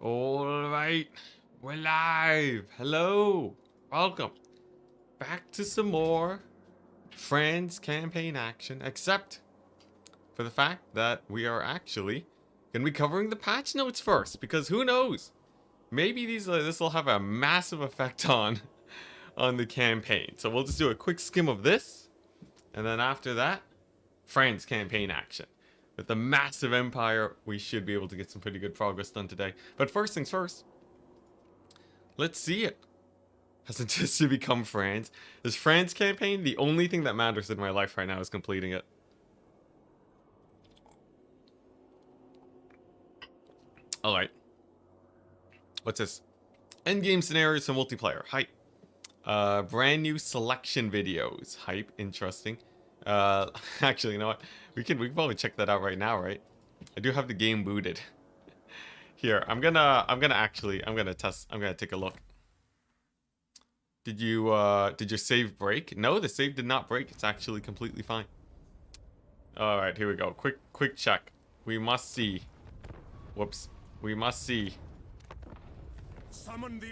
All right, we're live. Hello, welcome back to some more Friends campaign action, except for the fact that we are actually going to be covering the patch notes first, because who knows? Maybe this will have a massive effect on the campaign. So we'll just do a quick skim of this, and then after that, Friends campaign action. With the massive empire, we should be able to get some pretty good progress done today. But first things first, let's see it. Has Enticity become France? This France campaign, the only thing that matters in my life right now is completing it. Alright. What's this? Endgame scenarios for multiplayer. Hype. Brand new selection videos. Hype. Interesting. Actually, you know what? We can probably check that out right now, right? I do have the game booted. Here, I'm gonna take a look. Did your save break? No, the save did not break. It's actually completely fine. Alright, here we go. Quick check. We must see. Whoops. We must see.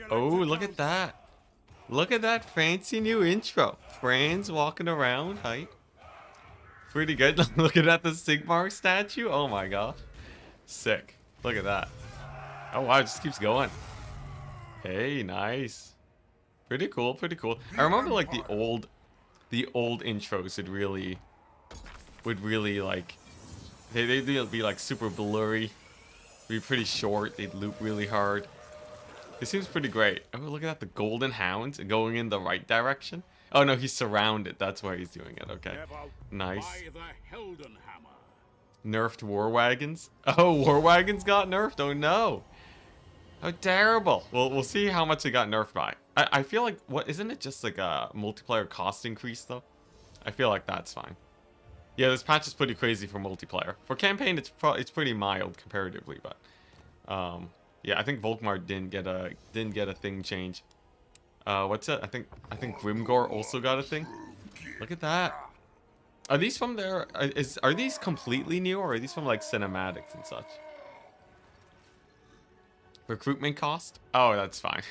Oh, look at that. Look at that fancy new intro. Franz walking around, right? Pretty good. Looking at the Sigmar statue. Oh my god. Sick. Look at that. Oh wow, it just keeps going. Hey, nice. Pretty cool, pretty cool. I remember like the old intros would really like they'd be like super blurry. Be pretty short, they'd loop really hard. This seems pretty great. Oh, look at that, the golden hounds going in the right direction. Oh no, he's surrounded, that's why he's doing it. Okay. Nice. Nerfed war wagons. Oh, war wagons got nerfed. Oh no. How terrible. Well, we'll see how much it got nerfed by. I feel like, what, isn't it just like a multiplayer cost increase though? I feel like that's fine. Yeah, this patch is pretty crazy for multiplayer. For campaign, it's pretty mild comparatively, but yeah, I think Volkmar didn't get a thing change. What's it? I think Grimgor also got a thing. Look at that. Are these from their? Are these completely new, or are these from like cinematics and such? Recruitment cost? Oh, that's fine.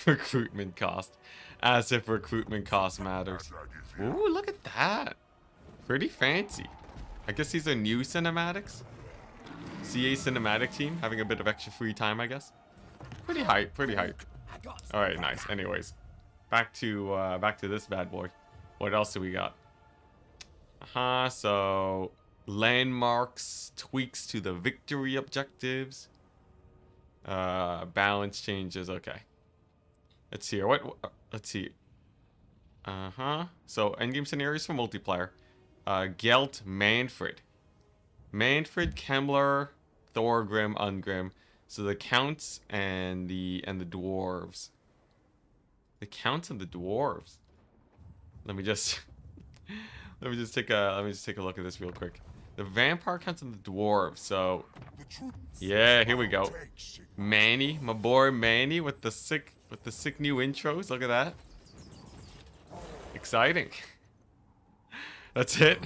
Recruitment cost. As if recruitment cost matters. Ooh, look at that. Pretty fancy. I guess these are new cinematics. CA cinematic team having a bit of extra free time, I guess. Pretty hype, pretty hype. All right, nice. Anyways, back to this bad boy. What else do we got? So landmarks, tweaks to the victory objectives. Balance changes. Okay. Let's see. Let's see. So endgame scenarios for multiplayer. Gelt, Manfred, Kemmler, Thorgrim, Ungrim. So the counts and the dwarves. The counts and the dwarves. Let me just take a look at this real quick. The vampire counts and the dwarves. So yeah, here we go. Manny, my boy Manny with the sick new intros. Look at that. Exciting. That's it.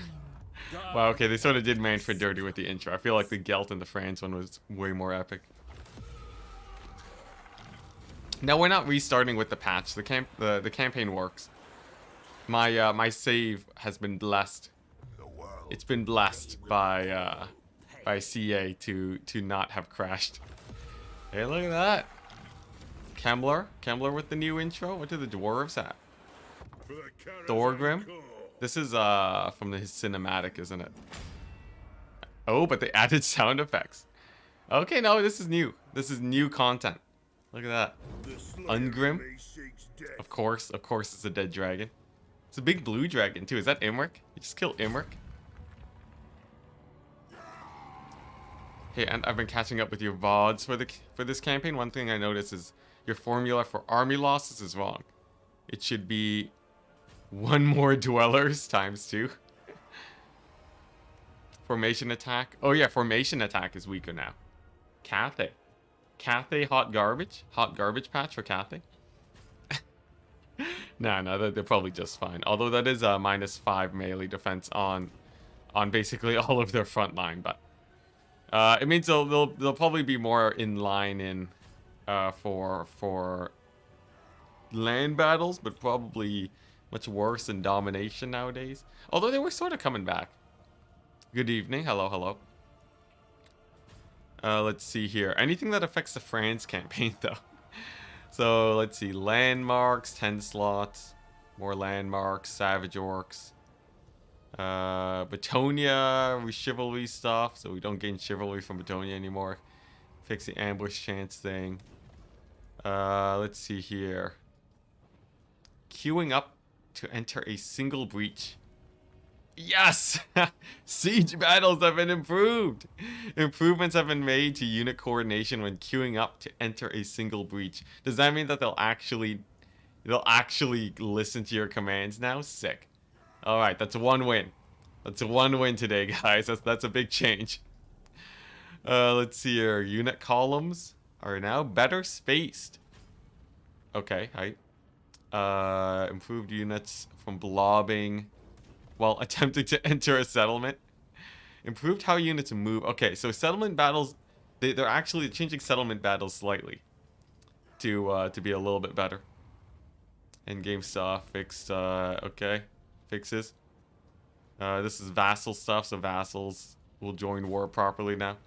Wow, okay, they sort of did Manfred dirty with the intro. I feel like the Gelt and the France one was way more epic. Now we're not restarting with the patch. The campaign works. My save has been blessed. It's been blessed by CA to not have crashed. Hey, look at that. Kemmler with the new intro. What do the dwarves have? Thorgrim. This is from his cinematic, isn't it? Oh, but they added sound effects. Okay, no, this is new. This is new content. Look at that. Ungrim. Of course, it's a dead dragon. It's a big blue dragon too. Is that Imric? You just killed Imric. Hey, and I've been catching up with your VODs for this campaign. One thing I noticed is your formula for army losses is wrong. It should be 1 more dwellers times 2. Formation attack. Oh yeah, formation attack is weaker now. Cathay hot garbage patch for Cathay. No, they're probably just fine. Although that is a -5 melee defense on basically all of their front line, but It means they'll probably be more in line in for land battles, but probably much worse in domination nowadays. Although they were sort of coming back. Good evening. Hello, hello. Let's see here. Anything that affects the France campaign, though. So, let's see. Landmarks, 10 slots. More landmarks, Savage Orcs. Batonia, we chivalry stuff, so we don't gain chivalry from Batonia anymore. Fix the ambush chance thing. Let's see here. Queuing up to enter a single breach. Yes! Siege battles have been improved! Improvements have been made to unit coordination when queuing up to enter a single breach. Does that mean that they'll actually listen to your commands now? Sick. Alright, that's one win. That's one win today, guys. That's a big change. Let's see here. Unit columns are now better spaced. Okay, height. Improved units from blobbing while attempting to enter a settlement. Improved how units move. Okay, so settlement battles, they're actually changing settlement battles slightly to be a little bit better. Endgame stuff fixed. Okay, fixes. This is vassal stuff, so vassals will join war properly now.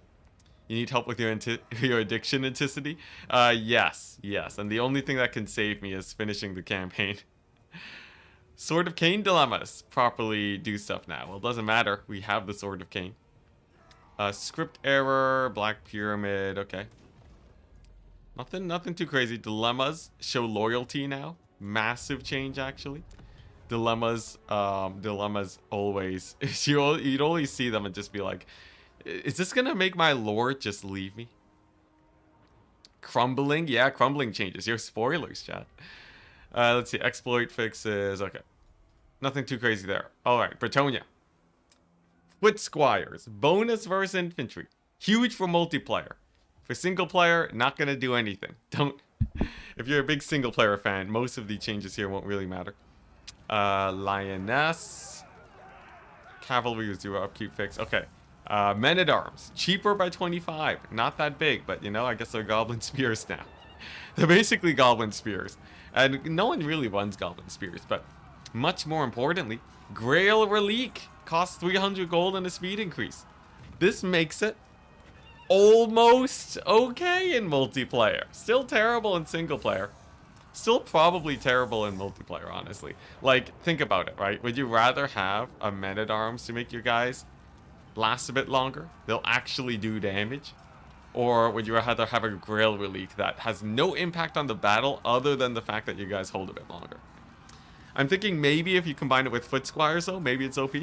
You need help with your addiction, Enticity? Yes, and the only thing that can save me is finishing the campaign. Sword of Cain dilemmas properly do stuff now. Well, it doesn't matter. We have the Sword of Cain. Script error, Black Pyramid, okay. Nothing too crazy. Dilemmas show loyalty now. Massive change, actually. Dilemmas always. You'd always see them and just be like, is this gonna make my lord just leave me? Crumbling? Yeah, crumbling changes. Your spoilers, chat. Let's see. Exploit fixes. Okay. Nothing too crazy there. Alright, Bretonia. Foot Squires. Bonus versus infantry. Huge for multiplayer. For single player, not gonna do anything. Don't. If you're a big single player fan, most of the changes here won't really matter. Lioness. Cavalry with 0 upkeep fix. Okay. Men at Arms. Cheaper by 25. Not that big, but you know, I guess they're Goblin Spears now. They're basically Goblin Spears. And no one really runs Goblin Spears, but much more importantly, Grail Relique costs 300 gold and a speed increase. This makes it almost okay in multiplayer. Still terrible in single player. Still probably terrible in multiplayer, honestly. Like, think about it, right? Would you rather have a Men-at-Arms to make your guys last a bit longer? They'll actually do damage? Or would you rather have a Grail Relique that has no impact on the battle other than the fact that you guys hold a bit longer? I'm thinking maybe if you combine it with Foot Squires, though, maybe it's OP.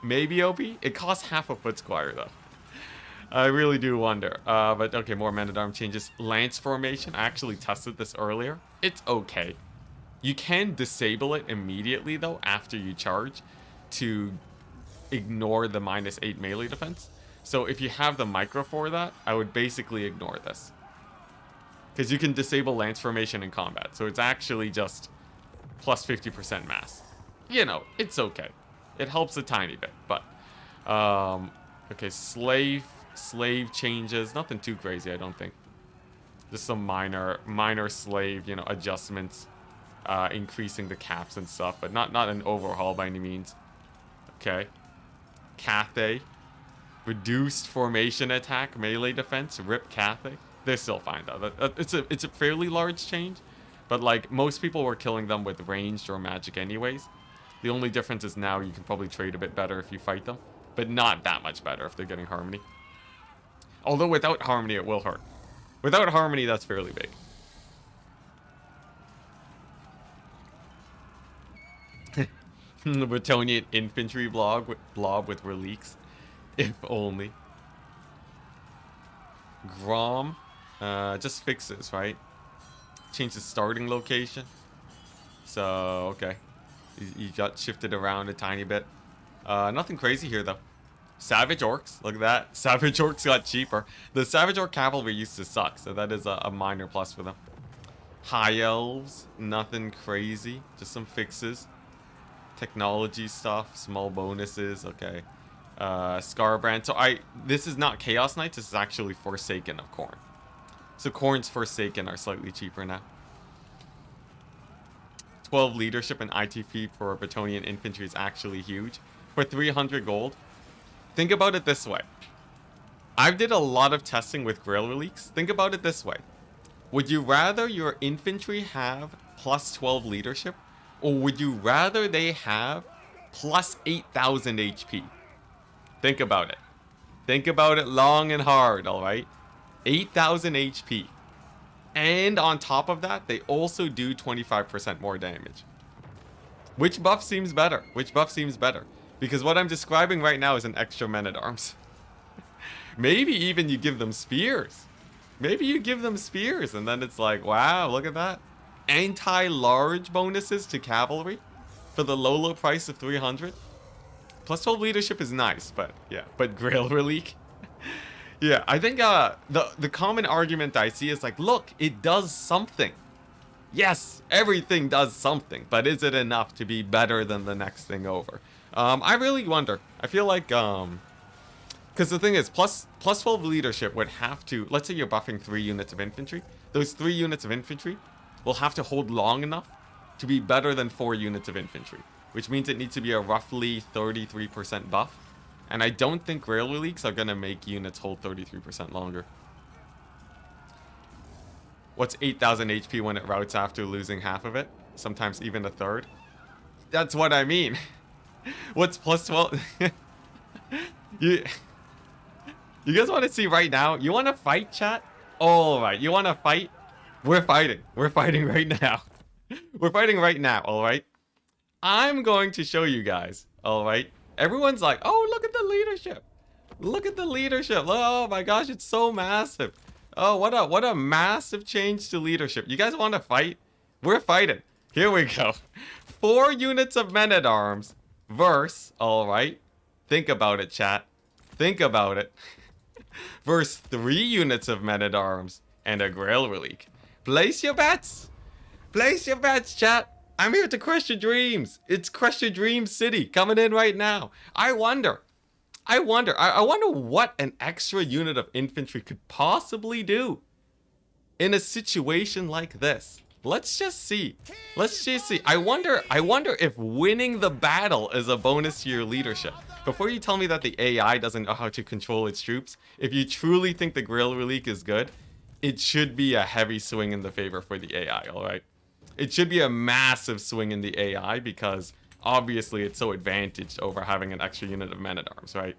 Maybe OP? It costs half a Foot Squire, though. I really do wonder. But okay, more Man-at-Arm changes. Lance formation. I actually tested this earlier. It's okay. You can disable it immediately, though, after you charge to ignore the -8 melee defense. So if you have the micro for that, I would basically ignore this. Because you can disable lance formation in combat. So it's actually just plus 50% mass. You know, it's okay. It helps a tiny bit, but okay, slave changes, nothing too crazy, I don't think. Just some minor slave, you know, adjustments, increasing the caps and stuff, but not an overhaul by any means. Okay, Cathay, reduced formation attack, melee defense, rip Cathay. They're still fine though. It's a fairly large change, but like most people were killing them with ranged or magic anyways. The only difference is now you can probably trade a bit better if you fight them, but not that much better if they're getting harmony. Although without harmony it will hurt. Without harmony that's fairly big. The Bretonian infantry blob with reliques. If only. Grom. Just fixes, right? Change the starting location. So, okay. You got shifted around a tiny bit. Nothing crazy here, though. Savage Orcs. Look at that. Savage Orcs got cheaper. The Savage Orc Cavalry used to suck, so that is a minor plus for them. High Elves. Nothing crazy. Just some fixes. Technology stuff. Small bonuses. Okay. Scarbrand. So this is not Chaos Knights, this is actually Forsaken of Khorne. So Khorne's Forsaken are slightly cheaper now. 12 leadership and ITP for Bretonnian infantry is actually huge. For 300 gold, think about it this way. I've did a lot of testing with Grail Reliques. Think about it this way. Would you rather your infantry have plus 12 leadership, or would you rather they have plus 8,000 HP? Think about it. Think about it long and hard, alright? 8,000 HP. And on top of that, they also do 25% more damage. Which buff seems better? Which buff seems better? Because what I'm describing right now is an extra men-at-arms. Maybe even you give them spears. Maybe you give them spears and then it's like, wow, look at that. Anti-large bonuses to cavalry for the low price of 300. Plus 12 leadership is nice, but yeah. But Grail Relique? Yeah, I think the common argument I see is like, look, it does something. Yes, everything does something, but is it enough to be better than the next thing over? I really wonder. I feel like, because the thing is, plus 12 leadership would have to, let's say you're buffing 3 units of infantry. Those 3 units of infantry will have to hold long enough to be better than 4 units of infantry, which means it needs to be a roughly 33% buff. And I don't think Grail Reliques are going to make units hold 33% longer. What's 8,000 HP when it routes after losing half of it? Sometimes even a third. That's what I mean. What's plus 12? You guys want to see right now? You want to fight, chat? Alright, you want to fight? We're fighting. We're fighting right now. We're fighting right now, alright? I'm going to show you guys, alright? Everyone's like, oh, look at the leadership. Look at the leadership. Oh my gosh, it's so massive. Oh, what a massive change to leadership. You guys want to fight? We're fighting. Here we go. 4 units of men-at-arms versus, alright? Think about it, chat. Think about it. Versus 3 units of men-at-arms and a Grail Relique. Place your bets. Place your bets, chat. I'm here to crush your dreams. It's Crush Your Dreams City coming in right now. I wonder what an extra unit of infantry could possibly do in a situation like this. Let's just see. Let's just see. I wonder if winning the battle is a bonus to your leadership. Before you tell me that the AI doesn't know how to control its troops, if you truly think the Grail Relique is good, it should be a heavy swing in the favor for the AI, alright? It should be a massive swing in the AI because obviously it's so advantaged over having an extra unit of men-at-arms, right?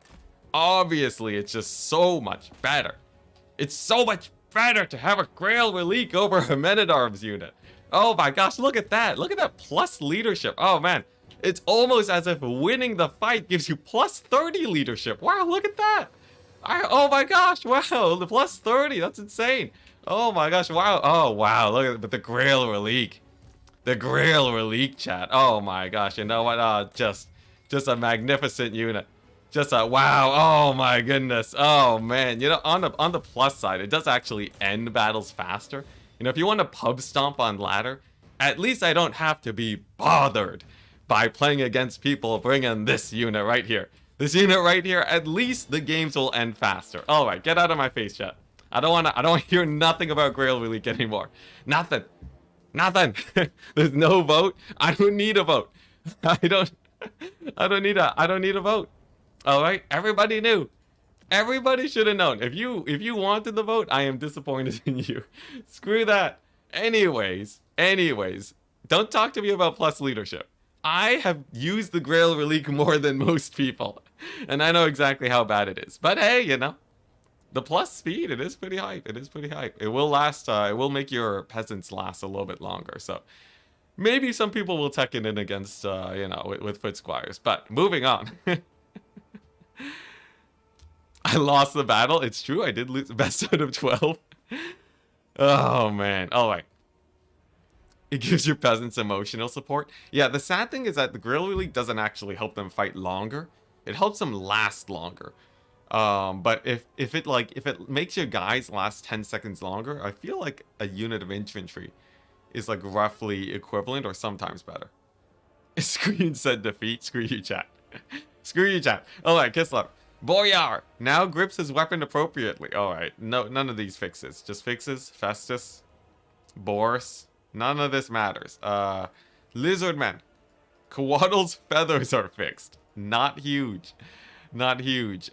Obviously, it's just so much better. It's so much better to have a Grail Relique over a men-at-arms unit. Oh my gosh, look at that. Look at that plus leadership. Oh man, it's almost as if winning the fight gives you plus 30 leadership. Wow, look at that. Oh my gosh, wow, the plus 30, that's insane. Oh my gosh, wow. Oh wow, look at the Grail Relique. The Grail Relique, chat. Oh my gosh, you know what? Just a magnificent unit. Just a wow. Oh my goodness. Oh man, you know, on the plus side, it does actually end battles faster. You know, if you want to pub stomp on ladder, at least I don't have to be bothered by playing against people bringing this unit right here. This unit right here, at least the games will end faster. All right, get out of my face, chat. I don't want to hear nothing about Grail Relique anymore. Nothing. Nothing. There's no vote. I don't need a vote. I don't need a vote. All right? Everybody knew. Everybody should have known. If you wanted the vote, I am disappointed in you. Screw that. Anyways, don't talk to me about plus leadership. I have used the Grail Relique more than most people, and I know exactly how bad it is. But hey, you know, the plus speed, it is pretty hype. It is pretty hype. It will last, it will make your peasants last a little bit longer. So maybe some people will tech it in against, you know, with foot squires. But moving on. I lost the battle. It's true. I did lose the best out of 12. Oh, man. All right. It gives your peasants emotional support. Yeah, the sad thing is that the Grail Relique doesn't actually help them fight longer. It helps them last longer. But if it makes your guys last 10 seconds longer, I feel like a unit of infantry is like roughly equivalent or sometimes better. Screen said defeat. Screw you, chat. Screw you, chat. Alright, Kislev. Boyar now grips his weapon appropriately. Alright, no, none of these fixes. Just fixes. Festus. Boris. None of this matters. Lizardman. Coatl's feathers are fixed. Not huge. Not huge.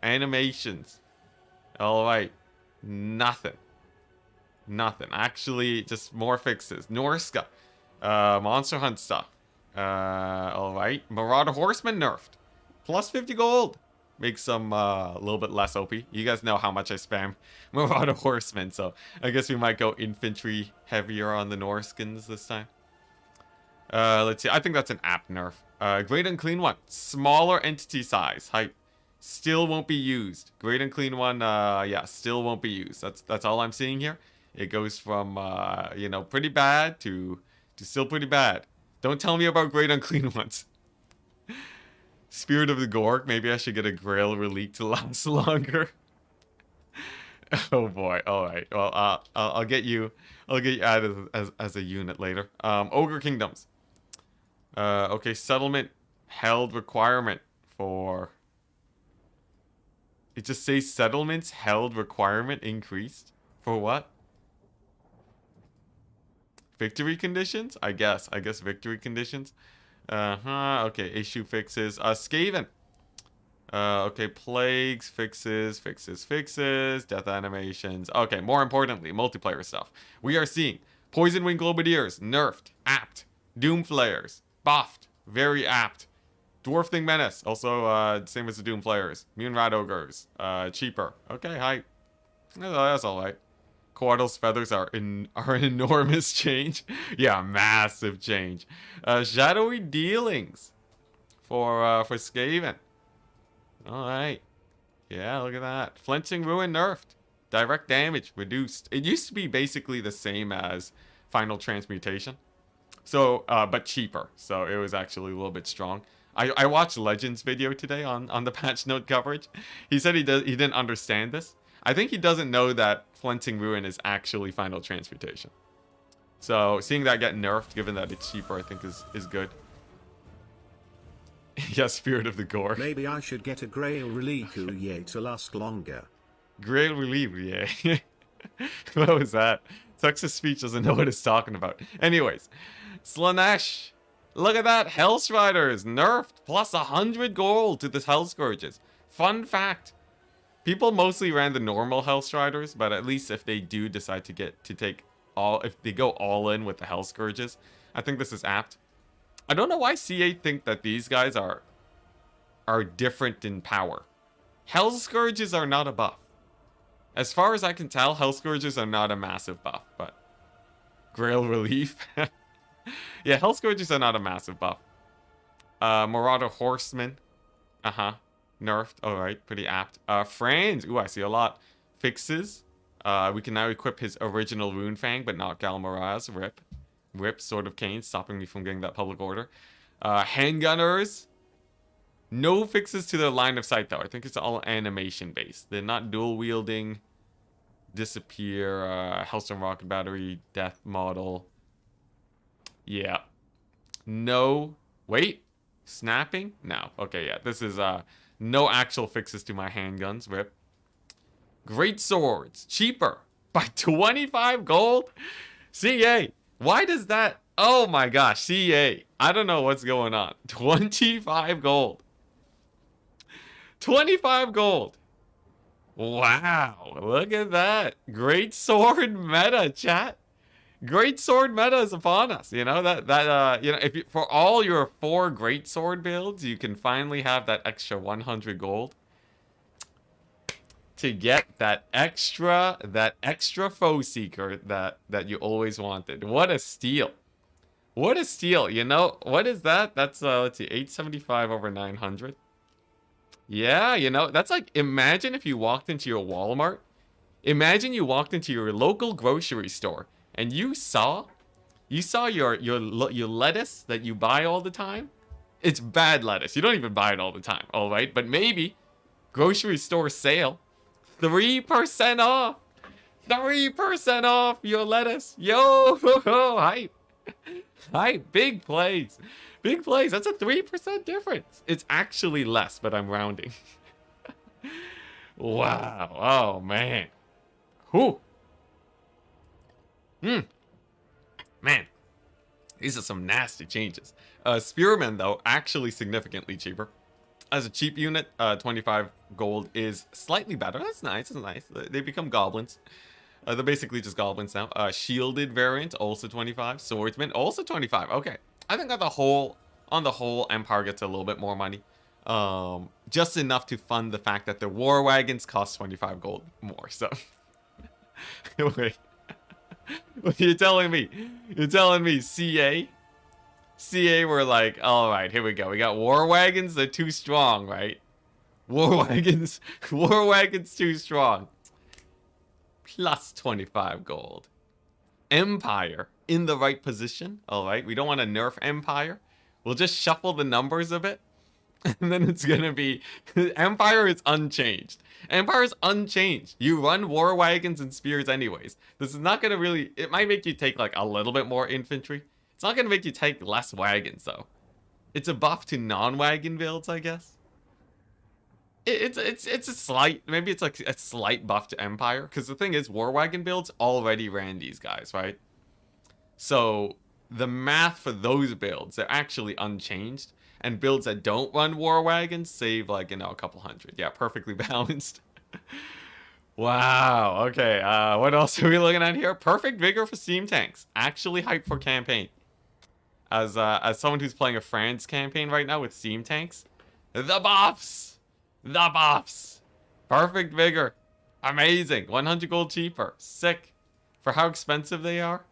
Animations. Alright. Nothing. Nothing. Actually, just more fixes. Norska. Monster Hunt stuff. Alright. Marauder Horseman nerfed. Plus 50 gold. Makes them a little bit less OP. You guys know how much I spam Marauder Horseman, so I guess we might go infantry heavier on the Norskins this time. Let's see. I think that's an app nerf. Great Unclean One. Smaller entity size. Hype. Still won't be used. Great Unclean One, yeah, still won't be used. That's all I'm seeing here. It goes from, you know, pretty bad to still pretty bad. Don't tell me about Great Unclean Ones. Spirit of the Gorg. Maybe I should get a Grail Relic to last longer. Oh boy. All right. Well, I'll get you added as a unit later. Ogre Kingdoms. Okay, settlement held requirement for. It just says settlements held requirement increased for what? Victory conditions? I guess victory conditions. Okay, issue fixes. Skaven. Okay, plagues, fixes, death animations. Okay, more importantly, multiplayer stuff. We are seeing Poison Wing Globadiers, nerfed, apt. Doom Flayers, buffed, very apt. Dwarf Thing Menace, also same as the Doom Flayers. Mune Rat Ogres, cheaper. Okay, hype. That's alright. Coatl's feathers are an enormous change. Yeah, massive change. Shadowy Dealings for Skaven. Alright. Yeah, look at that. Flinching Ruin nerfed. Direct damage reduced. It used to be basically the same as Final Transmutation. So, but cheaper. So it was actually a little bit strong. I watched Legend's video today on the patch note coverage. He said he didn't understand this. I think he doesn't know that Flinching Ruin is actually Final Transmutation. So seeing that get nerfed, given that it's cheaper, I think is good. Yes, Spirit of the Gore. Maybe I should get a Grail Relic to last longer. Grail Relic, yeah. What was that? Texas Speech doesn't know what it's talking about. Anyways, Slanesh. Look at that. Hellstriders nerfed. Plus 100 gold to the Hellscourges. Fun fact. People mostly ran the normal Hellstriders, but at least if they do decide if they go all in with the Hellscourges, I think this is apt. I don't know why CA think that these guys are different in power. Hellscourges are not a buff. As far as I can tell, Hellscourges are not a massive buff, but Grail Relief. Yeah, Hellscourges are not a massive buff. Marauder Horseman. Nerfed. Alright, pretty apt. Franz. Ooh, I see a lot. Fixes. We can now equip his original Rune Fang, but not Galmaraz. Rip. Rip, Sword of Cain, stopping me from getting that public order. Handgunners. No fixes to their line of sight, though. I think it's all animation based. They're not dual wielding. Disappear. Hellstone Rocket Battery. Death Model. Yeah. No. Wait. Snapping? No. Okay, yeah. This is no actual fixes to my handguns. Rip. Great swords. Cheaper. By 25 gold? CA. Why does that... Oh my gosh. CA. I don't know what's going on. 25 gold. 25 gold. Wow. Look at that. Great sword meta, chat. Great sword meta is upon us. You know that you know, if you, for all your 4 great sword builds, you can finally have that extra 100 gold to get that extra foe seeker that you always wanted. What a steal. What a steal. You know, what is that? That's let's see, 875 over 900. Yeah, you know, that's like, imagine if you walked into your Walmart. Imagine you walked into your local grocery store and you saw your lettuce that you buy all the time. It's bad lettuce. You don't even buy it all the time, all right? But maybe grocery store sale, 3% off. 3% off your lettuce. Yo, hype. Hype, big plays. Big plays. That's a 3% difference. It's actually less, but I'm rounding. Wow. Oh, man. Whew. Man. These are some nasty changes. Spearmen, though, actually significantly cheaper. As a cheap unit, 25 gold is slightly better. That's nice. That's nice. They become goblins. They're basically just goblins now. Shielded variant, also 25. Swordsman, also 25. Okay. I think on the whole, Empire gets a little bit more money. Just enough to fund the fact that the war wagons cost 25 gold more. So, wait. What are you telling me? You're telling me CA? CA were like, all right, here we go. We got war wagons. They're too strong, right? War wagons too strong. Plus 25 gold. Empire in the right position. All right, we don't want to nerf Empire. We'll just shuffle the numbers a bit. And then it's going to be... Empire is unchanged. Empire is unchanged. You run war wagons and spears anyways. This is not going to really... It might make you take like a little bit more infantry. It's not going to make you take less wagons though. It's a buff to non-wagon builds, I guess. It's a slight... Maybe it's like a slight buff to Empire. Because the thing is, war wagon builds already ran these guys, right? So the math for those builds, they're actually unchanged. And builds that don't run war wagons save like, you know, a couple hundred. Yeah, perfectly balanced. Wow. Okay. What else are we looking at here? Perfect vigor for steam tanks. Actually hyped for campaign. As someone who's playing a France campaign right now with steam tanks, the buffs. The buffs. Perfect vigor. Amazing. 100 gold cheaper. Sick. For how expensive they are.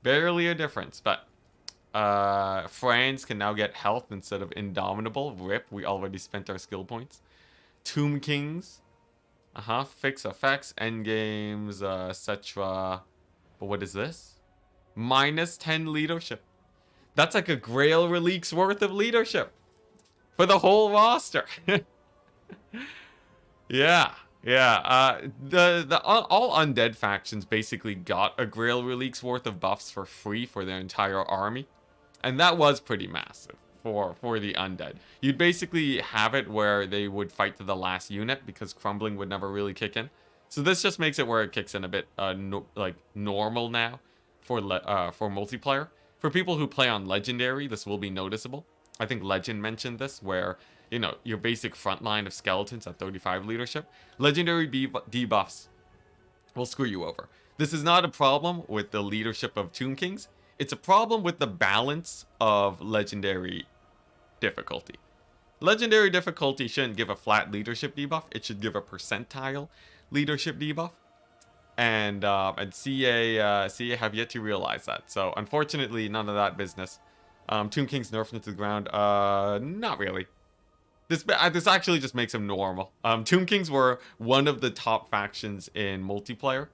Barely a difference, but France can now get health instead of indomitable. RIP, we already spent our skill points. Tomb Kings. Fix effects, endgames, etc. But what is this? Minus 10 leadership. That's like a Grail Relique's worth of leadership. For the whole roster. Yeah. All undead factions basically got a Grail Relique's worth of buffs for free for their entire army. And that was pretty massive for the undead. You'd basically have it where they would fight to the last unit because crumbling would never really kick in. So this just makes it where it kicks in a bit like normal now for multiplayer. For people who play on Legendary, this will be noticeable. I think Legend mentioned this where, you know, your basic front line of skeletons at 35 leadership. Legendary debuffs will screw you over. This is not a problem with the leadership of Tomb Kings. It's a problem with the balance of legendary difficulty. Legendary difficulty shouldn't give a flat leadership debuff. It should give a percentile leadership debuff. And CA have yet to realize that. So unfortunately, none of that business. Tomb Kings nerfed into the ground. Not really. This actually just makes them normal. Tomb Kings were one of the top factions in multiplayer.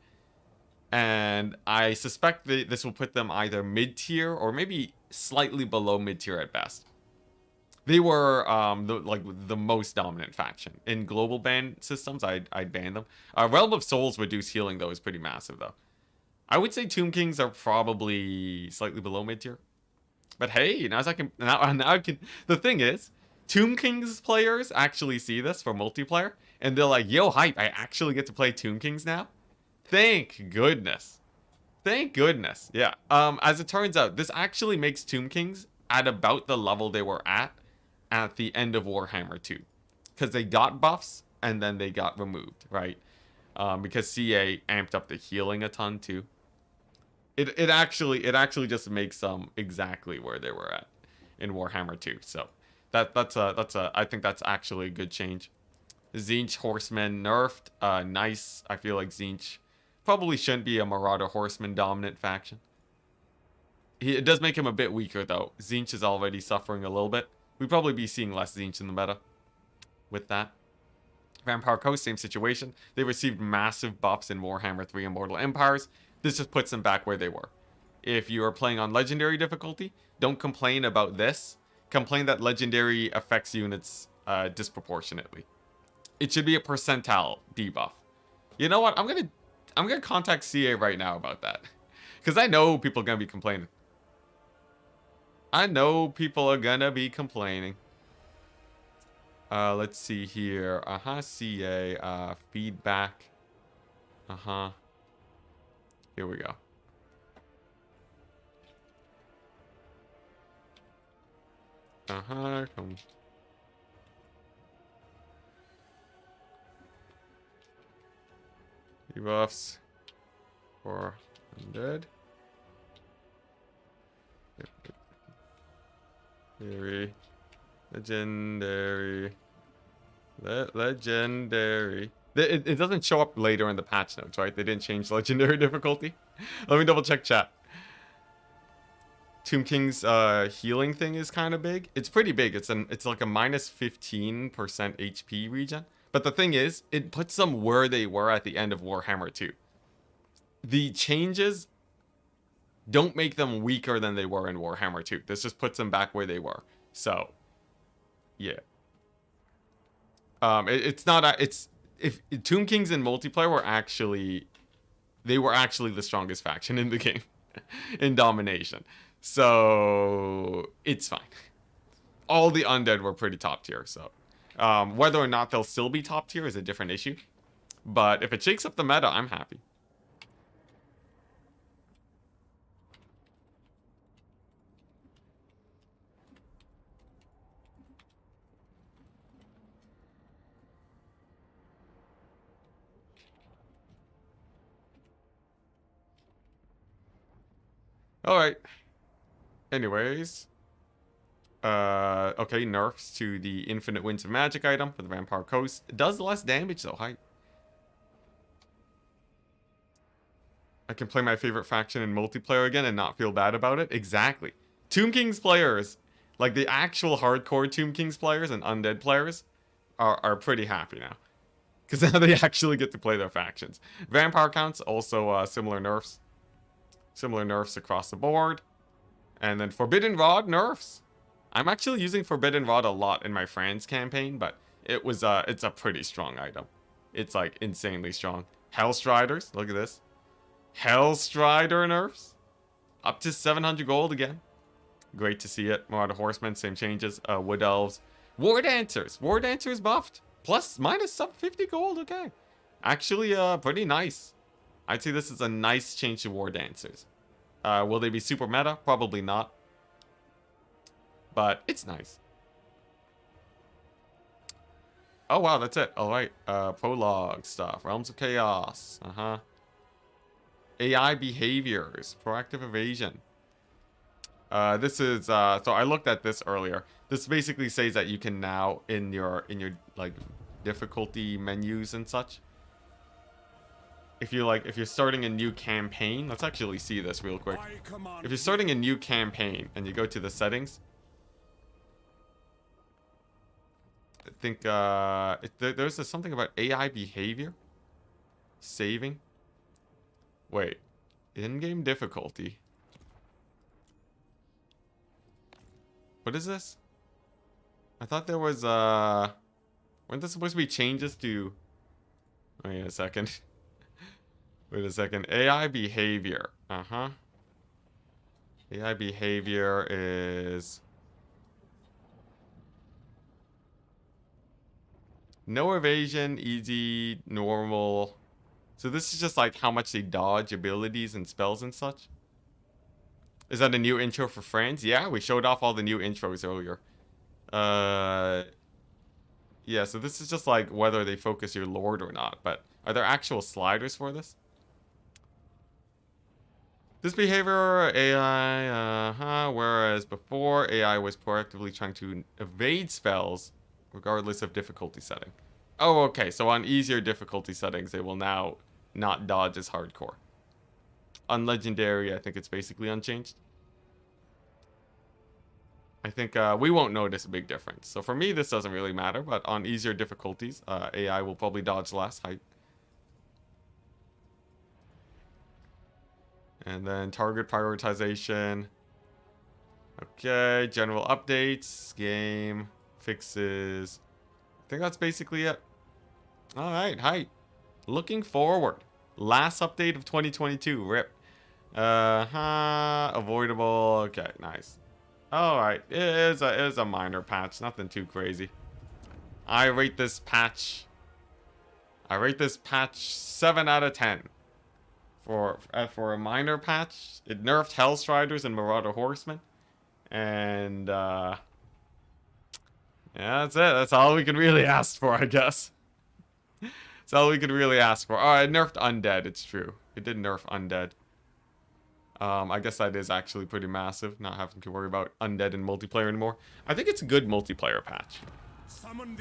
And I suspect that this will put them either mid-tier or maybe slightly below mid-tier at best. They were the most dominant faction. In global ban systems, I'd ban them. Realm of Souls reduced healing, though, is pretty massive, though. I would say Tomb Kings are probably slightly below mid-tier. But hey, now I can... The thing is, Tomb Kings players actually see this for multiplayer, and they're like, yo, hype, I actually get to play Tomb Kings now? Thank goodness. Thank goodness. Yeah. As it turns out, this actually makes Tomb Kings at about the level they were at the end of Warhammer 2. Because they got buffs, and then they got removed, right? Because CA amped up the healing a ton, too. It actually just makes them exactly where they were at in Warhammer 2. So, I think that's actually a good change. Tzeentch Horsemen nerfed. Nice. I feel like Tzeentch probably shouldn't be a Marauder Horseman dominant faction. It does make him a bit weaker, though. Tzeentch is already suffering a little bit. We'd probably be seeing less Tzeentch in the meta with that. Vampire Coast, same situation. They received massive buffs in Warhammer 3 Immortal Empires. This just puts them back where they were. If you are playing on Legendary difficulty, don't complain about this. Complain that Legendary affects units disproportionately. It should be a percentile debuff. You know what? I'm gonna contact CA right now about that, because I know people are gonna be complaining. I know people are gonna be complaining. Let's see here. CA, feedback. Here we go. Come. Debuffs for undead. Legendary. Legendary. Legendary. It doesn't show up later in the patch notes, right? They didn't change legendary difficulty. Let me double check chat. Tomb King's healing thing is kind of big. It's pretty big. It's like a minus 15% HP regen. But the thing is, it puts them where they were at the end of Warhammer 2. The changes don't make them weaker than they were in Warhammer 2. This just puts them back where they were. So, yeah. It's not if Tomb Kings in multiplayer were actually the strongest faction in the game in domination. So it's fine. All the undead were pretty top tier. So whether or not they'll still be top tier is a different issue. But if it shakes up the meta, I'm happy. All right. Anyways. Okay, nerfs to the Infinite Winds of Magic item for the Vampire Coast. It does less damage though, hype. I can play my favorite faction in multiplayer again and not feel bad about it. Exactly. Tomb Kings players, like the actual hardcore Tomb Kings players and undead players, are pretty happy now. Because now they actually get to play their factions. Vampire counts, also similar nerfs. Similar nerfs across the board. And then Forbidden Rod nerfs. I'm actually using Forbidden Rod a lot in my Franz campaign, but it's a pretty strong item. It's like insanely strong. Hellstriders, look at this. Hellstrider nerfs. Up to 700 gold again. Great to see it. Marauder Horsemen, same changes. Wood Elves. War Dancers. War Dancers buffed. Plus, minus sub 50 gold, okay. Actually, pretty nice. I'd say this is a nice change to War Dancers. Will they be super meta? Probably not. But it's nice. Oh wow, that's it. Alright. Prologue stuff. Realms of Chaos. AI behaviors. Proactive evasion. This is so I looked at this earlier. This basically says that you can now in your like difficulty menus and such. If you're starting a new campaign, let's actually see this real quick. If you're starting a new campaign and you go to the settings, I think there's something about AI behavior, saving. Wait, in-game difficulty. What is this? I thought there was weren't there supposed to be changes to? Wait a second. Wait a second. AI behavior. AI behavior is no evasion, easy, normal. So this is just like how much they dodge abilities and spells and such. Is that a new intro for friends? Yeah, we showed off all the new intros earlier. Yeah, so this is just like whether they focus your lord or not. But are there actual sliders for this? This behavior, AI, whereas before, AI was proactively trying to evade spells, regardless of difficulty setting. Oh, okay, so on easier difficulty settings, they will now not dodge as hardcore. On Legendary, I think it's basically unchanged. I think we won't notice a big difference. So for me, this doesn't really matter, but on easier difficulties, AI will probably dodge less. And then target prioritization. Okay, general updates, game, fixes. I think that's basically it. Alright, hype. Looking forward. Last update of 2022, rip. Avoidable, okay, nice. Alright, it is a minor patch, nothing too crazy. I rate this patch 7 out of 10. For a minor patch, it nerfed Hellstriders and Marauder Horsemen. And yeah, that's it. That's all we can really ask for, I guess. That's all we could really ask for. Oh, it nerfed Undead, it's true. It did nerf Undead. I guess that is actually pretty massive, not having to worry about Undead in multiplayer anymore. I think it's a good multiplayer patch.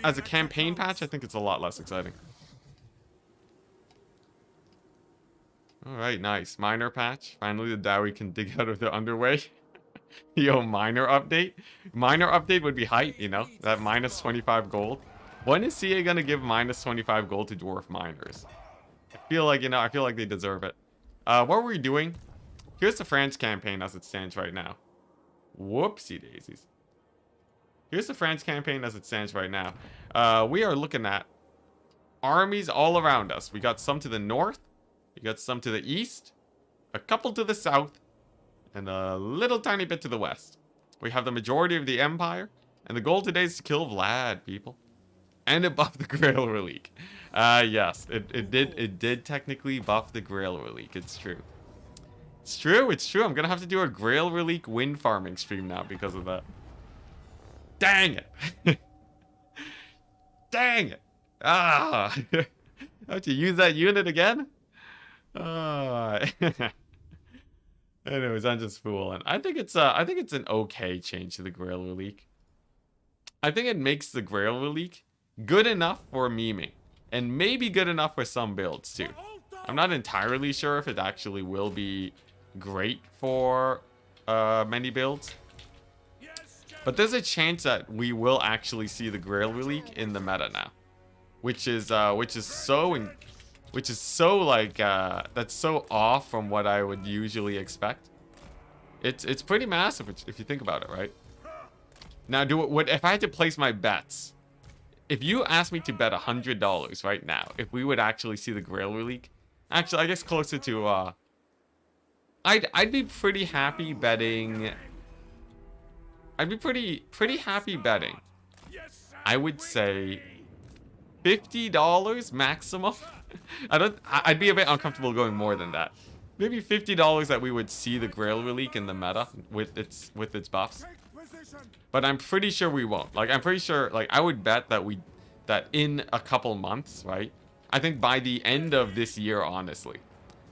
As a campaign patch, I think it's a lot less exciting. Alright, nice. Minor patch. Finally, the Dowie can dig out of the underway. Yo, minor update? Minor update would be hype, you know? That minus 25 gold. When is CA gonna give minus 25 gold to dwarf miners? I feel like, you know, I feel like they deserve it. What were we doing? Here's the France campaign as it stands right now. Whoopsie daisies. Here's the France campaign as it stands right now. We are looking at armies all around us. We got some to the north. We got some to the east. A couple to the south. And a little tiny bit to the west. We have the majority of the empire. And the goal today is to kill Vlad, people. And it buffed the Grail Relique. Yes, it did technically buff the Grail Relique. It's true. It's true, it's true. I'm gonna have to do a Grail Relique wind farming stream now because of that. Dang it. Dang it. Ah. Have to use that unit again? Anyways, I'm just fooling. I think it's an okay change to the Grail Relique. I think it makes the Grail Relique good enough for memeing. And maybe good enough for some builds too. I'm not entirely sure if it actually will be great for many builds. But there's a chance that we will actually see the Grail Relique in the meta now. Which is so like that's so off from what I would usually expect. It's pretty massive if you think about it, right? Now, if I had to place my bets, if you asked me to bet $100 right now, if we would actually see the Grail Relique, actually, I guess closer to I'd be pretty happy betting. I'd be pretty happy betting. I would say $50 maximum. I'd be a bit uncomfortable going more than that. Maybe $50 that we would see the Grail Relique in the meta with its buffs. But I'm pretty sure we won't. Like, I'm pretty sure, like, I would bet that in a couple months, right? I think by the end of this year, honestly.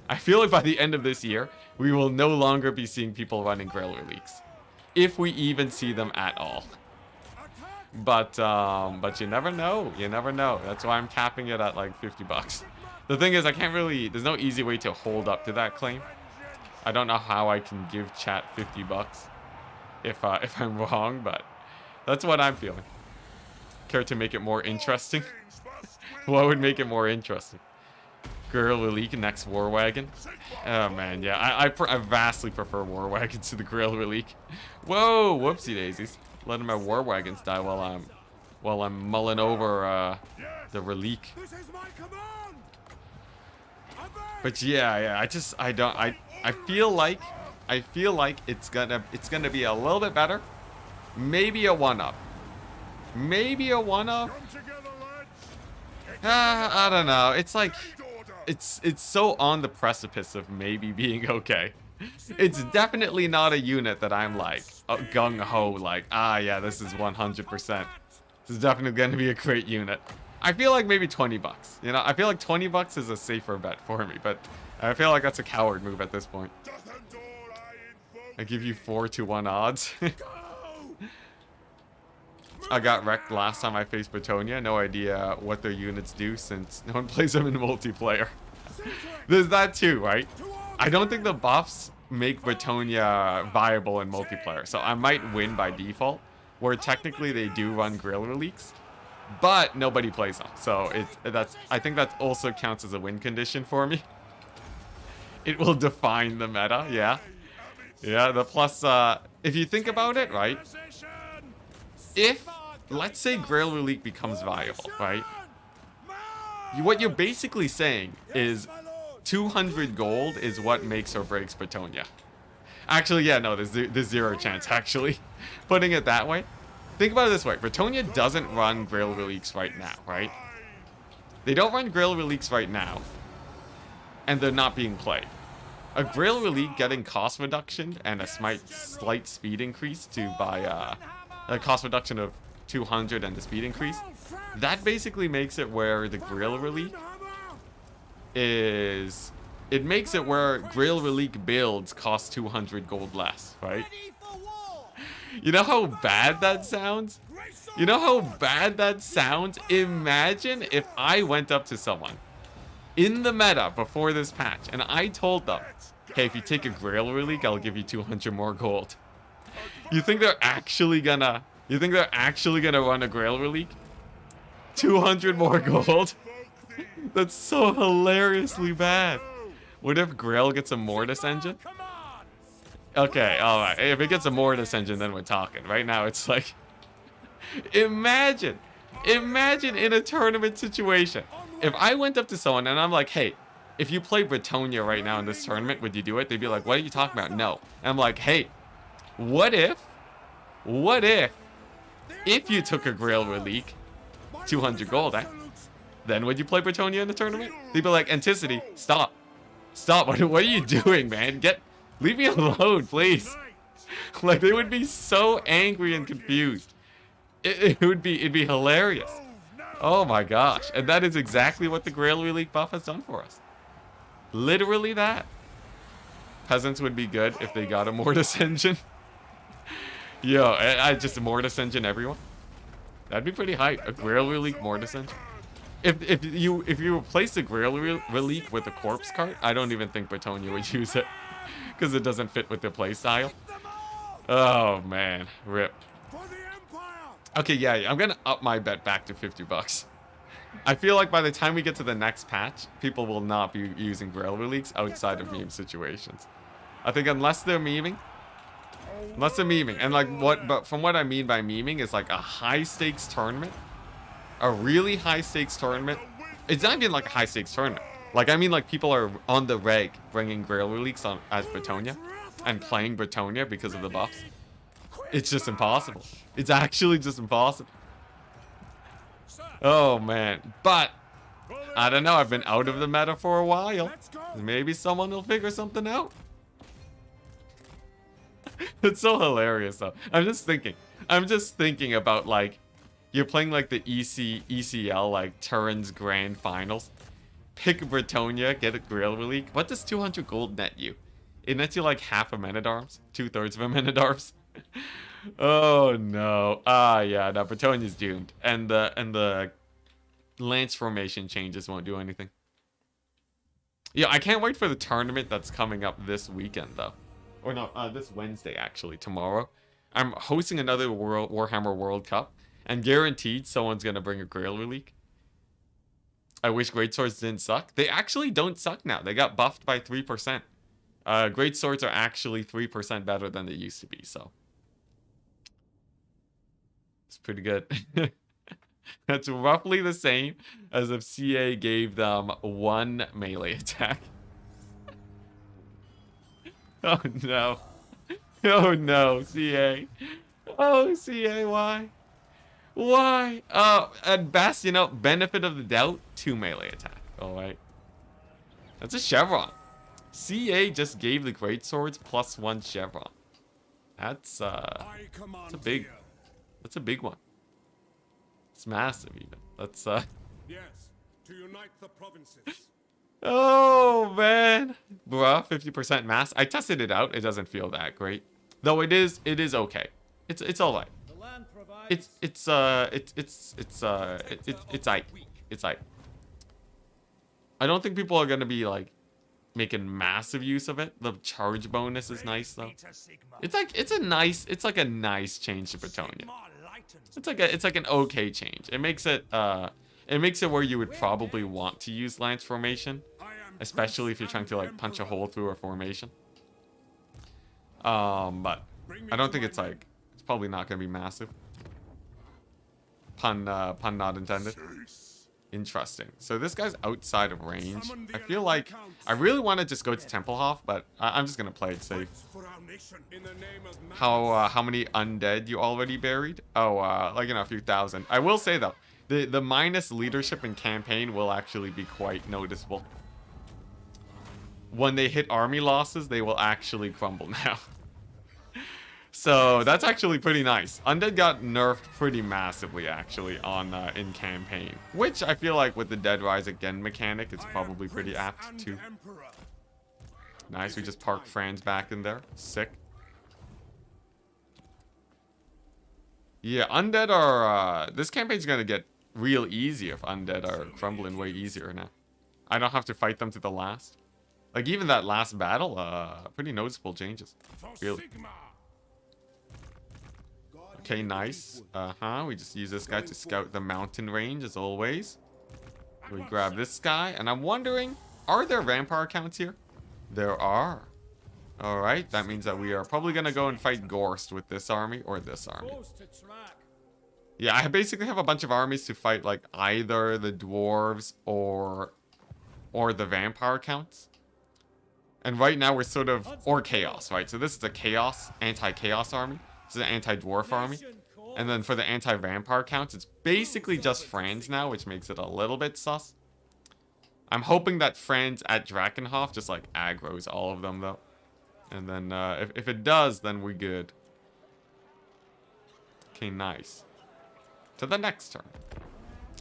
I feel like by the end of this year, we will no longer be seeing people running Grail Reliques. If we even see them at all. But you never know. You never know. That's why I'm capping it at like $50. The thing is, I can't really, there's no easy way to hold up to that claim. I don't know how I can give chat $50 if I'm wrong, but that's what I'm feeling. Care to make it more interesting? What would make it more interesting? Grail Relique next War Wagon? Oh man, yeah, I vastly prefer War Wagons to the Grail Relique. Whoa, whoopsie daisies. Letting my War Wagons die while I'm mulling over the Relique. But yeah, I feel like it's gonna be a little bit better. Maybe a 1-up. Maybe a 1-up. I don't know. It's like it's so on the precipice of maybe being okay. It's definitely not a unit that I'm like gung-ho like, yeah, this is 100%. This is definitely going to be a great unit. I feel like maybe $20. You know, I feel like $20 is a safer bet for me, but I feel like that's a coward move at this point. I give you 4-1 odds. I got wrecked last time I faced Bretonia. No idea what their units do since no one plays them in multiplayer. There's that too, right? I don't think the buffs make Bretonia viable in multiplayer, so I might win by default, where technically they do run Grail Reliques, but nobody plays them. So I think that also counts as a win condition for me. It will define the meta, yeah. Yeah, the plus, if you think about it, right? If, let's say Grail Relique becomes viable, right? What you're basically saying is 200 gold is what makes or breaks Bretonia. Actually, yeah, no, there's zero chance, actually. Putting it that way. Think about it this way. Bretonia doesn't run Grail Reliques right now, right? They don't run Grail Reliques right now. And they're not being played. A Grail Relique getting cost reduction and a slight speed increase to buy a cost reduction of 200 and the speed increase. That basically makes it where the Grail Relique is... It makes it where Grail Relique builds cost 200 gold less, right? You know how bad that sounds? You know how bad that sounds? Imagine if I went up to someone in the meta before this patch and I told them, hey, if you take a Grail Relique, I'll give you 200 more gold. You think they're actually gonna run a Grail Relique? 200 more gold? That's so hilariously bad. What if Grail gets a Mortis engine? Okay, alright. If it gets a Mortis engine, then we're talking. Right now, it's like... Imagine in a tournament situation. If I went up to someone and I'm like, hey, if you play Bretonia right now in this tournament, would you do it? They'd be like, what are you talking about? No. And I'm like, hey, what if you took a Grail Relique, 200 gold, eh? Then would you play Bretonia in the tournament? They'd be like, Enticity, stop. Stop, what are you doing, man? Leave me alone, please. Like, they would be so angry and confused. It'd be hilarious. Oh my gosh. And that is exactly what the Grail Relique buff has done for us. Literally that. Peasants would be good if they got a Mortis engine. Yo, I just a Mortis engine everyone. That'd be pretty hype. A Grail Relique Mortis engine. If you replace the Grail Relique with a corpse cart, I don't even think Bretonia would use it. Because it doesn't fit with their playstyle. Oh man, rip. Okay, yeah, I'm gonna up my bet back to 50 bucks. I feel like by the time we get to the next patch, people will not be using Grail Reliques outside of meme situations. I think unless they're memeing, and like but from what I mean by memeing is like a high stakes tournament, a really high stakes tournament. It's not even like a high stakes tournament. Like I mean like people are on the reg bringing Grail Reliques on as Bretonia and playing Bretonia because of the buffs. It's just impossible. It's actually just impossible. Oh man, but I don't know. I've been out of the meta for a while. Maybe someone will figure something out. It's so hilarious though. I'm just thinking about like you're playing like the ECL like Turin's Grand Finals. Pick Bretonia, get a Grail Relique. What does 200 gold net you? It nets you like half a Man-at-Arms, 2/3 of a Man-at-Arms. Oh no. Yeah, no, Bretonia's doomed. And the Lance formation changes won't do anything. Yeah, I can't wait for the tournament that's coming up this weekend though. Or no, this Wednesday actually, tomorrow. I'm hosting another Warhammer World Cup, and guaranteed someone's gonna bring a Grail Relique. I wish Great Swords didn't suck. They actually don't suck now. They got buffed by 3%. Great Swords are actually 3% better than they used to be, so. It's pretty good. That's roughly the same as if CA gave them 1 melee attack. Oh no. Oh no, CA. Oh, CA, why? Why? At best, you know, benefit of the doubt, 2 melee attack. Alright. That's a chevron. CA just gave the Great Swords +1 chevron. That's a big one. It's massive even. That's Yes, to unite the provinces. Oh man. Bruh, 50% mass. I tested it out. It doesn't feel that great. Though it is okay. It's alright. It's aight. I don't think people are gonna be like making massive use of it. The charge bonus is nice though. It's like a nice change to Bretonia. It's like an okay change. It makes it where you would probably want to use Lance formation, especially if you're trying to like punch a hole through a formation. But I don't think it's probably not gonna be massive. Pun not intended. Interesting. So this guy's outside of range. I feel like I really want to just go to Templehof, but I'm just gonna play it safe. How many undead you already buried? Oh, like a few thousand. I will say though, the minus leadership in campaign will actually be quite noticeable. When they hit army losses, they will actually crumble now. So that's actually pretty nice. Undead got nerfed pretty massively actually on in campaign, which I feel like with the Dead Rise Again mechanic, it's probably pretty apt too. Nice, we just parked Franz back in there. Sick. Yeah, undead are this campaign's gonna get real easy if undead are crumbling way easier now. I don't have to fight them to the last. Like even that last battle, pretty noticeable changes. Really. Okay, nice. We just use this guy to scout the mountain range as always. We grab this guy, and I'm wondering, are there vampire accounts here? There are. Alright, that means that we are probably gonna go and fight Gorst with this army or this army. Yeah, I basically have a bunch of armies to fight like either the dwarves or the vampire accounts. And right now we're sort of, or chaos, right? So this is a chaos, anti-chaos army. This is an anti-dwarf army. And then for the anti-vampire counts, it's basically just Franz now, which makes it a little bit sus. I'm hoping that Franz at Drakenhof just like aggroes all of them though. And then if it does, then we're good. Okay, nice. To the next turn.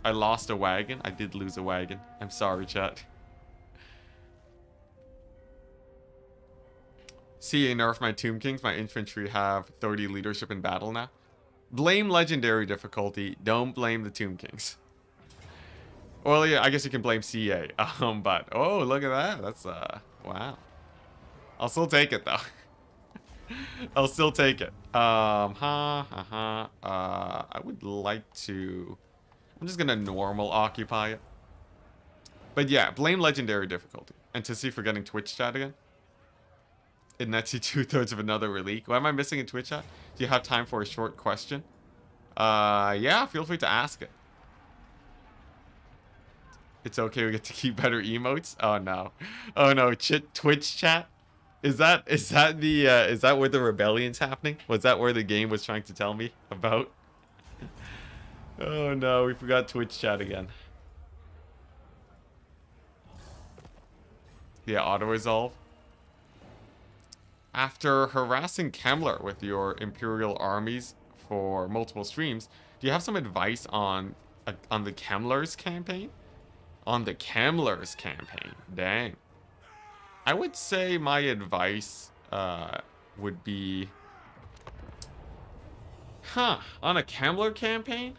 I lost a wagon. I did lose a wagon. I'm sorry, chat. CA nerf my Tomb Kings. My infantry have 30 leadership in battle now. Blame legendary difficulty. Don't blame the Tomb Kings. Well, yeah, I guess you can blame CA. But oh, look at that. That's wow. I'll still take it though. I'll still take it. I would like to. I'm just gonna normal occupy it. But yeah, blame legendary difficulty. And to see if we're getting Twitch chat again. It nets you 2/3 of another relique. What am I missing in Twitch chat? Do you have time for a short question? Yeah, feel free to ask it. It's okay, we get to keep better emotes? Oh no. Oh no, Twitch chat? Is that where the rebellion's happening? Was that where the game was trying to tell me about? Oh no, we forgot Twitch chat again. Yeah, auto-resolve. After harassing Kemmler with your Imperial armies for multiple streams, do you have some advice on the Kemmler's campaign? On the Kemmler's campaign, dang. I would say my advice would be, on a Kemmler campaign?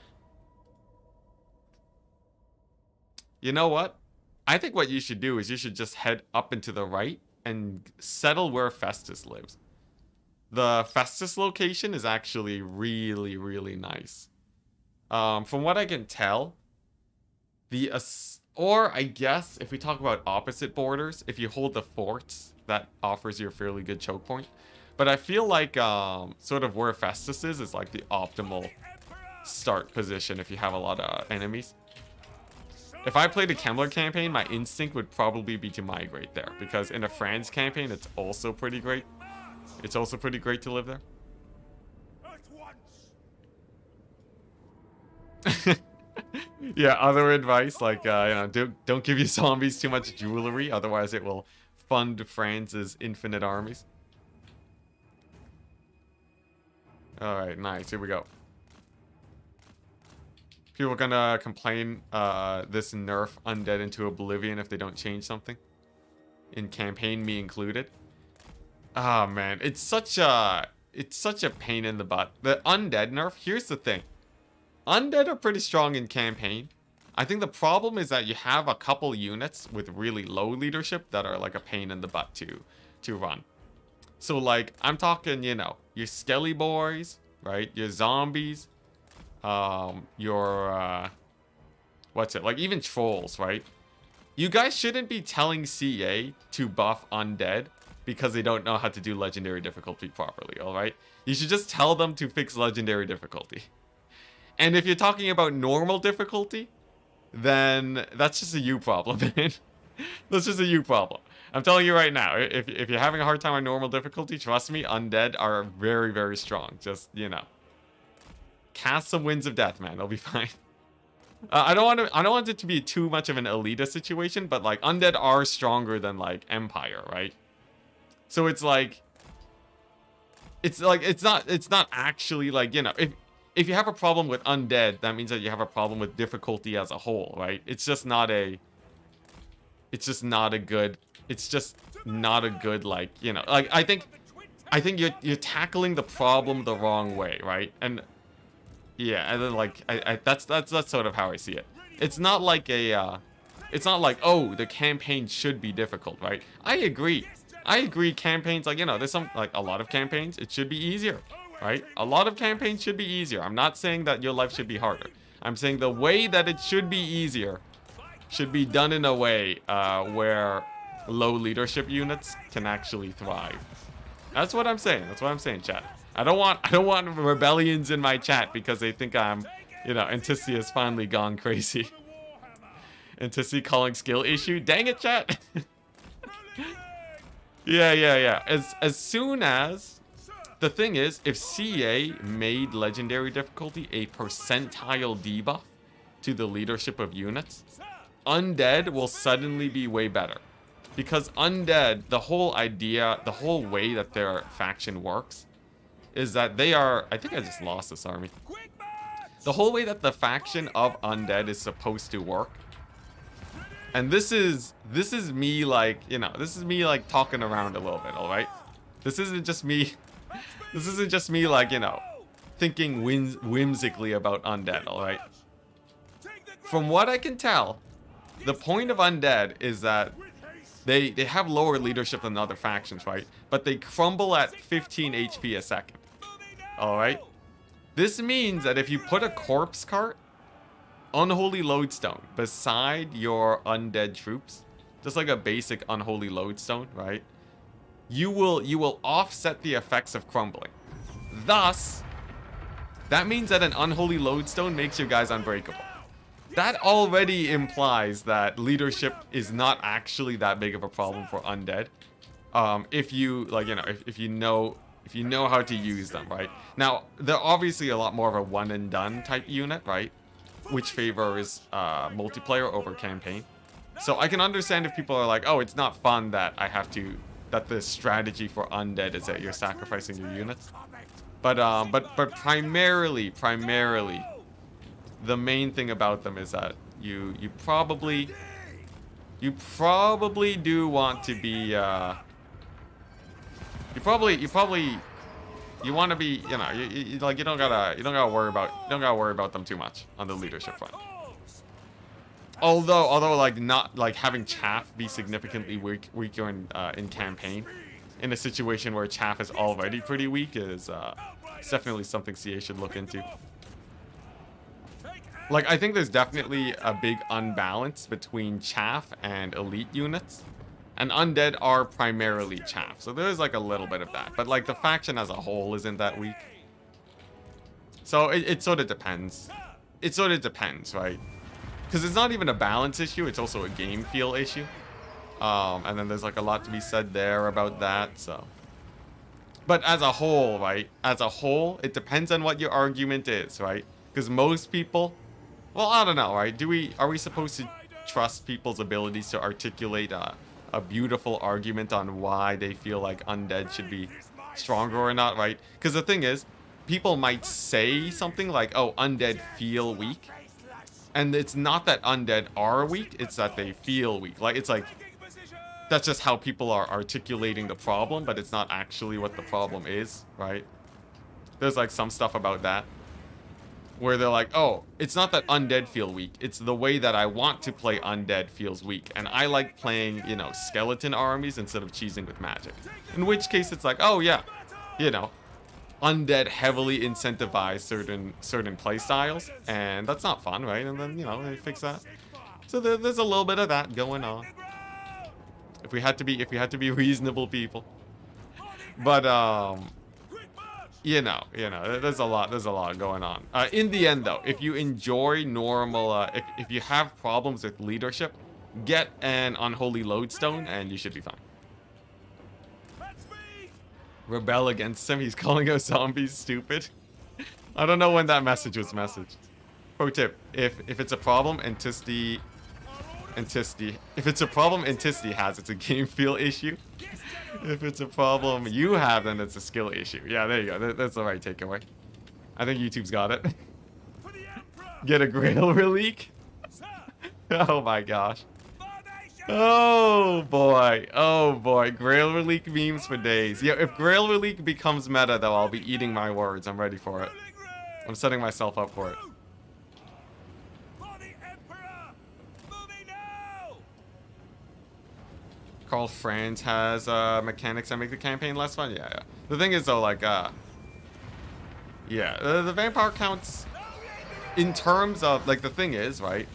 You know what? I think what you should do is you should just head up and to the right and settle where Festus lives. The Festus location is actually really, really nice. From what I can tell, or I guess if we talk about opposite borders, if you hold the forts, that offers you a fairly good choke point. But I feel like sort of where Festus is like the optimal start position if you have a lot of enemies. If I played a Kemmler campaign, my instinct would probably be to migrate there. Because in a Franz campaign, it's also pretty great. It's also pretty great to live there. Yeah, other advice, like, don't give your zombies too much jewelry. Otherwise, it will fund Franz's infinite armies. Alright, nice. Here we go. People are gonna complain this nerf undead into oblivion if they don't change something. In campaign, me included. Ah, man, it's such a pain in the butt. The undead nerf, here's the thing. Undead are pretty strong in campaign. I think the problem is that you have a couple units with really low leadership that are like a pain in the butt to run. So like, I'm talking, your skelly boys, right? Your zombies. Like even trolls, right? You guys shouldn't be telling CA to buff undead because they don't know how to do legendary difficulty properly, alright? You should just tell them to fix legendary difficulty. And if you're talking about normal difficulty, then that's just a you problem, man. That's just a you problem. I'm telling you right now, if you're having a hard time on normal difficulty, trust me, undead are very, very strong. Just, you know, cast some Winds of Death, man. They'll be fine. I don't want it to be too much of an elitist situation, but like undead are stronger than like Empire, right? So it's not actually like, you know, if you have a problem with undead, that means that you have a problem with difficulty as a whole, right? It's just not a good like, you know, like I think you're tackling the problem the wrong way, right? And yeah, and then like that's sort of how I see it. It's not like it's not like, oh, the campaign should be difficult, right? I agree campaigns, like, you know, there's some, like, a lot of campaigns it should be easier, right? A lot of campaigns should be easier. I'm not saying that your life should be harder. I'm saying the way that it should be easier should be done in a way where low leadership units can actually thrive. That's what I'm saying. That's what I'm saying, chat. I don't want rebellions in my chat because they think I'm, you know, Enticity has finally gone crazy. Enticity calling skill issue. Dang it, chat. Yeah. As soon as, the thing is, if CA made legendary difficulty a percentile debuff to the leadership of units, undead will suddenly be way better. Because undead, the whole idea, the whole way that their faction works is that they are, I think I just lost this army. The whole way that the faction of undead is supposed to work, and this is me, like, you know, this is me like talking around a little bit, all right? This isn't just me like, you know, thinking whimsically about undead, all right? From what I can tell, the point of undead is that they have lower leadership than other factions, right? But they crumble at 15 HP a second. Alright? This means that if you put a corpse cart, unholy lodestone, beside your undead troops, just like a basic unholy lodestone, right? You will offset the effects of crumbling. Thus, that means that an unholy lodestone makes your guys unbreakable. That already implies that leadership is not actually that big of a problem for undead. If you, like, you know, if you know how to use them, right? Now, they're obviously a lot more of a one and done type unit, right? Which favors multiplayer over campaign. So I can understand if people are like, oh, it's not fun that that the strategy for undead is that you're sacrificing your units. But primarily, the main thing about them is that you probably do want to be you want to be, you know, you don't gotta worry about them too much on the leadership front. Although like not like having chaff be significantly weaker in campaign, in a situation where chaff is already pretty weak, is it's definitely something CA should look into. Like, I think there's definitely a big unbalance between chaff and elite units. And undead are primarily chaff. So there's like a little bit of that. But like the faction as a whole isn't that weak. So it sort of depends. It sort of depends, right? Because it's not even a balance issue. It's also a game feel issue. And then there's like a lot to be said there about that. So, but as a whole, right? As a whole, it depends on what your argument is, right? Because most people... Well, I don't know, right? Are we supposed to trust people's abilities to articulate a beautiful argument on why they feel like undead should be stronger or not, right? Because the thing is, people might say something like, oh, undead feel weak. And it's not that undead are weak, it's that they feel weak. Like, it's like, that's just how people are articulating the problem, but it's not actually what the problem is, right? There's like some stuff about that, where they're like, oh, it's not that undead feel weak, it's the way that I want to play undead feels weak, and I like playing, you know, skeleton armies instead of cheesing with magic. In which case it's like, oh yeah, you know, undead heavily incentivize certain play styles, and that's not fun, right? And then, you know, they fix that. So there's a little bit of that going on. If we had to be reasonable people. But there's a lot going on. In the end, though, if you enjoy normal, if you have problems with leadership, get an unholy lodestone, and you should be fine. Rebel against him. He's calling us zombies stupid. I don't know when that message was messaged. Pro tip: if it's a problem, Enticity. If it's a problem Enticity has, it's a game feel issue. If it's a problem you have, then it's a skill issue. Yeah, there you go. That's the right takeaway. I think YouTube's got it. Get a Grail Relic? Oh my gosh. Oh boy. Oh boy. Grail Relic memes for days. Yeah, if Grail Relic becomes meta, though, I'll be eating my words. I'm ready for it. I'm setting myself up for it. Carl Franz has mechanics that make the campaign less fun. Yeah. The thing is, though, like, yeah, the vampire counts in terms of, like, the thing is, right?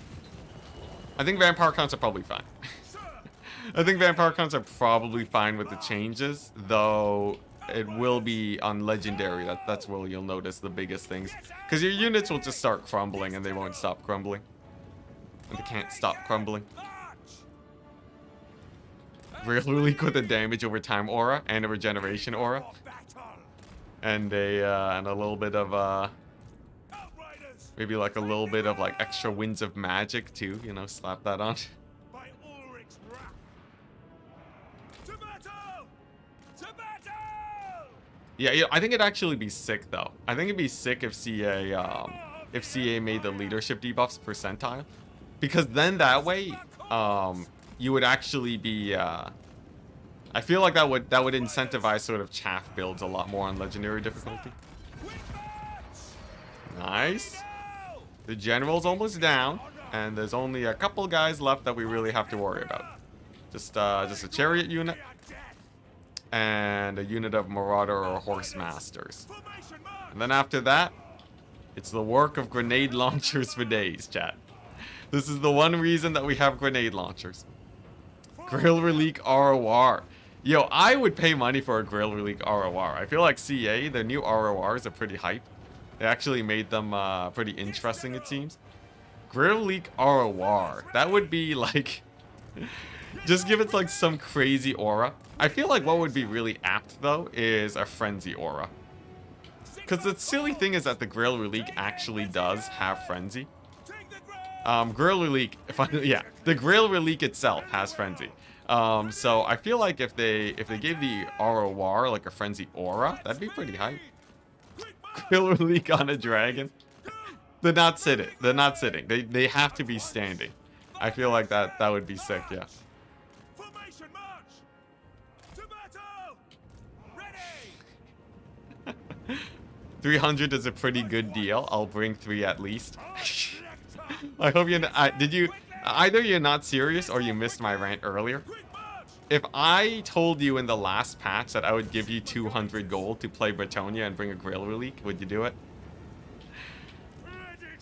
I think vampire counts are probably fine. I think vampire counts are probably fine with the changes, though it will be on legendary. That's where you'll notice the biggest things, because your units will just start crumbling and they won't stop crumbling, and they can't stop crumbling. Really with a damage over time aura and a regeneration aura, and a little bit of maybe like a little bit of like extra winds of magic too. Slap that on. Yeah, I think it'd actually be sick though. I think it'd be sick if CA made the leadership debuffs percentile, because then that way you would actually be I feel like that would incentivize sort of chaff builds a lot more on legendary difficulty. Nice. The general's almost down, and there's only a couple guys left that we really have to worry about. Just a chariot unit and a unit of marauder or horse masters. And then after that, it's the work of grenade launchers for days, chat. This is the one reason that we have grenade launchers. Grail Relic ROR. Yo, I would pay money for a Grail Relic ROR. I feel like CA, their new RORs are pretty hype. They actually made them pretty interesting, it seems. Grail Relic ROR. That would be like... just give it like some crazy aura. I feel like what would be really apt, though, is a Frenzy aura. Because the silly thing is that the Grail Relic actually does have Frenzy. Grail Relic, the Grail Relic itself has Frenzy. So I feel like if they gave the ROR like a Frenzy aura, that'd be pretty hype. Grail Relic on a dragon. They're not sitting. They're not sitting. They have to be standing. I feel like that would be sick, yeah. 300 is a pretty good deal. I'll bring 3 at least. I hope either you're not serious or you missed my rant earlier. If I told you in the last patch that I would give you 200 gold to play Bretonia and bring a Grail Relic, would you do it?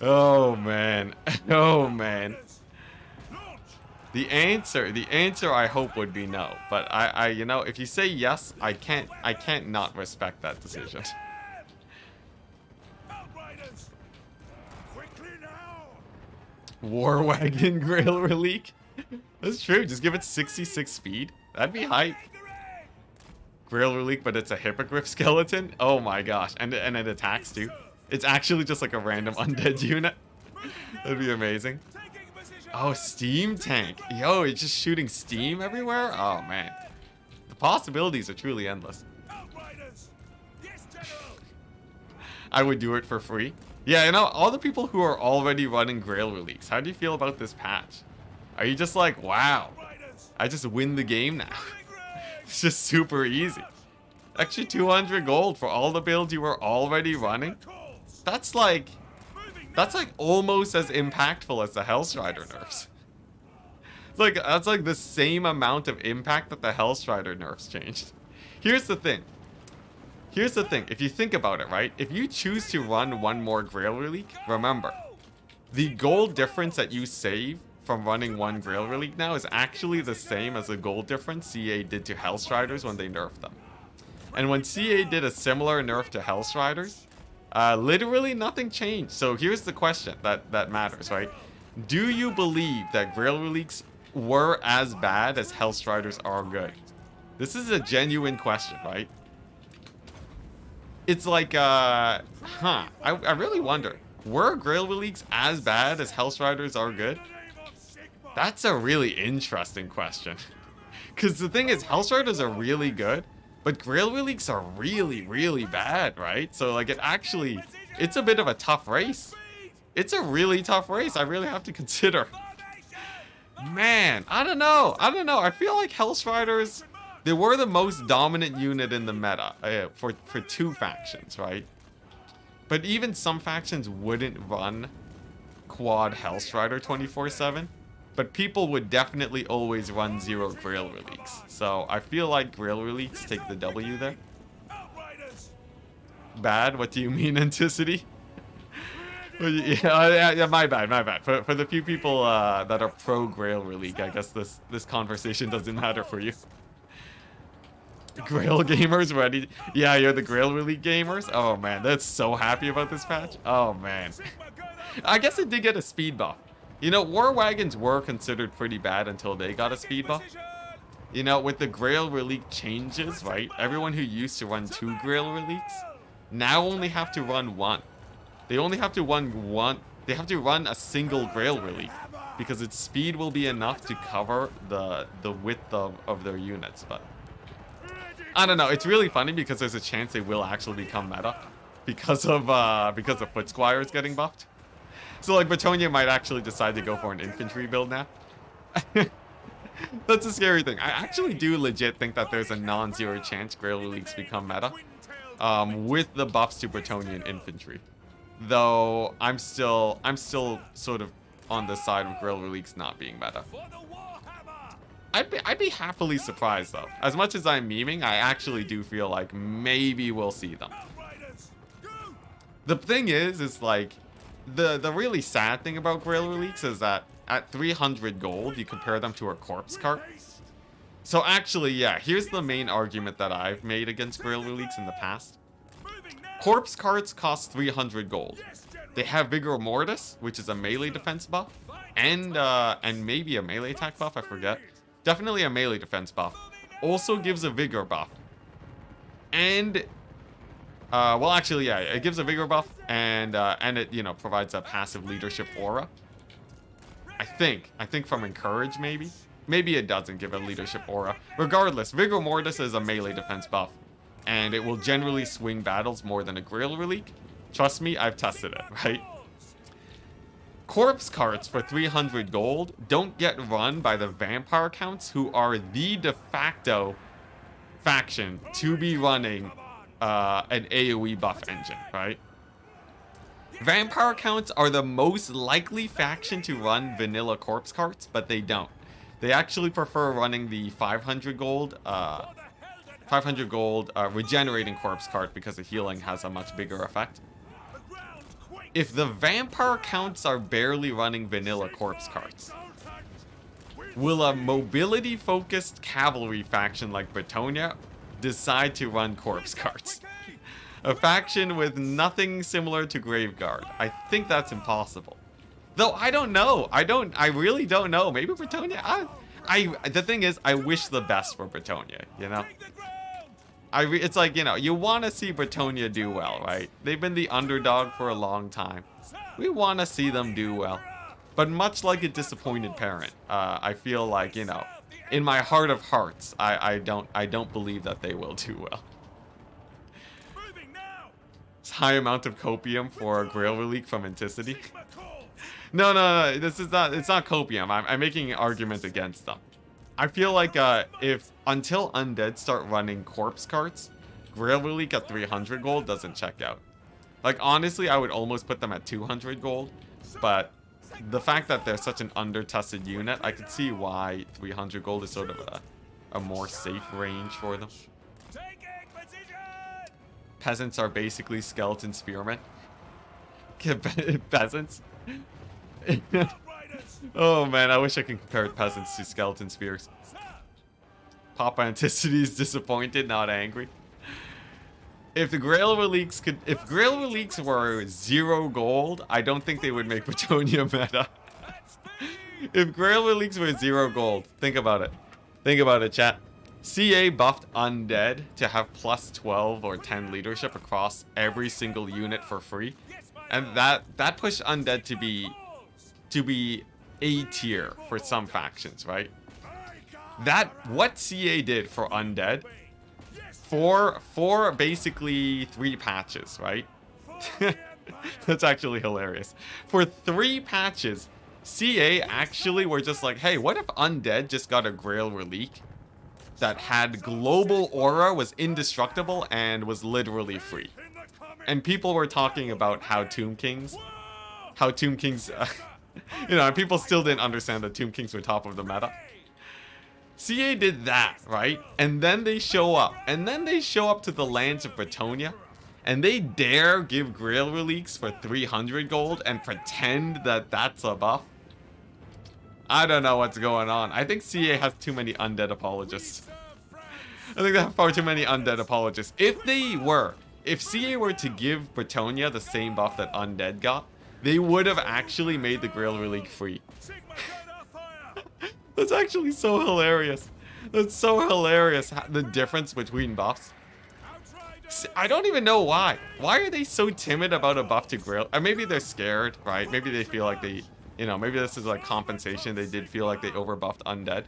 Oh man. Oh man. The answer I hope would be no, but I if you say yes, I can't not respect that decision. War Wagon Grail Relic? That's true, just give it 66 speed. That'd be hype. Grail Relic, but it's a Hippogriff skeleton? Oh my gosh, and it attacks too. It's actually just like a random undead unit. That'd be amazing. Oh, steam tank. Yo, it's just shooting steam everywhere? Oh man. The possibilities are truly endless. I would do it for free. Yeah, all the people who are already running Grail Relics, how do you feel about this patch? Are you just like, wow, I just win the game now? It's just super easy. Extra 200 gold for all the builds you were already running? That's like almost as impactful as the Hellstrider nerfs. That's like the same amount of impact that the Hellstrider nerfs changed. Here's the thing. If you think about it, right? If you choose to run one more Grail Relic, remember, the gold difference that you save from running one Grail Relic now is actually the same as the gold difference CA did to Hellstriders when they nerfed them. And when CA did a similar nerf to Hellstriders, literally nothing changed. So here's the question that matters, right? Do you believe that Grail Reliques were as bad as Hellstriders are good? This is a genuine question, right? It's like, I really wonder. Were Grail Reliques as bad as Hellstriders are good? That's a really interesting question. Because the thing is, Hellstriders are really good, but Grail Reliques are really, really bad, right? So, like, it's a bit of a tough race. It's a really tough race. I really have to consider. Man, I don't know. I feel like Hellstriders, they were the most dominant unit in the meta for two factions, right? But even some factions wouldn't run quad Hellstrider 24/7. But people would definitely always run 0 Grail Reliques. So I feel like Grail Reliques take the W there. Bad? What do you mean, Enticity? Yeah, my bad. For the few people that are pro Grail Relique, I guess this conversation doesn't matter for you. Grail gamers ready? Yeah, you're the Grail Relique gamers? Oh man, that's so happy about this patch. Oh man. I guess it did get a speed buff. You know, War Wagons were considered pretty bad until they got a speed buff. You know, with the Grail Relique changes, right? Everyone who used to run 2 Grail Reliques now only have to run 1. They only have to run 1. They have to run a single Grail Relique because its speed will be enough to cover the width of their units. But I don't know. It's really funny because there's a chance they will actually become meta because of Foot Squires getting buffed. So, like, Bretonia might actually decide to go for an infantry build now. That's a scary thing. I actually do legit think that there's a non-zero chance Grail Reliques become meta. With the buffs to Bretonian infantry. Though, I'm still sort of on the side of Grail Reliques not being meta. I'd be happily surprised, though. As much as I'm memeing, I actually do feel like maybe we'll see them. The thing is like... The really sad thing about Grail Reliques is that at 300 gold, you compare them to a corpse cart. So actually, yeah, here's the main argument that I've made against Grail Reliques in the past. Corpse carts cost 300 gold. They have Vigor Mortis, which is a melee defense buff, and maybe a melee attack buff, I forget. Definitely a melee defense buff. Also gives a Vigor buff. And... well, actually, yeah, it gives a Vigor buff, and it, you know, provides a passive leadership aura. I think from Encourage, maybe? Maybe it doesn't give a leadership aura. Regardless, Vigor Mortis is a melee defense buff, and it will generally swing battles more than a Grail Relique. Trust me, I've tested it, right? Corpse carts for 300 gold don't get run by the Vampire Counts, who are the de facto faction to be running an AoE buff engine, right? Vampire Counts are the most likely faction to run vanilla corpse carts, but they don't. They actually prefer running the 500 gold regenerating corpse cart because the healing has a much bigger effect. If the Vampire Counts are barely running vanilla corpse carts, will a mobility-focused cavalry faction like Bretonia decide to run corpse carts? A faction with nothing similar to Graveguard. I think that's impossible. Though I don't know. I really don't know. Maybe Bretonia. The thing is, I wish the best for Bretonia, you know? It's like, you know, you want to see Bretonia do well, right? They've been the underdog for a long time. We want to see them do well. But much like a disappointed parent, I feel like, you know, in my heart of hearts, I don't believe that they will do well. It's high amount of copium for a Grail Relique from Enticity. No, this is not. It's not copium. I'm making an argument against them. I feel like if until Undead start running corpse carts, Grail Relique at 300 gold doesn't check out. Like, honestly, I would almost put them at 200 gold, but the fact that they're such an under-tested unit, I could see why 300 gold is sort of a more safe range for them. Peasants are basically skeleton spearmen. Peasants? Oh man, I wish I could compare peasants to skeleton spears. Papa Anticity is disappointed, not angry. if the Grail Reliques could, if Grail Reliques were 0 gold, I don't think they would make Bretonia meta. If Grail Reliques were 0 gold, think about it. Think about it, chat. CA buffed Undead to have plus 12 or 10 leadership across every single unit for free. And that pushed Undead to be A tier for some factions, right? What CA did for Undead for basically 3 patches, right? That's actually hilarious. For 3 patches, CA actually were just like, hey, what if Undead just got a Grail Relique that had global aura, was indestructible, and was literally free? And people were talking about how Tomb Kings, you know, and people still didn't understand that Tomb Kings were top of the meta. CA did that, right? And then they show up. And then they show up to the lands of Bretonia. And they dare give Grail Reliques for 300 gold and pretend that that's a buff. I don't know what's going on. I think CA has too many Undead apologists. I think they have far too many Undead apologists. If CA were to give Bretonia the same buff that Undead got, they would have actually made the Grail Relique free. That's actually so hilarious. That's so hilarious, the difference between buffs. I don't even know why. Why are they so timid about a buff to Grail? Or maybe they're scared, right? Maybe they feel like they, you know, maybe this is like compensation. They did feel like they overbuffed Undead.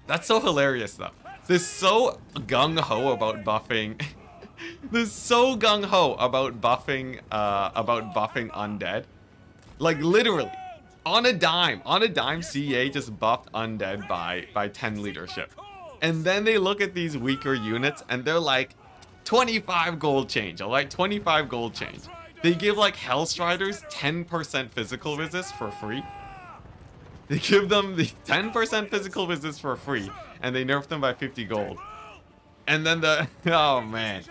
That's so hilarious, though. They're so gung-ho about buffing. They're so gung-ho about buffing Undead. Like, literally. On a dime, CA just buffed Undead by 10 leadership. And then they look at these weaker units and they're like, 25 gold change, alright? 25 gold change. They give like Hellstriders 10% physical resist for free. They give them the 10% physical resist for free and they nerf them by 50 gold. And then oh man.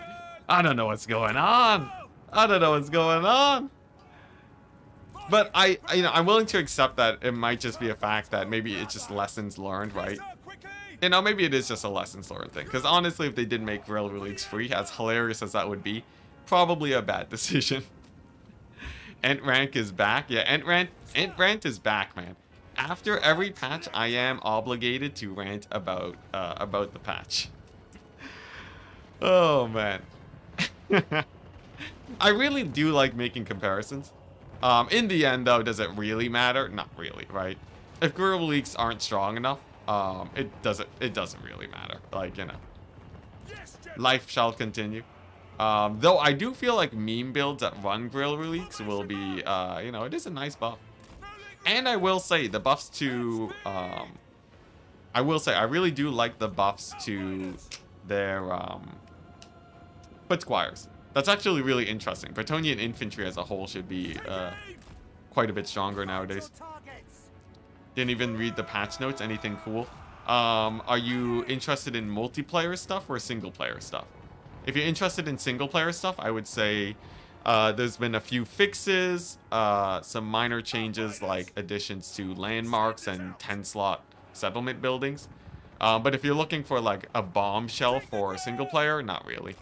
I don't know what's going on. I don't know what's going on. But I'm willing to accept that it might just be a fact that maybe it's just lessons learned, right? You know, maybe it is just a lessons learned thing. Because honestly, if they did make Grail Reliques free, as hilarious as that would be, probably a bad decision. Ent rank is back. Yeah, Ent rant is back, man. After every patch, I am obligated to rant about the patch. Oh man. I really do like making comparisons. In the end, though, does it really matter? Not really, right? If Grail Reliques aren't strong enough, it doesn't really matter. Like, you know, life shall continue. Though I do feel like meme builds that run Grail Reliques will be, you know, it is a nice buff. And I will say the buffs to, I really do like the buffs to their foot squires. That's actually really interesting. Bretonian infantry as a whole should be quite a bit stronger nowadays. Didn't even read the patch notes. Anything cool? Are you interested in multiplayer stuff or single player stuff? If you're interested in single player stuff, I would say there's been a few fixes, some minor changes like additions to landmarks and 10-slot settlement buildings. But if you're looking for like a bombshell for single player, not really.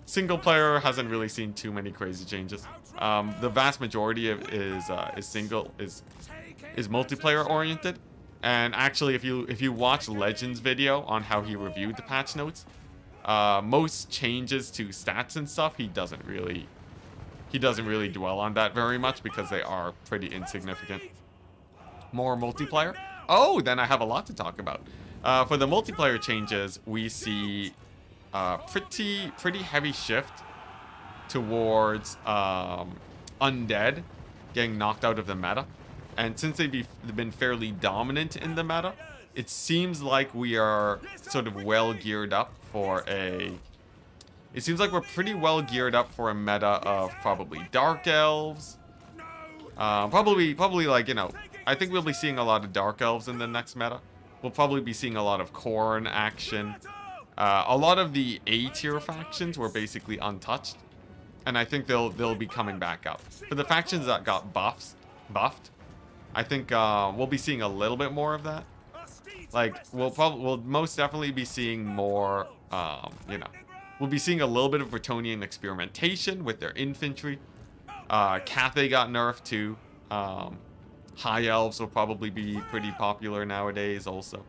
Single player hasn't really seen too many crazy changes. The vast majority of is multiplayer oriented. And actually, if you watch Legend's video on how he reviewed the patch notes, most changes to stats and stuff he doesn't really dwell on that very much because they are pretty insignificant. More multiplayer? Oh, then I have a lot to talk about. For the multiplayer changes, we see pretty heavy shift towards undead getting knocked out of the meta. And since they've been fairly dominant in the meta, it seems like we are sort of well geared up for a... It seems like we're pretty well geared up for a meta of probably Dark Elves. Probably like, you know, I think we'll be seeing a lot of Dark Elves in the next meta. We'll probably be seeing a lot of Khorne action. A lot of the A-tier factions were basically untouched. And I think they'll be coming back up. For the factions that got buffed, I think we'll be seeing a little bit more of that. Like, we'll most definitely be seeing more, you know, We'll be seeing a little bit of Bretonnian experimentation with their infantry. Cathay got nerfed too. High Elves will probably be pretty popular nowadays also.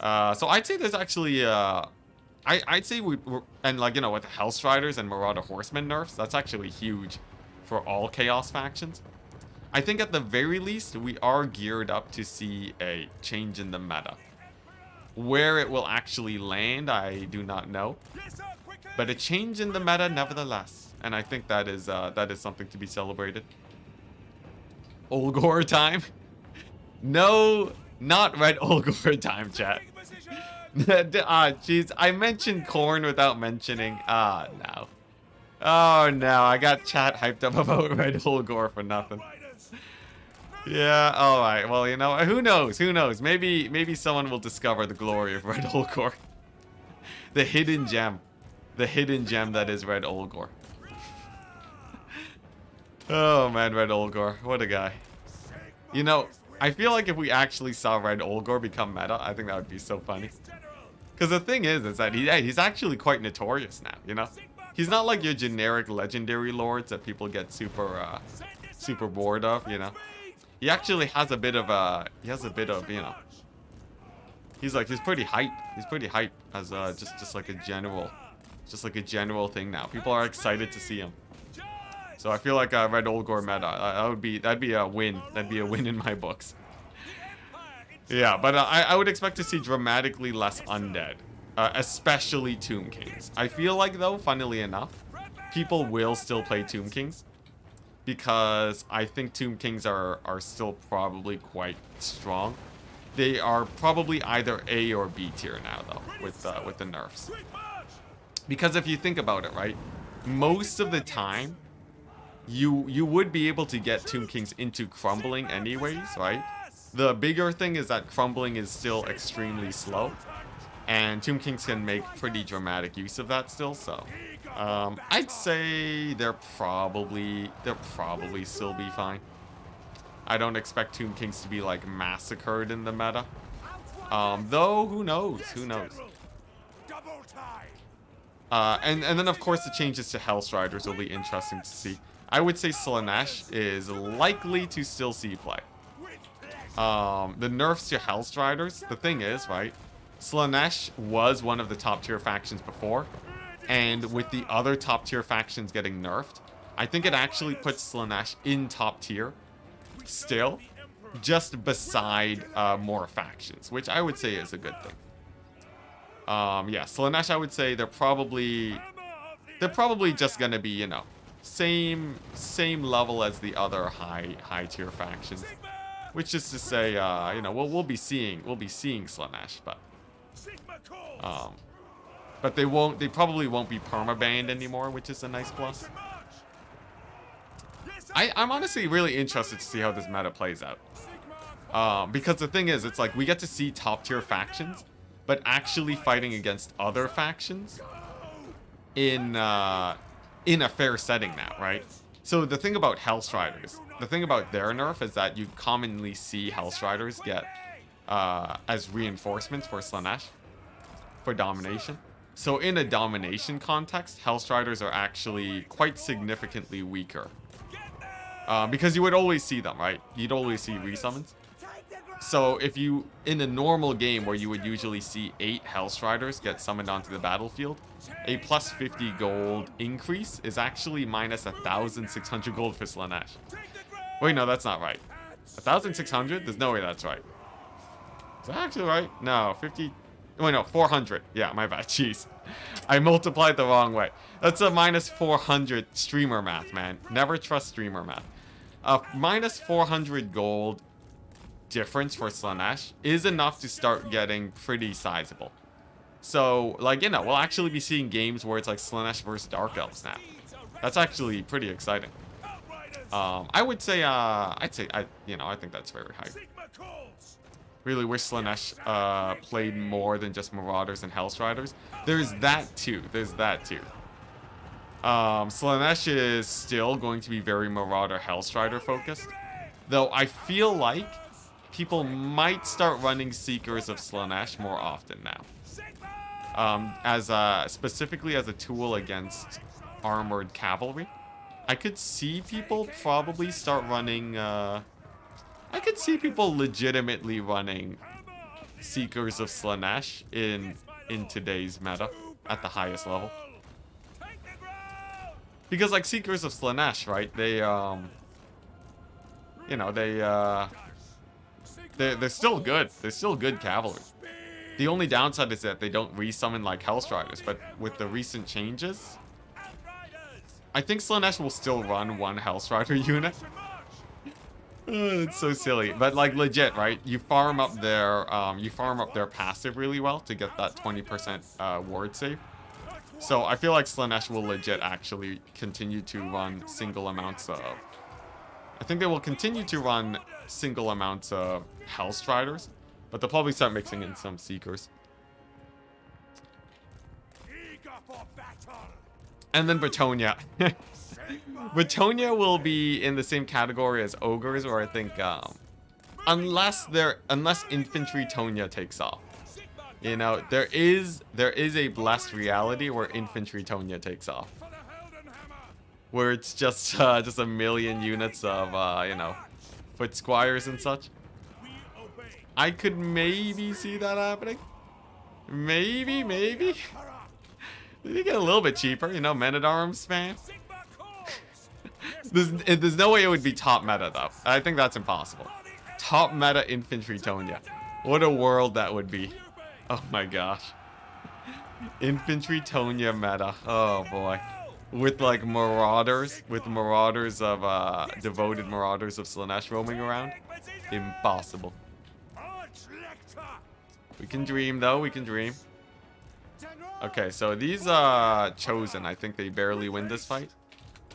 So I'd say there's actually, I'd say we're, and like, you know, with the Hellstriders and Marauder Horsemen nerfs, that's actually huge for all Chaos factions. I think at the very least, we are geared up to see a change in the meta. Where it will actually land, I do not know. But a change in the meta nevertheless. And I think that is something to be celebrated. Olgor time? No, not Red Olgor time, chat. Jeez, I mentioned corn without mentioning. No. Oh, no, I got chat hyped up about Red Olgor for nothing. Yeah, alright, well, you know, who knows, who knows? Maybe someone will discover the glory of Red Olgor. The hidden gem. The hidden gem that is Red Olgor. Oh, man, Red Olgor, what a guy. You know, I feel like if we actually saw Red Olgor become meta, I think that would be so funny. Because the thing is that he's actually quite notorious now, you know? He's not like your generic legendary lords that people get super bored of, you know? He actually has a bit of you know, he's pretty hype. He's pretty hype as just like a general thing now. People are excited to see him. So I feel like Red Olgor meta, that'd be a win. That'd be a win in my books. Yeah, but I would expect to see dramatically less undead, especially Tomb Kings. I feel like though, funnily enough, people will still play Tomb Kings. Because I think Tomb Kings are still probably quite strong. They are probably either A or B tier now, though, with the nerfs. Because if you think about it, right, most of the time, you would be able to get Tomb Kings into crumbling anyways, right? The bigger thing is that crumbling is still extremely slow, and Tomb Kings can make pretty dramatic use of that still, so... I'd say they'll probably still be fine. I don't expect Tomb Kings to be like massacred in the meta. Though who knows? Who knows? And then of course the changes to Hellstriders will be interesting to see. I would say Slaanesh is likely to still see play. The nerfs to Hellstriders, the thing is, right? Slaanesh was one of the top tier factions before. And with the other top tier factions getting nerfed, I think it actually puts Slaanesh in top tier still, just beside more factions, which I would say is a good thing. Yeah, Slaanesh, I would say they're probably just gonna be, you know, same level as the other high tier factions, which is to say, you know, we'll be seeing Slaanesh, but they probably won't be perma-banned anymore, which is a nice plus. I'm honestly really interested to see how this meta plays out. Because the thing is, it's like we get to see top tier factions, but actually fighting against other factions in a fair setting now, right? So the thing about Hellstriders, the thing about their nerf is that you commonly see Hellstriders get as reinforcements for Slaanesh, for domination. So in a domination context, Hellstriders are actually quite significantly weaker. Because you would always see them, right? You'd always see resummons. So if you, in a normal game where you would usually see 8 Hellstriders get summoned onto the battlefield, a plus 50 gold increase is actually minus 1,600 gold for Slaanesh. Wait, no, that's not right. 1,600? There's no way that's right. Is that actually right? No, 50... Wait, no, 400. Yeah, my bad. Jeez. I multiplied the wrong way. That's a minus 400 streamer math, man. Never trust streamer math. Minus 400 gold difference for Slaanesh is enough to start getting pretty sizable. So, like, you know, we'll actually be seeing games where it's like Slaanesh versus Dark Elves now. That's actually pretty exciting. I would say, I think that's very high. Really wish Slaanesh played more than just Marauders and Hellstriders. There's that too. Slaanesh is still going to be very Marauder Hellstrider focused. Though I feel like people might start running Seekers of Slaanesh more often now. specifically as a tool against armored cavalry. I could see people probably start running, I could see people legitimately running Seekers of Slanesh in today's meta at the highest level. Because like Seekers of Slanesh, right? They you know, they're still good. They're still good cavalry. The only downside is that they don't resummon like Hellstriders, but with the recent changes, I think Slanesh will still run one Hellstrider unit. Oh, it's so silly, but like legit, right? You farm up their passive really well to get that 20% ward save. So I feel like Slanesh will legit actually continue to run single amounts of. I think they will continue to run single amounts of Hellstriders, but they'll probably start mixing in some Seekers. And then Bretonia. Bretonia will be in the same category as Ogres, or I think, unless Infantry Tonya takes off. You know, there is a blessed reality where Infantry Tonya takes off. Where it's just a million units of, you know, foot squires and such. I could maybe see that happening. Maybe. They get a little bit cheaper, you know, men-at-arms spam. There's no way it would be top meta, though. I think that's impossible. Top meta Infantry Tonya. What a world that would be. Oh my gosh. Infantry Tonya meta. Oh boy. With like marauders. With marauders of, devoted marauders of Slanesh roaming around. Impossible. We can dream, though. We can dream. Okay, so these Chosen, I think they barely win this fight,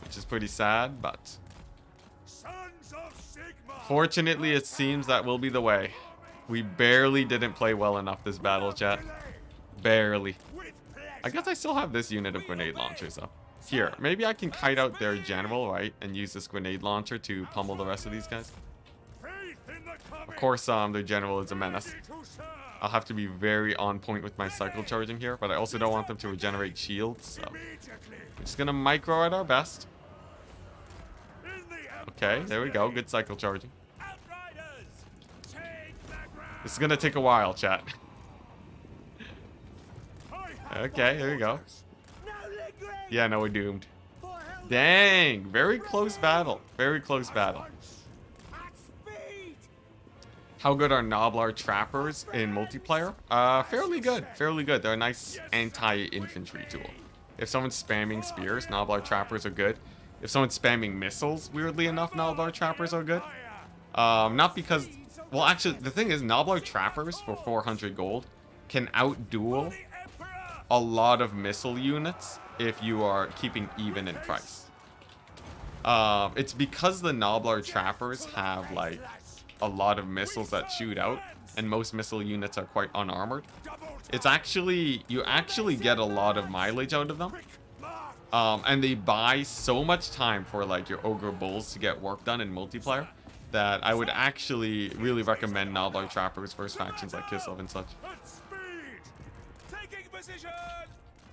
which is pretty sad, but fortunately it seems that will be the way. We barely didn't play well enough this battle, chat. Barely. I guess I still have this unit of grenade launchers, though. Here, maybe I can kite out their general, right, and use this grenade launcher to pummel the rest of these guys. Of course, their general is a menace. I'll have to be very on point with my cycle charging here, but I also don't want them to regenerate shields, so we're just gonna micro at our best. Okay, there we go. Good cycle charging. This is gonna take a while, chat. Okay, there we go. Yeah, no, we're doomed. Dang, very close battle. Very close battle. How good are Noblar Trappers in multiplayer? Fairly good. Fairly good. They're a nice anti-infantry tool. If someone's spamming spears, Noblar Trappers are good. If someone's spamming missiles, weirdly enough, Noblar Trappers are good. Not because... Well, actually, the thing is, Noblar Trappers for 400 gold can outduel a lot of missile units if you are keeping even in price. It's because the Noblar Trappers have, like, a lot of missiles that shoot out, and most missile units are quite unarmored. It's actually, you actually get a lot of mileage out of them. And they buy so much time for like your Ogre Bulls to get work done in multiplayer that I would actually really recommend Noblar Trappers versus factions like Kislev and such.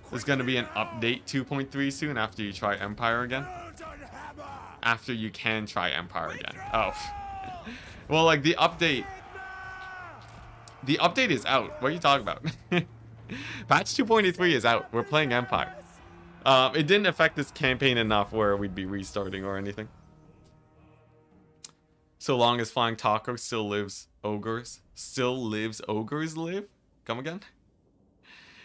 There's gonna be an update 2.3 soon after you try Empire again. After you can try Empire again. Oh. Well, like, the update is out. What are you talking about? Patch 2.3 is out. We're playing Empire. It didn't affect this campaign enough where we'd be restarting or anything. So long as Flying Taco still lives, ogres live? Come again?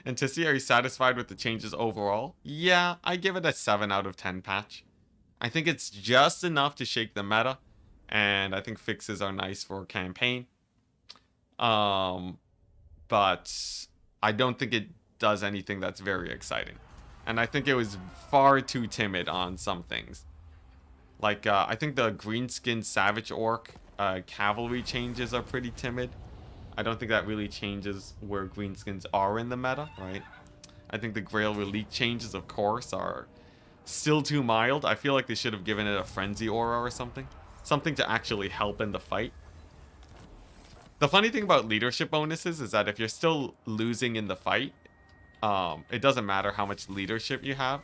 Enticity, are you satisfied with the changes overall? Yeah, I give it a 7 out of 10 patch. I think it's just enough to shake the meta. And I think fixes are nice for a campaign. But I don't think it does anything that's very exciting. And I think it was far too timid on some things. Like, I think the Greenskin Savage Orc cavalry changes are pretty timid. I don't think that really changes where Greenskins are in the meta, right? I think the Grail Relique changes, of course, are still too mild. I feel like they should have given it a Frenzy Aura or something. Something to actually help in the fight. The funny thing about leadership bonuses is that if you're still losing in the fight, it doesn't matter how much leadership you have,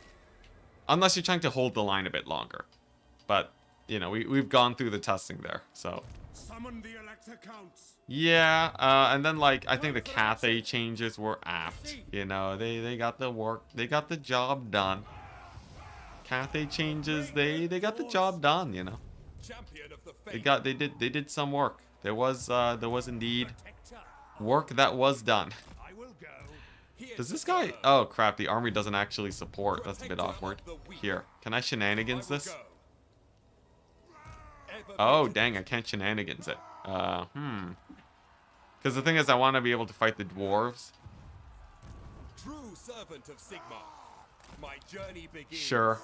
unless you're trying to hold the line a bit longer. But you know, we've gone through the testing there, so. Summon the Elector Counts. Yeah, and then like I think the Cathay changes were apt. You know, they got the work, they got the job done. Cathay changes, they got the job done. You know, Champion of the they did some work. There was indeed work that was done. I will go. Does this guy? Oh crap! The army doesn't actually support. That's a bit awkward. Here, can I shenanigans this? Oh dang! I can't shenanigans it. Because the thing is, I want to be able to fight the dwarves. True servant of Sigma. My journey begins. Sure.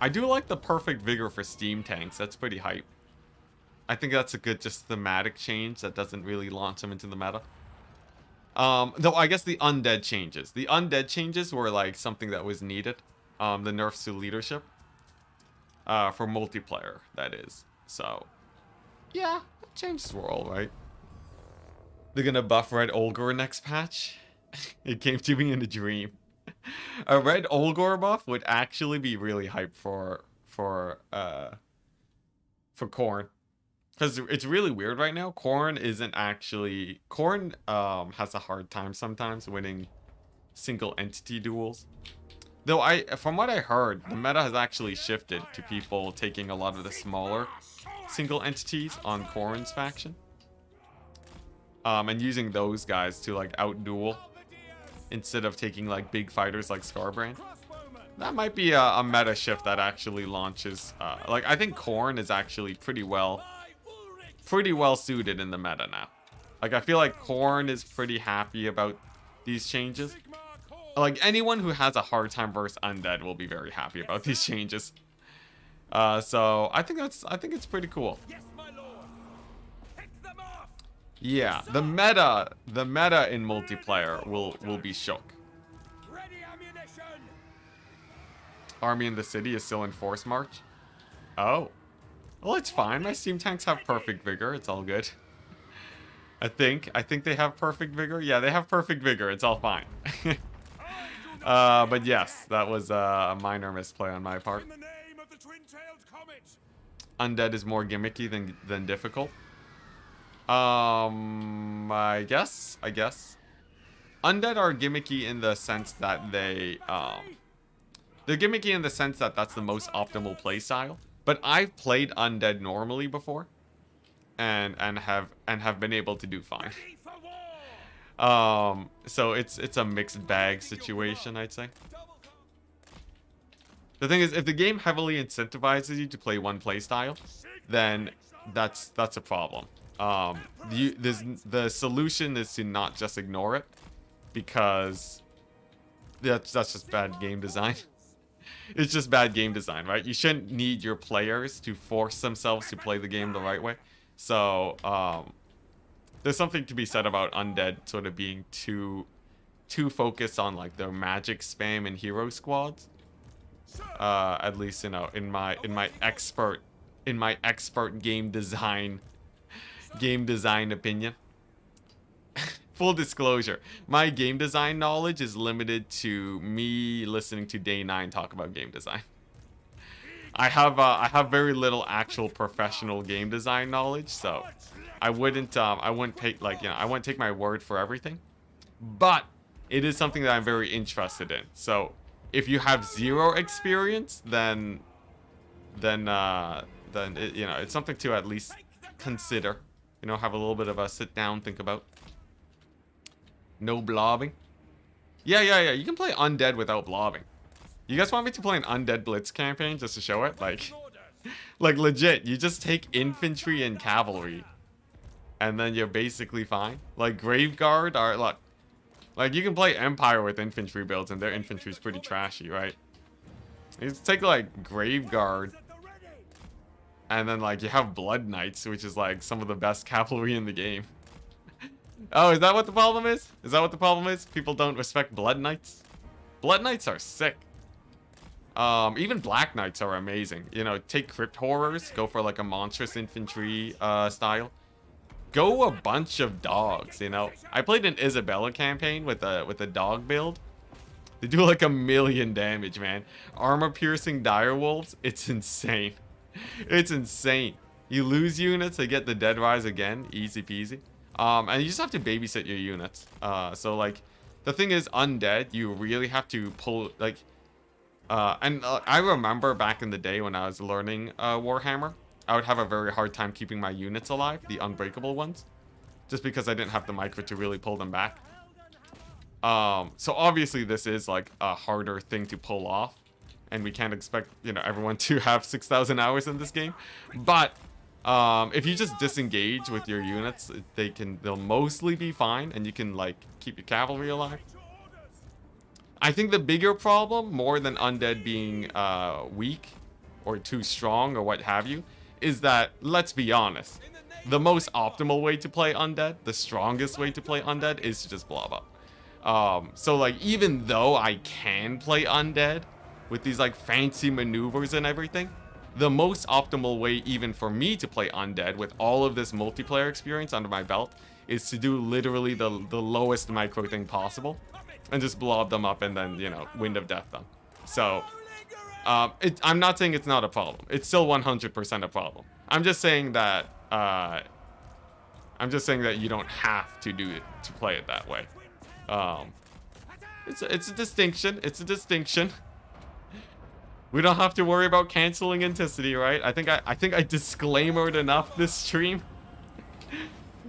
I do like the perfect vigor for steam tanks. That's pretty hype. I think that's a good just thematic change that doesn't really launch them into the meta. Though I guess the undead changes. The undead changes were like something that was needed. The nerfs to leadership. For multiplayer, that is. So, yeah, changes were alright. They're gonna buff Red Olgor next patch. It came to me in a dream. A Red Olgor buff would actually be really hype for Khorne. Because it's really weird right now. Khorne isn't actually... Khorne has a hard time sometimes winning single entity duels. Though from what I heard, the meta has actually shifted to people taking a lot of the smaller single entities on Khorne's faction. And using those guys to like outduel instead of taking like big fighters like Scarbrand. That might be a meta shift that actually launches. Like I think Khorne is actually pretty well suited in the meta now. Like I feel like Khorne is pretty happy about these changes. Like anyone who has a hard time versus undead will be very happy about these changes. So I think it's pretty cool. Yeah, the meta in multiplayer will be shook. Army in the city is still in force march. Oh, well it's fine. My steam tanks have perfect vigor. It's all good. I think they have perfect vigor. Yeah, they have perfect vigor. It's all fine. But yes, that was a minor misplay on my part. Undead is more gimmicky than difficult. I guess. Undead are gimmicky in the sense that they're gimmicky in the sense that that's the most optimal playstyle. But I've played undead normally before, and have been able to do fine. So it's a mixed bag situation, I'd say. The thing is, if the game heavily incentivizes you to play one playstyle, then that's a problem. The solution is to not just ignore it, because that's just bad game design. It's just bad game design, right? You shouldn't need your players to force themselves to play the game the right way. So there's something to be said about undead sort of being too focused on like their magic spam and hero squads. At least, you know, in my expert game design opinion. Full disclosure, my game design knowledge is limited to me listening to Day 9 talk about game design. I have very little actual professional game design knowledge, so I wouldn't take I wouldn't take my word for everything. But it is something that I'm very interested in. So if you have zero experience, then it, you know, it's something to at least consider. You know, have a little bit of a sit down, think about. No blobbing. Yeah. You can play undead without blobbing. You guys want me to play an undead blitz campaign just to show it? Like legit, you just take infantry and cavalry, and then you're basically fine. Like Graveguard are like you can play Empire with infantry builds, and their infantry's pretty trashy, right? You just take like Graveguard, and then like you have Blood Knights, which is like some of the best cavalry in the game. Oh, is that what the problem is? Is that what the problem is? People don't respect Blood Knights? Blood Knights are sick. Even Black Knights are amazing. You know, take Crypt Horrors, go for like a monstrous infantry style. go a bunch of dogs, you know. I played an Isabella campaign with a dog build. They do like 1,000,000 damage, man. Armor piercing direwolves, it's insane. It's insane. You lose units, they get the dead rise again, easy peasy. And you just have to babysit your units. So like, the thing is, undead, you really have to pull like, I remember back in the day when I was learning Warhammer, I would have a very hard time keeping my units alive, the unbreakable ones, just because I didn't have the micro to really pull them back. So obviously this is like a harder thing to pull off, and we can't expect, you know, everyone to have 6,000 hours in this game. But if you just disengage with your units, they'll mostly be fine, and you can like keep your cavalry alive. I think the bigger problem, more than undead being weak or too strong or what have you, is that, let's be honest, the most optimal way to play undead, the strongest way to play undead, is to just blob up. So like, even though I can play undead with these like fancy maneuvers and everything, the most optimal way even for me to play undead with all of this multiplayer experience under my belt is to do literally the lowest micro thing possible and just blob them up and then, you know, Wind of Death them. So I'm not saying it's not a problem. It's still 100% a problem. I'm just saying that you don't have to do it to play it that way. It's a distinction. It's a distinction. We don't have to worry about canceling Enticity, right? I think I disclaimered enough this stream.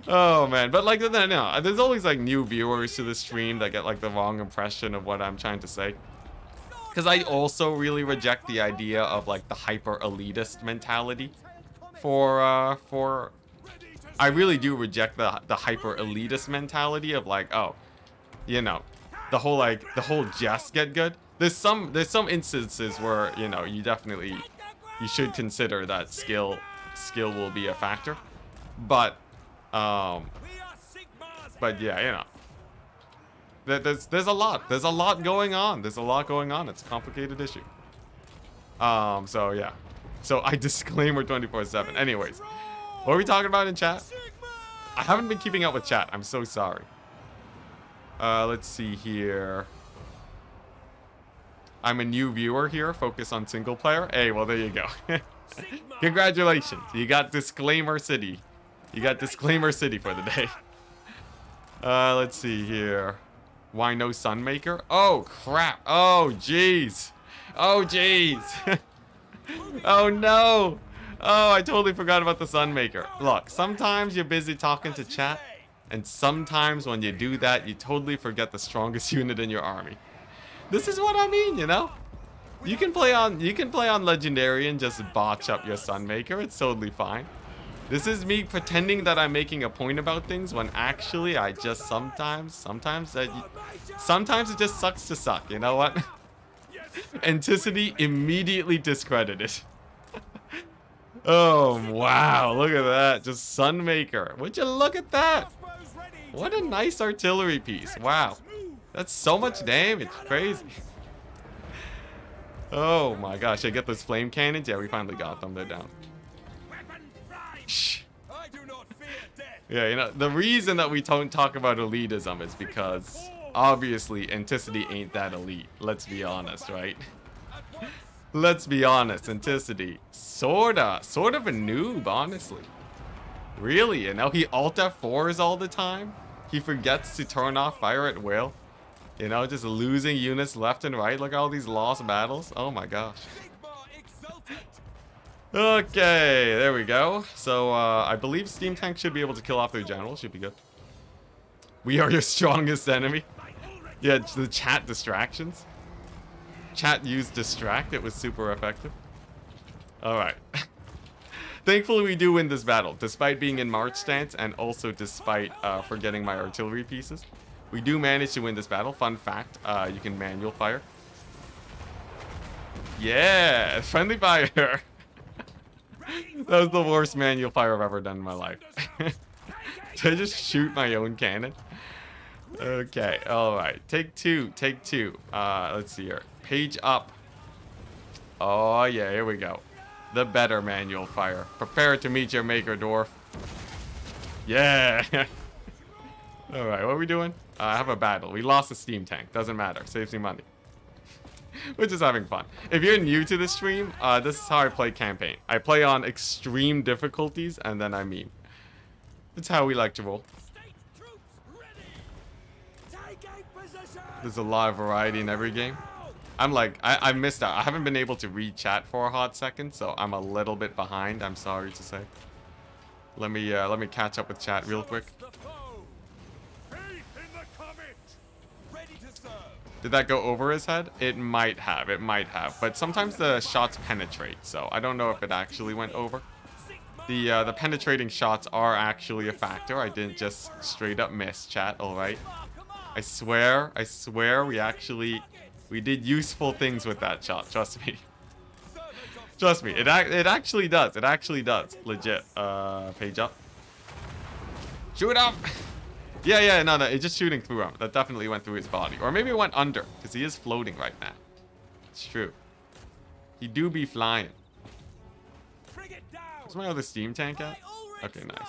Oh man, but like, no, there's always like new viewers to the stream that get like the wrong impression of what I'm trying to say. Because I also really reject the idea of like the hyper elitist mentality I really do reject the hyper elitist mentality of like, oh, you know, the whole just get good. There's some instances where, you know, you should consider that skill will be a factor, but yeah, you know, there's a lot going on. It's a complicated issue. So yeah, so I disclaimer 24/7. Anyways, what are we talking about in chat? I haven't been keeping up with chat. I'm so sorry. Let's see here. I'm a new viewer here. Focus on single player. Hey, well, there you go. Congratulations. You got Disclaimer City. You got Disclaimer City for the day. Let's see here. Why no Sunmaker? Oh, crap. Oh, jeez. Oh, jeez. Oh, no. Oh, I totally forgot about the Sunmaker. Look, sometimes you're busy talking to chat, and sometimes when you do that, you totally forget the strongest unit in your army. This is what I mean, you know? You can play on Legendary and just botch up your Sunmaker. It's totally fine. This is me pretending that I'm making a point about things when actually I just sometimes it just sucks to suck. You know what? Enticity immediately discredited. Oh, wow. Look at that. Just Sunmaker. Would you look at that? What a nice artillery piece. Wow. That's so much damage. Crazy. Oh my gosh. I get those flame cannons. Yeah, we finally got them. They're down. Shh. Yeah, you know, the reason that we don't talk about elitism is because obviously Enticity ain't that elite. Let's be honest, right? Let's be honest. Enticity, sort of a noob, honestly. Really, you know, he Alt F4s all the time. He forgets to turn off fire at will. You know, just losing units left and right. Look at all these lost battles. Oh my gosh. Okay, there we go. So, I believe Steam Tank should be able to kill off their general. Should be good. We are your strongest enemy. Yeah, the chat distractions. Chat used distract. It was super effective. Alright. Thankfully, we do win this battle, despite being in March stance and also despite forgetting my artillery pieces. We do manage to win this battle. Fun fact, you can manual fire. Yeah, friendly fire. That was the worst manual fire I've ever done in my life. Did I just shoot my own cannon? Okay, alright. Take two. Let's see here. Page up. Oh, yeah, here we go. The better manual fire. Prepare to meet your maker, dwarf. Yeah. All right, what are we doing? I have a battle. We lost a steam tank. Doesn't matter. Saves me money. We're just having fun. If you're new to the stream, this is how I play campaign. I play on extreme difficulties, and then I meme. That's how we like to roll. There's a lot of variety in every game. I'm like, I missed out. I haven't been able to read chat for a hot second, so I'm a little bit behind. I'm sorry to say. Let me catch up with chat real quick. Did that go over his head? It might have. It might have. But sometimes the shots penetrate, so I don't know if it actually went over. The penetrating shots are actually a factor. I didn't just straight up miss, chat. All right. I swear, we did useful things with that shot. Trust me. Trust me. It actually does. It actually does. Legit. Page up. Shoot up. Yeah, no, it's just shooting through him. That definitely went through his body. Or maybe it went under, because he is floating right now. It's true. He do be flying. Where's my other steam tank at? Okay, nice.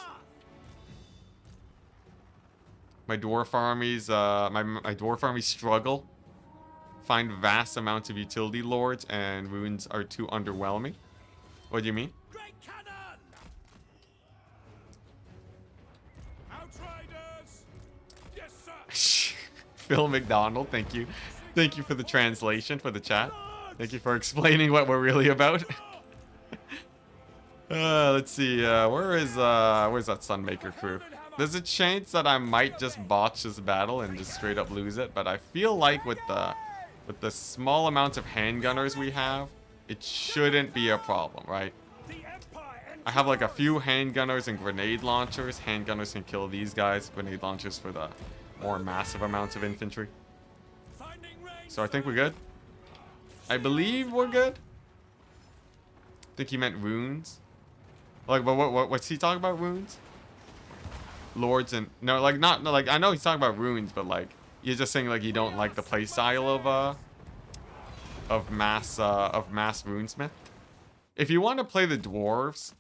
My dwarf armies, my dwarf armies struggle. Find vast amounts of utility lords, and ruins are too underwhelming. What do you mean? Phil McDonald, thank you. Thank you for the translation for the chat. Thank you for explaining what we're really about. Let's see. Where's that Sunmaker crew? There's a chance that I might just botch this battle and just straight up lose it, but I feel like with the small amounts of handgunners we have, it shouldn't be a problem, right? I have like a few handgunners and grenade launchers. Handgunners can kill these guys. Grenade launchers for the more massive amounts of infantry. So I think we're good. I believe we're good. I think he meant runes. Like, what's he talking about? Runes? Lords and no, like not like I know he's talking about runes, but like you're just saying like you don't like the play style of mass runesmith. If you want to play the dwarves,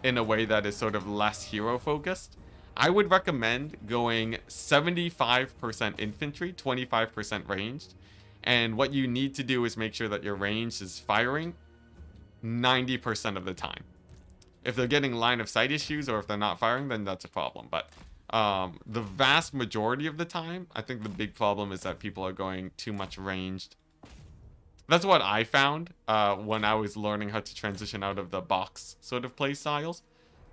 in a way that is sort of less hero focused, I would recommend going 75% infantry, 25% ranged. And what you need to do is make sure that your range is firing 90% of the time. If they're getting line of sight issues or if they're not firing, then that's a problem. But the vast majority of the time, I think the big problem is that people are going too much ranged. That's what I found when I was learning how to transition out of the box sort of play styles,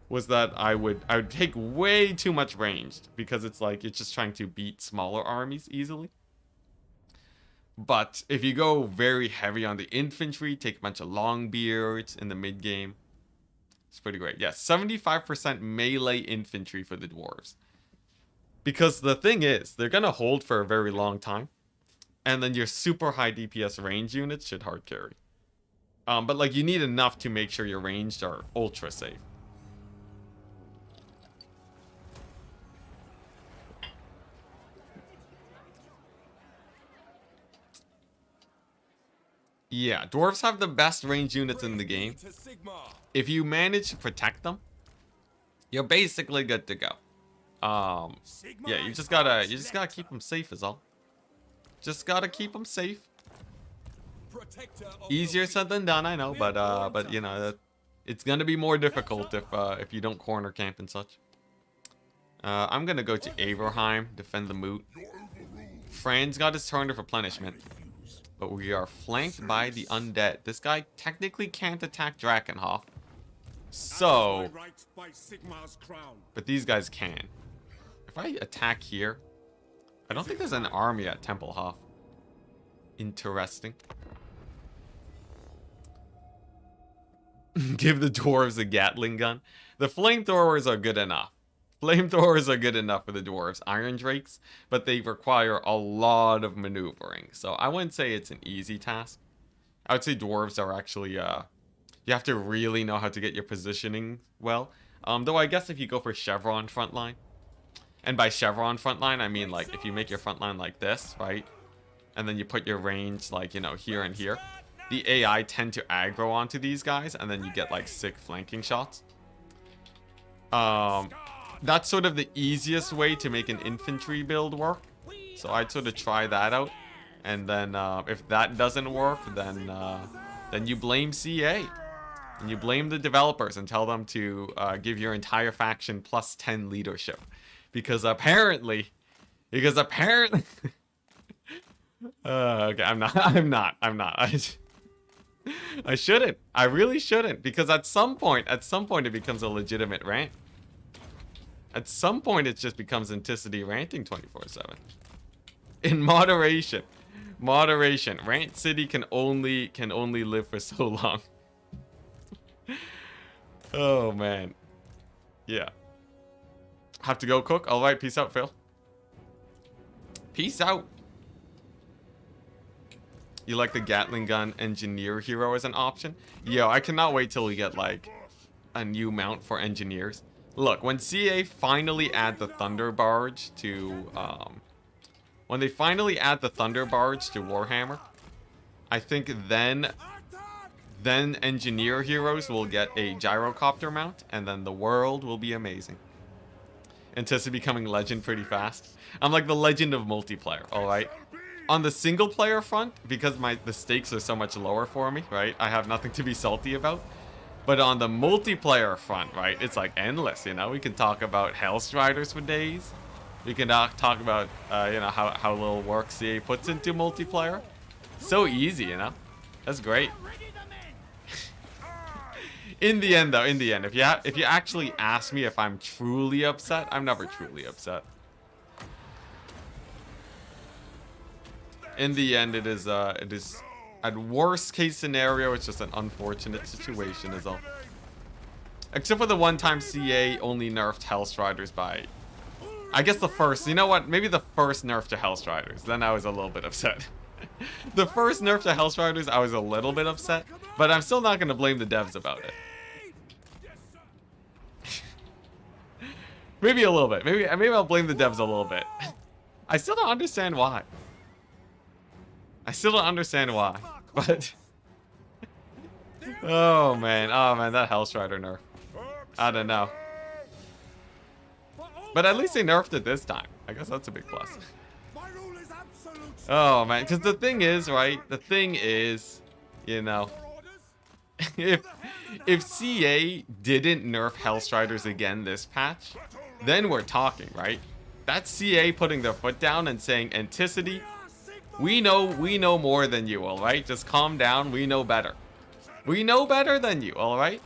was that I would take way too much ranged because it's like you're just trying to beat smaller armies easily. But if you go very heavy on the infantry, take a bunch of long beards in the mid game, it's pretty great. Yes, 75% melee infantry for the dwarves. Because the thing is, they're gonna hold for a very long time. And then your super high DPS range units should hard carry. But like you need enough to make sure your ranged are ultra safe. Yeah, dwarves have the best range units in the game. If you manage to protect them, you're basically good to go. Yeah, you just gotta keep them safe is all. Just gotta keep them safe. Easier said than done, I know, but you know, it's gonna be more difficult if you don't corner camp and such. I'm gonna go to Averheim, defend the moot. Fran's got his turn of replenishment, but we are flanked by the undead. This guy technically can't attack Drakenhof, so, but these guys can. If I attack here, I don't think there's an army at Templehof. Interesting. Give the dwarves a Gatling gun. The flamethrowers are good enough. Flamethrowers are good enough for the dwarves. Iron Drakes, but they require a lot of maneuvering. So I wouldn't say it's an easy task. I would say dwarves are actually, you have to really know how to get your positioning well. Though I guess if you go for Chevron frontline, and by Chevron frontline, I mean, like, if you make your frontline like this, right? And then you put your range, like, you know, here and here. the AI tend to aggro onto these guys, and then you get like sick flanking shots. That's sort of the easiest way to make an infantry build work. So I'd sort of try that out, and then if that doesn't work, then you blame CA, and you blame the developers and tell them to give your entire faction plus 10 leadership, because apparently, okay, I'm not. I shouldn't. I really shouldn't, because at some point it becomes a legitimate rant. At some point, it just becomes Enticity ranting 24/7. In moderation. Moderation. Rant City can only live for so long. Oh, man. Yeah. Have to go cook? Alright, peace out, Phil. Peace out. You like the Gatling gun engineer hero as an option? Yo, I cannot wait till we get, like, a new mount for engineers. Look, when CA finally add the Thunder Barge to, when they finally add the Thunder Barge to Warhammer, I think then engineer heroes will get a gyrocopter mount, and then the world will be amazing. Enticity becoming legend pretty fast. I'm like the legend of multiplayer, alright? On the single player front, because the stakes are so much lower for me, right? I have nothing to be salty about. But on the multiplayer front, right, it's like endless, you know? We can talk about Hellstriders for days. We can talk about, you know, how little work CA puts into multiplayer. So easy, you know? That's great. In the end, though, if you actually ask me if I'm truly upset, I'm never truly upset. In the end, it is at worst case scenario, it's just an unfortunate situation is all. Except for the one time CA only nerfed Hellstriders by, I guess the first, you know what, maybe the first nerf to Hellstriders, then I was a little bit upset. The first nerf to Hellstriders, I was a little bit upset, but I'm still not going to blame the devs about it. Maybe a little bit, maybe I'll blame the devs a little bit. I still don't understand why. But oh man, that Hellstrider nerf. I don't know. But at least they nerfed it this time. I guess that's a big plus. Oh man, because the thing is, right? The thing is, you know, if CA didn't nerf Hellstriders again this patch, then we're talking, right? That's CA putting their foot down and saying, Enticity, we know more than you, alright? Just calm down, we know better. We know better than you, alright?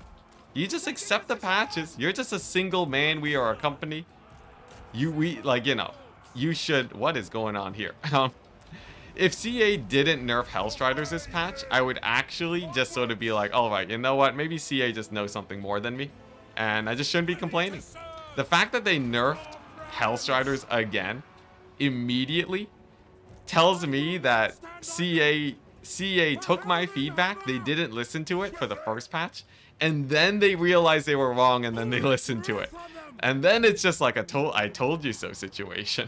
You just accept the patches. You're just a single man, we are a company. You should, what is going on here? If CA didn't nerf Hellstriders this patch, I would actually just sort of be like, alright, you know what? Maybe CA just knows something more than me. And I just shouldn't be complaining. The fact that they nerfed Hellstriders again, immediately, tells me that CA took my feedback, they didn't listen to it for the first patch, and then they realized they were wrong, and then they listened to it. And then it's just like a I told you so situation.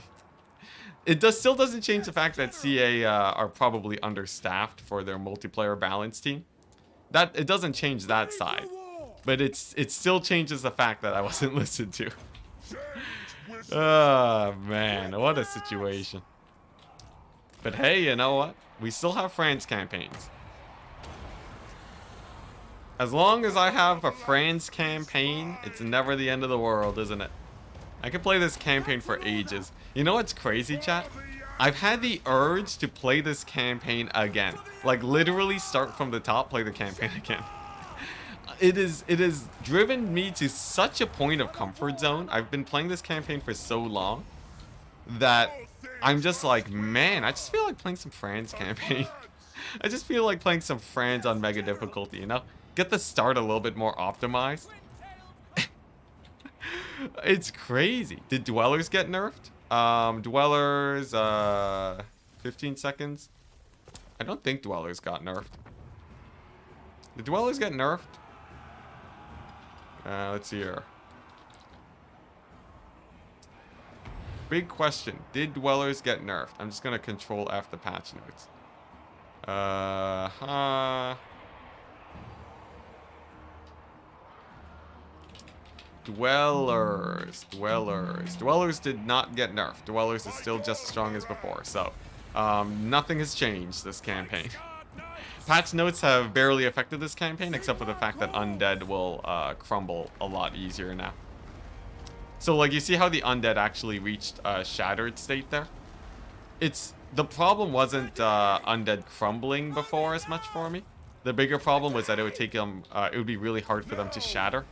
It still doesn't change the fact that CA are probably understaffed for their multiplayer balance team. It doesn't change that side. But it still changes the fact that I wasn't listened to. Oh man, what a situation. But hey, you know what? We still have France campaigns. As long as I have a France campaign, it's never the end of the world, isn't it? I could play this campaign for ages. You know what's crazy, chat? I've had the urge to play this campaign again. Like, literally start from the top, play the campaign again. It has driven me to such a point of comfort zone. I've been playing this campaign for so long that I'm just like, man, I just feel like playing some France campaign. I just feel like playing some France on mega difficulty, you know? Get the start a little bit more optimized. It's crazy. Did Dwellers get nerfed? Dwellers, 15 seconds. I don't think Dwellers got nerfed. Did Dwellers get nerfed? Let's see here. Big question. Did Dwellers get nerfed? I'm just going to control F the patch notes. Uh-huh. Dwellers. Dwellers did not get nerfed. Dwellers is still just as strong as before. So, nothing has changed this campaign. Patch notes have barely affected this campaign, except for the fact that undead will crumble a lot easier now. So, like, you see how the undead actually reached a shattered state there? The problem wasn't undead crumbling before as much for me. The bigger problem was that it would take them, it would be really hard for them to shatter.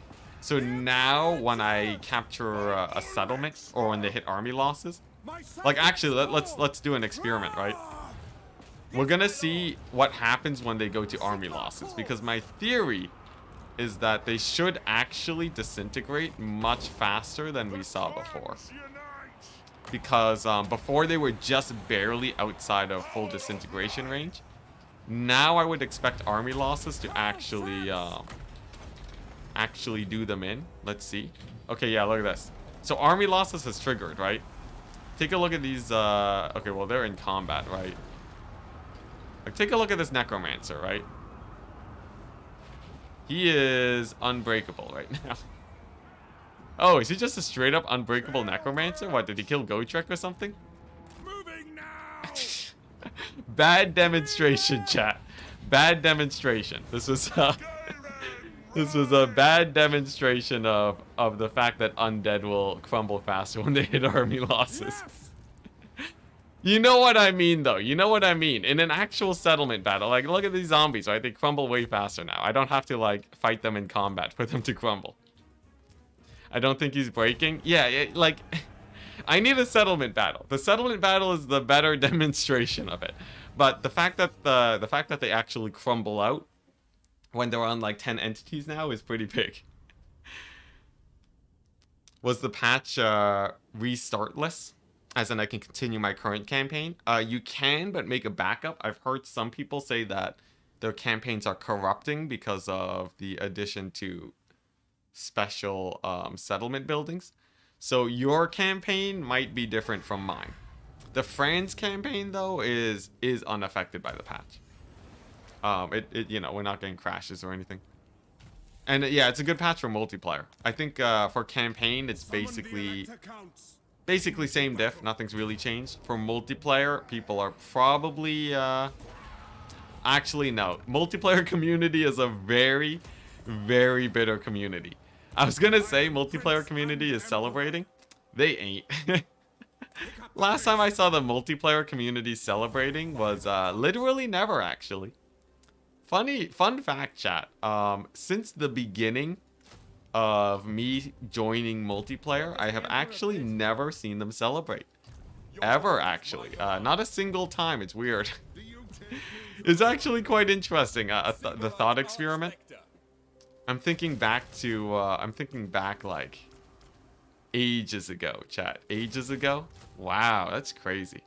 So now, when I capture a settlement, or when they hit army losses, like actually, let's do an experiment, right? We're gonna see what happens when they go to army losses, because my theory is that they should actually disintegrate much faster than we saw before. Because before they were just barely outside of full disintegration range. Now I would expect army losses to actually do them in. Let's see. Okay, yeah, look at this. So army losses has triggered, right? Take a look at these. Okay, well, they're in combat, right? Like, take a look at this necromancer, right? He is unbreakable right now. Oh, is he just a straight up unbreakable necromancer? What, did he kill Gotrek or something? Moving now. Bad demonstration, chat. Bad demonstration. This was this was a bad demonstration of the fact that undead will crumble faster when they hit army losses. You know what I mean, though. You know what I mean. In an actual settlement battle, like, look at these zombies, right? They crumble way faster now. I don't have to, like, fight them in combat for them to crumble. I don't think he's breaking. Yeah, like, I need a settlement battle. The settlement battle is the better demonstration of it. But the fact that the fact that they actually crumble out when they're on like 10 entities now is pretty big. Was the patch restartless? As in, I can continue my current campaign. You can, but make a backup. I've heard some people say that their campaigns are corrupting because of the addition to special settlement buildings. So your campaign might be different from mine. The France campaign, though, is unaffected by the patch. You know, we're not getting crashes or anything. And yeah, it's a good patch for multiplayer. I think for campaign, it's basically same diff. Nothing's really changed. For multiplayer, people are probably actually no. Multiplayer community is a very, very bitter community. I was gonna say multiplayer community is celebrating. They ain't. Last time I saw the multiplayer community celebrating was literally never, actually. Fun fact, chat. Since the beginning of me joining multiplayer, I have actually never seen them celebrate. Ever, actually. Not a single time. It's weird. It's actually quite interesting. The thought experiment. I'm thinking back like ages ago, chat. Ages ago? Wow, that's crazy.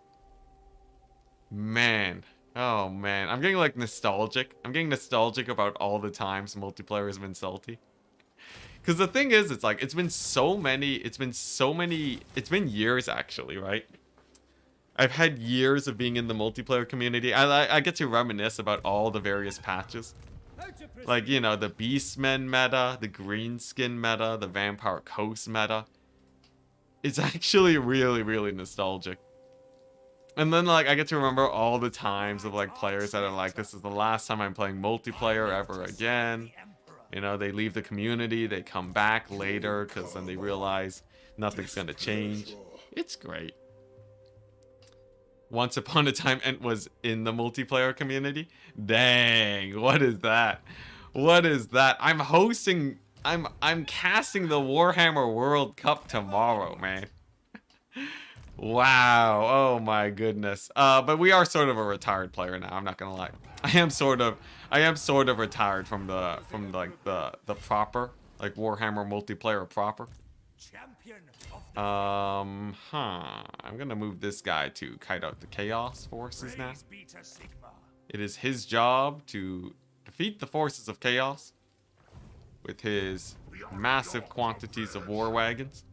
Man. Oh, man. I'm getting, like, nostalgic. I'm getting nostalgic about all the times multiplayer has been salty. Because the thing is, it's like, it's been years, actually, right? I've had years of being in the multiplayer community. I get to reminisce about all the various patches. Like, you know, the Beastmen meta, the Greenskin meta, the Vampire Coast meta. It's actually really, really nostalgic. And then, like, I get to remember all the times of, like, players that are like, this is the last time I'm playing multiplayer ever again. You know, they leave the community, they come back later, because then they realize nothing's going to change. It's great. Once upon a time, Ent was in the multiplayer community. Dang, what is that? What is that? I'm casting the Warhammer World Cup tomorrow, man. Wow, oh my goodness. But we are sort of a retired player now, I'm not gonna lie. I am sort of retired from the proper, like, Warhammer multiplayer proper. I'm gonna move this guy to kite out the Chaos forces now. It is his job to defeat the forces of Chaos with his massive quantities of war wagons.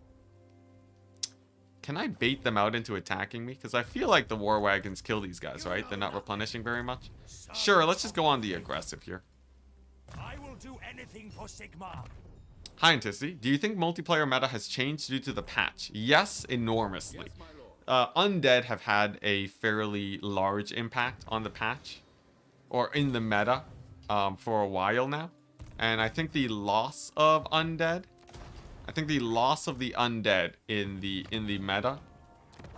Can I bait them out into attacking me? Because I feel like the war wagons kill these guys, right? They're not replenishing very much. Sure, let's just go on the aggressive here. I will do anything for Sigma. Hi, Enticity. Do you think multiplayer meta has changed due to the patch? Yes, enormously. Undead have had a fairly large impact on the patch, or in the meta, for a while now. And I think the loss of undead, the undead in the meta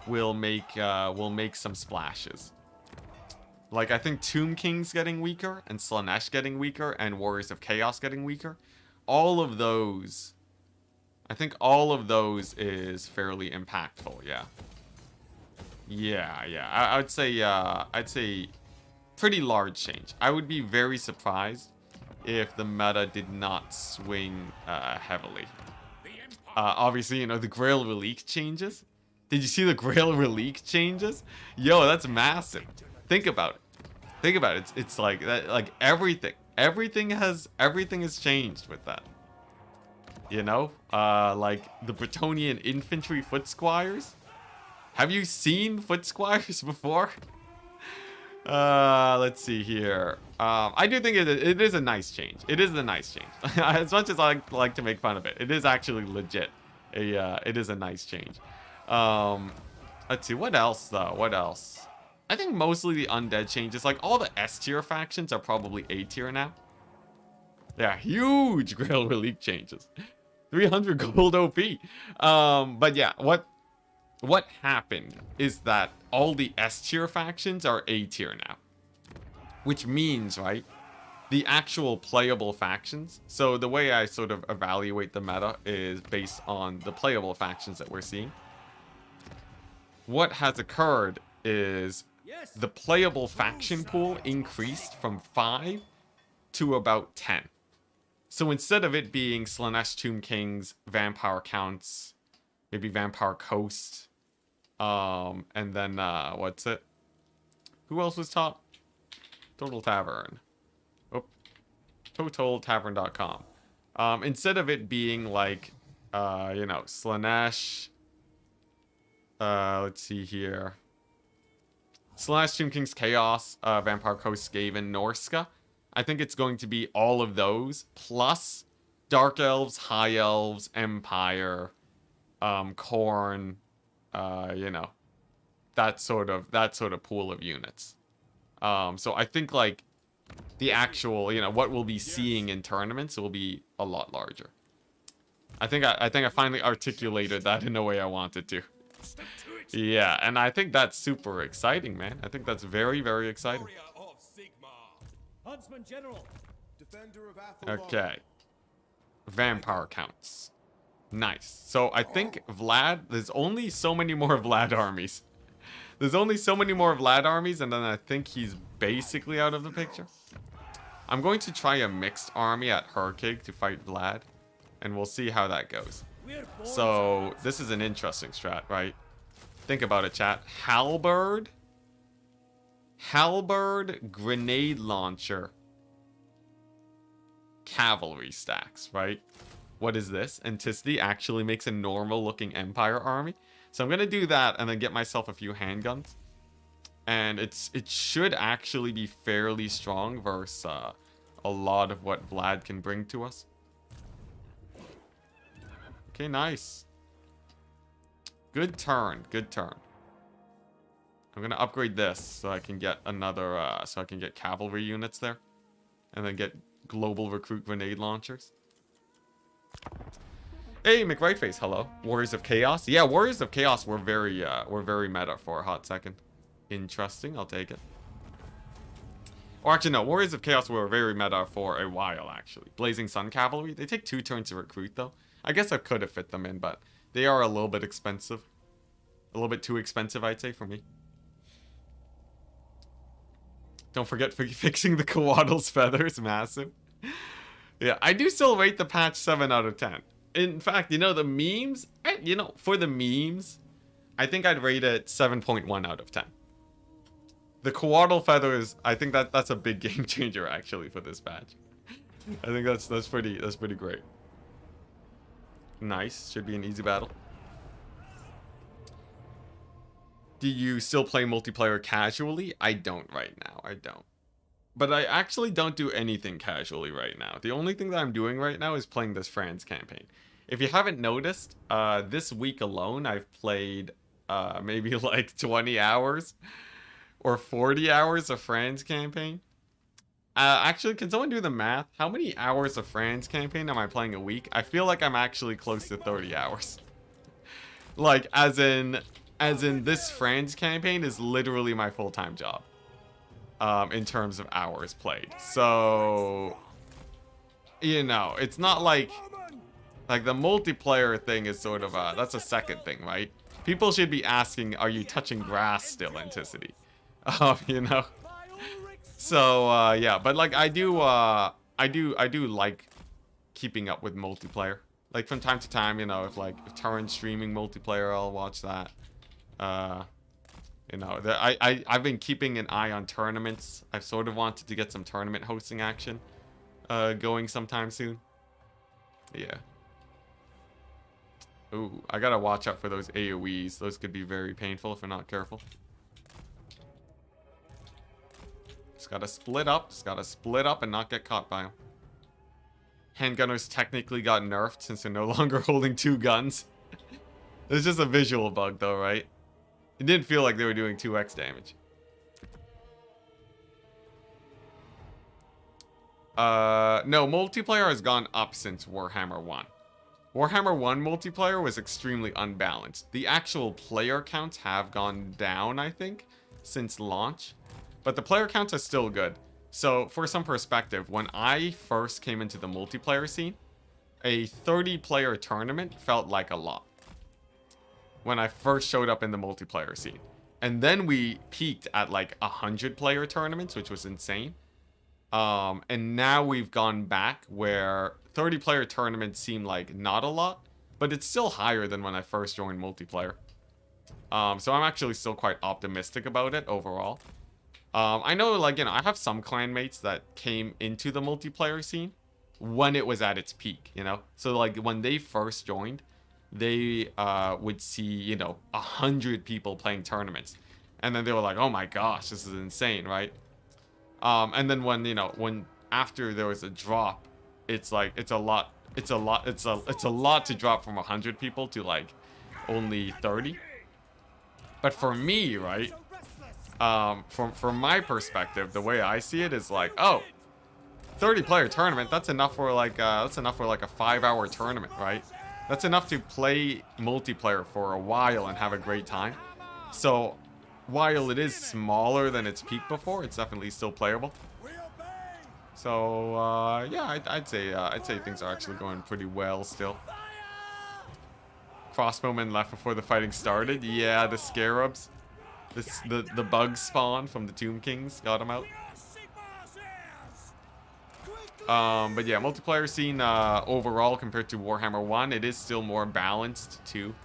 will make some splashes. Like, I think Tomb King's getting weaker, and Slaanesh getting weaker, and Warriors of Chaos getting weaker. All of those, I think all of those is fairly impactful, yeah. Yeah. I'd say pretty large change. I would be very surprised if the meta did not swing heavily. Obviously, you know, the Grail Relic changes. Did you see the Grail Relic changes? Yo, that's massive. Think about it. It's like that. Like everything has changed with that. You know, like the Bretonnian infantry foot squires. Have you seen foot squires before? Let's see here. I do think it is a nice change. It is a nice change. As much as I like to make fun of it, it is actually legit. It is a nice change. Let's see, what else though? What else? I think mostly the undead changes. Like all the S tier factions are probably A tier now. Yeah, huge Grail Relic changes. 300 gold OP. But yeah, what happened is that all the S tier factions are A tier now. Which means, right, the actual playable factions. So the way I sort of evaluate the meta is based on the playable factions that we're seeing. What has occurred is the playable faction pool increased from 5 to about 10. So instead of it being Slaanesh Tomb Kings, Vampire Counts, maybe Vampire Coast, and then, what's it? Who else was top? Total Tavern. Oh, TotalTavern.com. Instead of it being like, you know, Slaanesh, let's see here. Slaanesh Tomb Kings Chaos, Vampire Coast Skaven, Norska. I think it's going to be all of those, plus Dark Elves, High Elves, Empire, Khorne, you know, that sort of pool of units. So I think like the actual, you know, what we'll be seeing in tournaments will be a lot larger. I think I finally articulated that in the way I wanted to. Yeah, and I think that's super exciting, man. I think that's very, very exciting. Huntsman General. Defender of Okay. Vampire counts. Nice. So I think Vlad, there's only so many more Vlad armies. There's only so many more Vlad armies, and then I think he's basically out of the picture. I'm going to try a mixed army at Herkig to fight Vlad, and we'll see how that goes. So this is an interesting strat, right? Think about it, chat. Halberd, grenade launcher, cavalry stacks, right? What is this? Enticity actually makes a normal looking Empire army. So I'm going to do that and then get myself a few handguns. And it should actually be fairly strong versus a lot of what Vlad can bring to us. Okay, nice. Good turn, good turn. I'm going to upgrade this so I can get another, so I can get cavalry units there. And then get global recruit grenade launchers. Hey, McRightface, hello. Warriors of Chaos. Yeah, Warriors of Chaos were very meta for a hot second. Interesting, I'll take it. Or actually, no, Warriors of Chaos were very meta for a while, actually. Blazing Sun Cavalry. They take 2 turns to recruit, though. I guess I could have fit them in, but they are a little bit expensive. A little bit too expensive, I'd say, for me. Don't forget fixing the Coatl's feathers. Massive. Yeah, I do still rate the patch 7 out of 10. In fact, you know, the memes, you know, for the memes, I think I'd rate it 7.1 out of 10. The Coatl feathers, I think that's a big game changer, actually, for this patch. I think that's pretty great. Nice. Should be an easy battle. Do you still play multiplayer casually? I don't right now. I don't. But I actually don't do anything casually right now. The only thing that I'm doing right now is playing this France campaign. If you haven't noticed, this week alone, I've played maybe like 20 hours or 40 hours of France campaign. Actually, can someone do the math? How many hours of France campaign am I playing a week? I feel like I'm actually close to 30 hours. Like, as in this France campaign is literally my full-time job. In terms of hours played. So, you know, it's not like the multiplayer thing is sort of that's a second thing, right? People should be asking, are you touching grass still, Enticity? You know? So, yeah, but like I do like keeping up with multiplayer. Like from time to time, you know, if Torrent's streaming multiplayer, I'll watch that. You know, I've been keeping an eye on tournaments. I've sort of wanted to get some tournament hosting action going sometime soon. Yeah. Ooh, I gotta watch out for those AoEs. Those could be very painful if you're not careful. Just gotta split up. Just gotta split up and not get caught by them. Handgunners technically got nerfed since they're no longer holding two guns. It's just a visual bug though, right? It didn't feel like they were doing 2x damage. No, multiplayer has gone up since Warhammer 1. Warhammer 1 multiplayer was extremely unbalanced. The actual player counts have gone down, I think, since launch. But the player counts are still good. So, for some perspective, when I first came into the multiplayer scene, a 30-player tournament felt like a lot. When I first showed up in the multiplayer scene. And then we peaked at like 100-player tournaments, which was insane. And now we've gone back where 30-player tournaments seem like not a lot, but it's still higher than when I first joined multiplayer. So I'm actually still quite optimistic about it overall. I know, like, you know, I have some clan mates that came into the multiplayer scene when it was at its peak, you know? So, like, when they first joined, they would see, you know, 100 people playing tournaments. And then they were like, oh my gosh, this is insane, right? And then when after there was a drop, it's like, it's a lot to drop from 100 people to like only 30. But for me, right, from my perspective, the way I see it is like, oh, 30-player tournament, that's enough for like a 5-hour tournament, right? That's enough to play multiplayer for a while and have a great time. So, while it is smaller than its peak before, it's definitely still playable. So, yeah, I'd say things are actually going pretty well still. Crossbowmen left before the fighting started. Yeah, the scarabs, the bug spawn from the Tomb Kings got them out. But yeah, multiplayer scene overall compared to Warhammer 1, it is still more balanced too.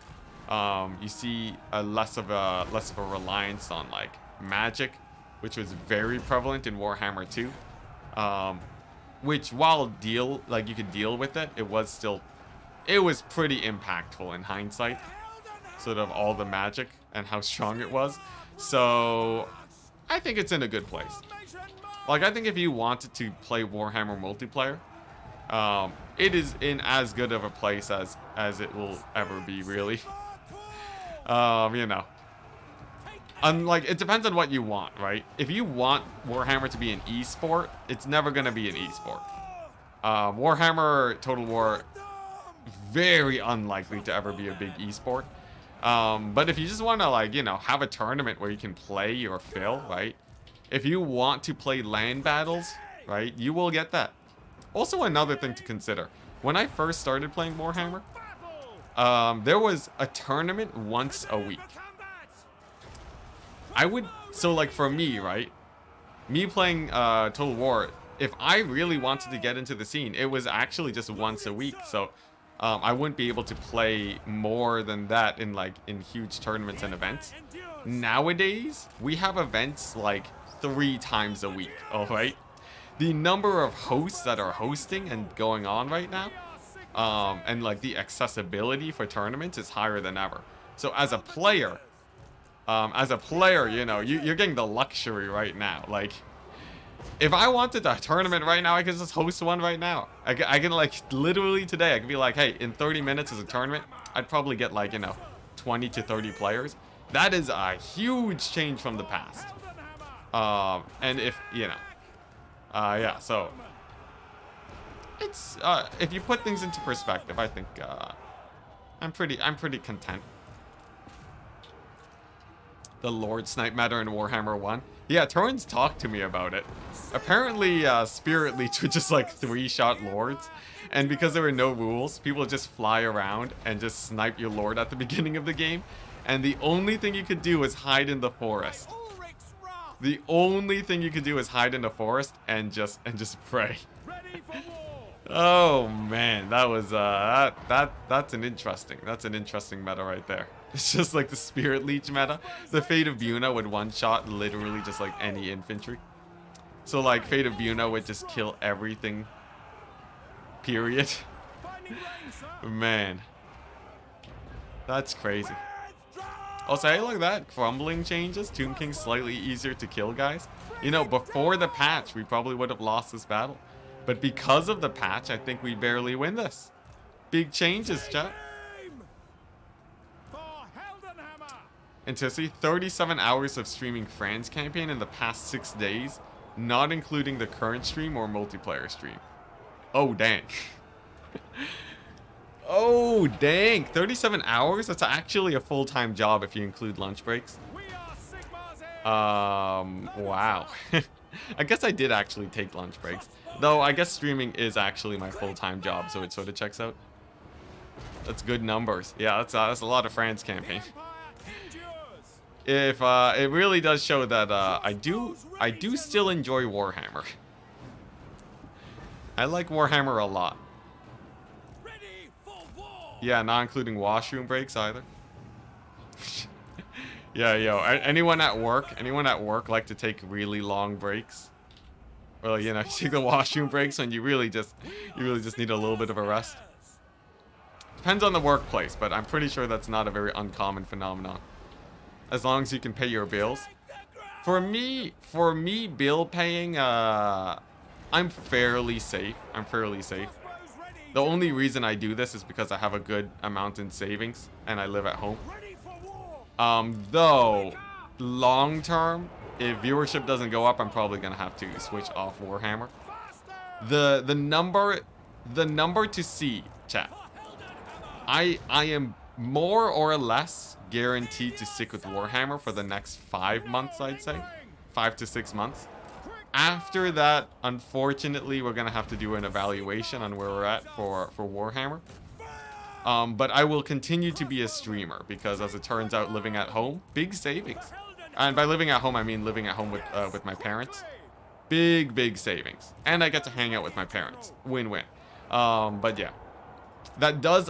You see less of a reliance on like magic, which was very prevalent in Warhammer 2. Which while you could deal with it, it was pretty impactful in hindsight. Sort of all the magic and how strong it was. So I think it's in a good place. Like, I think if you wanted to play Warhammer multiplayer, it is in as good of a place as it will ever be, really. You know. Unlike, it depends on what you want, right? If you want Warhammer to be an esport, it's never going to be an esport. Warhammer Total War, very unlikely to ever be a big esport. But if you just want to, like, you know, have a tournament where you can play your fill, right? If you want to play LAN battles, right, you will get that. Also, another thing to consider. When I first started playing Warhammer, there was a tournament once a week. So like for me, right, me playing Total War, if I really wanted to get into the scene, it was actually just once a week. So I wouldn't be able to play more than that in huge tournaments and events. Nowadays, we have events like 3 times a week, alright? The number of hosts that are hosting and going on right now, and like the accessibility for tournaments is higher than ever. So as a player, As a player, you know, you're getting the luxury right now. Like, if I wanted a tournament right now, I could just host one right now. I can like, literally today, I could be like, hey, in 30 minutes as a tournament, I'd probably get like, you know, 20 to 30 players. That is a huge change from the past. And if, you know, yeah, so it's, if you put things into perspective, I think, I'm pretty content. The Lord Snipe meta in Warhammer 1. Yeah, Torrens talked to me about it. Apparently, Spirit Leech would just like 3-shot Lords. And because there were no rules, people would just fly around and just snipe your Lord at the beginning of the game. And the only thing you could do was hide in the forest. The only thing you could do is hide in the forest and just pray. Oh man, that was that's an interesting meta right there. It's just like the Spirit Leech meta. The Fate of Buna would one-shot literally just like any infantry. So like Fate of Buna would just kill everything. Period. Man. That's crazy. Also, hey, look at that. Crumbling changes. Tomb King's slightly easier to kill, guys. You know, before the patch, we probably would have lost this battle. But because of the patch, I think we barely win this. Big changes, chat. Enticity, 37 hours of streaming France campaign in the past 6 days, not including the current stream or multiplayer stream. Oh, dang. Oh, dang. 37 hours? That's actually a full-time job if you include lunch breaks. Wow. I guess I did actually take lunch breaks. Though, I guess streaming is actually my full-time job, so it sort of checks out. That's good numbers. Yeah, that's a lot of France campaign. If it really does show that I do still enjoy Warhammer. I like Warhammer a lot. Yeah, not including washroom breaks either. Yeah, yo, anyone at work like to take really long breaks? Well, you know, you take the washroom breaks when you really just need a little bit of a rest. Depends on the workplace, but I'm pretty sure that's not a very uncommon phenomenon. As long as you can pay your bills. For me, bill paying, I'm fairly safe. The only reason I do this is because I have a good amount in savings and I live at home. Though, long term, if viewership doesn't go up, I'm probably gonna have to switch off Warhammer. The number to see, chat. I am more or less guaranteed to stick with Warhammer for the next 5 months, I'd say. 5 to 6 months. After that, unfortunately, we're gonna have to do an evaluation on where we're at for Warhammer. But I will continue to be a streamer because, as it turns out, living at home, big savings. And by living at home, I mean living at home with my parents. Big savings. And I get to hang out with my parents. Win-win. But yeah. That does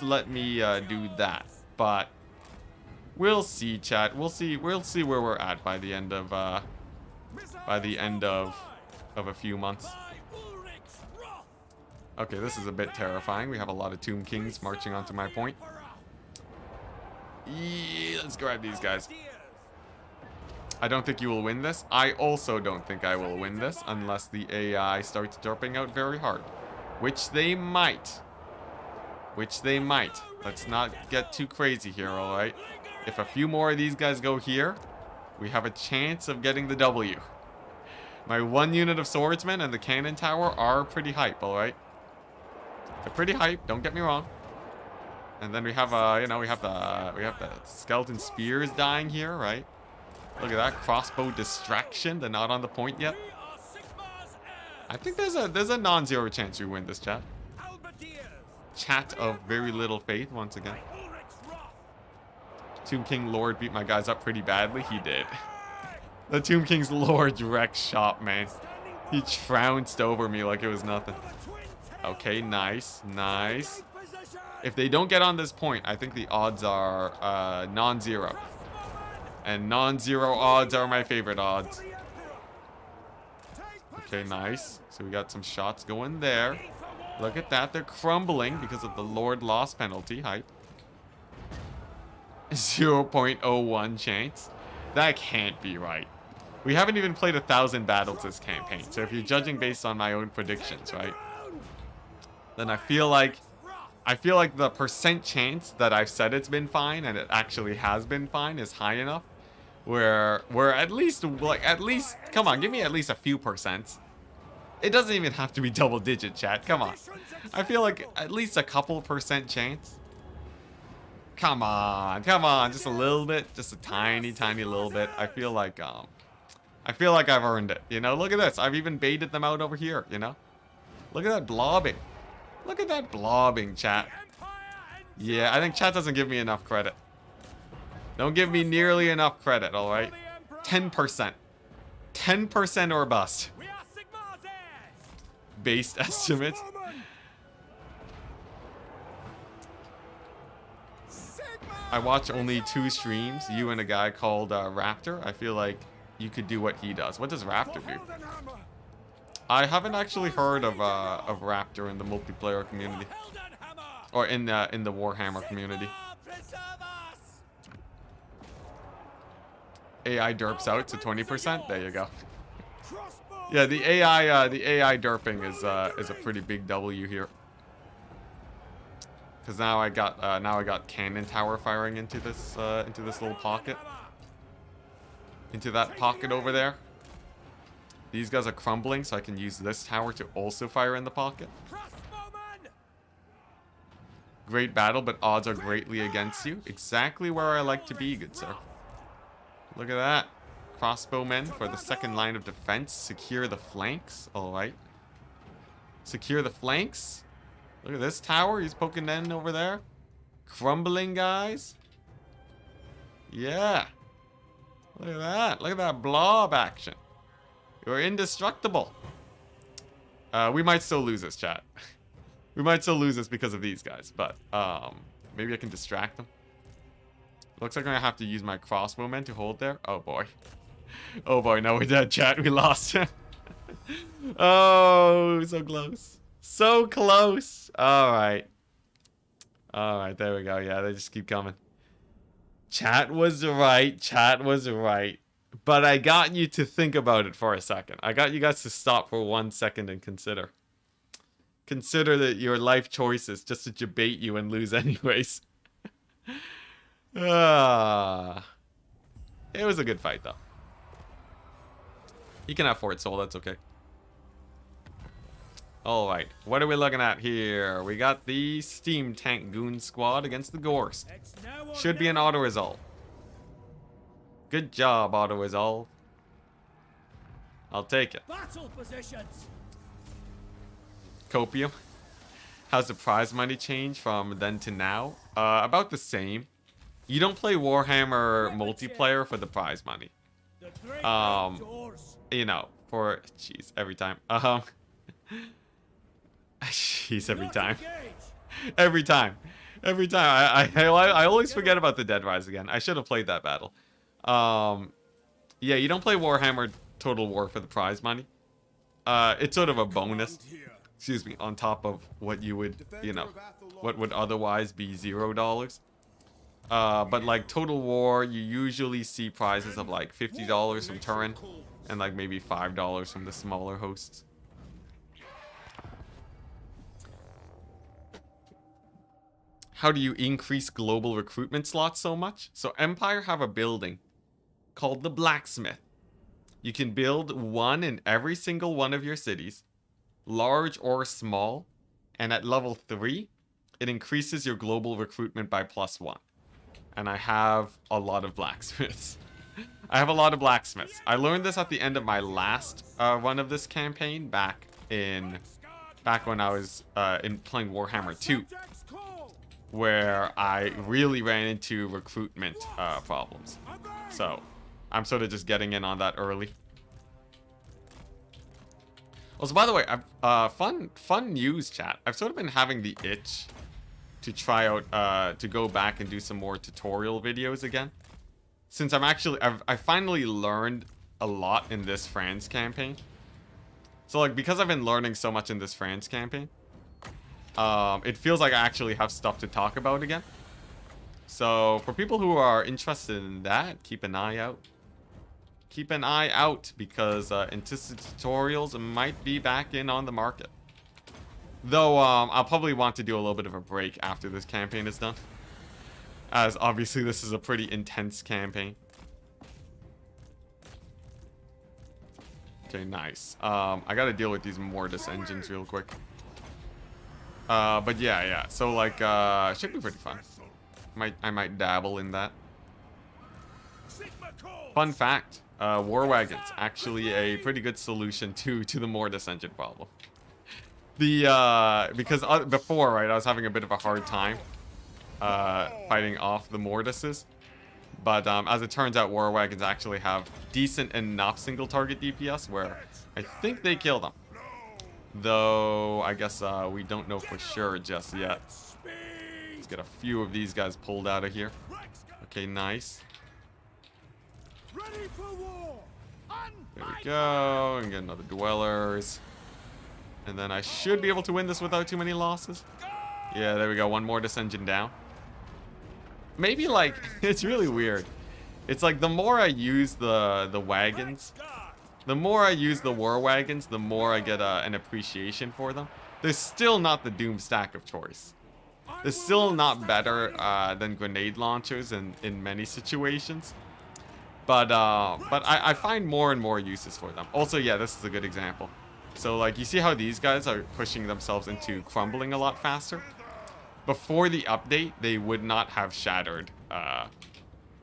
let me do that. But we'll see, chat. We'll see where we're at by the end of a few months. Okay, this is a bit terrifying. We have a lot of Tomb Kings marching onto my point. Yeah, let's grab these guys. I don't think you will win this. I also don't think I will win this unless the AI starts dropping out very hard. Which they might. Let's not get too crazy here, alright? If a few more of these guys go here, we have a chance of getting the W. My 1 unit of swordsmen and the cannon tower are pretty hype, alright? They're pretty hype, don't get me wrong. And then we have you know, we have the skeleton spears dying here, right? Look at that crossbow distraction. They're not on the point yet. I think there's a non-zero chance we win this, chat. Chat of very little faith once again. Tomb King Lord beat my guys up pretty badly. He did. The Tomb King's Lord wrecked shop, man. He trounced over me like it was nothing. Okay, nice. If they don't get on this point, I think the odds are non-zero. And non-zero odds are my favorite odds. Okay, nice. So we got some shots going there. Look at that. They're crumbling because of the Lord loss penalty. Hype. 0.01 chance? That can't be right. We haven't even played 1,000 battles this campaign, so if you're judging based on my own predictions, right? Then I feel like the percent chance that I've said it's been fine and it actually has been fine is high enough where we're at least come on, give me at least a few percents. It doesn't even have to be double digit, chat. Come on. I feel like at least a couple percent chance. Come on, just a little bit, just a tiny little bit. I feel like I've earned it. You know, look at this. I've even baited them out over here, you know? Look at that blobbing. Look at that blobbing, chat. Yeah, I think chat doesn't give me enough credit. Don't give me nearly enough credit, alright? 10%. 10% or bust. Based estimate. I watch only 2 streams, you and a guy called Raptor. I feel like you could do what he does. What does Raptor do? I haven't actually heard of Raptor in the multiplayer community. Or in the Warhammer community. AI derps out to 20%. There you go. Yeah, the AI derping is a pretty big W here. Cause now I got cannon tower firing into this little pocket. Into that pocket over there. These guys are crumbling, so I can use this tower to also fire in the pocket. Great battle, but odds are greatly against you. Exactly where I like to be, good sir. Look at that. Crossbowmen for the second line of defense. Secure the flanks. Alright. Secure the flanks. Look at this tower. He's poking in over there. Crumbling, guys. Yeah. Look at that. Look at that blob action. You're indestructible. We might still lose this, chat. We might still lose this because of these guys. But maybe I can distract them. Looks like I'm going to have to use my crossbowmen to hold there. Oh, boy. Oh, boy. No, we're dead, chat. We lost. Oh, so close. So close. Alright. Alright, there we go. Yeah, they just keep coming. Chat was right. Chat was right. But I got you to think about it for a second. I got you guys to stop for 1 second and consider. Consider that your life choices just to debate you and lose anyways. It was a good fight, though. You can have Fort Soul, that's okay. Alright, what are we looking at here? We got the Steam Tank Goon Squad against the Gorst. Should be an auto-resolve. Good job, auto-resolve. I'll take it. Battle positions. Copium. How's the prize money changed from then to now? About the same. You don't play Warhammer multiplayer for the prize money. You know, for... Jeez, every time. Jeez, every time. Every time. Every time. I always forget about the Dead Rise again. I should have played that battle. Yeah, you don't play Warhammer Total War for the prize money. It's sort of a bonus. Excuse me, on top of what you would, you know, what would otherwise be $0. But like Total War, you usually see prizes of like $50 from Turin and like maybe $5 from the smaller hosts. How do you increase global recruitment slots so much? So Empire have a building called the Blacksmith. You can build one in every single one of your cities, large or small, and at level 3, it increases your global recruitment by +1. And I have a lot of blacksmiths. I have a lot of blacksmiths. I learned this at the end of my last run of this campaign back when I was playing Warhammer 2, where I really ran into recruitment problems. So I'm sort of just getting in on that early. Also, by the way, fun news, chat. I've sort of been having the itch to try out, to go back and do some more tutorial videos again. Since I finally learned a lot in this France campaign. So, like, because I've been learning so much in this France campaign, it feels like I actually have stuff to talk about again. So for people who are interested in that, keep an eye out. Keep an eye out because Enticity tutorials might be back in on the market. Though I'll probably want to do a little bit of a break after this campaign is done. As obviously this is a pretty intense campaign. Okay, nice. I gotta deal with these Mortis engines real quick. But yeah. So like, should be pretty fun. I might dabble in that. Fun fact: war wagons actually a pretty good solution to the Mortis engine problem. Because before, right, I was having a bit of a hard time fighting off the Mortises. But as it turns out, war wagons actually have decent enough single target DPS where I think they kill them. Though I guess we don't know for sure just yet. Let's get a few of these guys pulled out of here. Okay, nice. There we go, and get another dwellers. And then I should be able to win this without too many losses. Yeah, there we go, one more engine down. Maybe like, it's really weird. It's like the more I use the wagons, the more I use the war wagons, the more I get an appreciation for them. They're still not the Doom stack of choice. They're still not better than grenade launchers in many situations. But I find more and more uses for them. Also, yeah, this is a good example. So like, you see how these guys are pushing themselves into crumbling a lot faster? Before the update, they would not have shattered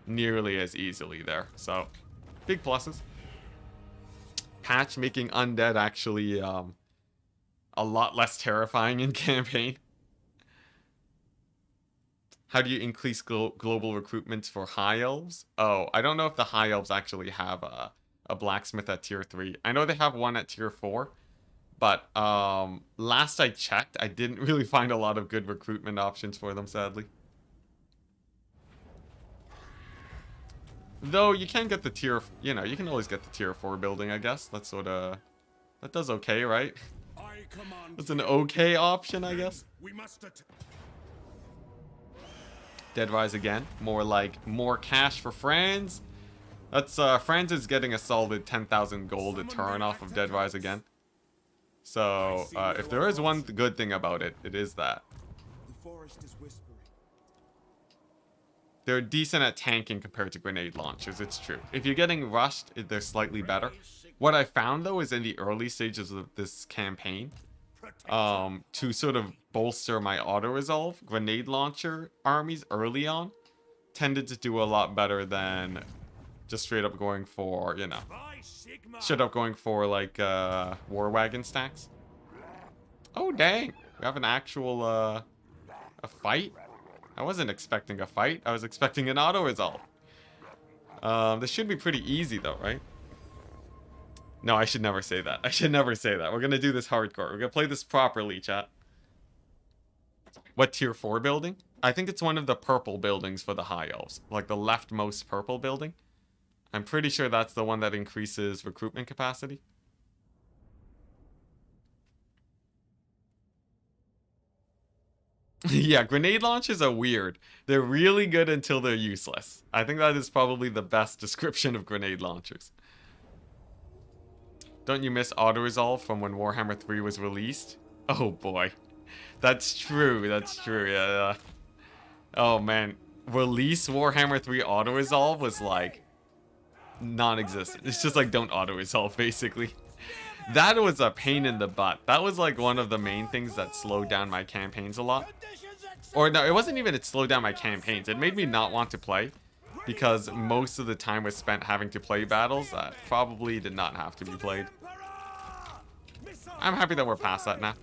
nearly as easily there. So, big pluses. Patch making undead actually a lot less terrifying in campaign. How do you increase global recruitments for high elves? Oh, I don't know if the high elves actually have a blacksmith at tier 3. I know they have one at tier 4. But last I checked, I didn't really find a lot of good recruitment options for them, sadly. Though you can get the tier, you know, you can always get the tier 4 building, I guess. That's sort of, that does okay, right? That's an okay option, I guess. Dead Rise again. More like, more cash for Franz. That's, Franz is getting a solid 10,000 gold a turn off of Dead Rise again. So, if there is one good thing about it, it is that. The forest is whispering. They're decent at tanking compared to grenade launchers, it's true. If you're getting rushed, they're slightly better. What I found, though, is in the early stages of this campaign, to sort of bolster my auto-resolve, grenade launcher armies early on tended to do a lot better than just straight up going for, you know, straight up going for, like, war wagon stacks. Oh, dang. We have an actual, a fight? I wasn't expecting a fight. I was expecting an auto-resolve. This should be pretty easy, though, right? No, I should never say that. I should never say that. We're gonna do this hardcore. We're gonna play this properly, chat. What tier 4 building? I think it's one of the purple buildings for the high elves. Like the leftmost purple building. I'm pretty sure that's the one that increases recruitment capacity. Yeah, grenade launchers are weird. They're really good until they're useless. I think that is probably the best description of grenade launchers. Don't you miss auto-resolve from when Warhammer 3 was released? Oh boy. That's true, yeah. Oh man. Release Warhammer 3 auto-resolve was like non-existent. It's just like don't auto-resolve basically. That was a pain in the butt. That was like one of the main things that slowed down my campaigns a lot. Or no, it wasn't even it slowed down my campaigns. It made me not want to play. Because most of the time was spent having to play battles that probably did not have to be played. I'm happy that we're past that now.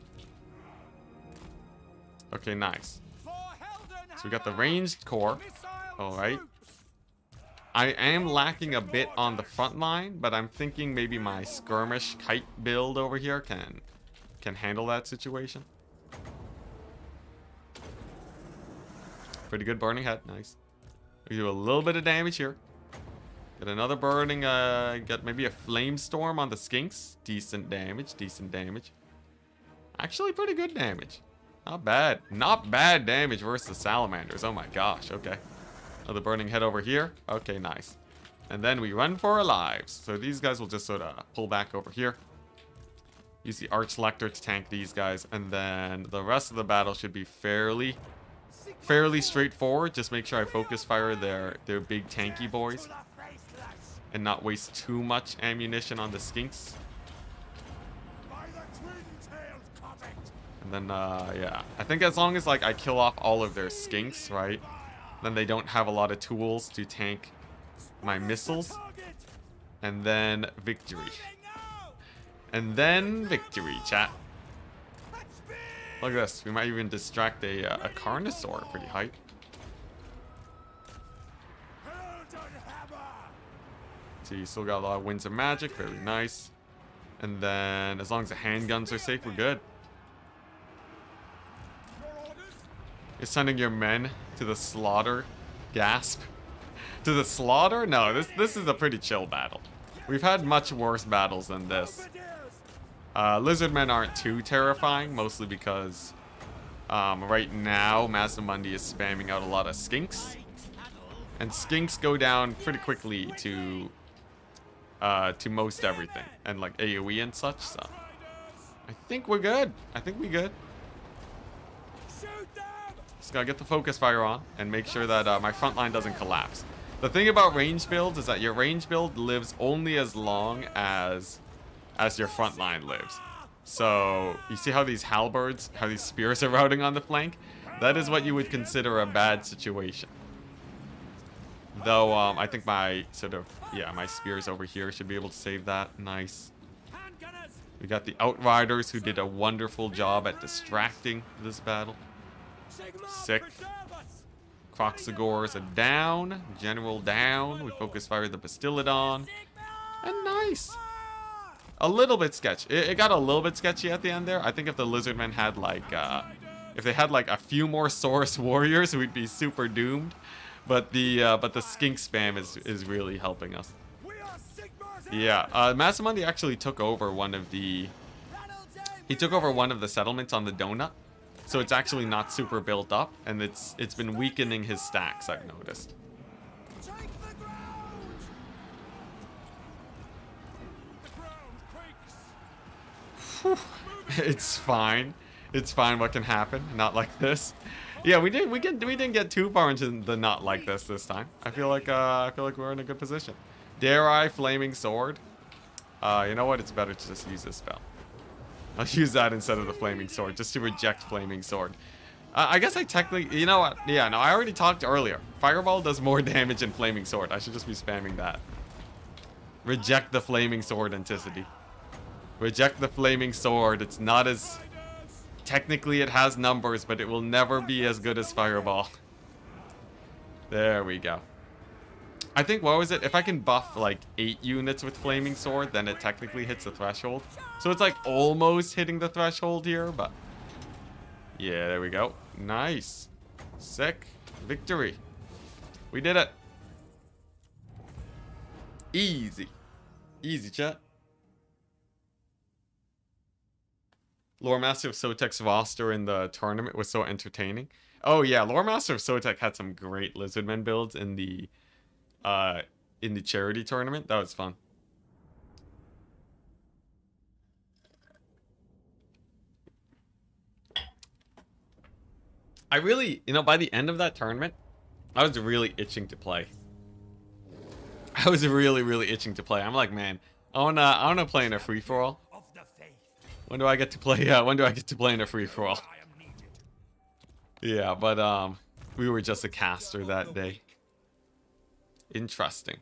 Okay, nice. So we got the ranged core. Alright. I am lacking a bit on the front line, but I'm thinking maybe my skirmish kite build over here can handle that situation. Pretty good burning head, nice. We do a little bit of damage here. Get another burning, get maybe a flame storm on the skinks. Decent damage, decent damage. Actually pretty good damage. Not bad. Not bad damage versus salamanders. Oh my gosh, okay. Oh, the burning head over here. Okay, nice. And then we run for our lives. So these guys will just sort of pull back over here. Use the Arch Lector to tank these guys. And then the rest of the battle should be fairly straightforward. Just make sure I focus fire their big tanky boys. And not waste too much ammunition on the skinks. And then, yeah. I think as long as, like, I kill off all of their skinks, right? Then they don't have a lot of tools to tank my missiles. And then victory. And then victory, chat. Look at this. We might even distract a Carnosaur. Pretty hype. See, still got a lot of winds of magic. Very nice. And then, as long as the handguns are safe, we're good. You're sending your men to the slaughter. Gasp. To the slaughter? No, this is a pretty chill battle. We've had much worse battles than this. Lizard men aren't too terrifying, mostly because right now Masamundi is spamming out a lot of skinks. And skinks go down pretty quickly to most everything. And like AoE and such, so I think we're good. I think we're good. Just gotta get the focus fire on and make sure that my front line doesn't collapse. The thing about range builds is that your range build lives only as long as your front line lives. So you see how these halberds, how these spears are routing on the flank? That is what you would consider a bad situation. Though I think my my spears over here should be able to save that. Nice. We got the Outriders who did a wonderful job at distracting this battle. Sick. Croxagores are down. General down. We focus fire the Bastillodon. And nice. A little bit sketchy. It got a little bit sketchy at the end there. I think if the Lizardmen had like if they had like a few more Saurus warriors, we'd be super doomed. But the skink spam is really helping us. Yeah, Masamundi actually took over one of the settlements on the donut. So it's actually not super built up, and it's been weakening his stacks, I've noticed. Whew. It's fine. It's fine. What can happen? Not like this. Yeah, we didn't get too far into the not like this time. I feel like we're in a good position. Dare I Flaming Sword? You know what? It's better to just use this spell. I'll use that instead of the Flaming Sword, just to reject Flaming Sword. I guess I technically... You know what? Yeah, no, I already talked earlier. Fireball does more damage than Flaming Sword. I should just be spamming that. Reject the Flaming Sword, Enticity. Reject the Flaming Sword. It's not as... Technically, it has numbers, but it will never be as good as Fireball. There we go. I think, what was it? If I can buff like 8 units with Flaming Sword, then it technically hits the threshold. So it's like almost hitting the threshold here, but... Yeah, there we go. Nice. Sick. Victory. We did it. Easy. Easy, chat. Lore Master of Sotek's roster in the tournament was so entertaining. Oh yeah, Lore Master of Sotek had some great Lizardmen builds in the charity tournament. That was fun. I really, by the end of that tournament, I was really itching to play. I was really itching to play. I'm like, man, I wanna play in a free for all. When do I get to play? When do I get to play in a free for all? Yeah, but we were just a caster that day. Interesting.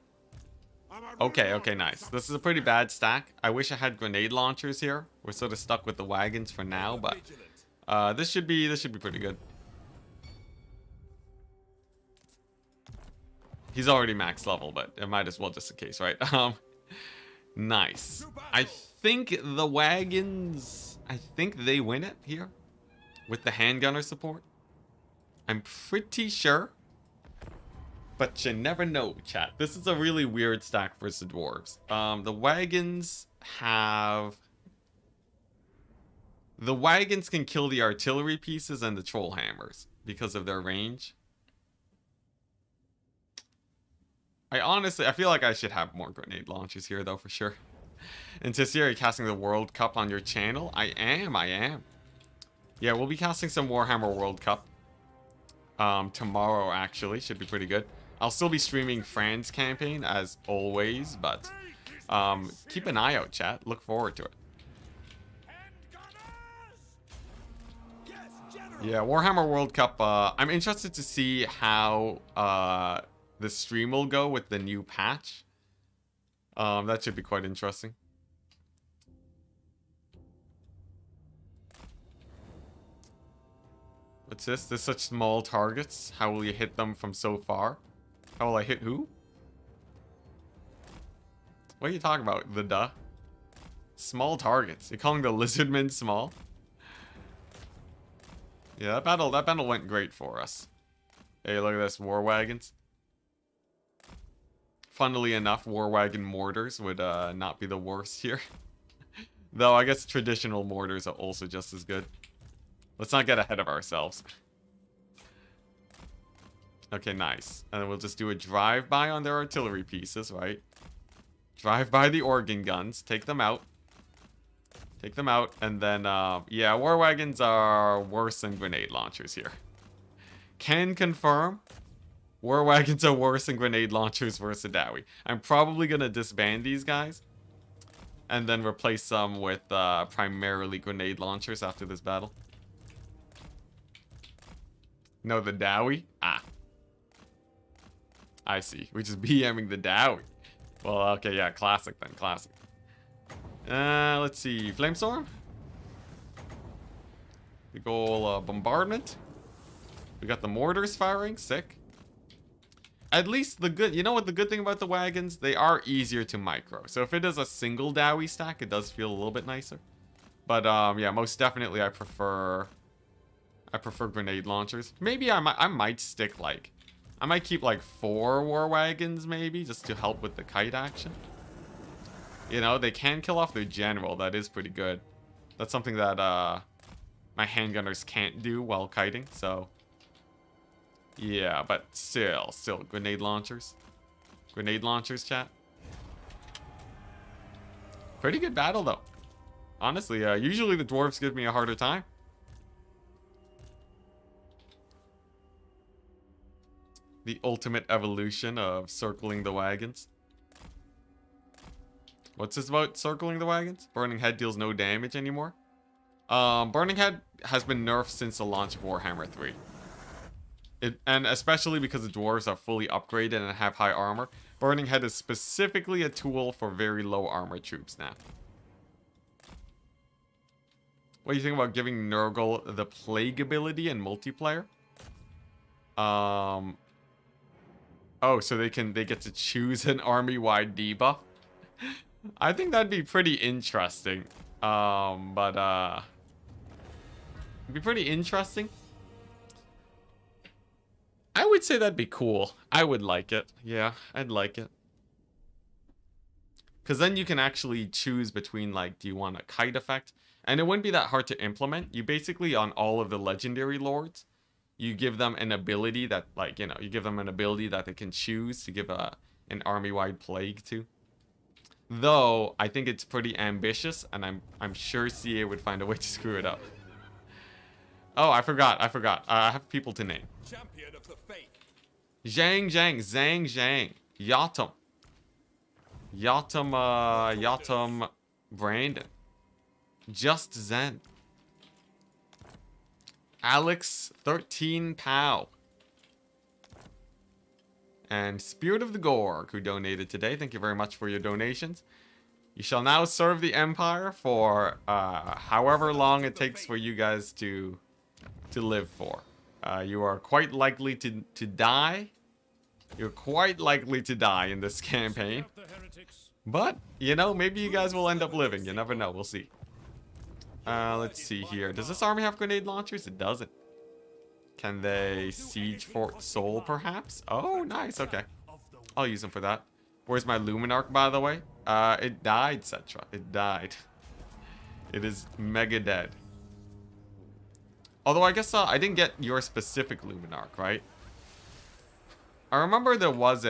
Okay, nice. This is a pretty bad stack. I wish I had grenade launchers here. We're sort of stuck with the wagons for now, but this should be pretty good. He's already max level, but it might as well just in case, right? Nice. I think the wagons, I think they win it here with the handgunner support. I'm pretty sure. But you never know, chat. This is a really weird stack versus dwarves. The wagons have... The wagons can kill the artillery pieces and the troll hammers because of their range. I feel like I should have more grenade launchers here, though, for sure. And Tissi, are you casting the World Cup on your channel? I am. Yeah, we'll be casting some Warhammer World Cup. Tomorrow, actually. Should be pretty good. I'll still be streaming Fran's campaign, as always, but... keep an eye out, chat. Look forward to it. Yeah, Warhammer World Cup, I'm interested to see how, the stream will go with the new patch. That should be quite interesting. What's this? There's such small targets. How will you hit them from so far? How will I hit who? What are you talking about? The duh? Small targets. You're calling the lizardmen small? Yeah, that battle went great for us. Hey, look at this, war wagons. Funnily enough, war wagon mortars would not be the worst here. Though I guess traditional mortars are also just as good. Let's not get ahead of ourselves. Okay, nice. And then we'll just do a drive-by on their artillery pieces, right? Drive by the organ guns, take them out. Take them out, and then, yeah, war wagons are worse than grenade launchers here. Can confirm, war wagons are worse than grenade launchers versus Dowie. I'm probably gonna disband these guys, and then replace them with, primarily grenade launchers after this battle. No, the Dowie? Ah. I see. We're just BMing the Dowie. Well, okay, yeah, classic then, classic. Let's see. Flamestorm? Big ol' bombardment. We got the mortars firing. Sick. At least the good... You know what the good thing about the wagons? They are easier to micro. So if it is a single Dowie stack, it does feel a little bit nicer. But, yeah, most definitely I prefer grenade launchers. Maybe I might stick, like... I might keep, like, 4 war wagons, maybe, just to help with the kite action. You know, they can kill off their general. That is pretty good. That's something that my handgunners can't do while kiting, so... Yeah, but still, grenade launchers. Grenade launchers, chat. Pretty good battle, though. Honestly, usually the dwarves give me a harder time. The ultimate evolution of circling the wagons. What's this about circling the wagons? Burning Head deals no damage anymore. Burning Head has been nerfed since the launch of Warhammer 3. And especially because the dwarves are fully upgraded and have high armor, Burning Head is specifically a tool for very low armor troops now. What do you think about giving Nurgle the Plague ability in multiplayer? Oh, so they get to choose an army-wide debuff? I think that'd be pretty interesting. It'd be pretty interesting. I would say that'd be cool. I would like it. Yeah, I'd like it. Because then you can actually choose between, like, do you want a kite effect? And it wouldn't be that hard to implement. You basically, on all of the legendary lords, you give them an ability that, like, you know, you give them an ability that they can choose to give an army-wide plague to. Though, I think it's pretty ambitious, and I'm sure CA would find a way to screw it up. Oh, I forgot. I have people to name. Champion of the fake. Zhang, Zhang, Yatum. Yatum, Brandon. Just Zen. Alex, 13 Pow. And Spirit of the Gorg, who donated today. Thank you very much for your donations. You shall now serve the Empire for however long it takes for you guys to live for. You are quite likely to die. You're quite likely to die in this campaign. But, you know, maybe you guys will end up living. You never know. We'll see. Let's see here. Does this army have grenade launchers? It doesn't. Can they siege Fort Sol, perhaps? Oh, nice. Okay. I'll use them for that. Where's my Luminarch, by the way? It died, Cetra. It died. It is mega dead. Although, I guess I didn't get your specific Luminarch, right? I remember there was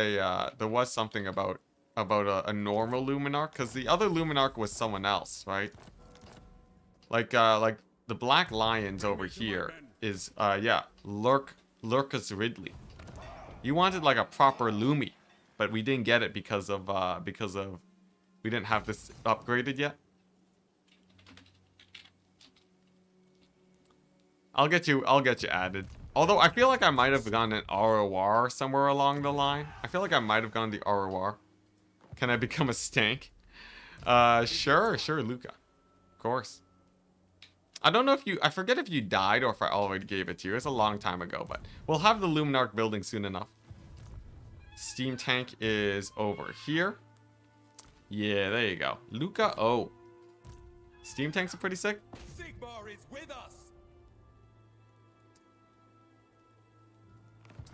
something about a normal Luminarch, because the other Luminarch was someone else, right? Like the Black Lions over here is yeah, Lurkus Ridley. You wanted like a proper Lumi, but we didn't get it because of we didn't have this upgraded yet. I'll get you added. Although I feel like I might have gone an ROR somewhere along the line. I feel like I might have gone the ROR. Can I become a stank? Sure, Luca. Of course. I don't know if I forget if you died or if I already gave it to you. It's a long time ago, but we'll have the Luminarch building soon enough. Steam tank is over here. Yeah, there you go. Luca, oh. Steam tanks are pretty sick. Sigmar is with us.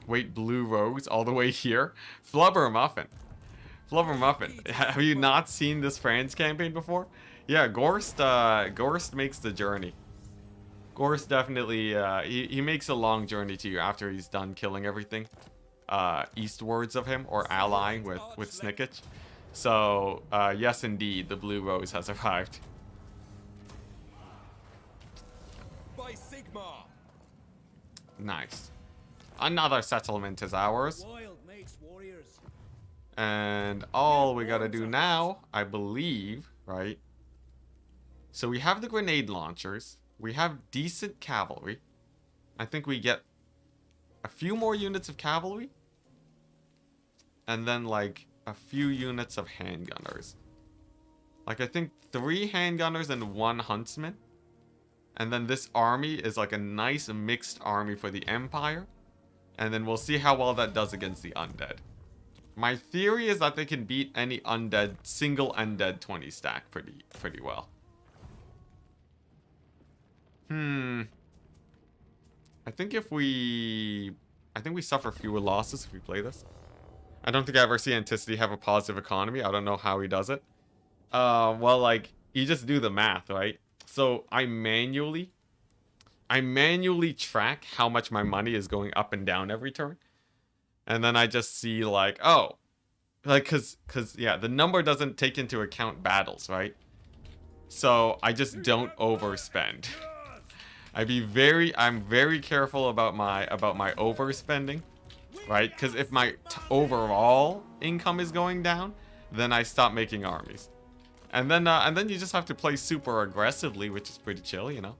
Wait, Blue Rose all the way here. Flubber Muffin. Flubber Muffin. Have you not seen this France campaign before? Yeah, Gorst makes the journey. Gorst definitely, he makes a long journey to you after he's done killing everything eastwards of him, or allying with Snickage. So, yes indeed, the Blue Rose has arrived. By Sigmar. Nice. Another settlement is ours. Wild makes warriors. And all we gotta do now, I believe, right? So we have the grenade launchers. We have decent cavalry. I think we get a few more units of cavalry. And then like a few units of handgunners. Like I think 3 handgunners and 1 huntsman. And then this army is like a nice mixed army for the Empire. And then we'll see how well that does against the undead. My theory is that they can beat any undead, single undead 20 stack pretty well. I think we suffer fewer losses if we play this. I don't think I ever see Enticity have a positive economy. I don't know how he does it. Well, like, you just do the math, right? So I manually track how much my money is going up and down every turn. And then I just see like, oh, like, cause yeah, the number doesn't take into account battles, right? So I just don't overspend. I'm very careful about my overspending, right? Cause if my overall income is going down, then I stop making armies. And then you just have to play super aggressively, which is pretty chill, you know.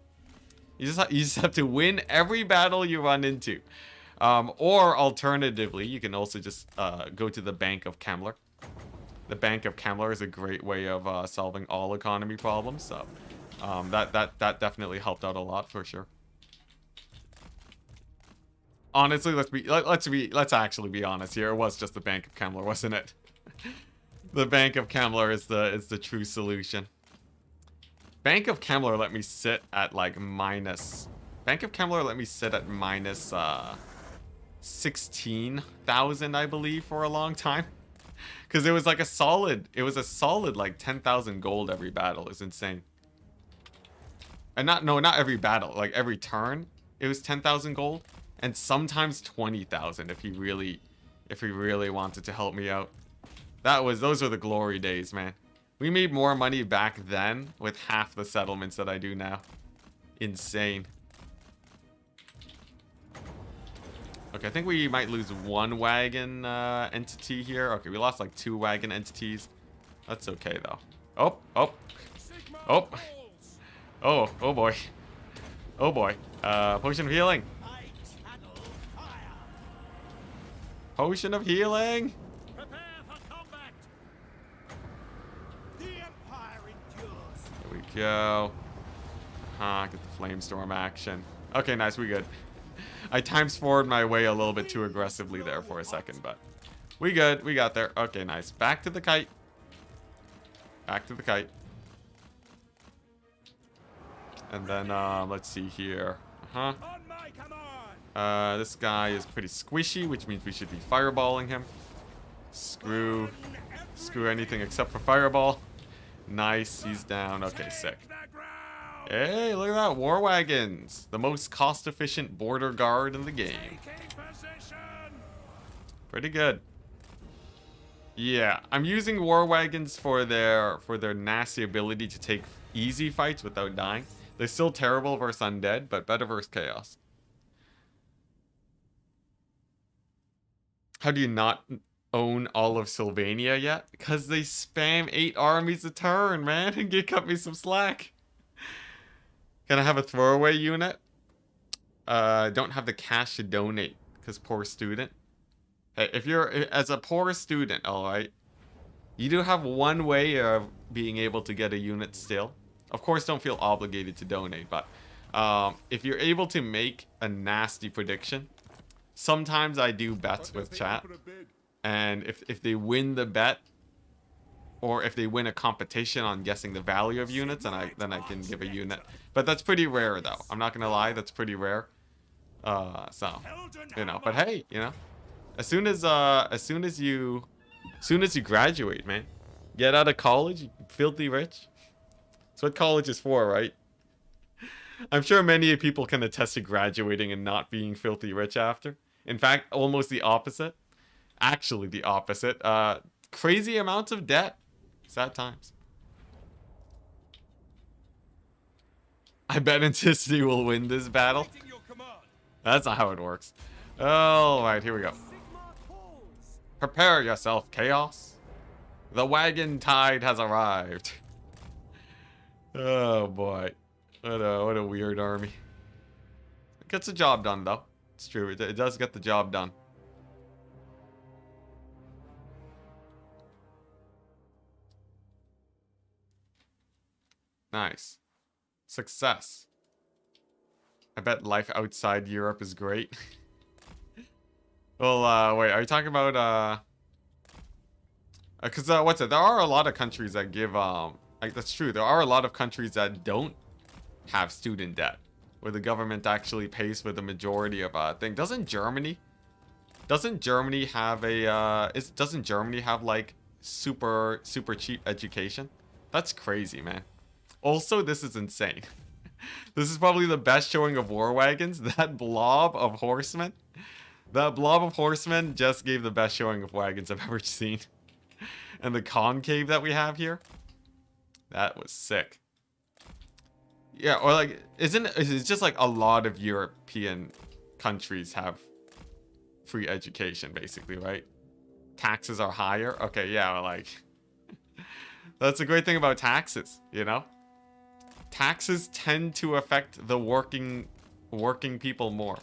You just have to win every battle you run into. Or alternatively, you can also just go to the Bank of Kemmler. The Bank of Kemmler is a great way of solving all economy problems. So that definitely helped out a lot for sure. Honestly, let's actually be honest here. It was just the Bank of Kemmler, wasn't it? The Bank of Kemmler is the true solution. Bank of Kemmler let me sit at like minus. Bank of Kemmler let me sit at minus 16,000, I believe, for a long time. Because it was like a solid like 10,000 gold every battle. It's insane. And not every battle, like every turn, it was 10,000 gold, and sometimes 20,000 if he really wanted to help me out. Those were the glory days, man. We made more money back then with half the settlements that I do now. Insane. Okay, I think we might lose 1 wagon entity here. Okay, we lost like 2 wagon entities. That's okay though. Oh boy. Oh boy. Potion of healing. Potion of healing. Prepare for combat. The Empire endures. There we go. Get the flamestorm action. Okay, nice, we good. I times forward my way a little bit too aggressively there for a second, but we good. We got there. Okay, nice. Back to the kite. Back to the kite. And then let's see here. On my command. This guy is pretty squishy, which means we should be fireballing him. Screw anything except for fireball. Nice, he's down. Okay, sick. Hey, look at that, war wagons. The most cost-efficient border guard in the game. Pretty good. Yeah, I'm using war wagons for their nasty ability to take easy fights without dying. They're still terrible versus undead, but better versus chaos. How do you not own all of Sylvania yet? Because they spam 8 armies a turn, man. And you cut me some slack. Can I have a throwaway unit? Don't have the cash to donate because poor student. Hey, if you're as a poor student, all right, you do have one way of being able to get a unit still. Of course, don't feel obligated to donate, but if you're able to make a nasty prediction, sometimes I do bets with chat, and if they win the bet, or if they win a competition on guessing the value of units, then I can give a unit. But that's pretty rare, though. I'm not gonna lie, that's pretty rare. So you know, but hey, you know, as soon as you graduate, man, get out of college, filthy rich. That's what college is for, right? I'm sure many people can attest to graduating and not being filthy rich after. In fact, almost the opposite. Actually, the opposite. Crazy amounts of debt. Sad times. I bet Enticity will win this battle. That's not how it works. Alright, here we go. Prepare yourself, Chaos. The wagon tide has arrived. Oh boy. What a weird army. It gets the job done, though. It's true. It does get the job done. Nice. Success. I bet life outside Europe is great. Well, wait, are you talking about, because, what's it? There are a lot of countries that give, like, that's true. There are a lot of countries that don't have student debt, where the government actually pays for the majority of, thing. Doesn't Germany have a, doesn't Germany have, like, super cheap education? That's crazy, man. Also, this is insane. This is probably the best showing of war wagons. That blob of horsemen. That blob of horsemen just gave the best showing of wagons I've ever seen. And the concave that we have here. That was sick. Yeah, or like, it's just like a lot of European countries have free education, basically, right? Taxes are higher. Okay, yeah, like, that's a great thing about taxes, you know? Taxes tend to affect the working people more.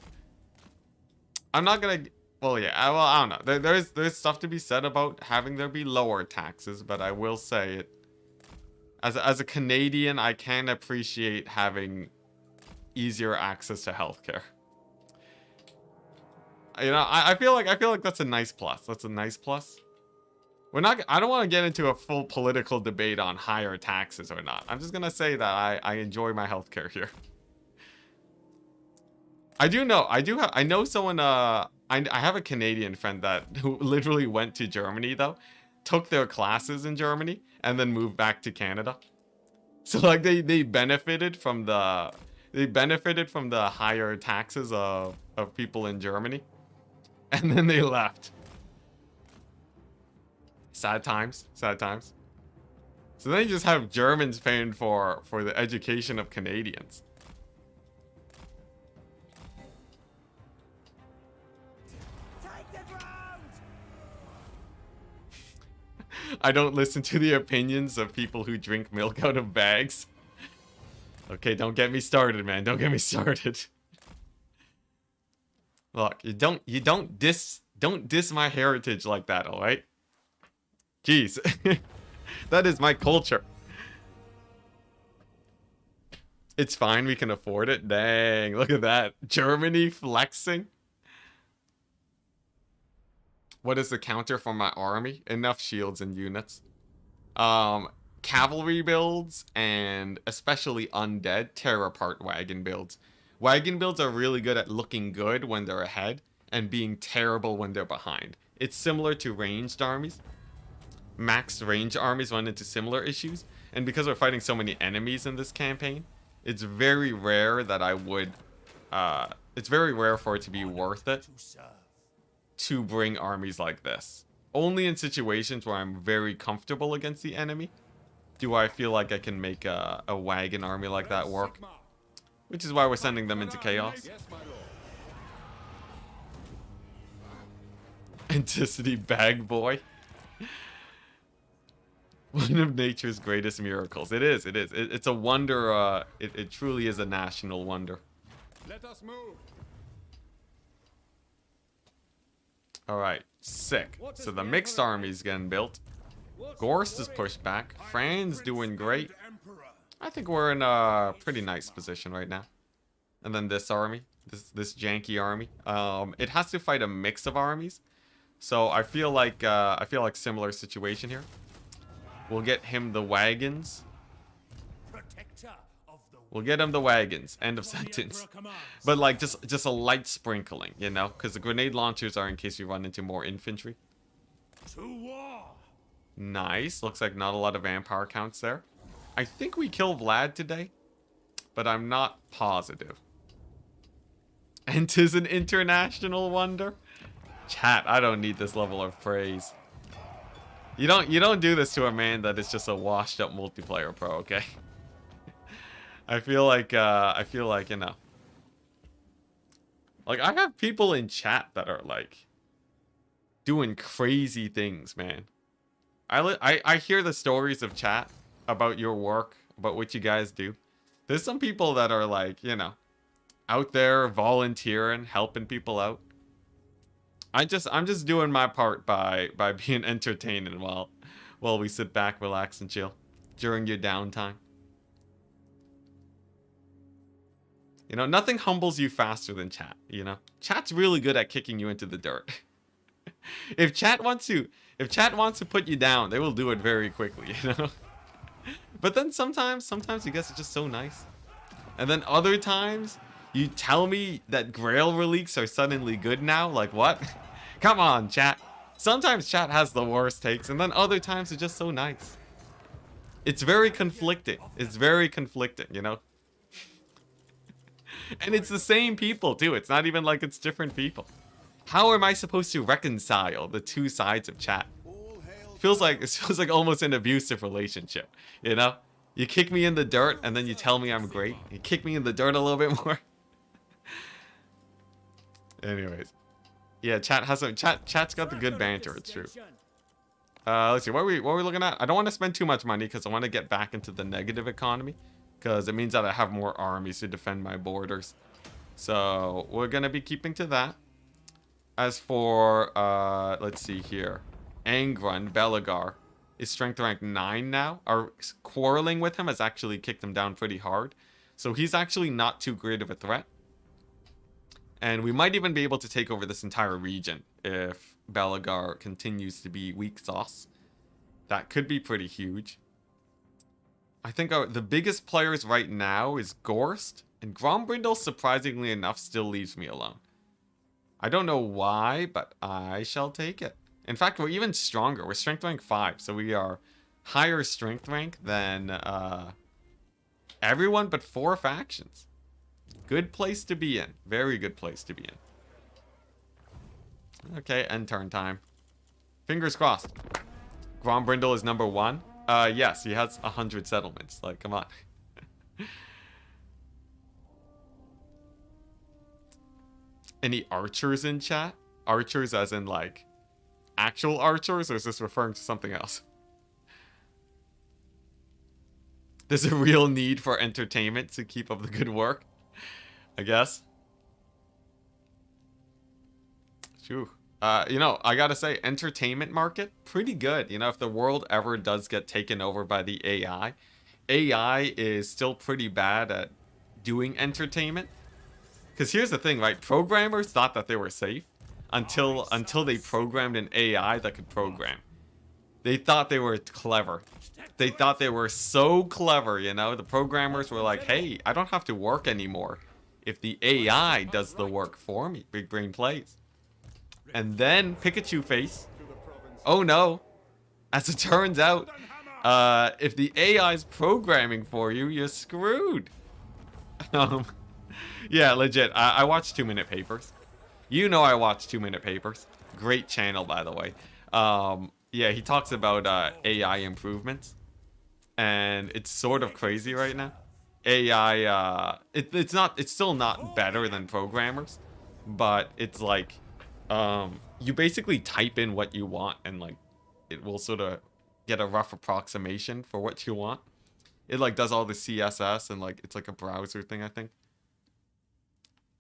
I'm not gonna, well, yeah, I don't know. There's stuff to be said about having there be lower taxes, but I will say it. As a Canadian, I can appreciate having easier access to healthcare. You know, I feel like that's a nice plus. That's a nice plus. I don't want to get into a full political debate on higher taxes or not. I'm just gonna say that I enjoy my healthcare here. I know someone, I have a Canadian friend who literally went to Germany, though, took their classes in Germany, and then moved back to Canada. So, like, they benefited from the higher taxes of people in Germany, and then they left. Sad times, sad times. So then you just have Germans paying for the education of Canadians. I don't listen to the opinions of people who drink milk out of bags. Okay, don't get me started, man. Don't get me started. Look, you don't diss my heritage like that, all right? Jeez. That is my culture. It's fine, we can afford it. Dang, look at that. Germany flexing. What is the counter for my army? Enough shields and units. Cavalry builds and especially undead tear apart wagon builds. Wagon builds are really good at looking good when they're ahead and being terrible when they're behind. It's similar to ranged armies. Max range armies run into similar issues, and because we're fighting so many enemies in this campaign, it's very rare that I would, it's very rare for it to be worth it to bring armies like this. Only in situations where I'm very comfortable against the enemy do I feel like I can make a wagon army like that work. Which is why we're sending them into chaos. Yes, my lord. Enticity bag boy. One of nature's greatest miracles. It is. It's a wonder. It truly is a national wonder. Let us move. All right, sick. So the mixed army's getting built. Gorst is pushed back. Fran's doing great. I think we're in a pretty nice position right now. And then this army, this janky army. It has to fight a mix of armies. So I feel like similar situation here. We'll get him the wagons. We'll get him the wagons. End of sentence. But like just a light sprinkling, you know, because the grenade launchers are in case we run into more infantry. Nice. Looks like not a lot of vampire counts there. I think we kill Vlad today, but I'm not positive. And 'tis an international wonder. Chat, I don't need this level of praise. You don't do this to a man that is just a washed up multiplayer pro, okay? I feel like you know. Like I have people in chat that are like doing crazy things, man. I hear the stories of chat about your work, about what you guys do. There's some people that are like, you know, out there volunteering, helping people out. I'm just doing my part by being entertaining while we sit back, relax, and chill during your downtime. You know, nothing humbles you faster than chat, you know? Chat's really good at kicking you into the dirt. If chat wants to put you down, they will do it very quickly, you know? But then sometimes you guys are just so nice. And then other times, you tell me that Grail relics are suddenly good now? Like, what? Come on, chat. Sometimes chat has the worst takes, and then other times it's just so nice. It's very conflicting. It's very conflicting, you know? And it's the same people, too. It's not even like it's different people. How am I supposed to reconcile the two sides of chat? It feels like almost an abusive relationship, you know? You kick me in the dirt, and then you tell me I'm great. You kick me in the dirt a little bit more. Anyways. Yeah, chat's got the good banter, it's true. Let's see, what are we looking at? I don't want to spend too much money because I want to get back into the negative economy. Because it means that I have more armies to defend my borders. So, we're going to be keeping to that. As for, let's see here. Angron, Belagar, is strength rank 9 now. Our quarreling with him has actually kicked him down pretty hard. So he's actually not too great of a threat. And we might even be able to take over this entire region if Belagar continues to be weak sauce. That could be pretty huge. I think the biggest players right now is Gorst, and Grombrindle, surprisingly enough, still leaves me alone. I don't know why, but I shall take it. In fact, we're even stronger. We're strength rank 5, so we are higher strength rank than everyone but 4 factions. Good place to be in. Very good place to be in. Okay, end turn time. Fingers crossed. Grombrindle is number 1. Yes, he has 100 settlements. Like, come on. Any archers in chat? Archers as in, like, actual archers? Or is this referring to something else? There's a real need for entertainment to keep up the good work, I guess. Phew. You know, I gotta say, entertainment market, pretty good. You know, if the world ever does get taken over by the AI, AI is still pretty bad at doing entertainment. Because here's the thing, right? Programmers thought that they were safe until they programmed an AI that could program. They thought they were clever. They thought they were so clever, you know? The programmers were like, hey, I don't have to work anymore if the AI does the work for me. Big brain plays. And then Pikachu face. Oh no. As it turns out, if the AI's programming for you, you're screwed. Yeah, legit. I watch 2-minute papers. You know I watch 2-minute papers. Great channel, by the way. Yeah, he talks about AI improvements, and it's sort of crazy right now. AI, it's still not better than programmers, but it's like, you basically type in what you want, and like, it will sort of get a rough approximation for what you want. It like does all the CSS, and like it's like a browser thing, I think.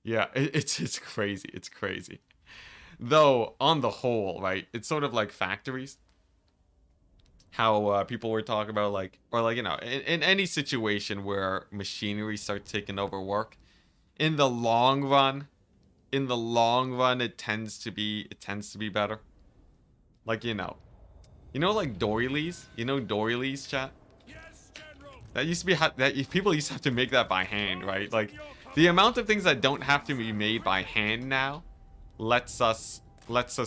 Yeah, it's crazy. It's crazy. Though on the whole, right? It's sort of like factories. How people were talking about like, or like, you know, in any situation where machinery starts taking over work, in the long run, it tends to be better. Like, you know, like doilies. You know doilies, chat. Yes, General. That used to be people used to have to make that by hand, right? Like, the amount of things that don't have to be made by hand now lets us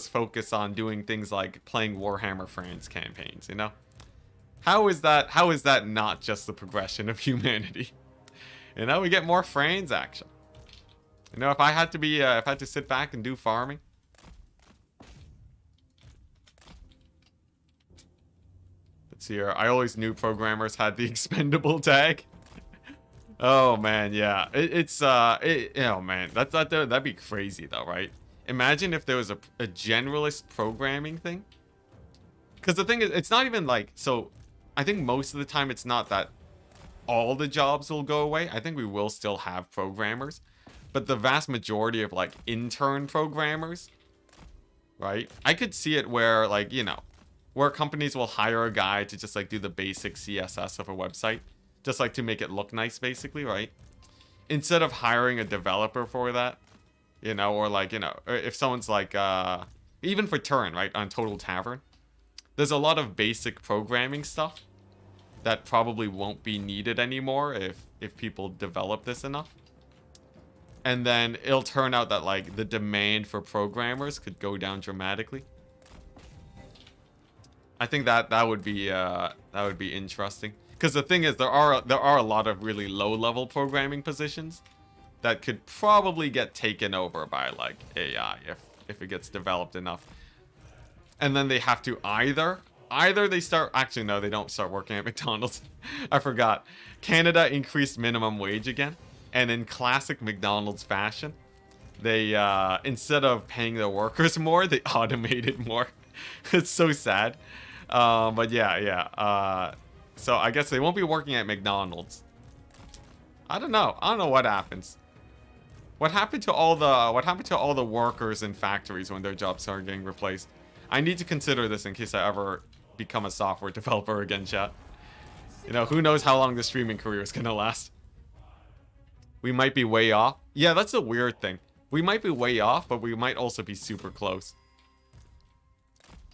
focus on doing things like playing Warhammer France campaigns, you know? How is that not just the progression of humanity? You know, we get more France action. You know, if I had to sit back and do farming. Let's see here. I always knew programmers had the expendable tag. Oh man, yeah. Oh man, that'd be crazy though, right? Imagine if there was a generalist programming thing. Because the thing is, it's not even like, so I think most of the time it's not that all the jobs will go away. I think we will still have programmers, but the vast majority of like intern programmers, right? I could see it where like, you know, where companies will hire a guy to just like do the basic CSS of a website, just like to make it look nice basically, right? Instead of hiring a developer for that. You know, or like, you know, if someone's like, even for Turin, right, on Total Tavern, there's a lot of basic programming stuff that probably won't be needed anymore if people develop this enough. And then it'll turn out that, like, the demand for programmers could go down dramatically. I think that would be interesting. Because the thing is, there are a lot of really low-level programming positions that could probably get taken over by like AI if it gets developed enough. And then they have to either they start, actually no, they don't start working at McDonald's. I forgot. Canada increased minimum wage again, and in classic McDonald's fashion, they instead of paying their workers more, they automated more. It's so sad. But yeah. So I guess they won't be working at McDonald's. I don't know what happens. What happened to all the workers in factories when their jobs started getting replaced? I need to consider this in case I ever become a software developer again, chat. You know, who knows how long the streaming career is gonna last. We might be way off. Yeah, that's a weird thing. We might be way off, but we might also be super close.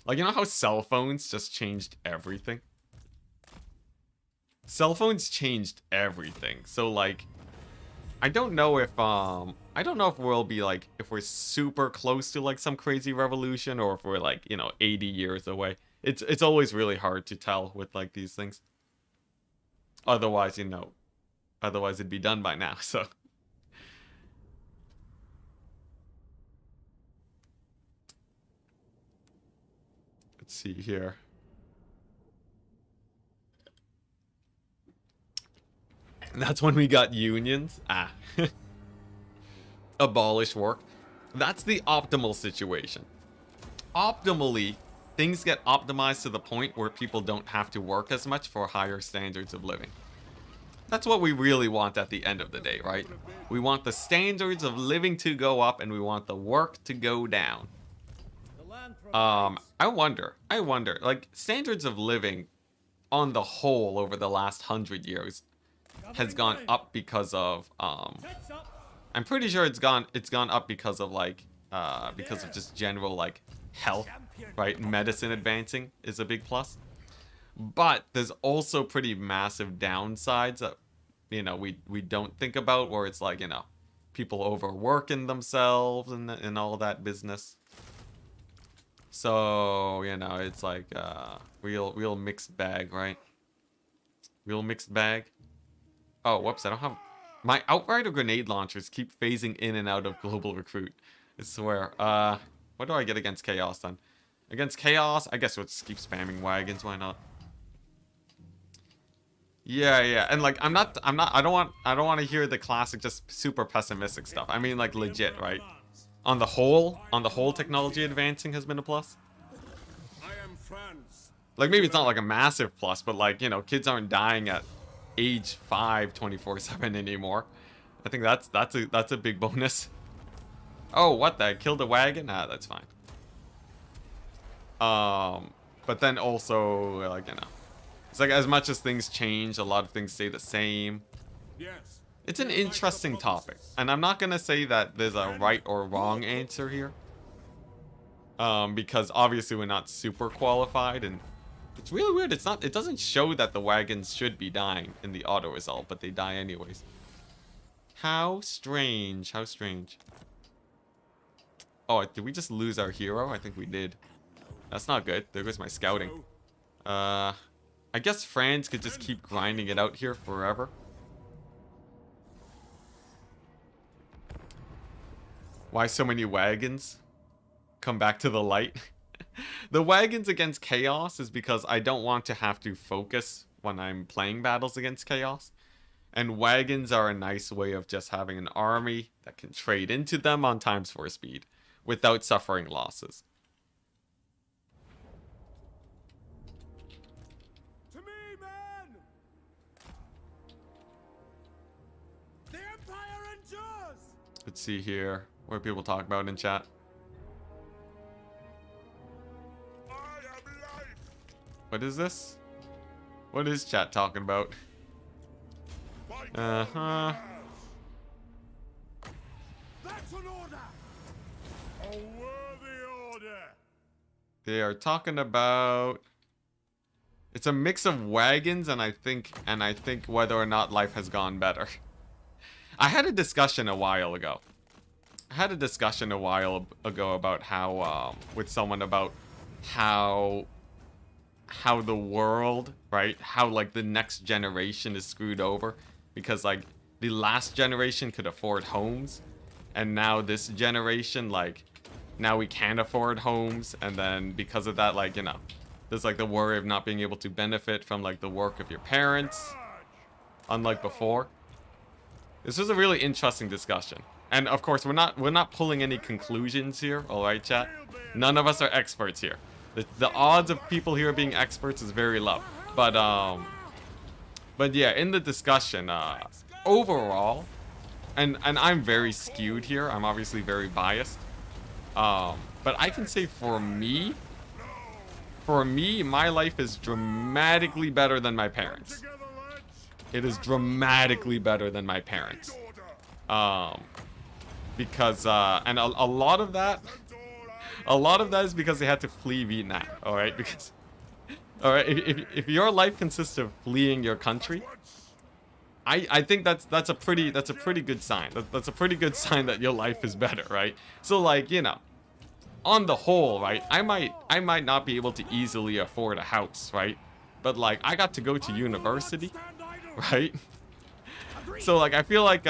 Like, you know how cell phones just changed everything? Cell phones changed everything. So like, I don't know if we'll be like, if we're super close to like some crazy revolution, or if we're like, you know, 80 years away. It's always really hard to tell with like these things. Otherwise, you know, it'd be done by now, so. Let's see here. That's when we got unions. Abolish work. That's the optimal situation. Optimally, things get optimized to the point where people don't have to work as much for higher standards of living. That's what we really want at the end of the day, right? We want the standards of living to go up, and we want the work to go down. I wonder, like, standards of living on the whole over the last 100 years has gone up because of I'm pretty sure it's gone up because of like because of just general like health, right? Medicine advancing is a big plus. But there's also pretty massive downsides that, you know, we don't think about, where it's like, you know, people overworking themselves and all that business. So, you know, it's like real mixed bag, right? Real mixed bag. Oh, whoops, I don't have... My Outrider grenade launchers keep phasing in and out of Global Recruit. I swear. What do I get against chaos then? Against chaos, I guess we'll just keep spamming wagons. Why not? Yeah, yeah, and like I don't want to hear the classic just super pessimistic stuff. I mean like legit, right? On the whole, technology advancing has been a plus. I am France. Like maybe it's not like a massive plus, but like, you know, kids aren't dying at age 5 24/7 anymore. I think that's a big bonus. Oh, what the? Killed a wagon? Ah, that's fine. But then also like, you know, it's like as much as things change, a lot of things stay the same. Yes. It's an interesting topic, and I'm not gonna say that there's a right or wrong answer here. Because obviously we're not super qualified, and it's really weird. It doesn't show that the wagons should be dying in the auto result, but they die anyways. How strange, how strange. Oh, did we just lose our hero? I think we did. That's not good. There goes my scouting. I guess France could just keep grinding it out here forever. Why so many wagons? Come back to the light. The wagons against chaos is because I don't want to have to focus when I'm playing battles against chaos. And wagons are a nice way of just having an army that can trade into them on times 4 speed without suffering losses. To me, men! The Empire endures! Let's see here. What are people talking about in chat? I am life! What is this? What is chat talking about? Uh-huh. That's an order! A worthy order! They are talking about... It's a mix of wagons and I think whether or not life has gone better. I had a discussion a while ago. About how, with someone about how the world, right? How, like, the next generation is screwed over. Because, like, the last generation could afford homes. And now this generation, like, now we can't afford homes. And then because of that, like, you know, there's, like, the worry of not being able to benefit from, like, the work of your parents. Unlike before. This was a really interesting discussion. And of course, we're not pulling any conclusions here, all right, chat? None of us are experts here. The odds of people here being experts is very low. But yeah, in the discussion, overall, and I'm very skewed here. I'm obviously very biased. But I can say for me, my life is dramatically better than my parents. It is dramatically better than my parents. Because and a lot of that is because they had to flee Vietnam. All right, because if your life consists of fleeing your country, I think that's a pretty good sign. That's a pretty good sign that your life is better, right? So like, you know, on the whole, right, I might not be able to easily afford a house, right? But like I got to go to university, right? So like I feel like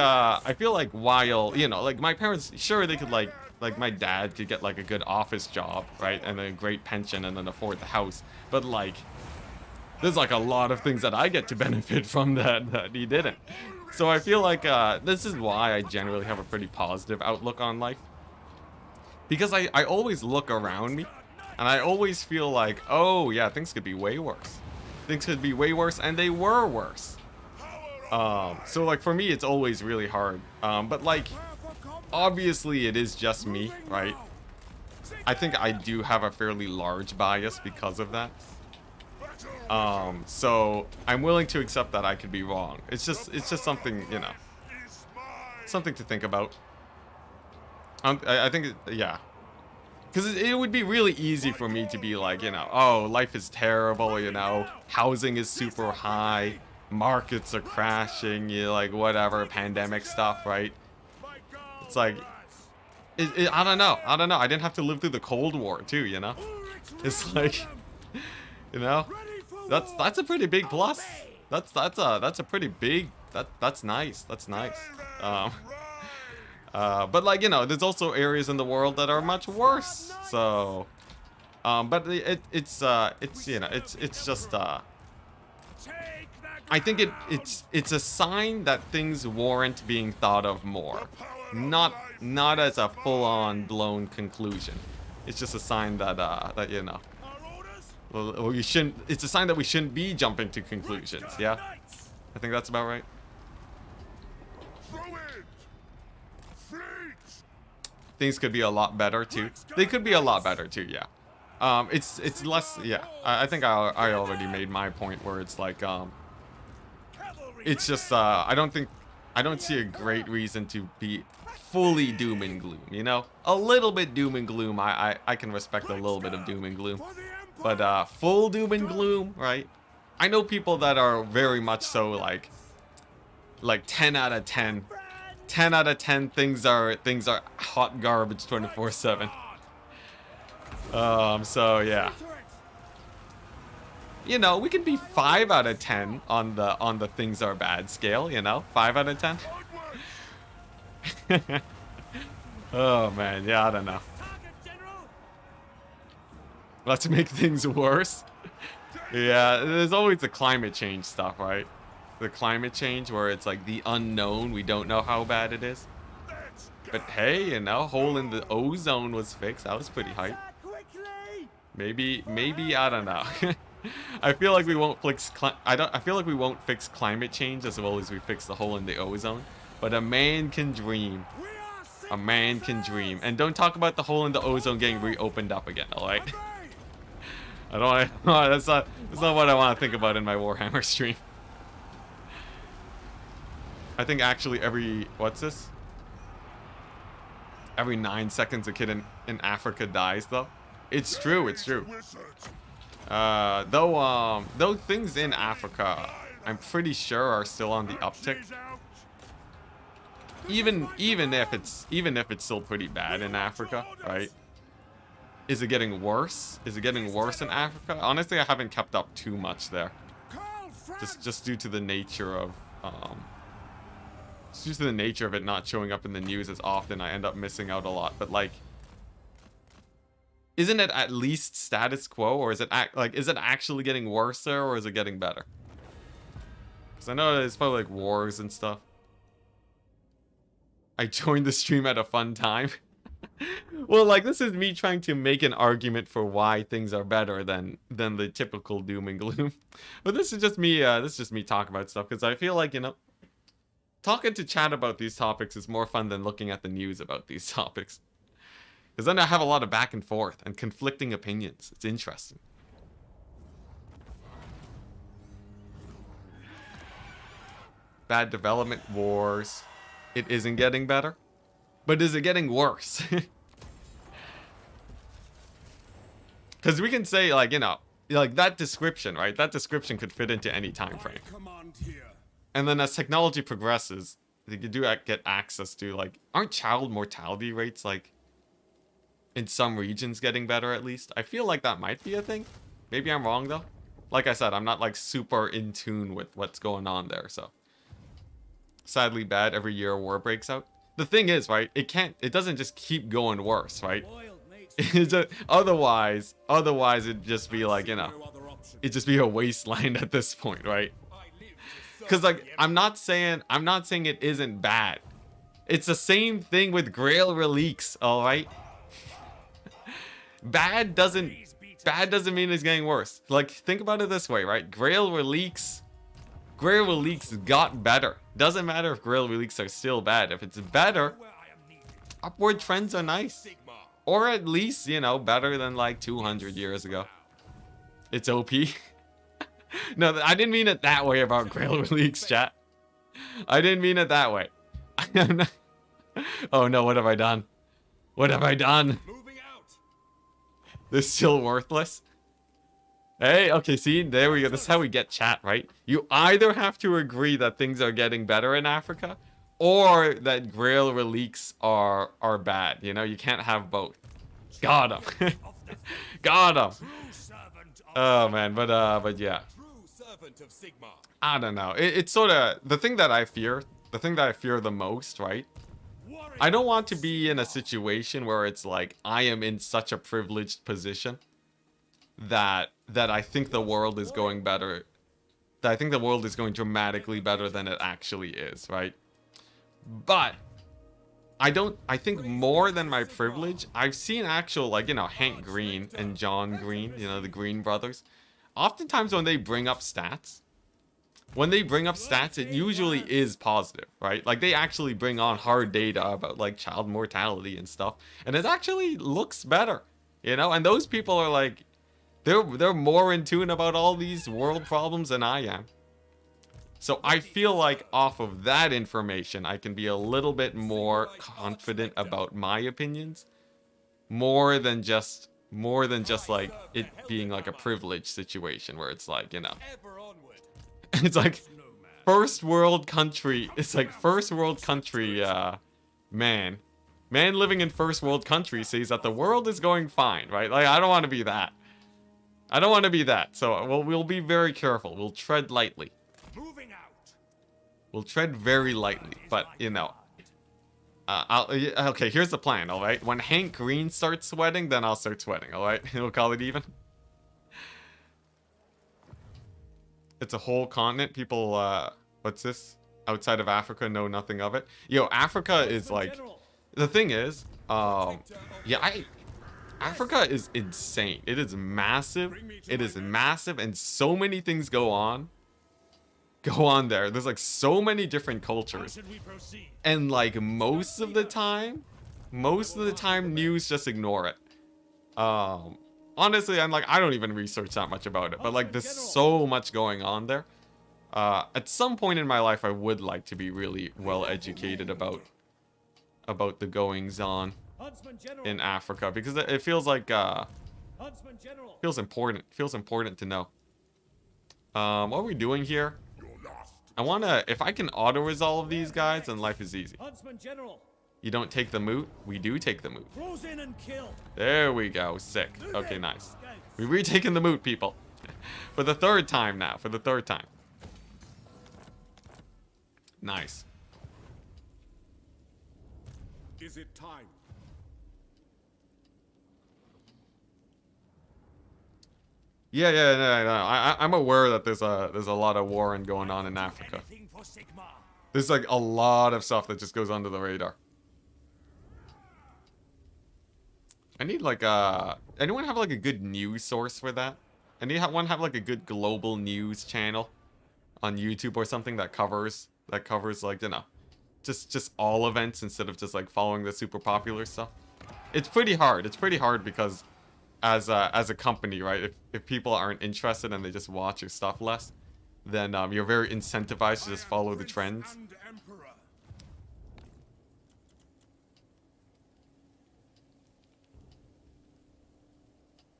while, you know, like my parents, sure they could like my dad could get like a good office job, right, and a great pension and then afford the house, but like there's like a lot of things that I get to benefit from that he didn't. So I feel like this is why I generally have a pretty positive outlook on life, because I always look around me and I always feel like, oh yeah, things could be way worse. Things could be way worse, and they were worse. So like for me it's always really hard, but like obviously it is just me, right? I think I do have a fairly large bias because of that, so I'm willing to accept that I could be wrong. It's just something, you know, something to think about. I think yeah, because it would be really easy for me to be like, you know, oh, life is terrible, you know, housing is super high, markets are crashing, you like whatever, pandemic stuff, right? It's like I don't know. I didn't have to live through the Cold War too, you know? It's like, you know, that's a pretty big plus. That's a pretty big, that's nice. That's nice. But like, you know, there's also areas in the world that are much worse. So, but it's you know, it's just I think it's a sign that things warrant being thought of more, not as a full-on blown conclusion. It's just a sign that that, you know, well, we shouldn't. It's a sign that we shouldn't be jumping to conclusions. Yeah, I think that's about right. Things could be a lot better too. They could be a lot better too. Yeah. It's less. Yeah. I think I already made my point where it's like it's just I don't see a great reason to be fully doom and gloom, you know? A little bit doom and gloom, I can respect a little bit of doom and gloom. But full doom and gloom, right? I know people that are very much so like 10 out of 10. 10 out of 10 things are hot garbage 24/7. So yeah. You know, we can be 5 out of 10 on the things are bad scale, you know? 5 out of 10. Oh man, yeah, I don't know. Let's make things worse. Yeah, there's always the climate change stuff, right? The climate change where it's like the unknown, we don't know how bad it is. But hey, you know, hole in the ozone was fixed. That was pretty hype. Maybe I don't know. I feel like we won't fix I feel like we won't fix climate change as well as we fix the hole in the ozone. But a man can dream. A man can dream. And don't talk about the hole in the ozone getting reopened up again, alright? I don't want to, that's not what I want to think about in my Warhammer stream. I think actually what's this? Every 9 seconds a kid in Africa dies though. It's true, it's true. Though things in Africa, I'm pretty sure are still on the uptick. Even if it's still pretty bad in Africa, right? Is it getting worse? Is it getting worse in Africa? Honestly, I haven't kept up too much there. Just due to the nature of due to the nature of it not showing up in the news as often, I end up missing out a lot. But like, isn't it at least status quo, or is it is it actually getting worse there, or is it getting better? Because I know it's probably like wars and stuff. I joined the stream at a fun time. Well, like, this is me trying to make an argument for why things are better than the typical doom and gloom. But this is just me. This is just me talking about stuff because I feel like, you know, talking to chat about these topics is more fun than looking at the news about these topics. Because then I have a lot of back and forth and conflicting opinions. It's interesting. Bad development, wars. It isn't getting better. But is it getting worse? Because we can say, like, you know, like that description, right? That description could fit into any time frame. And then as technology progresses, you do get access to, like, aren't child mortality rates, like, in some regions getting better at least? I feel like that might be a thing. Maybe I'm wrong, though. Like I said, I'm not, like, super in tune with what's going on there, so. Sadly bad, every year a war breaks out. The thing is, right, it doesn't just keep going worse, right? It's just, otherwise it'd just be like, you know, it'd just be a wasteland at this point, right? Because, like, I'm not saying it isn't bad. It's the same thing with Grail Reliques, all right? Bad doesn't mean it's getting worse. Like, think about it this way, right? Grail Reliques got better. Doesn't matter if Grail Reliques are still bad. If it's better, upward trends are nice. Or at least, you know, better than like 200 years ago. It's OP. No, I didn't mean it that way about Grail Reliques, chat. I didn't mean it that way. Oh no, what have I done? What have I done? They're still worthless. Hey, okay, see, there we go. This is how we get chat, right? You either have to agree that things are getting better in Africa, or that Grail Reliques are bad. You know, you can't have both. Got him. Got him. Oh man, but yeah. I don't know. It's sort of the thing that I fear the most, right? I don't want to be in a situation where it's like I am in such a privileged position that I think the world is going better. That I think the world is going dramatically better than it actually is, right? But I think more than my privilege, I've seen actual, like, you know, Hank Green and John Green, you know, the Green brothers. Oftentimes when they bring up stats, it usually is positive, right? Like, they actually bring on hard data about, like, child mortality and stuff. And it actually looks better, you know? And those people are, like, they're more in tune about all these world problems than I am. So I feel like off of that information, I can be a little bit more confident about my opinions, more than just like it being like a privileged situation where it's like, you know, it's like first world country. It's like first world country, man living in first world country sees that the world is going fine, right? Like, I don't want to be that. I don't want to be that. So we'll be very careful. We'll tread lightly. Moving out. We'll tread very lightly, but, you know. Okay, here's the plan, alright? When Hank Green starts sweating, then I'll start sweating, alright? We'll call it even. It's a whole continent. People, what's this? Outside of Africa know nothing of it. Yo, Africa is like... The thing is, Africa is insane. It is massive. It is massive, and so many things go on there. There's like so many different cultures, and like most of the time news just ignore it. Honestly, I'm like, I don't even research that much about it, but like there's so much going on there. At some point in my life, I would like to be really well educated about the goings on in Africa, because it feels like feels important to know. What are we doing here? I wanna, if I can auto resolve these guys, then life is easy. You don't take the moot? We do take the moot. There we go. Sick. Okay, nice. We've retaken the moot, people. For the third time now. For the third time. Nice. Is it time? Yeah, no. I'm aware that there's a lot of warring going on in Africa. There's like a lot of stuff that just goes under the radar. I need like anyone have like a good news source for that? Anyone have like a good global news channel on YouTube or something that covers like, you know, just all events instead of just like following the super popular stuff? It's pretty hard. It's pretty hard because as a company, right? If people aren't interested and they just watch your stuff less, then you're very incentivized to just follow the trends.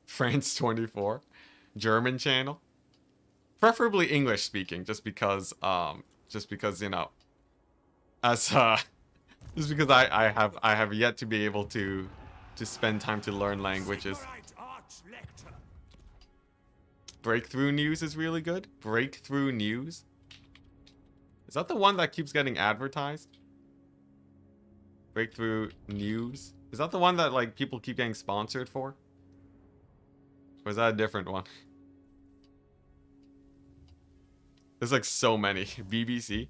France 24, German channel, preferably English speaking, just because you know, as just because I have yet to be able to spend time to learn languages. Breakthrough News is really good. Breakthrough News? Is that the one that keeps getting advertised? Breakthrough News? Is that the one that like people keep getting sponsored for? Or is that a different one? There's like so many. BBC?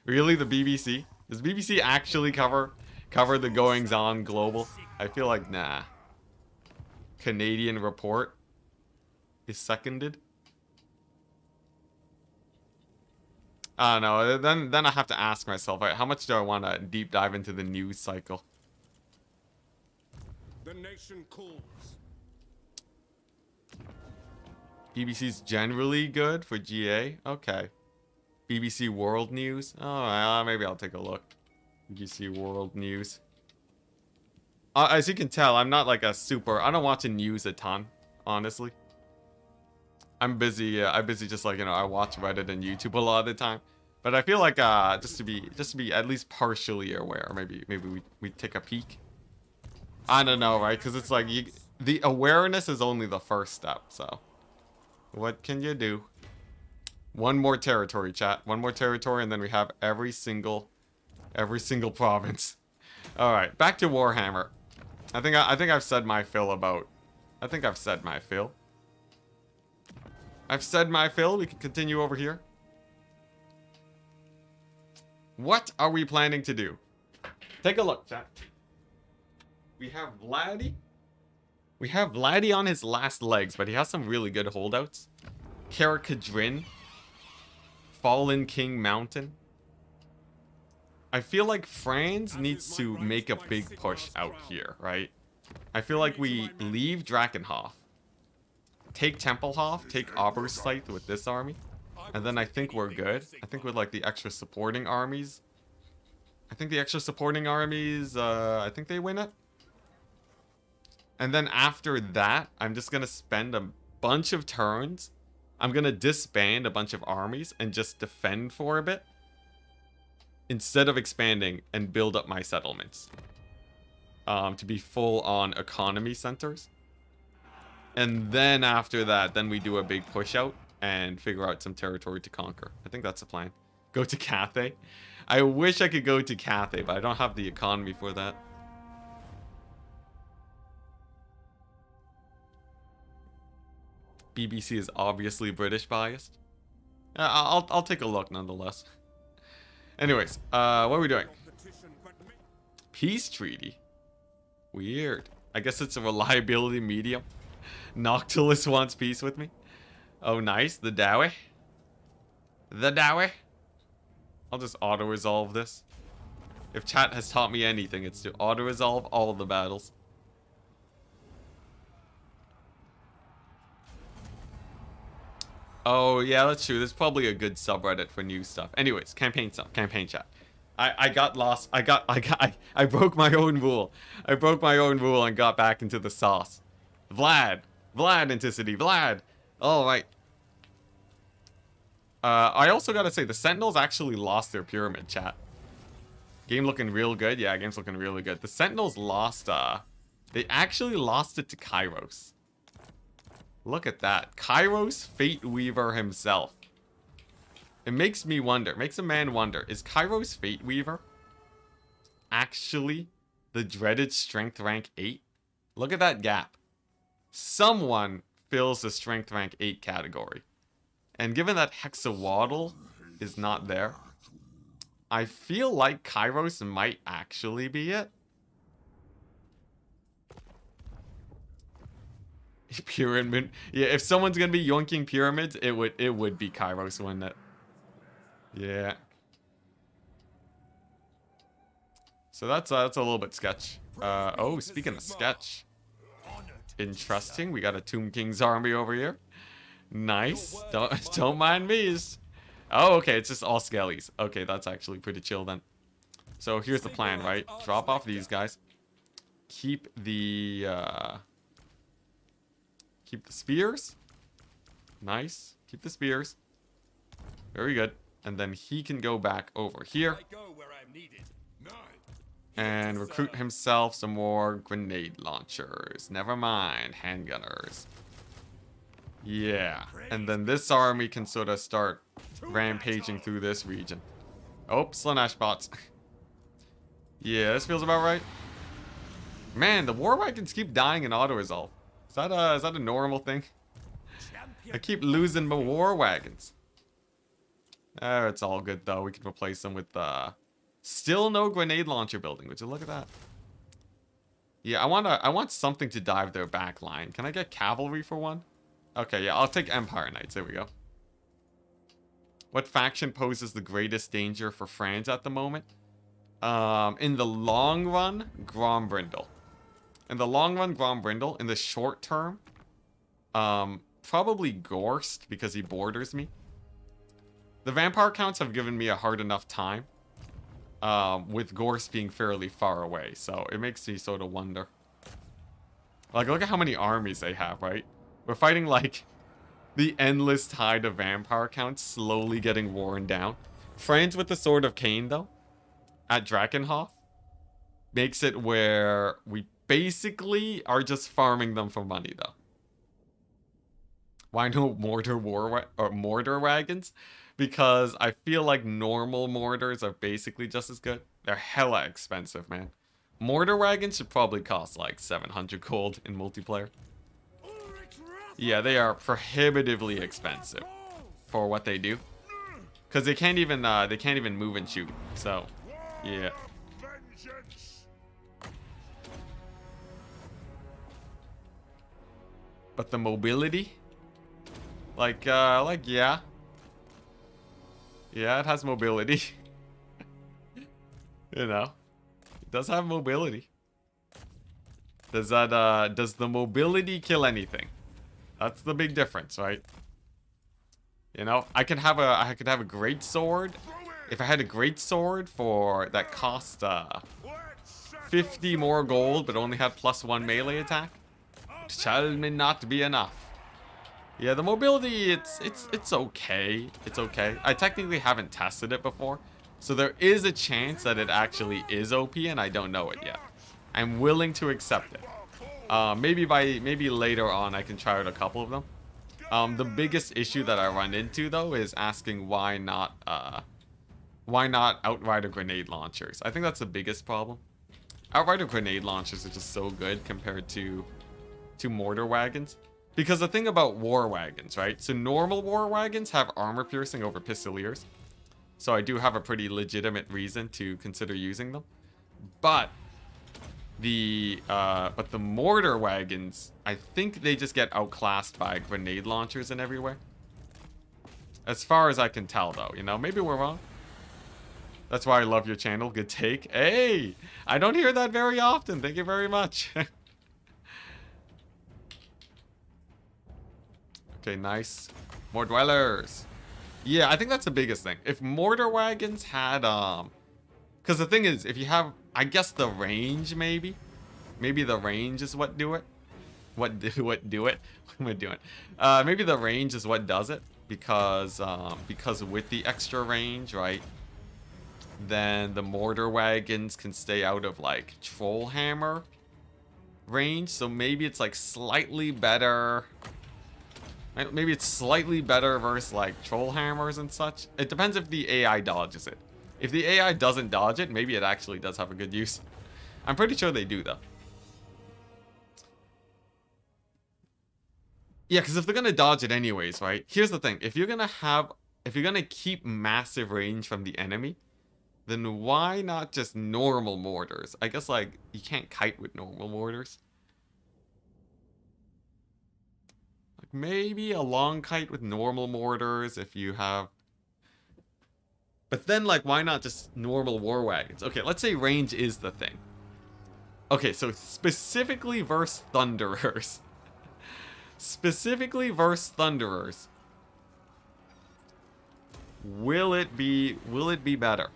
Really, the BBC? Does BBC actually cover the goings on global? I feel like nah. Canadian Report is seconded. I don't know. Then I have to ask myself, right, how much do I want to deep dive into the news cycle? The nation calls. BBC's generally good for GA. Okay. BBC World News. Oh, maybe I'll take a look. BBC World News. As you can tell, I'm not like a super... I don't watch the news a ton, honestly. I'm busy. I'm busy just like, you know, I watch Reddit and YouTube a lot of the time. But I feel like just to be at least partially aware, maybe we take a peek. I don't know, right? Because it's like the awareness is only the first step. So what can you do? One more territory, chat. One more territory, and then we have every single province. All right, back to Warhammer. I think I've said my fill about. I think I've said my fill. I've said my fill. We can continue over here. What are we planning to do? Take a look, chat. We have Vladdy. We have Vladdy on his last legs, but he has some really good holdouts. Karakadrin. Fallen King Mountain. I feel like Franz needs to make a big push out here, right? I feel like we leave Drakenhof. Take Tempelhof, take Oberscythe with this army. And then I think we're good. I think with like the extra supporting armies. I think the extra supporting armies, I think they win it. And then after that, I'm just going to spend a bunch of turns. I'm going to disband a bunch of armies and just defend for a bit. Instead of expanding and build up my settlements. To be full on economy centers. And then after that, then we do a big push out and figure out some territory to conquer. I think that's the plan. Go to Cathay. I wish I could go to Cathay, but I don't have the economy for that. BBC is obviously British biased. I'll take a look nonetheless. Anyways, what are we doing? Peace treaty. Weird. I guess it's a reliability medium. Noctilus wants peace with me. Oh, nice. The Dowie. The Dowie. I'll just auto-resolve this. If chat has taught me anything, it's to auto-resolve all the battles. Oh, yeah, that's true. There's probably a good subreddit for new stuff. Anyways, campaign stuff. Campaign chat. I got lost. I broke my own rule. I broke my own rule and got back into the sauce. Vlad, Enticity, Vlad. All right. I also gotta say the Sentinels actually lost their pyramid, chat. Game looking real good. Yeah, game's looking really good. The Sentinels lost. They actually lost it to Kairos. Look at that, Kairos Fate Weaver himself. It makes me wonder, makes a man wonder, is Kairos Fate Weaver actually the dreaded strength rank 8? Look at that gap. Someone fills the strength rank 8 category. And given that Hexawaddle is not there, I feel like Kairos might actually be it. Pyramid. Yeah, if someone's gonna be yoinking pyramids, it would be Kairos, wouldn't it? Yeah. So that's a little bit sketch. Oh, speaking of sketch. Interesting. We got a Tomb King's army over here. Nice. Don't mind me. Oh, okay. It's just all skellies. Okay, that's actually pretty chill then. So here's the plan, right? Drop off these guys. Keep the spears. Nice. Keep the spears. Very good. And then he can go back over here. And recruit himself some more grenade launchers. Never mind. Handgunners. Yeah. And then this army can sort of start rampaging through this region. Oh, Slaanesh bots. Yeah, this feels about right. Man, the war wagons keep dying in auto-resolve. Is that a normal thing? I keep losing my war wagons. It's all good though. We can replace them with still no grenade launcher building. Would you look at that? Yeah, I want something to dive their back line. Can I get cavalry for one? Okay, yeah, I'll take Empire Knights. There we go. What faction poses the greatest danger for France at the moment? In the long run, Grombrindle. In the long run, Grombrindle. In the short term, probably Gorst, because he borders me. The vampire counts have given me a hard enough time, with Gorst being fairly far away, so it makes me sort of wonder. Like, look at how many armies they have, right? We're fighting, like, the endless tide of vampire counts slowly getting worn down. Friends with the Sword of Cain, though, at Drakenhof, makes it where we basically are just farming them for money, though. Why no mortar mortar wagons? Because I feel like normal mortars are basically just as good. They're hella expensive, man. Mortar wagons should probably cost like 700 gold in multiplayer. Yeah, they are prohibitively expensive for what they do. Because they can't even move and shoot. So, yeah. But the mobility? Yeah. Yeah, it has mobility. You know. It does have mobility. Does the mobility kill anything? That's the big difference, right? You know, I could have a great sword. If I had a great sword for that cost 50 more gold but only had +1 melee attack, it shall not be enough. Yeah, the mobility, it's okay. It's okay. I technically haven't tested it before, so there is a chance that it actually is OP and I don't know it yet. I'm willing to accept it. Maybe later on I can try out a couple of them. The biggest issue that I run into though is asking why not Outrider grenade launchers. I think that's the biggest problem. Outrider grenade launchers are just so good compared to mortar wagons. Because the thing about war wagons, right? So normal war wagons have armor piercing over pistoliers. So I do have a pretty legitimate reason to consider using them. But the mortar wagons, I think they just get outclassed by grenade launchers and everywhere. As far as I can tell though, you know, maybe we're wrong. That's why I love your channel. Good take. Hey, I don't hear that very often. Thank you very much. Okay, nice. More dwellers. Yeah, I think that's the biggest thing. If mortar wagons had, because the thing is, if you have, I guess the range maybe the range is what do it. What do it? What am I doing? Maybe the range is what does it, because with the extra range, right? Then the mortar wagons can stay out of like troll hammer range, so maybe it's like slightly better. Maybe it's slightly better versus like troll hammers and such. It depends if the AI dodges it. If the AI doesn't dodge it, maybe it actually does have a good use. I'm pretty sure they do though. Yeah, because if they're gonna dodge it anyways, right? Here's the thing: if you're gonna keep massive range from the enemy, then why not just normal mortars? I guess like you can't kite with normal mortars. Like maybe a long kite with normal mortars if you have. But then like why not just normal war wagons? Okay, let's say range is the thing. Okay, so specifically versus thunderers. Specifically versus thunderers. Will it be better?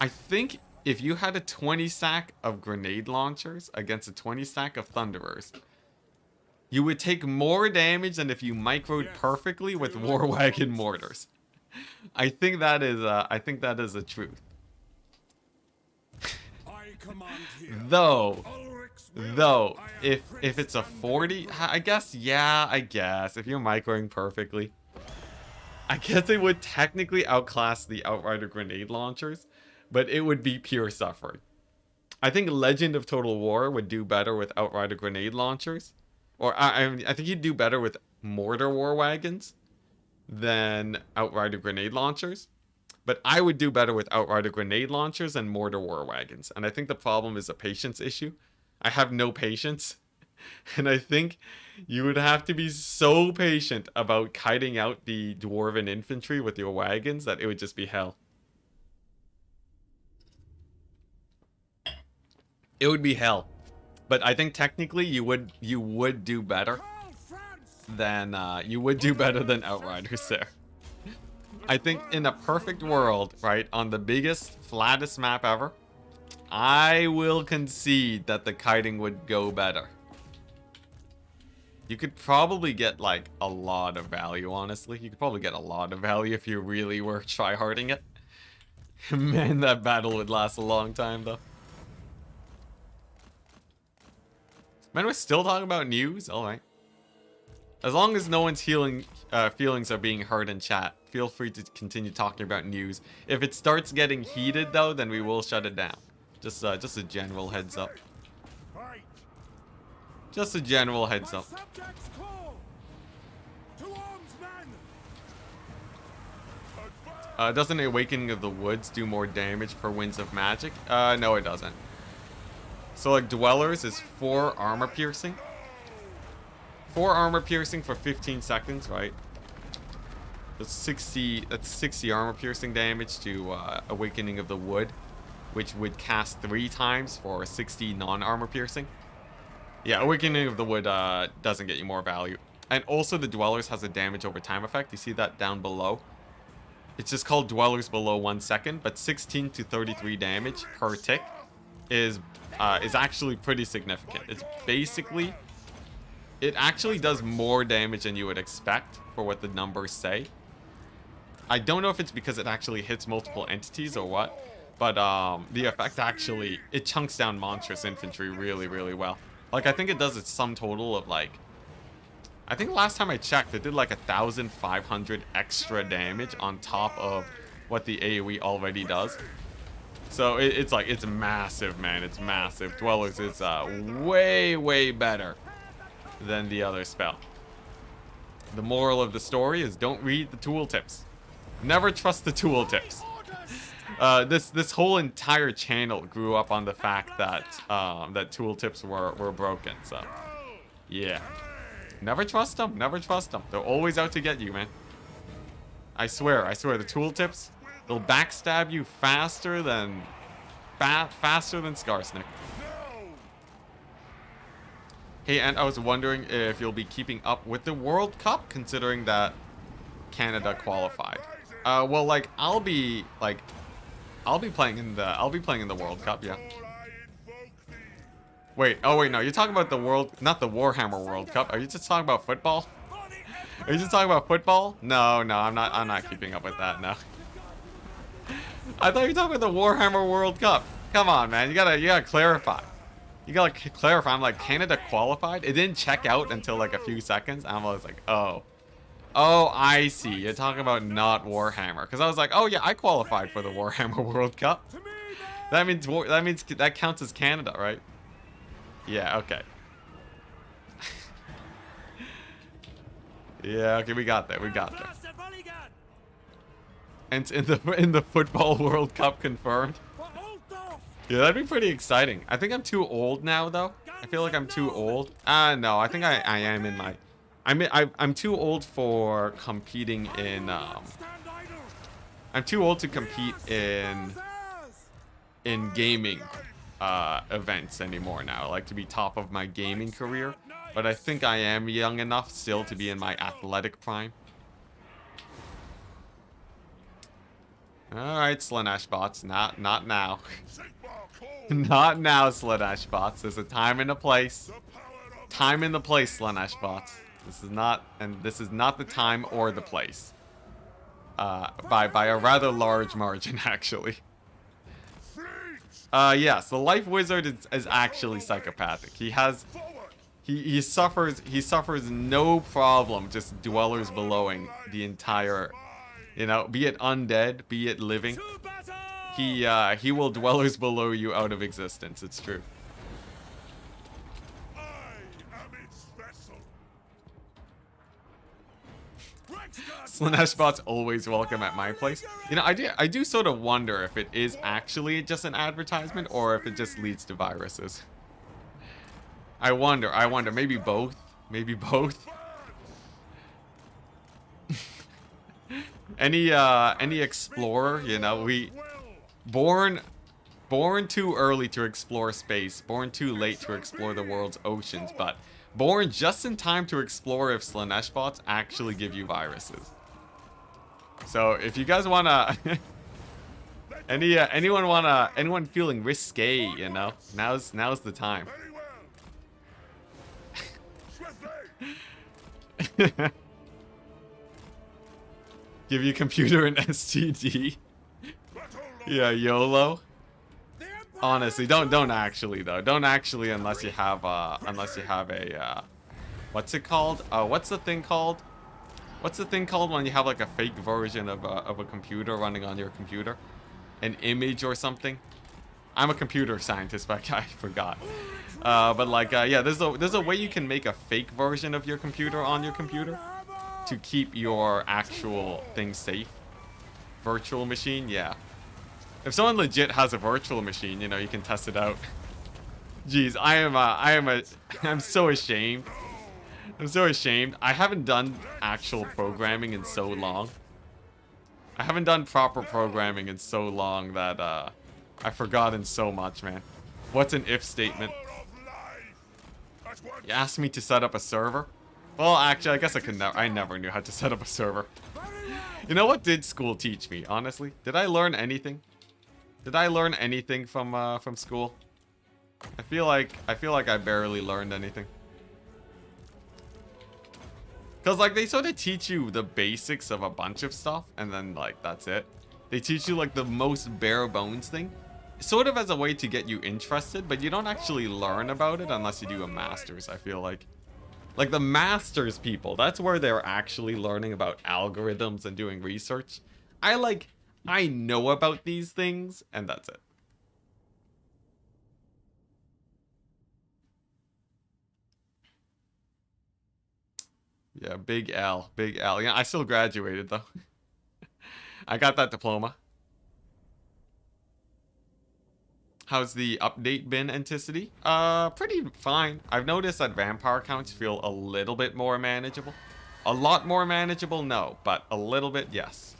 I think if you had a 20 stack of grenade launchers against a 20 stack of thunderers, you would take more damage than if you microed perfectly with war wagon mortars. I think that is the truth. Though if it's a 40, I guess if you're microing perfectly, I guess it would technically outclass the Outrider grenade launchers, but it would be pure suffering. I think Legend of Total War would do better with Outrider grenade launchers, or I think he'd do better with mortar war wagons than Outrider grenade launchers. But I would do better with Outrider grenade launchers and mortar war wagons. And I think the problem is a patience issue. I have no patience. And I think you would have to be so patient about kiting out the dwarven infantry with your wagons that it would just be hell. It would be hell. But I think technically you would do better than Outriders there. I think in a perfect world, right, on the biggest, flattest map ever, I will concede that the kiting would go better. You could probably get, like, a lot of value, honestly. You could probably get a lot of value if you really were tryharding it. Man, that battle would last a long time, though. Man, we're still talking about news? Alright. As long as no one's feelings are being hurt in chat, feel free to continue talking about news. If it starts getting heated, though, then we will shut it down. Just a general heads up. Fight. Just a general heads My up. subjects call. To arms, men. Doesn't Awakening of the Woods do more damage per Winds of Magic? No, it doesn't. So, like, Dwellers is 4 armor piercing. 4 armor piercing for 15 seconds, right? That's 60 armor piercing damage to Awakening of the Wood, which would cast 3 times for 60 non-armor piercing. Yeah, Awakening of the Wood doesn't get you more value. And also the Dwellers has a damage over time effect. You see that down below? It's just called Dwellers below 1 second, but 16 to 33 damage per tick is actually pretty significant. It's basically... It actually does more damage than you would expect for what the numbers say. I don't know if it's because it actually hits multiple entities or what, but the effect actually, it chunks down monstrous infantry really, really well. Like, I think it does its sum total of, like, I think last time I checked, it did like 1,500 extra damage on top of what the AoE already does. So it's like, it's massive, man. It's massive. Dwellers is way, way better than the other spell. The moral of the story is don't read the tooltips. Never trust the tooltips. This whole entire channel grew up on the fact that that tooltips were broken. So yeah, never trust them. Never trust them. They're always out to get you, man. I swear. The tooltips, they'll backstab you faster than Skarsnik. Hey, and I was wondering if you'll be keeping up with the World Cup, considering that Canada qualified. Well, like I'll be playing in the World Cup, yeah. Wait, oh wait, no, you're talking about not the Warhammer World Cup. Are you just talking about football? Are you just talking about football? No, I'm not keeping up with that, no. I thought you were talking about the Warhammer World Cup. Come on, man, you gotta clarify. You gotta clarify. I'm like, Canada qualified? It didn't check out until like a few seconds. I was like, oh, I see. You're talking about not Warhammer. Because I was like, oh yeah, I qualified for the Warhammer World Cup. That means that counts as Canada, right? Yeah. Okay. Yeah. Okay. We got there. And in the football World Cup confirmed. Yeah, that'd be pretty exciting. I think I'm too old now, though. I feel like I'm too old. No, I think I am in my... I'm too old for competing in... I'm too old to compete in gaming events anymore now. Like, to be top of my gaming career. But I think I am young enough still to be in my athletic prime. Alright, Slanesh bots. Not now. Not now, Slanesh bots. There's a time and a place. Time and the place, Slanesh bots. This is not the time or the place. By a rather large margin, actually. Yes, the Life Wizard is actually psychopathic. He suffers no problem just Dwellers belowing the entire, you know, be it undead, be it living. He will Dwellers below you out of existence. It's true. I am its vessel. Slanesh bots always welcome at my place. You know, I do sort of wonder if it is actually just an advertisement or if it just leads to viruses. I wonder. Maybe both. Maybe both. Any explorer, you know, born too early to explore space, born too late to explore the world's oceans, but born just in time to explore if Slanesh bots actually give you viruses. So if you guys wanna anyone feeling risque, you know, now's the time. Give your computer an STD. Yeah, YOLO. Honestly, don't actually though. Don't actually unless you have a what's it called? What's the thing called? What's the thing called when you have like a fake version of a computer running on your computer? An image or something? I'm a computer scientist, but I forgot. But like, yeah, there's a way you can make a fake version of your computer on your computer to keep your actual thing safe. Virtual machine, yeah. If someone legit has a virtual machine, you know, you can test it out. Jeez, I'm so ashamed. I'm so ashamed. I haven't done actual programming in so long. I haven't done proper programming in so long that I've forgotten so much, man. What's an if statement? You asked me to set up a server? Well, actually, I guess I never knew how to set up a server. You know what did school teach me, honestly? Did I learn anything? Did I learn anything from school? I feel like I barely learned anything. Cause like they sort of teach you the basics of a bunch of stuff, and then like that's it. They teach you like the most bare bones thing, sort of as a way to get you interested, but you don't actually learn about it unless you do a master's. I feel like the master's people, that's where they're actually learning about algorithms and doing research. I know about these things, and that's it. Yeah, big L, big L. Yeah, I still graduated though. I got that diploma. How's the update been, Enticity? Pretty fine. I've noticed that vampire counts feel a little bit more manageable. A lot more manageable, no, but a little bit, yes.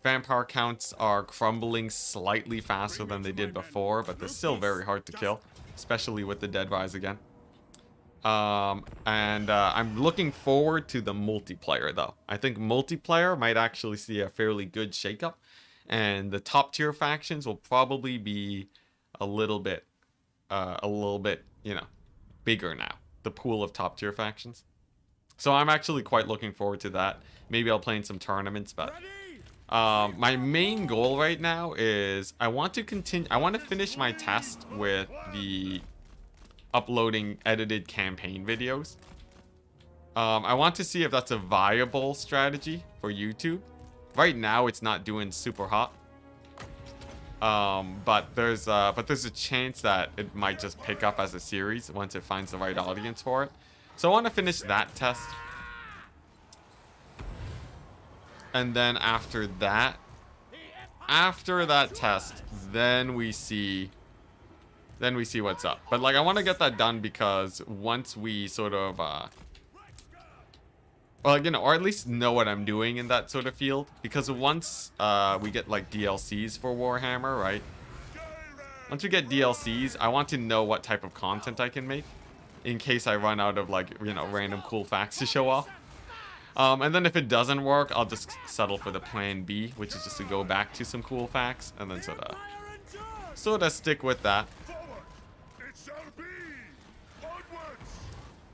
Vampire counts are crumbling slightly faster than they did before, but they're still very hard to kill, especially with the Dead Rise again. I'm looking forward to the multiplayer, though. I think multiplayer might actually see a fairly good shakeup, and the top tier factions will probably be a little bit, you know, bigger now. The pool of top tier factions. So I'm actually quite looking forward to that. Maybe I'll play in some tournaments, but my main goal right now is I want to finish my test with the uploading edited campaign videos. I want to see if that's a viable strategy for YouTube. Right now it's not doing super hot. But there's a chance that it might just pick up as a series once it finds the right audience for it. So I want to finish that test. And then after that test, then we see what's up. But like I want to get that done because once we sort of well, you know, or at least know what I'm doing in that sort of field, because once we get like DLCs for Warhammer, right? Once we get DLCs, I want to know what type of content I can make in case I run out of like, you know, random cool facts to show off. And then if it doesn't work, I'll just settle for the plan B, which is just to go back to some cool facts and then sort of stick with that.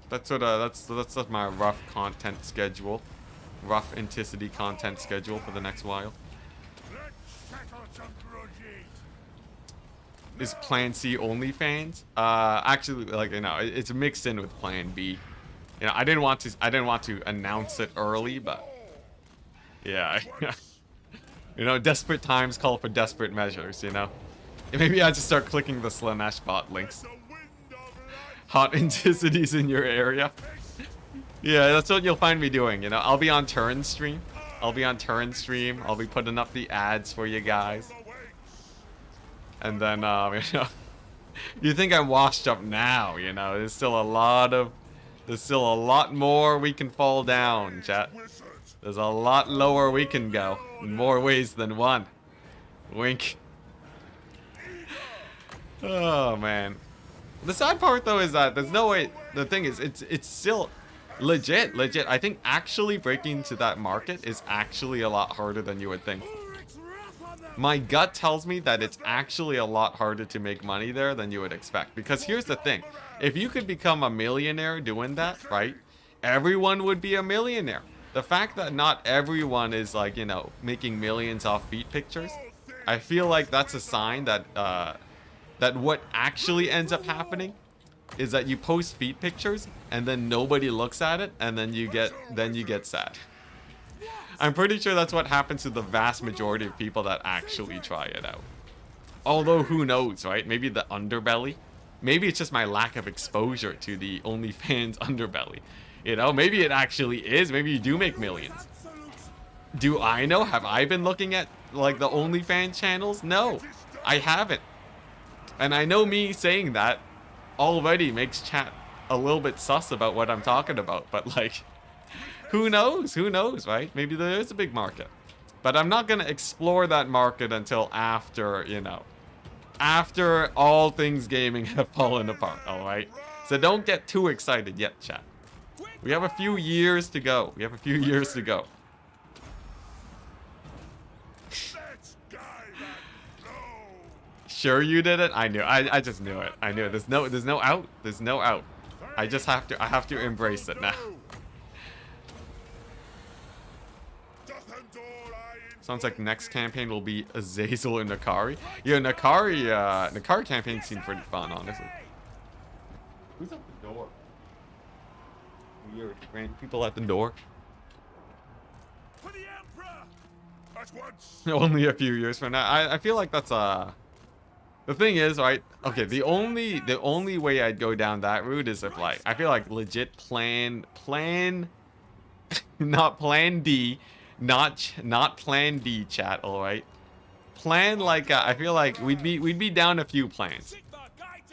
That's my rough content schedule, rough Enticity content schedule for the next while. Is Plan C OnlyFans? Actually, like, you know, it's mixed in with Plan B. You know, I didn't want to announce it early, but yeah, you know, desperate times call for desperate measures. You know, maybe I just start clicking the Slanesh bot links. Hot Enticities in your area. Yeah, that's what you'll find me doing. You know, I'll be on Turn stream. I'll be putting up the ads for you guys. And then, you know, you think I'm washed up now? You know, there's still a lot more we can fall down, chat. There's a lot lower we can go in more ways than one. Wink. Oh man. The sad part though is that there's no way. The thing is, it's still legit. I think actually breaking into that market is actually a lot harder than you would think. My gut tells me that it's actually a lot harder to make money there than you would expect. Because here's the thing. If you could become a millionaire doing that, right? Everyone would be a millionaire. The fact that not everyone is like, you know, making millions off feet pictures, I feel like that's a sign that that what actually ends up happening is that you post feet pictures and then nobody looks at it and then you get sad. I'm pretty sure that's what happens to the vast majority of people that actually try it out. Although, who knows, right? Maybe the underbelly. Maybe it's just my lack of exposure to the OnlyFans underbelly. You know, maybe it actually is. Maybe you do make millions. Do I know? Have I been looking at, like, the OnlyFans channels? No, I haven't. And I know me saying that already makes chat a little bit sus about what I'm talking about. But, like, who knows? Who knows, right? Maybe there is a big market. But I'm not going to explore that market until after, you know, after all things gaming have fallen apart, alright? So don't get too excited yet, chat. We have a few years to go. We have a few years to go. Sure you did it? I knew. I just knew it. I knew it. There's no out. There's no out. I have to embrace it now. Sounds like the next campaign will be Azazel and Nakari. Yeah, Nakari campaign seemed pretty fun, honestly. Who's at the door? Weird. Random people at the door. For the Emperor! At once! Only a few years from now. I feel like that's the thing is, right? Okay, the only way I'd go down that route is if, like, I feel like legit plan not plan D, not plan D, chat, all right? Plan, like, I feel like we'd be down a few plans.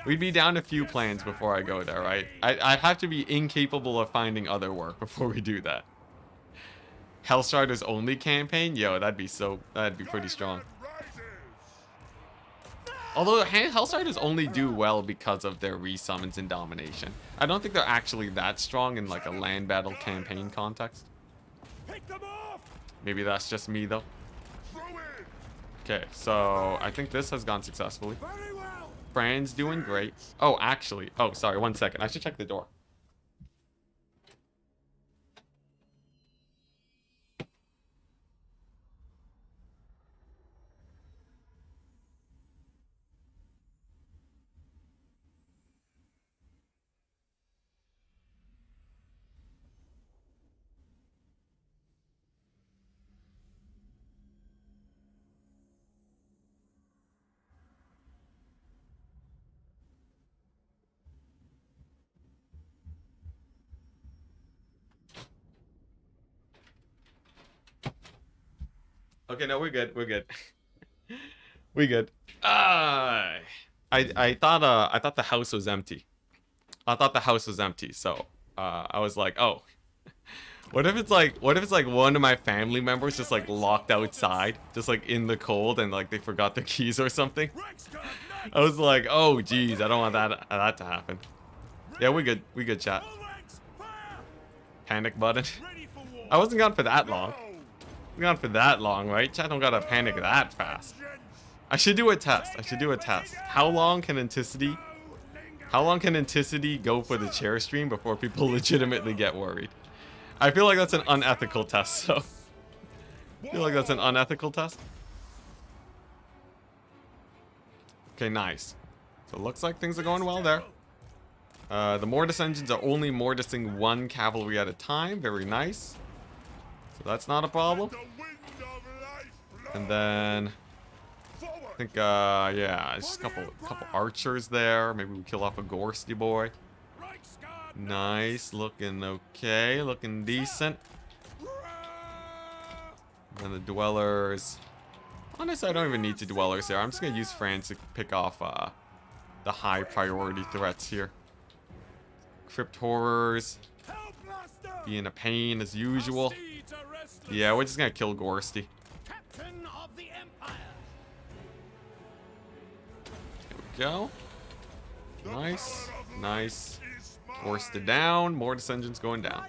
We'd be down a few plans before I go there, right? I'd have to be incapable of finding other work before we do that. Hellstrider's only campaign? Yo, that'd be pretty strong. Although Hellstriders only do well because of their resummons and domination. I don't think they're actually that strong in, like, a land battle campaign context. Maybe that's just me, though. Okay, so I think this has gone successfully. Fran's doing great. Oh, actually. Oh, sorry, 1 second. I should check the door. Okay, no, we're good. We're good. We good. I thought the house was empty. I thought the house was empty, so I was like, oh, what if it's like one of my family members just, like, locked outside, just, like, in the cold, and, like, they forgot their keys or something? I was like, oh geez, I don't want that to happen. Yeah, we good, chat. Panic button. I wasn't gone for that long. Gone for that long, right? Chat don't gotta panic that fast. I should do a test. How long can Enticity go for the chair stream before people legitimately get worried? I feel like that's an unethical test, so. I feel like that's an unethical test. Okay, nice. So it looks like things are going well there. The Mortis engines are only mortising one cavalry at a time. Very nice. So that's not a problem. And then I think yeah, just a couple archers there. Maybe we kill off a Gorsty boy. Nice, looking okay, looking decent. And then the dwellers. Honestly, I don't even need to dwellers here. I'm just gonna use France to pick off the high priority threats here. Crypt horrors being a pain as usual. Yeah, we're just gonna kill Gorsty. There we go. Nice, nice. Gorsty down. Mortis engine's going down.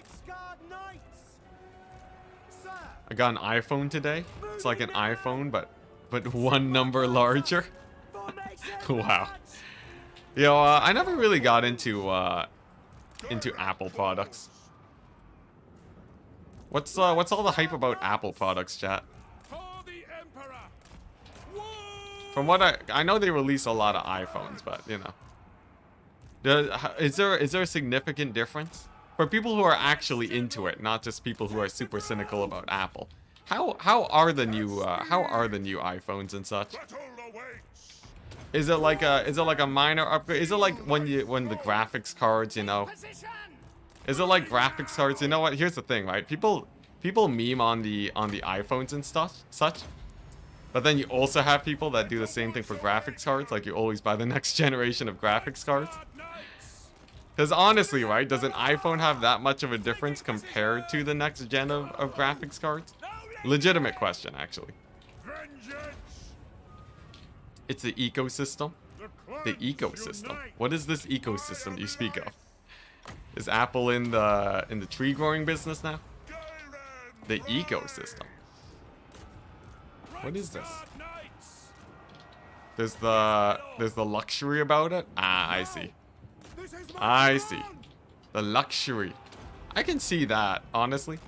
I got an iPhone today. It's like an iPhone, but one number larger. Wow. Yo, I never really got into Apple products. What's all the hype about Apple products, chat? From what I know, they release a lot of iPhones, but you know, is there a significant difference for people who are actually into it, not just people who are super cynical about Apple? How are the new iPhones and such? Is it like a minor upgrade? Is it like when the graphics cards, you know? Is it like graphics cards? You know what? Here's the thing, right? People meme on the iPhones and stuff, such. But then you also have people that do the same thing for graphics cards. Like you always buy the next generation of graphics cards. Because honestly, right? Does an iPhone have that much of a difference compared to the next gen of graphics cards? Legitimate question, actually. It's the ecosystem. The ecosystem. What is this ecosystem you speak of? Is Apple in the tree growing business now? The ecosystem. What is this? There's the luxury about it. Ah, I see. I see. The luxury. I can see that, honestly.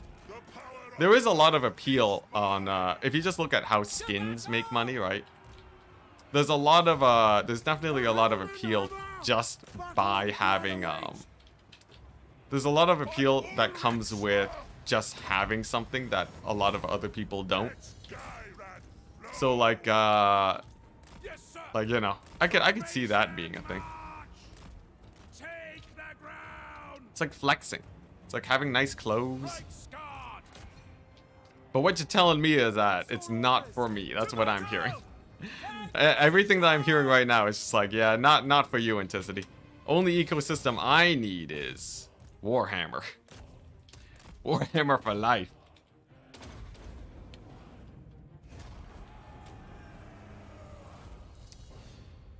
There is a lot of appeal on if you just look at how skins make money, right? There's a lot of there's definitely a lot of appeal just by having there's a lot of appeal that comes with just having something that a lot of other people don't. So like you know, I could see that being a thing. It's like flexing. It's like having nice clothes. But what you're telling me is that it's not for me. That's what I'm hearing. Everything that I'm hearing right now is just like, yeah, not for you, Enticity. Only ecosystem I need is Warhammer. Warhammer for life.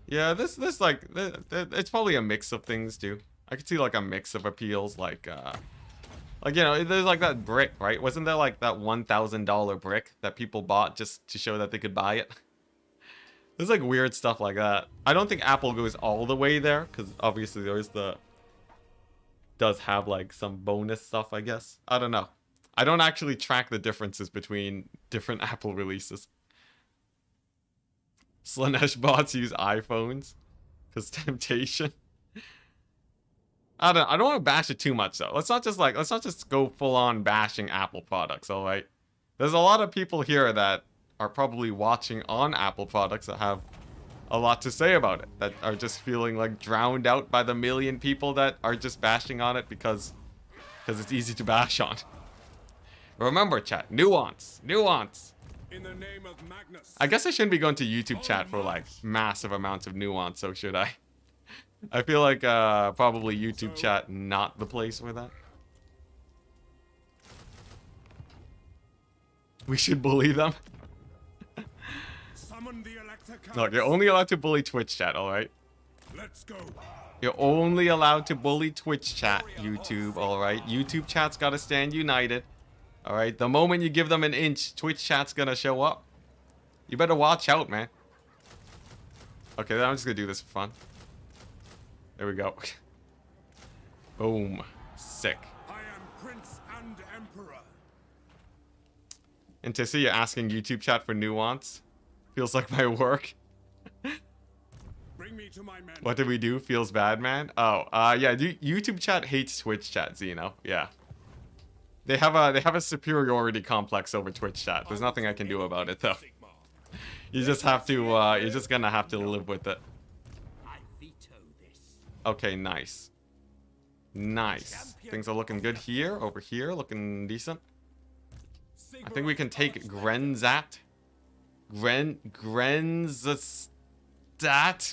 Yeah, this like it's probably a mix of things too. I could see like a mix of appeals, like you know, there's like that brick, right? Wasn't there like that $1,000 brick that people bought just to show that they could buy it? There's like weird stuff like that. I don't think Apple goes all the way there, because obviously does have like some bonus stuff, I guess. I don't know. I don't actually track the differences between different Apple releases. Slanesh bots use iPhones because temptation. I don't want to bash it too much though. Let's not just go full on bashing Apple products, all right? There's a lot of people here that are probably watching on Apple products that have a lot to say about it, that are just feeling like drowned out by the million people that are just bashing on it because it's easy to bash on. Remember, chat, nuance. In the name of Magnus. I guess I shouldn't be going to YouTube chat for like massive amounts of nuance, so should I? I feel like probably YouTube chat not the place for that. We should bully them. Summon the Elector. Look, you're only allowed to bully Twitch chat, alright? Let's go. You're only allowed to bully Twitch chat, YouTube, alright? YouTube chat's gotta stand united. Alright, the moment you give them an inch, Twitch chat's gonna show up. You better watch out, man. Okay, then I'm just gonna do this for fun. There we go. Boom. Sick. I am Prince and Emperor. And to see you asking YouTube chat for nuance. Feels like my work. Bring me to my men. What did we do? Feels bad, man? Oh, yeah, YouTube chat hates Twitch chat, Zeno. Yeah. They have a superiority complex over Twitch chat. There's nothing I can do about it though. You just have to you're just gonna have to live with it. Okay, nice. Nice. Things are looking good here, over here, looking decent. I think we can take Grenzat. Grenzstat?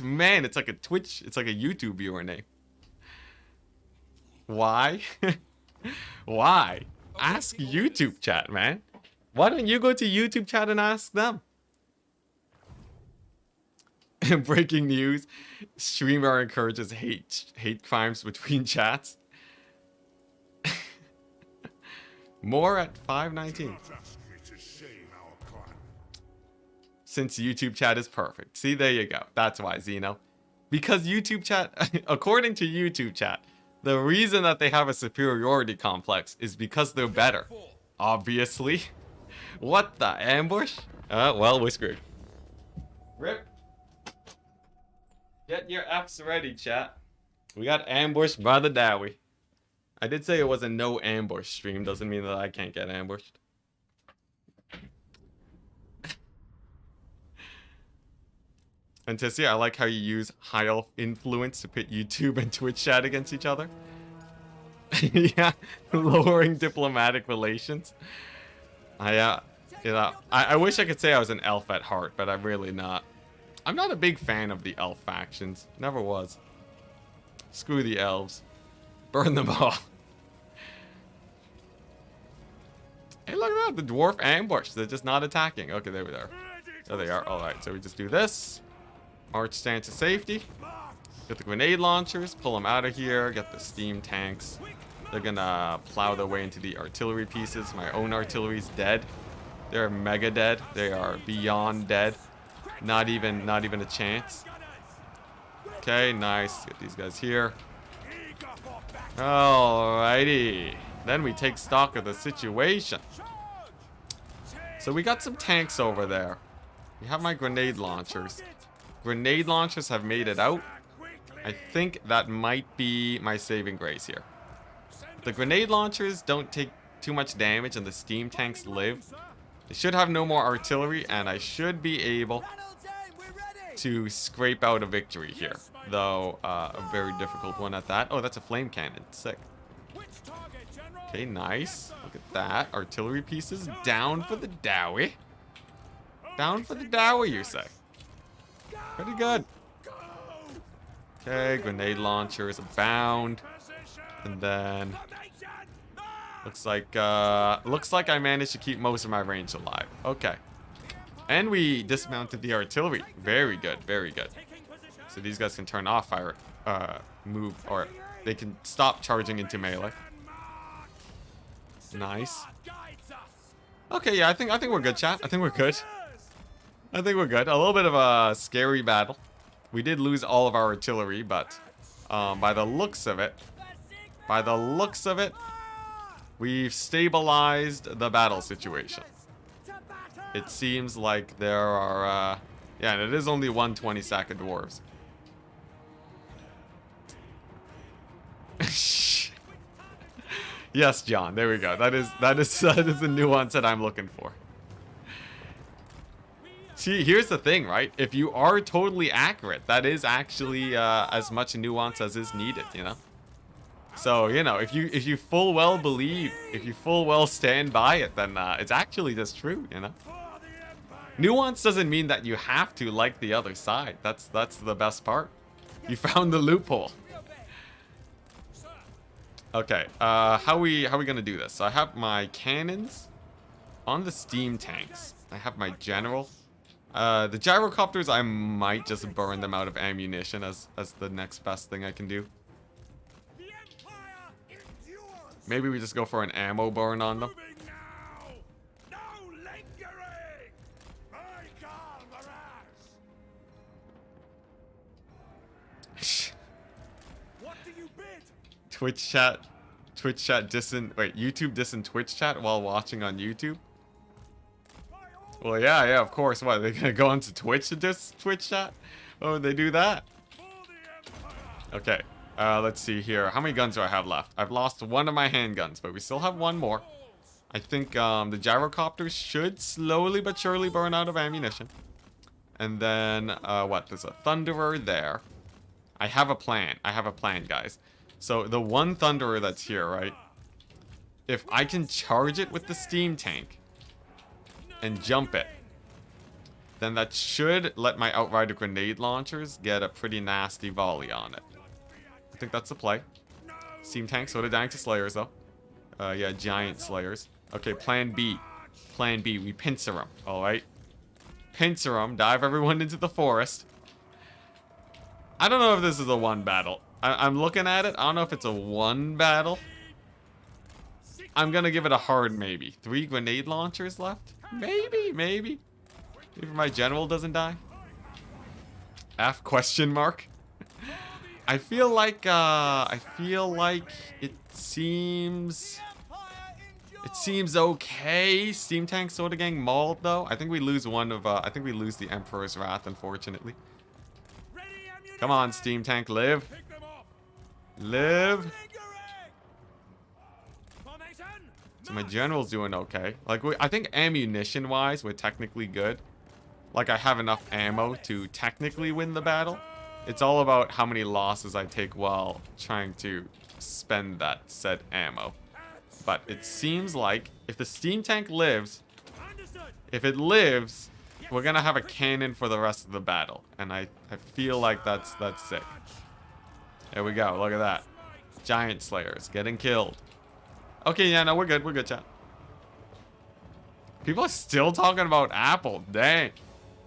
Man, it's like a Twitch, it's like a YouTube viewer name. Why? Why? Ask YouTube chat, man. Why don't you go to YouTube chat and ask them? Breaking news. Streamer encourages hate crimes between chats. More at 5:19. Since YouTube chat is perfect. See, there you go. That's why, Zeno. Because YouTube chat, according to YouTube chat, the reason that they have a superiority complex is because they're better. Obviously. What the ambush? Well, we're screwed. Rip. Get your F's ready, chat. We got ambushed by the Dowie. I did say it was a no ambush stream. Doesn't mean that I can't get ambushed. Enticity, I like how you use high elf influence to pit YouTube and Twitch chat against each other. Yeah, lowering diplomatic relations. I wish I could say I was an elf at heart, but I'm really not. I'm not a big fan of the elf factions. Never was. Screw the elves. Burn them all. Hey, look at that. The dwarf ambush. They're just not attacking. Okay, there we are. There they are. Alright, so we just do this. March stand to safety. Get the grenade launchers. Pull them out of here. Get the steam tanks. They're gonna plow their way into the artillery pieces. My own artillery's dead. They're mega dead. They are beyond dead. Not even a chance. Okay, nice. Get these guys here. Alrighty. Then we take stock of the situation. So we got some tanks over there. We have my grenade launchers. Grenade launchers have made it out. I think that might be my saving grace here. The grenade launchers don't take too much damage and the steam tanks live. They should have no more artillery and I should be able to scrape out a victory here. Though, a very difficult one at that. Oh, that's a flame cannon. Sick. Okay, nice. Look at that. Artillery pieces down for the dowie. Down for the dowie, you say? Pretty good. Okay, grenade launchers abound. And then looks like I managed to keep most of my range alive. Okay. And we dismounted the artillery. Very good, very good. So these guys can turn off fire move, or they can stop charging into melee. Nice. Okay, yeah, I think we're good, chat. I think we're good. I think we're good. A little bit of a scary battle. We did lose all of our artillery, but by the looks of it, we've stabilized the battle situation. It seems like there are, yeah, and it is only 120 sack of dwarves. Yes, John. There we go. That is the nuance that I'm looking for. See, here's the thing, right? If you are totally accurate, that is actually as much nuance as is needed, you know? So, you know, if you full well believe, if you full well stand by it, then it's actually just true, you know? Nuance doesn't mean that you have to like the other side. That's the best part. You found the loophole. Okay, how we gonna do this? So I have my cannons on the steam tanks. I have my general. The gyrocopters, I might just burn them out of ammunition as the next best thing I can do. Maybe we just go for an ammo burn on them. Twitch chat dissing, wait, YouTube dissing Twitch chat while watching on YouTube? Well, yeah, of course. What, they're gonna go onto Twitch to diss Twitch chat? Oh, would they do that? Okay, let's see here. How many guns do I have left? I've lost one of my handguns, but we still have one more. I think the gyrocopters should slowly but surely burn out of ammunition. And then, what? There's a Thunderer there. I have a plan, guys. So the one Thunderer that's here, right? If I can charge it with the steam tank and jump it, then that should let my Outrider grenade launchers get a pretty nasty volley on it. I think that's the play. Steam tank, so did Danctus Slayers though. Yeah, giant Slayers. Okay, plan B. Plan B, we pincer them, alright? Pincer them, dive everyone into the forest. I don't know if this is a one battle. I'm looking at it. I don't know if it's a one battle. I'm gonna give it a hard maybe. 3 grenade launchers left? Maybe. If my general doesn't die. F question mark. I feel like it seems okay. Steam tank soda gang mauled though. I think we lose one of I think we lose the Emperor's Wrath, unfortunately. Come on, steam tank, live. Live. So my general's doing okay. Like, I think ammunition-wise, we're technically good. like I have enough ammo to technically win the battle. It's all about how many losses I take while trying to spend that said ammo. But it seems like if the steam tank lives, if it lives, we're gonna have a cannon for the rest of the battle. And I feel like that's sick. There we go, look at that. Giant Slayers getting killed. Okay, yeah, no, we're good, chat. People are still talking about Apple, dang.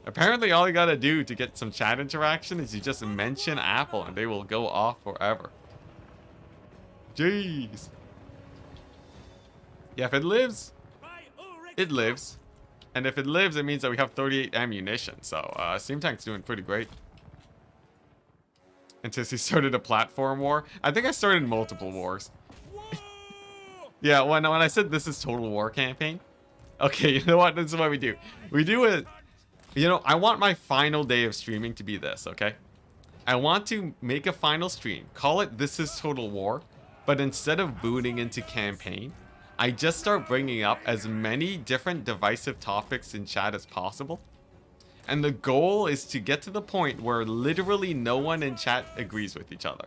Apparently all you gotta do to get some chat interaction is you just mention Apple and they will go off forever. Jeez. Yeah, if it lives, it lives. And if it lives, it means that we have 38 ammunition. So, Steam Tank's doing pretty great. Until he started a platform war. I think I started multiple wars. Yeah, when I said this is Total War campaign. Okay, you know what? This is what we do. We do it. You know, I want my final day of streaming to be this, okay? I want to make a final stream. Call it This is Total War. But instead of booting into campaign, I just start bringing up as many different divisive topics in chat as possible. And the goal is to get to the point where literally no one in chat agrees with each other.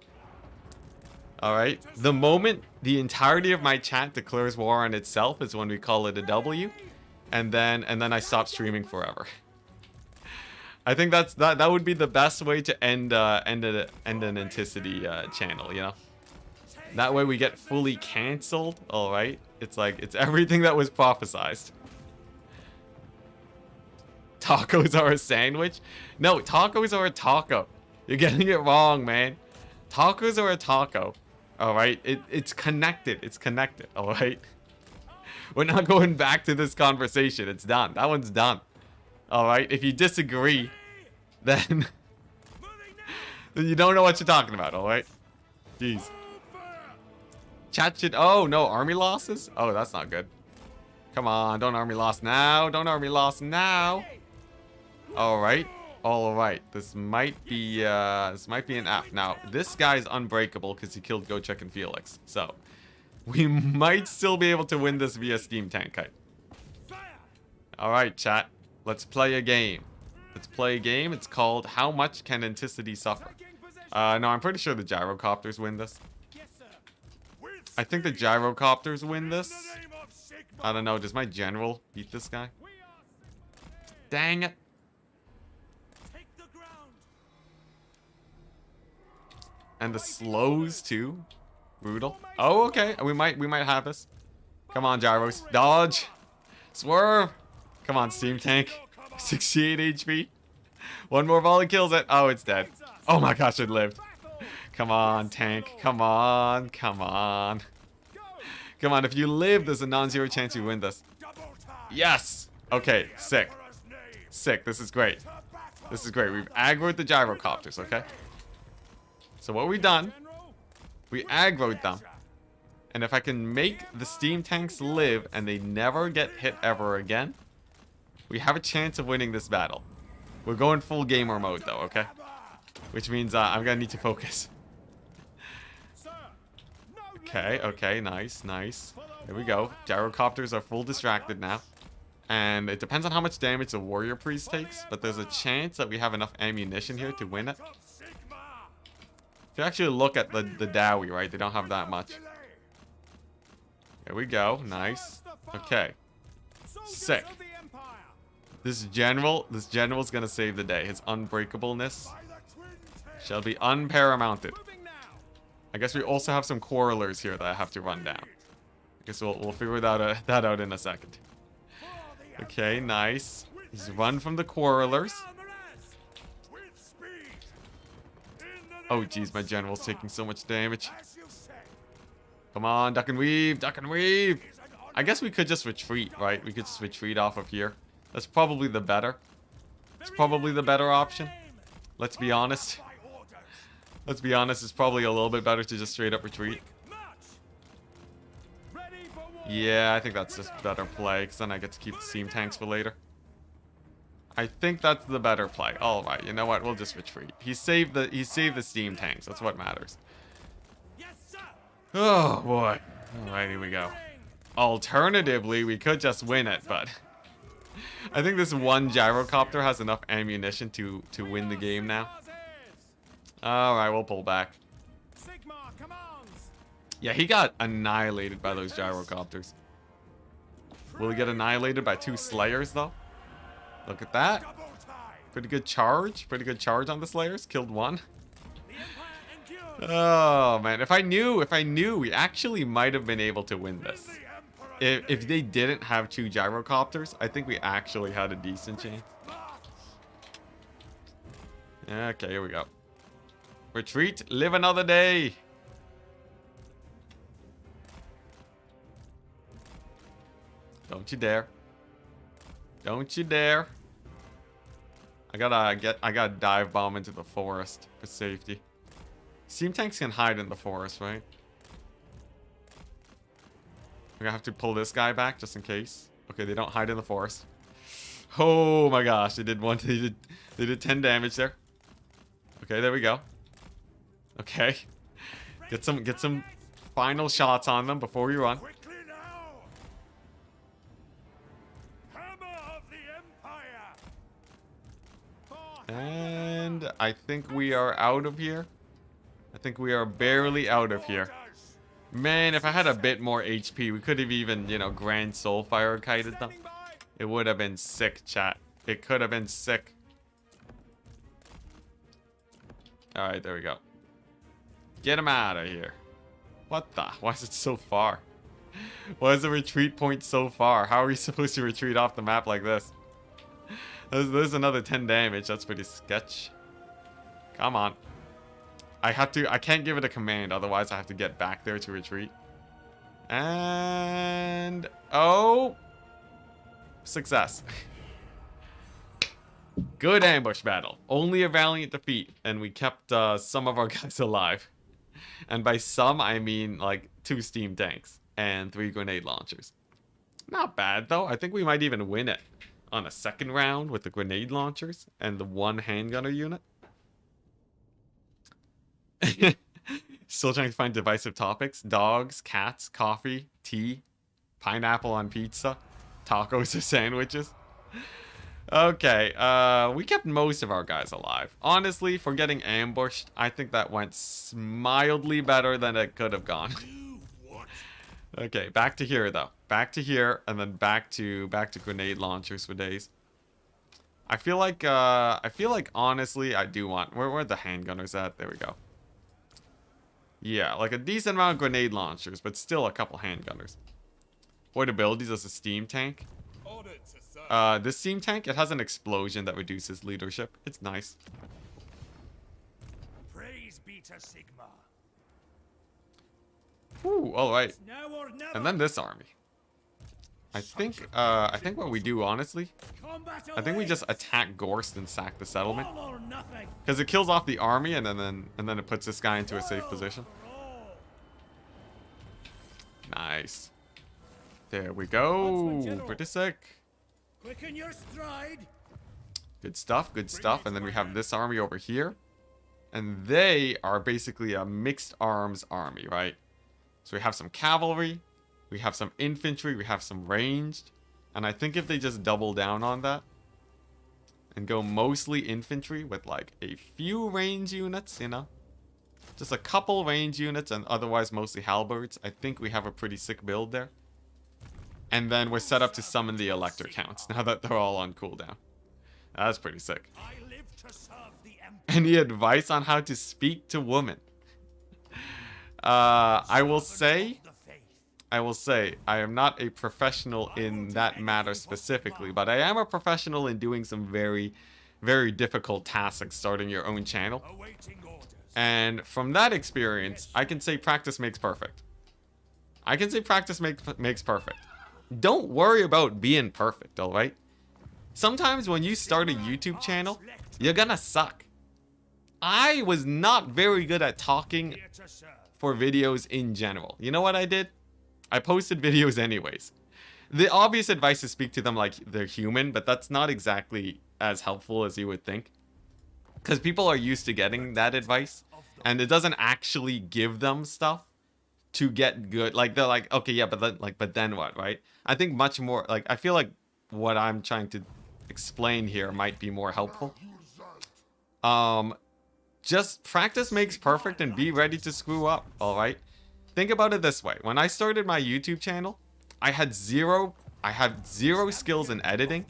Alright? The moment the entirety of my chat declares war on itself is when we call it a W. And then I stop streaming forever. I think that would be the best way to end an Enticity channel, you know? That way we get fully cancelled, alright? It's like, it's everything that was prophesized. Tacos are a sandwich? No, tacos are a taco. You're getting it wrong, man. Tacos are a taco, alright? It's connected, alright? We're not going back to this conversation, it's done. That one's done. Alright, if you disagree, then you don't know what you're talking about, alright? Jeez. Chat should... Oh, no, army losses? Oh, that's not good. Come on, don't army loss now. Don't army loss now. Alright. Alright. This might be an F. Now, this guy's unbreakable because he killed Gochek and Felix. So, we might still be able to win this via Steam Tank kite. Alright, chat. Let's play a game. Let's play a game. It's called How Much Can Enticity Suffer? No, I'm pretty sure the gyrocopters win this. I think the gyrocopters win this. I don't know. Does my general beat this guy? Dang it. And the slows too. Brutal. Oh, okay. We might have this. Come on, gyros. Dodge. Swerve. Come on, Steam Tank. 68 HP. One more volley kills it. Oh, it's dead. Oh my gosh, it lived. Come on, tank. Come on. Come on. Come on, if you live, there's a non-zero chance you win this. Yes! Okay, sick. Sick, this is great. This is great. We've aggroed the gyrocopters, okay? So what we've done, we aggroed them. And if I can make the steam tanks live and they never get hit ever again, we have a chance of winning this battle. We're going full gamer mode though, okay? Which means I'm gonna need to focus. Okay, nice. There we go. Gyrocopters are full distracted now. And it depends on how much damage the warrior priest takes, but there's a chance that we have enough ammunition here to win it. If you actually look at the Dowie, right, they don't have that much. There we go, nice. Okay. Sick. This general's gonna save the day. His unbreakableness shall be unparamounted. I guess we also have some quarrelers here that I have to run down. I guess we'll figure that out in a second. Okay, nice. He's run from the quarrelers. Oh, jeez, my general's taking so much damage. Come on, duck and weave, duck and weave. I guess we could just retreat, right? We could just retreat off of here. That's probably the better. It's probably the better option. Let's be honest. Let's be honest, it's probably a little bit better to just straight up retreat. Yeah, I think that's just better play, because then I get to keep the steam tanks for later. I think that's the better play. Alright, you know what? We'll just retreat. He saved the steam tanks. That's what matters. Oh, boy. Alright, here we go. Alternatively, we could just win it, but I think this one gyrocopter has enough ammunition to win the game now. Alright, we'll pull back. Sigma commands. Yeah, he got annihilated by those gyrocopters. Will he get annihilated by 2 Slayers, though? Look at that. Double time. Pretty good charge. Pretty good charge on the Slayers. Killed 1. The Empire endures. Oh, man. If I knew, we actually might have been able to win this. The Emperor If they didn't have 2 gyrocopters, I think we actually had a decent chance. Okay, here we go. Retreat. Live another day. Don't you dare. Don't you dare. I gotta dive bomb into the forest for safety. Steam tanks can hide in the forest, right? We're gonna have to pull this guy back just in case. Okay, they don't hide in the forest. Oh my gosh, they did 10 damage there. Okay, there we go. Okay. Get some final shots on them before we run. quickly now. Hammer of the Empire. And I think we are out of here. I think we are barely out of here. Man, if I had a bit more HP, we could have even, you know, Grand Soulfire kited them. It would have been sick, chat. It could have been sick. Alright, there we go. Get him out of here. What the? Why is it so far? Why is the retreat point so far? How are we supposed to retreat off the map like this? There's another 10 damage. That's pretty sketch. Come on. I can't give it a command, otherwise I have to get back there to retreat. And... oh! Success. Good ambush battle. Only a valiant defeat, and we kept some of our guys alive. And by some, I mean like 2 steam tanks and 3 grenade launchers. Not bad, though. I think we might even win it on a second round with the grenade launchers and the 1 handgunner unit. Still trying to find divisive topics. Dogs, cats, coffee, tea, pineapple on pizza, tacos or sandwiches. Okay, we kept most of our guys alive. Honestly, for getting ambushed, I think that went mildly better than it could have gone. Okay, back to here though. Back to here, and then back to grenade launchers for days. I feel like honestly, I do want. Where are the handgunners at? There we go. Yeah, like a decent amount of grenade launchers, but still a couple handgunners. What abilities does a steam tank? This steam tank, it has an explosion that reduces leadership. It's nice. Praise be to Sigma. Ooh, all right. Now or never. And then this army. I think what we do, honestly, Combat I think we away. just attack Gorst and sack the settlement, All or nothing. because it kills off the army and then it puts this guy into a safe position. Nice. There we go. Pretty sick. Quicken your stride. Good stuff, good stuff. And then we have this army over here. And they are basically a mixed arms army, right? So we have some cavalry, we have some infantry, we have some ranged. And I think if they just double down on that and go mostly infantry with like a few range units, you know, just a couple range units and otherwise mostly halberds, I think we have a pretty sick build there. And then we're set up to summon the Elector Counts now that they're all on cooldown. That's pretty sick. I live to serve the Empire. Any advice on how to speak to women? I will say, I am not a professional in that matter specifically, but I am a professional in doing some very, very difficult tasks like starting your own channel. Awaiting orders. And from that experience, I can say practice makes perfect. I can say practice makes perfect. Don't worry about being perfect, alright? Sometimes when you start a YouTube channel, you're gonna suck. I was not very good at talking Here to serve. for videos in general. You know what I did? I posted videos anyways. The obvious advice is speak to them like they're human, but that's not exactly as helpful as you would think. Because people are used to getting that advice, and it doesn't actually give them stuff to get good. Like they're like, okay, yeah, but then what, right? I think much more like I feel like what I'm trying to explain here might be more helpful. Just practice makes perfect and be ready to screw up, alright? Think about it this way. When I started my YouTube channel, I had zero skills in editing.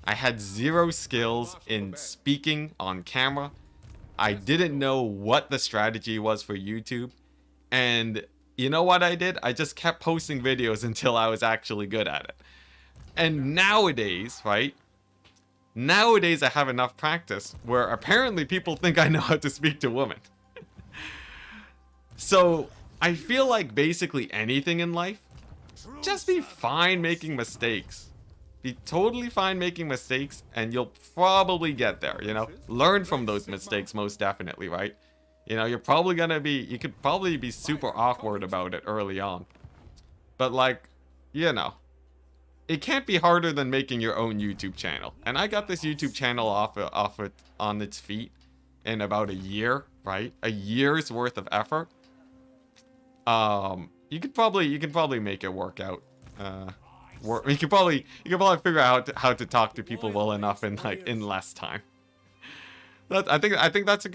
I had zero skills in speaking on camera. I didn't know what the strategy was for YouTube. And you know what I did? I just kept posting videos until I was actually good at it. And nowadays, right? Nowadays I have enough practice where apparently people think I know how to speak to women. So I feel like basically anything in life, just be fine making mistakes. Be totally fine making mistakes and you'll probably get there, you know? Learn from those mistakes most definitely, right? You know, you're probably gonna be, you could probably be super awkward about it early on. But like, you know, it can't be harder than making your own YouTube channel. And I got this YouTube channel off it on its feet in about a year, right? A year's worth of effort. You could probably make it work out. You could probably figure out how to talk to people well enough in less time. I think that's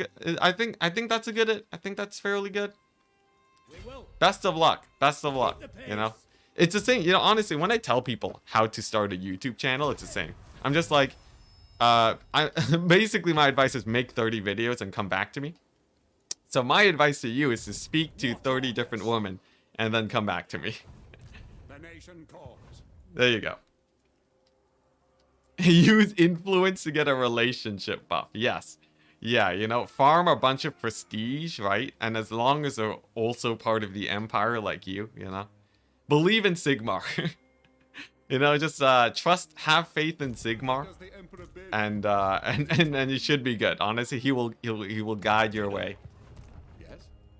fairly good. Best of luck. Best of luck. You know, it's the same. You know, honestly, when I tell people how to start a YouTube channel, it's the same. I'm just like, basically my advice is make 30 videos and come back to me. So my advice to you is to speak to 30 different women and then come back to me. The nation calls. There you go. Use influence to get a relationship buff. Yes. Yeah, you know, farm a bunch of prestige, right? And as long as they're also part of the empire like you know. Believe in Sigmar. You know, just have faith in Sigmar. And you should be good. Honestly, he will guide your way.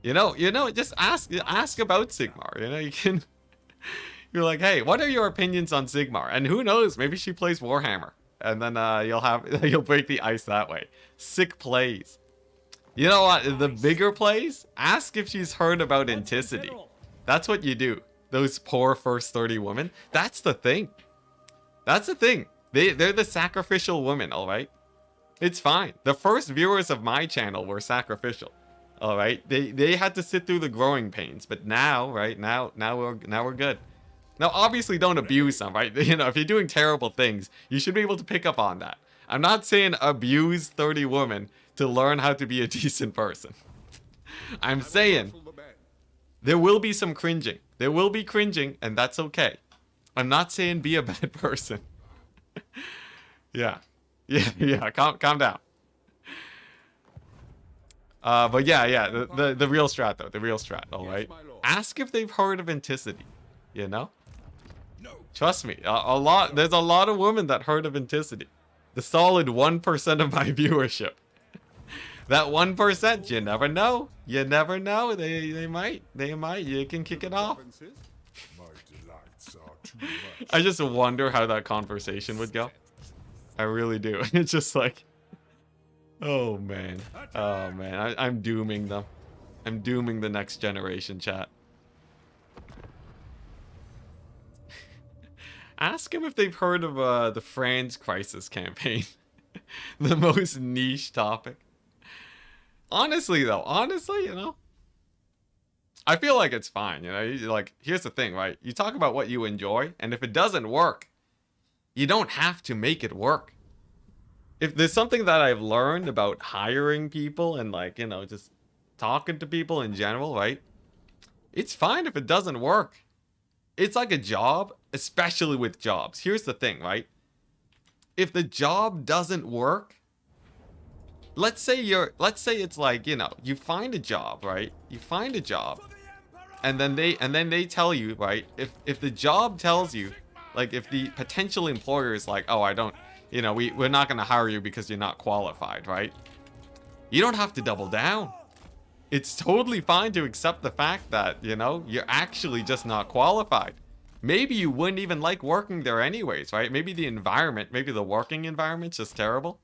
You know, just ask about Sigmar. You know, you can you're like, hey, what are your opinions on Sigmar? And who knows, maybe she plays Warhammer. And then you'll break the ice that way. Sick plays. You know what? The bigger plays, ask if she's heard about Enticity. That's what you do. Those poor first 30 women. That's the thing. That's the thing. They're the sacrificial women, alright? It's fine. The first viewers of my channel were sacrificial. Alright? They had to sit through the growing pains. But now, right, now we're good. Now, obviously, don't abuse them, right? You know, if you're doing terrible things, you should be able to pick up on that. I'm not saying abuse 30 women to learn how to be a decent person. I'm saying there will be some cringing. There will be cringing, and that's okay. I'm not saying be a bad person. Yeah. Calm down. But yeah. The real strat, though. The real strat, all right? Ask if they've heard of Enticity. You know? Trust me, there's a lot of women that heard of Enticity. The solid 1% of my viewership. That 1%, you never know. You never know. They might. You can kick it off. I just wonder how that conversation would go. I really do. It's just like, oh man. I'm dooming them. I'm dooming the next generation, chat. Ask them if they've heard of the Franz Crisis campaign. The most niche topic. Honestly, you know, I feel like it's fine, you know. Like, here's the thing, right? You talk about what you enjoy, and if it doesn't work, you don't have to make it work. If there's something that I've learned about hiring people and, like, you know, just talking to people in general, right? It's fine if it doesn't work. It's like a job, especially with jobs. Here's the thing, right? If the job doesn't work, let's say it's like, you know, you find a job, right? You find a job, and then they tell you, right? If the job tells you, like, if the potential employer is like, oh, I don't, you know, we're not gonna hire you because you're not qualified, right? You don't have to double down. It's totally fine to accept the fact that, you know, you're actually just not qualified. Maybe you wouldn't even like working there anyways, right? Maybe the environment, maybe the working environment's just terrible.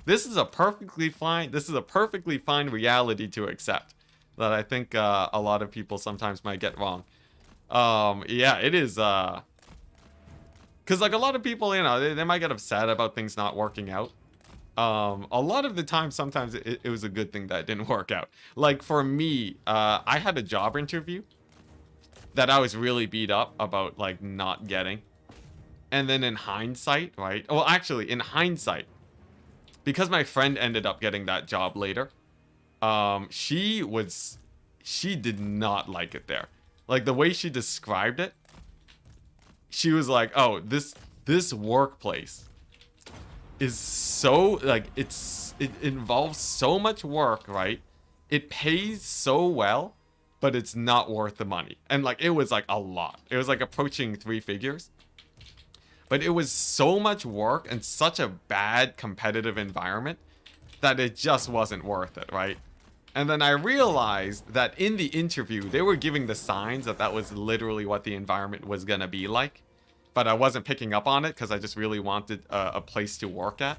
This is a perfectly fine reality to accept that I think a lot of people sometimes might get wrong. Yeah, it is Because, like, a lot of people, you know, they might get upset about things not working out. A lot of the time, sometimes it was a good thing that it didn't work out. Like, for me, I had a job interview that I was really beat up about, like, not getting. And then in hindsight, right? Well, actually, in hindsight, because my friend ended up getting that job later, she did not like it there. Like, the way she described it, she was like, oh, this workplace is so, like, it involves so much work, right? It pays so well, but it's not worth the money. And, like, it was, like, a lot. It was, like, approaching 3 figures. But it was so much work and such a bad competitive environment that it just wasn't worth it, right? And then I realized that in the interview, they were giving the signs that that was literally what the environment was gonna be like. But I wasn't picking up on it because I just really wanted a place to work at.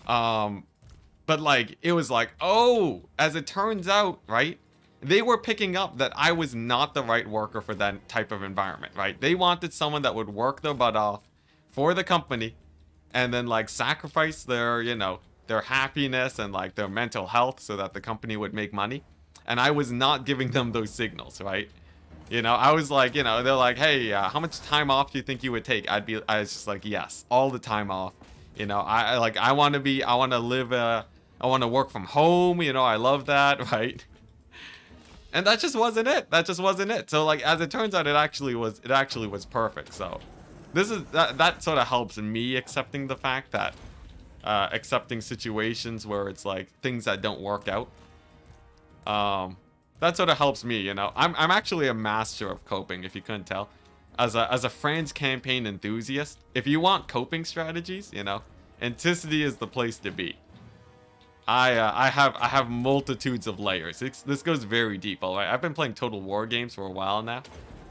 But, like, it was like, oh, as it turns out, right? They were picking up that I was not the right worker for that type of environment, right? They wanted someone that would work their butt off for the company and then, like, sacrifice their, you know, their happiness and, like, their mental health so that the company would make money. And I was not giving them those signals, right? You know, I was like, you know, they're like, hey, how much time off do you think you would take? I was just like, yes, all the time off. You know, I want to live, I want to work from home. You know, I love that, right? And that just wasn't it. That just wasn't it. So, like, as it turns out, it actually was perfect. So, that sort of helps me accepting the fact that, accepting situations where it's like things that don't work out. That sort of helps me, you know. I'm actually a master of coping, if you couldn't tell. As a friends campaign enthusiast, if you want coping strategies, you know, Enticity is the place to be. I have multitudes of layers. This goes very deep, all right? I've been playing Total War games for a while now.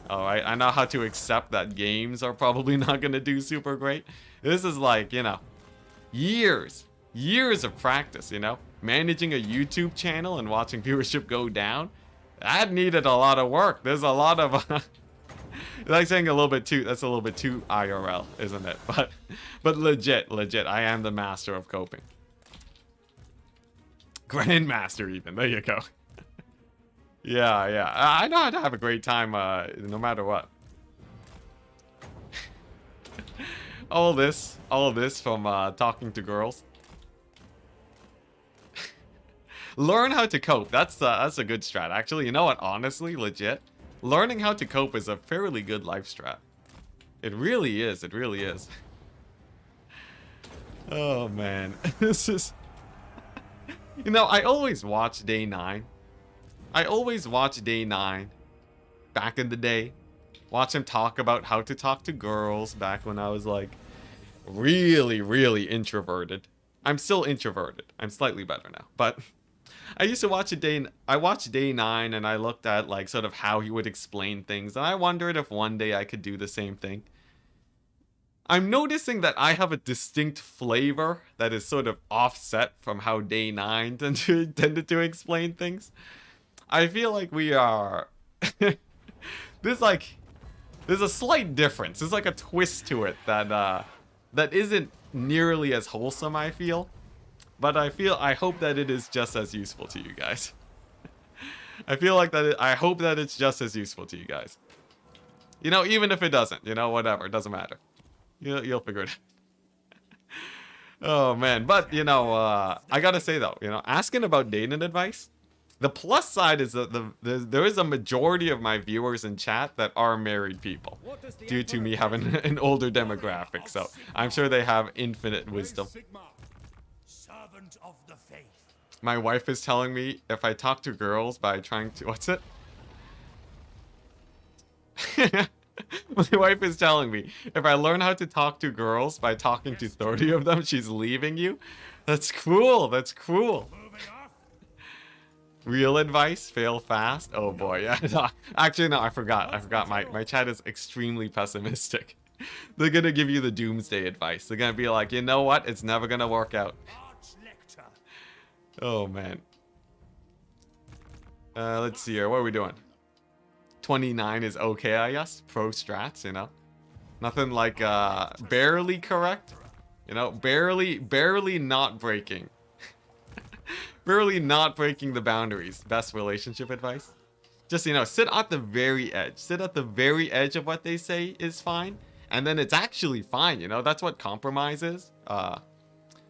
All right, I know how to accept that games are probably not going to do super great. This is like, you know, years of practice, you know? Managing a YouTube channel and watching viewership go down, that needed a lot of work. There's a lot of like saying a little bit too, that's a little bit too IRL, isn't it? But legit, I am the master of coping. Grandmaster even. There you go. Yeah. I know how to have a great time no matter what. all this from talking to girls. Learn how to cope. That's a good strat. Actually, you know what? Honestly, legit, learning how to cope is a fairly good life strat. It really is. It really is. Oh man, this is. You know, I always watch Day 9. I always watch Day 9 back in the day. Watch him talk about how to talk to girls back when I was like really introverted. I'm still introverted. I'm slightly better now. But I used to watch I watched Day 9 and I looked at like sort of how he would explain things. And I wondered if one day I could do the same thing. I'm noticing that I have a distinct flavor that is sort of offset from how Day 9 tended to explain things. I feel like we are... There's a slight difference. There's like a twist to it that isn't nearly as wholesome, I feel. But I hope that it is just as useful to you guys. I hope that it's just as useful to you guys. You know, even if it doesn't, you know, whatever, it doesn't matter. You'll figure it out. Oh man, but you know, I gotta say though, you know, asking about dating advice, the plus side is that there is a majority of my viewers in chat that are married people, due to me having an older demographic. So I'm sure they have infinite wisdom. Servant of the faith. My wife is telling me if I talk to girls by trying to, what's it? My wife is telling me if I learn how to talk to girls by talking to 30 of them, she's leaving you. That's cruel. That's cruel. Real advice, fail fast. Oh boy, yeah. Actually, no, I forgot. My chat is extremely pessimistic. They're gonna give you the doomsday advice. They're gonna be like, you know what? It's never gonna work out. Oh man. Let's see here. What are we doing? 29 is okay, I guess. Pro strats, you know. Nothing like barely correct. You know, barely not breaking. Barely not breaking the boundaries. Best relationship advice. Just, you know, sit at the very edge. Sit at the very edge of what they say is fine. And then it's actually fine, you know? That's what compromise is.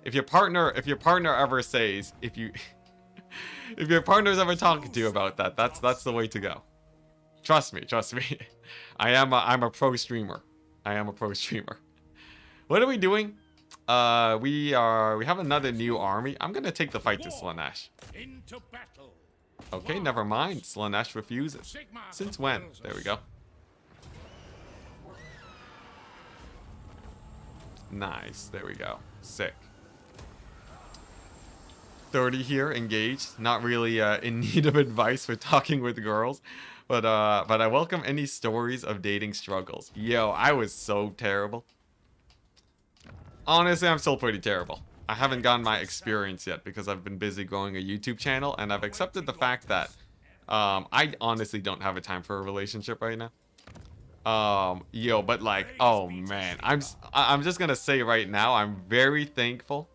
If your partner ever says, if your partner's ever talking to you about that, that's the way to go. Trust me. I'm a pro streamer. I am a pro streamer. What are we doing? We have another new army. I'm gonna take the fight to Slaanesh. Into battle. Okay, never mind. Slaanesh refuses. Since when? There we go. Nice. There we go. Sick. 30 here, engaged. Not really in need of advice for talking with girls. But I welcome any stories of dating struggles. Yo, I was so terrible. Honestly, I'm still pretty terrible. I haven't gotten my experience yet because I've been busy growing a YouTube channel, and I've accepted the fact that I honestly don't have a time for a relationship right now. Yo, but like, oh man, I'm just gonna say right now, I'm very thankful.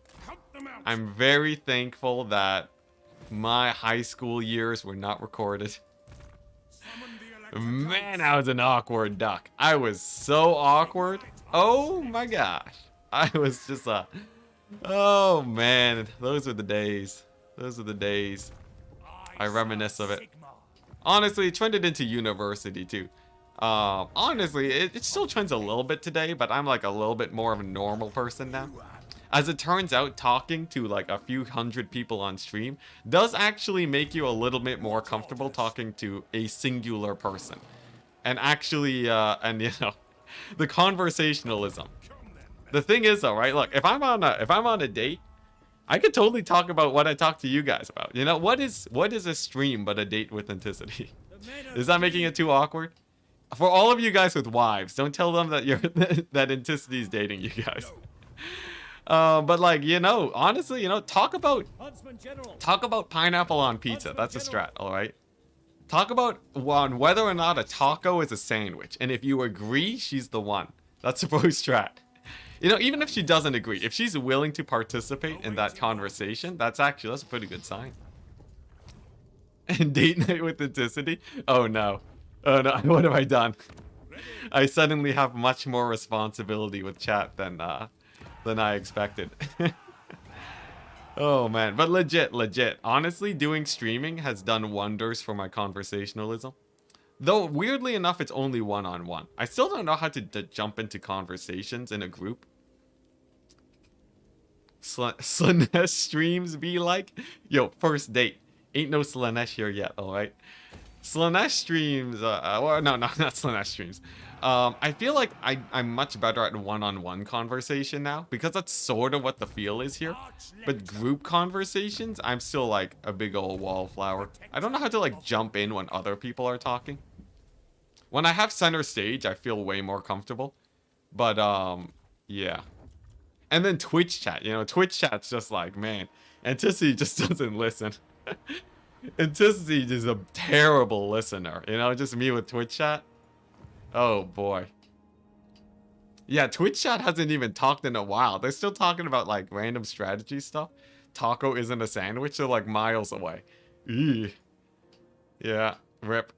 I'm very thankful that my high school years were not recorded. Man, I was an awkward duck. I was so awkward. Oh my gosh. I was just oh man, those were the days. Those are the days. I reminisce of it. Honestly, it trended into university too. Honestly, it still trends a little bit today, but I'm like a little bit more of a normal person now. As it turns out, talking to like a few hundred people on stream does actually make you a little bit more comfortable talking to a singular person. And actually, and you know, the conversationalism. The thing is though, right? Look, if I'm on a date, I could totally talk about what I talk to you guys about. You know, what is a stream but a date with Enticity? Is that making it too awkward? For all of you guys with wives, don't tell them that you're that Enticity is dating you guys. But like, you know, honestly, you know, talk about pineapple on pizza. That's a strat, all right? Talk about on whether or not a taco is a sandwich, and if you agree, she's the one. That's a pro strat. You know, even if she doesn't agree, if she's willing to participate in that conversation, that's a pretty good sign. And date night with Enticity? Oh no. Oh no, what have I done? I suddenly have much more responsibility with chat than I expected. Oh man, but legit. Honestly, doing streaming has done wonders for my conversationalism. Though, weirdly enough, it's only one-on-one. I still don't know how to jump into conversations in a group. Slaanesh streams be like? Yo, first date. Ain't no Slaanesh here yet, alright? Slaanesh streams, well, no, not Slaanesh streams. I feel like I'm much better at one-on-one conversation now, because that's sort of what the feel is here. But group conversations, I'm still like a big old wallflower. I don't know how to like jump in when other people are talking. When I have center stage, I feel way more comfortable. But yeah. And then Twitch chat, you know, Twitch chat's just like, man, Enticity just doesn't listen. Enticity is a terrible listener, you know, just me with Twitch chat. Oh boy. Yeah, Twitch chat hasn't even talked in a while. They're still talking about like random strategy stuff. Taco isn't a sandwich, they're like miles away. Eee. Yeah, rip.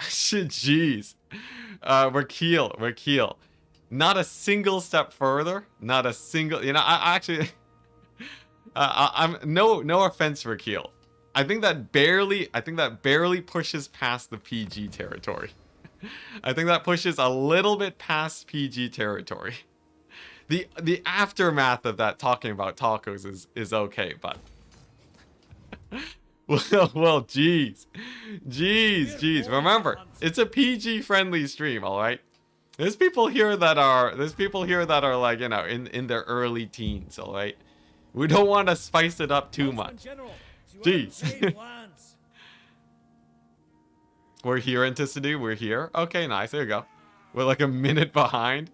Shit, jeez. We're keel. Not a single step further. Not a single, you know, I actually I'm no offense for Keel. I think that barely pushes past the PG territory. I think that pushes a little bit past PG territory. The aftermath of that talking about tacos is okay, but well, jeez. Remember, it's a PG friendly stream, all right? There's people here that are like, you know, in their early teens, all right? We don't want to spice it up too much. Jeez. We're here, Enticity. We're here. Okay, nice. There you go. We're like a minute behind.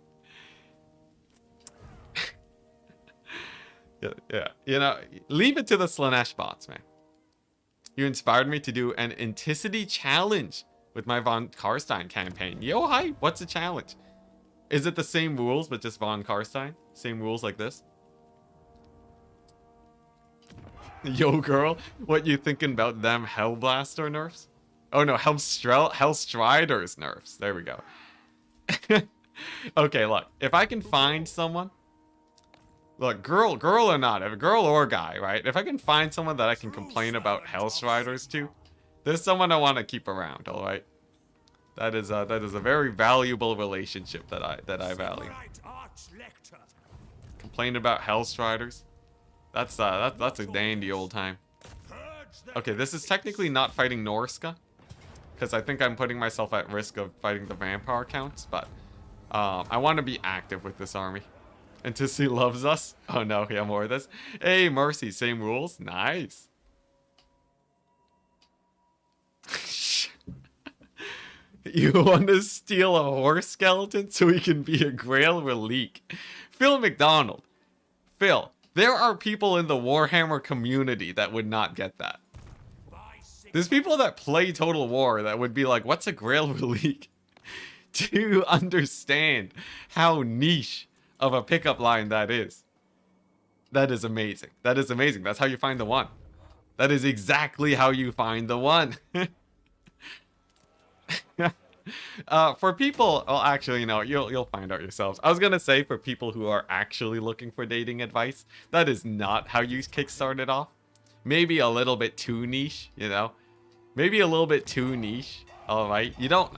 Yeah. You know, leave it to the Slaanesh bots, man. You inspired me to do an Enticity challenge with my Von Karstein campaign. Yo, hype! What's the challenge? Is it the same rules, but just Von Karstein? Same rules like this? Yo, girl, what you thinking about them Hellblaster nerfs? Oh no, Hellstriders nerfs. There we go. Okay, look. If I can find someone... Look, girl or not, if a girl or guy, right? If I can find someone that I can complain about Hellstriders to, there's someone I want to keep around, alright? That is a very valuable relationship that I value. Complain about Hellstriders? That's a dandy old time. Okay, this is technically not fighting Norska, because I think I'm putting myself at risk of fighting the vampire counts, but I want to be active with this army. Enticity loves us. Oh no, yeah, more of this. Hey, Mercy, same rules. Nice. You want to steal a horse skeleton so he can be a Grail relic? Phil McDonald. Phil, there are people in the Warhammer community that would not get that. There's people that play Total War that would be like, what's a Grail relic? Do you understand how niche of a pickup line that is? That is amazing. That is amazing. That's how you find the one. That is exactly how you find the one. For people, well, actually, you know, you'll find out yourselves. I was gonna say for people who are actually looking for dating advice, that is not how you kickstart it off. Maybe a little bit too niche, you know. Maybe a little bit too niche. All right, you don't.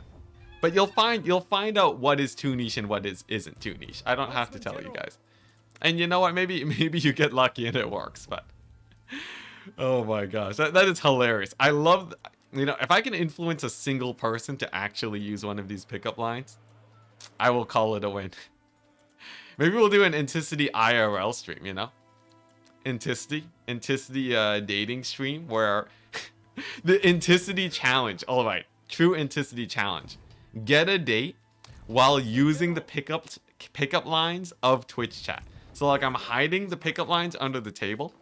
But you'll find out what is too niche and what isn't too niche. I don't have to tell you guys. And you know what? Maybe you get lucky and it works. But oh my gosh, that is hilarious. I love, you know, if I can influence a single person to actually use one of these pickup lines, I will call it a win. Maybe we'll do an Enticity IRL stream. You know, Enticity dating stream where the Enticity challenge. All right, true Enticity challenge. Get a date while using the pickup lines of Twitch chat. So like I'm hiding the pickup lines under the table.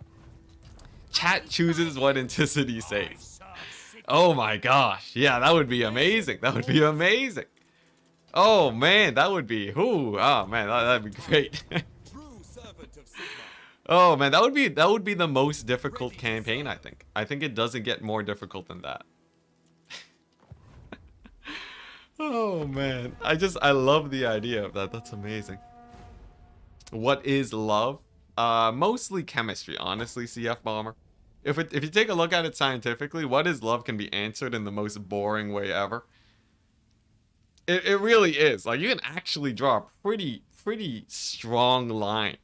Chat chooses what Enticity says. Oh my gosh. Yeah, that would be amazing. That would be amazing. Oh man, that would be oh man, that'd be great. Oh man, that would be the most difficult campaign, I think. I think it doesn't get more difficult than that. Oh man, I love the idea of that. That's amazing. What is love? Mostly chemistry, honestly, CF Bomber. If you take a look at it scientifically, what is love can be answered in the most boring way ever. It really is. Like, you can actually draw a pretty strong line.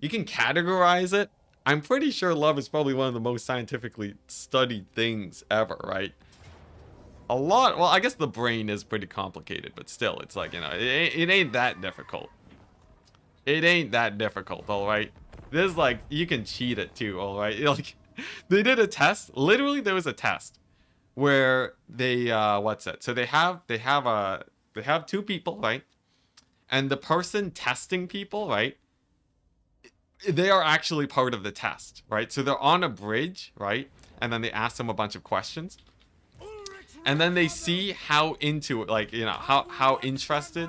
You can categorize it. I'm pretty sure love is probably one of the most scientifically studied things ever, right? A lot. Well, I guess the brain is pretty complicated, but still, it's like, you know, it ain't that difficult. It ain't that difficult, all right? There's like, you can cheat it too, all right? Like, they did a test. Literally, there was a test where they what's it? So they have two people, right? And the person testing people, right? They are actually part of the test, right? So they're on a bridge, right? And then they ask them a bunch of questions. And then they see how into it, like, you know, how interested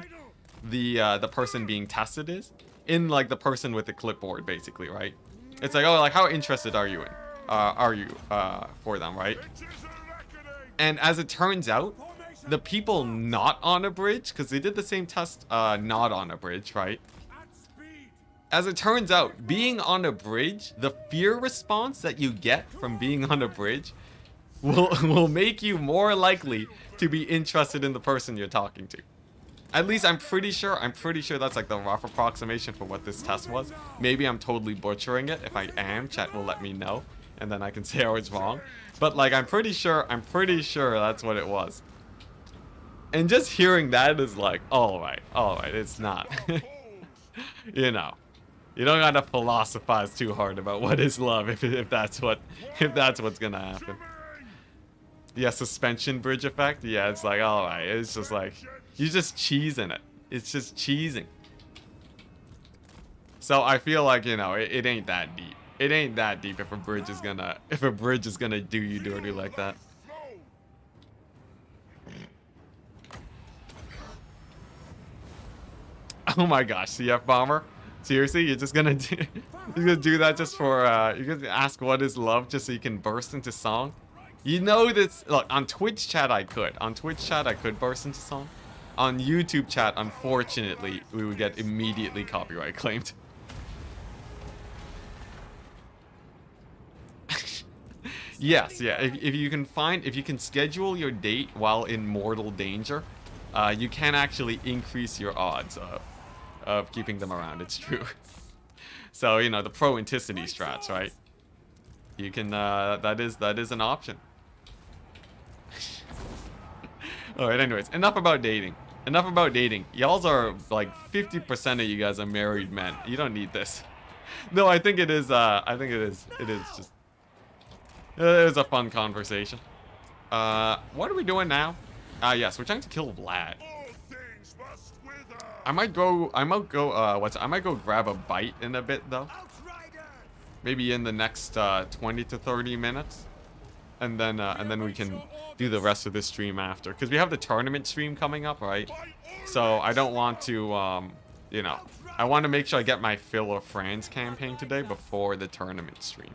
the person being tested is in, like, the person with the clipboard, basically, right? It's like, oh, like, how interested are you for them, right? And as it turns out, the people not on a bridge, because they did the same test not on a bridge, right? As it turns out, being on a bridge, the fear response that you get from being on a bridge will make you more likely to be interested in the person you're talking to. At least I'm pretty sure that's like the rough approximation for what this test was. Maybe I'm totally butchering it. If I am, chat will let me know, and then I can say I was wrong. But like, I'm pretty sure that's what it was. And just hearing that is like, all right, it's not. You know, you don't gotta philosophize too hard about what is love if that's what's gonna happen. Yeah, suspension bridge effect. Yeah, it's like, all right, it's just like, you're just cheesing it. It's just cheesing. So I feel like, you know, it ain't that deep. It ain't that deep if a bridge is gonna do you dirty like that. Oh my gosh, CF Bomber. Seriously, you're just gonna do, you're gonna do that just for you're gonna ask what is love just so you can burst into song? You know this. Look, on Twitch chat I could. On Twitch chat I could burst into song. On YouTube chat, unfortunately, we would get immediately copyright claimed. Yes, yeah. If you can find, if you can schedule your date while in mortal danger, you can actually increase your odds of keeping them around. It's true. So, you know, the pro Enticity strats, right? You can, that is an option. Alright, anyways, enough about dating. Enough about dating. Y'all's are, like, 50% of you guys are married men. You don't need this. No, I think it is, it is just... It was a fun conversation. What are we doing now? Yes, we're trying to kill Vlad. I might go, I might go grab a bite in a bit, though. Maybe in the next, 20 to 30 minutes. And then we can do the rest of the stream after. Because we have the tournament stream coming up, right? So I don't want to, you know, I want to make sure I get my fill of France campaign today before the tournament stream.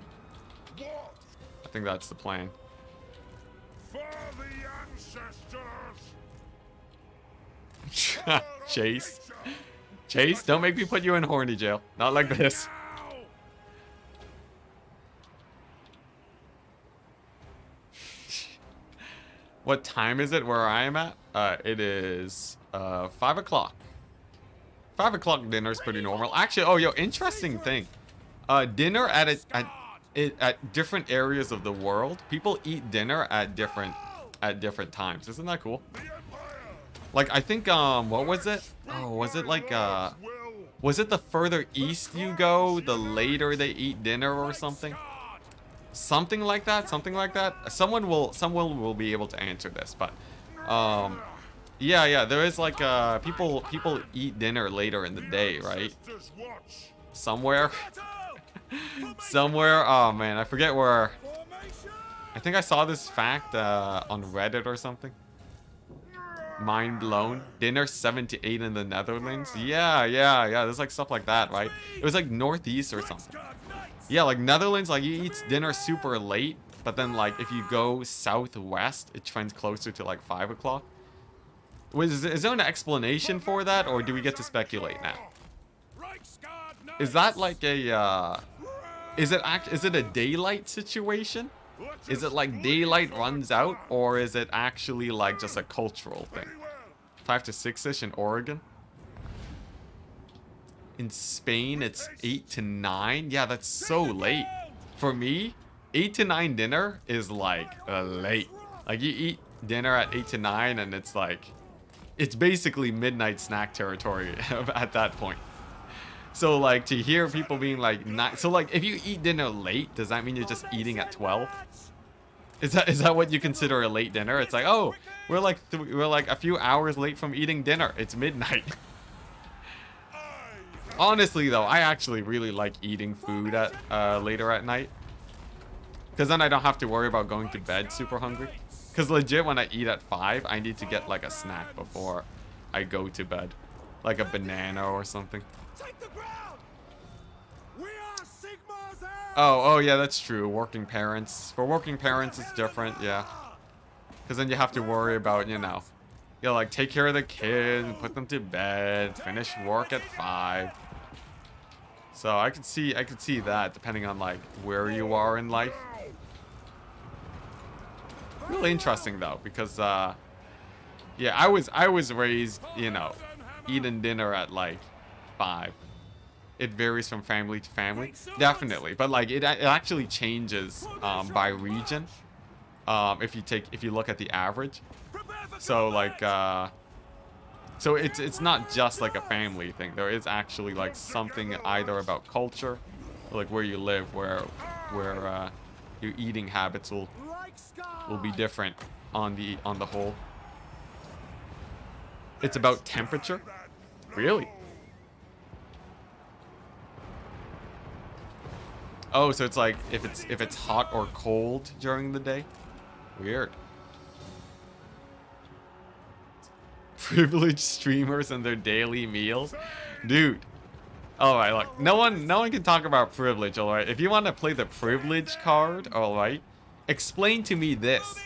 I think that's the plan. For the Chase. Chase, don't make me put you in horny jail. Not like this. What time is it where I am at? It is 5 o'clock. 5 o'clock dinner is pretty normal. Actually, oh, yo, interesting thing. Dinner at different areas of the world, people eat dinner at different times. Isn't that cool? Like, I think what was it? Oh, was it like was it the further east you go, the later they eat dinner or something? Something like that, something like that. Someone will be able to answer this, but yeah, there is like people eat dinner later in the day, right? Somewhere. Somewhere, oh man, I forget where. I think I saw this fact on Reddit or something. Mind blown. Dinner 7 to 8 in the Netherlands. Yeah, there's like stuff like that, right? It was like northeast or something. Yeah, like Netherlands, like you eat dinner super late, but then like if you go southwest, it trends closer to like 5 o'clock. Is there an explanation for that, or do we get to speculate now? Is that like a is it a daylight situation? Is it like daylight runs out, or is it actually like just a cultural thing? 5 to 6-ish in Oregon. In Spain, it's 8 to 9. Yeah, that's so late. For me, 8 to 9 dinner is like late. Like you eat dinner at 8 to 9 and it's like, it's basically midnight snack territory at that point. So like to hear people being like, so like if you eat dinner late, does that mean you're just eating at 12? Is that what you consider a late dinner? It's like, oh, we're like a few hours late from eating dinner. It's midnight. Honestly though, I actually really like eating food at later at night, because then I don't have to worry about going to bed super hungry. Because legit, when I eat at 5, I need to get like a snack before I go to bed, like a banana or something. Oh yeah, that's true. Working parents. For working parents, it's different, yeah. Because then you have to worry about, you know, you like take care of the kids, put them to bed, finish work at 5. So I could see that depending on like where you are in life. Really interesting though, because yeah, I was raised, you know, eating dinner at like 5. It varies from family to family, definitely, but like it actually changes by region. If you look at the average, so like so it's not just like a family thing. There is actually like something either about culture, or like where you live, where your eating habits will be different on the whole. It's about temperature, really. Oh, so it's like if it's hot or cold during the day. Weird. Privileged streamers and their daily meals. Dude. Alright, look. No one can talk about privilege, alright? If you want to play the privilege card, alright, explain to me this.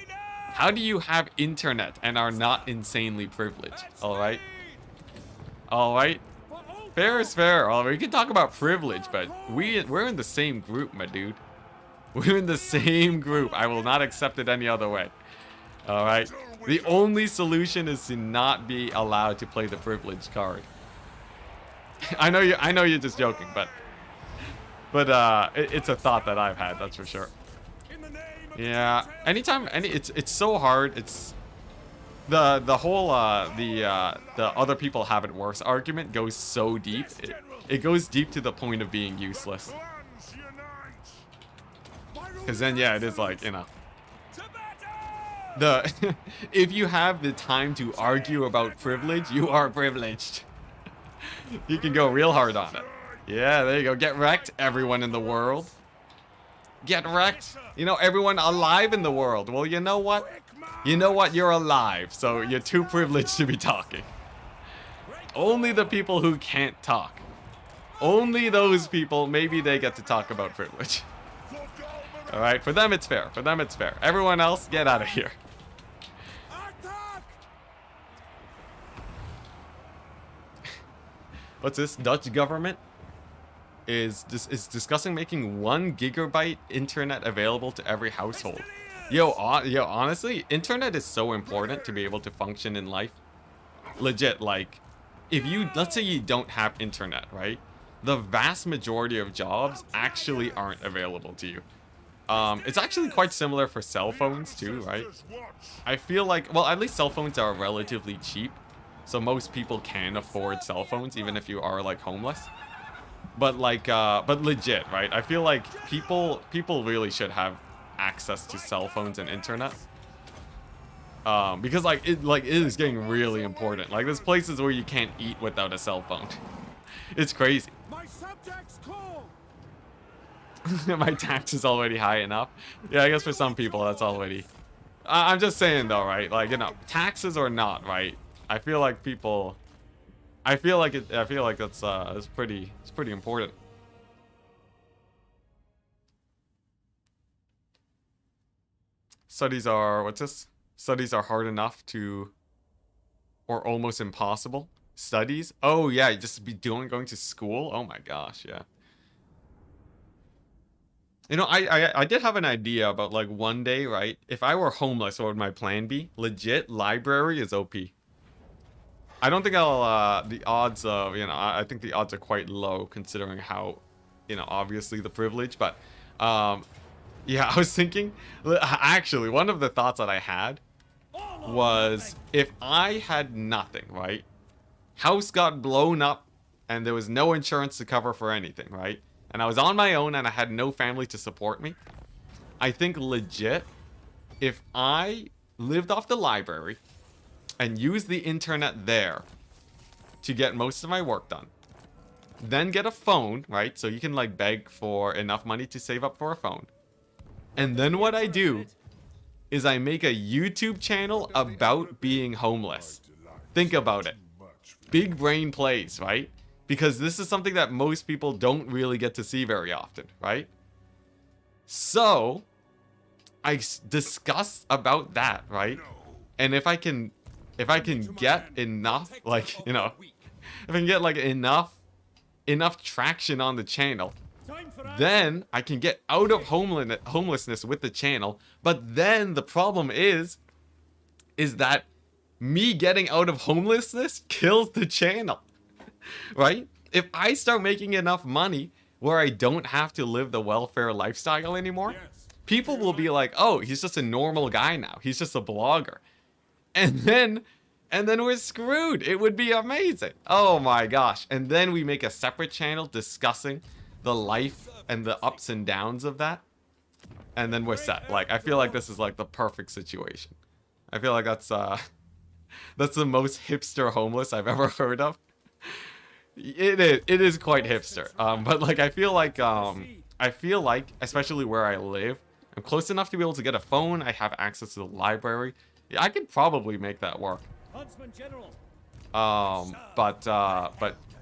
How do you have internet and are not insanely privileged? Alright? Alright? Fair is fair. Alright, we can talk about privilege, but we're in the same group, my dude. We're in the same group. I will not accept it any other way. Alright? The only solution is to not be allowed to play the privilege card. I know you're just joking, but it's a thought that I've had, that's for sure. Yeah, it's so hard. It's the whole the other people have it worse argument goes so deep. It goes deep to the point of being useless. Because then yeah, it is like, you know, if you have the time to argue about privilege, you are privileged. You can go real hard on it. Yeah, there you go. Get wrecked, everyone in the world. Get wrecked. You know, everyone alive in the world. Well, you know what? You know what? You're alive, so you're too privileged to be talking. Only the people who can't talk. Only those people, maybe they get to talk about privilege. Alright, for them it's fair. For them it's fair. Everyone else, get out of here. What's this? Dutch government is discussing making 1 gigabyte internet available to every household. Yo, honestly, internet is so important to be able to function in life. Legit, like, if you, let's say you don't have internet, right? The vast majority of jobs actually aren't available to you. It's actually quite similar for cell phones too, right? I feel like, well, at least cell phones are relatively cheap. So most people can afford cell phones, even if you are like homeless. But like, but legit, right? I feel like people really should have access to cell phones and internet. Because like it is getting really important. Like there's places where you can't eat without a cell phone. It's crazy. My subjects call. My tax is already high enough. Yeah, I guess for some people that's already. I'm just saying though, right? Like, you know, taxes or not, right? I feel like people. I feel like it's pretty important. Studies are, what's this? Studies are hard enough to, or almost impossible. Studies? Oh yeah, just be going to school. Oh my gosh, yeah. You know, I did have an idea about like one day, right? If I were homeless, what would my plan be? Legit, library is OP. I don't think I'll, the odds of, you know, I think the odds are quite low considering how, you know, obviously the privilege, but, yeah, I was thinking, actually, one of the thoughts that I had was if I had nothing, right? House got blown up and there was no insurance to cover for anything, right? And I was on my own and I had no family to support me. I think legit, if I lived off the library and used the internet there to get most of my work done, then get a phone, right? So you can like beg for enough money to save up for a phone. And then what I do is I make a YouTube channel about being homeless. Think about it. Big brain plays, right? Because this is something that most people don't really get to see very often, right? So I discuss about that, right? And if I can get enough, like, you know, if I can get like enough traction on the channel, then I can get out of homelessness with the channel. But then the problem is that me getting out of homelessness kills the channel, right? If I start making enough money where I don't have to live the welfare lifestyle anymore, people will be like, oh, he's just a normal guy now. He's just a blogger. And then we're screwed. It would be amazing. Oh my gosh. And then we make a separate channel discussing the life and the ups and downs of that. And then we're set. Like, I feel like this is like the perfect situation. I feel like that's the most hipster homeless I've ever heard of. It is quite hipster. But like, I feel like, especially where I live, I'm close enough to be able to get a phone. I have access to the library. I could probably make that work. But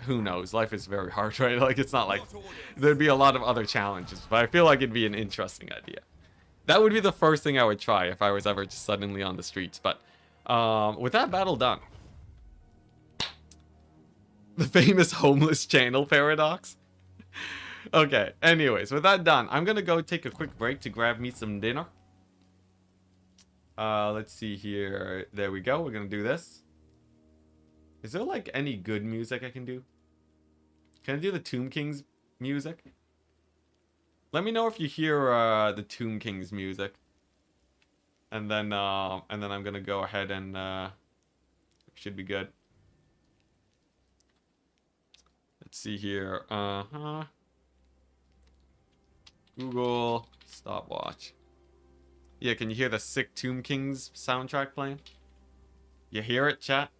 who knows? Life is very hard, right? Like, it's not like there'd be a lot of other challenges, but I feel like it'd be an interesting idea. That would be the first thing I would try if I was ever just suddenly on the streets. But with that battle done, the famous homeless channel paradox. Okay, anyways, with that done, I'm gonna go take a quick break to grab me some dinner. Let's see here. There we go. We're gonna do this. Is there like any good music I can do? Can I do the Tomb King's music? Let me know if you hear the Tomb King's music. And then I'm gonna go ahead and should be good. Let's see here. Google stopwatch. Yeah, can you hear the sick Tomb King's soundtrack playing? You hear it, chat?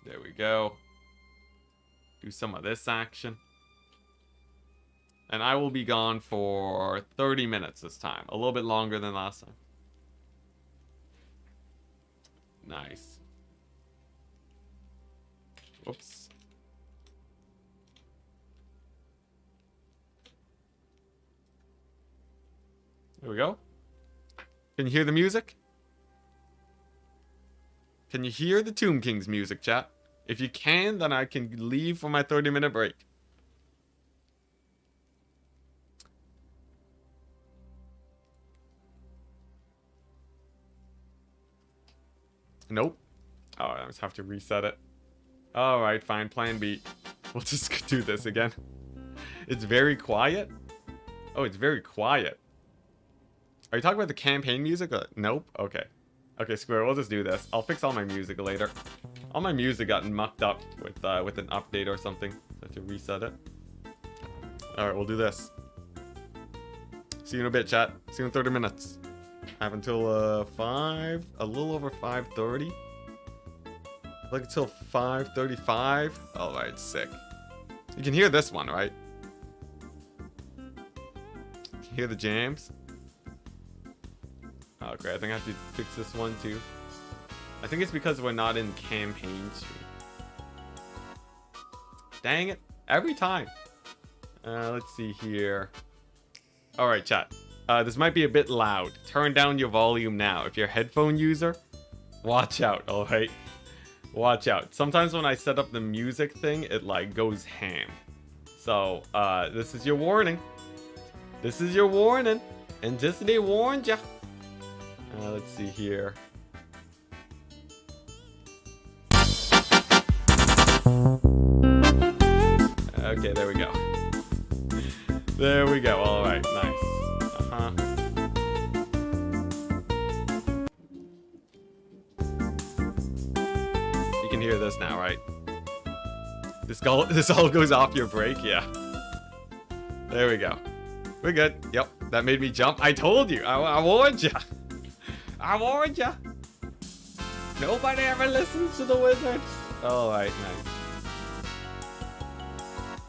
There we go. Do some of this action. And I will be gone for 30 minutes this time. A little bit longer than last time. Nice. Whoops. There we go. Can you hear the music? Can you hear the Tomb King's music, chat? If you can, then I can leave for my 30-minute break. Nope. Oh, I just have to reset it. Alright, fine. Plan B. We'll just do this again. It's very quiet? Oh, it's very quiet. Are you talking about the campaign music? Nope. Okay. Okay, Square, we'll just do this. I'll fix all my music later. All my music got mucked up with an update or something. So I have to reset it. Alright, we'll do this. See you in a bit, chat. See you in 30 minutes. I have until a little over 5:30. Like until 5:35. Alright, sick. You can hear this one, right? You can hear the jams. Oh, great. I think I have to fix this one too. I think it's because we're not in campaign stream. Dang it. Every time. Let's see here. Alright, chat. This might be a bit loud. Turn down your volume now. If you're a headphone user, watch out, alright? Watch out. Sometimes when I set up the music thing, it like goes ham. So, this is your warning. This is your warning. Enticity warned ya. Let's see here. Okay, there we go. There we go. Alright, nice. You can hear this now, right? This all goes off your break? Yeah. There we go. We're good. Yep. That made me jump. I told you. I warned you. I warned you. Nobody ever listens to the wizard. Alright, nice.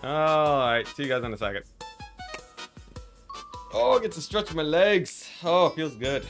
Alright, see you guys in a second. Oh, I get to stretch my legs. Oh, it feels good.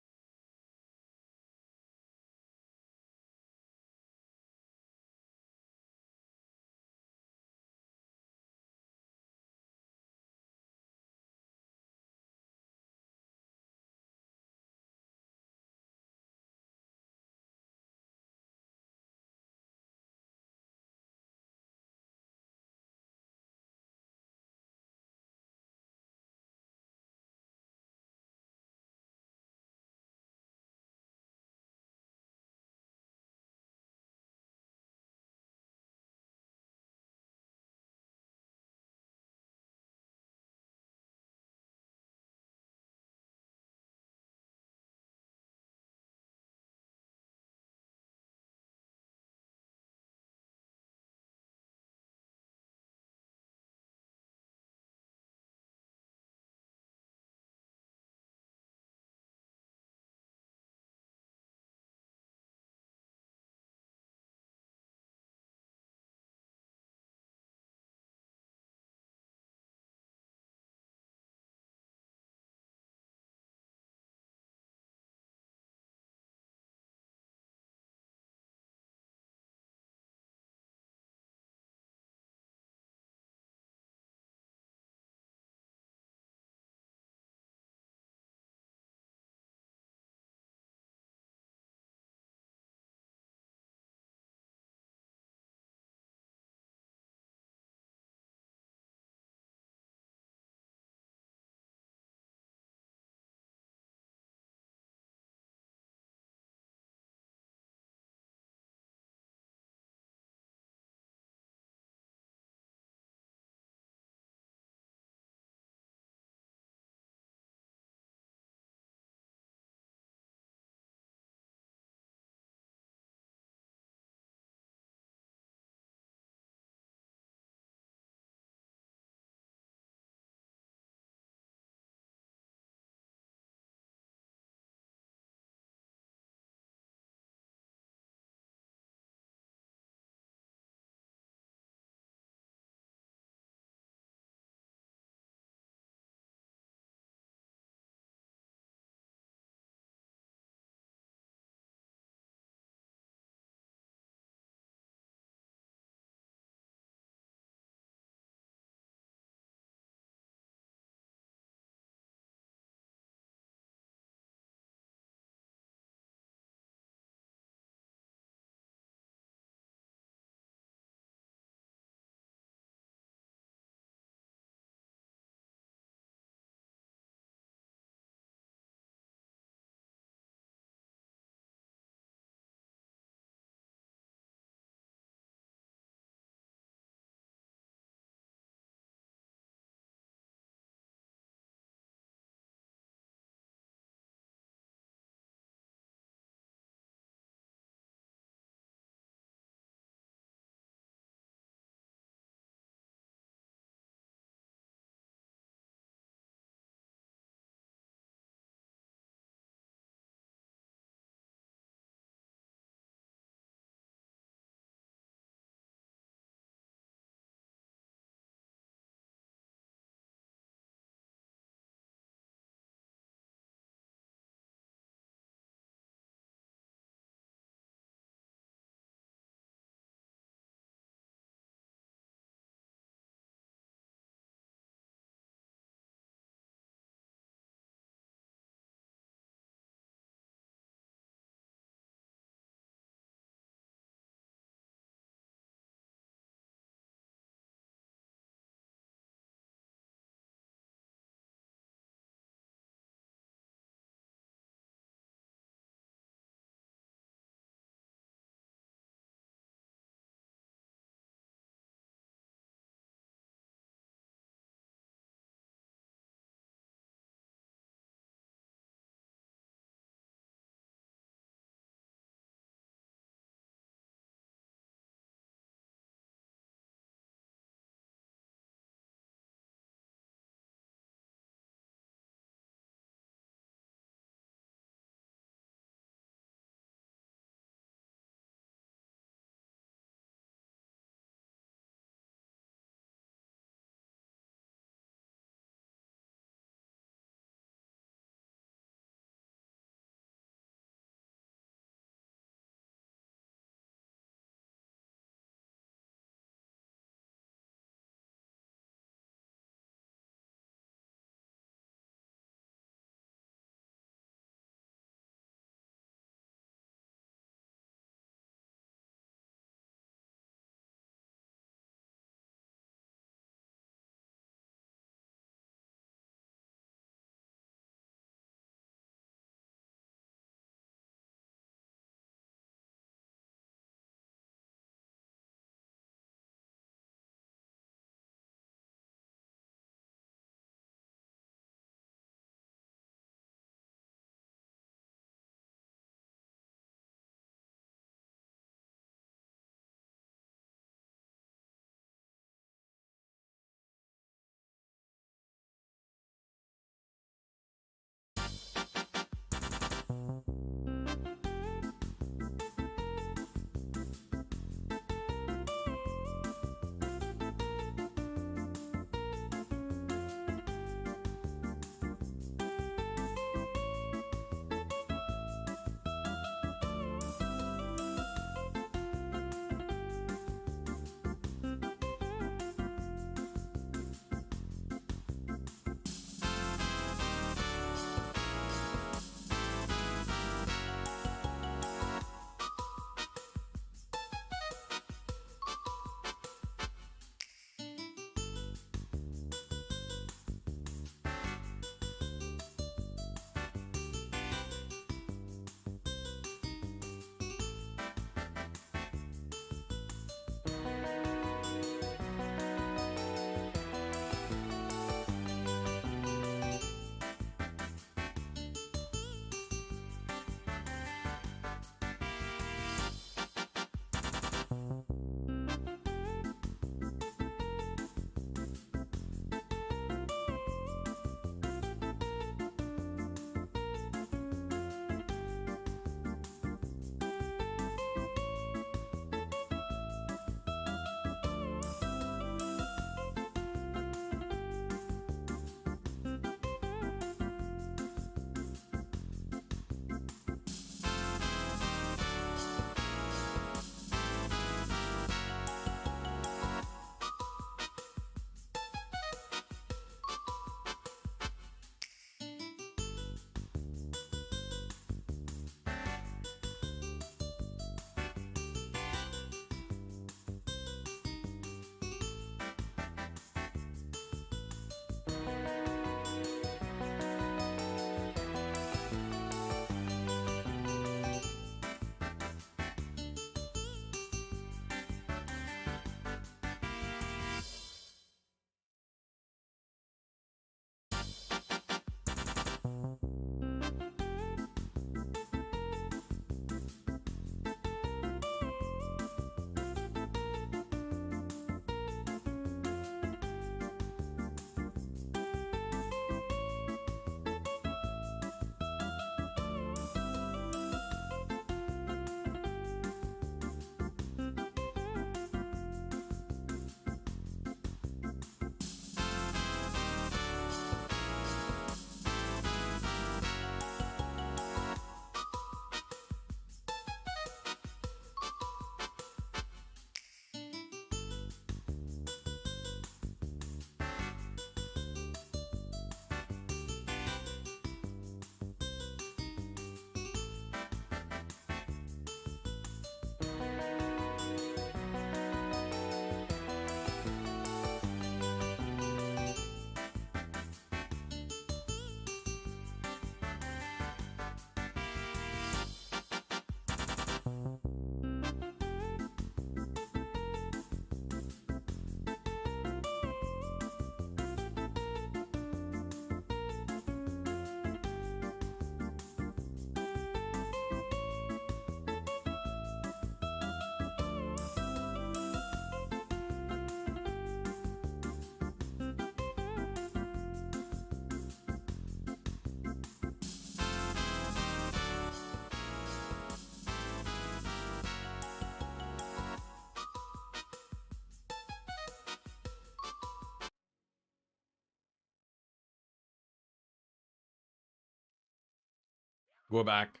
We're back.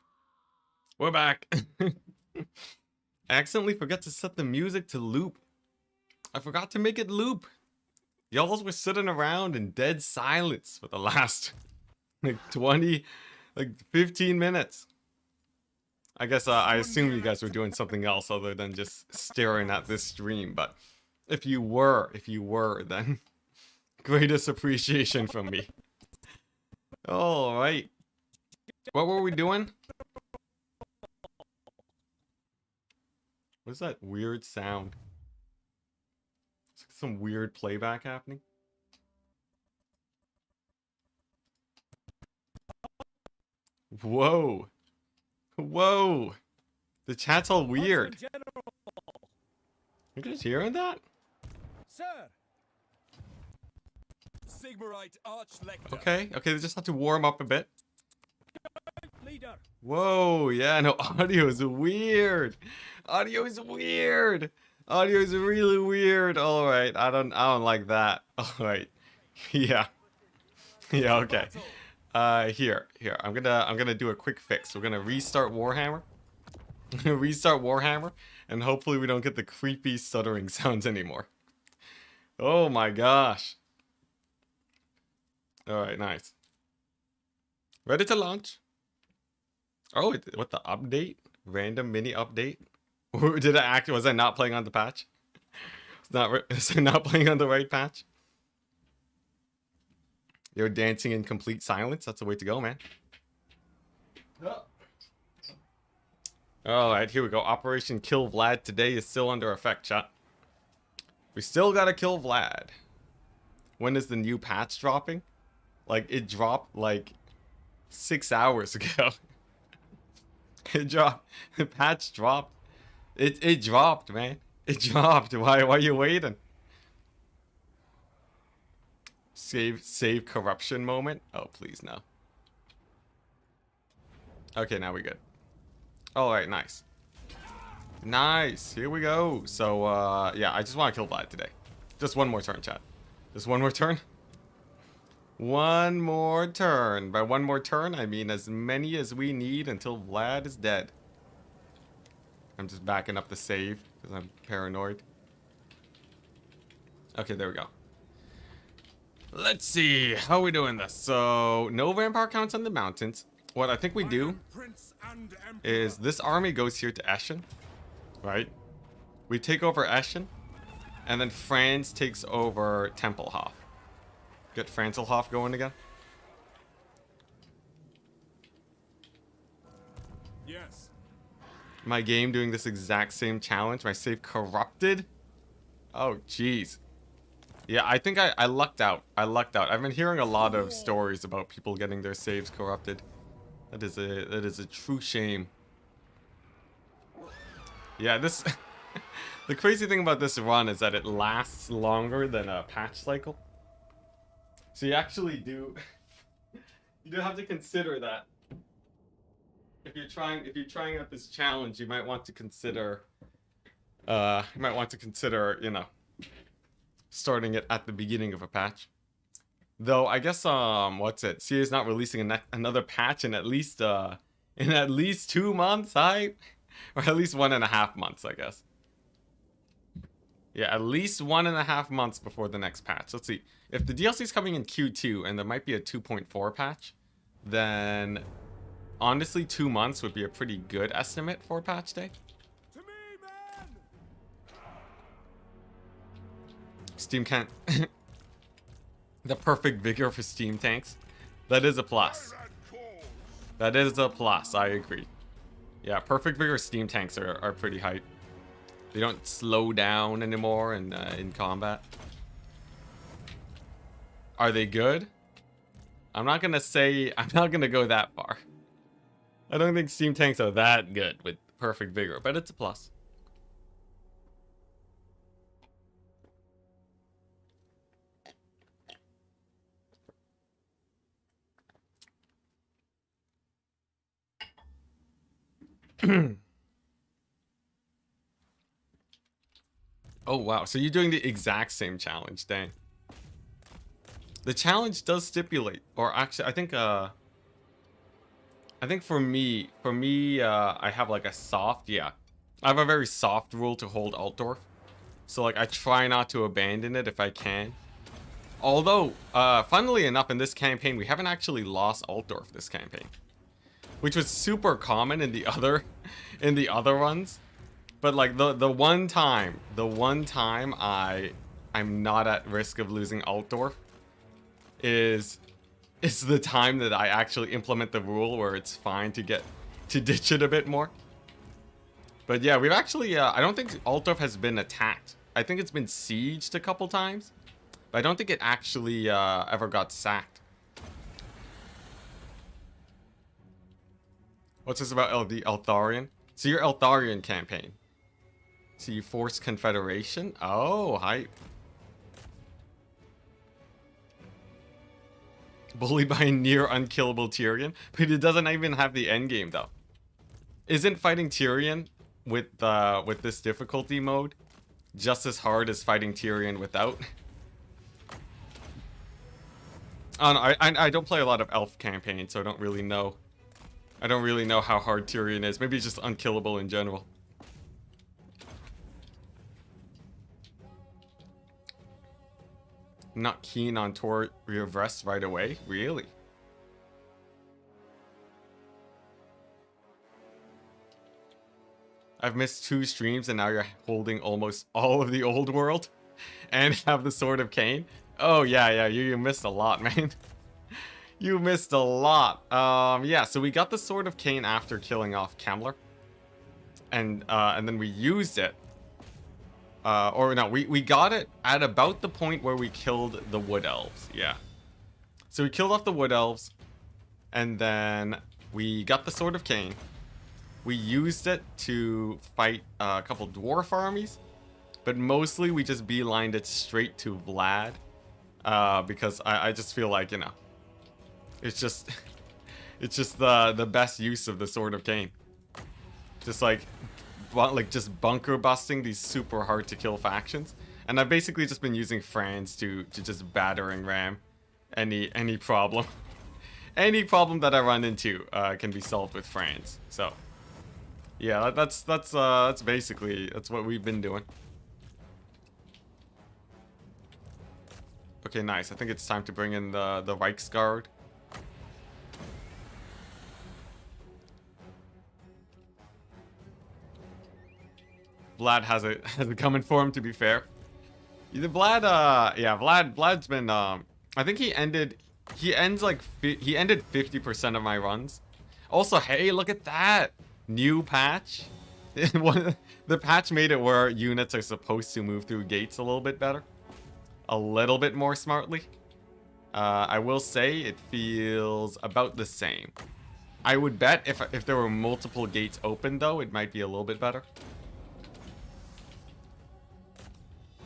We're back. I accidentally forgot to set the music to loop. I forgot to make it loop. Y'all were sitting around in dead silence for the last like 15 minutes. I guess I assume you guys were doing something else other than just staring at this stream, but if you were, then greatest appreciation from me. All right. What were we doing? What's that weird sound? It's like some weird playback happening. Whoa. Whoa. The chat's all weird. You guys hearing that? Sir. Sigmarite Archlector. Okay, they just have to warm up a bit. Leader. Whoa, yeah, no, audio is weird. Audio is weird. Audio is really weird. All right, I don't like that. All right, yeah, okay. Here, I'm gonna do a quick fix. We're gonna restart Warhammer. Restart Warhammer, and hopefully we don't get the creepy stuttering sounds anymore. Oh my gosh. All right, nice. Ready to launch. Oh, what the update? Random mini update? Did I act? Was I not playing on the patch? Was I not playing on the right patch? You're dancing in complete silence. That's the way to go, man. All right, here we go. Operation Kill Vlad today is still under effect, chat. We still gotta kill Vlad. When is the new patch dropping? Like, it dropped like 6 hours ago. It dropped. The patch dropped. It dropped, man. It dropped. Why are you waiting? Save corruption moment. Oh, please no. Okay, now we're good. All right, nice. Nice. Here we go. So, yeah, I just want to kill Vlad today. Just one more turn, chat. Just one more turn. One more turn. By one more turn, I mean as many as we need until Vlad is dead. I'm just backing up the save because I'm paranoid. Okay, there we go. Let's see. How are we doing this? So, no vampire counts on the mountains. What I think we do is this army goes here to Eschen, right? We take over Eschen, and then France takes over Tempelhof. Get Franzelhof going again. Yes. My game doing this exact same challenge. My save corrupted. Oh, jeez. Yeah, I think I lucked out. I've been hearing a lot of stories about people getting their saves corrupted. That is a true shame. Yeah, this... The crazy thing about this run is that it lasts longer than a patch cycle. So you actually do... You do have to consider that. If you're trying out this challenge, you might want to consider... you know... starting it at the beginning of a patch. Though I guess what's it? CA is not releasing another patch in at least 2 months, right? Or at least 1.5 months, I guess. Yeah, at least 1.5 months before the next patch. Let's see. If the DLC is coming in Q2 and there might be a 2.4 patch, then honestly 2 months would be a pretty good estimate for patch day. To me, man. Steam can't... The perfect vigor for Steam tanks. That is a plus. That is a plus, I agree. Yeah, perfect vigor Steam tanks are pretty hype. They don't slow down anymore in combat. Are they good? I'm not gonna go that far. I don't think Steam tanks are that good with perfect vigor, but it's a plus. Oh wow, so you're doing the exact same challenge, dang. The challenge does stipulate, or actually I think I think for me, I have like a soft, yeah. I have a very soft rule to hold Altdorf. So like I try not to abandon it if I can. Although, funnily enough, in this campaign, we haven't actually lost Altdorf this campaign, which was super common in the other, in the other runs. But like the one time I'm not at risk of losing Altdorf is the time that I actually implement the rule where it's fine to ditch it a bit more. But yeah, we've actually I don't think Altdorf has been attacked. I think it's been sieged a couple times, but I don't think it actually ever got sacked. What's this about the Eltharion? So your Eltharion campaign. So you force Confederation? Oh, hype. Bullied by a near unkillable Tyrion, but it doesn't even have the endgame though. Isn't fighting Tyrion with this difficulty mode just as hard as fighting Tyrion without? I don't play a lot of elf campaigns, so I don't really know. I don't really know how hard Tyrion is. Maybe he's just unkillable in general. Not keen on Tor of Rest right away? Really? I've missed 2 streams and now you're holding almost all of the old world and have the Sword of Cain. Oh yeah, you missed a lot, man. You missed a lot. Yeah, so we got the Sword of Cain after killing off Kemler. And then we used it. Or no, we got it at about the point where we killed the Wood Elves. Yeah. So we killed off the Wood Elves. And then we got the Sword of Cain. We used it to fight a couple dwarf armies. But mostly we just beelined it straight to Vlad. Because I just feel like, you know, it's just it's just the best use of the Sword of Cain. Just like just bunker busting these super hard to kill factions. And I've basically just been using Franz to just battering ram any problem. Any problem that I run into can be solved with Franz. So yeah, that's basically what we've been doing. Okay, nice. I think it's time to bring in the Reichsguard. Vlad has it coming for him, to be fair. Vlad's been I think he ended 50% of my runs. Also, hey, look at that new patch. The patch made it where units are supposed to move through gates a little bit better, a little bit more smartly. I will say it feels about the same. I would bet if there were multiple gates open though, it might be a little bit better.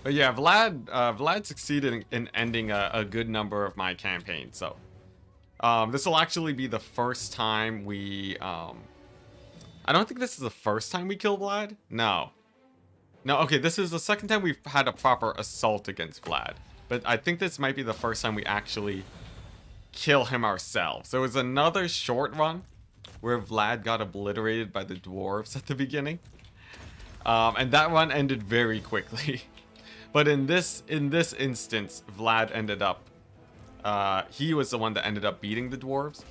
But yeah, Vlad succeeded in ending a good number of my campaigns. So this will actually be the first time we I don't think this is the first time we kill Vlad. No, okay, this is the second time we've had a proper assault against Vlad, but I think this might be the first time we actually kill him ourselves. There was another short run where Vlad got obliterated by the dwarves at the beginning, and that run ended very quickly. But in this instance, Vlad ended up, he was the one that ended up beating the dwarves.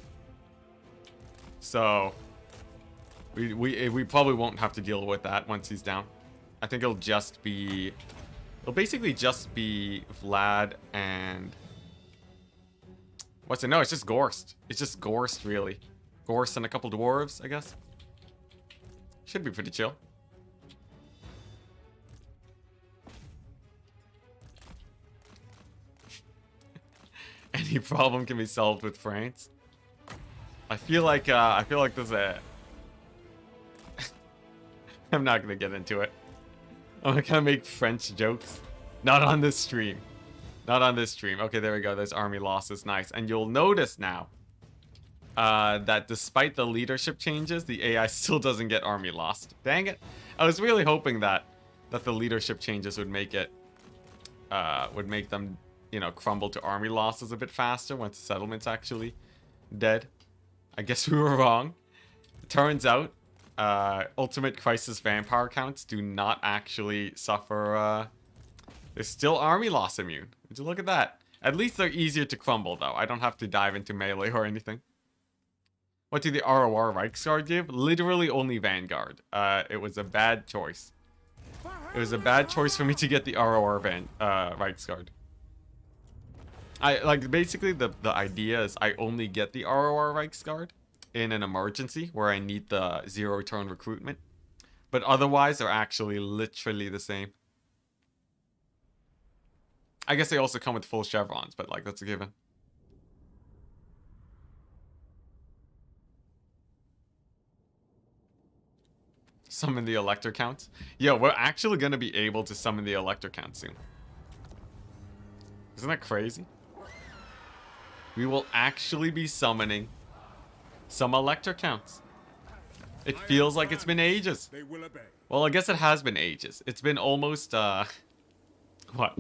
So we probably won't have to deal with that once he's down. I think it'll basically just be Vlad and what's it? No, it's just Gorst. It's just Gorst, really. Gorst and a couple dwarves, I guess. Should be pretty chill. Any problem can be solved with France. I feel like there's a. I'm not gonna get into it. I'm gonna make French jokes. Not on this stream. Not on this stream. Okay, there we go. There's army losses. Nice. And you'll notice now that despite the leadership changes, the AI still doesn't get army lost. Dang it. I was really hoping that the leadership changes would make it would make them, you know, crumble to army losses a bit faster once the settlement's actually dead. I guess we were wrong. It turns out, Ultimate Crisis vampire counts do not actually suffer, they're still army loss immune. Would you look at that? At least they're easier to crumble, though. I don't have to dive into melee or anything. What did the ROR Reichsguard give? Literally only Vanguard. It was a bad choice. It was a bad choice for me to get the ROR Reichsguard. Basically the idea is I only get the ROR Reichsguard in an emergency where I need the 0-turn recruitment. But otherwise, they're actually literally the same. I guess they also come with full chevrons, but like that's a given. Summon the Elector Counts. Yeah, we're actually going to be able to summon the Elector Count soon. Isn't that crazy? We will actually be summoning some Elector Counts. It feels like it's been ages. They will obey. Well, I guess it has been ages. It's been almost, what?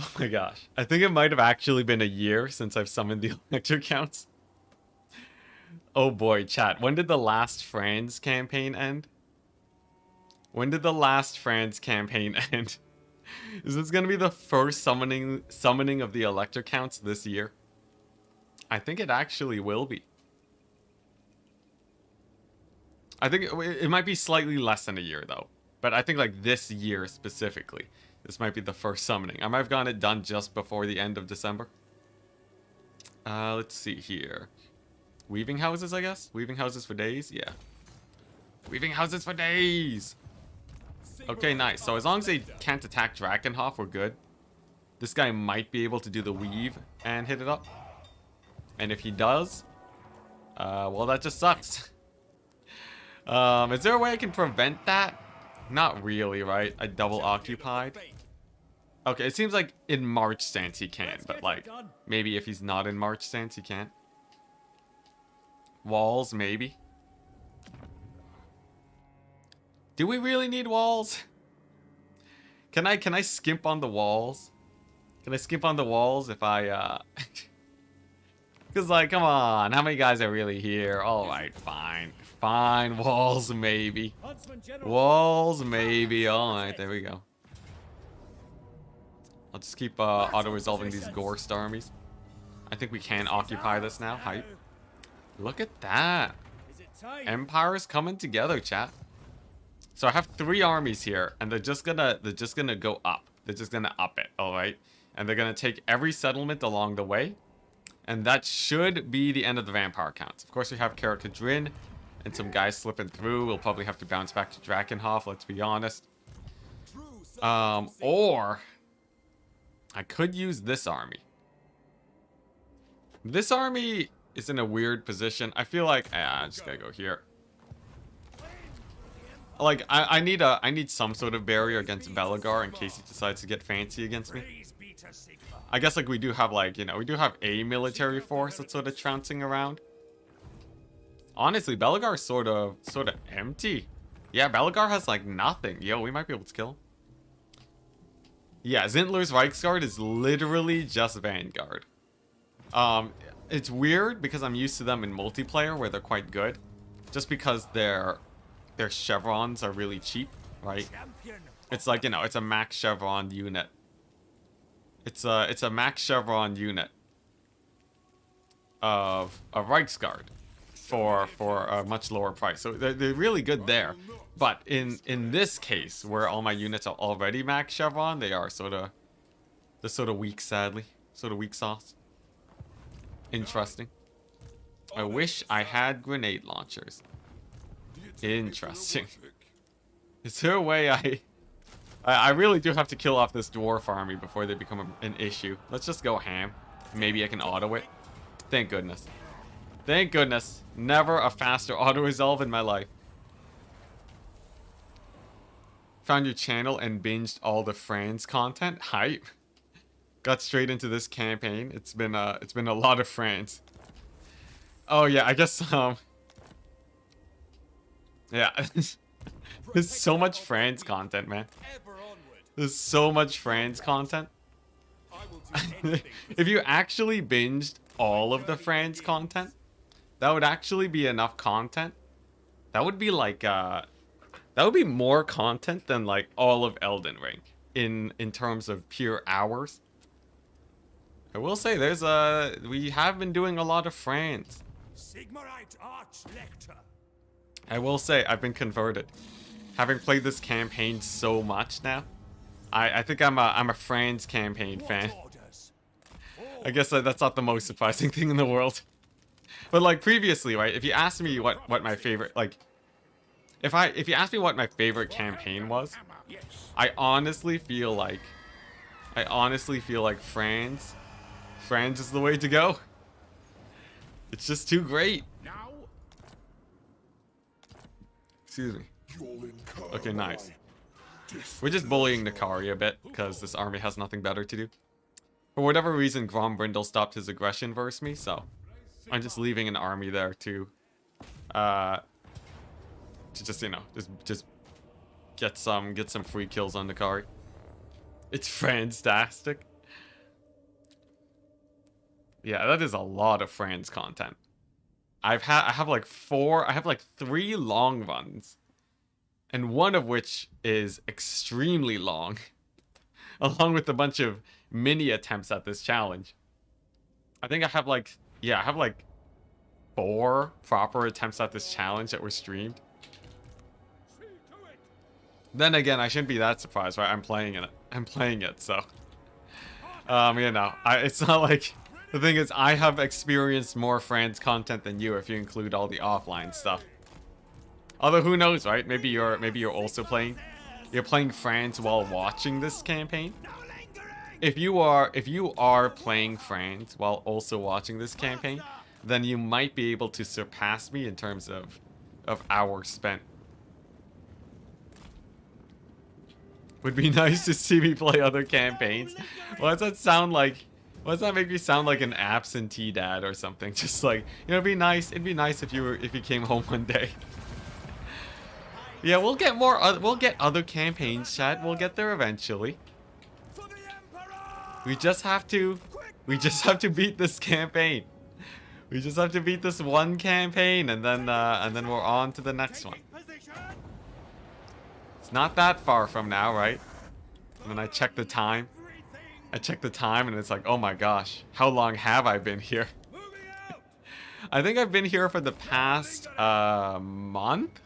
Oh my gosh. I think it might have actually been a year since I've summoned the Elector Counts. Oh boy, chat. When did the last France campaign end? When did the last France campaign end? Is this gonna be the first summoning of the Elector Counts this year? I think it actually will be. I think it might be slightly less than a year though. But I think like this year specifically, this might be the first summoning. I might have gotten it done just before the end of December. Let's see here. Weaving houses, I guess? Weaving houses for days? Yeah. Weaving houses for days! Okay, nice. So as long as they can't attack Drakenhof, we're good. This guy might be able to do the weave and hit it up. And if he does, well, that just sucks. Is there a way I can prevent that? Not really, right? I double occupied. Okay, it seems like in March stance he can, but like, maybe if he's not in March stance he can't. Walls, maybe. Do we really need walls? Can I skimp on the walls? Can I skimp on the walls if I, Because, like, come on. How many guys are really here? Alright, fine. Fine. Walls, maybe. Walls, maybe. Alright, there we go. I'll just keep auto-resolving these Gorst armies. I think we can occupy this now. Hype. Look at that. Empire's coming together, chat. So I have 3 armies here, and they're just gonna go up. They're just gonna up it, alright? And they're gonna take every settlement along the way. And that should be the end of the vampire counts. Of course, we have Karakadrin and some guys slipping through. We'll probably have to bounce back to Drakenhof, let's be honest. Or I could use this army. This army is in a weird position. I feel like I just gotta go here. Like I need some sort of barrier against Belagar in case he decides to get fancy against me. I guess like we do have like, you know, we do have a military force that's sort of trouncing around. Honestly, Belagar's sort of empty. Yeah, Belagar has like nothing. Yo, we might be able to kill him. Yeah, Zintler's Reichsguard is literally just Vanguard. It's weird because I'm used to them in multiplayer where they're quite good. Just because their chevrons are really cheap, right? It's like, you know, it's a max chevron unit. It's a max chevron unit of Reichsguard for a much lower price. So they're really good there. But in this case, where all my units are already max chevron, they're sort of weak, sadly. Sort of weak sauce. Interesting. I wish I had grenade launchers. Interesting. Is there a way I really do have to kill off this dwarf army before they become an issue. Let's just go ham. Maybe I can auto it. Thank goodness. Thank goodness. Never a faster auto-resolve in my life. Found your channel and binged all the Franz content. Hype. Got straight into this campaign. It's been a lot of Franz. Oh yeah, I guess yeah. There's so much Franz content, man. There's so much Franz content. If you actually binged all of the Franz content, that would actually be enough content. That would be like that would be more content than like all of Elden Ring in terms of pure hours. I will say we have been doing a lot of friends. Sigmarite Archlector. I will say I've been converted. Having played this campaign so much now, I think I'm a Franz campaign fan. Orders. I guess that's not the most surprising thing in the world. But like previously, right? If you asked me what my favorite like, if you asked me what my favorite campaign was, I honestly feel like Franz is the way to go. It's just too great. Now. Excuse me. Okay, nice. We're just bullying Nakari a bit, because this army has nothing better to do. For whatever reason, Grombrindle stopped his aggression versus me, so I'm just leaving an army there to just, you know, just get some free kills on Nakari. It's fantastic. Yeah, that is a lot of Franz content. I have like 3 long runs. And one of which is extremely long. Along with a bunch of mini attempts at this challenge. I think I have like 4 proper attempts at this challenge that were streamed. Then again, I shouldn't be that surprised, right? I'm playing it, so. You know, it's not like... The thing is, I have experienced more Franz content than you if you include all the offline stuff. Although who knows, right? Maybe you're also playing Franz while watching this campaign. If you are playing Franz while also watching this campaign, then you might be able to surpass me in terms of hours spent. Would be nice to see me play other campaigns. Why does that sound like? Why does that make me sound like an absentee dad or something? Just like, you know, it'd be nice if you came home one day. Yeah, we'll get other campaigns, chat. We'll get there eventually. We just have to beat this campaign. We just have to beat this one campaign, and then we're on to the next one. It's not that far from now, right? And then I check the time. And it's like, oh my gosh, how long have I been here? I think I've been here for the past month.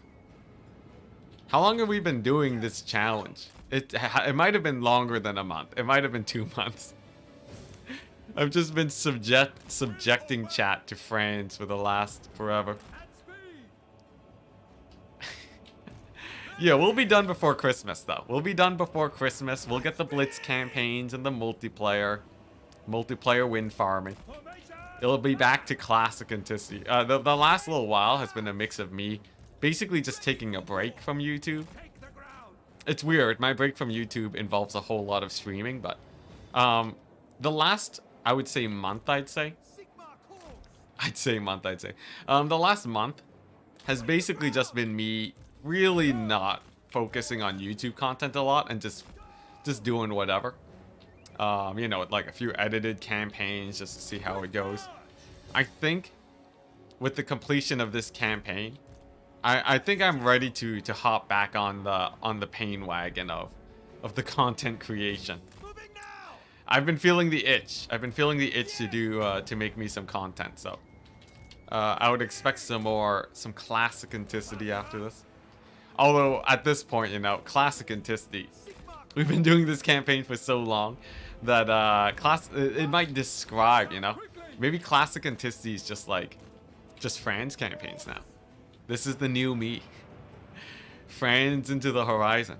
How long have we been doing this challenge? It might have been longer than a month. It might have been 2 months. I've just been subjecting chat to Franz for the last forever. Yeah, we'll be done before Christmas, though. We'll be done before Christmas. We'll get the Blitz campaigns and the multiplayer win farming. It'll be back to classic Enticity. The last little while has been a mix of me basically just taking a break from YouTube. It's weird. My break from YouTube involves a whole lot of streaming, but the last, I would say, month, I'd say. The last month has basically just been me really not focusing on YouTube content a lot and just doing whatever. You know, like a few edited campaigns just to see how it goes. I think with the completion of this campaign, I think I'm ready to hop back on the pain wagon of the content creation. I've been feeling the itch. To make me some content. So I would expect some classic Enticity after this. Although at this point, you know, classic Enticity, we've been doing this campaign for so long that it might describe, you know, maybe classic Enticity is just Franz campaigns now. This is the new me. Franz into the horizon.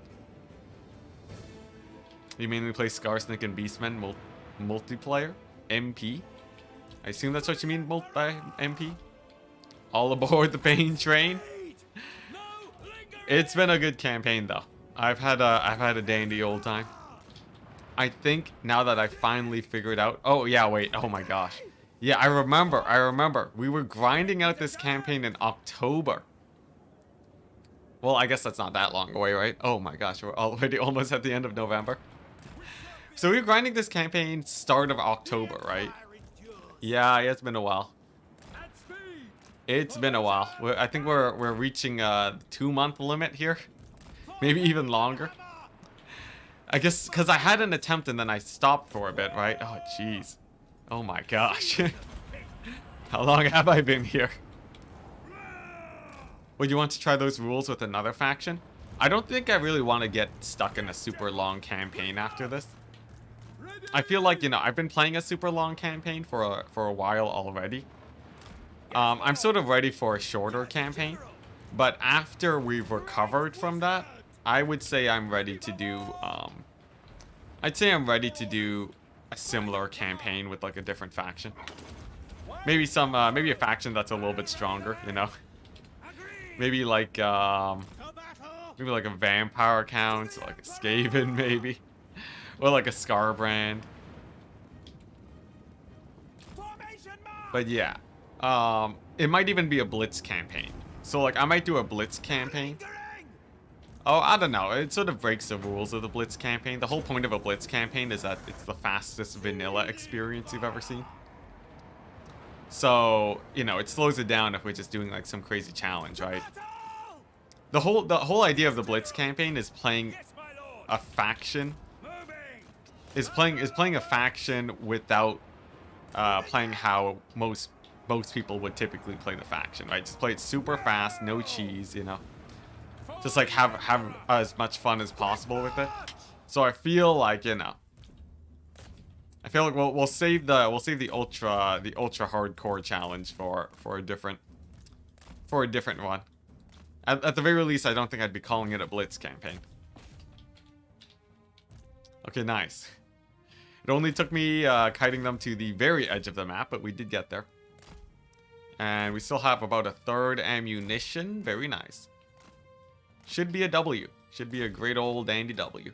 You mainly play Skarsnik and Beastmen multiplayer? MP? I assume that's what you mean by MP? All aboard the pain train? It's been a good campaign though. I've had a dandy old time. I think now that I finally figured out. Oh yeah, wait. Oh my gosh. Yeah, I remember. We were grinding out this campaign in October. Well, I guess that's not that long away, right? Oh my gosh, we're already almost at the end of November. So we were grinding this campaign start of October, right? Yeah, it's been a while. It's been a while. I think we're reaching a 2-month limit here, maybe even longer. I guess because I had an attempt and then I stopped for a bit, right? Oh jeez. Oh my gosh. How long have I been here? Would you want to try those rules with another faction? I don't think I really want to get stuck in a super long campaign after this. I feel like, you know, I've been playing a super long campaign for a while already. I'm sort of ready for a shorter campaign, but after we've recovered from that, I would say I'm ready to do, I'd say I'm ready to do a similar campaign with like a different faction. Maybe some, maybe a faction that's a little bit stronger, you know? Maybe like a vampire account, so like a Skaven maybe. Or like a Scarbrand. But yeah. It might even be a Blitz campaign. So like I might do a Blitz campaign. Oh, I don't know. It sort of breaks the rules of the Blitz campaign. The whole point of a Blitz campaign is that it's the fastest vanilla experience you've ever seen. So, you know, it slows it down if we're just doing like some crazy challenge, right? The whole idea of the Blitz campaign is playing a faction. Is playing a faction without playing how most people would typically play the faction, right? Just play it super fast, no cheese, you know. Just like have as much fun as possible with it. So I feel like, you know, I feel like we'll save the ultra hardcore challenge for a different one. At the very least, I don't think I'd be calling it a Blitz campaign. Okay, nice. It only took me kiting them to the very edge of the map, but we did get there. And we still have about a third ammunition. Very nice. Should be a W. Should be a great old dandy W.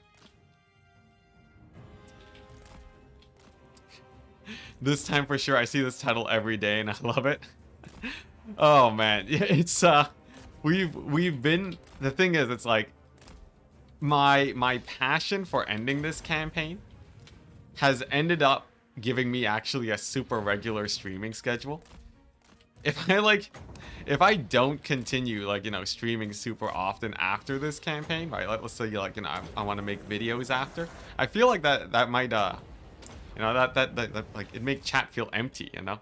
This time for sure. I see this title every day and I love it. Oh man, it's we've been, the thing is, it's like my passion for ending this campaign has ended up giving me actually a super regular streaming schedule. If I don't continue, like, you know, streaming super often after this campaign, right? Let's say, like, you know, I want to make videos after. I feel like that might, you know, that like, it make chat feel empty, you know?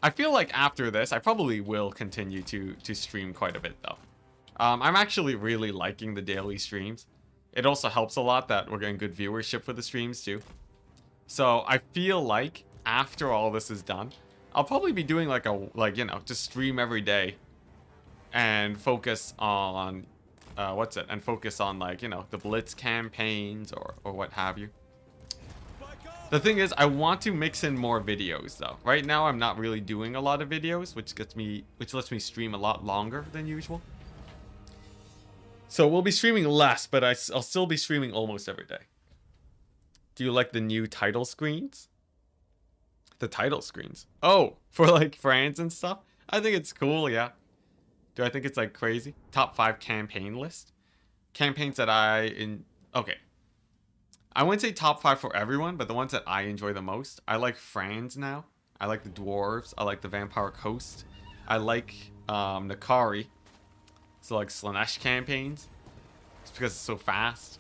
I feel like after this, I probably will continue to stream quite a bit, though. I'm actually really liking the daily streams. It also helps a lot that we're getting good viewership for the streams, too. So I feel like after all this is done, I'll probably be doing like you know, just stream every day and focus on, and focus on, like, you know, the Blitz campaigns or what have you. The thing is, I want to mix in more videos, though. Right now, I'm not really doing a lot of videos, which lets me stream a lot longer than usual. So we'll be streaming less, but I'll still be streaming almost every day. Do you like the new title screens? The title screens? Oh, for like France and stuff? I think it's cool, yeah. Do I think it's like crazy? Top 5 campaign list? Campaigns that okay. I wouldn't say top 5 for everyone, but the ones that I enjoy the most. I like Franz now. I like the Dwarves. I like the Vampire Coast. I like Nakari. So like Slaanesh campaigns. Just because it's so fast.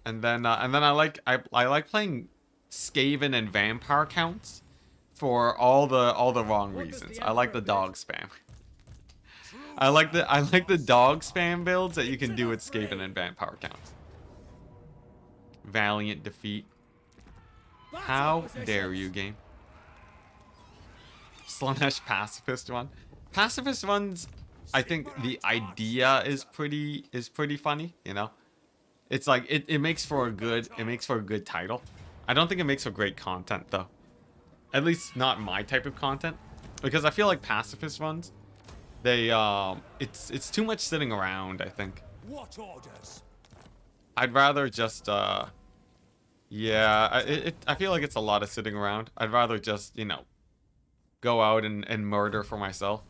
And then I like playing Skaven and Vampire counts for all the wrong reasons. I like the dog spam. I like the dog spam builds that you can do with Skaven and Vampire counts. Valiant defeat. How dare you, game? Slaanesh pacifist one. Pacifist ones, I think the idea is pretty funny, you know? It's like it makes for a good title. I don't think it makes for great content though. At least not my type of content. Because I feel like pacifist ones, they it's too much sitting around, I think. What orders? I'd rather just yeah, I feel like it's a lot of sitting around. I'd rather just, you know, go out and murder for myself.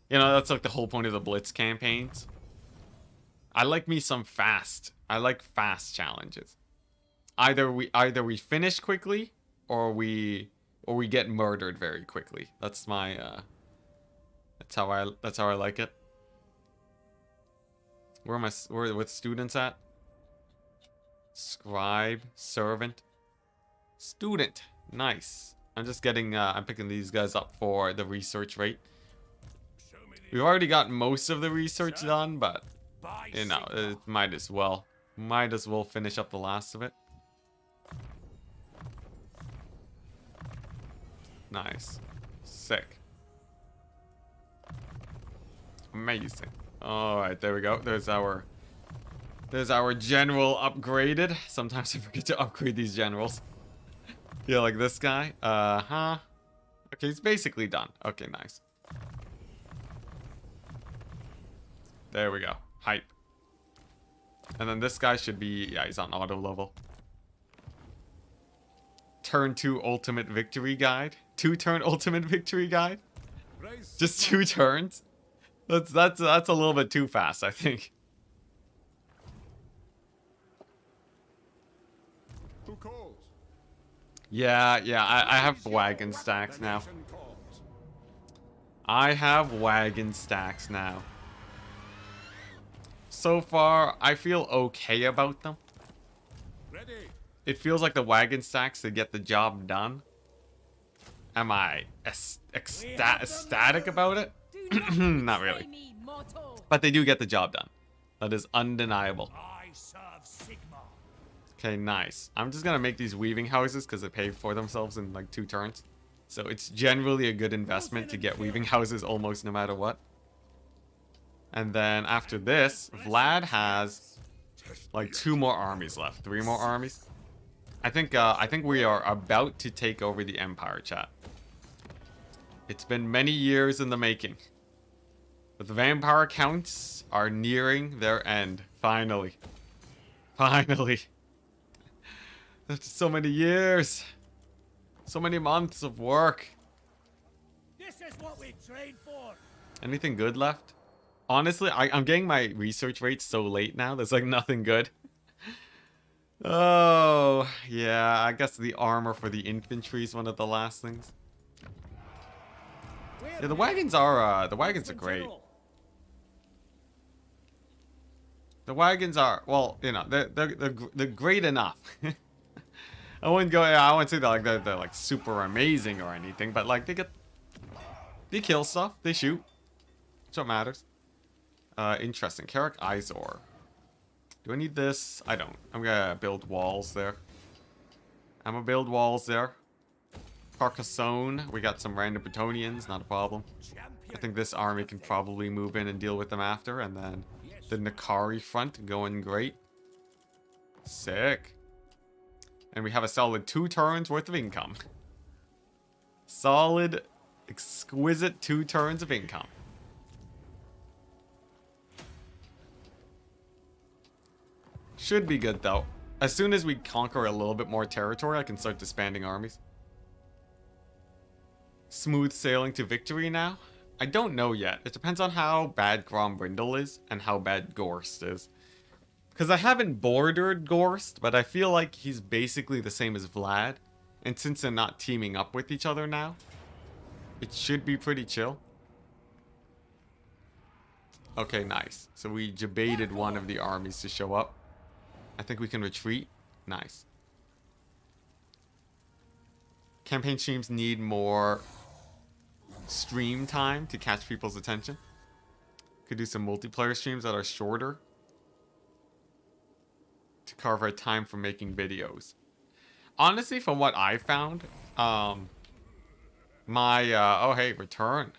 You know, that's like the whole point of the Blitz campaigns. I like me some fast. I like fast challenges. Either we finish quickly or we get murdered very quickly. That's my that's how I like it. Where am I? Where with students at? Scribe, servant, student. Nice. I'm just getting. I'm picking these guys up for the research rate. We've already got most of the research done, but you know, it might as well. Might as well finish up the last of it. Nice. Sick. Amazing. Alright, there we go. There's our general upgraded. Sometimes I forget to upgrade these generals. Yeah, like this guy. Okay, it's basically done. Okay, nice. There we go. Hype. And then this guy should be, yeah, he's on auto level. Turn 2 ultimate victory guide. 2-turn ultimate victory guide. Just 2 turns. That's a little bit too fast, I think. Who calls? Yeah, I have wagon stacks now. I have wagon stacks now. So far, I feel okay about them. Ready. It feels like the wagon stacks to get the job done. Am I ecstatic about it? Not really. But they do get the job done. That is undeniable. I serve Sigma. Okay, nice. I'm just gonna make these weaving houses because they pay for themselves in like 2 turns. So it's generally a good investment to get weaving houses almost no matter what. And then after this, Vlad has like 2 more armies left. 3 more armies. I think we are about to take over the Empire, chat. It's been many years in the making. But the vampire counts are nearing their end. Finally. Finally. That's so many years. So many months of work. This is what we trained for. Anything good left? Honestly, I'm getting my research rates so late now. There's like nothing good. Oh, yeah. I guess the armor for the infantry is one of the last things. Yeah, the wagons are great. The wagons are, well, you know, they're great enough. I wouldn't say they're like super amazing or anything, but like they kill stuff, they shoot. That's what matters. Interesting. Carrick Izor. Do I need this? I don't. I'm gonna build walls there. Carcassonne. We got some random Bretonians, not a problem. I think this army can probably move in and deal with them after, and then the Nakari front going great. Sick. And we have a solid 2 turns worth of income. Solid, exquisite 2 turns of income. Should be good though. As soon as we conquer a little bit more territory, I can start disbanding armies. Smooth sailing to victory now? I don't know yet. It depends on how bad Grombrindle is and how bad Gorst is. Because I haven't bordered Gorst, but I feel like he's basically the same as Vlad. And since they're not teaming up with each other now, it should be pretty chill. Okay, nice. So we debated one of the armies to show up. I think we can retreat. Nice. Campaign streams need more stream time to catch people's attention. Could do some multiplayer streams that are shorter to carve out time for making videos. Honestly, from what I found, oh hey, return.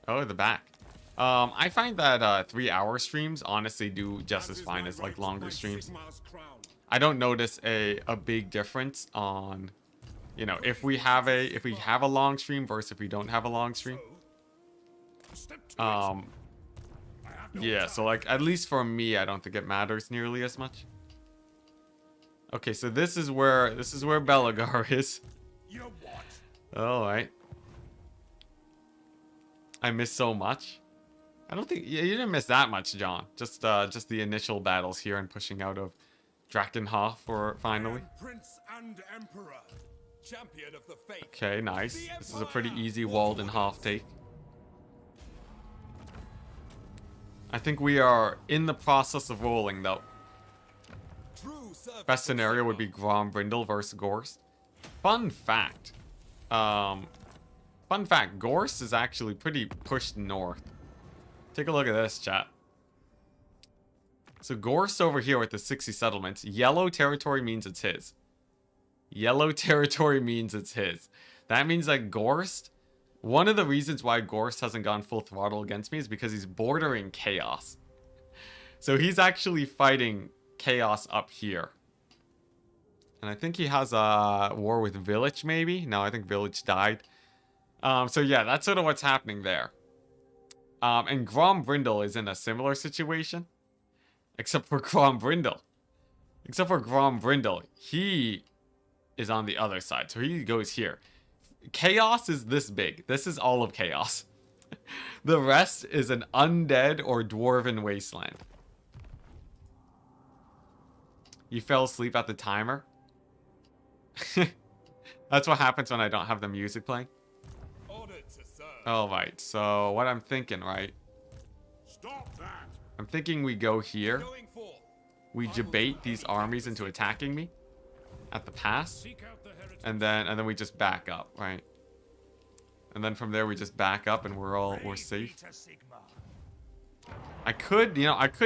Oh, the back. I find that 3-hour streams honestly do just as fine as like longer streams. I don't notice a big difference on, you know, if we have a long stream versus if we don't have a long stream. Yeah, so like at least for me, I don't think it matters nearly as much. Okay, so this is where Belagar is. All right. I missed so much. I don't think you didn't miss that much, John. Just the initial battles here and pushing out of Drakenhof for finally. Prince and Emperor. Champion of the faith. Okay, nice. This is a pretty easy walled in half take. I think we are in the process of rolling, though. Best scenario would be Grombrindle versus Gorst. Fun fact. Fun fact, Gorst is actually pretty pushed north. Take a look at this, chat. So Gorst over here with the 60 settlements. Yellow territory means it's his. Yellow territory means it's his. That means that Gorst... One of the reasons why Gorst hasn't gone full throttle against me is because he's bordering chaos. So he's actually fighting chaos up here. And I think he has a war with Village, maybe? No, I think Village died. So yeah, that's sort of what's happening there. And Grombrindle is in a similar situation. Except for Grombrindle. Except for Grombrindle. He is on the other side. So he goes here. Chaos is this big. This is all of Chaos. The rest is an undead or dwarven wasteland. You fell asleep at the timer? That's what happens when I don't have the music playing. Alright, so what I'm thinking, right? Stop that. I'm thinking we go here. We debate these armies into attacking me at the pass. And then we just back up, right? And then from there we just back up and we're safe. I could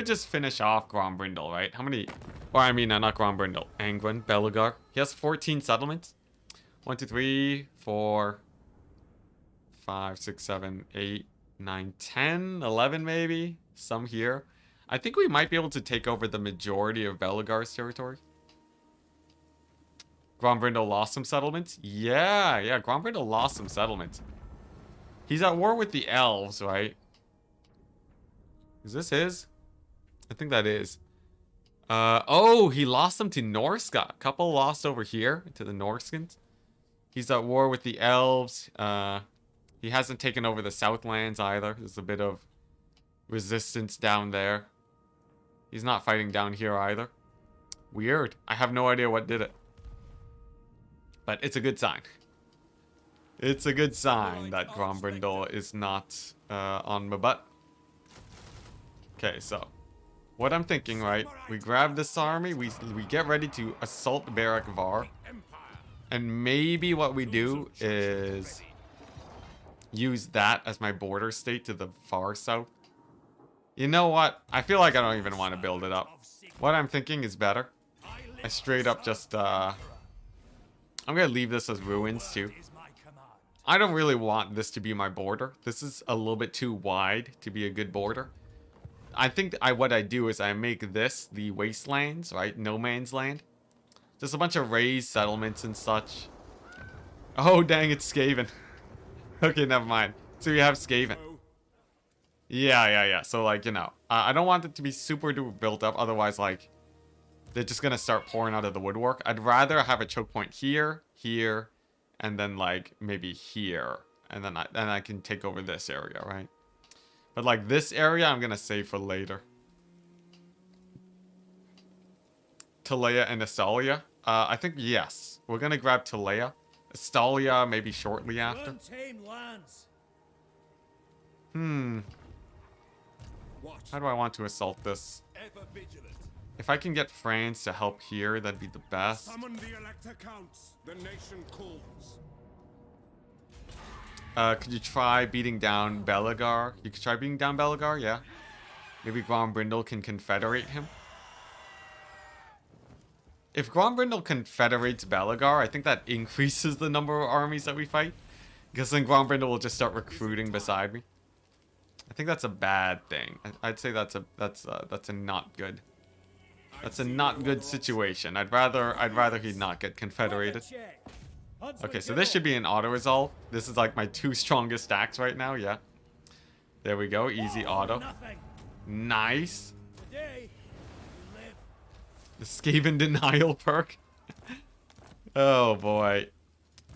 just finish off Grombrindle, right? How many? Or I mean, not Grombrindle. Angwin, Belagar. He has 14 settlements. 1, 2, 3, 4, 5, 6, 7, 8, 9, 10, 11 maybe. Some here. I think we might be able to take over the majority of Belagar's territory. Grombrindle lost some settlements? Yeah, Grombrindle lost some settlements. He's at war with the elves, right? Is this his? I think that is. Oh, he lost them to Norska. A couple lost over here to the Norskins. He's at war with the elves. He hasn't taken over the Southlands either. There's a bit of resistance down there. He's not fighting down here either. Weird. I have no idea what did it. But it's a good sign. It's a good sign that Grombrindle is not on my butt. Okay, so what I'm thinking, right? We grab this army, we get ready to assault Barak Var. And maybe what we do is use that as my border state to the far south. You know what? I feel like I don't even want to build it up. What I'm thinking is better. I straight up just I'm gonna leave this as ruins too. I don't really want this to be my border. This is a little bit too wide to be a good border. I think what I do is I make this the wastelands, right? No man's land. Just a bunch of raised settlements and such. Oh, dang, it's Skaven. Okay, never mind. So we have Skaven. Yeah. So, like, you know, I don't want it to be super duper built up. Otherwise, like, they're just going to start pouring out of the woodwork. I'd rather have a choke point here, here, and then, like, maybe here. And then I can take over this area, right? But, like, this area I'm going to save for later. Talea and Estalia? I think yes. We're going to grab Talea. Estalia maybe shortly after. How do I want to assault this? If I can get France to help here, that'd be the best. Summon the elector counts. The nation calls. Could you try beating down Belagar? You could try beating down Belagar, yeah. Maybe Grombrindle can confederate him. If Grombrindle confederates Belagar, I think that increases the number of armies that we fight. Because then Grombrindle will just start recruiting beside me. I think that's a bad thing. I'd say that's a not good. That's a not good situation. I'd rather he not get confederated. Okay, so this should be an auto resolve. This is like my 2 strongest stacks right now, yeah. There we go, easy auto. Nice. The Skaven denial perk. Oh boy.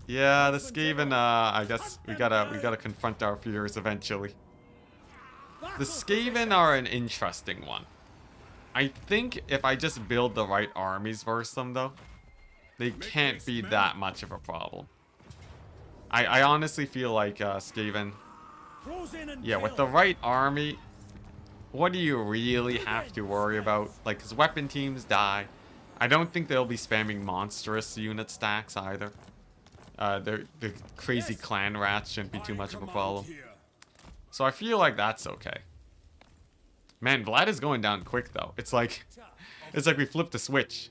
Yeah, the Skaven, I guess we gotta confront our fears eventually. The Skaven are an interesting one. I think if I just build the right armies versus them though, they can't be that much of a problem. I honestly feel like Skaven, yeah, with the right army, what do you really have to worry about? Like, because weapon teams die. I don't think they'll be spamming monstrous unit stacks either. The crazy clan rats shouldn't be too much of a problem. So I feel like that's okay. Man, Vlad is going down quick though. It's like we flipped a switch.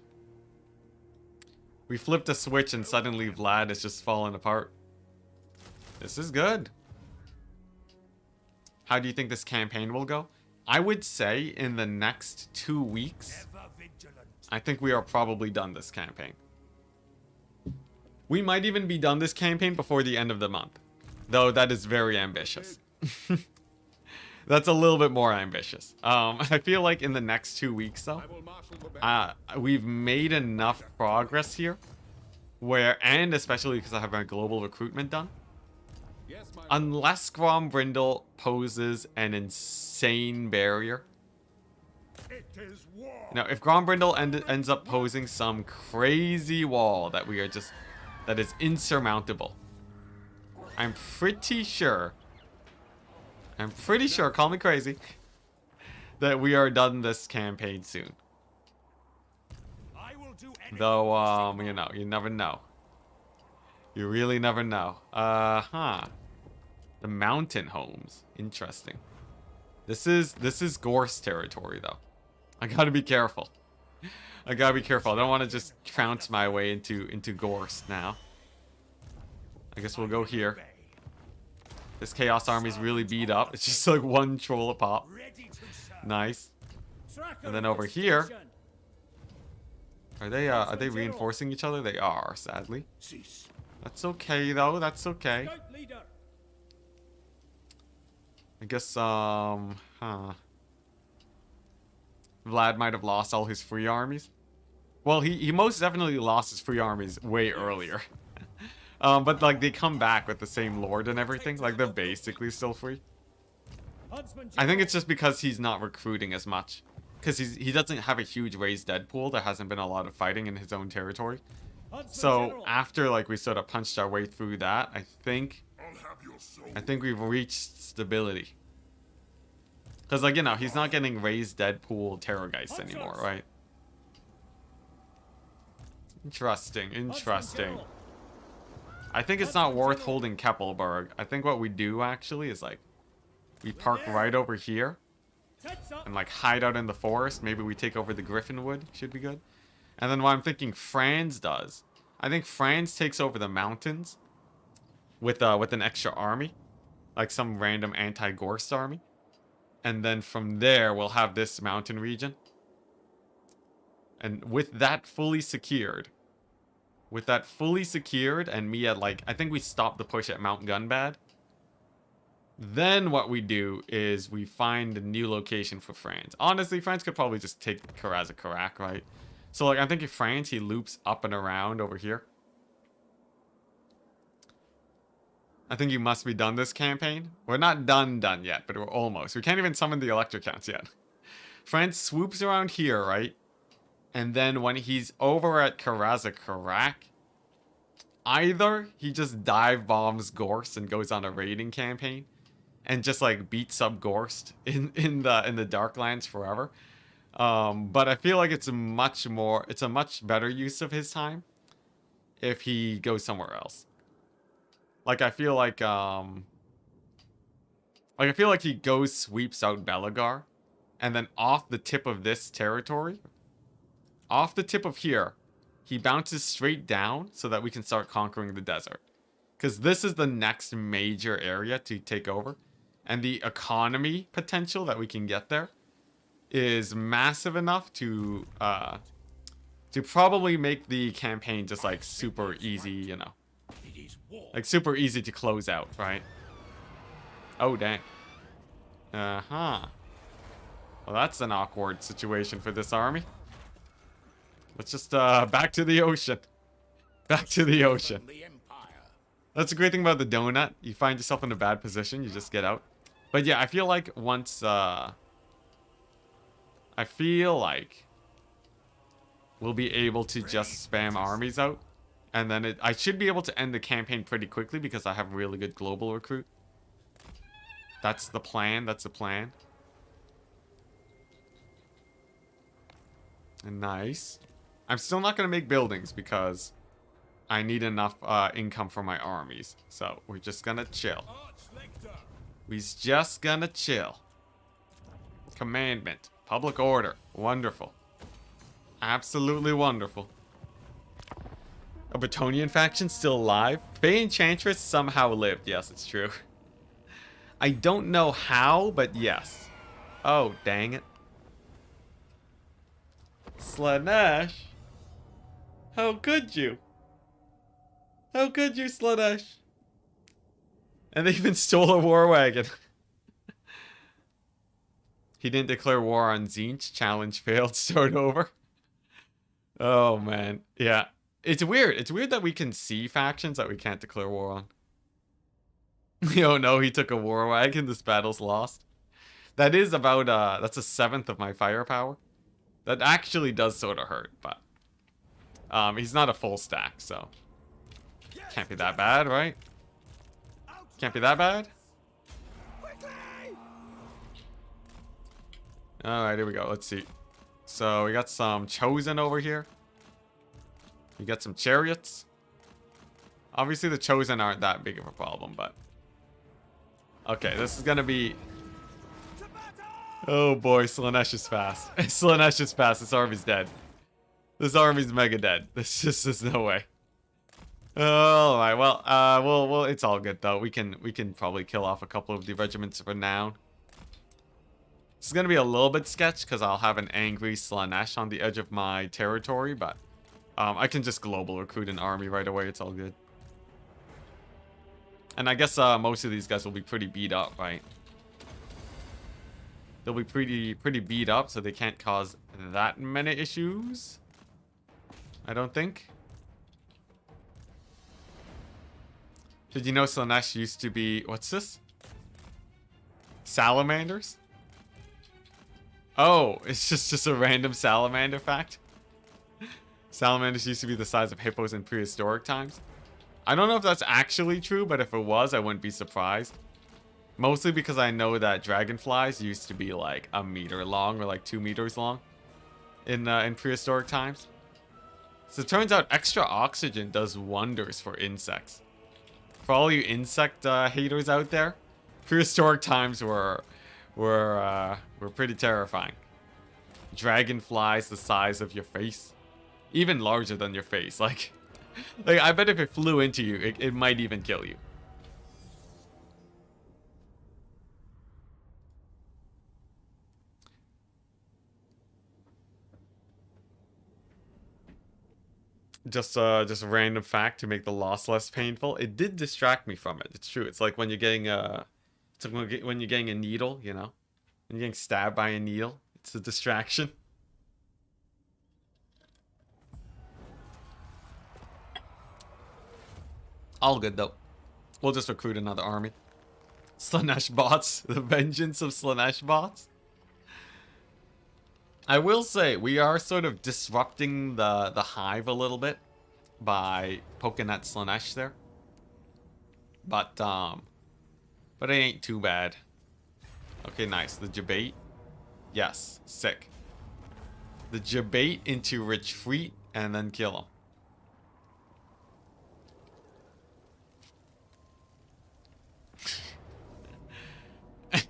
We flipped a switch and suddenly Vlad is just falling apart. This is good. How do you think this campaign will go? I would say in the next 2 weeks, I think we are probably done this campaign. We might even be done this campaign before the end of the month. Though that is very ambitious. That's a little bit more ambitious. I feel like in the next 2 weeks though, we've made enough progress here where, and especially because I have my global recruitment done, unless Grombrindle poses an insane barrier. Now, if Grombrindle ends up posing some crazy wall that we are just, that is insurmountable, I'm pretty sure, call me crazy, that we are done this campaign soon. Though, you know, you never know. You really never know. The mountain homes. Interesting. This is Gorse territory, though. I gotta be careful. I gotta be careful. I don't want to just trounce my way into Gorse now. I guess we'll go here. This Chaos Army's really beat up. It's just like one troll a pop. Nice. And then over here, are they reinforcing each other? They are, sadly. That's okay though. That's okay. I guess Vlad might have lost all his free armies. Well, he most definitely lost his free armies way earlier. But like they come back with the same lord and everything. Like they're basically still free. I think it's just because he's not recruiting as much. Because he doesn't have a huge raised dead pool. There hasn't been a lot of fighting in his own territory. So after like we sort of punched our way through that, I think we've reached stability. Because like, you know, he's not getting raised dead pool terrorgeists anymore, right? Interesting, interesting. I think it's not worth holding Keppelberg. I think what we do actually is like we park right over here and like hide out in the forest. Maybe we take over the Griffinwood. Should be good. And then what I'm thinking Franz does, I think Franz takes over the mountains with an extra army, like some random anti-Gorst army. And then from there we'll have this mountain region. And with that fully secured, and me at like, I think we stopped the push at Mount Gunbad. Then what we do is we find a new location for Franz. Honestly, Franz could probably just take Karak, right? So like, I'm thinking Franz, he loops up and around over here. I think you must be done this campaign. We're not done yet, but we're almost. We can't even summon the electric counts yet. Franz swoops around here, right? And then when he's over at Karak, either he just dive bombs Gorst and goes on a raiding campaign and just like beats up Gorst in the Darklands forever. But I feel like it's a much better use of his time if he goes somewhere else. Like I feel like he goes sweeps out Belagar, and then off the tip of this territory, off the tip of here, he bounces straight down so that we can start conquering the desert. Because this is the next major area to take over. And the economy potential that we can get there is massive enough to probably make the campaign just like super easy, you know. Like super easy to close out, right? Oh, dang. Uh-huh. Well, that's an awkward situation for this army. Let's just, back to the ocean. Back to the ocean. That's a great thing about the donut. You find yourself in a bad position, you just get out. But yeah, I feel like once, we'll be able to just spam armies out. And then I should be able to end the campaign pretty quickly because I have really good global recruit. That's the plan. That's the plan. And nice. I'm still not going to make buildings because I need enough income for my armies. So we're just going to chill. We're just going to chill. Commandment. Public order. Wonderful. Absolutely wonderful. A Bretonian faction still alive? Fae Enchantress somehow lived. Yes, it's true. I don't know how, but yes. Oh, dang it. Slaanesh? How could you? How could you, Slaanesh? And they even stole a war wagon. He didn't declare war on Tzeentch. Challenge failed. Start over. Oh, man. Yeah. It's weird. It's weird that we can see factions that we can't declare war on. Oh no, he took a war wagon. This battle's lost. That is about, that's a seventh of my firepower. That actually does sort of hurt, but he's not a full stack, so can't be that bad, right? Can't be that bad. Alright, here we go. Let's see. So we got some Chosen over here. We got some Chariots. Obviously the Chosen aren't that big of a problem, but... Okay, this is gonna be... Oh boy, Slaanesh is fast. Slaanesh is fast. This army's dead. This army's mega dead. There's no way. Alright, well, it's all good though. We can probably kill off a couple of the regiments for now. This is gonna be a little bit sketch because I'll have an angry Slaanesh on the edge of my territory, but I can just global recruit an army right away. It's all good. And I guess most of these guys will be pretty beat up, right? They'll be pretty beat up, so they can't cause that many issues. I don't think. Did you know Slaanesh used to be... What's this? Salamanders? Oh, it's just a random salamander fact. Salamanders used to be the size of hippos in prehistoric times. I don't know if that's actually true, but if it was, I wouldn't be surprised. Mostly because I know that dragonflies used to be like a meter long or like 2 meters long in prehistoric times. So it turns out extra oxygen does wonders for insects. For all you insect haters out there, prehistoric times were pretty terrifying. Dragonflies the size of your face, even larger than your face. Like I bet if it flew into you, it might even kill you. Just a random fact to make the loss less painful. It did distract me from it. It's true. It's like when you're getting when you're getting a needle, you know, when you're getting stabbed by a needle. It's a distraction. All good though. We'll just recruit another army. Slaanesh bots. The vengeance of Slaanesh bots. I will say, we are sort of disrupting the hive a little bit by poking at Slaanesh there. But it ain't too bad. Okay, nice. The Jabate. Yes, sick. The Jabate into retreat and then kill him.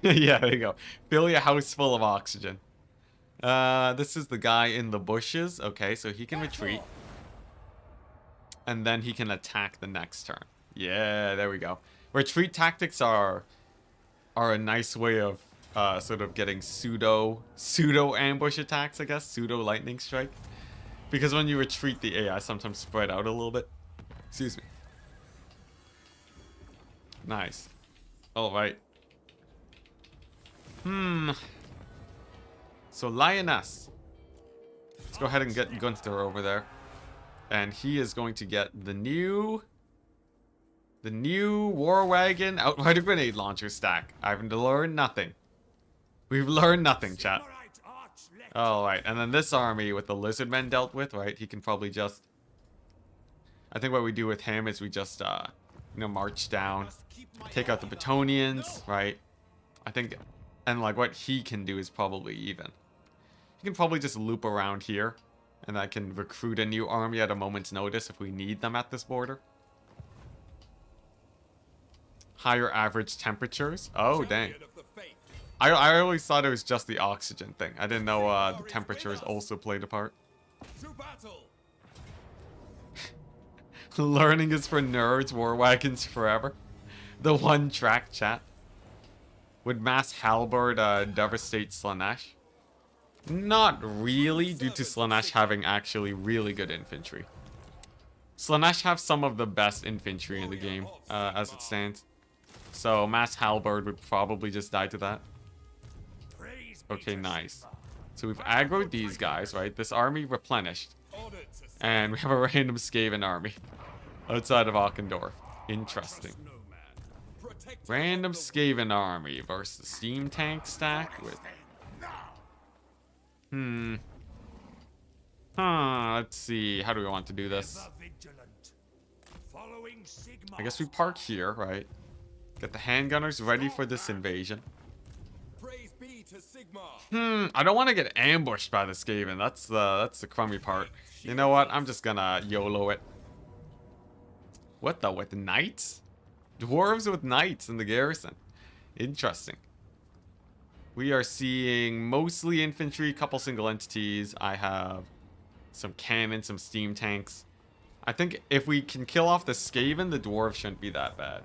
Yeah, there you go. Fill your house full of oxygen. This is the guy in the bushes. Okay, so he can retreat. And then he can attack the next turn. Yeah, there we go. Retreat tactics are a nice way of sort of getting pseudo ambush attacks, I guess. Pseudo lightning strike. Because when you retreat, the AI sometimes spread out a little bit. Excuse me. Nice. Alright. So Lioness. Let's go ahead and get Gunther over there. And he is going to get the new War Wagon Outrider Grenade Launcher stack. I've learned nothing. We've learned nothing, chat. All right, and then this army with the lizard men dealt with, right? He can probably just. I think what we do with him is we just, you know, march down, take out the Batonians, right? I think, and like what he can do is probably even. He can probably just loop around here, and I can recruit a new army at a moment's notice if we need them at this border. Higher average temperatures. Oh, dang. I always thought it was just the oxygen thing. I didn't know the temperatures also played a part. Learning is for nerds, war wagons forever. The one track chat. Would Mass Halberd devastate Slaanesh? Not really, due to Slaanesh having actually really good infantry. Slaanesh have some of the best infantry in the game, as it stands. So Mass Halberd would probably just die to that. Okay, nice. So we've aggroed these guys, right? This army replenished. And we have a random Skaven army outside of Altdorf. Interesting. Random Skaven army versus steam tank stack with... let's see. How do we want to do this? I guess we park here, right? Get the handgunners ready for this invasion. I don't want to get ambushed by the Skaven. That's the crummy part. You know what? I'm just gonna YOLO it. What the? With knights? Dwarves with knights in the garrison. Interesting. We are seeing mostly infantry, couple single entities. I have some cannons, some steam tanks. I think if we can kill off the Skaven, the dwarves shouldn't be that bad.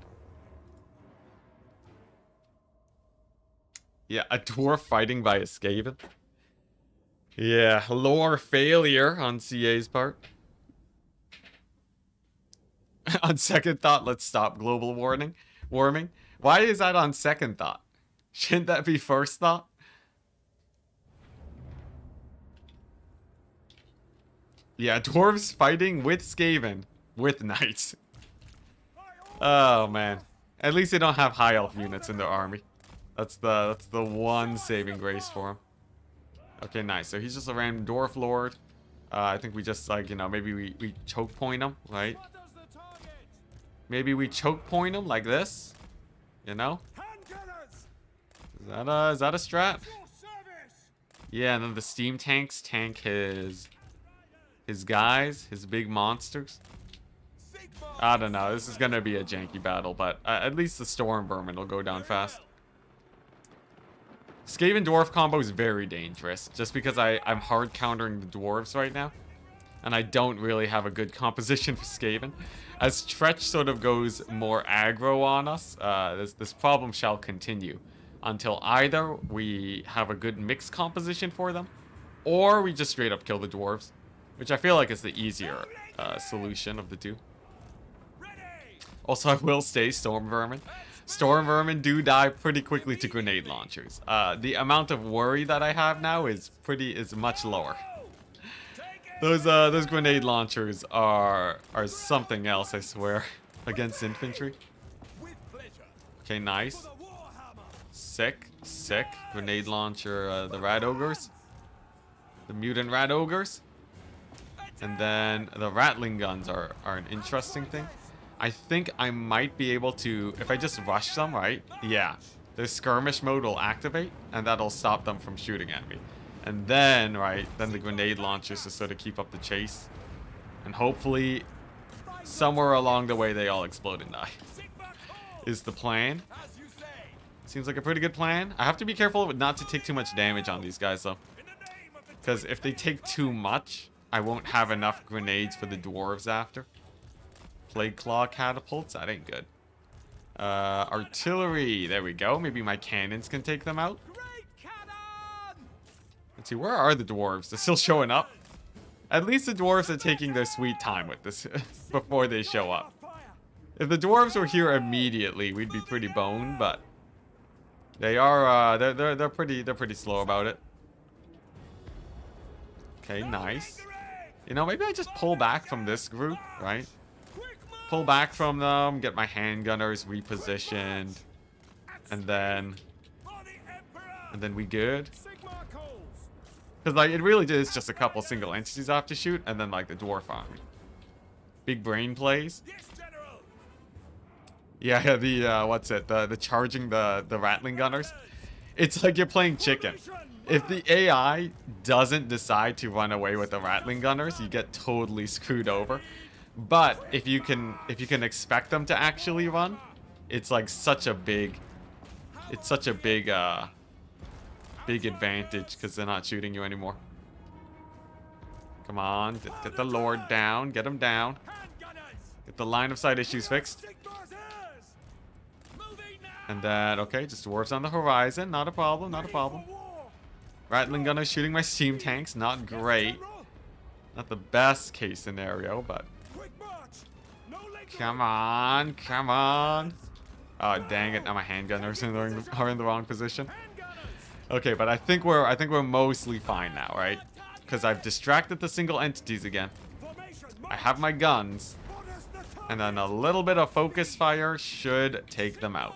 Yeah, a dwarf fighting by a Skaven. Yeah, lore failure on CA's part. On second thought, let's stop global warming. Why is that on second thought? Shouldn't that be first thought? Yeah, dwarves fighting with Skaven with knights. Oh man, at least they don't have high elf units in their army. That's the one saving grace for him. Okay, nice. So he's just a random dwarf lord. I think we just, like, you know, maybe we choke point him, right? Maybe we choke point him like this. You know? Is that a strat? Yeah, and then the steam tanks tank his guys, his big monsters. I don't know. This is gonna be a janky battle, but at least the storm vermin will go down fast. Skaven dwarf combo is very dangerous, just because I'm hard countering the dwarves right now, and I don't really have a good composition for Skaven. As Tretch sort of goes more aggro on us, this problem shall continue until either we have a good mixed composition for them, or we just straight up kill the dwarves, which I feel like is the easier solution of the two. Also, I will say Storm Vermin. Storm Vermin do die pretty quickly to grenade launchers. The amount of worry that I have now is much lower. Those grenade launchers are something else, I swear, against infantry. Okay, nice. Sick. Grenade launcher, the rat ogres. The mutant rat ogres. And then the rattling guns are an interesting thing. I think I might be able to, if I just rush them, right? Yeah. Their skirmish mode will activate, and that'll stop them from shooting at me. And then, right, then the grenade launchers to sort of keep up the chase. And hopefully, somewhere along the way, they all explode and die. Is the plan. Seems like a pretty good plan. I have to be careful not to take too much damage on these guys, though. Because if they take too much, I won't have enough grenades for the dwarves after. Plague Claw catapults, that ain't good. Artillery, there we go. Maybe my cannons can take them out. Let's see, where are the dwarves? They're still showing up. At least the dwarves are taking their sweet time with this before they show up. If the dwarves were here immediately, we'd be pretty boned, but they are they're pretty slow about it. Okay, nice. You know, maybe I just pull back from this group, right? Pull back from them, get my handgunners repositioned, and then we good. Because, like, it really is just a couple single entities I have to shoot, and then, like, the dwarf army. Big brain plays. Yes, General. Yeah, the, what's it? The charging the rattling gunners. It's like you're playing chicken. If the AI doesn't decide to run away with the rattling gunners, you get totally screwed over. But if you can expect them to actually run, it's like such a big big advantage because they're not shooting you anymore. Come on, get the Lord down, get him down. Get the line of sight issues fixed. And then, okay, just dwarves on the horizon. Not a problem, not a problem. Rattling gunners shooting my steam tanks. Not great. Not the best case scenario, but... Come on, come on. Oh, dang it. Now my handgunners are in the wrong position. Okay, but I think we're mostly fine now, right? Because I've distracted the single entities again. I have my guns. And then a little bit of focus fire should take them out.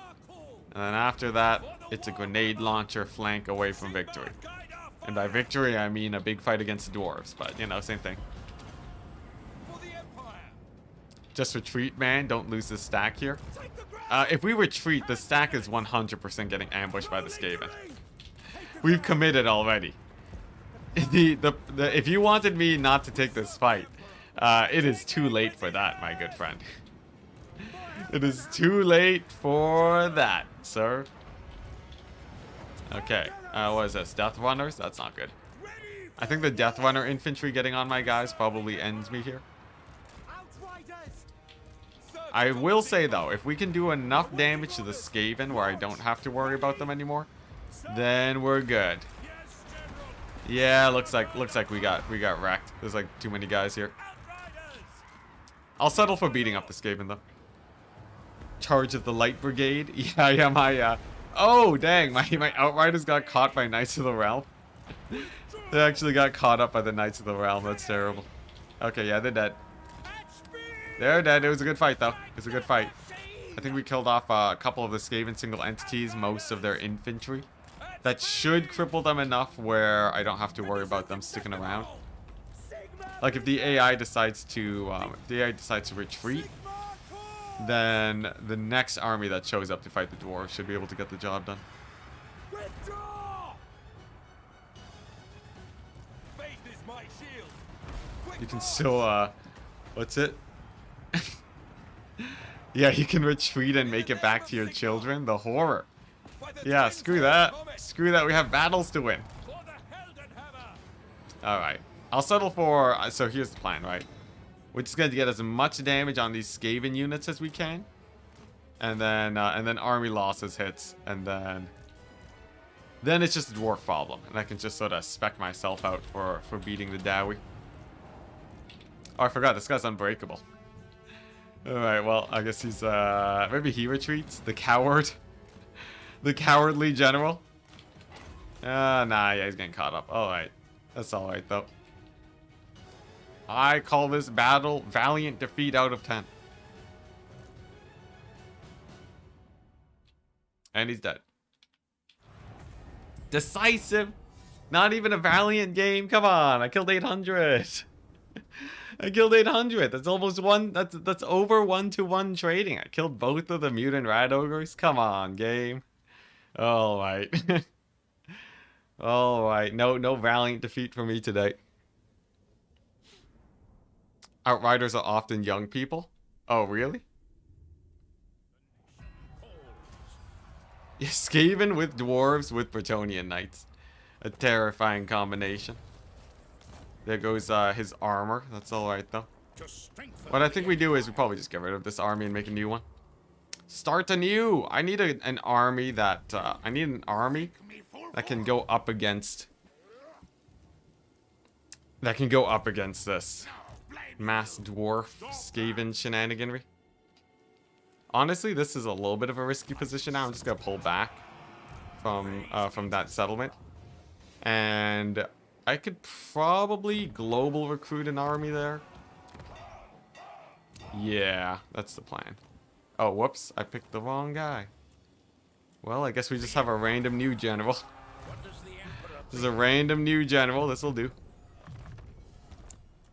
And then after that, it's a grenade launcher flank away from victory. And by victory, I mean a big fight against the dwarves. But, you know, same thing. Just retreat, man. Don't lose the stack here. If we retreat, the stack is 100% getting ambushed by the Skaven. We've committed already. If you wanted me not to take this fight, it is too late for that, my good friend. It is too late for that, sir. Okay, what is this? Death Runners? That's not good. I think the Death Runner infantry getting on my guys probably ends me here. I will say, though, if we can do enough damage to the Skaven where I don't have to worry about them anymore, then we're good. Yeah, looks like we got wrecked. There's like too many guys here. I'll settle for beating up the Skaven, though. Charge of the Light Brigade. Yeah, my, oh, dang, my Outriders got caught by Knights of the Realm. They actually got caught up by the Knights of the Realm. That's terrible. Okay, yeah, they're dead. They're dead. It was a good fight, though. It was a good fight. I think we killed off a couple of the Skaven single entities, most of their infantry. That should cripple them enough where I don't have to worry about them sticking around. Like, if the AI decides to, retreat, then the next army that shows up to fight the dwarves should be able to get the job done. You can still, what's it? Yeah, you can retreat and make it back to your children. The horror. Yeah, screw that. Screw that. We have battles to win. Alright. I'll settle for... so here's the plan, right? We're just going to get as much damage on these Skaven units as we can. And then army losses hits. And then it's just a dwarf problem. And I can just sort of spec myself out for beating the Dowie. Oh, I forgot. This guy's unbreakable. Alright, well, I guess he's... maybe he retreats. The coward. The cowardly general. Nah, yeah, he's getting caught up. Alright. That's alright, though. I call this battle valiant defeat out of 10. And he's dead. Decisive. Not even a valiant game. Come on, I killed 800. I killed 800. That's almost one. That's over 1-to-1 trading. I killed both of the mutant rat ogres. Come on, game. All right. All right. No valiant defeat for me today. Outriders are often young people. Oh, really? Yeah, Skaven with dwarves with Bretonnian knights. A terrifying combination. There goes his armor. That's alright, though. What I think we do is we probably just get rid of this army and make a new one. Start anew! I need an army that... I need an army that can go up against... That can go up against this mass dwarf Skaven shenaniganry. Honestly, this is a little bit of a risky position now. I'm just gonna pull back from that settlement. And I could probably global recruit an army there. Yeah, that's the plan. Oh, whoops. I picked the wrong guy. Well, I guess we just have a random new general. This is a random new general. This will do.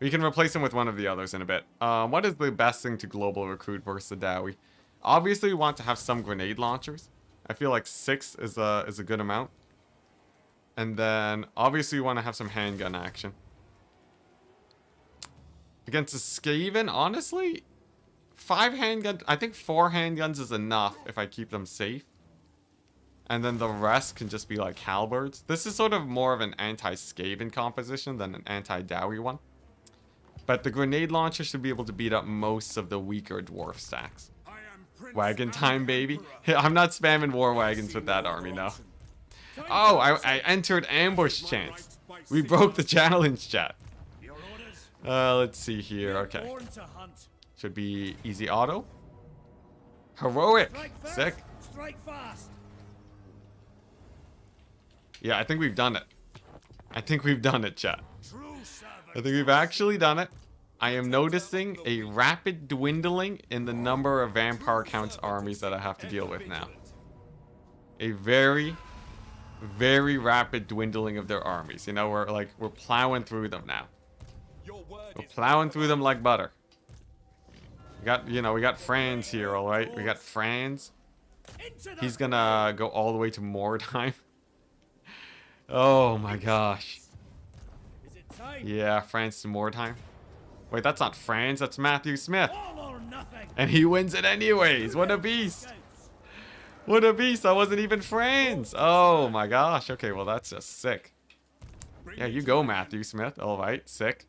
We can replace him with one of the others in a bit. What is the best thing to global recruit versus the Dowie? Obviously, we want to have some grenade launchers. I feel like 6 is a good amount. And then, obviously, we want to have some handgun action. Against a Skaven, honestly, 5 handguns. I think 4 handguns is enough if I keep them safe. And then the rest can just be like halberds. This is sort of more of an anti-Skaven composition than an anti-Dowie one. But the grenade launcher should be able to beat up most of the weaker dwarf stacks. Wagon time, baby. I'm not spamming war wagons with that army, no. Oh, I entered ambush chance. We broke the challenge, chat. Let's see here. Okay. Should be easy auto. Heroic. Sick. Yeah, I think we've done it. I think we've done it, chat. I think we've actually done it. I am noticing a rapid dwindling in the number of vampire counts armies that I have to deal with now. A very, very rapid dwindling of their armies. You know, we're plowing through them now. We're plowing through them like butter. We got Franz here, all right. We got Franz. He's gonna go all the way to Mordheim. Oh my gosh. Yeah, Franz to Mordheim. Wait, that's not Franz, that's Matthew Smith. And he wins it anyways. What a beast. What a beast. I wasn't even Franz. Oh my gosh. Okay, well that's just sick. Yeah, you go, Matthew Smith. All right, sick.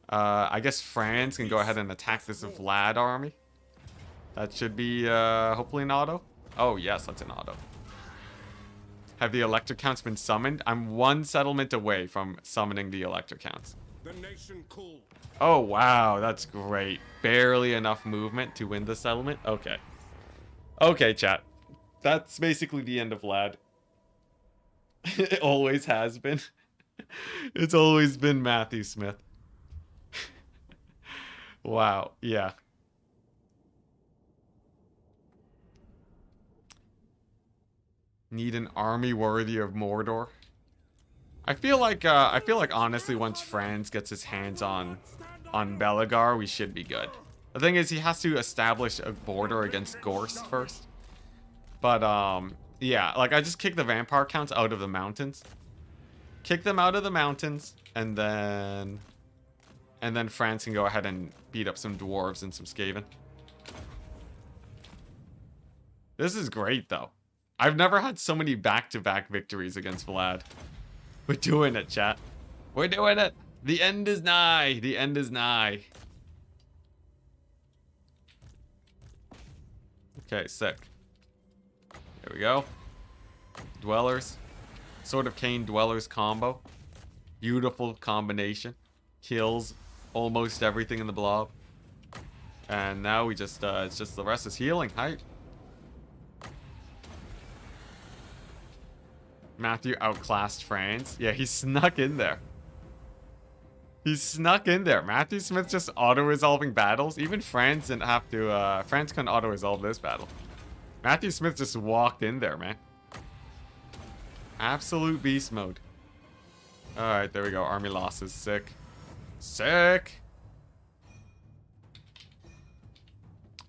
I guess Franz can go ahead and attack this Vlad army. That should be hopefully an auto. Oh yes, that's an auto. Have the elector counts been summoned? I'm 1 settlement away from summoning the elector counts. The nation calls. Oh wow, that's great. Barely enough movement to win the settlement. Okay. Okay, chat. That's basically the end of Vlad. It always has been. It's always been Matthew Smith. Wow, yeah. Need an army worthy of Mordor. I feel like honestly, once Franz gets his hands on Belegar, we should be good. The thing is, he has to establish a border against Gorst first. But yeah, like I just kick the vampire counts out of the mountains. Kick them out of the mountains, and then Franz can go ahead and beat up some dwarves and some Skaven. This is great, though. I've never had so many back-to-back victories against Vlad. We're doing it, chat. We're doing it. The end is nigh. The end is nigh. Okay, sick. There we go. Dwellers. Sword of Cain Dwellers combo. Beautiful combination. Kills almost everything in the blob. And now we just, it's just the rest is healing. Hi. Matthew outclassed Franz. Yeah, he snuck in there. He snuck in there. Matthew Smith just auto-resolving battles. Even Franz didn't have to, Franz couldn't auto-resolve this battle. Matthew Smith just walked in there, man. Absolute beast mode. Alright, there we go. Army losses. Sick. Sick!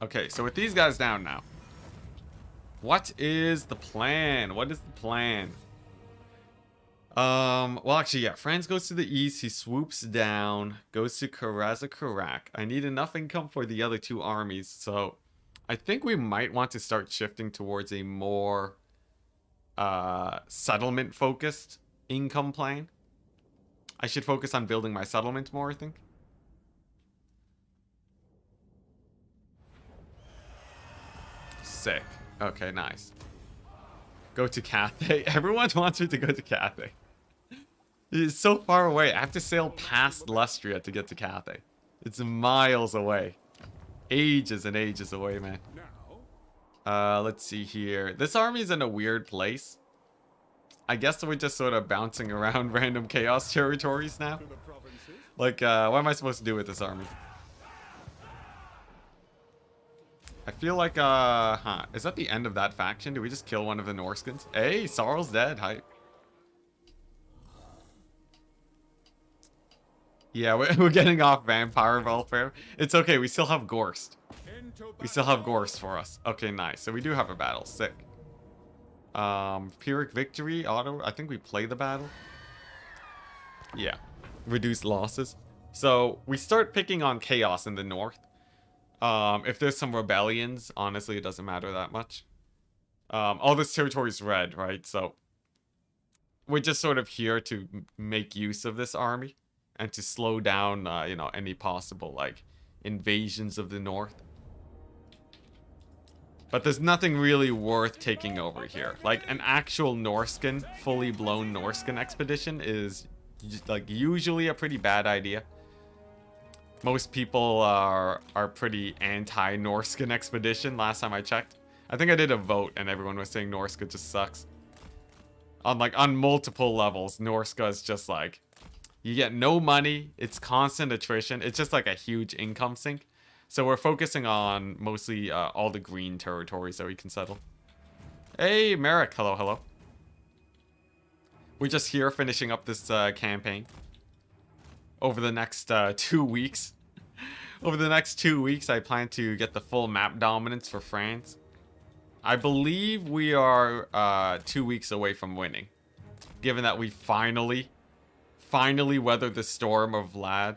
Okay, so with these guys down now. What is the plan? What is the plan? Well, actually, yeah. Franz goes to the east. He swoops down. Goes to Karak. I need enough income for the other 2 armies. So, I think we might want to start shifting towards a more settlement-focused income plan. I should focus on building my settlement more, I think. Sick. Okay, nice. Go to Cathay. Everyone wants me to go to Cathay. It's so far away. I have to sail past Lustria to get to Cathay. It's miles away. Ages and ages away, man. Let's see here. This army's in a weird place. I guess we're just sort of bouncing around random chaos territories now. Like, what am I supposed to do with this army? I feel like, is that the end of that faction? Do we just kill one of the Norskins? Hey, Sarl's dead. Hype. Yeah, we're getting off vampire welfare. It's okay, we still have Gorst. We still have Gorst for us. Okay, nice. So we do have a battle. Sick. Pyrrhic victory, auto. I think we play the battle. Yeah. Reduce losses. So we start picking on chaos in the north. If there's some rebellions, honestly, it doesn't matter that much. All this territory is red, right? So we're just sort of here to make use of this army and to slow down, you know, any possible like invasions of the north. But there's nothing really worth taking over here. Like an actual Norscan, fully blown Norscan expedition is like usually a pretty bad idea. Most people are pretty anti-Norscan expedition last time I checked. I think I did a vote and everyone was saying Norsca just sucks. On multiple levels, Norsca is just like, you get no money, it's constant attrition, it's just like a huge income sink. So we're focusing on mostly all the green territories that we can settle. Hey, Merrick, hello, hello. We're just here finishing up this campaign. Over the next 2 weeks. Over the next 2 weeks, I plan to get the full map dominance for France. I believe we are 2 weeks away from winning. Given that we finally weathered the storm of Vlad.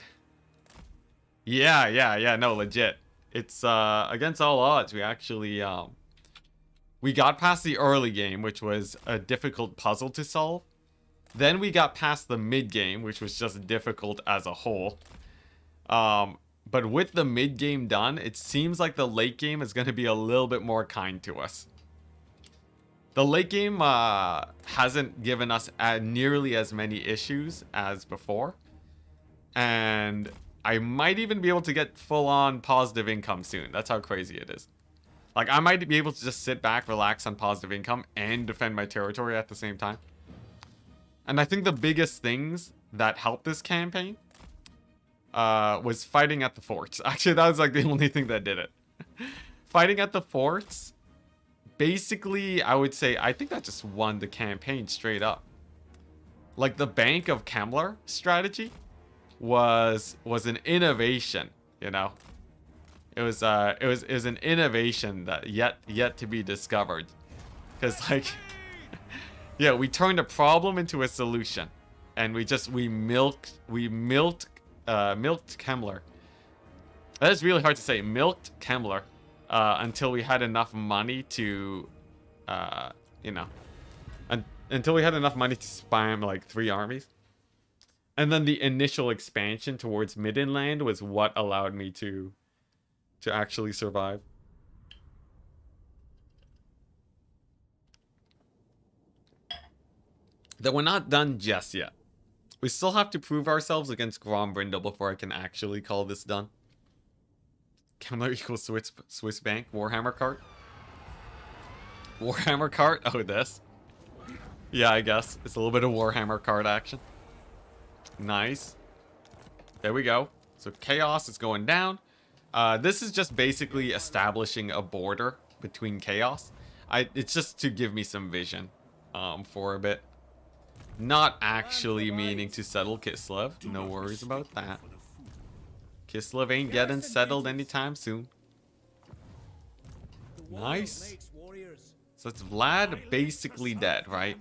Yeah, no, legit. It's against all odds. We actually we got past the early game, which was a difficult puzzle to solve. Then we got past the mid game, which was just difficult as a whole. But with the mid game done, it seems like the late game is going to be a little bit more kind to us. The late game hasn't given us nearly as many issues as before. And I might even be able to get full-on positive income soon. That's how crazy it is. Like, I might be able to just sit back, relax on positive income, and defend my territory at the same time. And I think the biggest things that helped this campaign was fighting at the forts. Actually, that was like the only thing that did it. Fighting at the forts, basically, I would say, I think that just won the campaign straight up. Like, the Bank of Kemmler strategy was an innovation, you know. It was an innovation that yet to be discovered. Because like, yeah, we turned a problem into a solution, and we milked Kemmler. That is really hard to say. Milked Kemmler until we had enough money to, you know, until we had enough money to spam like 3 armies. And then the initial expansion towards Middenland was what allowed me to actually survive. Though we're not done just yet. We still have to prove ourselves against Grombrindle before I can actually call this done. Kemmler equals Swiss Bank. Warhammer cart. Warhammer cart? Oh, this. Yeah, I guess. It's a little bit of Warhammer card action. Nice. There we go. So chaos is going down. This is just basically establishing a border between chaos. It's just to give me some vision for a bit. Not actually meaning to settle Kislev. No worries about that. Kislev ain't getting settled anytime soon. Nice. So it's Vlad basically dead, right?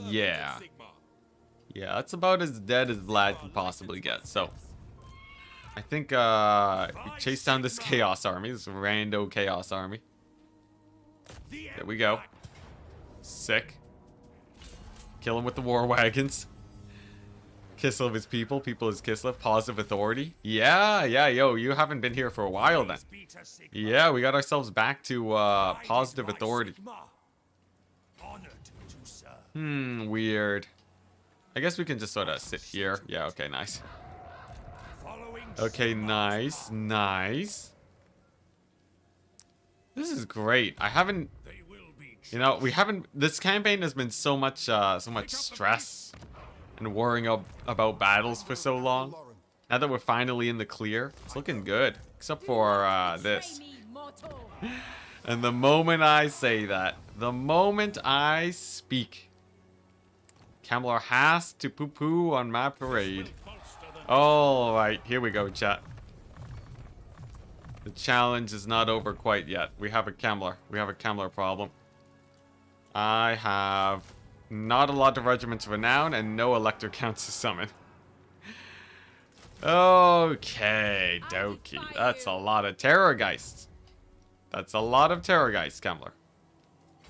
Yeah. Yeah, that's about as dead as Vlad can possibly get. So I think we chase down this chaos army, this rando chaos army. There we go. Sick. Kill him with the war wagons. Kislev is people, people is Kislev. Positive authority. Yeah, yo, you haven't been here for a while then. Yeah, we got ourselves back to positive authority. Weird. I guess we can just sort of sit here. Yeah, okay, nice. Okay, nice, nice. This is great. I haven't, you know, this campaign has been so much stress and worrying about battles for so long. Now that we're finally in the clear, it's looking good. Except for this. And the moment I say that, the moment I speak, Kemmler has to poo-poo on my parade. Alright, here we go, chat. The challenge is not over quite yet. We have a Kemmler. We have a Kemmler problem. I have not a lot of regiments of renown and no elector counts to summon. Okay, dokie. That's a lot of terrorgeists. That's a lot of terrorgeists, Kemmler.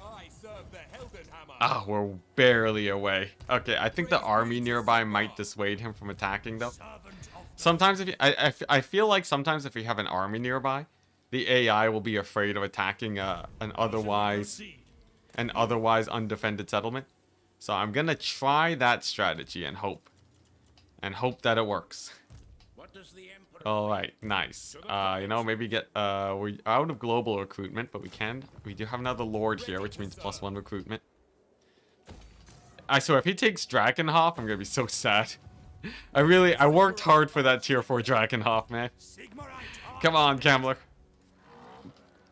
I serve the Heldenhammer. Ah, we're barely away. Okay, I think the army nearby might dissuade him from attacking, though. Sometimes if you, I feel like sometimes if you have an army nearby, the AI will be afraid of attacking an otherwise undefended settlement. So I'm gonna try that strategy and hope that it works. What does the Emperor All right, nice. You know, maybe get we're out of global recruitment, but we do have another lord here, which means +1 recruitment. I swear, if he takes Drakenhof, I'm gonna be so sad. I worked hard for that tier 4 Drakenhof, man. Come on, Kemmler.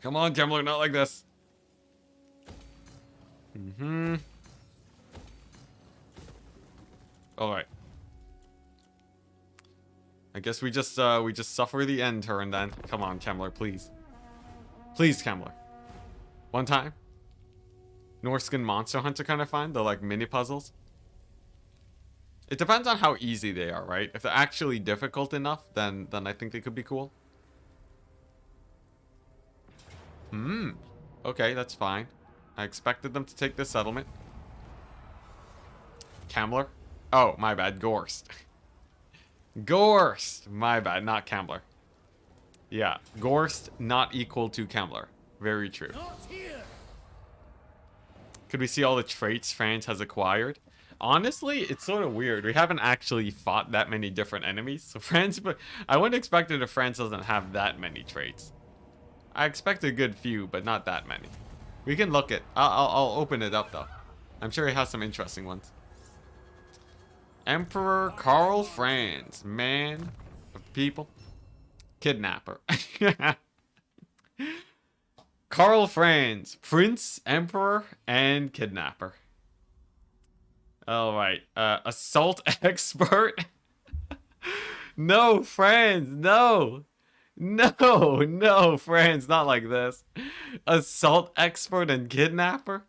Come on, Kemmler, not like this. Alright. I guess we just suffer the end turn then. Come on, Kemmler, please. Please, Kemmler. One time. Norskin Monster Hunter kind of fun. They're like mini puzzles. It depends on how easy they are, right? If they're actually difficult enough, then I think they could be cool. Okay, that's fine. I expected them to take this settlement. Kemmler? Oh, my bad. Gorst. Gorst! My bad, not Kemmler. Yeah, Gorst not equal to Kemmler. Very true. Could we see all the traits France has acquired? Honestly, it's sort of weird. We haven't actually fought that many different enemies. So France, but I wouldn't expect it if France doesn't have that many traits. I expect a good few, but not that many. We can look at. I'll open it up though. I'm sure he has some interesting ones. Emperor Karl Franz, man of people, kidnapper. Karl Franz, Prince, Emperor, and Kidnapper. Alright, assault expert. No, Franz, no. No, Franz, not like this. Assault expert and kidnapper?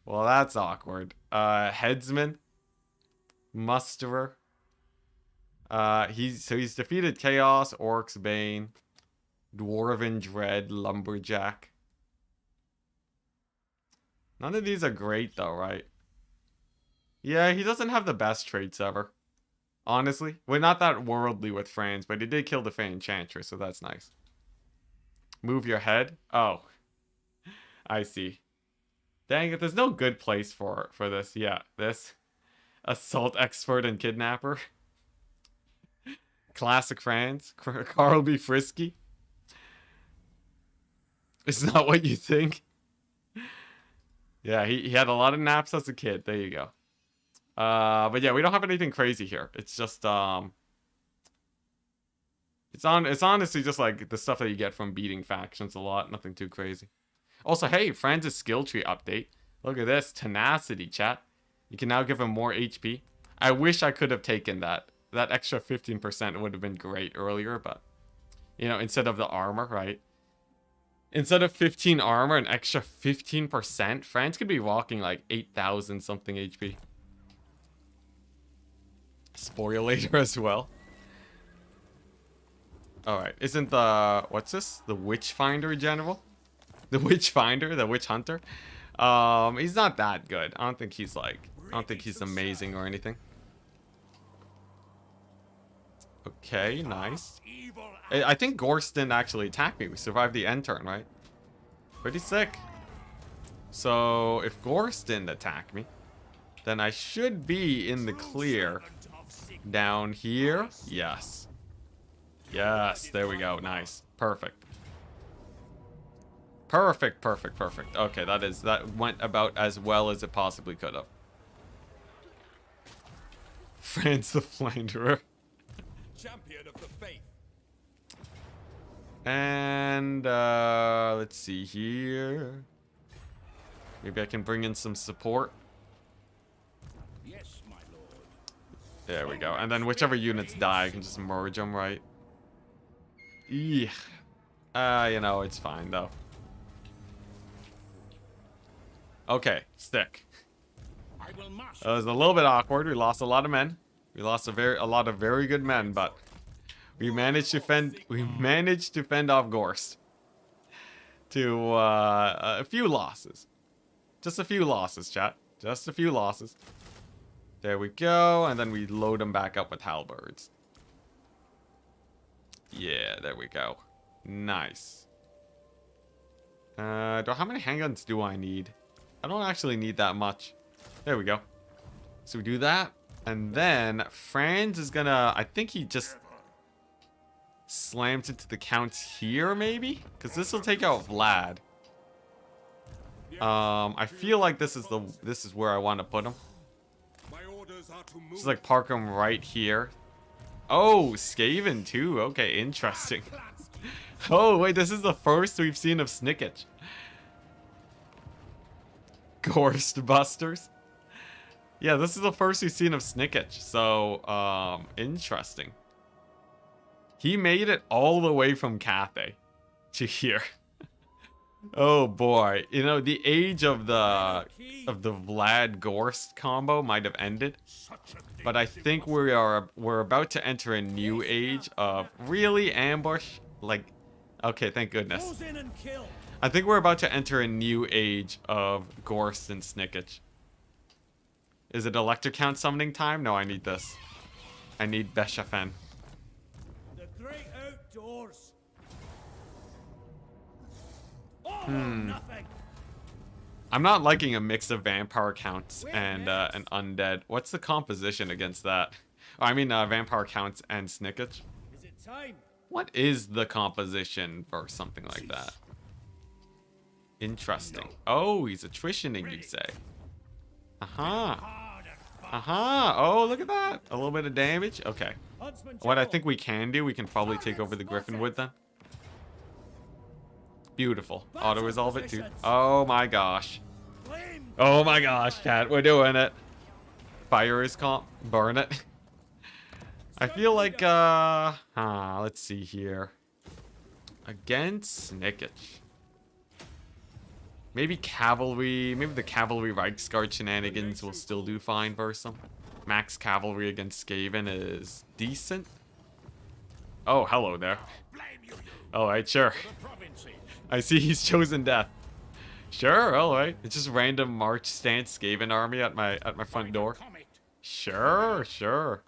Well, that's awkward. Headsman. Musterer. He's defeated Chaos, Orcs, Bane, Dwarven Dread, Lumberjack. None of these are great though, right? Yeah, he doesn't have the best traits ever. Honestly. We're not that worldly with Franz, but he did kill the Fey Enchantress, so that's nice. Move your head? Oh. I see. Dang it, there's no good place for this. Yeah, this. Assault expert and kidnapper. Classic Franz. Carl B. Frisky. It's not what you think. Yeah, he had a lot of naps as a kid. There you go. But yeah, we don't have anything crazy here. It's just it's honestly just like the stuff that you get from beating factions a lot. Nothing too crazy. Also, hey, Franz's skill tree update. Look at this. Tenacity, chat. You can now give him more HP. I wish I could have taken that. That extra 15% would have been great earlier, but you know, instead of the armor, right? Instead of 15 armor, an extra 15%, Franz could be walking like 8,000 something HP. Spoilator as well. Alright, isn't the... What's this? The Witchfinder General? The Witchfinder? The Witch Hunter? He's not that good. I don't think he's like... I don't think he's amazing or anything. Okay, nice. I think Gorst didn't actually attack me. We survived the end turn, right? Pretty sick. So, if Gorst didn't attack me, then I should be in the clear. Down here? Yes. Yes, there we go. Nice. Perfect. Perfect. Okay, that went about as well as it possibly could have. Franz the Flanderer. Champion of the faith. And let's see here. Maybe I can bring in some support. Yes, my lord. There we go. And then whichever units die, I can just merge them, right? Yeah. You know, it's fine, though. Okay, stick. It was a little bit awkward. We lost a lot of men. We lost a lot of very good men, but we managed to fend off Gorst. To a few losses. Just a few losses, chat. Just a few losses. There we go, and then we load them back up with halberds. Yeah, there we go. Nice. How many handguns do I need? I don't actually need that much. There we go. So we do that, and then Franz is gonna, I think he just slams into the counts here, maybe? Because this will take out Vlad. I feel like this is where I want to put him. Just like park him right here. Oh, Skaven too. Okay, interesting. Oh, wait, this is the first we've seen of Snickage. Ghostbusters. Yeah, this is the first we've seen of Snickage. So, interesting. He made it all the way from Cathay to here. Oh boy, you know, the age of the Vlad Gorst combo might have ended, but I think we're about to enter a new age of really ambush. Like, okay, thank goodness. I think we're about to enter a new age of Gorst and Snickage. Is it Electric Count summoning time? No, I need this. I need Beshafen. The great outdoors. I'm not liking a mix of vampire counts and an undead. What's the composition against that? Oh, I mean, vampire counts and Snickage. Is it time? What is the composition for something like that? Interesting. Oh, he's attritioning, you say? Oh, look at that. A little bit of damage. Okay. What I think we can do, we can probably take over the Griffinwood then. Beautiful. Auto-resolve it, too. Oh my gosh. Oh my gosh, chat. We're doing it. Fire is comp. Burn it. I feel like, let's see here. Against Snickage. Maybe cavalry. Maybe the cavalry Reichsguard shenanigans will still do fine versus them. Max cavalry against Skaven is decent. Oh, hello there. Alright, sure. I see he's chosen death. Sure, alright. It's just random March stance Skaven army at my front door. Sure, sure.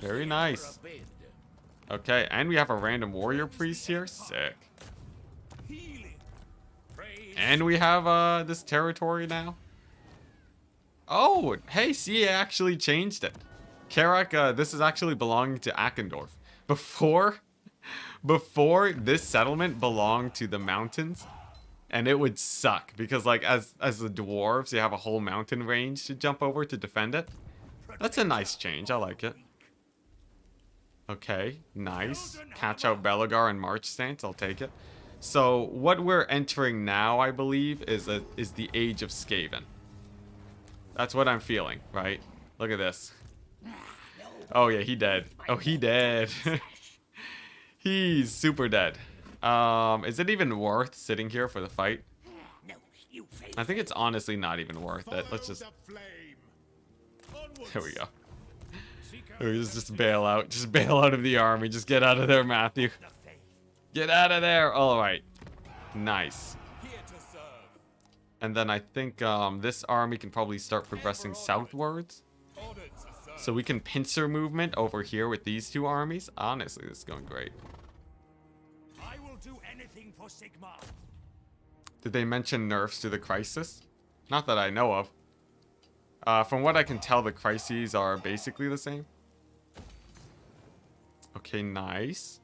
Very nice. Okay, and we have a random warrior priest here. Sick. And we have this territory now. Oh, hey, see, I actually changed it. Karak, this is actually belonging to Altdorf. Before this settlement belonged to the mountains, and it would suck because like as the dwarves, you have a whole mountain range to jump over to defend it. That's a nice change. I like it. Okay, nice. Catch out Belagar and March stance. I'll take it. So what we're entering now, I believe, is the age of Skaven. That's what I'm feeling, right? Look at this. Oh yeah, he dead. Oh, he dead. He's super dead. Is it even worth sitting here for the fight? I think it's honestly not even worth it. Let's just... There we go. Just bail out. Just bail out of the army. Just get out of there, Matthew. Get out of there. All right. Nice. And then I think this army can probably start progressing southwards. So we can pincer movement over here with these two armies. Honestly, this is going great. I will do anything for Sigma. Did they mention nerfs to the crisis? Not that I know of. From what I can tell, the crises are basically the same. Okay, nice.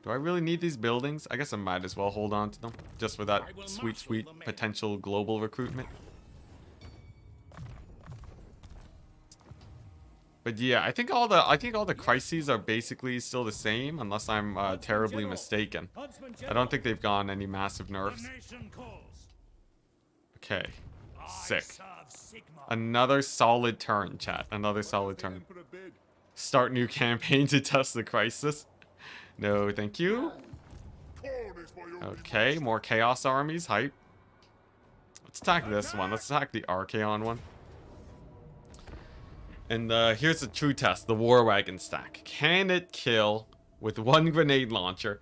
Do I really need these buildings? I guess I might as well hold on to them. Just for that sweet, sweet potential global recruitment. But yeah, I think all the crises are basically still the same, unless I'm terribly mistaken. I don't think they've gone any massive nerfs. Okay. Sick. serve Sigma. Another solid turn, chat. Another solid turn. Start new campaign to test the crisis. No, thank you. Okay, more Chaos armies. Hype. Let's attack this one. Let's attack the Archaon one. And here's the true test. The War Wagon stack. Can it kill, with one grenade launcher,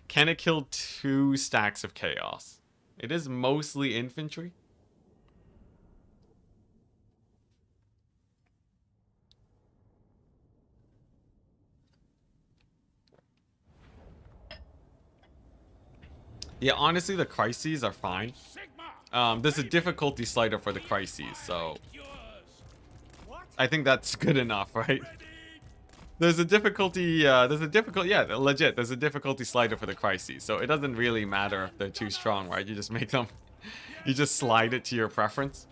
can it kill 2 stacks of Chaos? It is mostly infantry. Yeah, honestly, the crises are fine. There's a difficulty slider for the crises, so I think that's good enough, right? There's a difficulty, yeah, legit, there's a difficulty slider for the crises, so it doesn't really matter if they're too strong, right? You just make them, you just slide it to your preference.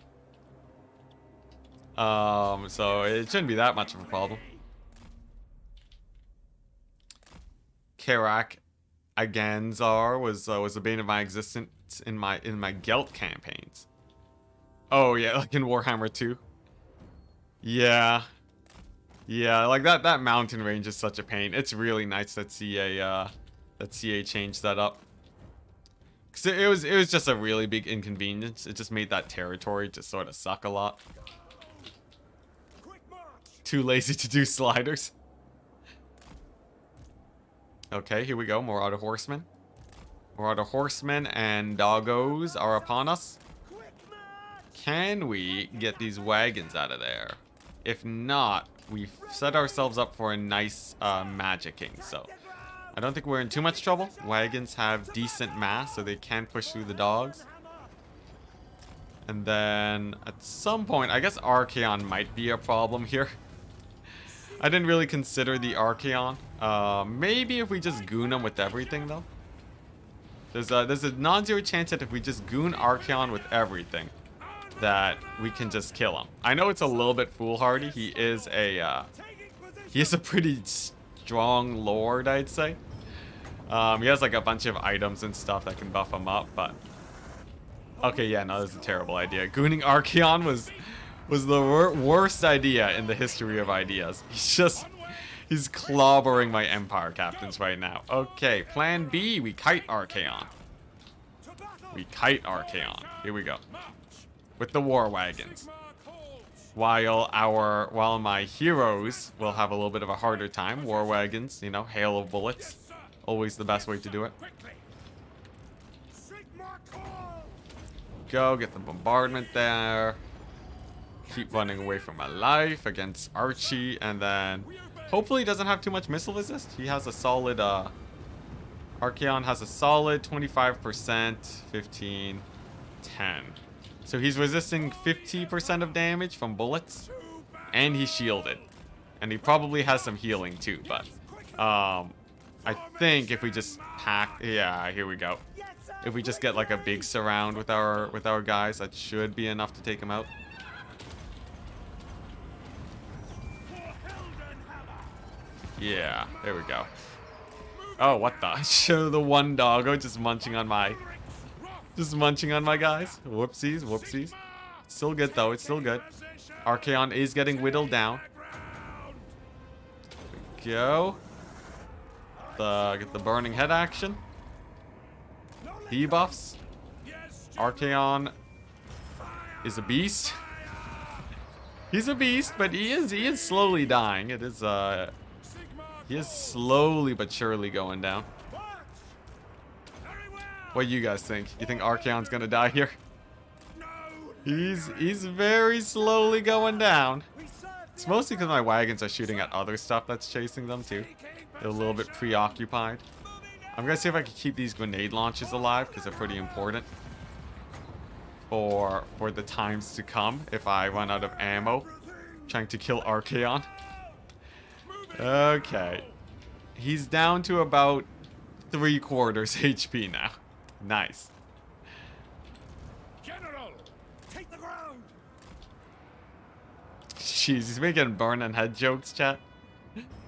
So it shouldn't be that much of a problem. Karak Aganzar was the bane of my existence in my Gelt campaigns. Oh yeah, like in Warhammer 2. Yeah. Yeah, like that mountain range is such a pain. It's really nice that CA changed that up. Cause it was just a really big inconvenience. It just made that territory just sort of suck a lot. Too lazy to do sliders. Okay, here we go. More auto horsemen. More auto horsemen and doggos are upon us. Can we get these wagons out of there? If not, we've set ourselves up for a nice magicking. So I don't think we're in too much trouble. Wagons have decent mass, so they can push through the dogs. And then at some point, I guess Archaon might be a problem here. I didn't really consider the Archaon. Maybe if we just goon them with everything, though. There's a non-zero chance that if we just goon Archaon with everything, that we can just kill him. I know it's a little bit foolhardy. He is a pretty strong lord, I'd say. He has like a bunch of items and stuff that can buff him up, but okay, yeah, no, that's a terrible idea. Gooning Archaon was the worst idea in the history of ideas. He's clobbering my Empire captains right now. Okay, plan B, we kite Archaon. We kite Archaon. Here we go. With the war wagons. While my heroes will have a little bit of a harder time. War wagons, you know, hail of bullets. Always the best way to do it. Go, get the bombardment there. Keep running away from my life against Archie, and then hopefully he doesn't have too much missile resist. He has a solid, Archaon has a solid 25%, 15, 10. So he's resisting 50% of damage from bullets, and he's shielded. And he probably has some healing too, but, I think if we just pack, yeah, here we go. If we just get like a big surround with our guys, that should be enough to take him out. Yeah, there we go. Oh, what the? Show the one doggo just munching on my guys. Whoopsies, whoopsies. Still good though, it's still good. Archaon is getting whittled down. There we go. Get the burning head action. Debuffs. Archaon is a beast. He's a beast, but he is slowly dying. It is he is slowly but surely going down. What do you guys think? You think Archaon's gonna die here? He's very slowly going down. It's mostly because my wagons are shooting at other stuff that's chasing them too. They're a little bit preoccupied. I'm gonna see if I can keep these grenade launches alive because they're pretty important for the times to come if I run out of ammo trying to kill Archaon. Okay. He's down to about 3/4 HP now. Nice. General, take the ground. Jeez, he's making burn and head jokes, chat.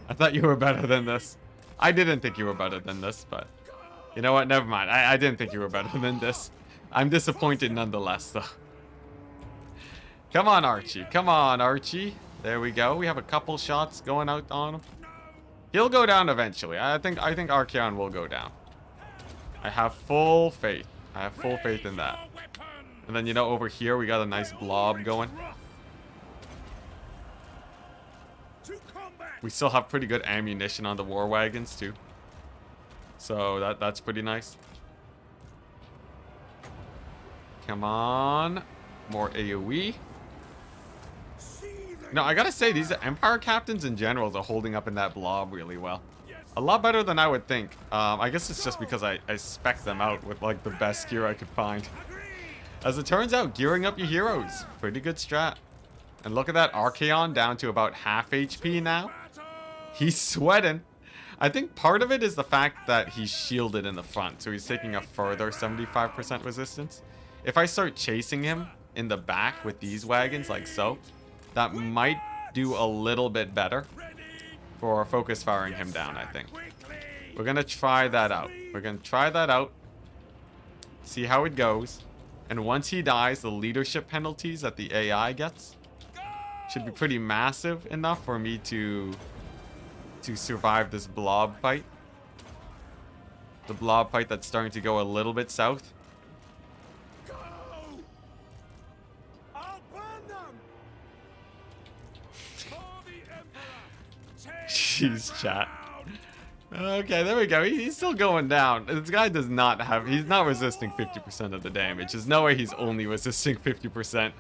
I thought you were better than this. I didn't think you were better than this, but you know what? Never mind. I didn't think you were better than this. I'm disappointed nonetheless, though. Come on, Archie. Come on, Archie. There we go. We have a couple shots going out on him. He'll go down eventually. I think Archeon will go down. I have full faith. I have full faith in that. And then, you know, over here we got a nice blob going. We still have pretty good ammunition on the war wagons too. So that's pretty nice. Come on. More AoE. No, I gotta say, these Empire captains in general are holding up in that blob really well. A lot better than I would think. I guess it's just because I spec them out with like the best gear I could find. As it turns out, gearing up your heroes, pretty good strat. And look at that, Archeon down to about half HP now. He's sweating. I think part of it is the fact that he's shielded in the front, so he's taking a further 75% resistance. If I start chasing him in the back with these wagons like so, that might do a little bit better for focus firing him down, I think. We're gonna try that out. We're gonna try that out. See how it goes. And once he dies, the leadership penalties that the AI gets should be pretty massive enough for me to survive this blob fight. The blob fight that's starting to go a little bit south. Go! I'll burn them! For the Emperor! Jeez, chat. Okay, there we go. He's still going down. This guy does not have... He's not resisting 50% of the damage. There's no way he's only resisting 50%.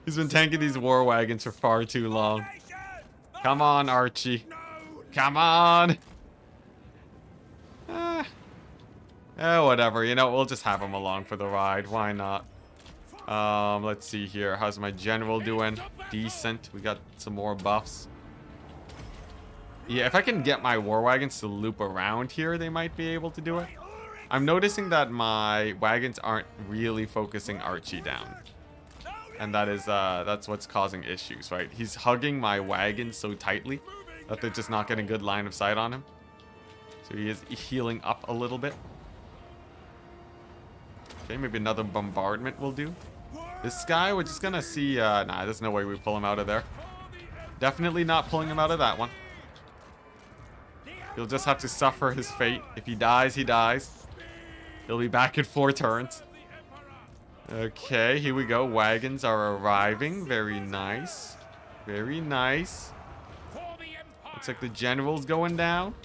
He's been tanking these war wagons for far too long. Come on, Archie. Come on. Whatever. You know, we'll just have him along for the ride. Why not? Let's see here. How's my general doing? Decent. We got some more buffs. Yeah, if I can get my war wagons to loop around here, they might be able to do it. I'm noticing that my wagons aren't really focusing Archie down. And that is, that's what's causing issues, right? He's hugging my wagons so tightly that they're just not getting good line of sight on him. So he is healing up a little bit. Okay, maybe another bombardment will do. This guy, we're just gonna see, nah, there's no way we pull him out of there. Definitely not pulling him out of that one. He'll just have to suffer his fate. If he dies, he dies. He'll be back in 4 turns. Okay, here we go. Wagons are arriving. Very nice. Very nice. Looks like the general's going down.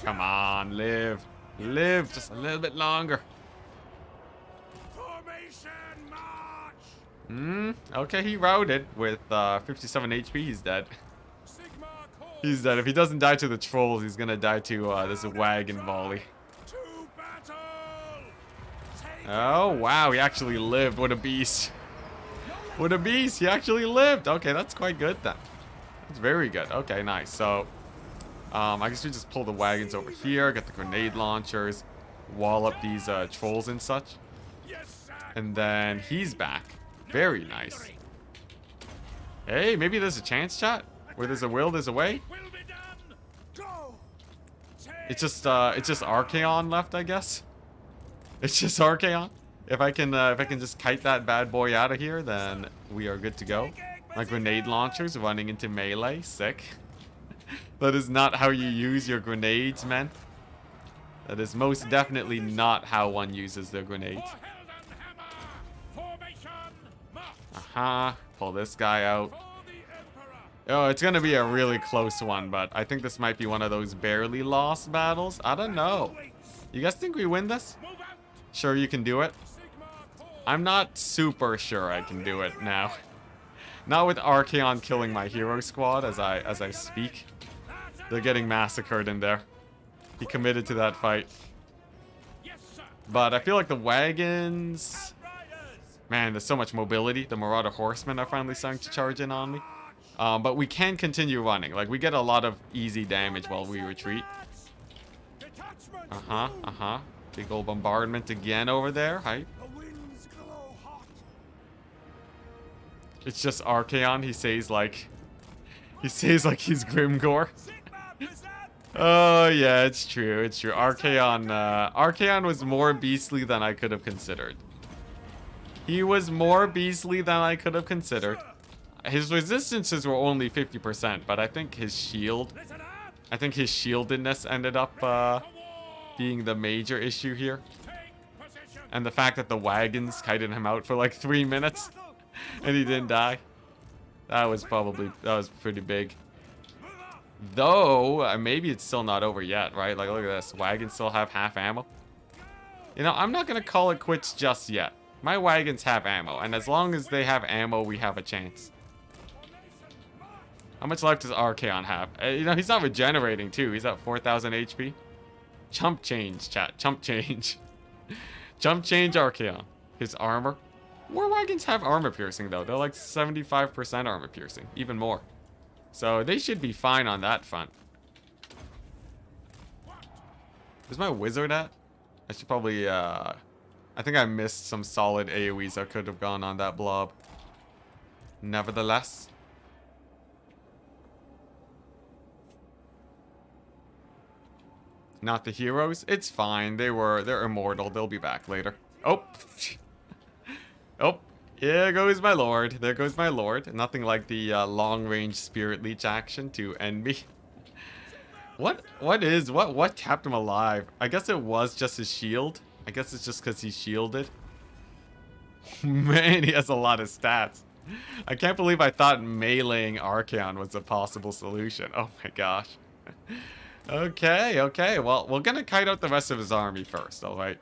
Come on, live. Live just a little bit longer. Okay, he routed with 57 HP. He's dead. He's dead. If he doesn't die to the trolls, he's gonna die to this wagon volley. Oh, wow. He actually lived. What a beast. What a beast. He actually lived. Okay, that's quite good then. That's very good. Okay, nice. So, I guess we just pull the wagons over here, get the grenade launchers, wall up these trolls and such. And then he's back. Very nice. Hey, maybe there's a chance, chat? Where there's a will, there's a way? It's just Archeon left, I guess. It's just Archeon. If I can just kite that bad boy out of here, then we are good to go. My grenade launchers running into melee, sick. That is not how you use your grenades, man. That is most definitely not how one uses their grenades. Pull this guy out. Oh, it's gonna be a really close one, but I think this might be one of those barely lost battles. I don't know. You guys think we win this? Sure you can do it? I'm not super sure I can do it now. Not with Archeon killing my hero squad as I speak. They're getting massacred in there. He committed to that fight. But I feel like the wagons... Man, there's so much mobility. The Marauder Horsemen are finally starting to charge in on me. But we can continue running. Like, we get a lot of easy damage while we retreat. Big old bombardment again over there. Hype. It's just Archeon. He says like he's Grimgore. Oh yeah, it's true. It's true. Archeon was more beastly than I could have considered. He was more beastly than I could have considered. His resistances were only 50%, but I think his shield... I think his shieldedness ended up being the major issue here. And the fact that the wagons kited him out for like 3 minutes and he didn't die. That was pretty big. Though, maybe it's still not over yet, right? Like, look at this. Wagons still have half ammo. You know, I'm not going to call it quits just yet. My wagons have ammo, and as long as they have ammo, we have a chance. How much life does Archaon have? You know, he's not regenerating, too. He's at 4,000 HP. Chump change, chat. Chump change. Chump change Archaon. His armor. War wagons have armor piercing, though. They're like 75% armor piercing. Even more. So they should be fine on that front. Where's my wizard at? I should probably, I think I missed some solid AoEs that could have gone on that blob. Nevertheless. Not the heroes? It's fine. They're immortal. They'll be back later. Oh. Oh. Here goes my lord. There goes my lord. Nothing like the long-range spirit leech action to end me. What kept him alive? I guess it was just his shield. I guess it's just because he's shielded. Man, he has a lot of stats. I can't believe I thought meleeing Archaon was a possible solution. Oh my gosh. Okay. Well, we're gonna kite out the rest of his army first, alright?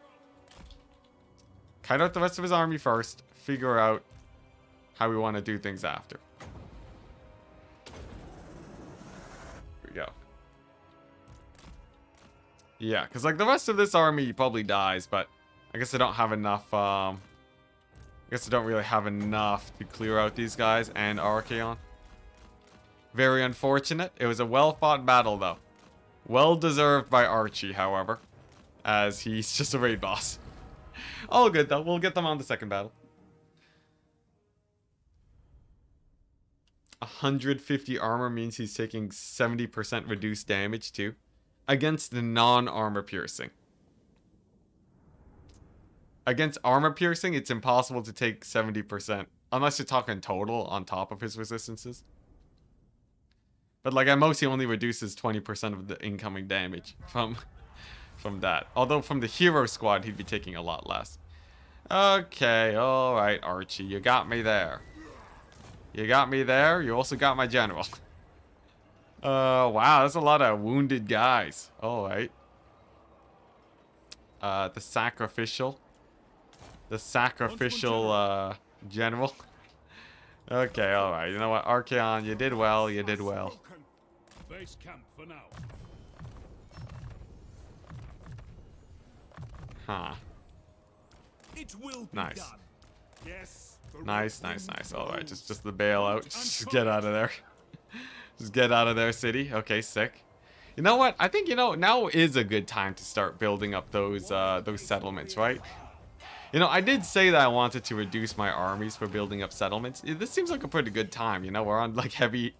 Kite out the rest of his army first. Figure out how we want to do things after. Here we go. Yeah, because like the rest of this army probably dies, but I guess I don't have enough, I guess I don't really have enough to clear out these guys and Archaon. Very unfortunate. It was a well-fought battle, though. Well-deserved by Archie, however, as he's just a raid boss. All good, though. We'll get them on the second battle. 150 armor means he's taking 70% reduced damage, too. Against the non-armor piercing. Against armor piercing, it's impossible to take 70%. Unless you're talking total on top of his resistances. But like at most, he only reduces 20% of the incoming damage from that. Although from the hero squad, he'd be taking a lot less. Okay, alright, Archie. You got me there. You got me there. You also got my general. Wow, that's a lot of wounded guys. Alright. The sacrificial. The sacrificial, general. Okay, alright. You know what, Archaon, you did well, you did well. Base camp for now. Huh. It will be Nice. done. Yes. Nice. Alright, just the bailout. Just get out of there. Just get out of there, city. Okay, sick. You know what? I think, you know, now is a good time to start building up those settlements, right? You know, I did say that I wanted to reduce my armies for building up settlements. This seems like a pretty good time, you know? We're on, like, heavy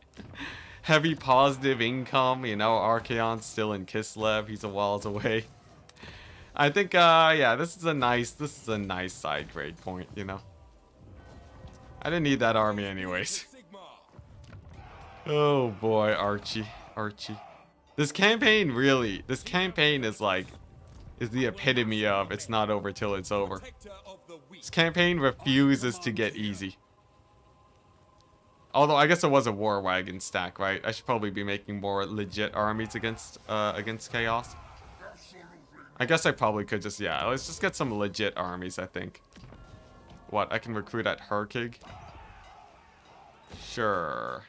positive income, you know? Archaon's still in Kislev. He's a walls away. I think, yeah, this is a nice side grade point, you know? I didn't need that army anyways. Oh, boy, Archie. This campaign is like... is the epitome of it's not over till it's over. This campaign refuses to get easy. Although I guess it was a war wagon stack, right? I should probably be making more legit armies against Chaos. I guess I probably could just, yeah, let's just get some legit armies, I think. What, I can recruit at Herkig? Sure.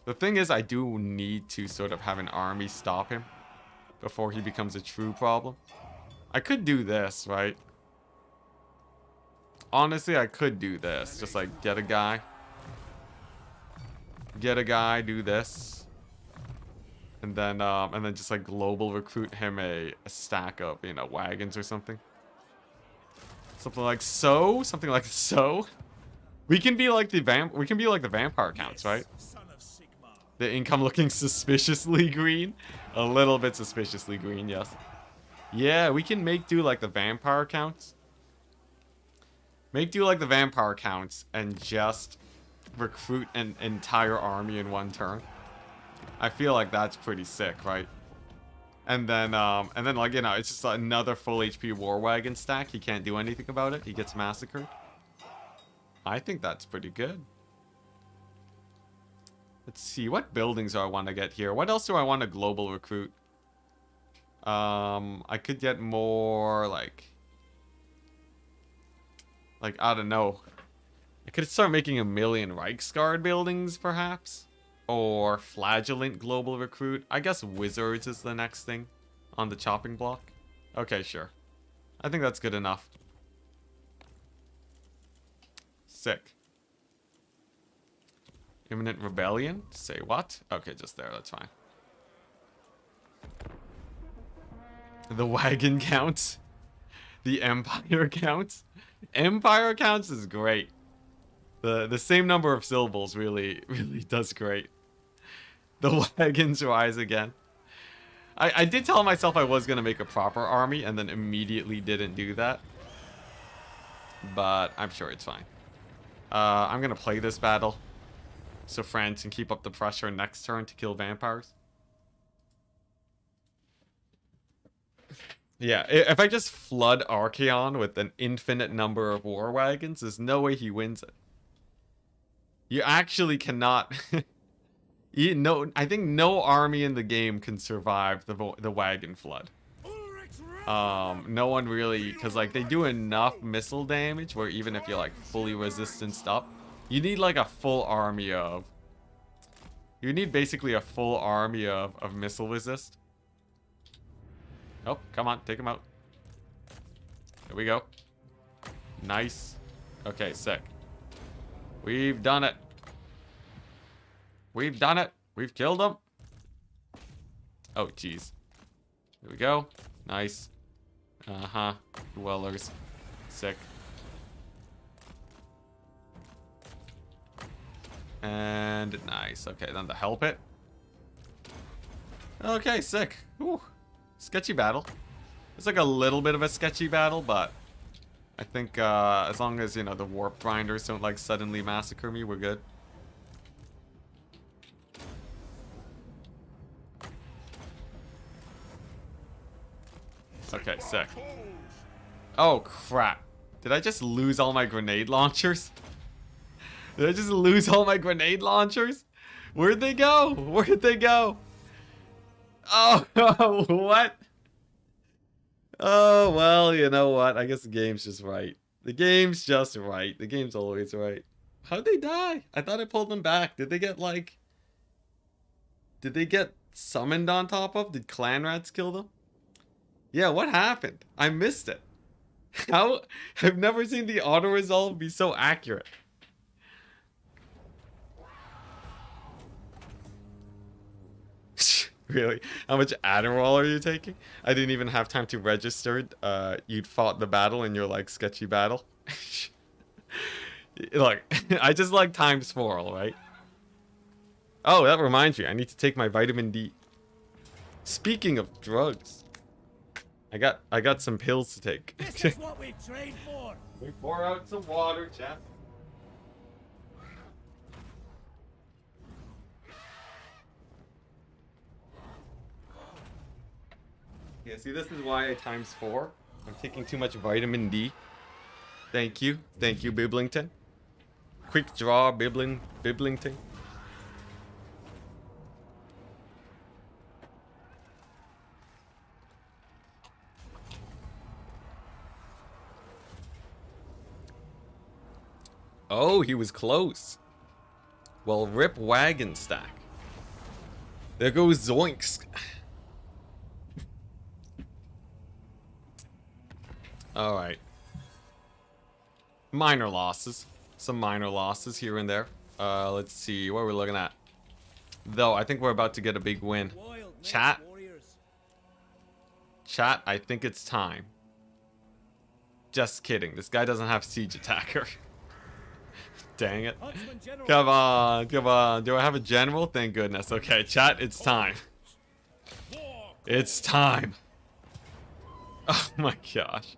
The thing is, I do need to sort of have an army stop him before he becomes a true problem. I could do this, right? Honestly, I could do this. Just like get a guy, do this. And then just like global recruit him a stack of, you know, wagons or something. Something like so. We can be like the vampire counts, right? The income looking suspiciously green. A little bit suspiciously green, yes. Yeah, we can make do like the vampire counts. Make do like the vampire counts and just recruit an entire army in one turn. I feel like that's pretty sick, right? And then like, you know, it's just another full HP war wagon stack. He can't do anything about it. He gets massacred. I think that's pretty good. Let's see, what buildings do I want to get here? What else do I want to global recruit? I could get more, like, I don't know. I could start making 1,000,000 Reichsguard buildings, perhaps? Or Flagellant global recruit. I guess Wizards is the next thing on the chopping block. Okay, sure. I think that's good enough. Sick. Imminent rebellion? Say what? Okay, just there, that's fine. The wagon counts. The empire counts. Empire counts is great. The same number of syllables really does great. The wagons rise again. I did tell myself I was gonna make a proper army and then immediately didn't do that. But I'm sure it's fine. I'm gonna play this battle so France can keep up the pressure next turn to kill vampires. Yeah, if I just flood Archaon with an infinite number of war wagons, there's no way he wins it. You actually cannot. I think no army in the game can survive the wagon flood. No one really, because like they do enough missile damage where even if you're like fully resistanced up, you need like a full army of. You need basically a full army of missile resist. Oh, come on, take him out. There we go. Nice. Okay, sick. We've done it. We've done it. We've killed him. Oh, jeez. There we go. Nice. Uh-huh. Dwellers. Sick. And nice. Okay, then the help it. Okay, sick. Whew. Sketchy battle. It's like a little bit of a sketchy battle, but I think as long as, you know, the warp grinders don't like suddenly massacre me, we're good. Okay, sick. Oh, crap. Did I just lose all my grenade launchers? Did I just lose all my grenade launchers? Where'd they go? Where'd they go? Oh, what? Oh, well, you know what? I guess the game's just right. The game's just right. The game's always right. How'd they die? I thought I pulled them back. Did they get, like... Did they get summoned on top of? Did clan rats kill them? Yeah, what happened? I missed it. How? I've never seen the auto-resolve be so accurate. Really? How much Adderall are you taking? I didn't even have time to register. You'd fought the battle in your, like, sketchy battle. Look, I just like ×4, alright? Oh, that reminds me. I need to take my vitamin D. Speaking of drugs. I got some pills to take. This is what we trained for. We pour out some water, chap. Yeah, see, this is why I ×4. I'm taking too much vitamin D. Thank you. Thank you, Biblington. Quick draw, Biblington. Oh, he was close. Well, rip wagon stack. There goes Zoinks. Alright. Minor losses. Some minor losses here and there. Let's see. What are we looking at? Though, I think we're about to get a big win. Chat. Chat, I think it's time. Just kidding. This guy doesn't have siege attacker. Dang it. Come on. Come on. Do I have a general? Thank goodness. Okay, chat, it's time. It's time. Oh my gosh.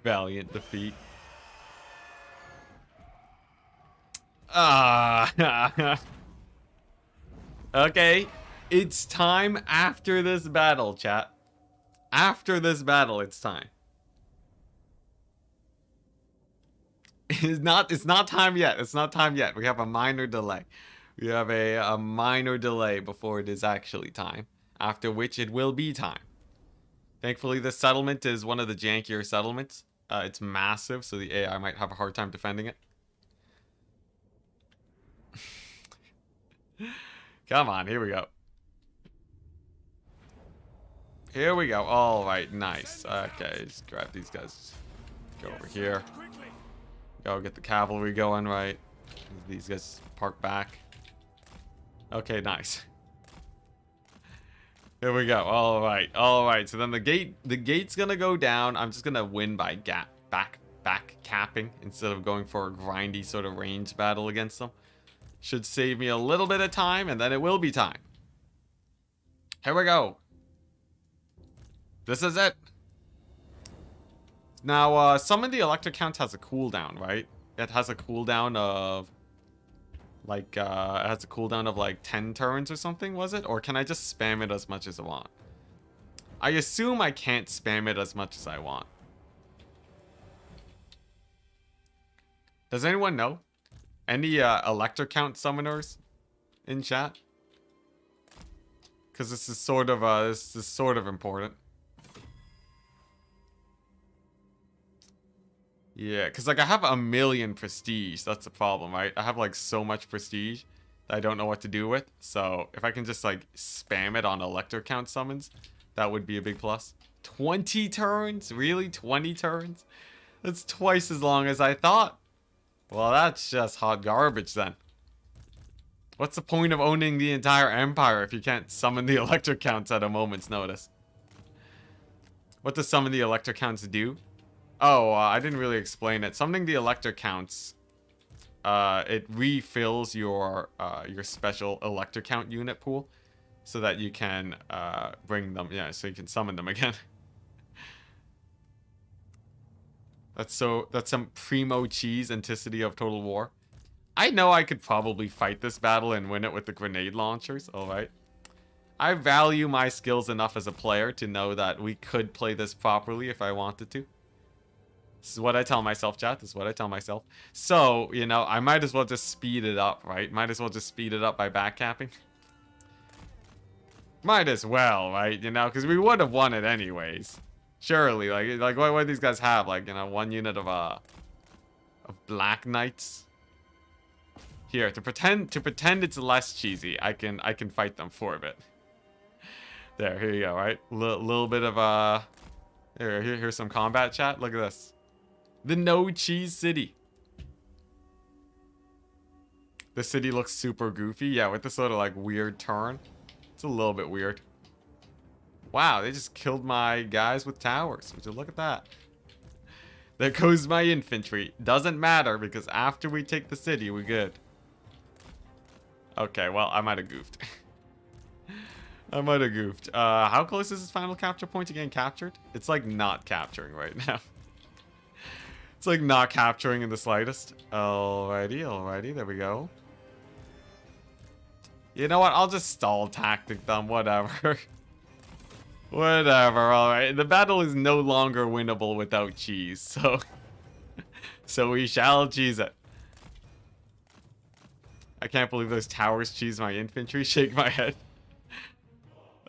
Valiant defeat. Okay. It's time after this battle, chat. After this battle, it's time. It's not time yet. It's not time yet. We have a minor delay. We have a minor delay before it is actually time. After which it will be time. Thankfully, this settlement is one of the jankier settlements. It's massive, so the AI might have a hard time defending it. Come on, here we go. Here we go. All right, nice. Okay, just grab these guys. Go over here. Go get the cavalry going, right? These guys park back. Okay, nice. Here we go. All right, all right. So then the gate's gonna go down. I'm just gonna win by back capping instead of going for a grindy sort of range battle against them. Should save me a little bit of time, and then it will be time. Here we go. This is it. Now, some of the electric counts has a cooldown, right? It has a cooldown of like, it has a cooldown of like 10 turns or something, was it? Or can I just spam it as much as I want? I assume I can't spam it as much as I want. Does anyone know? Any electric count summoners in chat? Because this is sort of important. Yeah, because like I have a million prestige. That's the problem, right? I have like so much prestige that I don't know what to do with. So if I can just like spam it on electric count summons, that would be a big plus. 20 turns? Really? 20 turns? That's twice as long as I thought. Well, that's just hot garbage then. What's the point of owning the entire empire if you can't summon the electric counts at a moment's notice? What does summon the electric counts do? Oh, I didn't really explain it. Summoning the electric counts, it refills your special electric count unit pool, so that you can bring them. Yeah, so you can summon them again. That's some primo cheese Enticity of Total War. I know I could probably fight this battle and win it with the grenade launchers. All right. I value my skills enough as a player to know that we could play this properly if I wanted to. This is what I tell myself, chat. This is what I tell myself. So, you know, I might as well just speed it up, right? Might as well just speed it up by backcapping. Might as well, right? You know, because we would have won it anyways. Surely, like what do these guys have? Like, you know, one unit of Black Knights. Here, to pretend it's less cheesy, I can fight them for a bit. There, here you go, right? Little bit of here's some combat chat. Look at this. The no cheese city. The city looks super goofy. Yeah, with this sort of like weird turn. It's a little bit weird. Wow, they just killed my guys with towers. Would you look at that? There goes my infantry. Doesn't matter because after we take the city, we're good. Okay, well, I might have goofed. I might have goofed. How close is this final capture point to getting captured? It's like not capturing right now. It's like not capturing in the slightest. Alrighty, there we go. You know what? I'll just stall tactic them, whatever. Whatever, alright. The battle is no longer winnable without cheese, so... so we shall cheese it. I can't believe those towers cheese my infantry. Shake my head.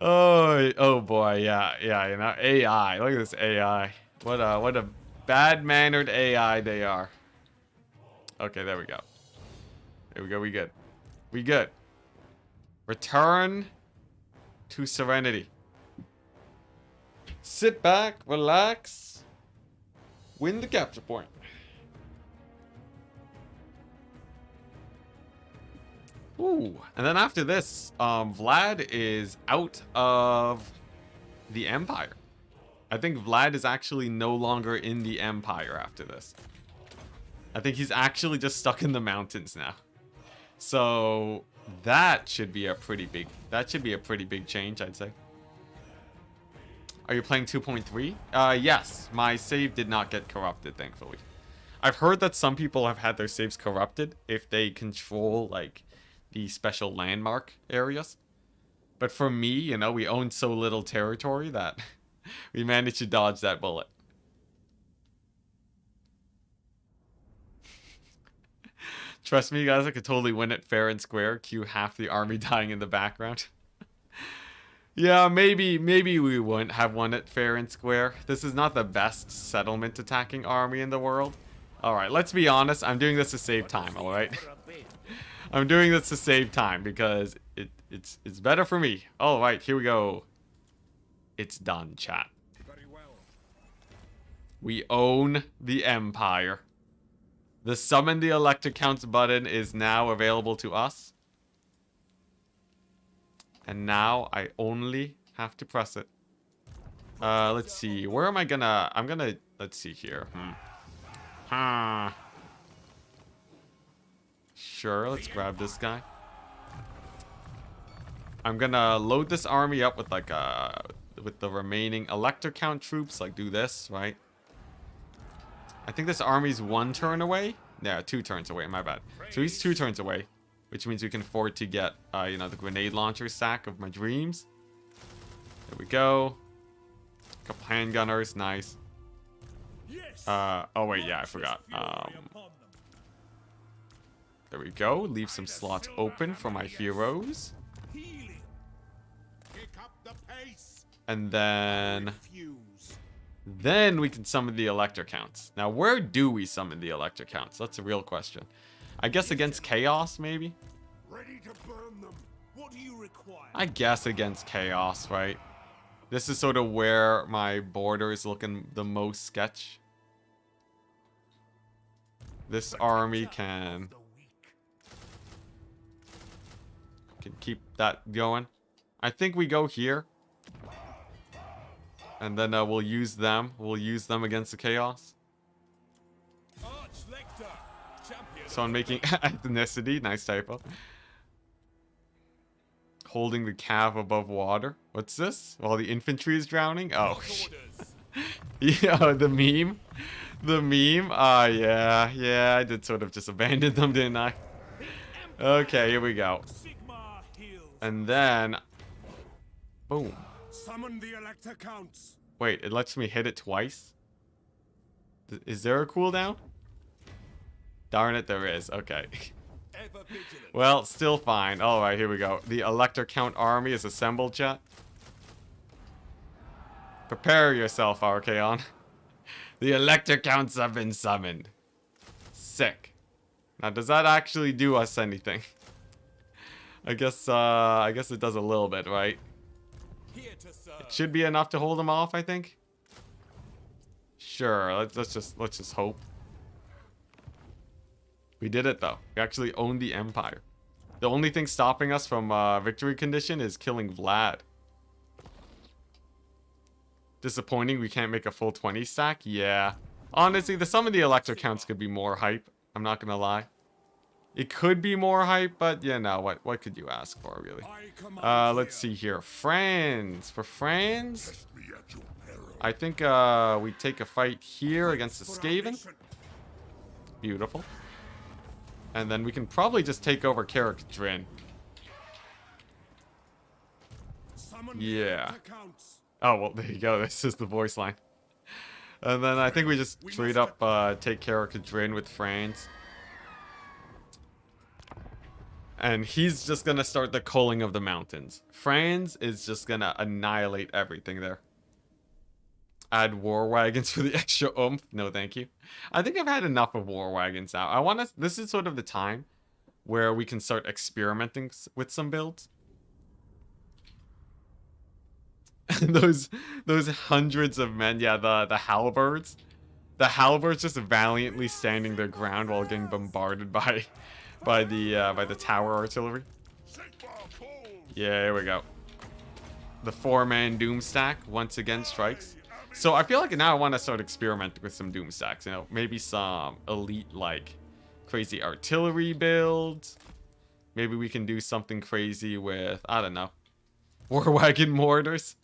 Oh boy, yeah, you know, AI. Look at this AI. What a bad-mannered AI they are. Okay, there we go. There we go, we good. We good. Return to serenity. Sit back, relax, win the capture point. Ooh, and then after this, Vlad is out of the Empire. I think Vlad is actually no longer in the Empire after this. I think he's actually just stuck in the mountains now. So that should be a pretty big change, I'd say. Are you playing 2.3? Yes, my save did not get corrupted, thankfully. I've heard that some people have had their saves corrupted if they control, like, the special landmark areas. But for me, you know, we own so little territory that we managed to dodge that bullet. Trust me, guys, I could totally win it fair and square. Cue half the army dying in the background. Yeah, maybe we wouldn't have won it fair and square. This is not the best settlement attacking army in the world. Alright, let's be honest. I'm doing this to save time, alright? I'm doing this to save time because it's better for me. Alright, here we go. It's done, chat. We own the Empire. The Summon the Elector Counts button is now available to us. And now I only have to press it. Let's see. Where am I gonna... let's see here. Sure, let's grab this guy. I'm gonna load this army up with like with the remaining Elector Count troops. Like do this, right? I think this army's 1 turn away. Yeah, 2 turns away. My bad. So he's 2 turns away, which means we can afford to get, you know, the grenade launcher stack of my dreams. There we go. A couple handgunners, nice. Oh wait, yeah, I forgot. There we go. Leave some slots open for my heroes. And then we can summon the Elector Counts. Now, where do we summon the Elector Counts? That's a real question. I guess against Chaos, maybe? Ready to burn them. What do you require? I guess against Chaos, right? This is sort of where my border is looking the most sketch. This army can keep that going. I think we go here. And then we'll use them. We'll use them against the Chaos. So I'm making ethnicity. Nice typo. Holding the cav above water. What's this? While the infantry is drowning? Oh. Yeah, the meme. The meme. Yeah. Yeah, I did sort of just abandon them, didn't I? Okay, here we go. And then... boom. Summon the Elector Counts. Wait, it lets me hit it twice? Is there a cooldown? Darn it, there is. Okay. Well, still fine. Alright, here we go. The Elector Count army is assembled, chat. Prepare yourself, Archaon. The Elector Counts have been summoned. Sick. Now, does that actually do us anything? I guess it does a little bit, right? It should be enough to hold them off, I think. Sure, let's just hope. We did it though. We actually owned the Empire. The only thing stopping us from victory condition is killing Vlad. Disappointing we can't make a full 20 stack. Yeah. Honestly, some of the Elector Counts could be more hype. I'm not gonna lie. It could be more hype, but yeah, no, what could you ask for, really? Let's see here. France. For France, I think we take a fight here against the Skaven. Beautiful. And then we can probably just take over Carrick-Drin. Yeah. Oh, well, there you go. This is the voice line. And then I think we just straight up take Carrick-Drin with France. And he's just gonna start the culling of the mountains. Franz is just gonna annihilate everything there. Add war wagons for the extra oomph. No, thank you. I think I've had enough of war wagons now. This is sort of the time where we can start experimenting with some builds. those hundreds of men, yeah, the halberds. The halberds just valiantly standing their ground while getting bombarded by the tower artillery. Yeah, here we go. The 4-man Doom stack once again strikes. So I feel like now I want to start experimenting with some Doom stacks. You know, maybe some elite like crazy artillery builds. Maybe we can do something crazy with, I don't know, war wagon mortars,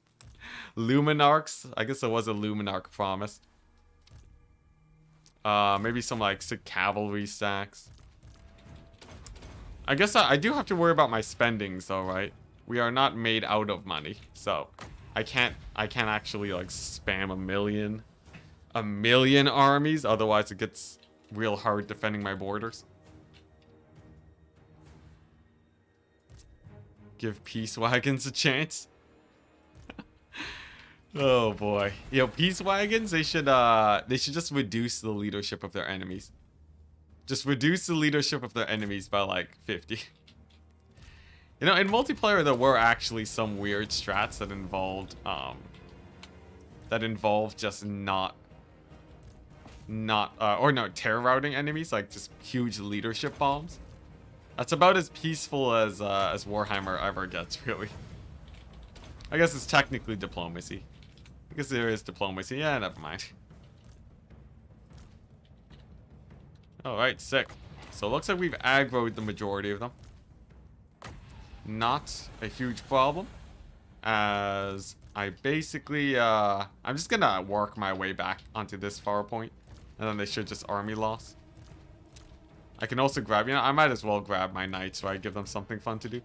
Luminarchs. I guess there was a Luminarch promise. Maybe some like sick cavalry stacks. I guess I do have to worry about my spendings though, right? We are not made out of money, so I can't actually like spam a million armies, otherwise it gets real hard defending my borders. Give peace wagons a chance. Oh boy. Yo, peace wagons, they should just reduce the leadership of their enemies. Just reduce the leadership of their enemies by like 50. You know, in multiplayer there were actually some weird strats that involved just not terror routing enemies, like just huge leadership bombs. That's about as peaceful as Warhammer ever gets, really. I guess it's technically diplomacy. I guess there is diplomacy. Yeah, never mind. Alright, sick. So it looks like we've aggroed the majority of them. Not a huge problem. As I basically, I'm just gonna work my way back onto this far point. And then they should just army loss. I can also grab, I might as well grab my knights so I give them something fun to do.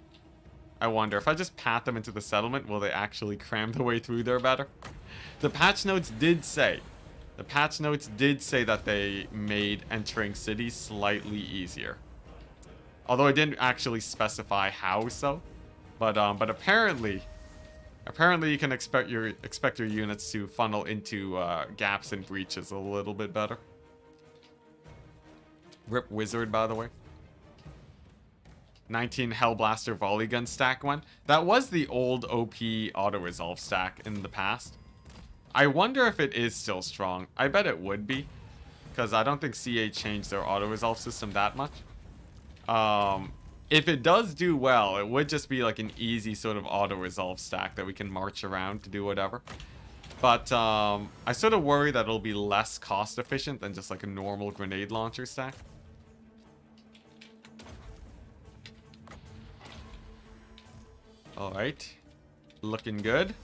I wonder, if I just pat them into the settlement, will they actually cram their way through there better? The patch notes did say that they made entering cities slightly easier. Although it didn't actually specify how so. But apparently you can expect your units to funnel into gaps and breaches a little bit better. Rip Wizard, by the way. 19 Hellblaster volley gun stack one. That was the old OP auto-resolve stack in the past. I wonder if it is still strong. I bet it would be. Because I don't think CA changed their auto-resolve system that much. If it does do well, it would just be like an easy sort of auto-resolve stack that we can march around to do whatever. But I sort of worry that it'll be less cost efficient than just like a normal grenade launcher stack. Alright. Looking good.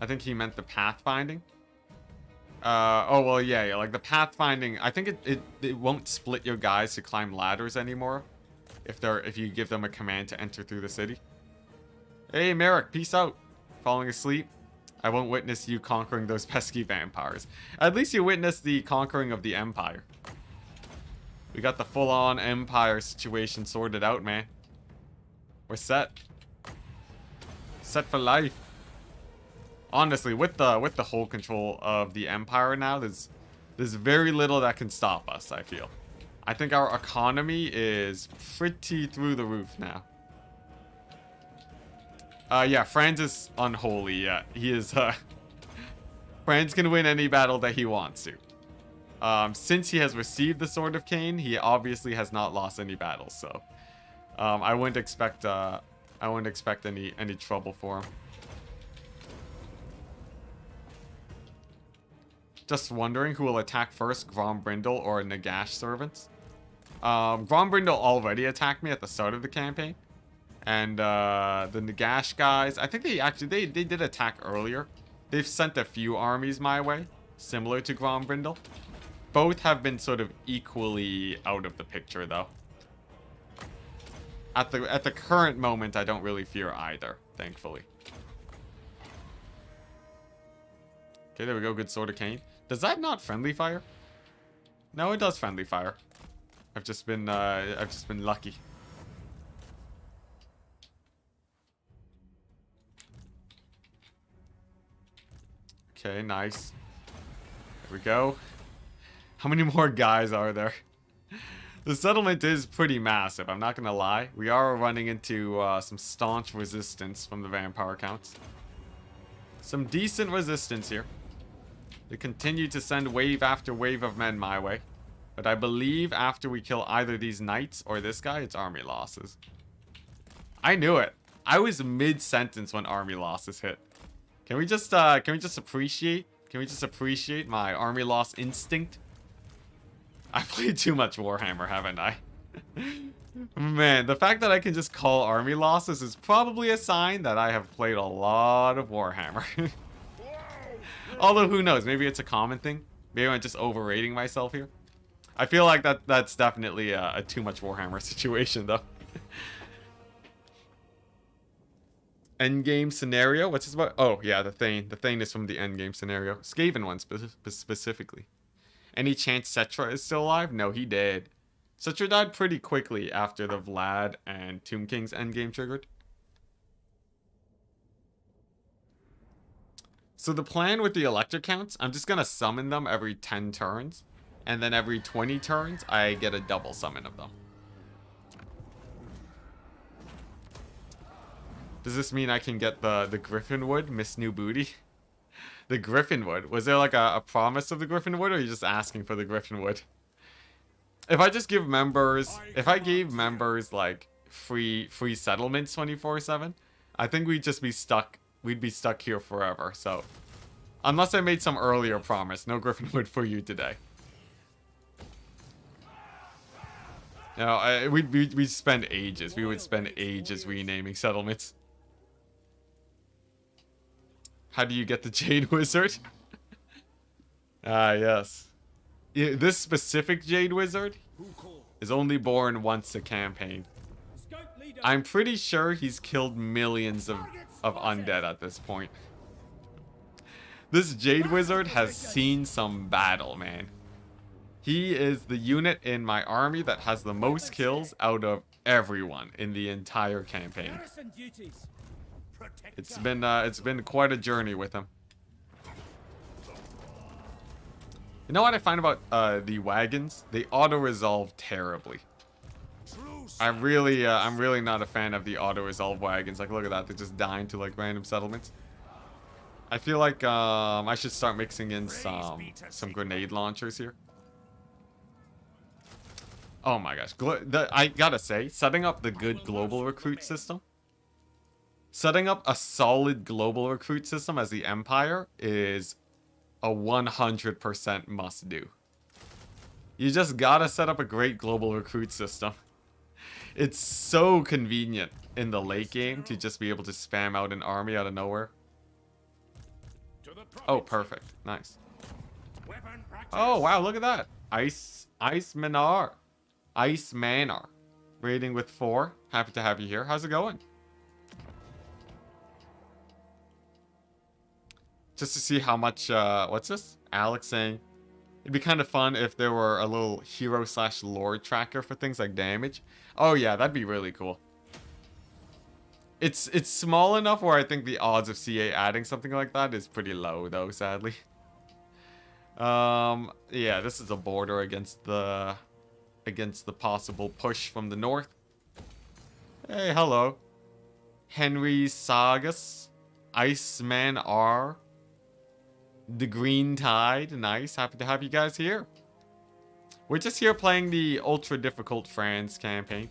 I think he meant the pathfinding. Oh, well, yeah, like the pathfinding, I think it won't split your guys to climb ladders anymore if you give them a command to enter through the city. Hey, Merrick, peace out. Falling asleep? I won't witness you conquering those pesky vampires. At least you witnessed the conquering of the Empire. We got the full-on Empire situation sorted out, man. We're set. Set for life. Honestly, with the whole control of the Empire now, there's very little that can stop us, I feel. I think our economy is pretty through the roof now. Yeah, Franz is unholy, yeah. He is, Franz can win any battle that he wants to. Since he has received the Sword of Cain, he obviously has not lost any battles, so... I wouldn't expect any trouble for him. Just wondering who will attack first, Grombrindle or Nagash servants. Grombrindle already attacked me at the start of the campaign. And the Nagash guys, I think they did attack earlier. They've sent a few armies my way, similar to Grombrindle. Both have been sort of equally out of the picture though. At the current moment, I don't really fear either, thankfully. Okay, there we go, good Sword of Cain. Does that not friendly fire? No, it does friendly fire. I've just been lucky. Okay, nice. There we go. How many more guys are there? The settlement is pretty massive, I'm not gonna lie. We are running into some staunch resistance from the vampire counts. Some decent resistance here. They continue to send wave after wave of men my way. But I believe after we kill either these knights or this guy, it's army losses. I knew it. I was mid-sentence when army losses hit. Can we just appreciate my army loss instinct? I played too much Warhammer, haven't I? Man, the fact that I can just call army losses is probably a sign that I have played a lot of Warhammer. Although, who knows? Maybe it's a common thing. Maybe I'm just overrating myself here. I feel like that's definitely a too much Warhammer situation, though. Endgame scenario? What's this about? Oh, yeah, the Thane. The Thane is from the endgame scenario. Skaven one specifically. Any chance Cetra is still alive? No, he did. Cetra died pretty quickly after the Vlad and Tomb King's endgame triggered. So the plan with the electric counts, I'm just gonna summon them every 10 turns. And then every 20 turns, I get a double summon of them. Does this mean I can get the Griffin Wood, Miss New Booty? The Griffin Wood. Was there like a promise of the Griffin Wood, or are you just asking for the Griffin Wood? If I just give members, if I gave members like free settlements 24/7, I think we'd just be stuck. We'd be stuck here forever. So, unless I made some earlier promise, no Griffin Wood for you today. No, we'd spend ages. We would spend ages renaming settlements. How do you get the Jade Wizard? Ah, yes. Yeah, this specific Jade Wizard is only born once a campaign. I'm pretty sure he's killed millions of undead at this point. This Jade Wizard has seen some battle, man. He is the unit in my army that has the most kills out of everyone in the entire campaign. It's been quite a journey with him. You know what I find about the wagons? They auto-resolve terribly. I'm really not a fan of the auto-resolve wagons. Like, look at that, they're just dying to like random settlements. I feel like I should start mixing in some grenade launchers here. Oh my gosh, I gotta say, setting up the good global recruit system, setting up a solid global recruit system as the Empire is a 100% must do. You just gotta set up a great global recruit system. It's so convenient in the late game to just be able to spam out an army out of nowhere. Oh, perfect. Nice. Oh, wow, look at that. Ice Manor. Ice Manor. Raiding with 4. Happy to have you here. How's it going? Just to see how much, what's this? Alex saying, it'd be kind of fun if there were a little hero/lord tracker for things like damage. Oh yeah, that'd be really cool. It's small enough where I think the odds of CA adding something like that is pretty low though, sadly. Yeah, this is a border against the possible push from the north. Hey, hello. Henry Sagas, Iceman R, The Green Tide, nice, happy to have you guys here. We're just here playing the ultra difficult France campaign.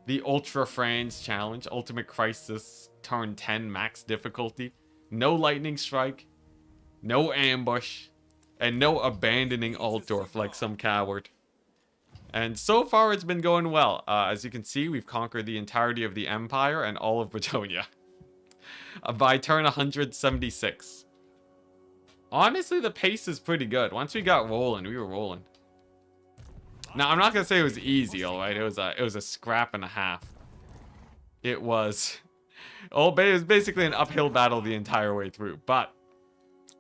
The Ultra France Challenge, Ultimate Crisis, turn 10 max difficulty. No lightning strike, no ambush, and no abandoning Altdorf like some coward. And so far it's been going well. As you can see, we've conquered the entirety of the Empire and all of Bretonia. By turn 176. Honestly, the pace is pretty good. Once we got rolling, we were rolling. Now, I'm not gonna say it was easy, alright? It was a scrap and a half. It was basically an uphill battle the entire way through, but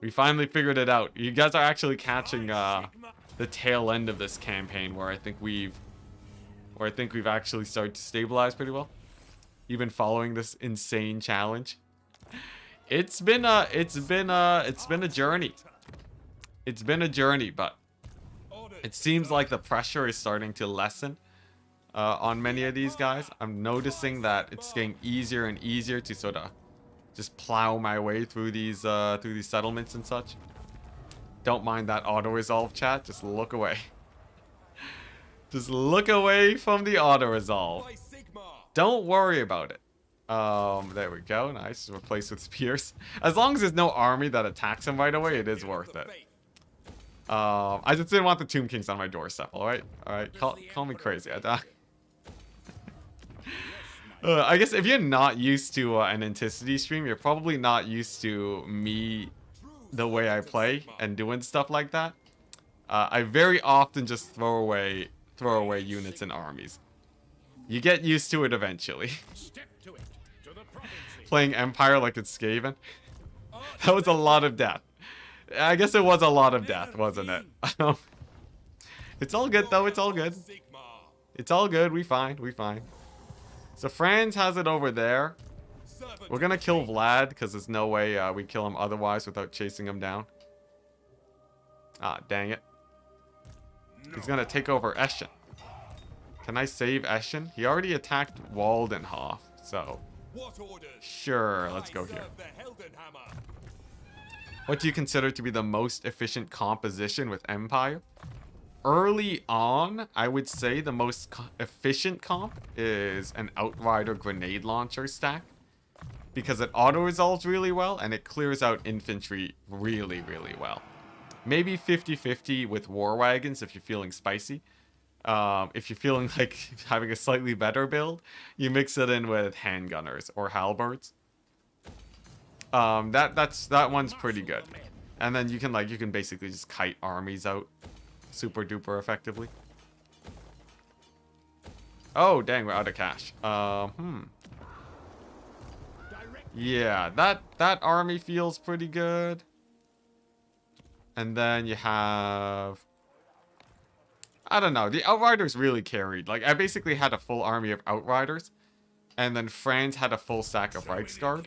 we finally figured it out. You guys are actually catching the tail end of this campaign where I think we've actually started to stabilize pretty well. Even following this insane challenge. It's been a journey. It's been a journey, but it seems like the pressure is starting to lessen on many of these guys. I'm noticing that it's getting easier and easier to sort of just plow my way through these settlements and such. Don't mind that auto-resolve, chat. Just look away. Just look away from the auto-resolve. Don't worry about it. There we go. Nice. Replaced with spears. As long as there's no army that attacks him right away, it is worth it. I just didn't want the Tomb Kings on my doorstep, alright? Alright, call me crazy. I guess if you're not used to an Enticity stream, you're probably not used to me the way I play and doing stuff like that, I very often just throw away units and armies. You get used to it eventually. Playing Empire like it's Skaven. That was a lot of death. I guess it was a lot of death, wasn't it? It's all good though, it's all good. It's all good, we fine. So Franz has it over there. We're gonna kill Vlad, because there's no way we kill him otherwise without chasing him down. Ah, dang it. He's gonna take over Eschen. Can I save Eschen? He already attacked Waldenhof, so... Sure, let's go here. What do you consider to be the most efficient composition with Empire? Early on, I would say the most efficient comp is an Outrider grenade launcher stack. Because it auto-resolves really well, and it clears out infantry really, really well. Maybe 50-50 with War Wagons if you're feeling spicy. If you're feeling like having a slightly better build, you mix it in with handgunners or halberds. That one's pretty good. And then you can basically just kite armies out super duper effectively. Oh, dang, we're out of cash. Yeah, that army feels pretty good. And then you have... I don't know, the Outriders really carried. Like, I basically had a full army of Outriders. And then Franz had a full stack of Reichsguard.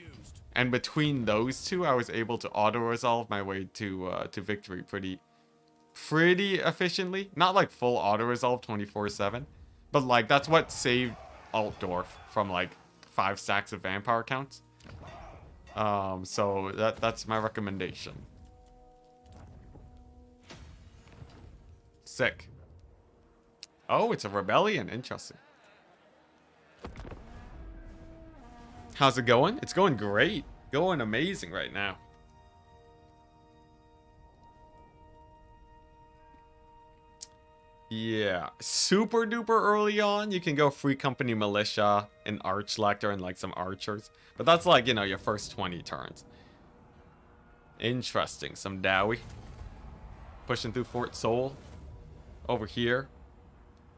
And between those two, I was able to auto-resolve my way to victory pretty efficiently. Not like full auto-resolve 24/7. But like, that's what saved Altdorf from like 5 stacks of vampire counts. So that's my recommendation. Sick. Oh, it's a rebellion. Interesting. How's it going? It's going great. Going amazing right now. Yeah, super duper early on, you can go Free Company Militia, an Archlector, and like some archers. But that's like, you know, your first 20 turns. Interesting. Some Dowie. Pushing through Fort Seoul. Over here.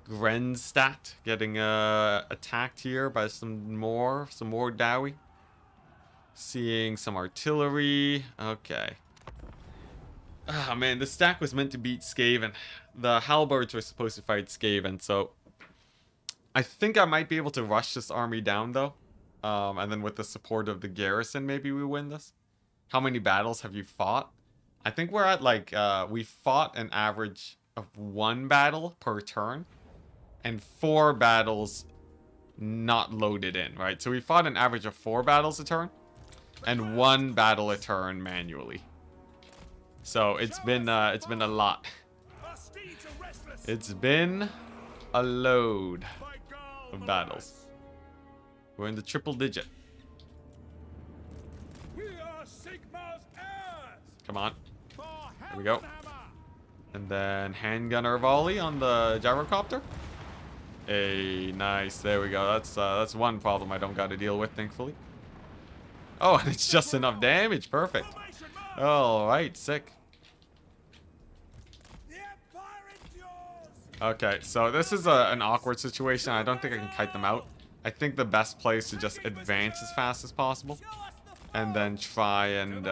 Grenstadt getting attacked here by some more Dowie. Seeing some artillery. Okay. Ah, man, the stack was meant to beat Skaven. The halberds were supposed to fight Skaven, so I think I might be able to rush this army down, though. And then with the support of the garrison, maybe we win this. How many battles have you fought? I think we're at, like, we fought an average of 1 battle per turn. And 4 battles not loaded in, right? So we fought an average of 4 battles a turn. And 1 battle a turn manually. So it's been a lot. It's been a load of battles. We're in the triple digit. Come on. Here we go. And then handgunner volley on the gyrocopter. Hey, nice. There we go. That's one problem I don't got to deal with, thankfully. Oh, and it's just enough damage. Perfect. All right, sick. Okay, so this is an awkward situation. I don't think I can kite them out. I think the best play is to just advance as fast as possible. And then try and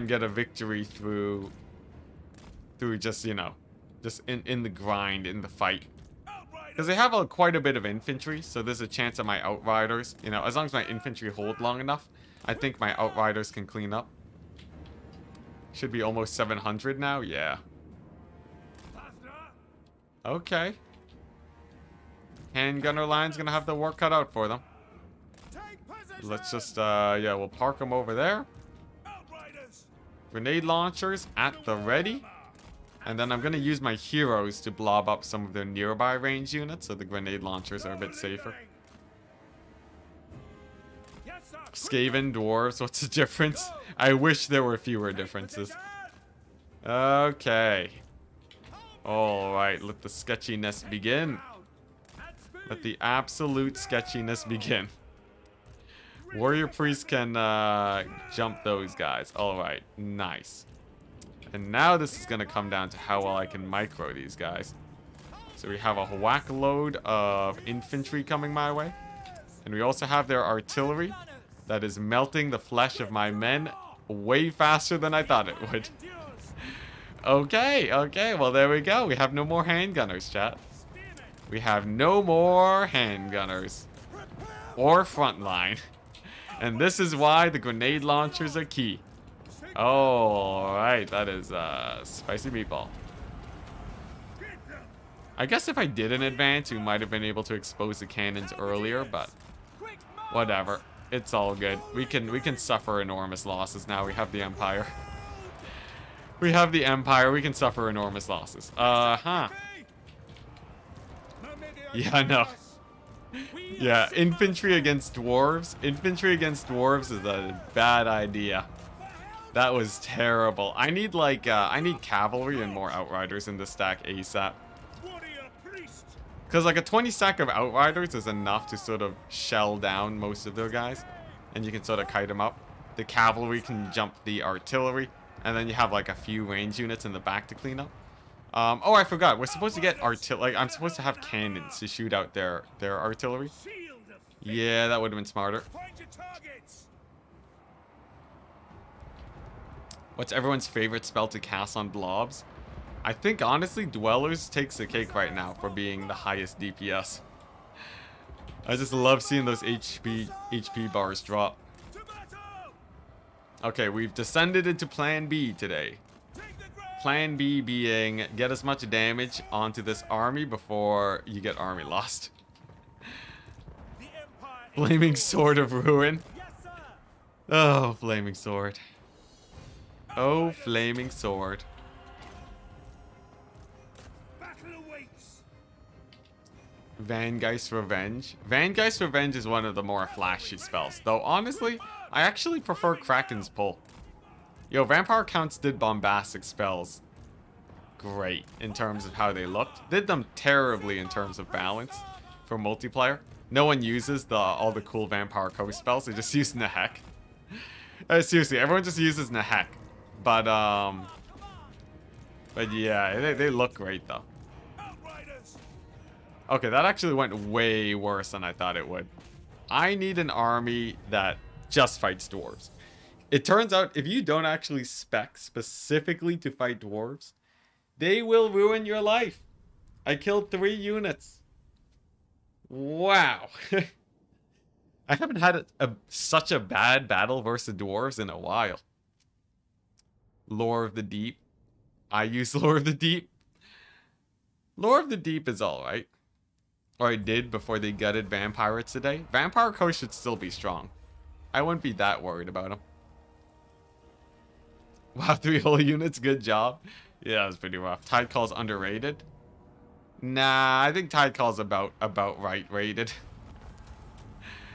get a victory through just, you know, just in the grind, in the fight. Because they have quite a bit of infantry, so there's a chance that my Outriders, you know, as long as my infantry hold long enough, I think my Outriders can clean up. Should be almost 700 now, yeah. Okay. Handgunner line's gonna have the work cut out for them. Let's just, yeah, we'll park them over there. Grenade launchers at the ready. And then I'm gonna use my heroes to blob up some of their nearby range units, so the grenade launchers are a bit safer. Skaven, dwarves, what's the difference? I wish there were fewer differences. Okay. Alright, let the sketchiness begin. Let the absolute sketchiness begin. Warrior priest can jump those guys. Alright, nice. And now this is going to come down to how well I can micro these guys. So we have a whack load of infantry coming my way. And we also have their artillery that is melting the flesh of my men way faster than I thought it would. Okay, well there we go. We have no more handgunners, chat. We have no more handgunners. Or frontline. And this is why the grenade launchers are key. Oh, alright, that is spicy meatball. I guess if I did in advance, we might have been able to expose the cannons earlier, but whatever. It's all good. We can suffer enormous losses now. We have the Empire. We have the Empire. We can suffer enormous losses. Yeah, I know. Yeah, infantry against dwarves. Infantry against dwarves is a bad idea. That was terrible. I need like I need cavalry and more outriders in the stack ASAP. Because like a 20 stack of outriders is enough to sort of shell down most of their guys, and you can sort of kite them up. The cavalry can jump the artillery, and then you have like a few range units in the back to clean up. Oh, I forgot. We're supposed to get artillery. Like, I'm supposed to have cannons to shoot out their artillery. Yeah, that would have been smarter. What's everyone's favorite spell to cast on blobs? I think, honestly, Dwellers takes the cake right now for being the highest DPS. I just love seeing those HP bars drop. Okay, we've descended into Plan B today. Plan B being get as much damage onto this army before you get army lost. Flaming Sword of Ruin. Oh, Flaming Sword. Oh, Flaming Sword. Vangeist Revenge. Vangeist Revenge is one of the more flashy spells. Though, honestly, I actually prefer Kraken's Pull. Yo, Vampire Counts did bombastic spells great in terms of how they looked. Did them terribly in terms of balance for multiplayer. No one uses all the cool Vampire Coast spells. They just use Nahek. Seriously, everyone just uses Nahek. But yeah, they look great though. Okay, that actually went way worse than I thought it would. I need an army that just fights dwarves. It turns out if you don't actually spec specifically to fight dwarves, they will ruin your life. I killed 3 units. Wow. I haven't had such a bad battle versus dwarves in a while. Lore of the Deep. I use Lore of the Deep. Lore of the Deep is alright. Or I did before they gutted Vampirates today. Vampire Coast should still be strong. I wouldn't be that worried about them. Wow, 3 whole units, good job. Yeah, that was pretty rough. Tide Call's underrated. Nah, I think Tide Call's about right rated.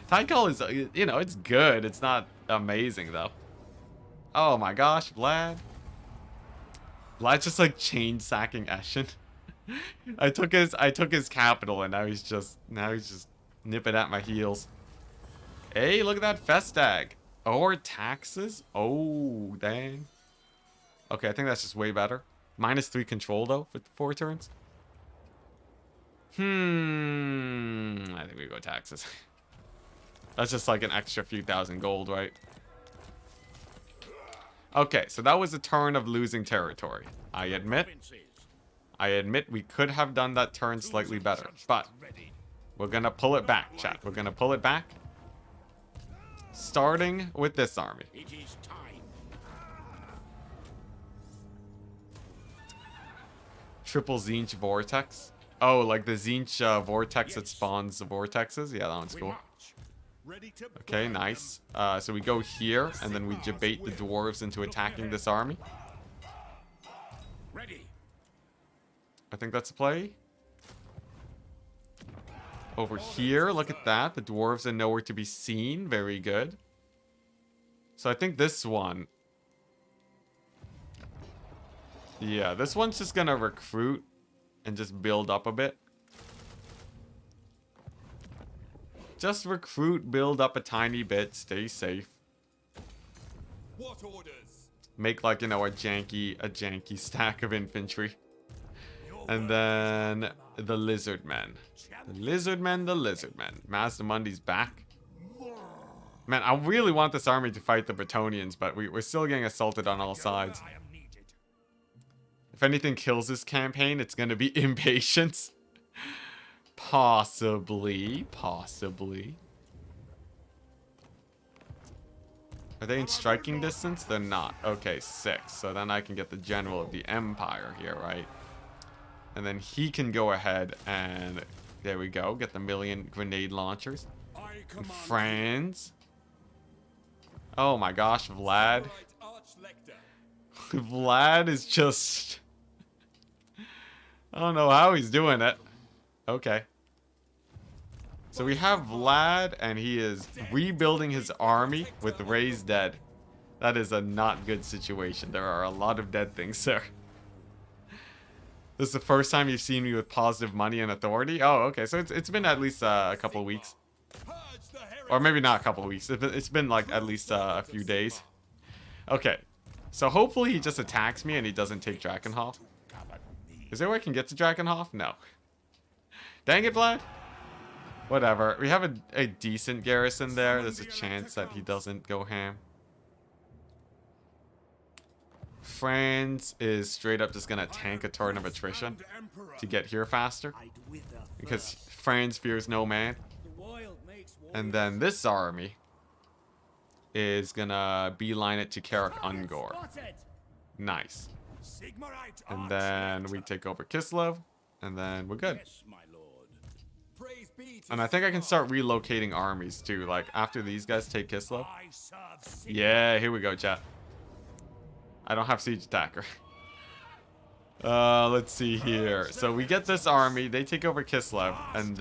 Tide Call is, you know, it's good. It's not amazing though. Oh my gosh, Vlad. Vlad's just like chain sacking Eshin. I took his capital and now he's just nipping at my heels. Hey, look at that Festag. Or taxes? Oh, dang. Okay, I think that's just way better. -3 control though for 4 turns. I think we go taxes. That's just like an extra few thousand gold, right? Okay, so that was a turn of losing territory. I admit we could have done that turn slightly better, but we're gonna pull it back, chat. We're gonna pull it back. Starting with this army. Triple Zinch Vortex. Oh, like the Zinch Vortex that spawns the Vortexes? Yeah, that one's cool. Okay, nice. So we go here, and then we debate the dwarves into attacking this army. I think that's a play. Over here, look at that. The dwarves are nowhere to be seen. Very good. So I think this one... Yeah, this one's just gonna recruit and just build up a bit. Just recruit, build up a tiny bit, stay safe. What orders? Make like, you know, a janky stack of infantry. And then the lizard men. The lizard men. Mazdamundi's back. Man, I really want this army to fight the Bretonnians, but we're still getting assaulted on all sides. If anything kills this campaign, it's gonna be impatience. Possibly. Are they in striking distance? They're not. Okay, 6. So then I can get the general of the Empire here, right? And then he can go ahead and... There we go. Get the 1,000,000 grenade launchers. And France. Oh my gosh, Vlad. Vlad is just... I don't know how he's doing it. Okay. So we have Vlad, and he is rebuilding his army with Ray's dead. That is a not good situation. There are a lot of dead things there. This is the first time you've seen me with positive money and authority? Oh, okay. So it's been at least a couple weeks. Or maybe not a couple weeks. It's been like at least a few days. Okay. So hopefully he just attacks me and he doesn't take Drakenhof. Is there a way I can get to Drakenhof? No. Dang it, Vlad. Whatever. We have a decent garrison there. There's a chance that he doesn't go ham. France is straight up just going to tank a turn of attrition to get here faster. Because France fears no man. And then this army is going to beeline it to Karak Ungor. Nice. And then we take over Kislev. And then we're good. And I think I can start relocating armies too. Like after these guys take Kislev. Yeah, here we go, chat. I don't have siege attacker. Let's see here. So we get this army. They take over Kislev. And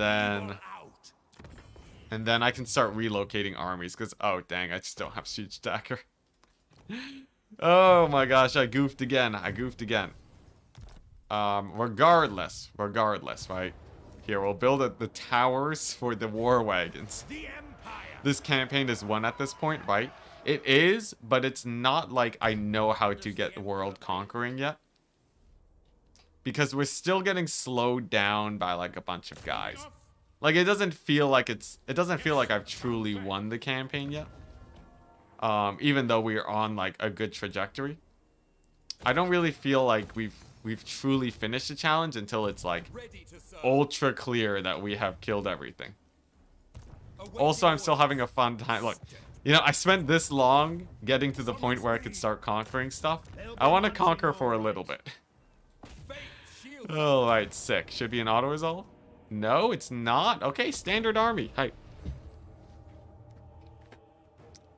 then I can start relocating armies. Because, oh dang, I just don't have siege attacker. Oh my gosh, I goofed again. Regardless, right? Here, we'll build the towers for the war wagons. This campaign is won at this point, right? It is, but it's not like I know how to get world conquering yet. Because we're still getting slowed down by like a bunch of guys. Like it doesn't feel like I've truly won the campaign yet. Even though we are on like a good trajectory. I don't really feel like we've truly finished the challenge until it's like ultra clear that we have killed everything. Also, I'm still having a fun time. Look, you know, I spent this long getting to the point where I could start conquering stuff. I want to conquer for a little bit. Alright, sick. Should be an auto-resolve? No, it's not. Okay, standard army. Hi.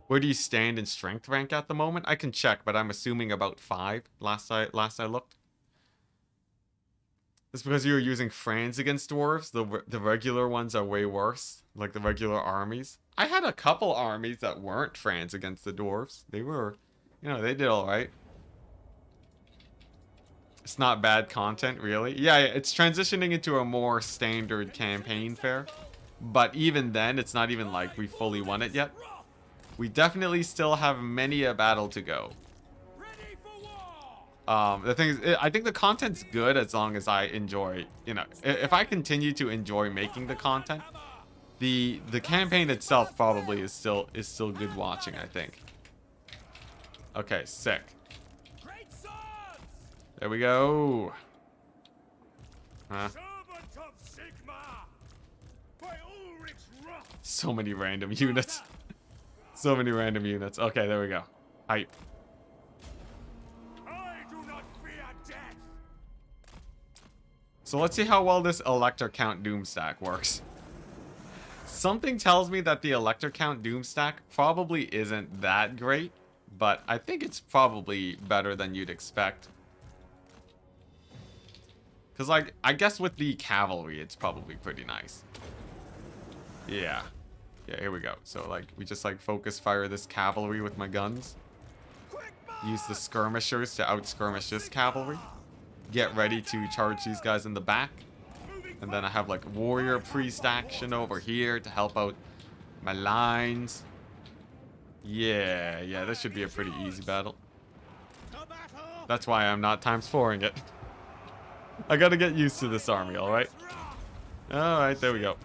Where do you stand in strength rank at the moment? I can check, but I'm assuming about 5 last I looked. It's because you were using France against dwarves. The regular ones are way worse. Like the regular armies. I had a couple armies that weren't France against the dwarves. They were, you know, they did alright. It's not bad content, really. Yeah, it's transitioning into a more standard campaign fare. But even then, it's not even like we fully won it yet. We definitely still have many a battle to go. The thing is, I think the content's good as long as I enjoy, you know, if I continue to enjoy making the content, the campaign itself probably is still good watching, I think. Okay, sick. There we go. Huh? So many random units. So many random units. Okay, there we go. Hype. So let's see how well this Elector Count Doomstack works. Something tells me that the Elector Count Doomstack probably isn't that great, but I think it's probably better than you'd expect. Because, like, I guess with the cavalry, it's probably pretty nice. Yeah. Yeah, here we go. So, like, we just, like, focus fire this cavalry with my guns. Use the skirmishers to out-skirmish this cavalry. Get ready to charge these guys in the back. And then I have, like, warrior priest action over here to help out My lines. Yeah, this should be a pretty easy battle. That's why I'm not ×4ing it. I gotta get used to this army, alright? Alright, there we go.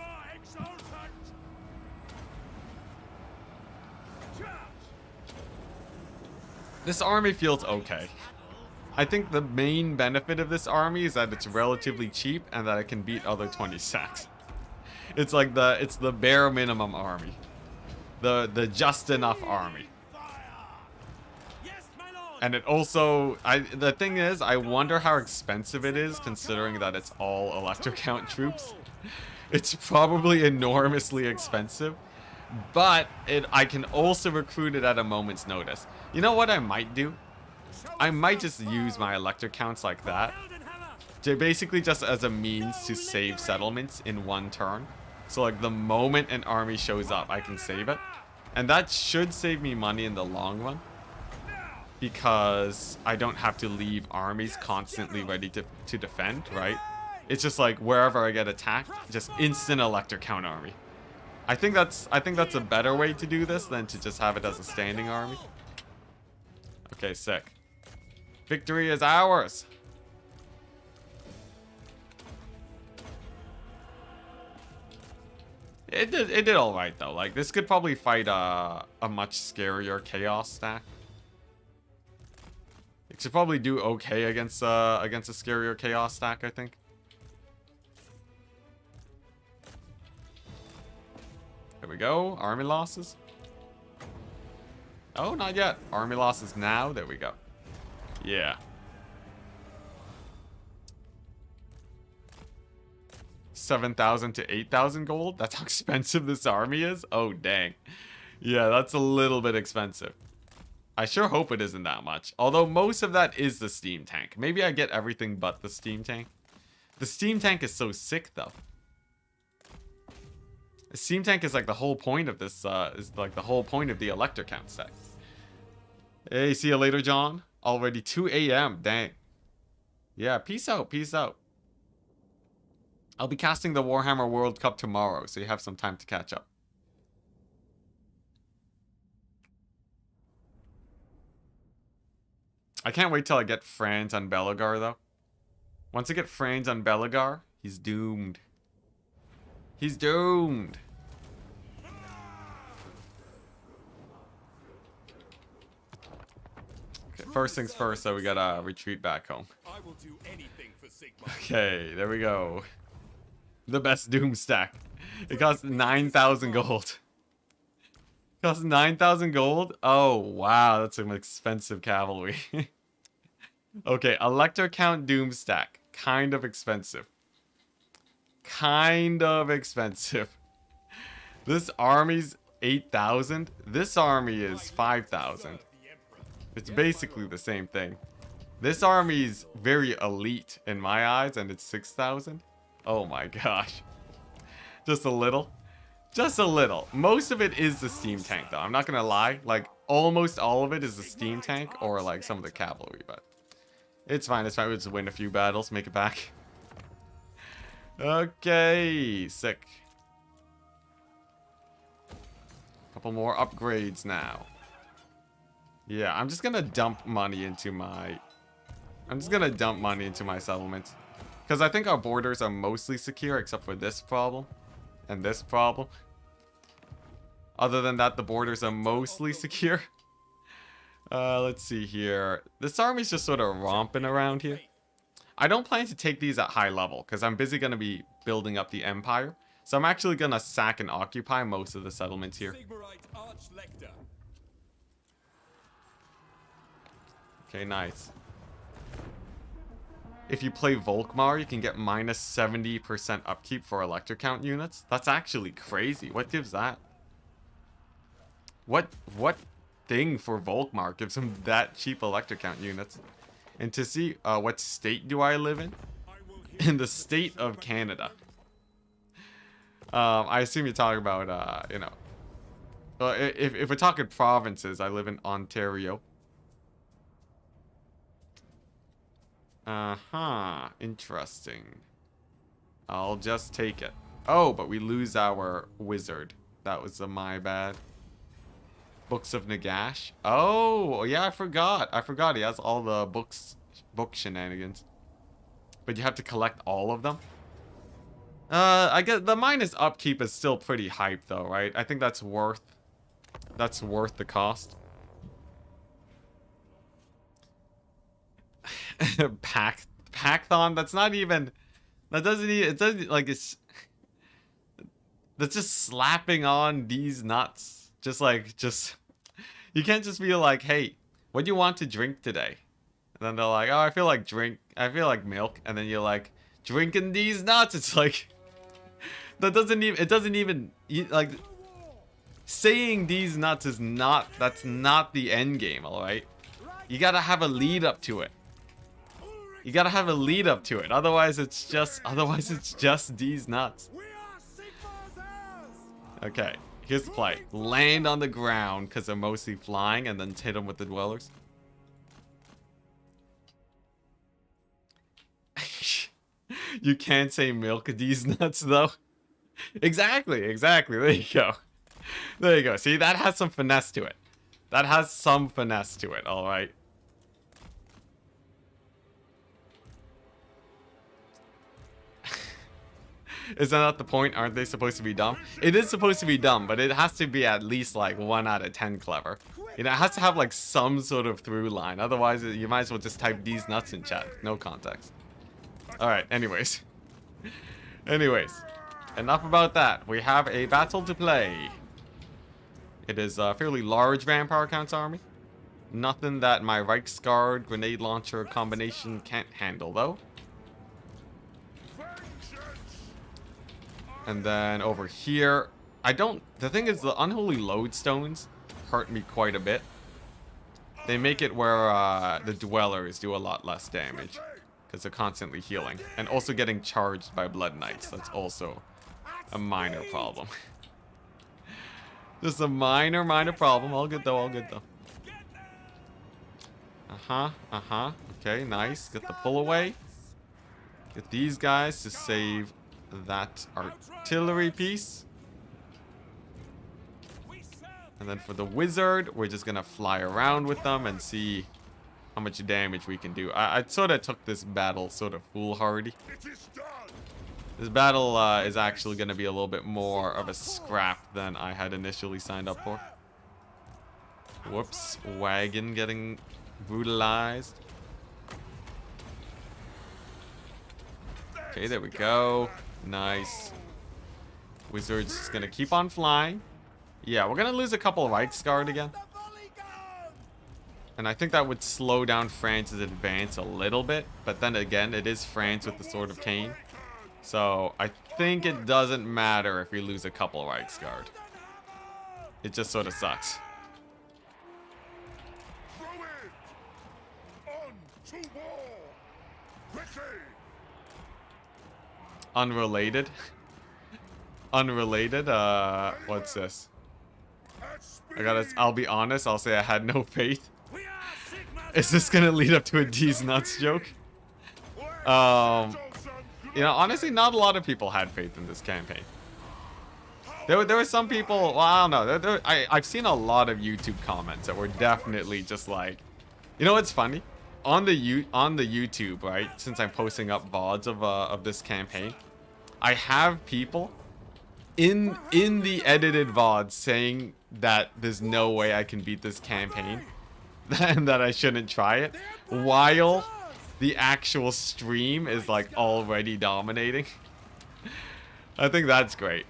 This army feels okay. I think the main benefit of this army is that it's relatively cheap and that it can beat other 20 sacks. It's like it's the bare minimum army. The just enough army. And it also, the thing is, I wonder how expensive it is considering that it's all Electro Count troops. It's probably enormously expensive, but I can also recruit it at a moment's notice. You know what I might do? I might just use my Electro Counts like that, to basically just as a means to save settlements in one turn. So like the moment an army shows up, I can save it. And that should save me money in the long run, because I don't have to leave armies constantly ready to defend, right? It's just like wherever I get attacked, just instant Electro Count army. I think that's a better way to do this than to just have it as a standing army. Okay, sick. Victory is ours. It did all right though. Like this could probably fight a much scarier chaos stack. It should probably do okay against a scarier chaos stack, I think. There we go. Army losses. Oh, not yet. Army losses now. There we go. Yeah. 7,000 to 8,000 gold? That's how expensive this army is? Oh, dang. Yeah, that's a little bit expensive. I sure hope it isn't that much. Although most of that is the steam tank. Maybe I get everything but the steam tank. The steam tank is so sick, though. The steam tank is like the whole point of this, is like the whole point of the Electro Count stack. Hey, see you later, John. Already 2 a.m. Dang. Yeah, peace out, peace out. I'll be casting the Warhammer World Cup tomorrow, so you have some time to catch up. I can't wait till I get Franz on Belagar, though. Once I get Franz on Belagar, he's doomed. He's doomed. Okay, first things first, so we gotta retreat back home. I will do anything for Sigma. Okay, there we go. The best Doom stack. It costs 9,000 gold. It costs 9,000 gold? Oh, wow, that's some expensive cavalry. Okay, Electro Count Doom stack. Kind of expensive. Kind of expensive. This army's 8,000. This army is 5,000. It's basically the same thing. This army's very elite in my eyes, and it's 6,000. Oh my gosh. Just a little. Just a little. Most of it is the steam tank, though. I'm not gonna lie. Like, almost all of it is the steam tank or, like, some of the cavalry, but it's fine. It's fine. We'll just win a few battles, make it back. Okay. Sick. Couple more upgrades now. Yeah, I'm just gonna dump money into my... settlements. Because I think our borders are mostly secure, except for this problem. And this problem. Other than that, the borders are mostly secure. Let's see here. This army's just sort of romping around here. I don't plan to take these at high level, because I'm busy going to be building up the empire. So I'm actually going to sack and occupy most of the settlements here. Okay, nice. If you play Volkmar, you can get minus 70% upkeep for Electro Count units. That's actually crazy. What gives that? What thing for Volkmar gives him that cheap Electro Count units? And to see, what state do I live in? In the state of Canada. I assume you're talking about, you know... if we're talking provinces, I live in Ontario. Uh-huh. Interesting. I'll just take it. Oh, but we lose our wizard. That was my bad. Books of Nagash. Oh, yeah, I forgot. I forgot he has all the book shenanigans. But you have to collect all of them? I get the minus upkeep is still pretty hype though, right? I think that's worth the cost. Pacthon, that's not even, that doesn't even, it doesn't, like, it's, that's just slapping on these nuts. Just like, you can't just be like, hey, what do you want to drink today? And then they're like, oh, I feel like milk. And then you're like, drinking these nuts. It's like, it doesn't even, like, saying these nuts is not, that's not the end game, alright? You gotta have a lead up to it. You gotta have a lead up to it. Otherwise it's just these nuts. Okay, here's the play. Land on the ground because they're mostly flying and then hit them with the dwellers. You can't say milk these nuts though. Exactly. There you go. There you go. See, that has some finesse to it. That has some finesse to it, alright. Is that not the point? Aren't they supposed to be dumb? It is supposed to be dumb, but it has to be at least like 1 out of 10 clever. You know, it has to have like some sort of through line. Otherwise, you might as well just type these nuts in chat. No context. Alright, anyways. Enough about that. We have a battle to play. It is a fairly large Vampire Count's army. Nothing that my Reichsguard grenade launcher combination can't handle, though. And then over here, the thing is the unholy lodestones hurt me quite a bit. They make it where the dwellers do a lot less damage because they're constantly healing and also getting charged by blood knights. That's also a minor problem. Just a minor problem. All good though. Okay, nice. Get the pull away. Get these guys to save that artillery piece. And then for the wizard, we're just gonna fly around with them and see how much damage we can do. I sort of took this battle sort of foolhardy. This battle is actually gonna be a little bit more of a scrap than I had initially signed up for. Whoops, wagon getting brutalized. Okay, there we go. Nice. Wizard's just gonna keep on flying. Yeah, we're gonna lose a couple of Reichsguard again. And I think that would slow down France's advance a little bit. But then again, it is France with the Sword of Cain. So I think it doesn't matter if we lose a couple of Reichsguard. It just sort of sucks. Unrelated. Unrelated. What's this? I'll be honest, I'll say I had no faith. Is this gonna lead up to a D's nuts joke? You know, honestly, not a lot of people had faith in this campaign. There were some people, well, I don't know. I've seen a lot of YouTube comments that were definitely just like, you know what's funny? On the YouTube, right? Since I'm posting up VODs of this campaign, I have people in the edited VODs saying that there's no way I can beat this campaign and that I shouldn't try it, while the actual stream is like already dominating. I think that's great.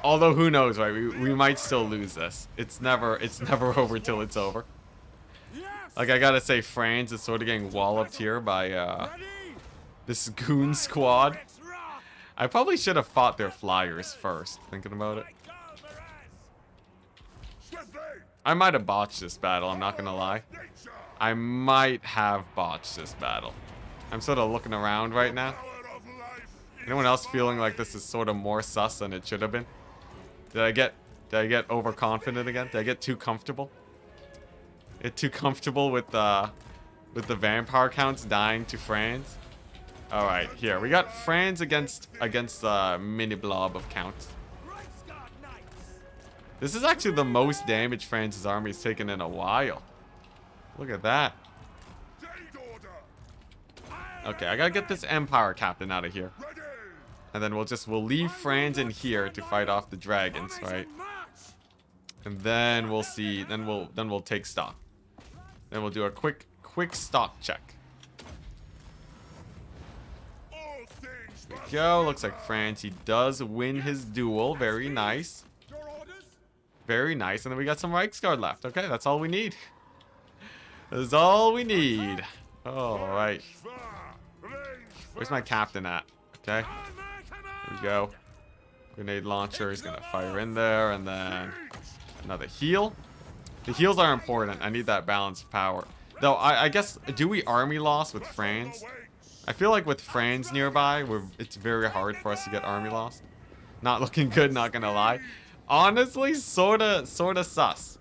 Although who knows, right? We might still lose this. It's never over till it's over. Like, I gotta say, France is sort of getting walloped here by this goon squad. I probably should have fought their flyers first, thinking about it. I might have botched this battle, I'm not gonna lie. I might have botched this battle. I'm sort of looking around right now. Anyone else feeling like this is sort of more sus than it should have been? Did I get overconfident again? Did I get too comfortable? Get too comfortable with the vampire counts dying to France? Alright, here. We got France against a mini blob of counts. This is actually the most damage France's army has taken in a while. Look at that. Okay, I gotta get this Empire captain out of here. And then we'll leave France in here to fight off the dragons, right? And then we'll see, then we'll take stock. Then we'll do a quick stock check. There we go. Looks like France, he does win his duel. Very nice. Very nice. And then we got some Reichsguard left. Okay, that's all we need. That's all we need. Alright. Where's my captain at? Okay. There we go. Grenade launcher is gonna fire in there, and then another heal. The heals are important. I need that balance of power. Though, I guess, do we army loss with France? I feel like with France nearby, it's very hard for us to get army loss. Not looking good, not gonna lie. Honestly, sorta sus.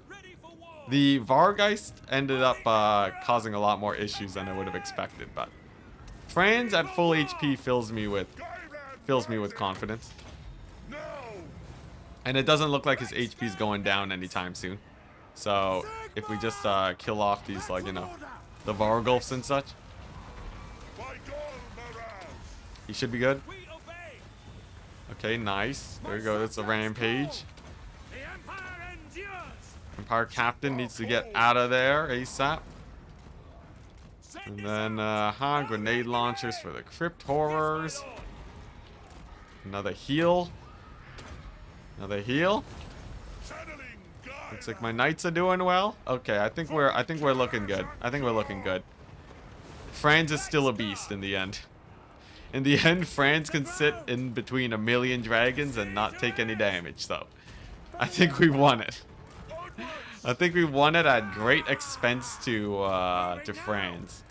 The Vargeist ended up causing a lot more issues than I would have expected, but France at full HP fills me with confidence. And it doesn't look like his HP is going down anytime soon. So if we just kill off these, like, you know, the Vargulfs and such, he should be good. Okay, nice. There we go. That's a rampage. Empire captain needs to get out of there ASAP. And then grenade launchers for the crypt horrors. Another heal. Another heal. Looks like my knights are doing well. Okay, I think we're looking good. I think we're looking good. France is still a beast in the end. In the end, France can sit in between a million dragons and not take any damage, so I think we won it. I think we won it at great expense to France.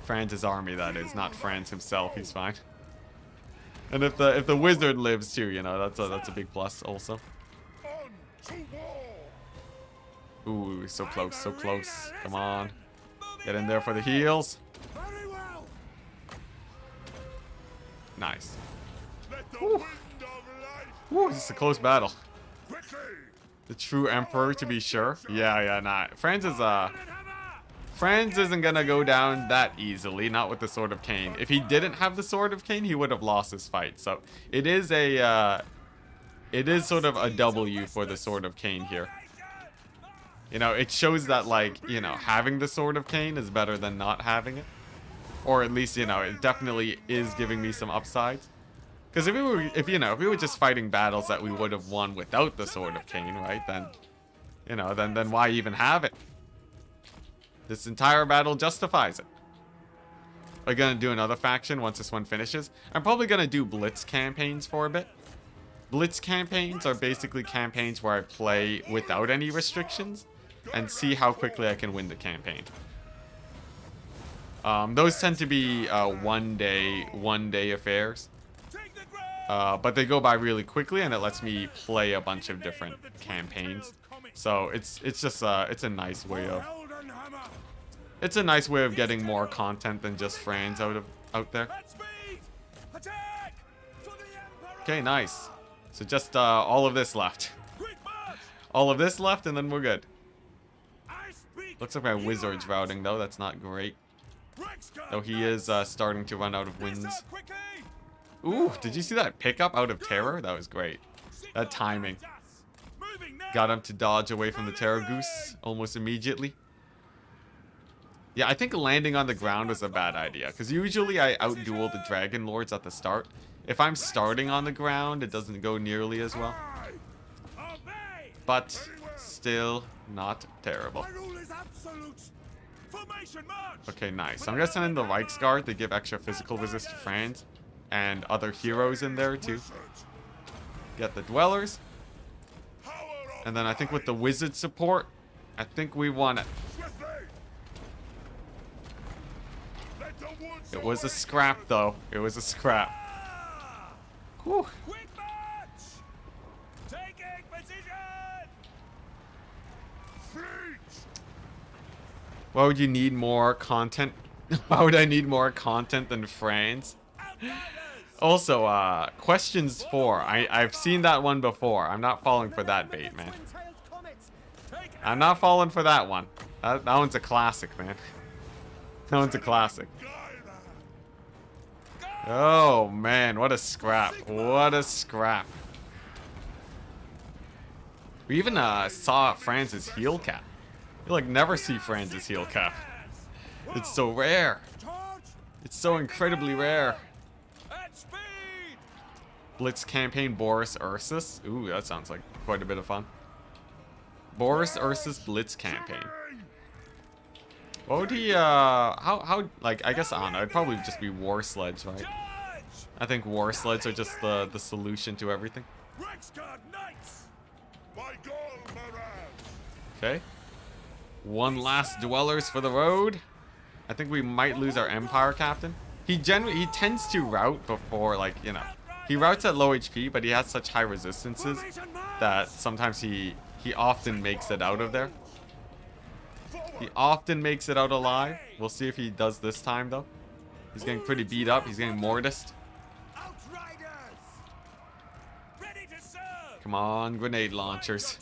France's army, that is, not France himself. He's fine. And if the wizard lives too, you know, that's a big plus also. Ooh, so close, so close. Come on. Get in there for the heals. Nice. Woo. Woo, this is a close battle. The true emperor, to be sure. Yeah, nah. France isn't gonna go down that easily, not with the Sword of Cain. If he didn't have the Sword of Cain, he would have lost his fight. So it is sort of a W for the Sword of Cain here. You know, it shows that, like, you know, having the Sword of Cain is better than not having it. Or at least, you know, it definitely is giving me some upsides. Because if we were just fighting battles that we would have won without the Sword of Cain, right? Then, you know, then why even have it? This entire battle justifies it. We're gonna do another faction once this one finishes. I'm probably gonna do blitz campaigns for a bit. Blitz campaigns are basically campaigns where I play without any restrictions and see how quickly I can win the campaign. Those tend to be one day affairs. But they go by really quickly, and it lets me play a bunch of different campaigns. So it's just it's a nice way of getting more content than just France out there. Okay, nice. So just all of this left. All of this left, and then we're good. Looks like my wizard's routing though. That's not great. Though he is starting to run out of winds. Ooh, did you see that pickup out of terror? That was great. That timing. Got him to dodge away from the Terror Goose almost immediately. Yeah, I think landing on the ground was a bad idea. Because usually I outduel the Dragon Lords at the start. If I'm starting on the ground, it doesn't go nearly as well. But still not terrible. Okay, nice. So I'm going to send in the Reichsguard. They give extra physical resist to France. And other heroes in there too. Get the Dwellers. And then I think with the Wizard support, I think we won it. It was a scrap though. It was a scrap. Whew. Why would you need more content? Why would I need more content than France? Also, questions 4. I've seen that one before. I'm not falling for that bait, man. I'm not falling for that one. That one's a classic, man. That one's a classic. Oh, man. What a scrap. What a scrap. We even saw Franz's heel cap. You, like, never see Franz's heel cap. It's so rare. It's so incredibly rare. Blitz campaign Boris Ursus. Ooh, that sounds like quite a bit of fun. Boris Ursus Blitz campaign. What would he, how, like, I guess, I don't know, it'd probably just be war sleds, right? I think war sleds are just the solution to everything. Okay. One last dwellers for the road. I think we might lose our Empire captain. He tends to route before, like, you know, he routes at low HP, but he has such high resistances that sometimes he often makes it out of there. He often makes it out alive. We'll see if he does this time, though. He's getting pretty beat up. He's getting mortised. Come on, grenade launchers.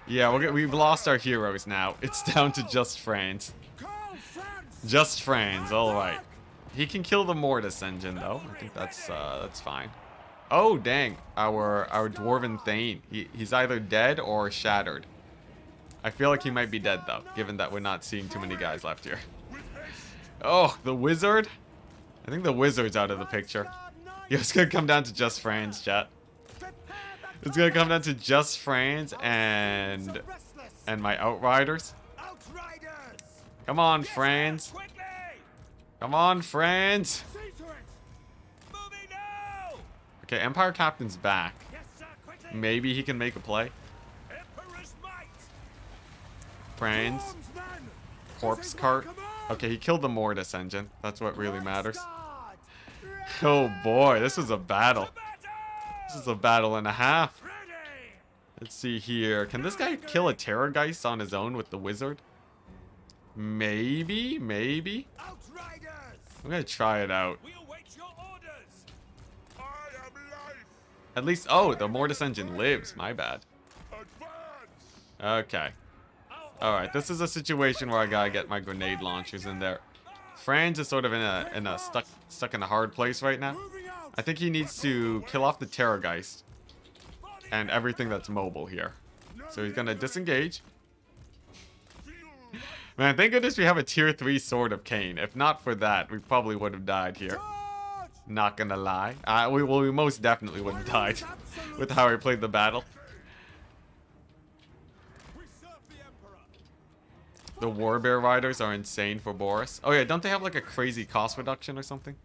Yeah, we've lost our heroes now. It's down to just Franz. Just Franz, alright. He can kill the Mortis engine, though. I think that's fine. Oh, dang. Our Dwarven Thane. He's either dead or shattered. I feel like he might be dead, though, given that we're not seeing too many guys left here. Oh, the Wizard? I think the Wizard's out of the picture. Yeah, it's gonna come down to just Franz, chat. It's gonna come down to just Franz and my Outriders. Come on, Franz. Come on, Franz. Okay, Empire Captain's back. Maybe he can make a play. Franz. Corpse cart. Okay, he killed the Mortis engine. That's what really matters. Oh boy, this was a battle. This is a battle and a half. Let's see here. Can this guy kill a Terrorgeist on his own with the Wizard? Maybe, maybe. I'm gonna try it out. At least, oh, the Mortis engine lives. My bad. Okay. Alright, this is a situation where I gotta get my grenade launchers in there. Franz is sort of in a stuck in a hard place right now. I think he needs to kill off the Terrorgeist and everything that's mobile here. So he's gonna disengage. Man, thank goodness we have a tier 3 Sword of Cain. If not for that, we probably would have died here. Not gonna lie. We most definitely would have died with how I played the battle. The Warbear Riders are insane for Boris. Oh yeah, don't they have like a crazy cost reduction or something?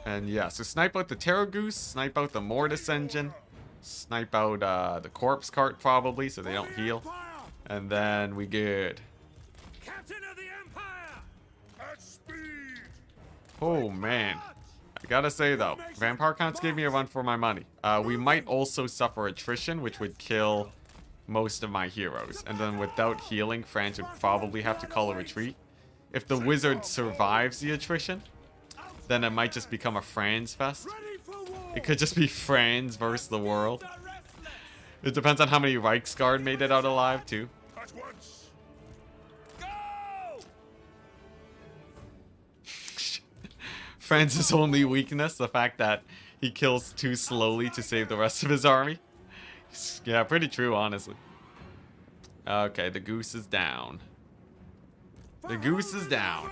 And yeah, so snipe out the Terror Goose, snipe out the Mortis engine, snipe out the Corpse Cart probably so they don't heal. And then we good. Oh man. I gotta say though, Vampire Counts gave me a run for my money. We might also suffer attrition, which would kill most of my heroes. And then without healing, Franz would probably have to call a retreat. If the Wizard survives the attrition, then it might just become a Franz fest. It could just be Franz versus the world. It depends on how many Reichsguard made it out alive too. Franz's only weakness, the fact that he kills too slowly to save the rest of his army. Yeah, pretty true, honestly. Okay, the goose is down. The goose is down.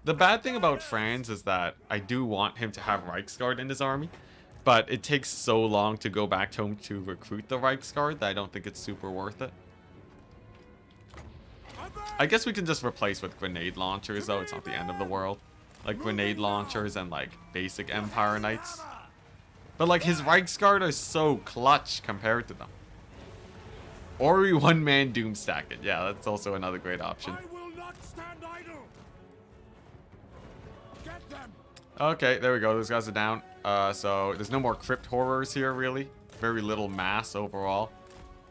The bad thing about Franz is that I do want him to have Reichsguard in his army, but it takes so long to go back home to recruit the Reichsguard that I don't think it's super worth it. I guess we can just replace with grenade launchers, though. It's not the end of the world. Like grenade launchers and like basic Empire Knights. But like his Reichsguard are so clutch compared to them. Or we one-man doomstack it. Yeah, that's also another great option. Okay, there we go. Those guys are down. So there's no more crypt horrors here, really. Very little mass overall.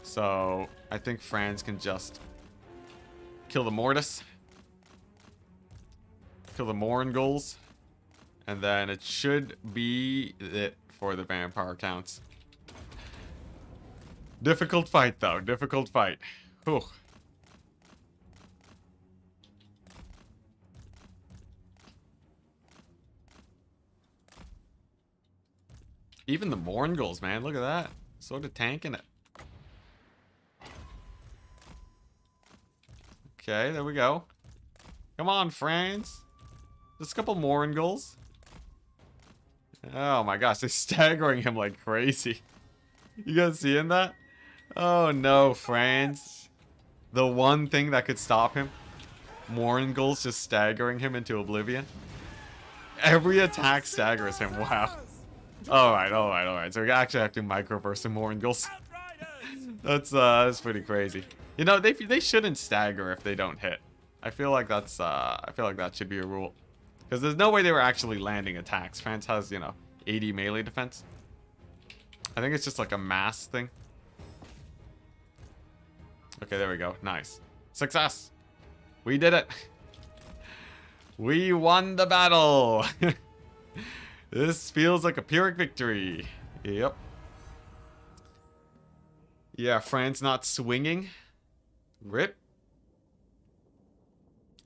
So I think Franz can just kill the Mortis. kill the Moringles. And then it should be it for the vampire counts. Difficult fight, though. Difficult fight. Whew. Even the Moringles, man. Look at that. Sort of tanking it. Okay, there we go. Come on, friends. Just a couple Moringles. Oh my gosh, they're staggering him like crazy. You guys seeing that? Oh no, friends. The one thing that could stop him. Moringles just staggering him into oblivion. Every attack staggers him. Wow. Alright. So we actually have to microverse some Moringles. That's pretty crazy. You know, they shouldn't stagger if they don't hit. I feel like that should be a rule. Because there's no way they were actually landing attacks. France has, you know, 80 melee defense. I think it's just like a mass thing. Okay, there we go. Nice. Success! We did it! We won the battle! This feels like a Pyrrhic victory. Yep. Yeah, France not swinging. Rip.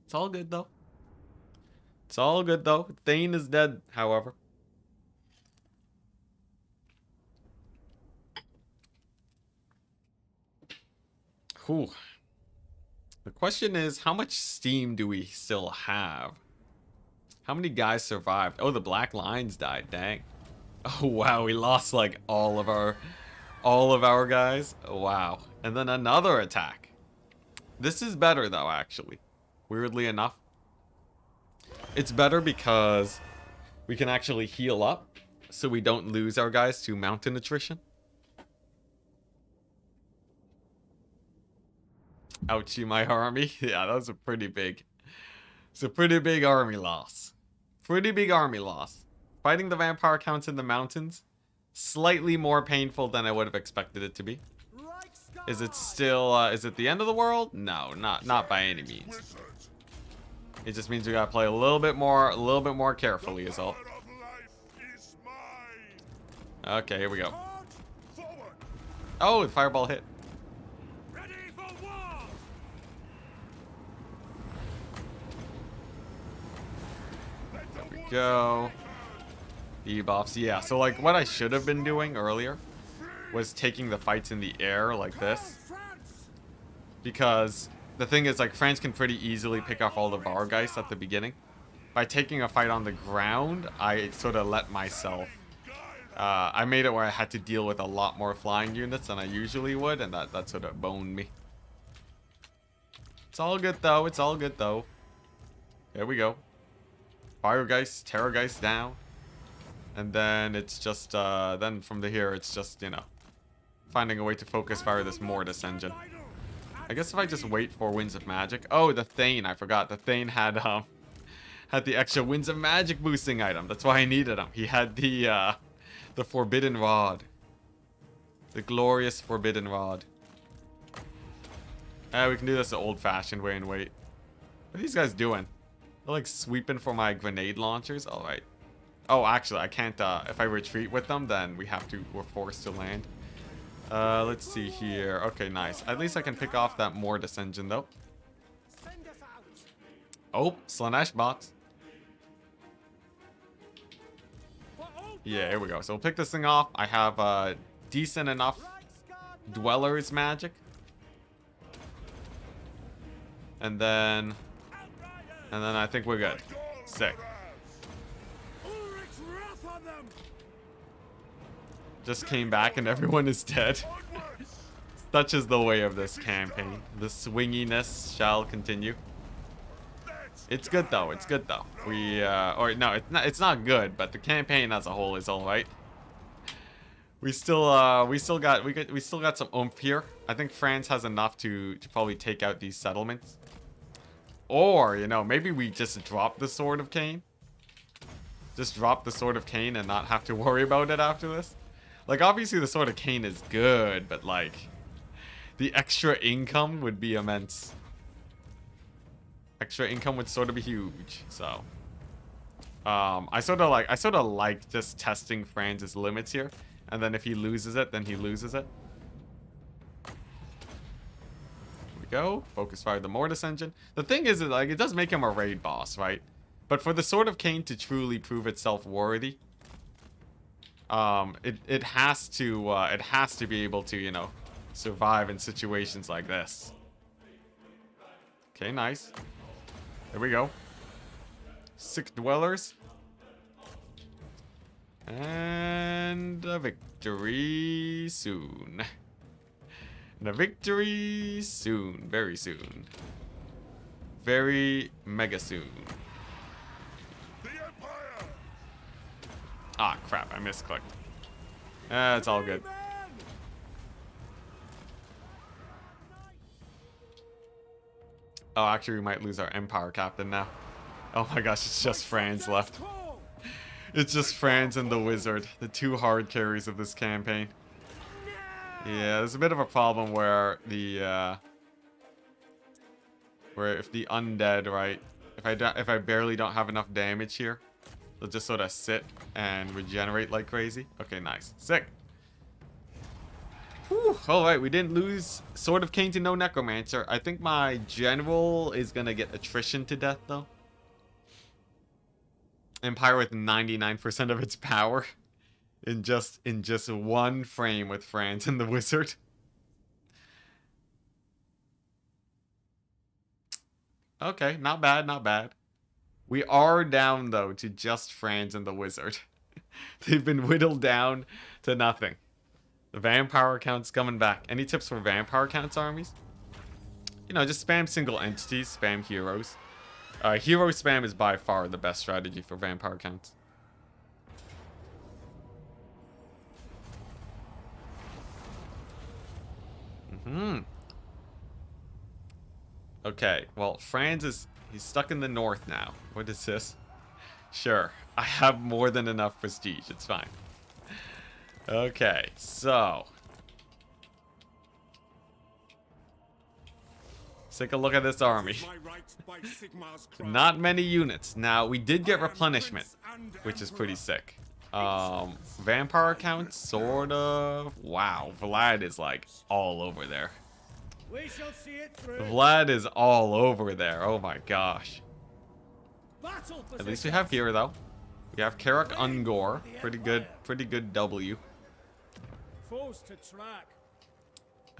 It's all good, though. It's all good, though. Thane is dead, however. Whew. The question is, how much steam do we still have? How many guys survived? Oh, the Black Lions died. Dang. Oh, wow. We lost, like, all of our guys. Wow. And then another attack. This is better, though, actually. Weirdly enough. It's better because we can actually heal up so we don't lose our guys to mountain attrition. Ouchie, my army. Yeah, that was a pretty big... It's a pretty big army loss. Pretty big army loss. Fighting the vampire counts in the mountains. Slightly more painful than I would have expected it to be. Is it still, is it the end of the world? No, not by any means. It just means we gotta play a little bit more carefully is all. Okay, here we go. Oh, the fireball hit. There we go. Debuffs, yeah. So like what I should have been doing earlier was taking the fights in the air like this. Because the thing is, like, France can pretty easily pick off all the Vargeist at the beginning. By taking a fight on the ground, I sort of let myself... I made it where I had to deal with a lot more flying units than I usually would, and that sort of boned me. It's all good, though. It's all good, though. There we go. Firegeist, Terrorgeist down. And then it's just, then from here, it's just, you know, finding a way to focus fire this Mortis engine. I guess if I just wait for Winds of Magic. Oh, the Thane, I forgot. The Thane had the extra Winds of Magic boosting item. That's why I needed him. He had the Forbidden Rod. The glorious Forbidden Rod. We can do this the old-fashioned way and wait. What are these guys doing? They're like sweeping for my grenade launchers. Alright. Oh, actually, I can't, if I retreat with them, then we're forced to land. Let's see here. Okay, nice. At least I can pick off that Mortis engine, though. Oh, Slanesh box. Yeah, here we go. So we'll pick this thing off. I have, decent enough Dweller's magic. And then I think we're good. Sick. Just came back and everyone is dead. Such is the way of this campaign. The swinginess shall continue. It's good though. It's good though. Or no, it's not good, but the campaign as a whole is all right. We still got some oomph here. I think France has enough to probably take out these settlements. Or, you know, maybe we just drop the Sword of Cain. Just drop the Sword of Cain and not have to worry about it after this. Like, obviously the Sword of Cain is good, but, like, the extra income would be immense. Extra income would sort of be huge, so. I sort of like just testing Franz's limits here, and then if he loses it, then he loses it. Here we go. Focus fire the Mortis engine. The thing is, like, it does make him a raid boss, right? But for the Sword of Cain to truly prove itself worthy, it has to be able to, you know, survive in situations like this. Okay, nice. There we go. 6 dwellers. And a victory soon. And a victory soon. Very soon. Very mega soon. Ah, crap. I misclicked. It's all good. Oh, actually, we might lose our Empire captain now. Oh my gosh, it's just Franz left. It's just Franz and the Wizard, the 2 hard carries of this campaign. Yeah, there's a bit of a problem where the where if the undead, right? If I barely don't have enough damage here, they'll just sort of sit and regenerate like crazy. Okay, nice, sick. Alright, we didn't lose Sword of Cain to no Necromancer. I think my general is gonna get attrition to death though. Empire with 99% of its power in just one frame with Franz and the Wizard. Okay, not bad, not bad. We are down though to just Franz and the Wizard. They've been whittled down to nothing. The Vampire count's coming back. Any tips for Vampire counts armies? You know, just spam single entities, spam heroes. Hero spam is by far the best strategy for Vampire counts. Okay, well, he's stuck in the north now. What is this? Sure, I have more than enough prestige. It's fine. Okay, so let's take a look at this army. Not many units. Now, we did get replenishment, which is pretty sick. Vampire count, sort of. Wow, Vlad is like all over there. Vlad is all over there. Oh my gosh. At least we have here though. We have Karak Ungor. Pretty good W.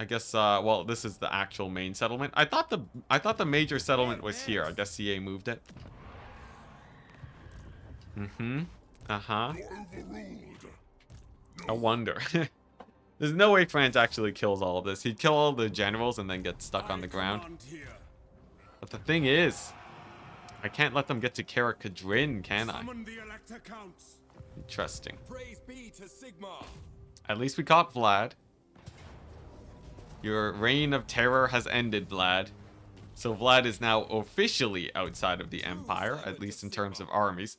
I guess well, this is the actual main settlement. I thought the major settlement was here. I guess CA moved it. I wonder. There's no way Franz actually kills all of this. He'd kill all the generals and then get stuck on the ground. But the thing is, I can't let them get to Karak Kadrin, can I? Interesting. At least we caught Vlad. Your reign of terror has ended, Vlad. So Vlad is now officially outside of the Empire, at least in terms of armies.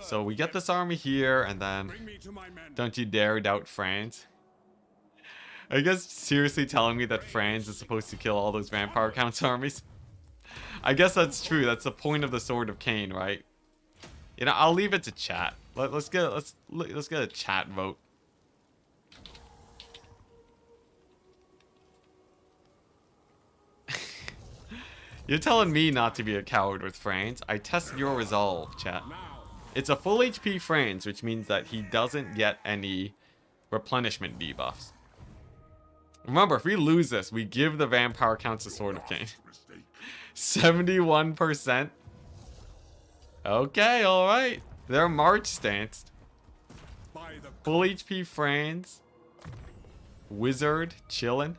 So we get this army here, and then don't you dare doubt Franz. I guess seriously telling me that Franz is supposed to kill all those Vampire Counts armies? I guess that's true. That's the point of the Sword of Cain, right? You know, I'll leave it to chat. Let's get a chat vote. You're telling me not to be a coward with Franz. I test your resolve, chat. It's a full HP Franz, which means that he doesn't get any replenishment debuffs. Remember, if we lose this, we give the Vampire Counts a Sword of Cain. 71%. Okay, alright. They're March stanced. Full HP Franz. Wizard, chillin'.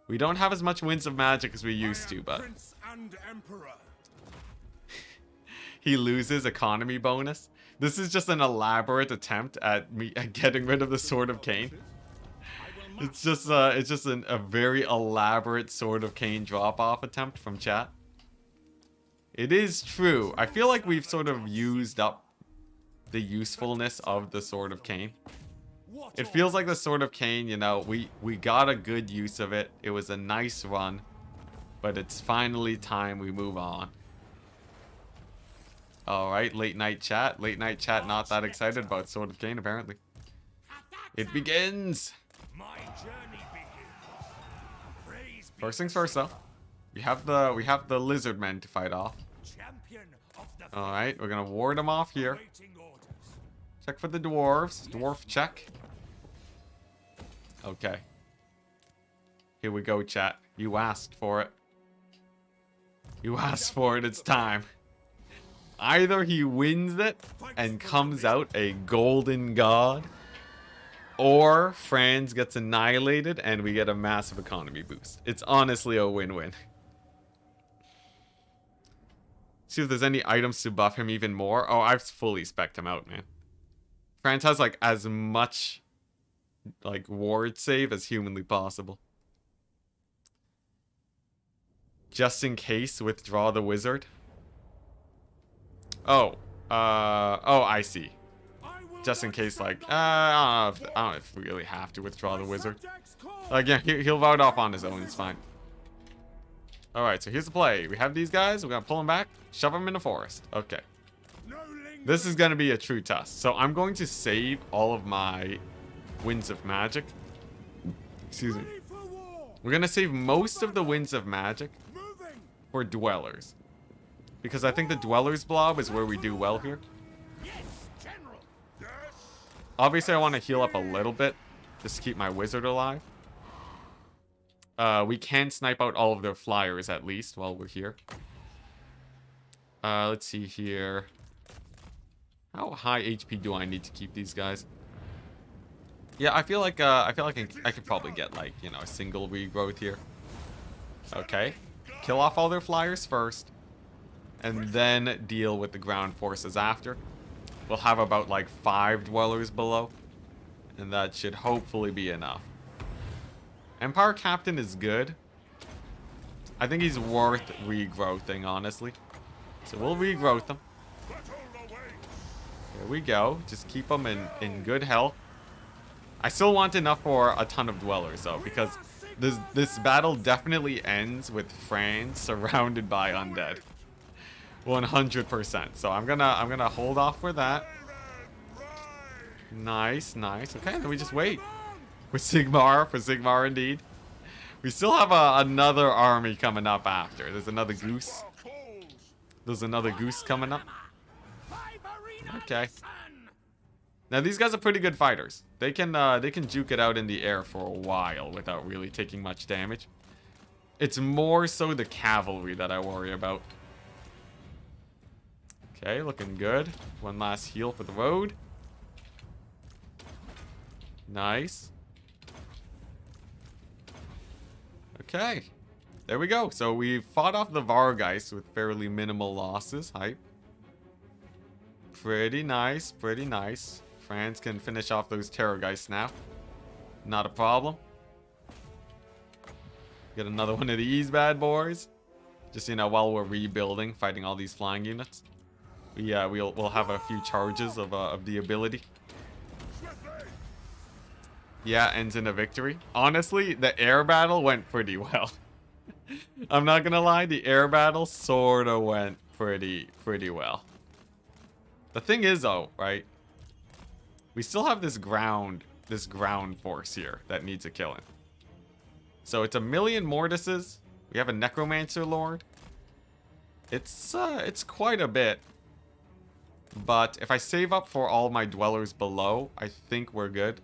We don't have as much Winds of Magic as we used to, but... He loses economy bonus. This is just an elaborate attempt at getting rid of the Sword of Cain. It's just a very elaborate Sword of Cain drop-off attempt from chat. It is true. I feel like we've sort of used up the usefulness of the Sword of Cain. It feels like the Sword of Cain, you know, we got a good use of it. It was a nice run. But it's finally time we move on. Alright, late night chat. Late night chat not that excited about Sword of Cain, apparently. It begins! My journey begins. Praise be First things first, though. We have the lizard men to fight off. champion of the Alright, we're gonna ward them off here. waiting orders. Check for the dwarves. Dwarf check. Okay. Here we go, chat. You asked for it. You asked for it, it's time. Either he wins it and comes out a golden god, or Franz gets annihilated and we get a massive economy boost. It's honestly a win-win. See if there's any items to buff him even more. Oh, I've fully spec'd him out, man. Franz has like as much like ward save as humanly possible. Just in case, withdraw the wizard. Oh, I see. Just in case, like, I don't know if we really have to withdraw the wizard. Again, he'll vote off on his own, it's fine. Alright, so here's the play. We have these guys, we're gonna pull them back, shove them in the forest. Okay. This is gonna be a true test. So I'm going to save all of my winds of magic. Excuse me. We're gonna save most of the winds of magic for dwellers. Because I think the dwellers blob is where we do well here. Obviously I want to heal up a little bit, just to keep my wizard alive. We can snipe out all of their flyers at least while we're here. Let's see here. How high HP do I need to keep these guys? Yeah, I feel like I could probably get like, you know, a single regrowth here. Okay. Kill off all their flyers first, and then deal with the ground forces after. We'll have about like 5 dwellers below, and that should hopefully be enough. Empire Captain is good. I think he's worth regrowthing, honestly. So we'll regrowth him. There we go. Just keep them in good health. I still want enough for a ton of dwellers, though, because this battle definitely ends with Franz surrounded by undead. 100%. So I'm gonna hold off for that. Nice, nice. Okay, then we just wait. For Sigmar indeed. We still have another army coming up after. There's another goose. There's another goose coming up. Okay. Now these guys are pretty good fighters. They can juke it out in the air for a while without really taking much damage. It's more so the cavalry that I worry about. Okay, looking good. One last heal for the road. Nice. Okay. There we go. So we fought off the Vargeist with fairly minimal losses. Hype. Pretty nice, pretty nice. Franz can finish off those Terrorgeists now. Not a problem. Get another one of these bad boys. Just, you know, while we're rebuilding, fighting all these flying units. We'll have a few charges of the ability. Yeah, ends in a victory. Honestly, the air battle went pretty well. I'm not gonna lie, the air battle sorta went pretty well. The thing is, though, right? We still have this ground force here that needs a killing. So it's 1,000,000 mortises. We have a necromancer lord. It's quite a bit. But if I save up for all my dwellers below, I think we're good.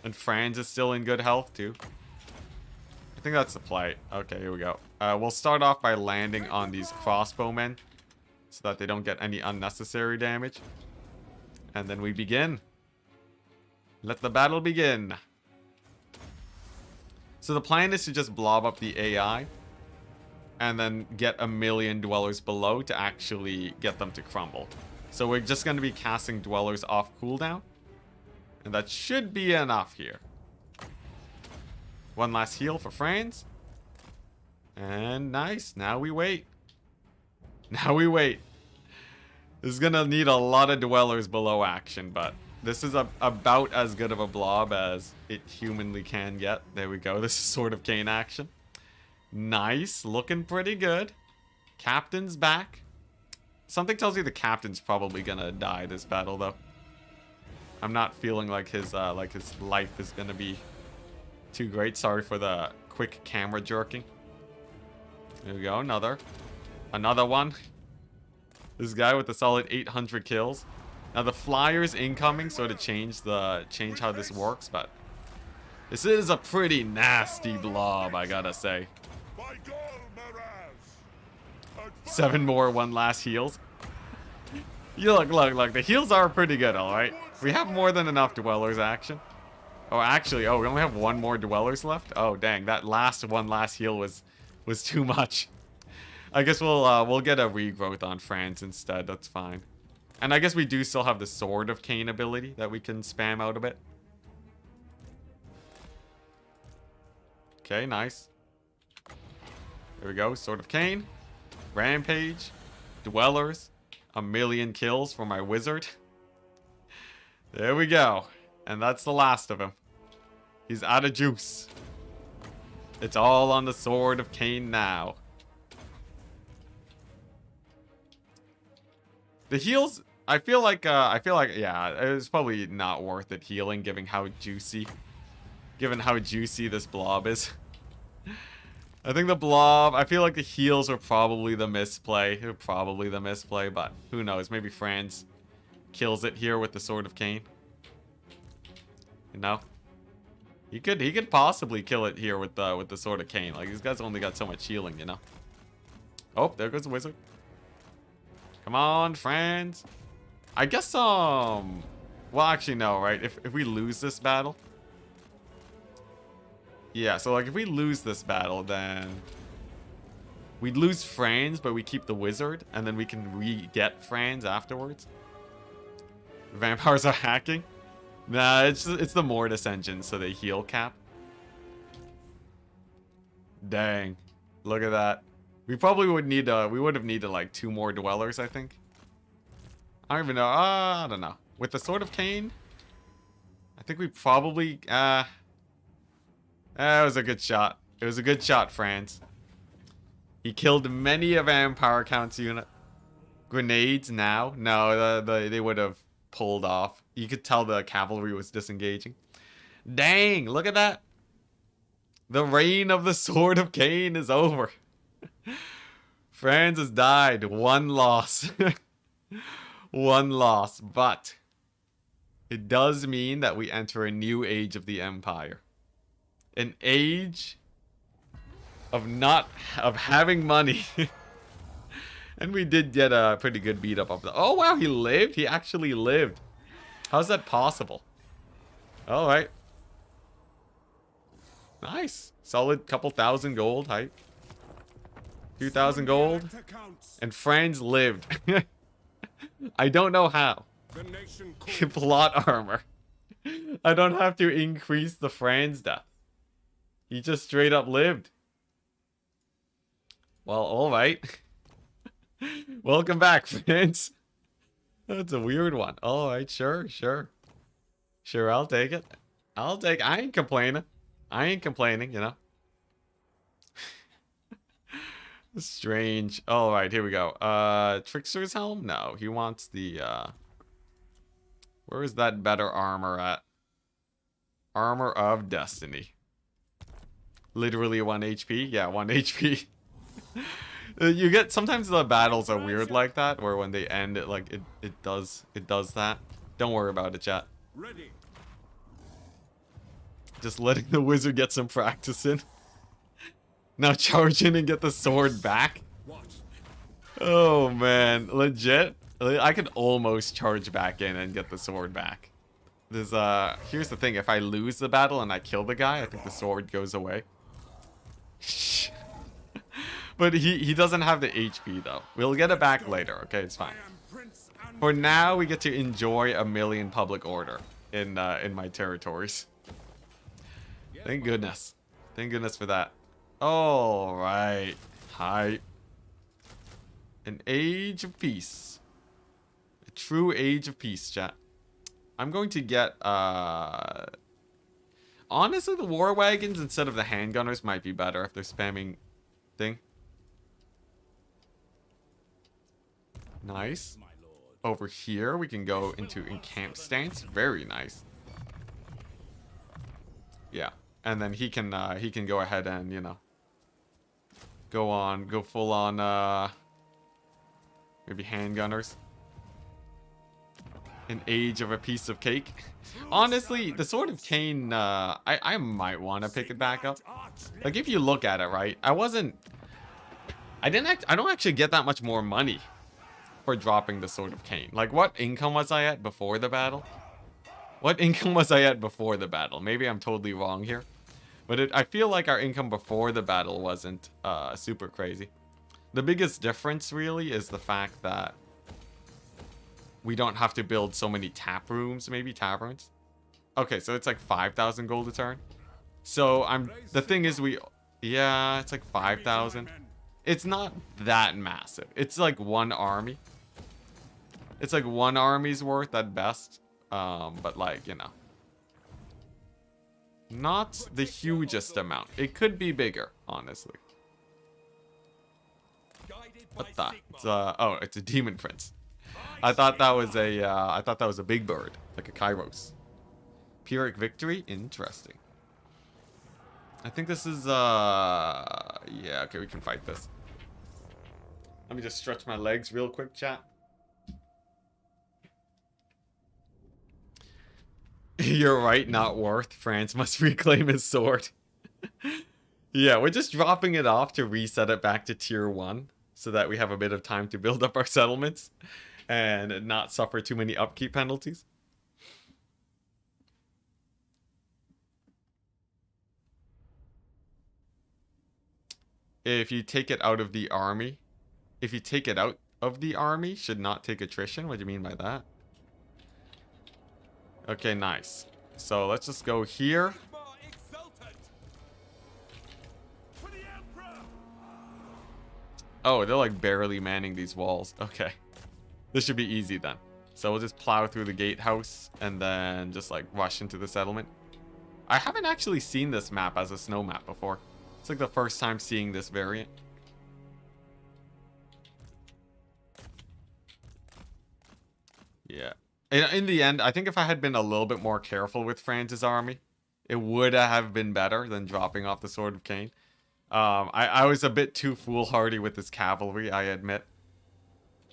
And Franz is still in good health too. I think that's the play. Okay, here we go. We'll start off by landing on these crossbowmen so that they don't get any unnecessary damage. And then we begin. Let the battle begin. So the plan is to just blob up the AI and then get 1,000,000 dwellers below to actually get them to crumble. So we're just going to be casting dwellers off cooldown. And that should be enough here. One last heal for Franz. And nice. Now we wait. Now we wait. This is going to need a lot of dwellers below action, but this is about as good of a blob as it humanly can get. There we go. This is Sword of Cain action. Nice. Looking pretty good. Captain's back. Something tells me the captain's probably gonna die this battle, though. I'm not feeling like his life is gonna be too great. Sorry for the quick camera jerking. There we go, another one. This guy with a solid 800 kills. Now the flyers incoming sort of change how this works, but this is a pretty nasty blob, I gotta say. 7 more, 1 last heals. You look, the heals are pretty good, alright? We have more than enough dwellers action. Oh, actually, we only have 1 more dwellers left? Oh, dang, that last heal was too much. I guess we'll get a regrowth on Franz instead, that's fine. And I guess we do still have the Sword of Cain ability that we can spam out a bit. Okay, nice. There we go, Sword of Cain. Rampage. Dwellers. 1,000,000 kills for my wizard. There we go. And that's the last of him. He's out of juice. It's all on the Sword of Cain now. The heals, I feel like, yeah, it was probably not worth it healing, given how juicy this blob is. I think the blob, I feel like the heals were probably the misplay. But who knows? Maybe Franz kills it here with the Sword of Cain. You know? He could possibly kill it here with the Sword of Cain. Like, these guys only got so much healing, you know? Oh, there goes the wizard. Come on, Franz. I guess, well, actually, no, right? If we lose this battle. Yeah, so, like, if we lose this battle, then we'd lose Franz, but we keep the wizard, and then we can re-get Franz afterwards. Vampires are hacking. Nah, it's the Mortis engine, so they heal cap. Dang. Look at that. We probably would need, we would have needed like 2 more dwellers, I think. I don't even know. I don't know. With the Sword of Cain, I think we probably, it was a good shot. It was a good shot, Franz. He killed many a Vampire Count's unit. Grenades now? No, they would have pulled off. You could tell the cavalry was disengaging. Dang, look at that. The reign of the Sword of Cain is over. Franz has died. 1 loss. 1 loss. But it does mean that we enter a new age of the Empire. An age of having money. And we did get a pretty good beat up of the... Oh, wow, he lived? He actually lived. How's that possible? Alright. Nice. Solid couple thousand gold hype. 2,000 gold. And Franz lived. I don't know how. Plot armor. I don't have to increase the Franz death. He just straight up lived. Well, alright. Welcome back, Franz. That's a weird one. Alright, sure. Sure, I'll take it. I ain't complaining. You know. Strange. Alright, here we go. Trickster's Helm? No, he wants the, where is that better armor at? Armor of Destiny. Literally 1 HP? Yeah, 1 HP. You get, sometimes the battles are weird like that, where when they end, it does that. Don't worry about it, chat. Ready. Just letting the wizard get some practice in. Now charge in and get the sword back. Oh man, legit. I could almost charge back in and get the sword back. There's here's the thing, if I lose the battle and I kill the guy, I think the sword goes away. But he doesn't have the HP though. We'll get it back later, okay? It's fine. For now, we get to enjoy 1,000,000 public order in my territories. Thank goodness. Thank goodness for that. Alright. Hype. An age of peace. A true age of peace, chat. I'm going to get, honestly, the war wagons instead of the handgunners might be better if they're spamming thing. Nice. Over here, we can go into encamp stance. Very nice. Yeah. And then he can go ahead and, you know, go full on, maybe handgunners. An age of a piece of cake. Honestly, the Sword of Cain, I might want to pick it back up. Like, if you look at it, right? I don't actually get that much more money for dropping the Sword of Cain. Like, what income was I at before the battle? What income was I at before the battle? Maybe I'm totally wrong here. But I feel like our income before the battle wasn't super crazy. The biggest difference, really, is the fact that we don't have to build so many tap rooms, maybe taverns. Okay, so it's like 5,000 gold a turn. So the thing is yeah, it's like 5,000. It's not that massive. It's like one army. It's like one army's worth at best. But like, you know, not the hugest amount. It could be bigger, honestly. What the? Oh, it's a demon prince. I thought that was a big bird, like a Kairos. Pyrrhic victory? Interesting. I think this is, yeah, okay, we can fight this. Let me just stretch my legs real quick, chat. You're right, not worth. France must reclaim his sword. Yeah, we're just dropping it off to reset it back to tier 1 so that we have a bit of time to build up our settlements and not suffer too many upkeep penalties. If you take it out of the army, should not take attrition. What do you mean by that? Okay, nice. So let's just go here. Oh, they're like barely manning these walls. Okay. This should be easy then. So we'll just plow through the gatehouse and then just like rush into the settlement. I haven't actually seen this map as a snow map before. It's like the first time seeing this variant. Yeah. In the end, I think if I had been a little bit more careful with France's army, it would have been better than dropping off the Sword of Cain. I was a bit too foolhardy with this cavalry, I admit.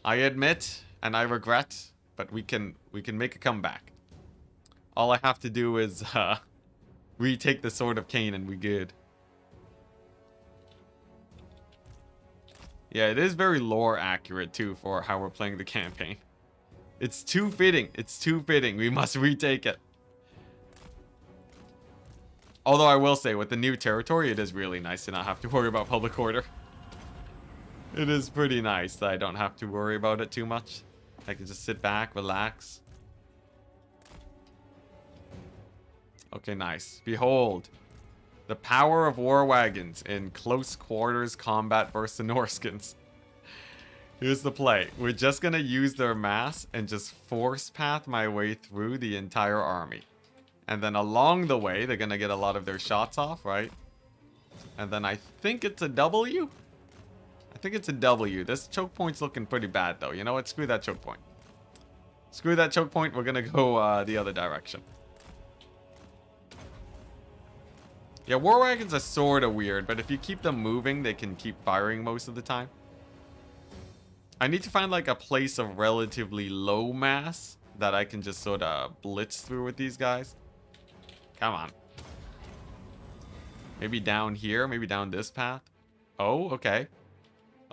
And I regret, but we can make a comeback. All I have to do is retake the Sword of Cain and we good. Yeah, it is very lore accurate too for how we're playing the campaign. It's too fitting. It's too fitting. We must retake it. Although I will say, with the new territory, it is really nice to not have to worry about public order. It is pretty nice that I don't have to worry about it too much. I can just sit back, relax. Okay, nice. Behold, the power of war wagons in close quarters combat versus the Norskins. Here's the play. We're just gonna use their mass and just force path my way through the entire army. And then along the way, they're gonna get a lot of their shots off, right? And then I think it's a W? I think it's a W. This choke point's looking pretty bad, though. You know what? Screw that choke point. Screw that choke point. We're gonna go the other direction. Yeah, war wagons are sort of weird, but if you keep them moving, they can keep firing most of the time. I need to find like a place of relatively low mass that I can just sort of blitz through with these guys. Come on. Maybe down here, maybe down this path. Oh, okay.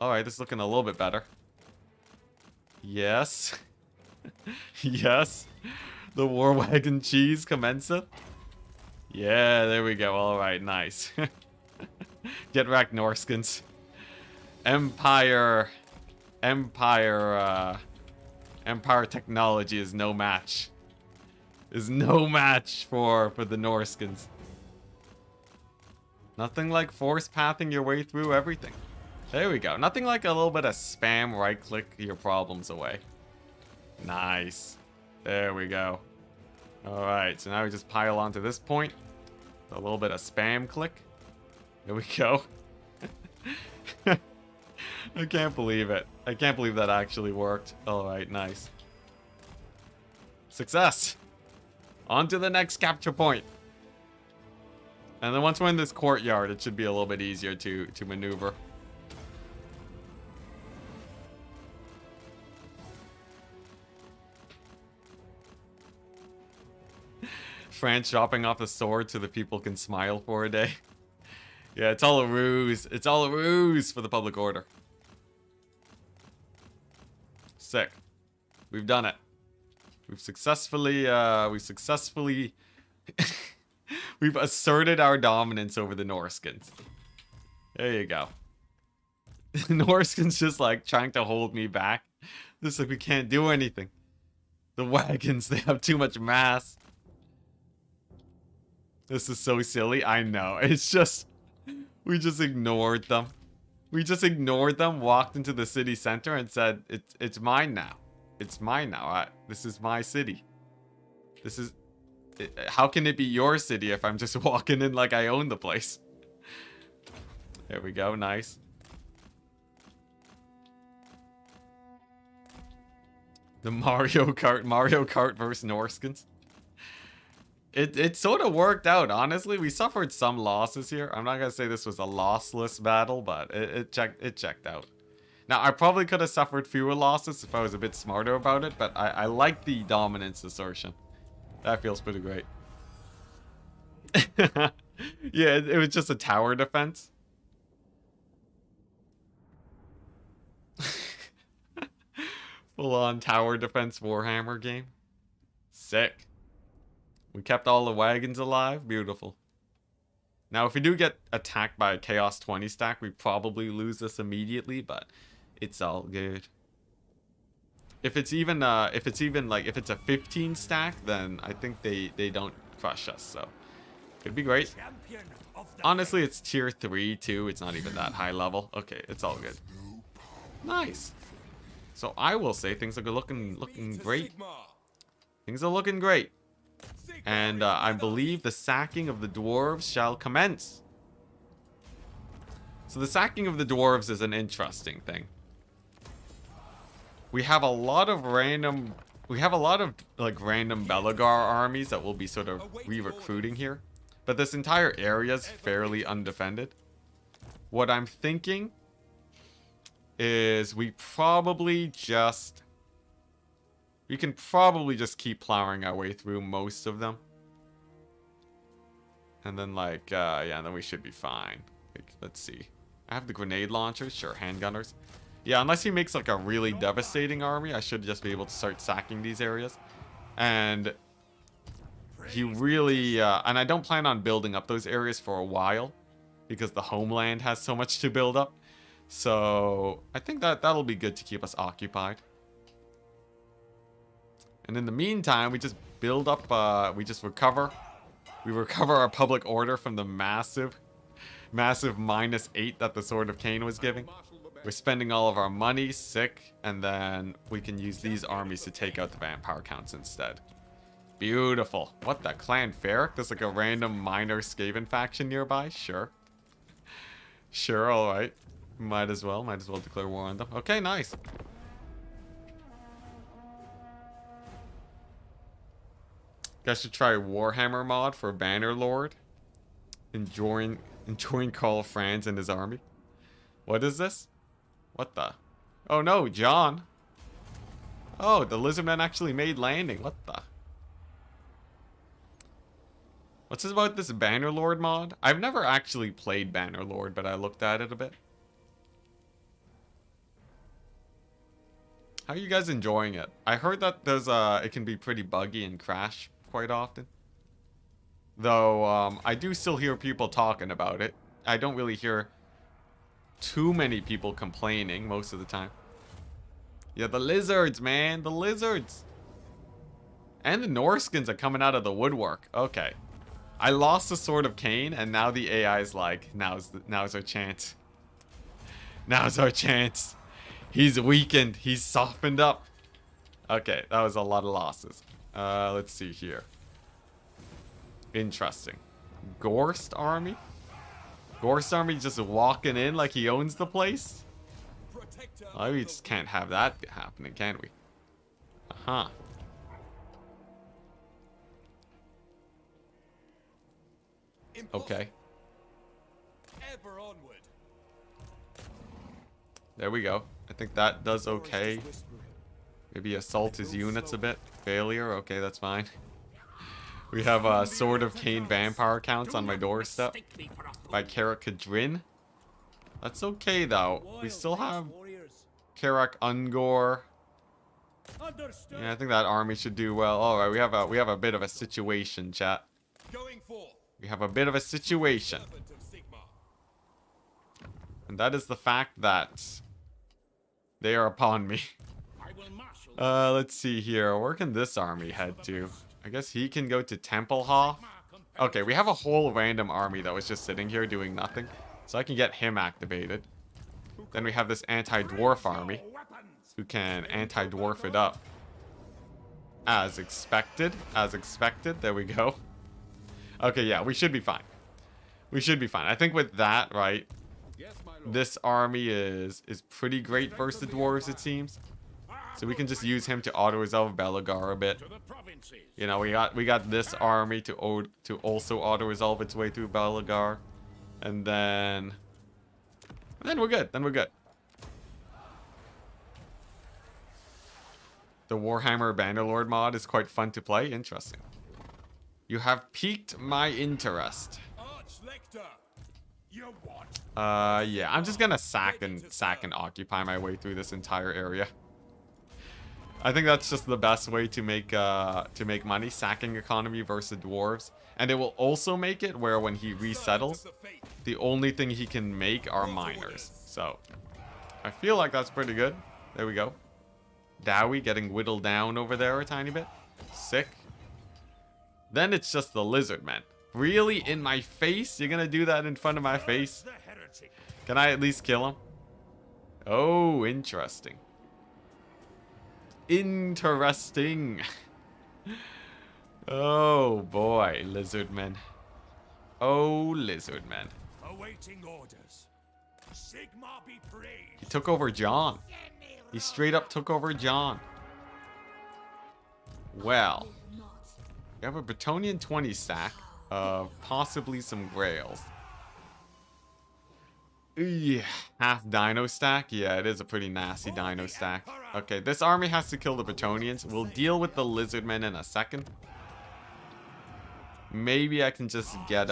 Alright, this is looking a little bit better. Yes. Yes. The war wagon cheese commenceth. Yeah, there we go. Alright, nice. Get wrecked, Norskins. Empire technology is no match. Is no match for the Norskins. Nothing like force pathing your way through everything. There we go. Nothing like a little bit of spam right click your problems away. Nice. There we go. Alright, so now we just pile onto this point. A little bit of spam click. There we go. I can't believe it. I can't believe that actually worked. Alright, nice. Success! On to the next capture point. And then once we're in this courtyard, it should be a little bit easier to maneuver. France dropping off a sword so the people can smile for a day. Yeah, it's all a ruse. It's all a ruse for the public order. Sick. We've done it. We've successfully we've asserted our dominance over the Norskins. There you go. The Norskins just like trying to hold me back. This like we can't do anything. The wagons, they have too much mass. This is so silly. I know. It's just we just ignored them. We just ignored them, walked into the city center and said, it's mine now. It's mine now. This is my city. This is... How can it be your city if I'm just walking in like I own the place? There we go. Nice. The Mario Kart versus Norskins. It sort of worked out, honestly. We suffered some losses here. I'm not gonna say this was a lossless battle, but it checked out. Now, I probably could have suffered fewer losses if I was a bit smarter about it, but I like the dominance assertion. That feels pretty great. Yeah, it was just a tower defense. Full-on tower defense Warhammer game. Sick. We kept all the wagons alive. Beautiful. Now, if we do get attacked by a Chaos 20 stack, we probably lose this immediately, but it's all good. If it's even if it's a 15 stack, then I think they don't crush us, so it'd be great. Honestly, it's tier 3 too. It's not even that high level. Okay, it's all good. Nice. So I will say things are looking great. Things are looking great. And I believe the sacking of the dwarves shall commence. So the sacking of the dwarves is an interesting thing. We have a lot of random like random Belagar armies that will be sort of re-recruiting here. But this entire area is fairly undefended. What I'm thinking is we can probably just keep plowing our way through most of them. And then like, yeah, then we should be fine. Like, let's see. I have the grenade launchers, sure, handgunners. Yeah, unless he makes like a really devastating army, I should just be able to start sacking these areas. And he really, and I don't plan on building up those areas for a while because the homeland has so much to build up. So I think that'll be good to keep us occupied. And in the meantime, we just build up, we recover our public order from the massive -8 that the Sword of Cain was giving. We're spending all of our money, sick, and then we can use these armies to take out the vampire counts instead. Beautiful. What the Clan Ferric? There's like a random minor Skaven faction nearby? Sure. Sure, alright. Might as well declare war on them. Okay, nice. Guys should try Warhammer mod for Bannerlord. Enjoying Karl Franz and his army. What is this? What the? Oh no, John. Oh, the Lizardmen actually made landing. What the? What's this about this Bannerlord mod? I've never actually played Bannerlord, but I looked at it a bit. How are you guys enjoying it? I heard that there's it can be pretty buggy and crash quite often. Though I do still hear people talking about it. I don't really hear too many people complaining most of the time. Yeah, the lizards, man, the lizards. And the Norskins are coming out of the woodwork. Okay. I lost the Sword of Cain, and now the AI is like, now's our chance. Now's our chance. He's weakened. He's softened up. Okay, that was a lot of losses. Let's see here. Interesting. Gorst army? Gorst army just walking in like he owns the place? Well, we just can't have that happening, can we? Uh-huh. Okay. Ever onward. There we go. I think that does okay. Maybe assault his units a bit. Failure. Okay, that's fine. We have a Sword of Cain vampire counts on my doorstep by Karak Kadrin. That's okay though. We still have Karak Ungor. Yeah, I think that army should do well. All right, we have a bit of a situation, chat. We have a bit of a situation, and that is the fact that they are upon me. Let's see here. Where can this army head to? I guess he can go to Templehof. Okay, we have a whole random army that was just sitting here doing nothing, so I can get him activated. Then we have this anti-dwarf army who can anti-dwarf it up. As expected. As expected. There we go. Okay, yeah, we should be fine. We should be fine. I think with that, right, this army is pretty great versus the dwarves, it seems. So we can just use him to auto-resolve Belagar a bit. You know, we got this army to also auto-resolve its way through Belagar. And then we're good. Then we're good. The Warhammer Bannerlord mod is quite fun to play. Interesting. You have piqued my interest. Yeah, I'm just gonna sack and occupy my way through this entire area. I think that's just the best way to make money, sacking economy versus dwarves. And it will also make it where when he resettles, the only thing he can make are miners. So I feel like that's pretty good. There we go. Dowie getting whittled down over there a tiny bit. Sick. Then it's just the lizard men. Really? In my face? You're gonna do that in front of my face? Can I at least kill him? Oh, interesting. Interesting. Oh boy, lizard men. Oh, lizard men. Awaiting orders. Sigma be praised. He took over John. He straight up took over John. Well, we have a Bretonian 20 stack of possibly some Grails. Yeah, half Dino stack. Yeah, it is a pretty nasty Dino stack. Okay, this army has to kill the Bretonians. We'll deal with the lizardmen in a second. Maybe I can just get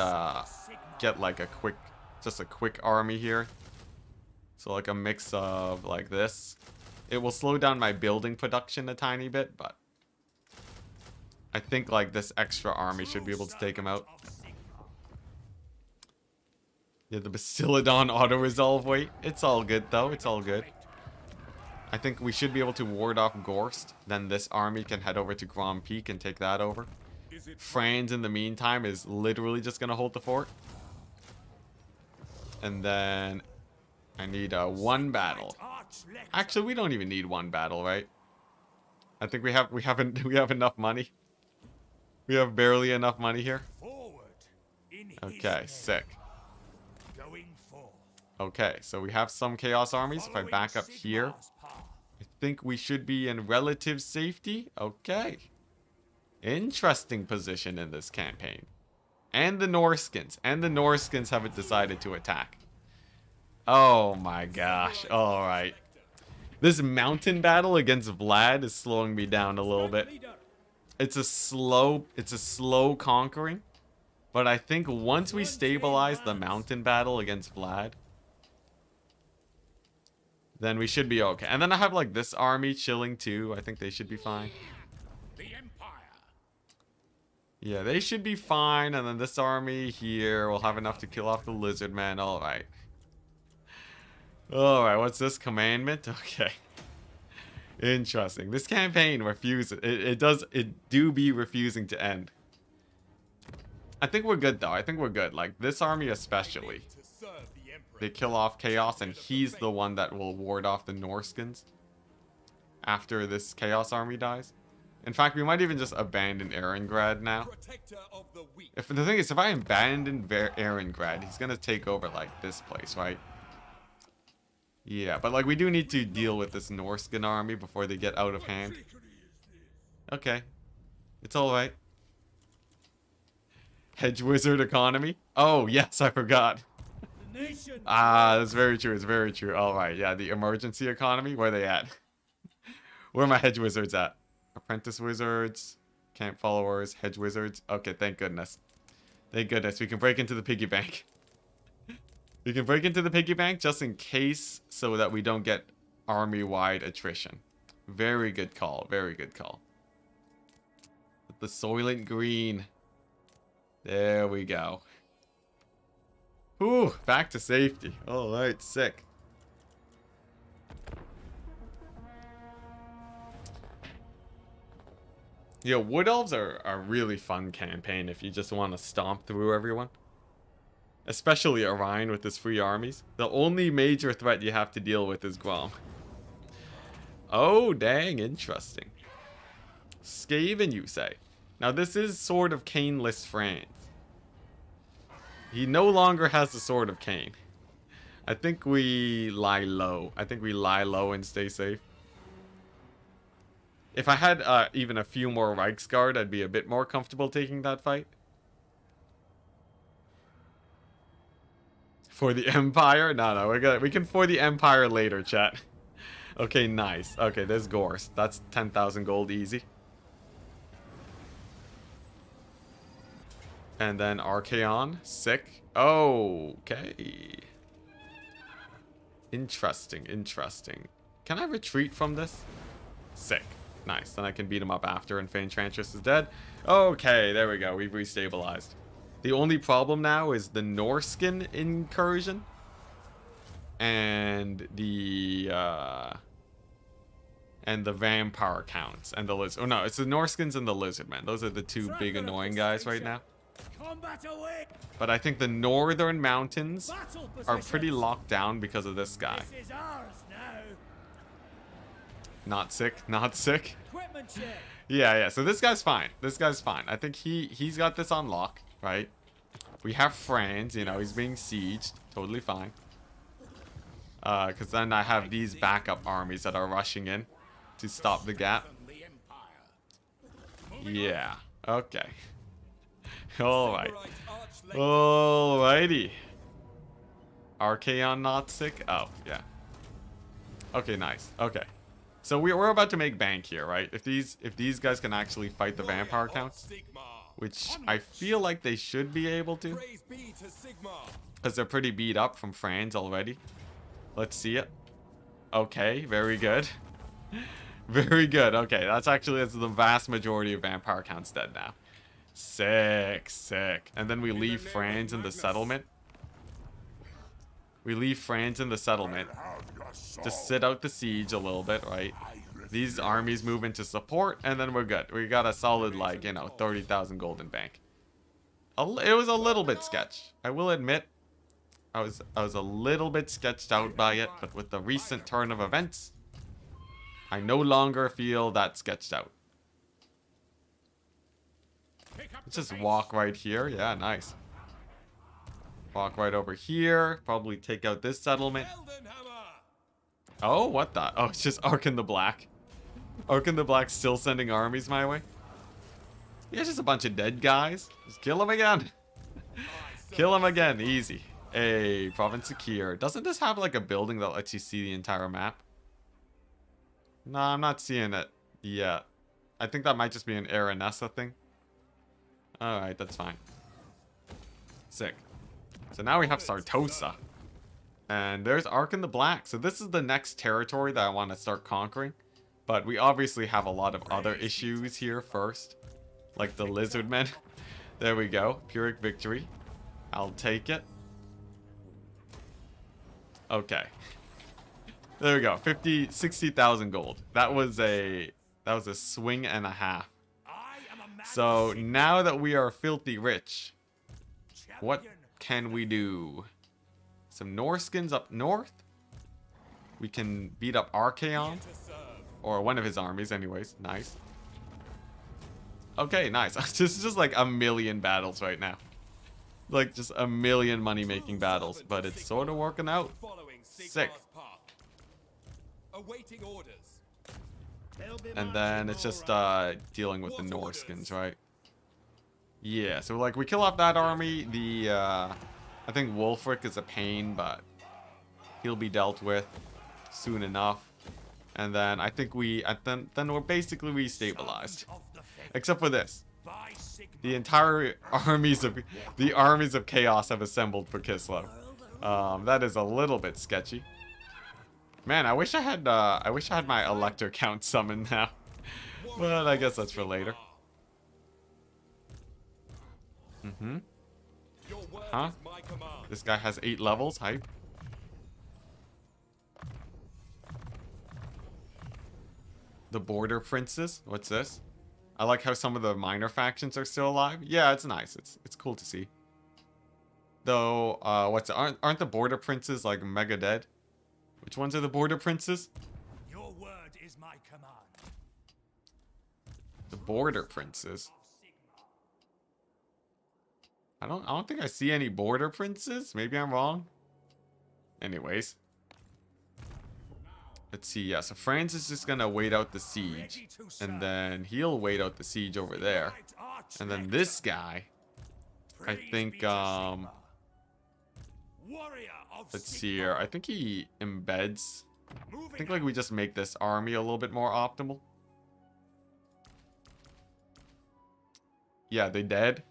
like a quick army here. So like a mix of like this. It will slow down my building production a tiny bit, but I think like this extra army should be able to take him out. Yeah, the Bastiladon auto-resolve. Wait, it's all good though. It's all good. I think we should be able to ward off Gorst. Then this army can head over to Grand Peak and take that over. Franz, in the meantime, is literally just going to hold the fort. And then I need one battle. Actually, we don't even need one battle, right? I think we have enough money. We have barely enough money here. Okay, sick. Okay, so we have some Chaos armies. If I back up here, I think we should be in relative safety. Okay. Interesting position in this campaign. And the Norskins. And the Norskins haven't decided to attack. Oh my gosh. Alright. This mountain battle against Vlad is slowing me down a little bit. It's a slow conquering. But I think once we stabilize the mountain battle against Vlad, then we should be okay. And then I have like this army chilling too. I think they should be fine. Yeah, they should be fine. And then this army here will have enough to kill off the lizard man. Alright. Alright, what's this commandment? Okay. Interesting. This campaign refuses. It do be refusing to end. I think we're good though. I think we're good. Like this army especially. They kill off Chaos and he's the one that will ward off the Norskins after this Chaos army dies. In fact, we might even just abandon Erengrad now. If the thing is, if I abandon Erengrad, he's gonna take over like this place, right? Yeah, but like we do need to deal with this Norscan army before they get out of hand. Okay. It's alright. Hedge wizard economy? Oh, yes, I forgot. Ah, that's very true. It's very true. Alright, yeah, the emergency economy. Where are they at? Where are my hedge wizards at? Apprentice wizards, camp followers, hedge wizards. Okay, thank goodness. Thank goodness. We can break into the piggy bank. We can break into the piggy bank just in case so that we don't get army-wide attrition. Very good call. Very good call. The Soylent Green. There we go. Whew, back to safety. Alright, sick. Yo, Wood Elves are a really fun campaign if you just want to stomp through everyone. Especially Orion with his free armies. The only major threat you have to deal with is Guam. Oh, dang, interesting. Skaven, you say? Now, this is Sword of Cainless France. He no longer has the Sword of Cain. I think we lie low. I think we lie low and stay safe. If I had even a few more Reichsguard, I'd be a bit more comfortable taking that fight. For the Empire? No, we can for the Empire later, chat. Okay, nice. Okay, there's Gorse. That's 10,000 gold easy. And then Archaon. Sick. Okay. Interesting, interesting. Can I retreat from this? Sick. Nice. Then I can beat him up after and Feint Trantress is dead. Okay, there we go. We've restabilized. The only problem now is the Norscan incursion. And the vampire counts. And the lizard. Oh no, it's the Norskins and the lizardmen. Those are the two big annoying guys right now. But I think the northern mountains are pretty locked down because of this guy. Not sick, not sick. Yeah, so this guy's fine. This guy's fine. I think he's got this on lock, right? We have Franz, you know, he's being sieged. Totally fine. Because then I have these backup armies that are rushing in to stop the gap. Yeah, okay. Alright. Alrighty. Archaon not sick? Oh, yeah. Okay, nice. Okay. So we're about to make bank here, right? If these guys can actually fight the vampire counts, which I feel like they should be able to, because they're pretty beat up from Franz already. Let's see it. Okay, very good. Very good. Okay, that's the vast majority of vampire counts dead now. Sick, sick. And then we leave Franz in the settlement. We leave Franz in the settlement. Just sit out the siege a little bit, right? These armies move into support, and then we're good. We got a solid, like, you know, 30,000 gold in bank. It was a little bit sketch. I will admit, I was a little bit sketched out by it, but with the recent turn of events, I no longer feel that sketched out. Let's just walk right here. Yeah, nice. Walk right over here. Probably take out this settlement. Oh, what the? Oh, it's just Arkan the Black. Arkan the Black still sending armies my way. Yeah, just a bunch of dead guys. Just kill them again. Kill them again. Easy. Hey, province secure. Doesn't this have like a building that lets you see the entire map? No, I'm not seeing it yet. I think that might just be an Aranessa thing. Alright, that's fine. Sick. So now we have Sartosa. And there's Arkan the Black. So this is the next territory that I want to start conquering. But we obviously have a lot of other issues here first. Like the Lizardmen. There we go. Pyrrhic victory. I'll take it. Okay. There we go. 60,000 gold. That was a swing and a half. So now that we are filthy rich, what can we do? Some Norskins up north. We can beat up Archaon. Or one of his armies anyways. Nice. Okay, nice. This is just like a million battles right now. Like just a million money making battles. But it's sort of working out. Sick. Awaiting orders. And then it's just dealing with the Norskins, right? Yeah, so like we kill off that army. The I think Wulfric is a pain, but he'll be dealt with soon enough. And then I think then we're basically restabilized. Except for this. The entire armies of chaos have assembled for Kislev. That is a little bit sketchy. Man, I wish I had my Elector Count summoned now. But I guess that's for later. Huh? This guy has 8 levels. Hype. The Border Princes. What's this? I like how some of the minor factions are still alive. Yeah, it's nice. It's cool to see. Though, aren't the Border Princes like mega dead? Which ones are the Border Princes? Your word is my command. The Border Princes. I don't think I see any Border Princes. Maybe I'm wrong. Anyways. Let's see. Yeah, so France is just gonna wait out the siege. And then he'll wait out the siege over there. And then this guy, I think, let's see here. I think he embeds. I think like we just make this army a little bit more optimal. Yeah, they dead.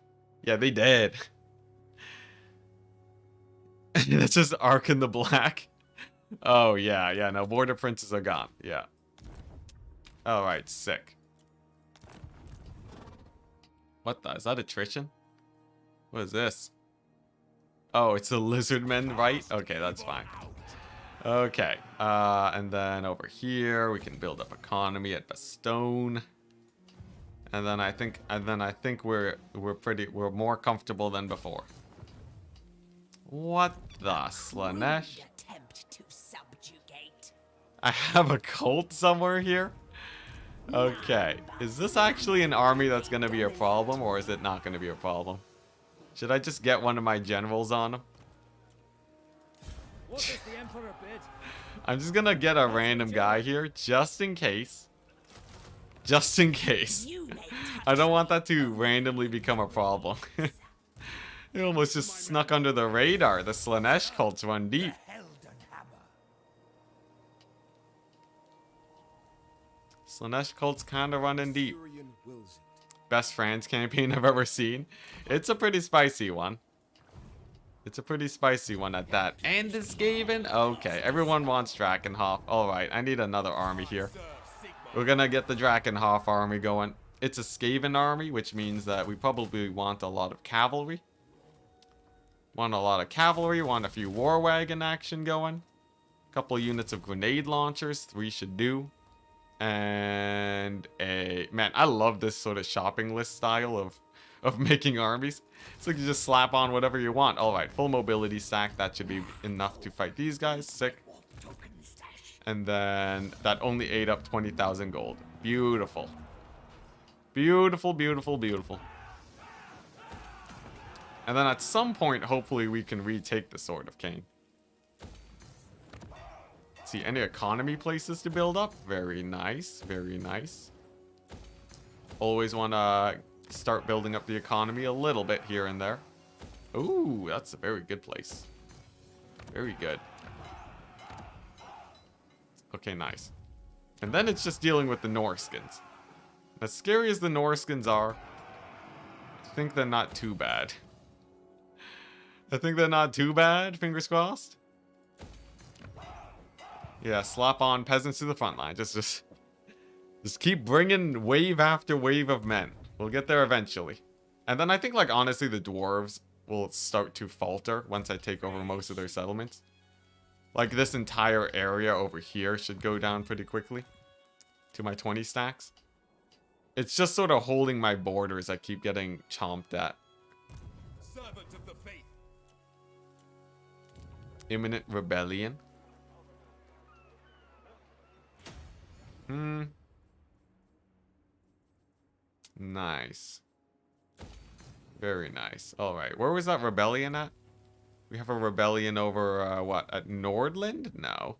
Yeah, they dead. That's just Ark in the Black. Oh, yeah, no, Border Princes are gone. Yeah. Alright, sick. What the? Is that attrition? What is this? Oh, it's the Lizardmen, right? Okay, that's fine. Okay, and then over here we can build up economy at Bastogne. And then I think we're more comfortable than before. What the Slanesh? Attempt to subjugate. I have a cult somewhere here? Okay. Is this actually an army that's going to be a problem, or is it not going to be a problem? Should I just get one of my generals on him? What does the Emperor bid? I'm just going to get a random guy here, just in case. Just in case. I don't want that to randomly become a problem. It almost just snuck under the radar. The Slanesh cults run deep. Slanesh cults kind of running deep. Best France campaign I've ever seen. It's a pretty spicy one. It's a pretty spicy one at that. And the Skaven? Okay, everyone wants Drakenhof. Alright, I need another army here. We're gonna get the Drakenhof army going. It's a Skaven army, which means that we probably want a lot of cavalry. Want a lot of cavalry, want a few war wagon action going. A couple units of grenade launchers, 3 should do. And man, I love this sort of shopping list style of making armies. It's like you just slap on whatever you want. Alright, full mobility stack, that should be enough to fight these guys. Sick. And then that only ate up 20,000 gold. Beautiful. Beautiful, beautiful, beautiful. And then at some point, hopefully we can retake the Sword of Cain. Let's see, any economy places to build up? Very nice, very nice. Always want to start building up the economy a little bit here and there. Ooh, that's a very good place. Very good. Okay, nice. And then it's just dealing with the Norskins. As scary as the Norskins are, I think they're not too bad. I think they're not too bad, fingers crossed. Yeah, slap on peasants to the front line. Just keep bringing wave after wave of men. We'll get there eventually. And then I think, like, honestly, the dwarves will start to falter once I take over most of their settlements. Like, this entire area over here should go down pretty quickly to my 20 stacks. It's just sort of holding my borders. I keep getting chomped at. Servant of the faith. Imminent rebellion. Nice. Very nice. Alright, where was that rebellion at? We have a rebellion over, what, at Nordland? No.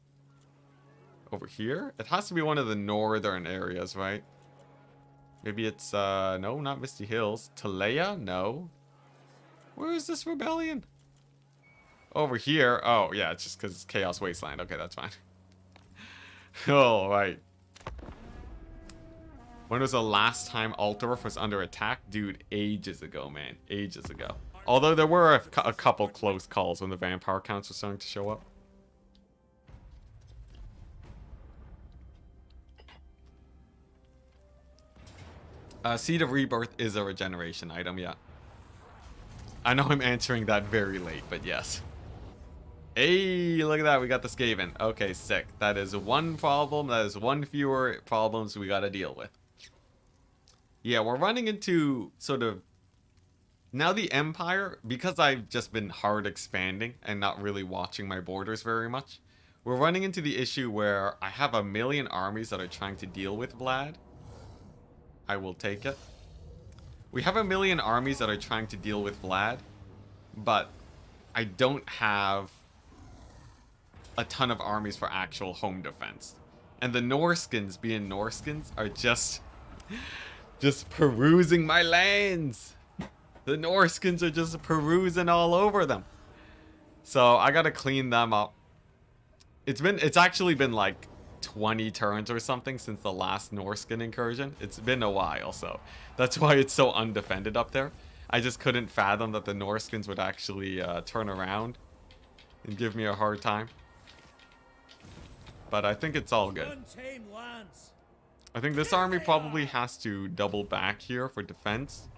Over here? It has to be one of the northern areas, right? Maybe it's, no, not Misty Hills. Talea? No. Where is this rebellion? Over here. Oh, yeah, it's just because it's Chaos Wasteland. Okay, that's fine. Oh, right. When was the last time Altdorf was under attack? Dude, ages ago, man. Ages ago. Although there were a couple close calls when the vampire counts were starting to show up. Seed of Rebirth is a regeneration item, yeah. I know I'm answering that very late, but yes. Hey, look at that. We got the Skaven. Okay, sick. That is one problem. That is one fewer problems we got to deal with. Yeah, we're running into sort of... Now the Empire, because I've just been hard expanding and not really watching my borders very much, we're running into the issue where I have a million armies that are trying to deal with Vlad. I will take it. We have a million armies that are trying to deal with Vlad, but I don't have a ton of armies for actual home defense. And the Norskins, being Norskins, are just perusing my lands. The Norskins are just perusing all over them. So I gotta clean them up. It's actually been like 20 turns or something since the last Norskin incursion. It's been a while, so that's why it's so undefended up there. I just couldn't fathom that the Norskins would actually turn around and give me a hard time. But I think it's all good. I think this army probably has to double back here for defense.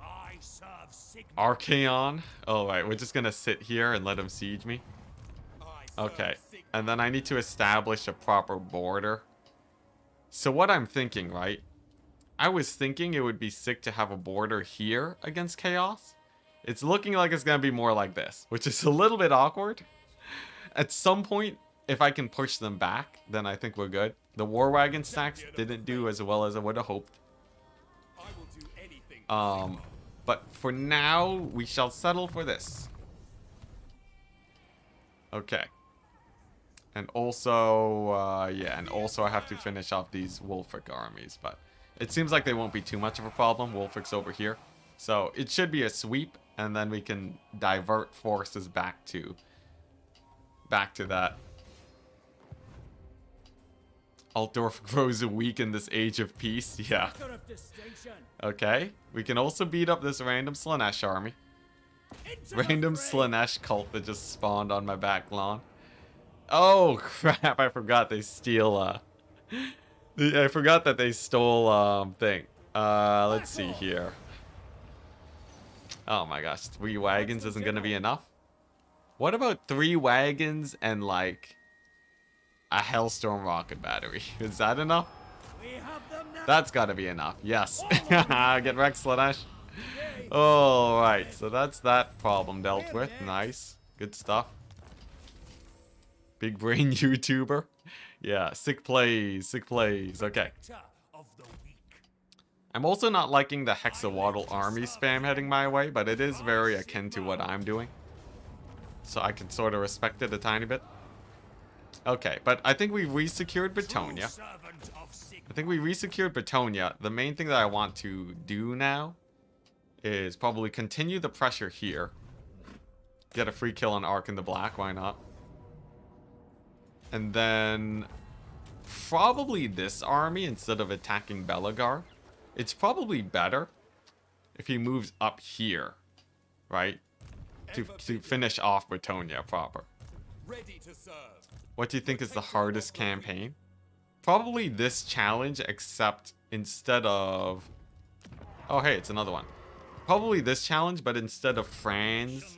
Archaon. Oh, right. We're just going to sit here and let him siege me. Okay. And then I need to establish a proper border. So what I'm thinking, right? I was thinking it would be sick to have a border here against Chaos. It's looking like it's going to be more like this, which is a little bit awkward. At some point, if I can push them back, then I think we're good. The War Wagon stacks didn't do as well as I would have hoped. But for now, we shall settle for this. Okay. And also, yeah, and also I have to finish off these Wolfic armies, but it seems like they won't be too much of a problem. Wolfic's over here. So it should be a sweep, and then we can divert forces back to that. Altdorf grows weak in this age of peace. Yeah. Okay. We can also beat up this random Slaanesh army. Random Slaanesh cult that just spawned on my back lawn. Oh, crap. I forgot they steal, I forgot that they stole, thing. Let's see here. Oh my gosh. 3 wagons isn't gonna be enough? What about 3 wagons and, like, a Hellstorm rocket battery? Is that enough? That's gotta be enough. Yes. Get wrecked, Slaanesh. Alright, so that's that problem dealt with. Nice. Good stuff. Big brain YouTuber. Yeah, sick plays, sick plays. Okay. I'm also not liking the Hexawaddle army spam heading my way, but it is very akin to what I'm doing. So I can sort of respect it a tiny bit. Okay, but I think we've resecured Bretonia. The main thing that I want to do now is probably continue the pressure here. Get a free kill on Ark in the Black, why not? And then probably this army instead of attacking Belagar. It's probably better if he moves up here, right? To finish off Bretonia proper. Ready to serve. What do you think is the hardest campaign? Probably this challenge, except instead of... Oh, hey, it's another one. Probably this challenge, but instead of Franz,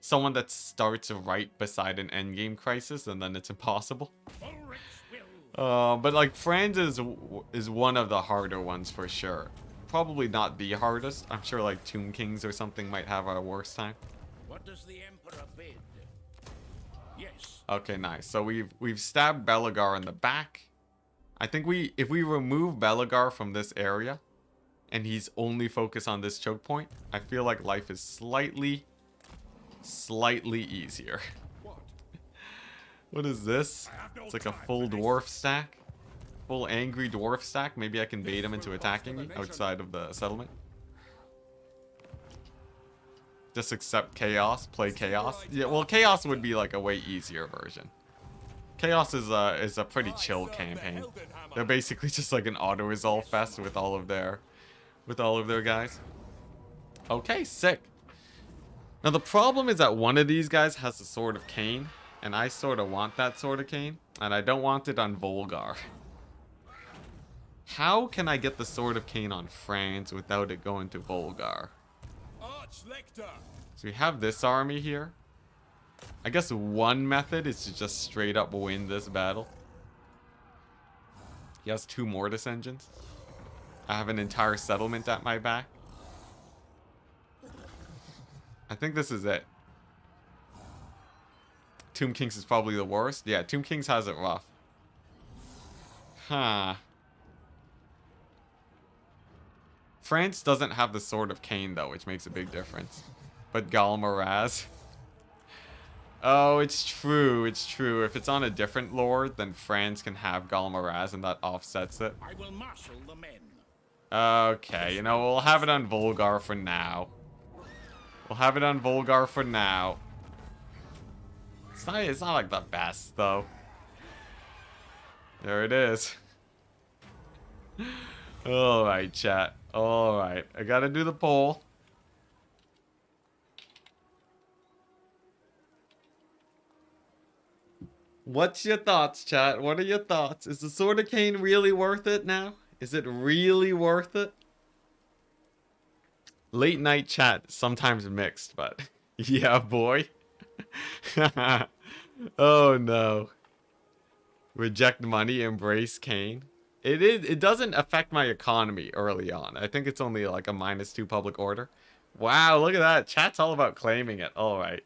someone that starts right beside an endgame crisis, and then it's impossible. But like Franz is one of the harder ones for sure. Probably not the hardest. I'm sure like Tomb Kings or something might have a worse time. What does the Emperor bid? Yes. Okay, nice. So we've stabbed Belagar in the back. I think if we remove Belagar from this area, and he's only focused on this choke point, I feel like life is slightly easier. What is this? It's like a full dwarf stack. Full angry dwarf stack. Maybe I can bait him into attacking me outside of the settlement. Just accept chaos, play chaos. Yeah, well, chaos would be like a way easier version. Chaos is a pretty chill campaign. They're basically just like an auto resolve fest with all of their guys. Okay, sick. Now the problem is that one of these guys has the Sword of Cain, and I sort of want that Sword of Cain, and I don't want it on Volgar. How can I get the Sword of Cain on France without it going to Volgar? So we have this army here. I guess one method is to just straight up win this battle. He has 2 Mortis engines. I have an entire settlement at my back. I think this is it. Tomb Kings is probably the worst. Yeah, Tomb Kings has it rough. Huh. France doesn't have the Sword of Cain, though, which makes a big difference. But Galmaraz. Oh, it's true. It's true. If it's on a different lord, then France can have Galmaraz, and that offsets it. I will marshal the men. Okay, you know, we'll have it on Volgar for now. We'll have it on Volgar for now. It's not like the best, though. There it is. Alright, chat. Alright, I gotta do the poll. What's your thoughts, chat? What are your thoughts? Is the Sword of Cain really worth it now? Is it really worth it? Late night chat, sometimes mixed, but yeah, boy. Oh no. Reject money, embrace Cain. It doesn't affect my economy early on. I think it's only like a -2 public order. Wow, look at that. Chat's all about claiming it. Alright.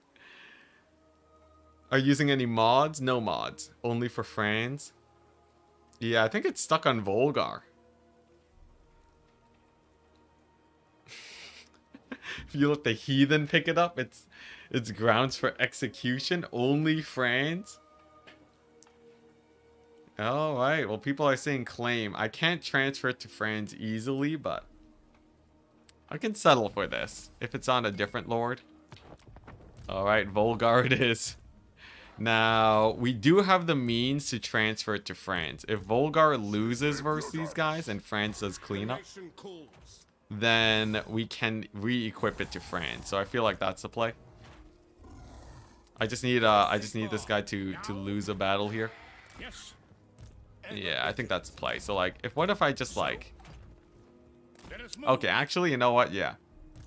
Are you using any mods? No mods. Only for friends. Yeah, I think it's stuck on Volgar. If you let the heathen pick it up, it's grounds for execution. Only France. Alright, well, people are saying claim. I can't transfer it to France easily, but I can settle for this if it's on a different lord. Alright, Volgar it is. Now, we do have the means to transfer it to France. If Volgar loses versus these guys and France does cleanup, then we can re-equip it to France. So I feel like that's the play. I just need this guy to lose a battle here. Yes. Yeah, I think that's the play. So like, what if I just like... Okay, actually, you know what? Yeah.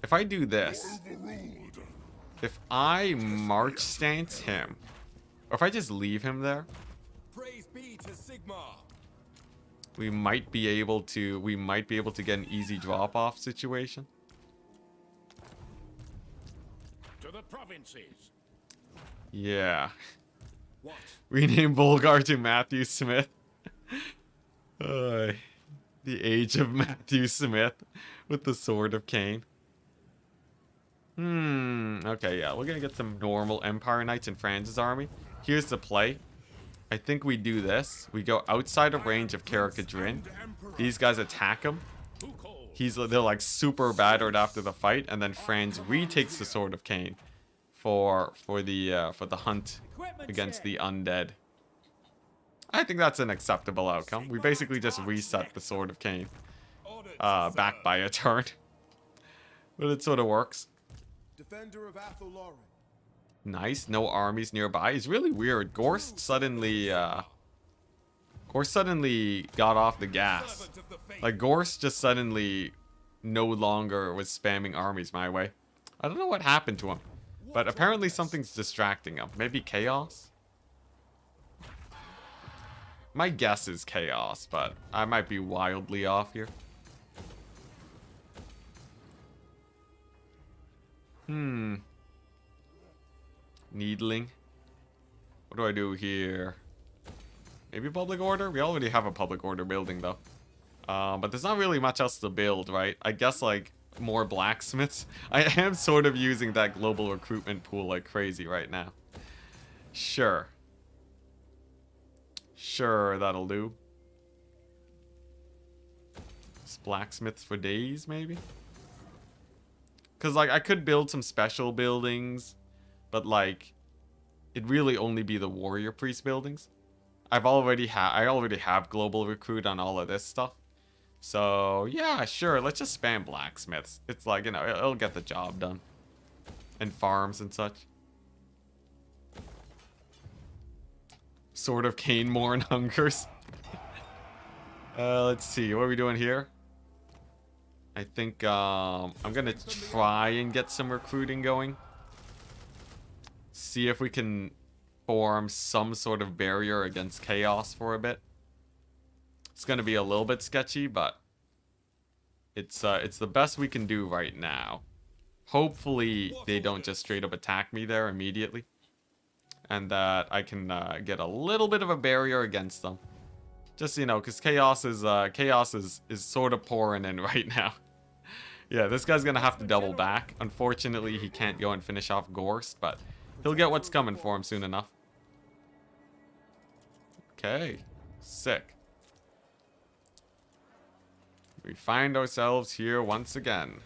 If I do this, if I march stance him, or if I just leave him there, Praise be to Sigmar. we might be able to get an easy drop-off situation. To the provinces. Yeah. What? Rename Volgar to Matthew Smith. The age of Matthew Smith with the Sword of Cain. Okay, yeah, we're gonna get some normal Empire Knights in France's army. Here's the play. I think we do this. We go outside of range of Karakadrin. These guys attack him. They're like super battered after the fight, and then France retakes the Sword of Cain for the hunt against the undead. I think that's an acceptable outcome. We basically just reset the Sword of Cain back by a turn. But it sort of works. Defender of Athelauren. Nice. No armies nearby. It's really weird. Gorst suddenly got off the gas. Like, Gorst just suddenly no longer was spamming armies my way. I don't know what happened to him. But apparently something's distracting him. Maybe chaos? My guess is chaos, but I might be wildly off here. Needling. What do I do here? Maybe public order? We already have a public order building, though. But there's not really much else to build, right? I guess, like, more blacksmiths. I am sort of using that global recruitment pool like crazy right now. Sure. Sure, that'll do. Just blacksmiths for days, maybe? Because, like, I could build some special buildings, but, like, it'd really only be the warrior priest buildings. I already have global recruit on all of this stuff. So, yeah, sure, let's just spam blacksmiths. It's like, you know, it'll get the job done. And farms and such. Sword of Cain Morn hungers. Let's see, what are we doing here? I think, I'm gonna try and get some recruiting going. See if we can form some sort of barrier against chaos for a bit. It's gonna be a little bit sketchy, but it's the best we can do right now. Hopefully they don't just straight up attack me there immediately, and that I can get a little bit of a barrier against them. Just, you know, because chaos is sort of pouring in right now. Yeah, this guy's gonna have to double back. Unfortunately, he can't go and finish off Gorst, but he'll get what's coming for him soon enough. Okay, sick. We find ourselves here once again.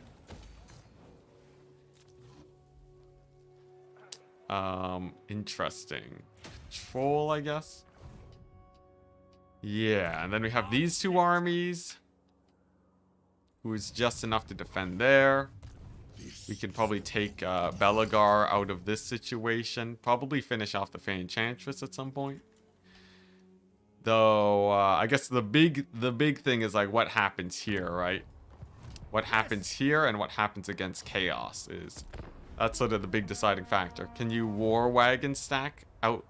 Interesting. Troll, I guess. Yeah, and then we have these two armies. Who's just enough to defend there. We could probably take Belagar out of this situation. Probably finish off the Fey Enchantress at some point. Though, I guess the big thing is like what happens here, right? What happens here and what happens against Chaos is... That's sort of the big deciding factor. Can you War Wagon stack out...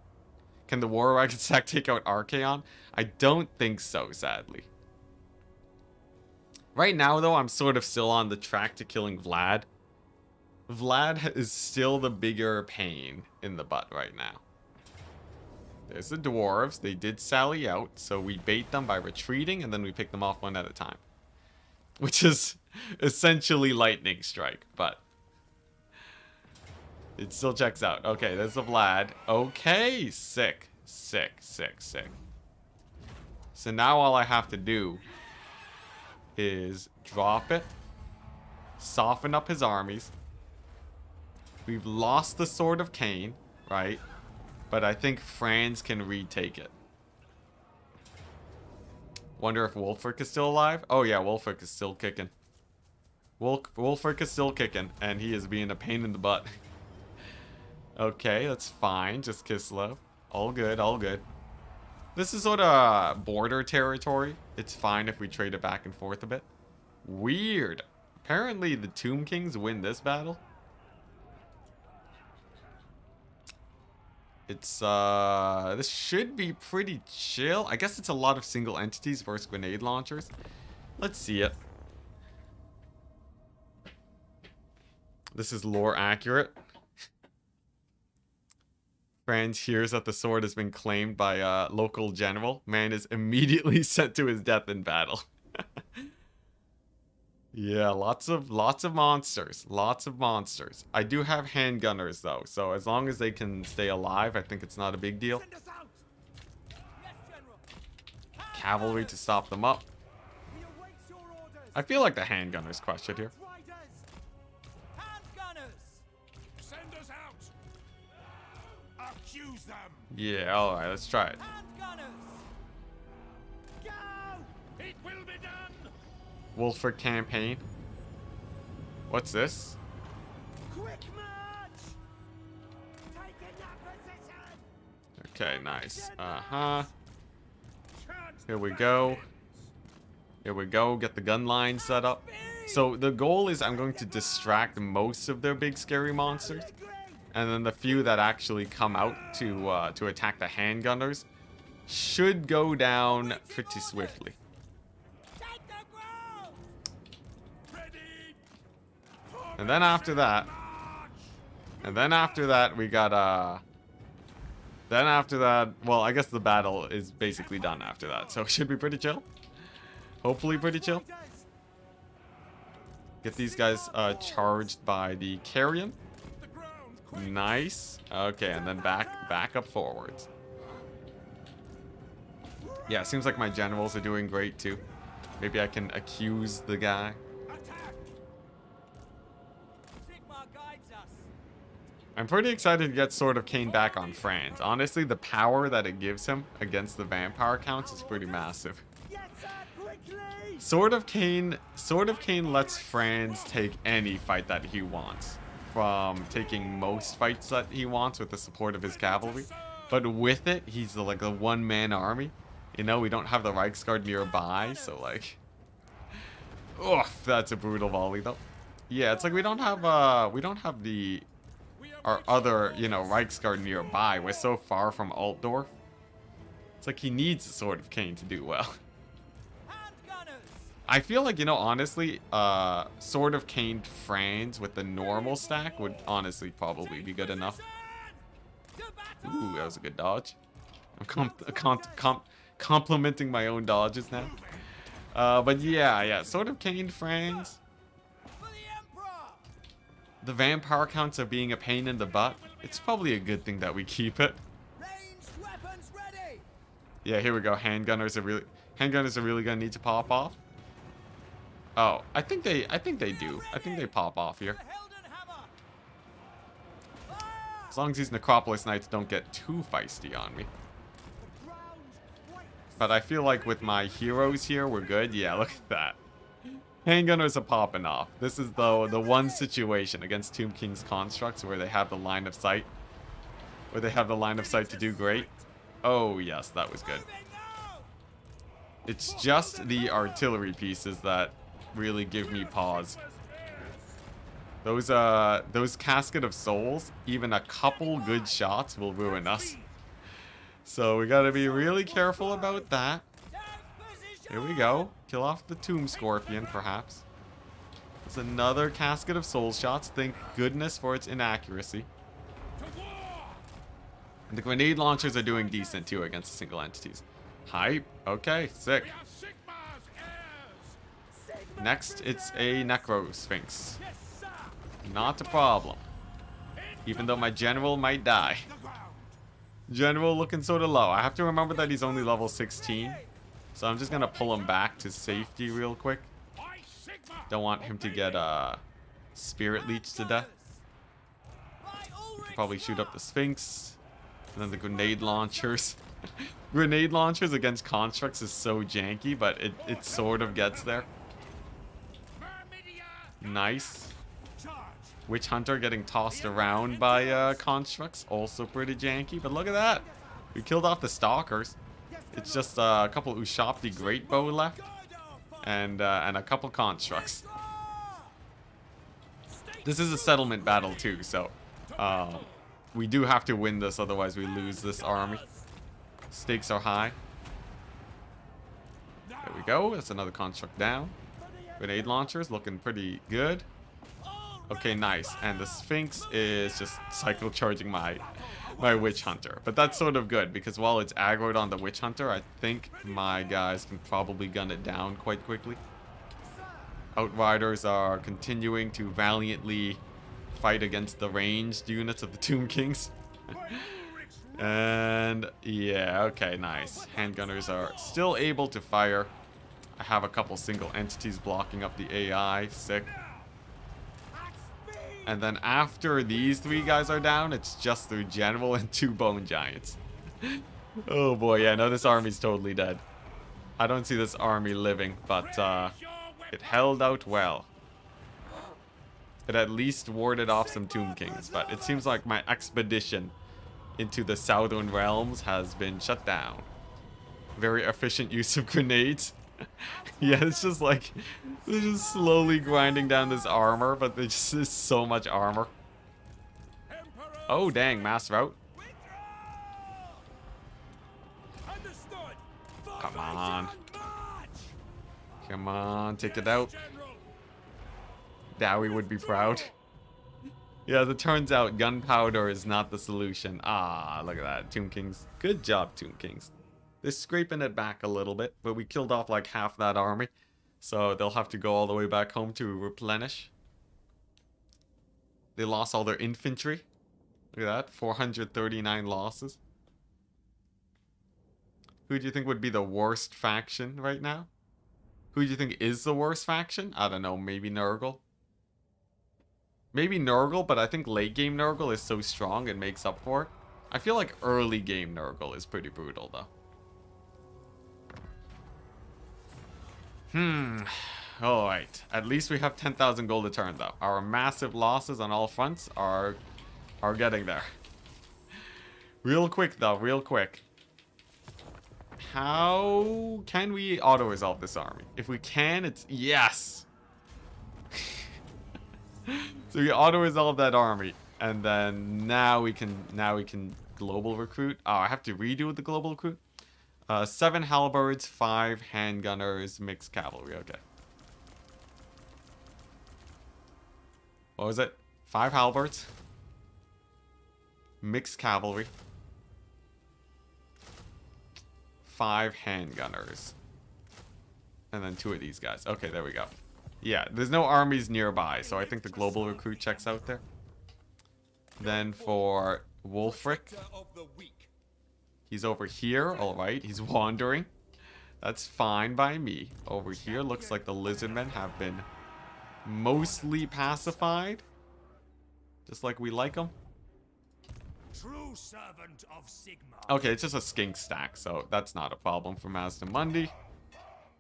Can the War Wagon stack take out Archaon? I don't think so, sadly. Right now, though, I'm sort of still on the track to killing Vlad. Vlad is still the bigger pain in the butt right now. There's the dwarves. They did sally out, so we bait them by retreating, and then we pick them off one at a time. Which is essentially lightning strike, but... It still checks out. Okay, there's the Vlad. Okay, sick. Sick, sick, sick. So now all I have to do is drop it, soften up his armies. We've lost the Sword of Cain, right? But I think Franz can retake it. Wonder if Wolfric is still alive? Oh yeah, Wolfric is still kicking. Wolfric is still kicking, and he is being a pain in the butt. Okay, that's fine. Just Kislev. All good, all good. This is sort of border territory. It's fine if we trade it back and forth a bit. Weird. Apparently the Tomb Kings win this battle. It's, this should be pretty chill. I guess it's a lot of single entities versus grenade launchers. Let's see it. This is lore accurate. Franz hears that the sword has been claimed by a local general. Man is immediately sent to his death in battle. Yeah, lots of monsters. Lots of monsters. I do have handgunners though, so as long as they can stay alive, I think it's not a big deal. Cavalry to stop them up. I feel like the handgunners crushed it here. Yeah, alright, let's try it. It will be done. Wolfric campaign. What's this? Quick march. Taking that position. Okay, nice. Uh-huh. Here we go. Here we go. Get the gun line set up. So the goal is I'm going to distract most of their big scary monsters. And then the few that actually come out to attack the handgunners should go down pretty swiftly. And then after that, we got then after that, well, I guess the battle is basically done after that, so it should be pretty chill. Hopefully pretty chill. Get these guys charged by the carrion. Nice. Okay, and then back up forwards. Yeah, it seems like my generals are doing great too. Maybe I can accuse the guy. Attack! Sigmar guides us. I'm pretty excited to get Sword of Cain back on France. Honestly, the power that it gives him against the vampire counts is pretty massive. Yes, sir, quickly! Sword of Cain lets Franz take any fight that he wants. From taking most fights that he wants with the support of his cavalry. But with it, he's like a one-man army. You know, we don't have the Reichsguard nearby, so like... Oof, that's a brutal volley though. Yeah, it's like we don't have the... our other, you know, Reichsguard nearby. We're so far from Altdorf. It's like he needs the Sword of Cain to do well. I feel like, you know, honestly, Sword of Cain Franz with the normal stack would honestly probably be good enough. Ooh, that was a good dodge. I'm complimenting my own dodges now. But yeah, Sword of Cain Franz. The vampire counts are being a pain in the butt. It's probably a good thing that we keep it. Yeah, here we go. Handgunners are really gonna need to pop off. Oh, I think they do. I think they pop off here. As long as these Necropolis Knights don't get too feisty on me. But I feel like with my heroes here, we're good. Yeah, look at that. Handgunners are popping off. This is the one situation against Tomb King's constructs where they have the line of sight. Where they have the line of sight to do great. Oh, yes, that was good. It's just the artillery pieces that really give me pause. Those Casket of Souls, even a couple good shots will ruin us. So we gotta be really careful about that. Here we go. Kill off the Tomb Scorpion, perhaps. There's another Casket of Soul shots. Thank goodness for its inaccuracy. And the grenade launchers are doing decent too against the single entities. Hype. Okay, sick. Next, it's a Necro Sphinx. Not a problem. Even though my general might die. General looking sort of low. I have to remember that he's only level 16. So I'm just going to pull him back to safety real quick. Don't want him to get Spirit Leech to death. We could probably shoot up the Sphinx. And then the grenade launchers. Grenade launchers against constructs is so janky, but it sort of gets there. Nice. Witch Hunter getting tossed around by constructs, also pretty janky. But look at that. We killed off the Stalkers. It's just a couple Ushapti Great Bow left. And a couple constructs. This is a settlement battle too, so we do have to win this, otherwise we lose this army. Stakes are high. There we go. That's another construct down. Grenade launchers looking pretty good. Okay, nice. And the Sphinx is just cycle charging my Witch Hunter. But that's sort of good, because while it's aggroed on the Witch Hunter, I think my guys can probably gun it down quite quickly. Outriders are continuing to valiantly fight against the ranged units of the Tomb Kings. And yeah, okay, nice. Handgunners are still able to fire. I have a couple single entities blocking up the AI. Sick. And then after these three guys are down, it's just their general and two bone giants. Oh boy, yeah, no, this army's totally dead. I don't see this army living, but it held out well. It at least warded off some Tomb Kings, but it seems like my expedition into the Southern Realms has been shut down. Very efficient use of grenades. Yeah, it's just like, they're just slowly grinding down this armor, but there's just so much armor. Oh, dang, mass rout. Come on. Come on, take it out. Dowie would be proud. Yeah, as it turns out, gunpowder is not the solution. Ah, look at that. Tomb Kings. Good job, Tomb Kings. They're scraping it back a little bit, but we killed off like half that army. So they'll have to go all the way back home to replenish. They lost all their infantry. Look at that. 439 losses. Who do you think would be the worst faction right now? Who do you think is the worst faction? I don't know, maybe Nurgle? Maybe Nurgle, but I think late game Nurgle is so strong it makes up for it. I feel like early game Nurgle is pretty brutal though. Alright. At least we have 10,000 gold a turn though. Our massive losses on all fronts are getting there. Real quick though, real quick. How can we auto-resolve this army? If we can, it's yes. So we auto-resolve that army, and then now we can global recruit. Oh, I have to redo the global recruit. 7 halberds, 5 handgunners, mixed cavalry. Okay. What was it? 5 halberds, mixed cavalry, 5 handgunners, and then 2 of these guys. Okay, there we go. Yeah, there's no armies nearby, so I think the global recruit checks out there. Then for Wolfric, he's over here. All right, he's wandering. That's fine by me. Over here, looks like the lizardmen have been mostly pacified, just like we like them. True servant of Sigmar. Okay, it's just a skink stack, so that's not a problem for Mazda Mundi.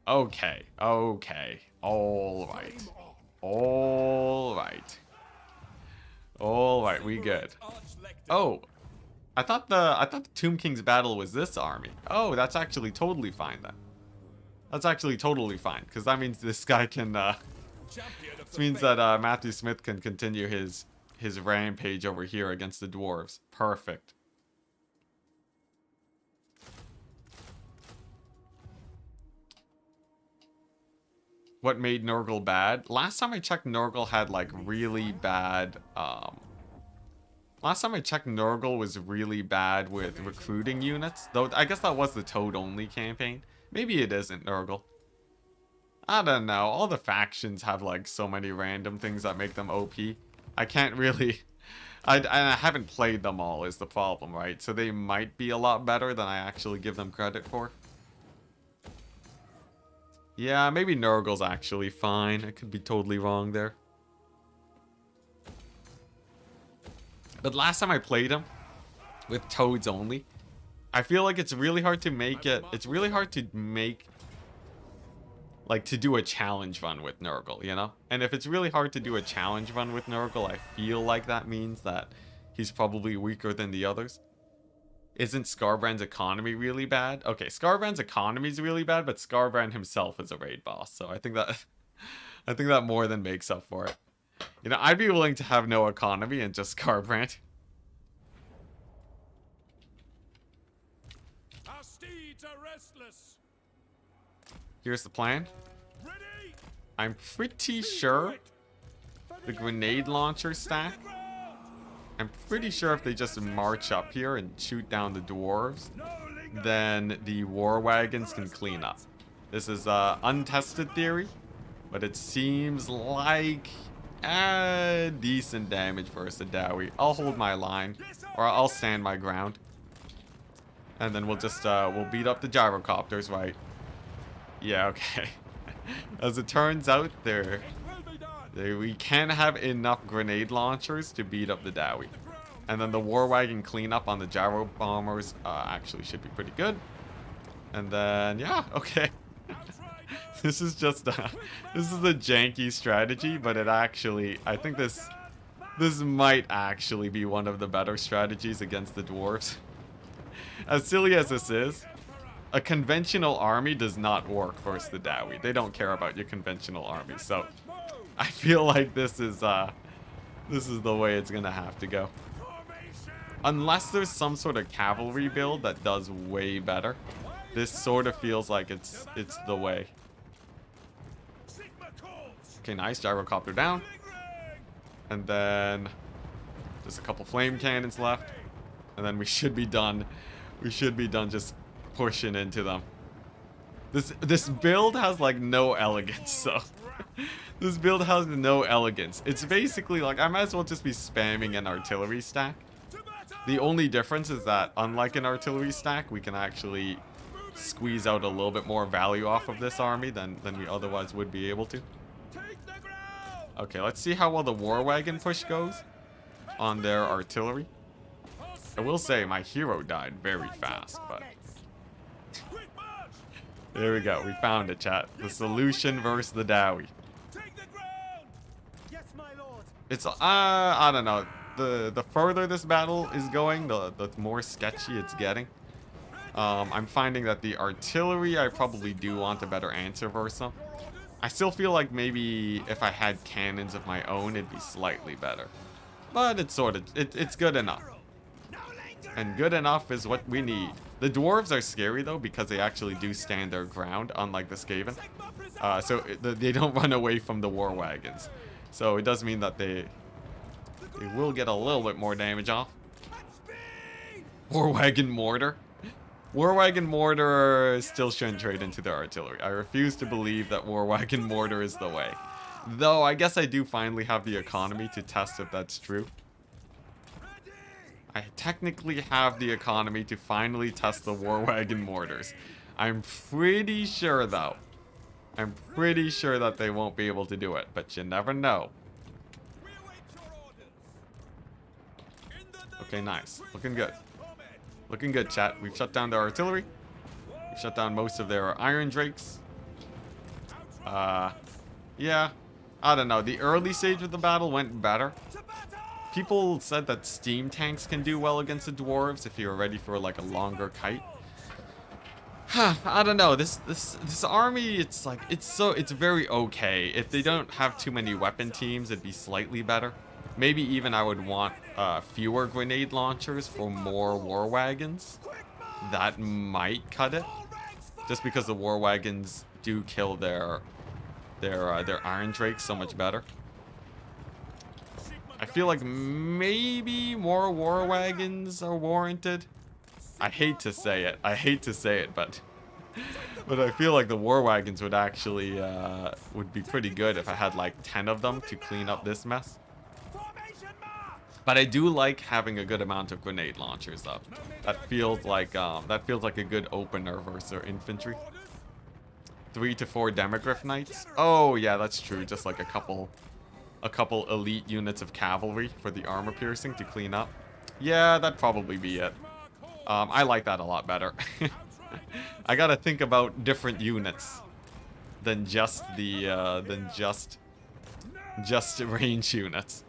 Okay, okay, all right, all right, all right, we good. Oh, I thought the Tomb King's battle was this army. Oh, that's actually totally fine then. That's actually totally fine, because that means this guy can. This means that Matthew Smith can continue his rampage over here against the dwarves. Perfect. What made Nurgle bad? Last time I checked, Nurgle had like really bad. Last time I checked, Nurgle was really bad with recruiting units. Though I guess that was the Toad only campaign. Maybe it isn't Nurgle. I don't know. All the factions have like so many random things that make them OP. I can't really. I haven't played them all is the problem, right? So they might be a lot better than I actually give them credit for. Yeah, maybe Nurgle's actually fine. I could be totally wrong there. But last time I played him with Toads only, I feel like it's really hard to make it. It's really hard to make, like, to do a challenge run with Nurgle, you know? And if it's really hard to do a challenge run with Nurgle, I feel like that means that he's probably weaker than the others. Isn't Skarbrand's economy really bad? Okay, Skarbrand's economy is really bad, but Skarbrand himself is a raid boss, so I think that more than makes up for it. You know, I'd be willing to have no economy and just Skarbrand. Our steeds are restless. Here's the plan. Ready? I'm pretty sure the grenade launcher stack. I'm pretty sure if they just march up here and shoot down the dwarves, then the war wagons can clean up. This is untested theory, but it seems like decent damage versus Dowie. I'll hold my line, or I'll stand my ground, and then we'll just we'll beat up the gyrocopters, right? Yeah, okay. As it turns out, we can have enough grenade launchers to beat up the Dowie. And then the war wagon cleanup on the gyro bombers actually should be pretty good. And then, yeah, okay. This is just this is a janky strategy, but it actually, I think this might actually be one of the better strategies against the dwarves. As silly as this is, a conventional army does not work versus the Dowie. They don't care about your conventional army, so I feel like this is the way it's gonna have to go. Unless there's some sort of cavalry build that does way better, this sort of feels like it's the way. Okay, nice, gyrocopter down, and then just a couple flame cannons left, and then we should be done. We should be done just pushing into them. This build has like no elegance, so this build has no elegance. It's basically like I might as well just be spamming an artillery stack. The only difference is that unlike an artillery stack, we can actually squeeze out a little bit more value off of this army than we otherwise would be able to. Okay, let's see how well the war wagon push goes on their artillery. I will say my hero died very fast, but there we go. We found it, chat. The solution versus the Dowie. It's I don't know. The further this battle is going, the more sketchy it's getting. I'm finding that the artillery, I probably do want a better answer versus them. I still feel like maybe if I had cannons of my own, it'd be slightly better. But it's sort of, it's good enough. And good enough is what we need. The dwarves are scary though, because they actually do stand their ground, unlike the Skaven. So they don't run away from the war wagons. So it does mean that they will get a little bit more damage off. War wagon mortar. War wagon mortar still shouldn't trade into their artillery. I refuse to believe that war wagon mortar is the way. Though I guess I do finally have the economy to test if that's true. I technically have the economy to finally test the war wagon mortars. I'm pretty sure though. I'm pretty sure that they won't be able to do it, but you never know. Okay, nice. Looking good. Looking good, chat. We've shut down their artillery. We've shut down most of their iron drakes. Yeah. I don't know. The early stage of the battle went better. People said that steam tanks can do well against the dwarves if you're ready for like a longer kite. I don't know. This army, it's like it's very okay. If they don't have too many weapon teams, it'd be slightly better. Maybe even I would want fewer grenade launchers for more war wagons. That might cut it. Just because the war wagons do kill their iron drakes so much better. I feel like maybe more war wagons are warranted. I hate to say it, but I feel like the war wagons would actually would be pretty good if I had like 10 of them to clean up this mess. But I do like having a good amount of grenade launchers though. That feels like a good opener versus their infantry. 3 to 4 Demogryph Knights. Oh yeah, that's true. Just like a couple elite units of cavalry for the armor piercing to clean up. Yeah, that'd probably be it. I like that a lot better. I gotta think about different units than just the just range units.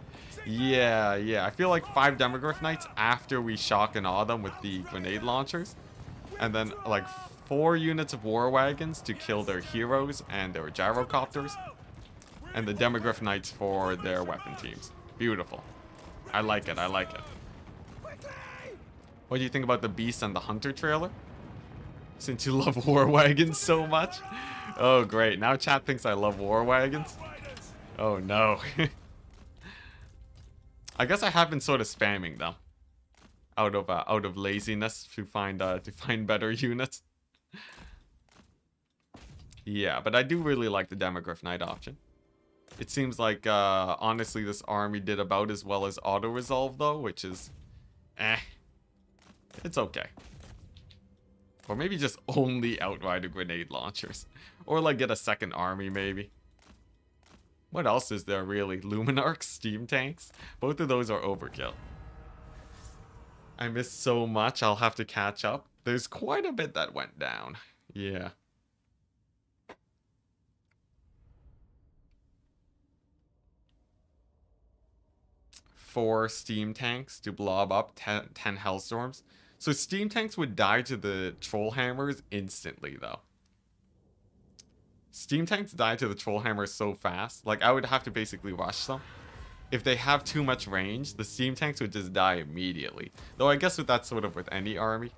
Yeah. I feel like 5 Demogryph Knights after we shock and awe them with the grenade launchers, and then like 4 units of war wagons to kill their heroes and their gyrocopters, and the Demogryph Knights for their weapon teams. Beautiful. I like it. What do you think about the Beast and the Hunter trailer? Since you love war wagons so much. Oh great, now chat thinks I love war wagons. Oh no. I guess I have been sort of spamming them out of laziness to find better units. Yeah, but I do really like the Demogryph Knight option. It seems like honestly this army did about as well as auto resolve though, which is it's okay. Or maybe just only outrider grenade launchers, or like get a second army maybe. What else is there really? Luminarchs, steam tanks? Both of those are overkill. I missed so much, I'll have to catch up. There's quite a bit that went down. Yeah. Four steam tanks to blob up 10 hellstorms. So steam tanks would die to the troll hammers instantly though. Steam tanks die to the troll hammers so fast. Like I would have to basically rush them. If they have too much range, the steam tanks would just die immediately. Though I guess that's sort of with any army.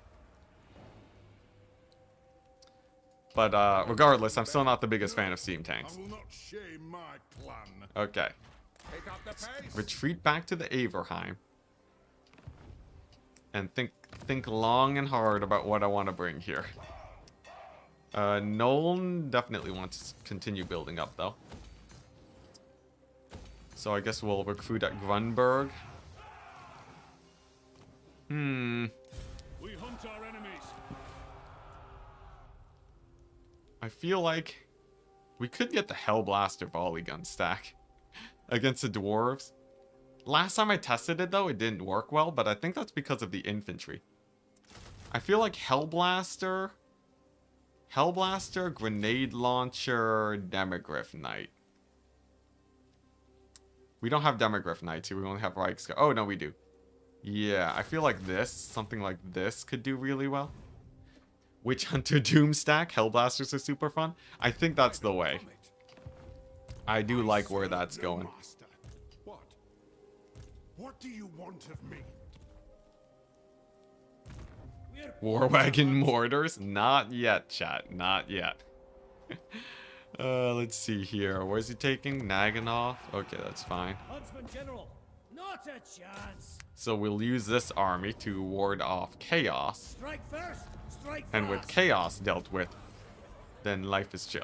But regardless, I'm still not the biggest fan of steam tanks. Okay. Retreat back to the Averheim. And think long and hard about what I want to bring here. Nolan definitely wants to continue building up though. So I guess we'll recruit at Grunberg. We hunt our enemies. I feel like we could get the Hellblaster volley gun stack against the dwarves. Last time I tested it though, it didn't work well, but I think that's because of the infantry. I feel like Hellblaster, Grenade Launcher, Demogryph Knight. We don't have Demogryph Knights here, we only have Reichsguard. Oh, no, we do. Yeah, I feel like this, something like this could do really well. Witch Hunter Doom stack, Hellblasters are super fun. I think that's the way. I do like where that's going. Master. What? What do you want of me? War Wagon Mortars? Not yet, chat. Not yet. Let's see here. Where's he taking? Naganoff? Okay, that's fine. Huntsman General, not a chance. So we'll use this army to ward off chaos. Strike first, strike And with chaos dealt with, then life is chill.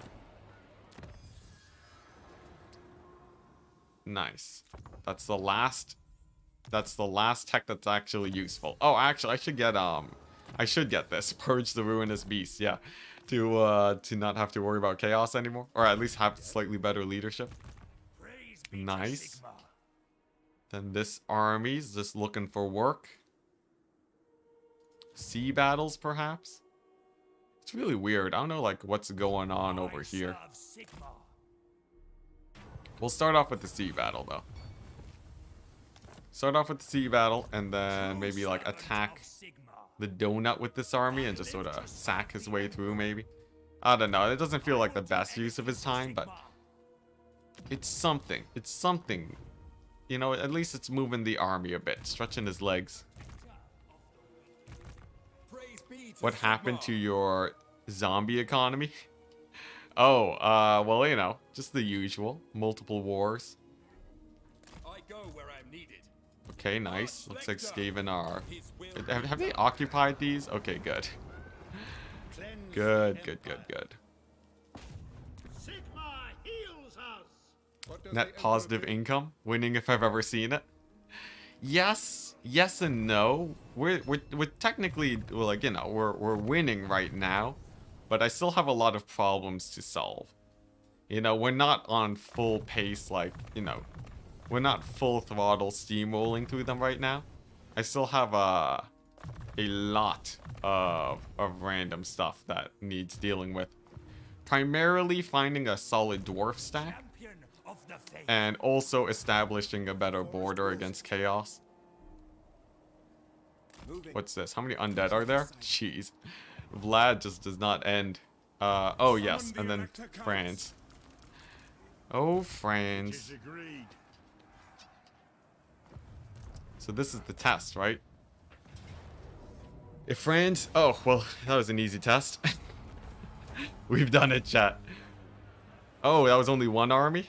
Nice. That's the last tech that's actually useful. Oh, actually, I should get this. Purge the Ruinous Beast, yeah. To not have to worry about chaos anymore. Or at least have slightly better leadership. Nice. Then this army's just looking for work. Sea battles, perhaps? It's really weird. I don't know, like, what's going on over here. We'll start off with the sea battle, though. Start off with the sea battle, and then maybe, like, attack the donut with this army and just sort of sack his way through, maybe. I don't know. It doesn't feel like the best use of his time, but it's something. It's something. You know, at least it's moving the army a bit, stretching his legs. What happened to your zombie economy? Oh, well, you know, just the usual. Multiple wars. I go where I'm needed. Okay, nice. Looks like Skaven are... Have they occupied these? Okay, good. Good. Sigma heals us. Net positive income. Winning if I've ever seen it. Yes and no. We're technically, well, like, you know, we're winning right now, but I still have a lot of problems to solve. You know, we're not on full pace, like, you know, we're not full throttle steamrolling through them right now. I still have a lot of random stuff that needs dealing with. Primarily finding a solid dwarf stack. And also establishing a better border against chaos. What's this? How many undead are there? Jeez. Vlad just does not end. Oh yes, and then France. Oh, France. So this is the test, right? If France... Oh, well, that was an easy test. We've done it, chat. Oh, that was only one army?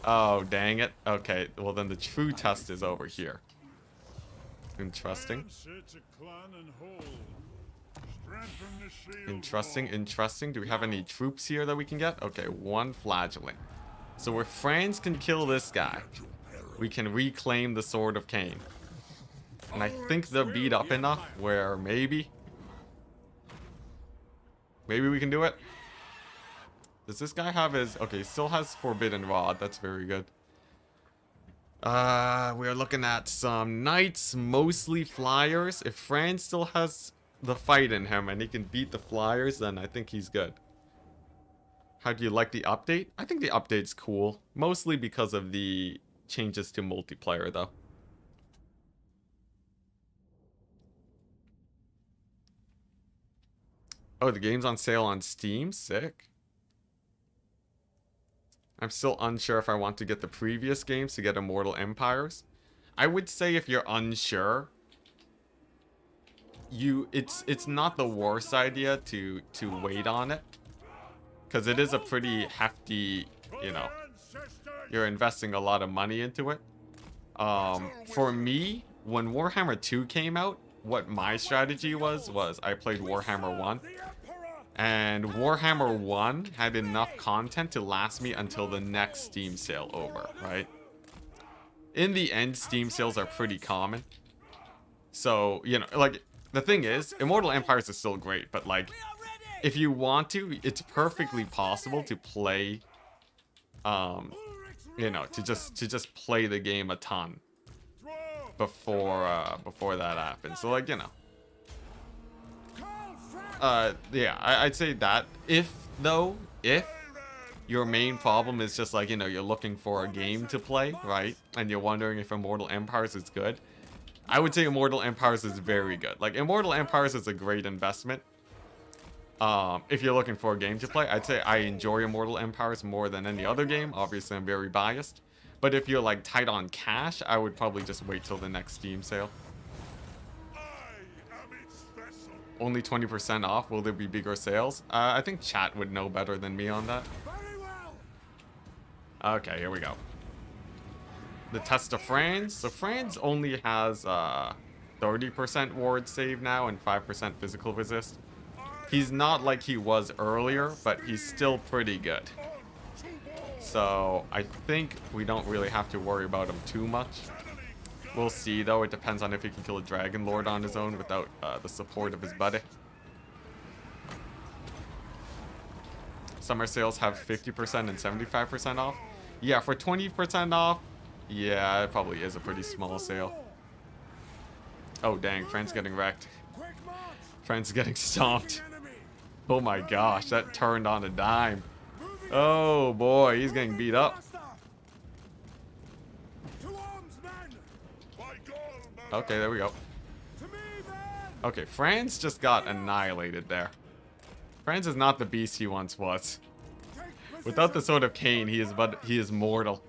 Oh, dang it. Okay, well then the true test is over here. Interesting. Interesting. Do we have any troops here that we can get? Okay, one flagellant. So if France can kill this guy, we can reclaim the Sword of Cain. And I think they're beat up enough where maybe we can do it. Does this guy have his... Okay, he still has Forbidden Rod. That's very good. We are looking at some knights, mostly flyers. If France still has the fight in him and he can beat the flyers, then I think he's good. How do you like the update? I think the update's cool. Mostly because of the changes to multiplayer, though. Oh, the game's on sale on Steam? Sick. I'm still unsure if I want to get the previous games to get Immortal Empires. I would say if you're unsure, it's not the worst idea to wait on it. Because it is a pretty hefty, you know, you're investing a lot of money into it. For me, when Warhammer 2 came out, what my strategy was I played Warhammer 1. And Warhammer 1 had enough content to last me until the next Steam sale over, right? In the end, Steam sales are pretty common. So, you know, like, the thing is, Immortal Empires is still great, but, like, if you want to, it's perfectly possible to play, you know, to just play the game a ton before that happens. So like, you know, yeah, I'd say that if your main problem is just like, you know, you're looking for a game to play, right? And you're wondering if Immortal Empires is good. I would say Immortal Empires is very good. Like, Immortal Empires is a great investment. If you're looking for a game to play, I'd say I enjoy Immortal Empires more than any other game. Obviously, I'm very biased. But if you're, like, tight on cash, I would probably just wait till the next Steam sale. Only 20% off. Will there be bigger sales? I think chat would know better than me on that. Okay, here we go. The test of Franz. So Franz only has 30% ward save now and 5% physical resist. He's not like he was earlier, but he's still pretty good. So I think we don't really have to worry about him too much. We'll see, though. It depends on if he can kill a Dragon Lord on his own without the support of his buddy. Summer sales have 50% and 75% off. Yeah, for 20% off, yeah, it probably is a pretty small sale. Oh, dang. Fran's getting wrecked. Fran's getting stomped. Oh my gosh, that turned on a dime. Oh boy, he's getting beat up. Okay, there we go. Okay, Franz just got annihilated there. Franz is not the beast he once was. Without the Sword of Cain, he is mortal.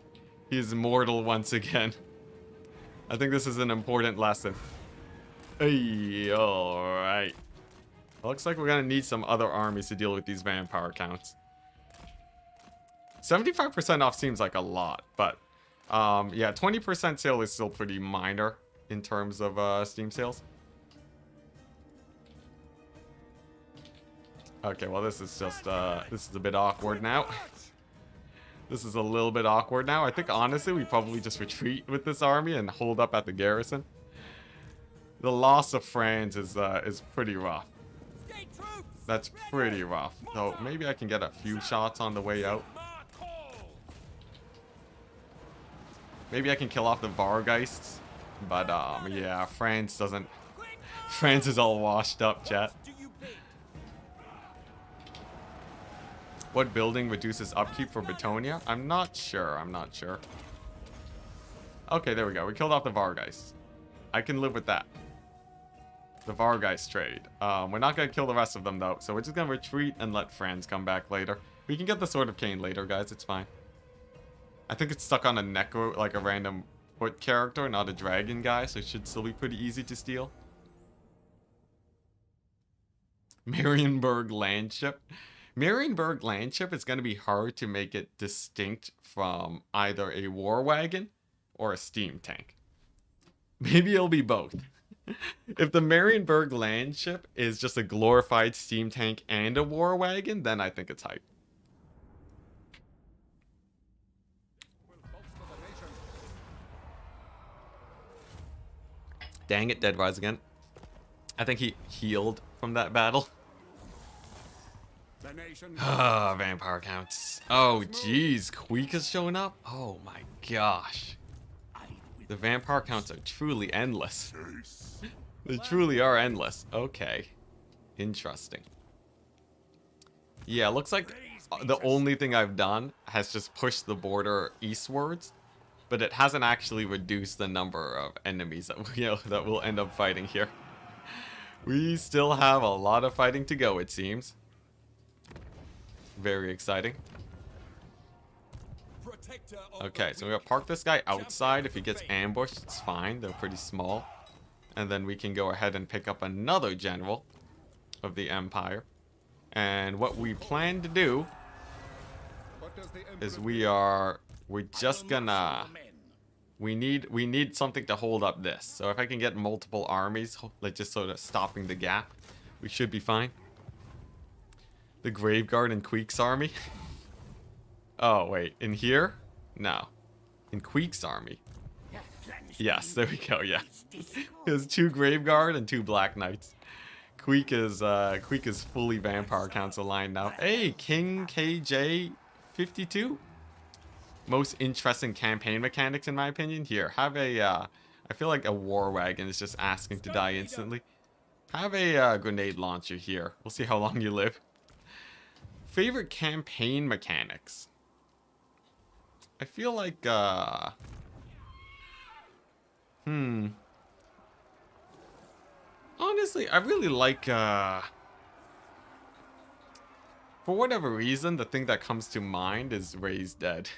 He is mortal once again. I think this is an important lesson. Hey, alright. Looks like we're gonna need some other armies to deal with these vampire counts. 75% off seems like a lot, but yeah, 20% sale is still pretty minor in terms of Steam sales. Okay, well this is just this is a bit awkward now. This is a little bit awkward now. I think honestly we probably just retreat with this army and hold up at the garrison. The loss of Franz is pretty rough. That's pretty rough. So maybe I can get a few shots on the way out. Maybe I can kill off the Vargeists. But yeah, Franz doesn't. Franz is all washed up, chat. What building reduces upkeep for Betonia? I'm not sure. I'm not sure. Okay, there we go. We killed off the Vargeists. I can live with that. The Vargeist trade. We're not going to kill the rest of them, though. So we're just going to retreat and let Franz come back later. We can get the Sword of Cain later, guys. It's fine. I think it's stuck on a Necro, like a random foot character, not a dragon guy. So it should still be pretty easy to steal. Marienburg Landship. Marienburg Landship is going to be hard to make it distinct from either a war wagon or a steam tank. Maybe it'll be both. If the Marienburg Landship is just a glorified steam tank and a war wagon, then I think it's hype. Dang it, Dead Rise again. I think he healed from that battle. Ah, vampire counts. Oh, jeez. Queek has shown up? Oh my gosh. The vampire counts are truly endless. They truly are endless. Okay. Interesting. Yeah, looks like the only thing I've done has just pushed the border eastwards, but it hasn't actually reduced the number of enemies that that we'll end up fighting here. We still have a lot of fighting to go, it seems. Very exciting. Okay, so we're gonna park this guy outside. If he gets ambushed, it's fine. They're pretty small. And then we can go ahead and pick up another general of the Empire. And what we plan to do is we're just gonna we need something to hold up this. So if I can get multiple armies, like just sort of stopping the gap, we should be fine. The Graveguard and Queek's army. Oh wait, in here? No. In Queek's army. Yes, there we go, yeah. There's 2 Graveguard and 2 Black Knights. Queek is fully vampire council line now. Hey, King KJ 52. Most interesting campaign mechanics in my opinion. Here, have a I feel like a war wagon is just asking to die instantly. Have a grenade launcher here. We'll see how long you live. Favorite campaign mechanics. I feel like honestly, I really like for whatever reason, the thing that comes to mind is Raise Dead.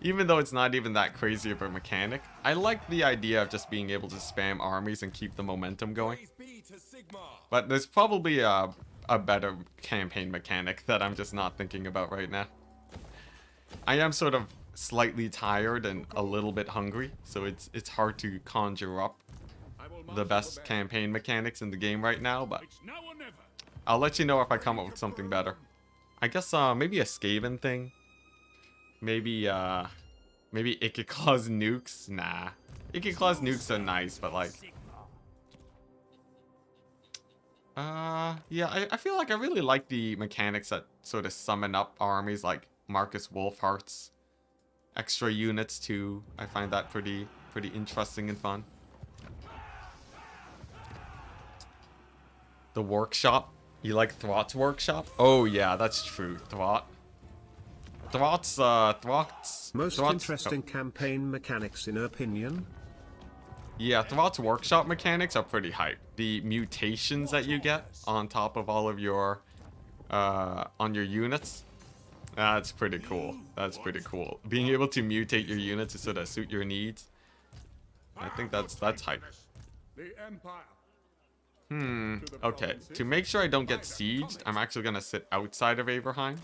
Even though it's not even that crazy of a mechanic, I like the idea of just being able to spam armies and keep the momentum going. But there's probably a better campaign mechanic that I'm just not thinking about right now. I am sort of slightly tired and a little bit hungry, so it's hard to conjure up the best campaign mechanics in the game right now, but I'll let you know if I come up with something better. I guess maybe a Skaven thing. Maybe it could cause nukes. Nah. It could cause nukes are nice, but like yeah, I feel like I really like the mechanics that sort of summon up armies like Marcus Wolfhearts. Extra units too. I find that pretty interesting and fun. The workshop. You like Thrott's workshop? Oh yeah, that's true. Thrott's Most interesting campaign mechanics in opinion. Yeah, Thrott's workshop mechanics are pretty hype. The mutations that you get on top of all of your on your units. That's pretty cool. That's pretty cool. Being able to mutate your units to sort of suit your needs. I think that's hype. Okay. To make sure I don't get sieged, I'm actually gonna sit outside of Averheim.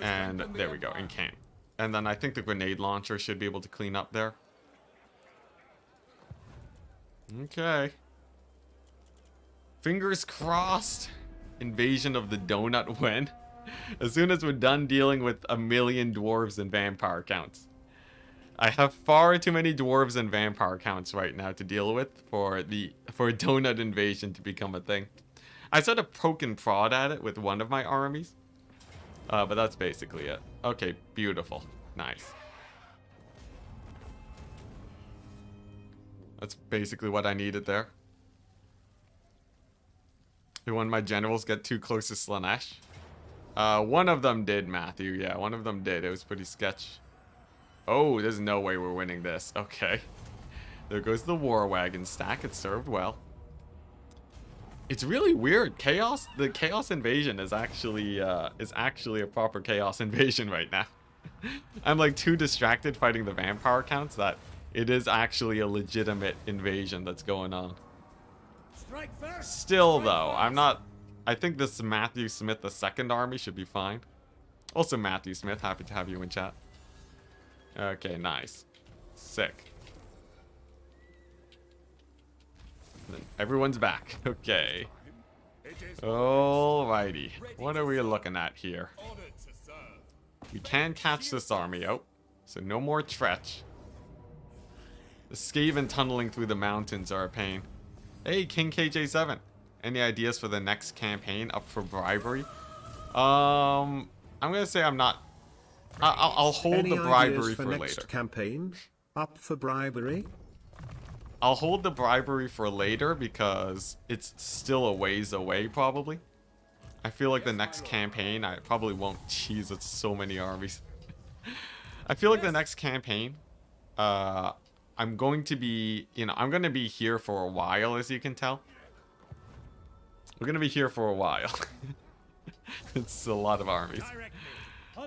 And there we go, in camp. And then I think the grenade launcher should be able to clean up there. Okay. Fingers crossed. Invasion of the donut when? As soon as we're done dealing with 1,000,000 dwarves and vampire counts. I have far too many dwarves and vampire counts right now to deal with for a donut invasion to become a thing. I sort of poke and prod at it with one of my armies. But that's basically it. Okay, beautiful. Nice. That's basically what I needed there. Did one of my generals get too close to Slanesh? One of them did, Matthew. Yeah, one of them did. It was pretty sketch. Oh, there's no way we're winning this. Okay. There goes the war wagon stack. It served well. It's really weird. The chaos invasion is actually a proper chaos invasion right now. I'm like too distracted fighting the vampire counts that it is actually a legitimate invasion that's going on. Still though, I think this Matthew Smith II army should be fine. Also Matthew Smith, happy to have you in chat. Okay, nice. Sick. Then everyone's back. Okay. Alrighty. What are we looking at here? We can catch this army out. So no more Tretch. The Skaven tunneling through the mountains are a pain. Hey, King KJ7. Any ideas for the next campaign up for bribery? I'm gonna say I'm not. I'll hold the bribery for later. Next campaign up for bribery. I'll hold the bribery for later because it's still a ways away, probably. I feel like the next campaign, I probably won't. Jeez, it's so many armies. I feel like the next campaign, I'm going to be, I'm going to be here for a while, as you can tell. We're going to be here for a while. It's a lot of armies.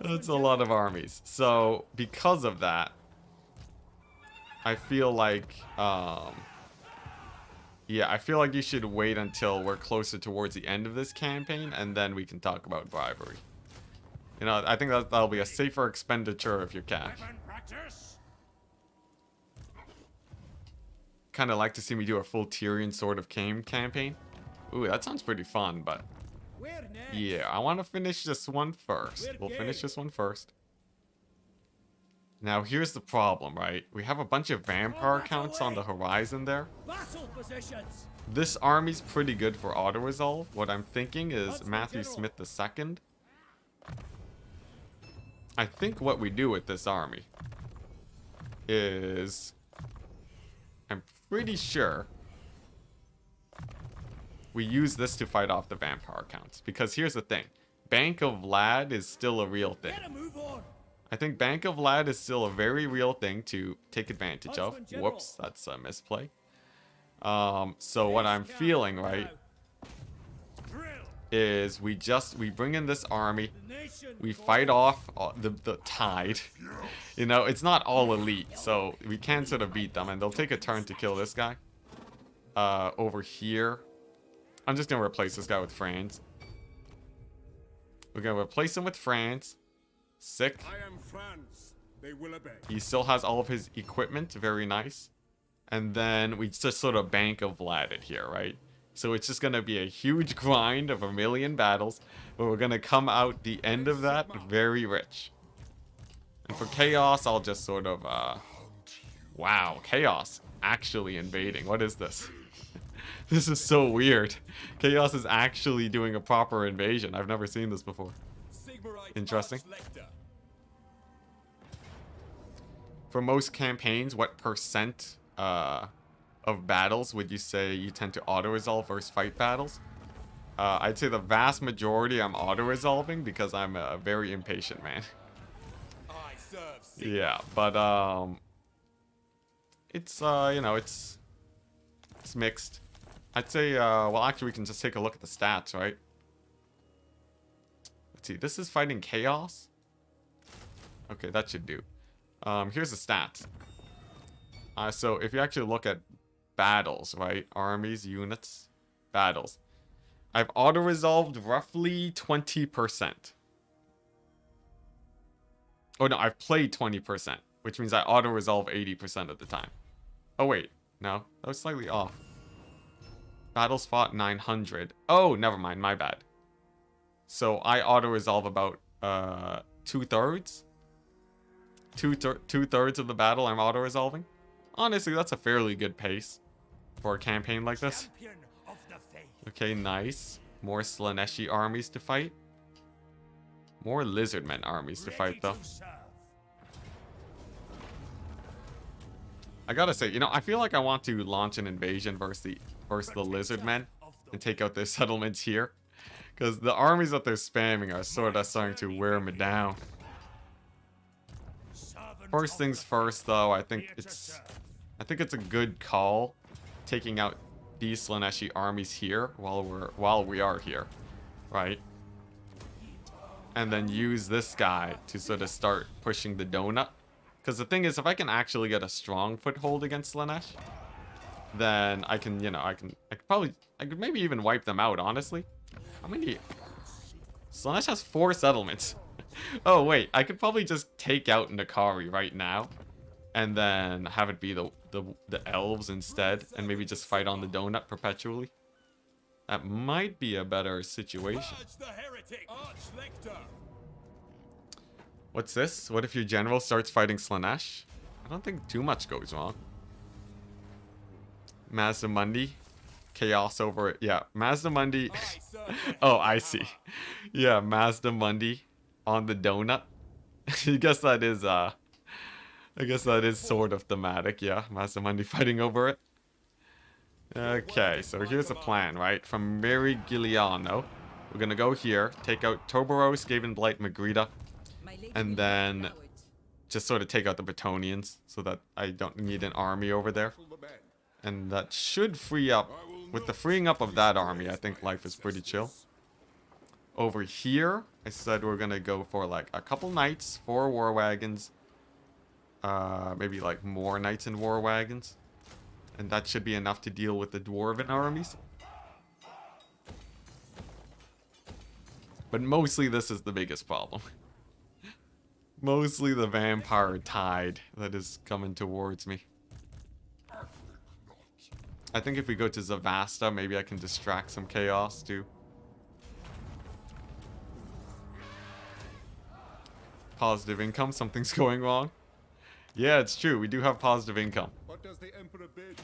It's a lot of armies. So, because of that, I feel like, yeah, I feel like you should wait until we're closer towards the end of this campaign, and then we can talk about bribery. I think that'll be a safer expenditure of your cash. Kind of like to see me do a full Tyrion Sword of Cain campaign. Ooh, that sounds pretty fun, but yeah, I want to finish this one first. We'll finish this one first. Now here's the problem, right? We have a bunch of vampire counts on the horizon there. Battle positions. This army's pretty good for auto-resolve. What I'm thinking is Matthew Smith II. I think what we do with this army is... I'm pretty sure we use this to fight off the vampire counts. Because here's the thing. Bank of Lad is still a real thing. Get a move on. I think Bank of Lad is still a very real thing to take advantage of. Whoops, that's a misplay. So what I'm feeling, right, is we bring in this army, we fight off the tide. You know, it's not all elite, so we can sort of beat them, and they'll take a turn to kill this guy. Over here, I'm just gonna replace this guy with Franz. We're gonna replace him with Franz. Sick. I am Franz. They will obey. He still has all of his equipment, very nice. And then we just sort of Bank of Vlad it here, right? So it's just gonna be a huge grind of 1,000,000 battles, but we're gonna come out the end of that very rich. And for Chaos, I'll just sort of, wow, Chaos actually invading. What is this? This is so weird. Chaos is actually doing a proper invasion. I've never seen this before. Interesting. For most campaigns, what percent of battles would you say you tend to auto-resolve versus fight battles? I'd say the vast majority I'm auto-resolving because I'm a very impatient man. Yeah, but it's you know, it's mixed. I'd say well, actually we can just take a look at the stats, right? Let's see, this is fighting Chaos. Okay, that should do. Here's the stats. So if you actually look at battles, right? Armies, units, battles. I've auto-resolved roughly 20%. Oh no, I've played 20%, which means I auto-resolve 80% of the time. Oh wait, no, that was slightly off. Battles fought 900. Oh, never mind, my bad. So I auto-resolve about 2/3. Two-thirds of the battle I'm auto-resolving. Honestly, that's a fairly good pace for a campaign like this. Okay, nice. More Slaneshi armies to fight. More Lizardmen armies to fight, though. I gotta say, you know, I feel like I want to launch an invasion versus the Lizardmen and take out their settlements here. Because the armies that they're spamming are sort of starting to wear me down. First things first, though, I think it's a good call taking out these Slaneshi armies here while we are here, right? And then use this guy to sort of start pushing the donut. Because the thing is, if I can actually get a strong foothold against Slanesh, then I can, you know, I could maybe even wipe them out, honestly. How many? Slanesh has 4 settlements. Oh wait, I could probably just take out Nakari right now, and then have it be the elves instead, and maybe just fight on the donut perpetually. That might be a better situation. What's this? What if your general starts fighting Slanesh? I don't think too much goes wrong. Mazdamundi. Chaos over it. Yeah, Mazdamundi. Oh, I see. Yeah, Mazdamundi on the donut. I guess that is sort of thematic, yeah. Mazdamundi fighting over it. Okay, so here's the plan, right? From Merigliano, we're gonna go here, take out Toboro, Skaven Blight, Magrita, and then just sort of take out the Bretonnians so that I don't need an army over there. And that should free up. With the freeing up of that army, I think life is pretty chill. Over here, I said we're gonna go for like a couple knights, 4 war wagons, maybe like more knights and war wagons, and that should be enough to deal with the dwarven armies. But mostly this is the biggest problem. Mostly the vampire tide that is coming towards me. I think if we go to Zavasta, maybe I can distract some chaos too. Positive income, something's going wrong. Yeah, it's true. We do have positive income. What does the Emperor bid?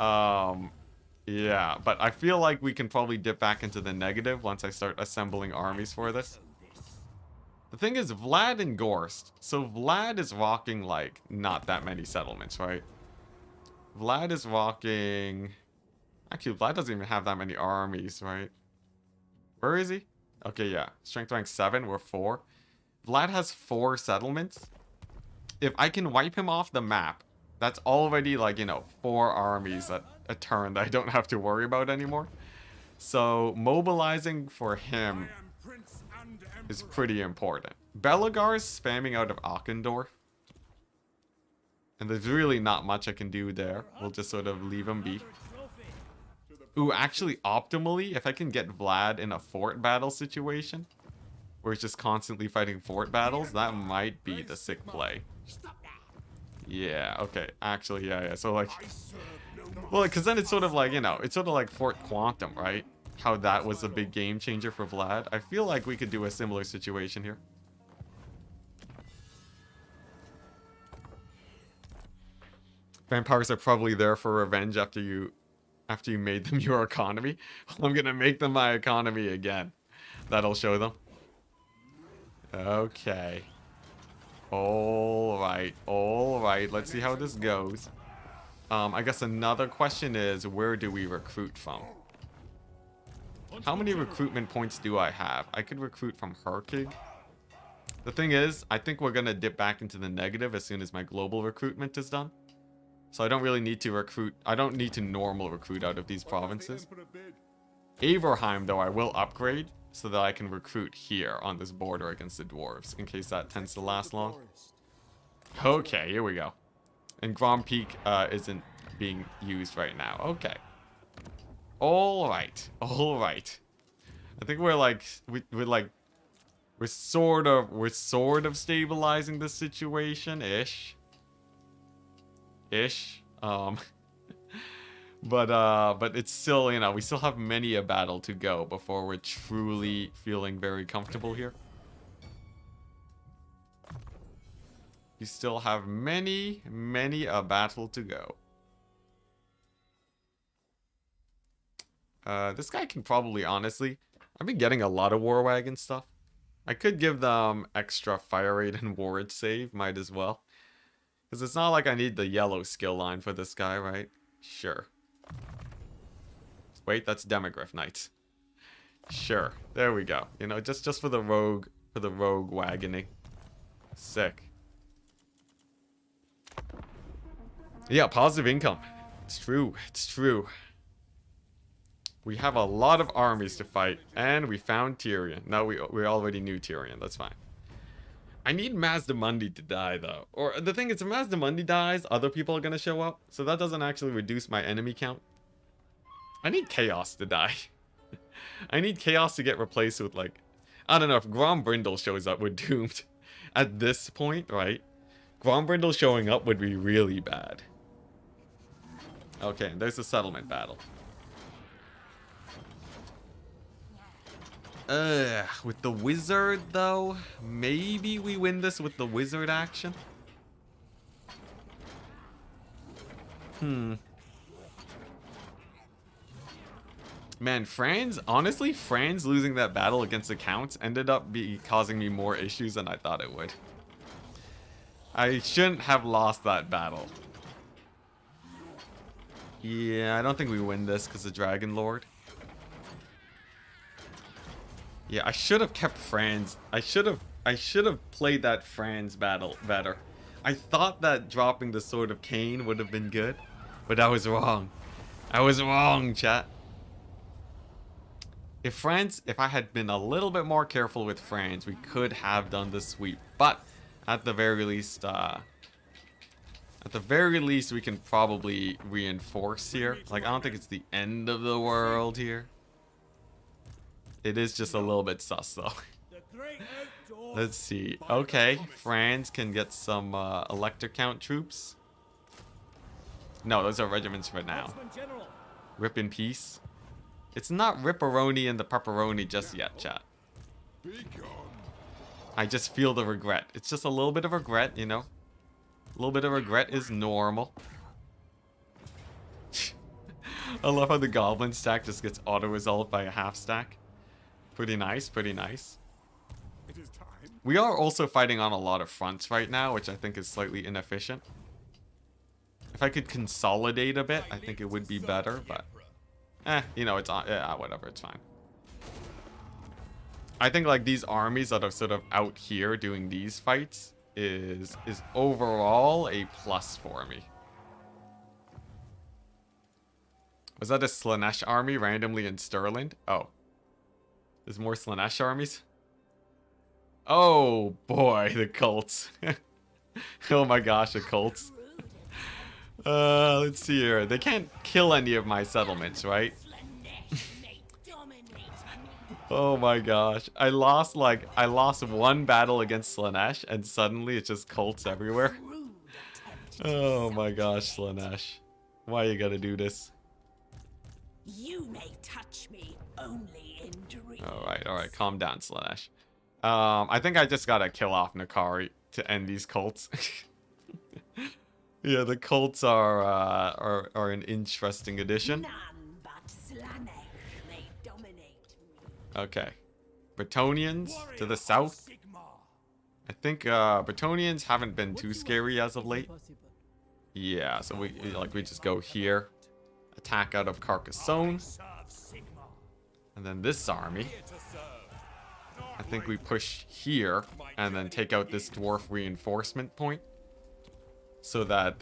Yeah, but I feel like we can probably dip back into the negative once I start assembling armies for this. The thing is, Vlad and Gorst. So Vlad is rocking, like, not that many settlements, right? Vlad is rocking... Actually, Vlad doesn't even have that many armies, right? Where is he? Okay, yeah. Strength rank 7, we're 4. Vlad has 4 settlements. If I can wipe him off the map, that's already, like, you know, 4 armies at a turn that I don't have to worry about anymore. So, mobilizing for him I am Prince and Emperor. is pretty important. Belagar's spamming out of Altdorf. And there's really not much I can do there. We'll just sort of leave him be. Ooh, actually, optimally, if I can get Vlad in a fort battle situation, where he's just constantly fighting fort battles, that might be the sick play. Yeah, okay. Actually, yeah. So, like... Well, because then it's sort of like, you know, it's sort of like Fort Quantum, right? How that was a big game changer for Vlad. I feel like we could do a similar situation here. Vampires are probably there for revenge after you made them your economy. I'm gonna make them my economy again. That'll show them. Okay. Alright. Let's see how this goes. I guess another question is, where do we recruit from? How many recruitment points do I have? I could recruit from Herkig. The thing is, I think we're gonna dip back into the negative as soon as my global recruitment is done. So I don't really need to recruit. I don't need to normal recruit out of these provinces. Averheim, though, I will upgrade so that I can recruit here on this border against the dwarves, in case that tends to last long. Okay, here we go. And Grom Peak isn't being used right now. Okay. Alright. I think we're like we're sort of stabilizing the situation ish. But it's still, you know, we still have many a battle to go before we're truly feeling very comfortable here. We still have many a battle to go. This guy can probably, honestly, I've been getting a lot of war wagon stuff. I could give them extra fire rate and ward save, might as well. Because it's not like I need the yellow skill line for this guy, right? Sure. Wait, that's Demogryph Knights. Sure, there we go. You know, just for the rogue wagoning. Sick. Yeah, positive income. It's true. We have a lot of armies to fight, and we found Tyrion. No, we already knew Tyrion, that's fine. I need Mazdamundi to die, though. Or, the thing is, if Mazdamundi dies, other people are gonna show up, so that doesn't actually reduce my enemy count. I need Chaos to die. I need Chaos to get replaced with, like... I don't know, if Grombrindle shows up, we're doomed. At this point, right? Grombrindle showing up would be really bad. Okay, and there's the settlement battle. With the wizard, though, maybe we win this with the wizard action? Man, honestly, Franz losing that battle against the Counts ended up causing me more issues than I thought it would. I shouldn't have lost that battle. Yeah, I don't think we win this because of Dragon Lord. Yeah, I should have kept Franz. I should have played that Franz battle better. I thought that dropping the Sword of Cain would have been good, but I was wrong. I was wrong, chat. If I had been a little bit more careful with Franz, we could have done the sweep. But at the very least, we can probably reinforce here. Like, I don't think it's the end of the world here. It is just a little bit sus, though. Let's see. Okay, Franz can get some Elector Count troops. No, those are regiments for now. Rip in peace. It's not Ripperoni and the Pepperoni just yet, chat. I just feel the regret. It's just a little bit of regret, you know. A little bit of regret is normal. I love how the goblin stack just gets auto-resolved by a half stack. Pretty nice, pretty nice. It is time. We are also fighting on a lot of fronts right now, which I think is slightly inefficient. If I could consolidate a bit, I think it would be better, but... you know, it's on... Yeah, whatever, it's fine. I think, like, these armies that are sort of out here doing these fights is overall a plus for me. Was that a Slaanesh army randomly in Stirland? Oh. There's more Slaanesh armies? Oh, boy, the cults. Oh my gosh, the cults. Let's see here. They can't kill any of my settlements, right? Oh my gosh. I lost one battle against Slaanesh and suddenly it's just cults everywhere. Oh my gosh, Slaanesh. Why you gotta do this? You may touch me only in dreams. Alright, calm down, Slaanesh. I think I just gotta kill off Nakari to end these cults. Yeah, the cults are an interesting addition. None but Slaanesh may dominate me. Okay. Bretonnians to the south. I think Bretonnians haven't been too scary as of late. Yeah, so we just go here. Attack out of Carcassonne. And then this army. I think we push here and then take out this dwarf reinforcement point. So that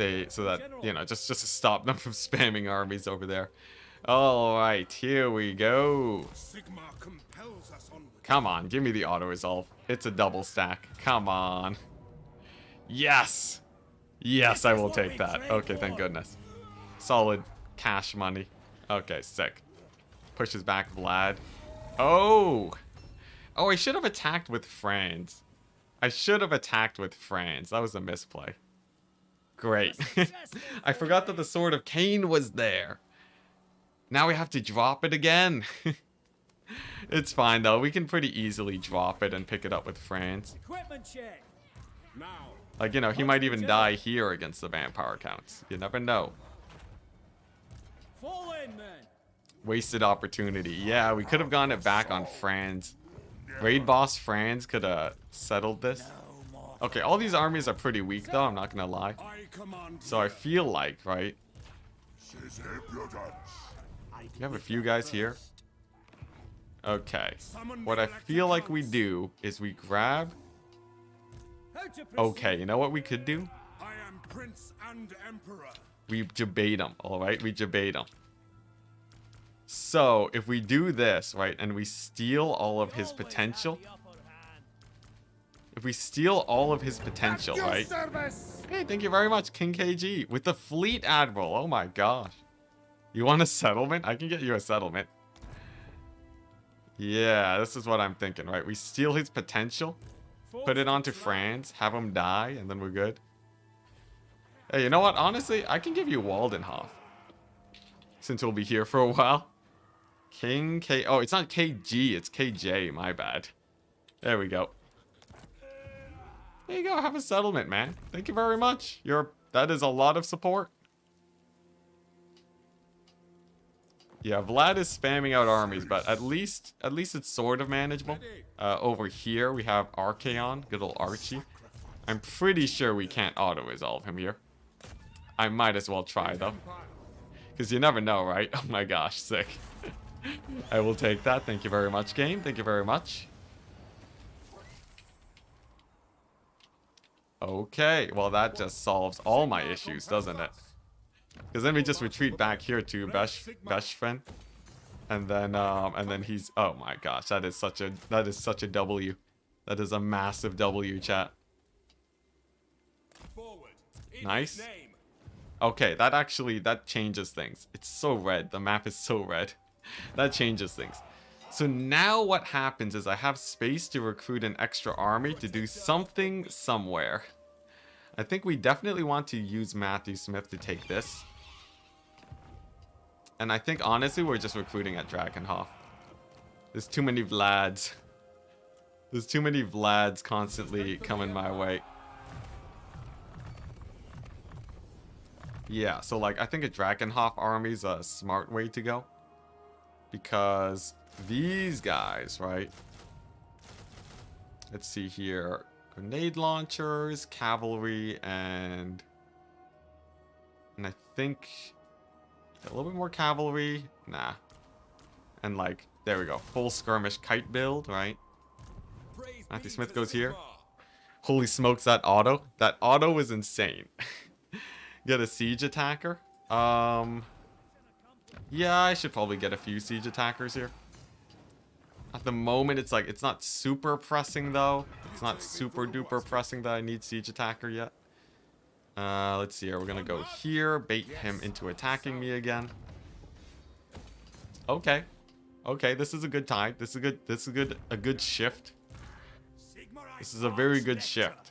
you know, just to stop them from spamming armies over there. Alright, here we go. Come on, give me the auto resolve. It's a double stack. Come on. Yes! Yes, I will take that. Okay, thank goodness. Solid cash money. Okay, sick. Pushes back Vlad. Oh! Oh, I should have attacked with France. I should have attacked with France. That was a misplay. Great. I forgot that the Sword of Cain was there. Now we have to drop it again. It's fine though. We can pretty easily drop it and pick it up with France. Equipment check. Now. Like, you know, he might even die here against the vampire counts. You never know. Fall in, man. Wasted opportunity. Yeah, we could have gotten it back on France. Raid boss Franz could have settled this. Okay, all these armies are pretty weak though, I'm not gonna lie. So I feel like, right? You have a few guys here. Okay. What I feel like we do is we grab... Okay, you know what we could do? I am Prince and Emperor. We debate them, alright? We debate them. So, if we do this, right, and we steal all of his potential... If we steal all of his potential, right? Hey, thank you very much, King KG. With the Fleet Admiral. Oh my gosh. You want a settlement? I can get you a settlement. Yeah, this is what I'm thinking, right? We steal his potential, put it onto France, have him die, and then we're good. Hey, you know what? Honestly, I can give you Waldenhof. Since we'll be here for a while. King K... Oh, it's not KG, it's KJ. My bad. There we go. There you go, have a settlement, man. Thank you very much. That is a lot of support. Yeah, Vlad is spamming out armies, but at least it's sort of manageable. Over here we have Archaon, good old Archie. I'm pretty sure we can't auto-resolve him here. I might as well try though. Because you never know, right? Oh my gosh, sick. I will take that. Thank you very much, game. Thank you very much. Okay, well that just solves all my issues, doesn't it? Because then we just retreat back here to Beshfen, and then he's... Oh my gosh, that is such a W. That is a massive W, chat. Nice. Okay, that changes things. It's so red. The map is so red. That changes things. So now what happens is I have space to recruit an extra army to do something somewhere. I think we definitely want to use Matthew Smith to take this. And I think honestly we're just recruiting at Drakenhof. There's too many Vlads. There's too many Vlads constantly coming my way. Yeah, so like I think a Drakenhof army is a smart way to go. Because these guys, right? Let's see here. Grenade launchers, cavalry, and I think a little bit more cavalry. Nah. And like, there we go. Full skirmish kite build, right? Matthew Smith goes here. Holy smokes, that auto. That auto is insane. Get a siege attacker. Yeah, I should probably get a few siege attackers here. At the moment, it's like, it's not super pressing though. It's not super duper pressing that I need siege attacker yet. Let's see here. We're gonna go here, bait him into attacking me again. Okay. Okay, this is a good time. This is a good shift. This is a very good shift.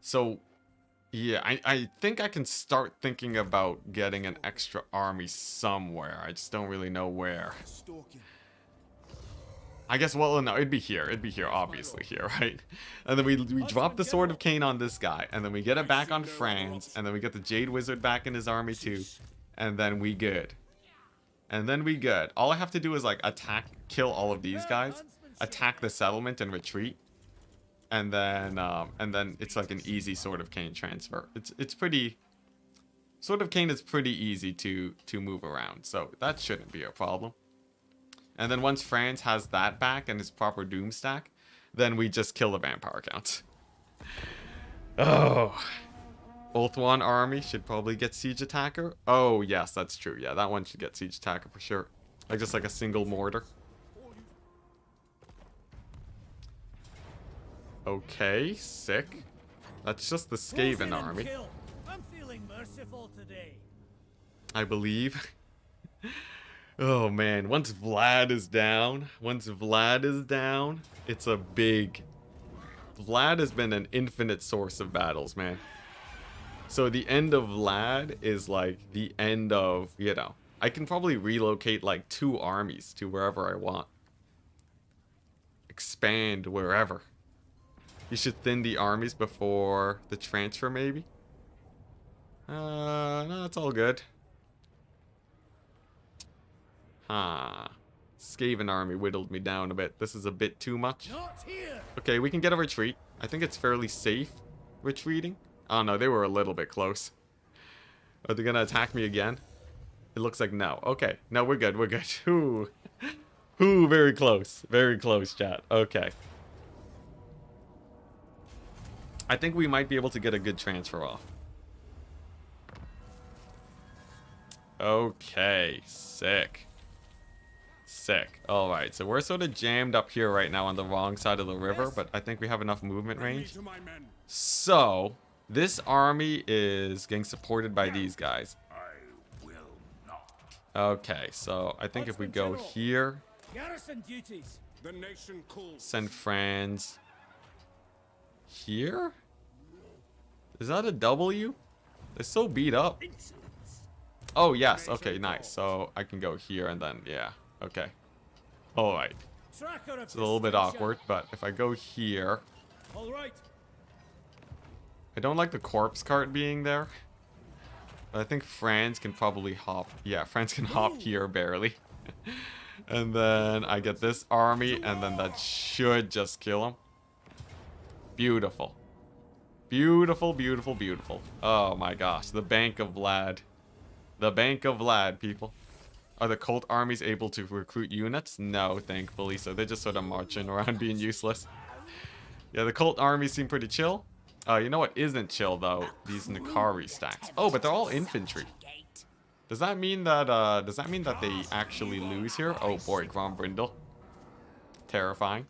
So, yeah, I think I can start thinking about getting an extra army somewhere. I just don't really know where. I guess, well, no, it'd be here. It'd be here, obviously here, right? And then we drop the Sword of Cain on this guy, and then we get it back on Franz, and then we get the Jade Wizard back in his army too, and then we good. And then we good. All I have to do is, like, attack, kill all of these guys, attack the settlement and retreat, and then it's like an easy Sword of Cain transfer. It's pretty... Sword of Cain is pretty easy to move around, so that shouldn't be a problem. And then once Franz has that back and his proper Doom stack, then we just kill the vampire counts. Oh. Ulthuan army should probably get siege attacker. Oh, yes, that's true. Yeah, that one should get siege attacker for sure. Like just like a single mortar. Okay, sick. That's just the Skaven army. I'm feeling merciful today. I believe. Oh man, once Vlad is down, it's a big... Vlad has been an infinite source of battles, man. So the end of Vlad is like the end of, you know, I can probably relocate like 2 armies to wherever I want. Expand wherever. You should thin the armies before the transfer, maybe? No, it's all good. Skaven army whittled me down a bit. This is a bit too much. Okay, we can get a retreat. I think it's fairly safe retreating. Oh no, they were a little bit close. Are they gonna attack me again? It looks like no. Okay, no, we're good, we're good. Ooh. Ooh, very close. Very close, chat. Okay. I think we might be able to get a good transfer off. Okay, sick. Sick. Alright, so we're sort of jammed up here right now on the wrong side of the river, but I think we have enough movement range. So, this army is getting supported by these guys. Okay, so I think if we go here, send Franz here? Is that a W? They're so beat up. Oh, yes. Okay, nice. So I can go here and then, yeah. Okay. Alright. It's a little bit awkward, but if I go here... I don't like the corpse cart being there. But I think Franz can probably hop. Yeah, Franz can hop here barely. And then I get this army, and then that should just kill him. Beautiful. Beautiful, beautiful, beautiful. Oh my gosh, the Bank of Vlad. The Bank of Vlad, people. Are the cult armies able to recruit units? No, thankfully. So they're just sort of marching around being useless. Yeah, the cult armies seem pretty chill. You know what isn't chill, though? These Nikari stacks. Oh, but they're all infantry. Does that mean that they actually lose here? Oh boy, Grombrindle. Terrifying.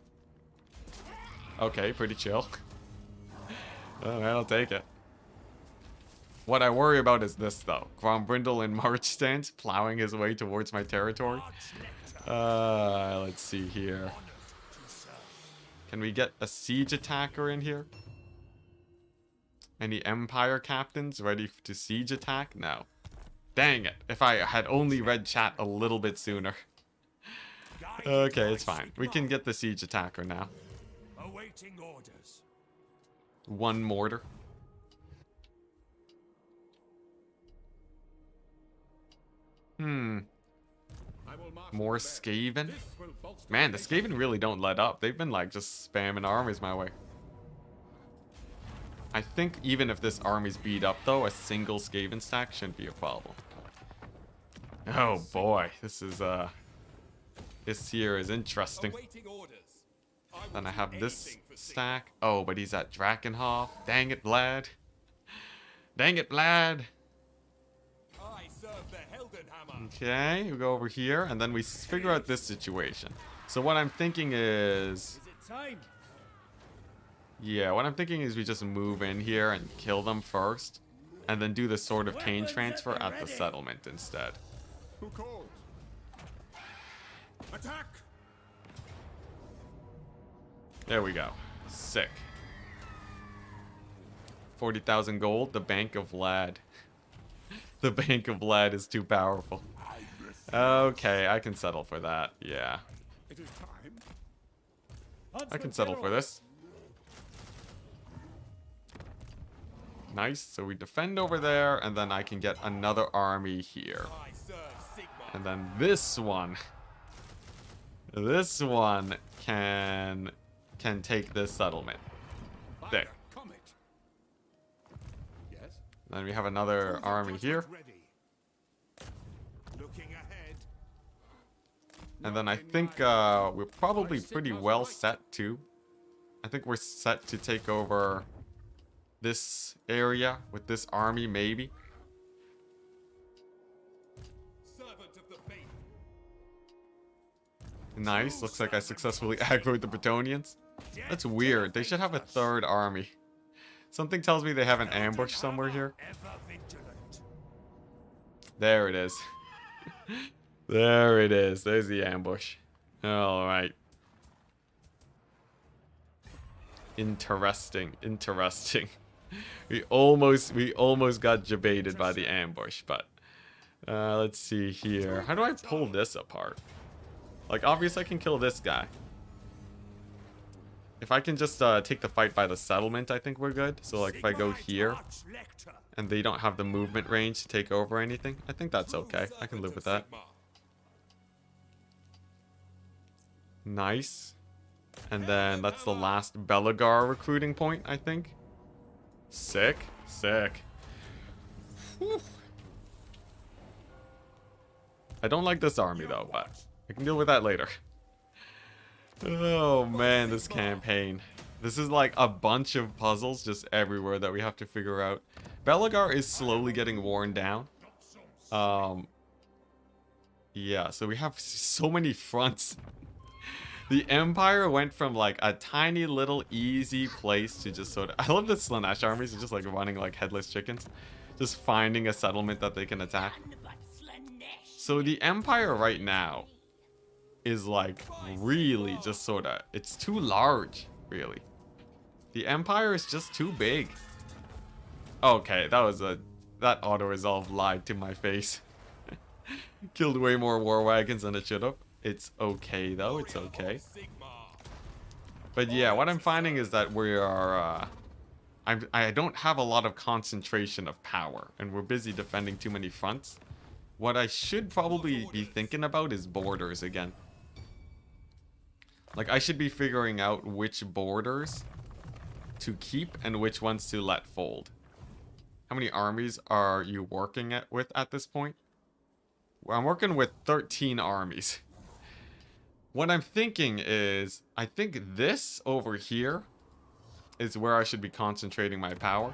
Okay, pretty chill. Alright, I'll take it. What I worry about is this, though. Grombrindle in march stance, plowing his way towards my territory. Let's see here. Can we get a siege attacker in here? Any Empire captains ready to siege attack? No. Dang it. If I had only read chat a little bit sooner. Okay, it's fine. We can get the siege attacker now. Awaiting orders. 1 mortar. I will marshal More the best. Skaven. This will bolster Man, the the nation. Skaven really don't let up. They've been like just spamming armies my way. I think even if this army's beat up though, a single Skaven stack shouldn't be a problem. Oh boy, this here is interesting. Awaiting orders. I will Then I do have this anything for Sigmar. stack. Oh, but he's at Drakenhof. Dang it, Vlad. Dang it, Vlad. I serve the Heldenhammer. Okay, we go over here, and then we figure out this situation. So what I'm thinking is... Is it time? Yeah, what I'm thinking is we just move in here and kill them first, and then do the Sword of Cain transfer at the settlement instead. Who calls? Attack! There we go. Sick. 40,000 gold, the Bank of Vlad. The Bank of Vlad is too powerful. Okay, I can settle for that. Yeah, It is time. I can settle for this. Nice, so we defend over there, and then I can get another army here. I serve Sigmar. And then this one can take this settlement. There. Comet. Yes. Then we have another army here. Ready. Looking ahead. And then I think we're probably pretty well set too. I think we're set to take over this area with this army, maybe. Servant of the faith. Nice. Looks like I successfully aggroed the Bretonians. That's weird. They should have a third army. Something tells me they have an ambush somewhere here. Ever vigilant. There it is. There it is. There's the ambush. Alright. Interesting. Interesting. We almost got jebaited by the ambush, but let's see here. How do I pull this apart? Like, obviously I can kill this guy. If I can just take the fight by the settlement, I think we're good. So like if I go here and they don't have the movement range to take over anything, I think that's okay. I can live with that. Nice. And then that's the last Belagar recruiting point, I think. Sick. Sick. Whew. I don't like this army though, but I can deal with that later. Oh man, this campaign. This is like a bunch of puzzles just everywhere that we have to figure out. Belagar is slowly getting worn down. Yeah, so we have so many fronts. The Empire went from like a tiny little easy place to just sort of... I love the Slaanesh armies are just like running like headless chickens. Just finding a settlement that they can attack. So the Empire right now is like really just sort of... It's too large, really. The Empire is just too big. Okay, that auto-resolve lied to my face. Killed way more war wagons than it should have. It's okay though, it's okay. But yeah, what I'm finding is that we are, I don't have a lot of concentration of power, and we're busy defending too many fronts. What I should probably be thinking about is borders again. Like, I should be figuring out which borders to keep and which ones to let fold. How many armies are you working with at this point? Well, I'm working with 13 armies. What I'm thinking is, I think this over here is where I should be concentrating my power.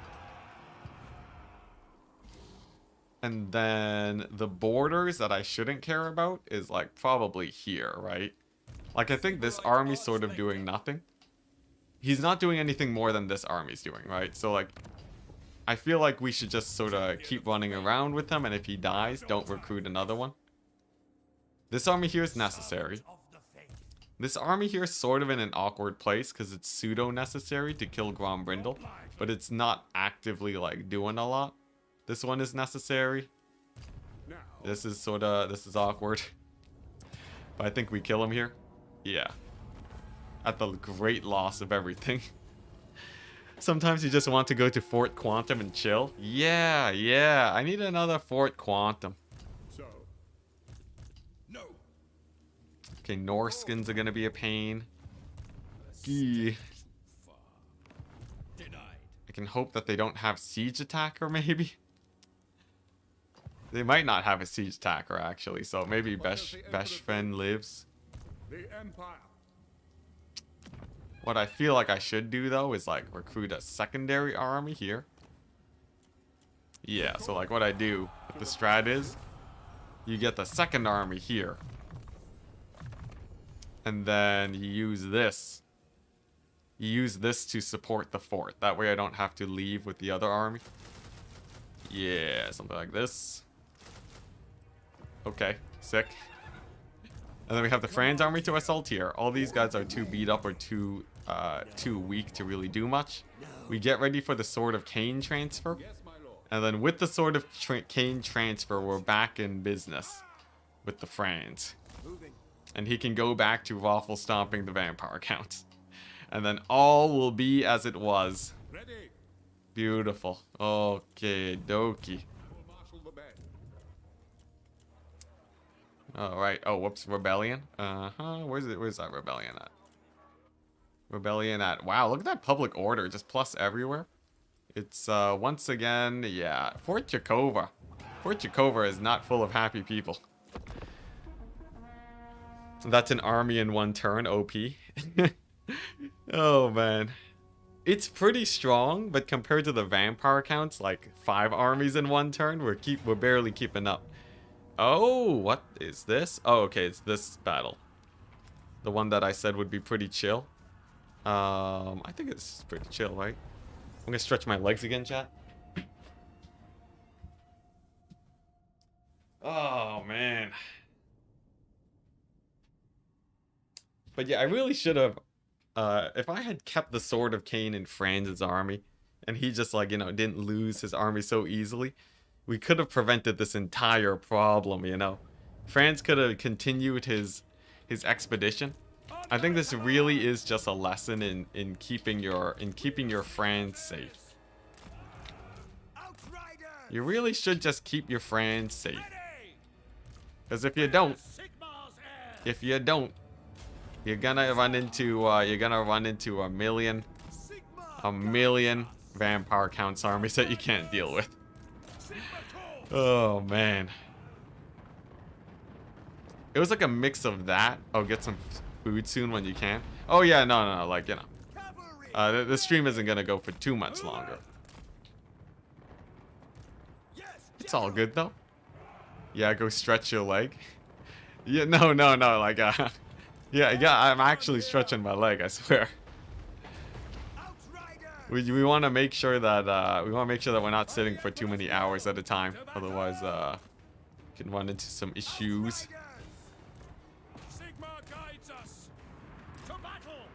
And then the borders that I shouldn't care about is like probably here, right? Like I think this army's sort of doing nothing. He's not doing anything more than this army's doing, right? So like, I feel like we should just sort of keep running around with him, and if he dies, don't recruit another one. This army here is necessary. This army here is sort of in an awkward place because it's pseudo-necessary to kill Grombrindle, but it's not actively like doing a lot. This one is necessary. This is awkward. But I think we kill him here. Yeah. At the great loss of everything. Sometimes you just want to go to Fort Quantum and chill. Yeah, I need another Fort Quantum. So, No. Okay, Norskins are gonna be a pain. Gee. Denied. I can hope that they don't have siege attacker, maybe. They might not have a siege attacker actually, so maybe Beshfen lives. The Empire. What I feel like I should do though is like recruit a secondary army here. Yeah, so like what I do with the strat is you get the second army here. And then you use this. You use this to support the fort. That way I don't have to leave with the other army. Yeah, something like this. Okay, sick. And then we have the Franz army to assault here. All these guys are too beat up or too weak to really do much. We get ready for the Sword of Cain transfer. Yes, my lord. And then with the Sword of Cain transfer, we're back in business with the Franz. And he can go back to waffle stomping the vampire counts. And then all will be as it was. Ready. Beautiful. Okay, dokie. I will marshal the band. Alright. Oh, whoops. Rebellion. Where's that rebellion at? Rebellion at... Wow, look at that public order. Just plus everywhere. It's, once again, yeah. Fort Jakova. Fort Jakova is not full of happy people. That's an army in one turn, OP. Oh, man. It's pretty strong, but compared to the vampire counts, like 5 armies in one turn, we're barely keeping up. Oh, what is this? Oh, okay, it's this battle. The one that I said would be pretty chill. I think it's pretty chill, right? I'm gonna stretch my legs again, chat. Oh, man. But yeah, I really should have... if I had kept the Sword of Cain in Franz's army, and he just, like, you know, didn't lose his army so easily, we could have prevented this entire problem, you know. Franz could have continued his expedition. I think this really is just a lesson in keeping your Franz safe. You really should just keep your Franz safe. Because if you don't, you're gonna run into a million vampire counts armies that you can't deal with. Oh man. It was like a mix of that. Oh, get some food soon when you can. Oh yeah, no, like, you know. The stream isn't gonna go for too much longer. It's all good though. Yeah, go stretch your leg. Yeah, no, like, yeah, I'm actually stretching my leg, I swear. We want to make sure that we're not sitting for too many hours at a time. Otherwise, we can run into some issues.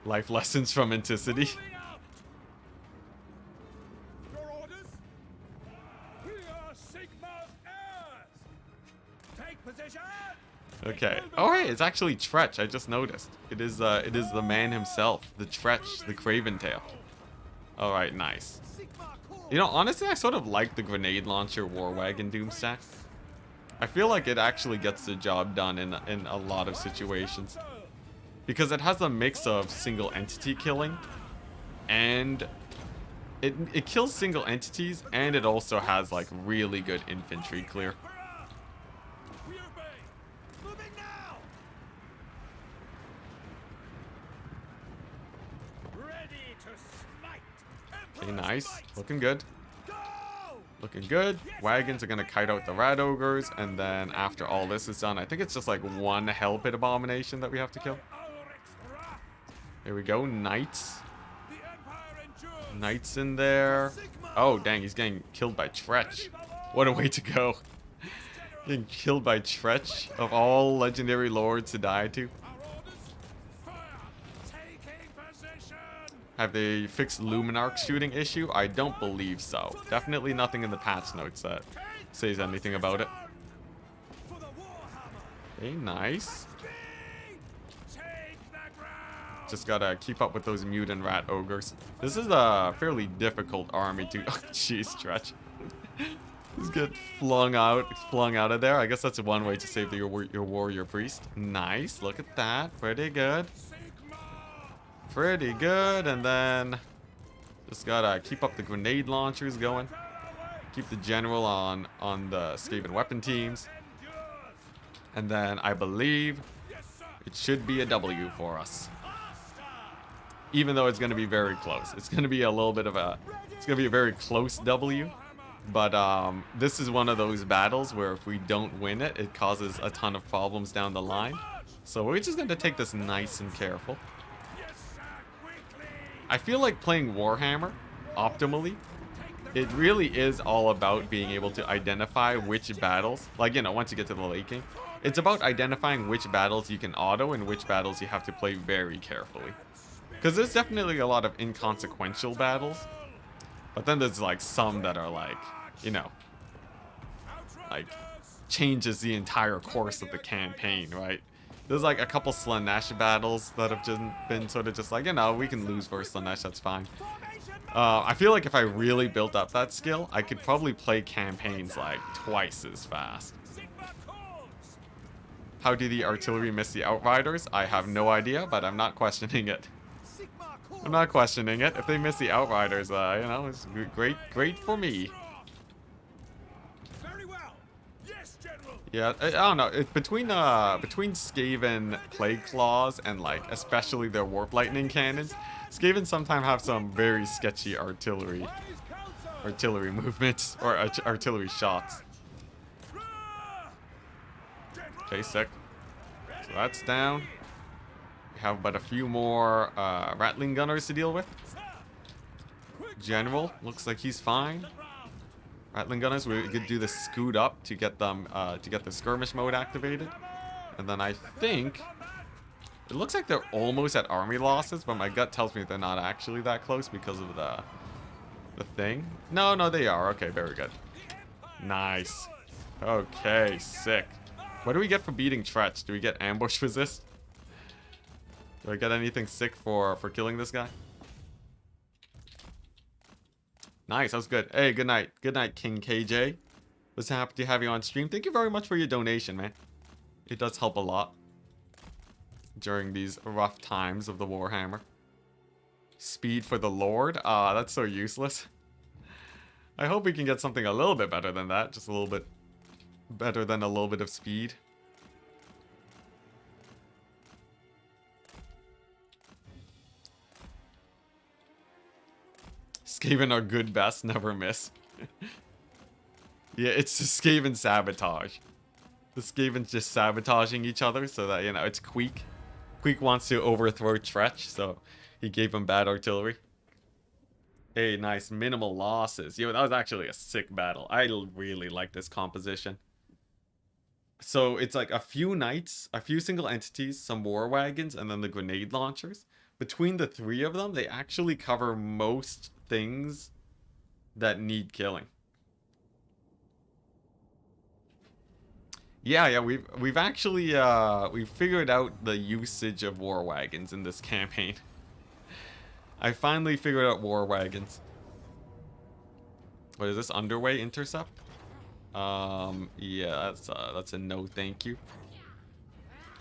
Life lessons from Enticity. Your orders? We are Sigma's heirs. Take position. Okay. Oh hey, it's actually Tretch. I just noticed. It is the man himself, the Tretch, the Craven Tail. All right, nice. You know, honestly, I sort of like the grenade launcher War Wagon Doomstack. I feel like it actually gets the job done in a lot of situations. Because it has a mix of single entity killing, and it kills single entities, and it also has like really good infantry clear. We obey. Moving now. Ready to smite. Okay, nice. Looking good. Go. Looking good. Wagons are gonna kite out the rat ogres, and then after all this is done, I think it's just like one hell pit abomination that we have to kill. Here we go, knights. Knights in there. Oh, dang, he's getting killed by Tretch. What a way to go. Getting killed by Tretch, of all legendary lords to die to. Have they fixed Luminarch's shooting issue? I don't believe so. Definitely nothing in the patch notes that says anything about it. Okay, nice. Just gotta keep up with those mutant rat ogres. This is a fairly difficult army to... Oh, jeez, Tretch. Just get flung out of there. I guess that's one way to save your warrior priest. Nice, look at that. Pretty good. Pretty good, and then just gotta keep up the grenade launchers going. Keep the general on the Skaven weapon teams. And then I believe it should be a W for us. Even though it's going to be very close. It's going to be a little bit of a... It's going to be a very close W. But this is one of those battles where if we don't win it, it causes a ton of problems down the line. So we're just going to take this nice and careful. I feel like playing Warhammer optimally, it really is all about being able to identify which battles, like, you know, once you get to the late game, it's about identifying which battles you can auto and which battles you have to play very carefully. Because there's definitely a lot of inconsequential battles, but then there's like some that are like, you know, like changes the entire course of the campaign, right? There's like a couple Slanesh battles that have just been sort of just like, you know, we can lose versus Slanesh, that's fine. I feel like if I really built up that skill, I could probably play campaigns like twice as fast. How do the artillery miss the Outriders? I have no idea, but I'm not questioning it. I'm not questioning it. If they miss the Outriders, you know, it's great for me. Yeah, I don't know. Between Skaven Plague Claws and like especially their Warp Lightning cannons, Skaven sometimes have some very sketchy artillery movements or artillery shots. Okay, sick. So that's down. We have but a few more Rattling Gunners to deal with. General looks like he's fine. Rattling Gunners, we could do the scoot up to get them to get the skirmish mode activated. And then I think it looks like they're almost at army losses, but my gut tells me they're not actually that close because of the thing. No, they are. Okay, very good. Nice. Okay, sick. What do we get for beating Tretch? Do we get ambush resist? Do I get anything sick for killing this guy? Nice, that was good. Hey, good night. Good night, King KJ. Was happy to have you on stream. Thank you very much for your donation, man. It does help a lot during these rough times of the Warhammer. Speed for the Lord? That's so useless. I hope we can get something a little bit better than that. Just a little bit better than a little bit of speed. Skaven are good best, never miss. Yeah, it's the Skaven sabotage. The Skaven's just sabotaging each other so that, you know, it's Queek. Queek wants to overthrow Tretch, so he gave him bad artillery. Hey, nice. Minimal losses. Yo, that was actually a sick battle. I really like this composition. So it's like a few knights, a few single entities, some war wagons, and then the grenade launchers. Between the three of them, they actually cover most things that need killing. Yeah, we've actually we've figured out the usage of war wagons in this campaign. I finally figured out war wagons. What is this? Underway intercept? Yeah, that's a no, thank you.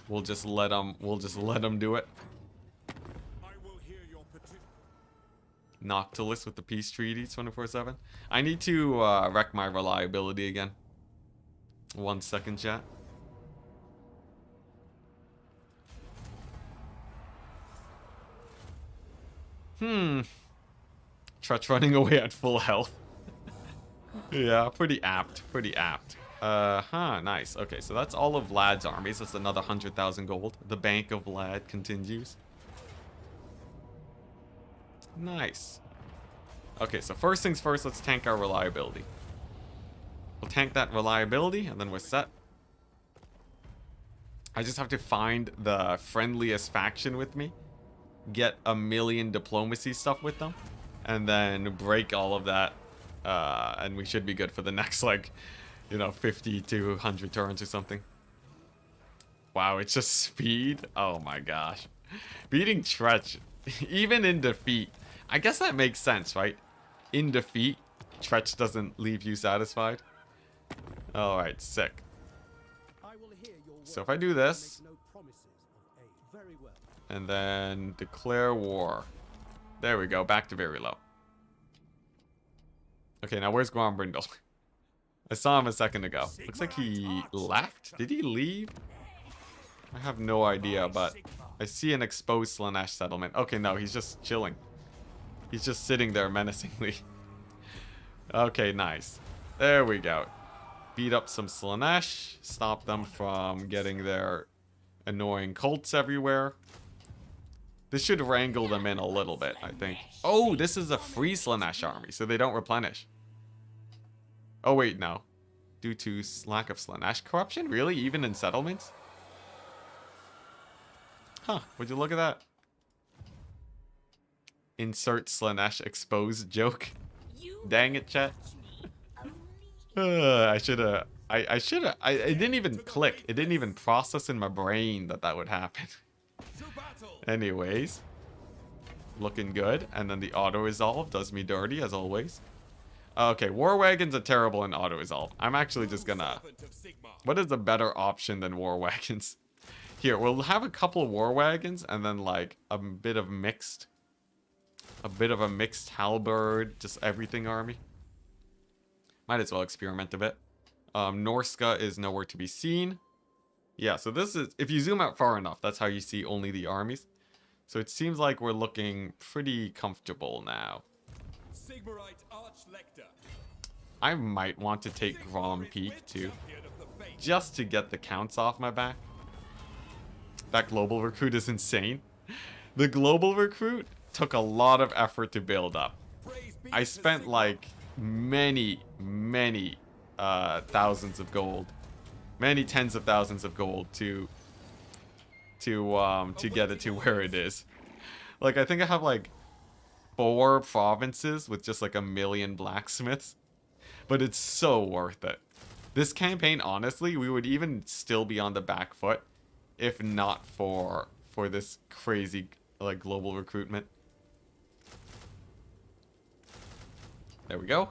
We'll just let them do it. Noctilus with the peace treaty 24/7. I need to wreck my reliability again. 1 second, chat. Tretch running away at full health. Yeah, pretty apt. Pretty apt. Nice. Okay, so that's all of Vlad's armies. That's another 100,000 gold. The Bank of Vlad continues. Nice. Okay, so first things first, let's tank our reliability. We'll tank that reliability, and then we're set. I just have to find the friendliest faction with me, get 1,000,000 diplomacy stuff with them, and then break all of that, and we should be good for the next, like, you know, 50 to 100 turns or something. Wow, it's just speed? Oh my gosh. Beating Tretch, even in defeat, I guess that makes sense, right? In defeat, Tretch doesn't leave you satisfied. Alright, sick. I will hear your So word if I do and this, make no promises of aid. Very well. and then declare war. There we go, back to very low. Okay, now where's Grombrindle? I saw him a second ago. Looks like he left? Did he leave? I have no idea, but I see an exposed Slaanesh settlement. Okay, no, he's just chilling. He's just sitting there menacingly. Okay, nice. There we go. Beat up some Slaanesh. Stop them from getting their annoying cults everywhere. This should wrangle them in a little bit, I think. Oh, this is a free Slaanesh army, so they don't replenish. Oh, wait, no. Due to lack of Slaanesh corruption? Really? Even in settlements? Huh, would you look at that? Insert Slaanesh exposed joke. Dang it, chat. I should've... it didn't even click. It didn't even process in my brain that that would happen. Anyways. Looking good. And then the auto-resolve does me dirty, as always. Okay, War Wagons are terrible in auto-resolve. I'm actually just gonna... What is a better option than War Wagons? Here, we'll have a couple of War Wagons, and then, like, a bit of a mixed halberd, just everything army. Might as well experiment a bit. Norska is nowhere to be seen. Yeah, so this is... If you zoom out far enough, that's how you see only the armies. So it seems like we're looking pretty comfortable now. I might want to take Grom Peak, too. Just to get the counts off my back. That global recruit is insane. The global recruit took a lot of effort to build up. I spent like many thousands of gold, many tens of thousands of gold to get it to where it is. Like, I think I have like 4 provinces with just like 1 million blacksmiths, but it's so worth it. This campaign, honestly, we would even still be on the back foot if not for this crazy like global recruitment. There we go.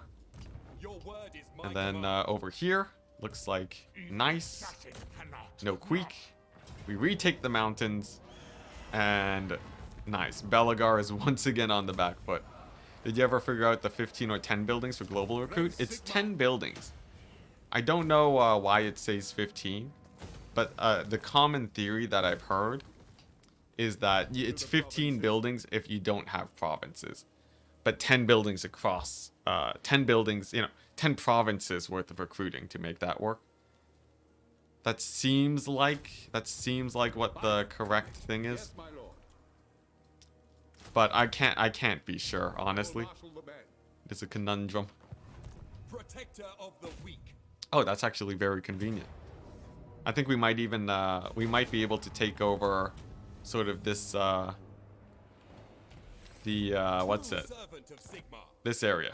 And then over here, looks like nice. No Queek. We retake the mountains. And nice. Belagar is once again on the back foot. Did you ever figure out the 15 or 10 buildings for global recruit? It's 10 buildings. I don't know why it says 15. But the common theory that I've heard is that it's 15 buildings if you don't have provinces. But 10 buildings across, 10 buildings, 10 provinces worth of recruiting to make that work. That seems like what the correct thing is. But I can't be sure, honestly. It's a conundrum. Oh, that's actually very convenient. I think we might even be able to take over sort of this what's it? This area.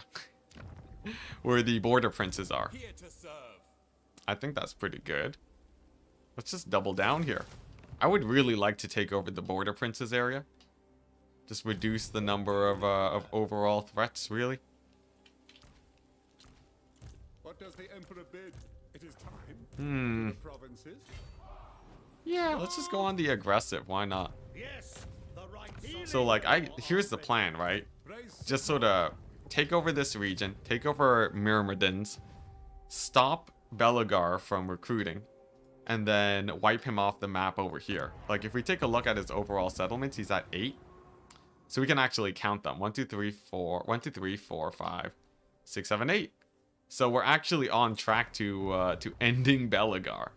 Where the border princes are. I think that's pretty good. Let's just double down here. I would really like to take over the border princes area. Just reduce the number of overall threats, really. What does the Emperor bid? It is time. The provinces. Yeah, let's just go on the aggressive. Why not? Yes, the right. So, like, here's the plan, right? Just sort of take over this region, take over Myrmidons, stop Belagar from recruiting, and then wipe him off the map over here. Like, if we take a look at his overall settlements, he's at 8. So we can actually count them. 1, 2, 3, 4, 1, 2, 3, 4, 5, 6, 7, 8. So we're actually on track to ending Belagar.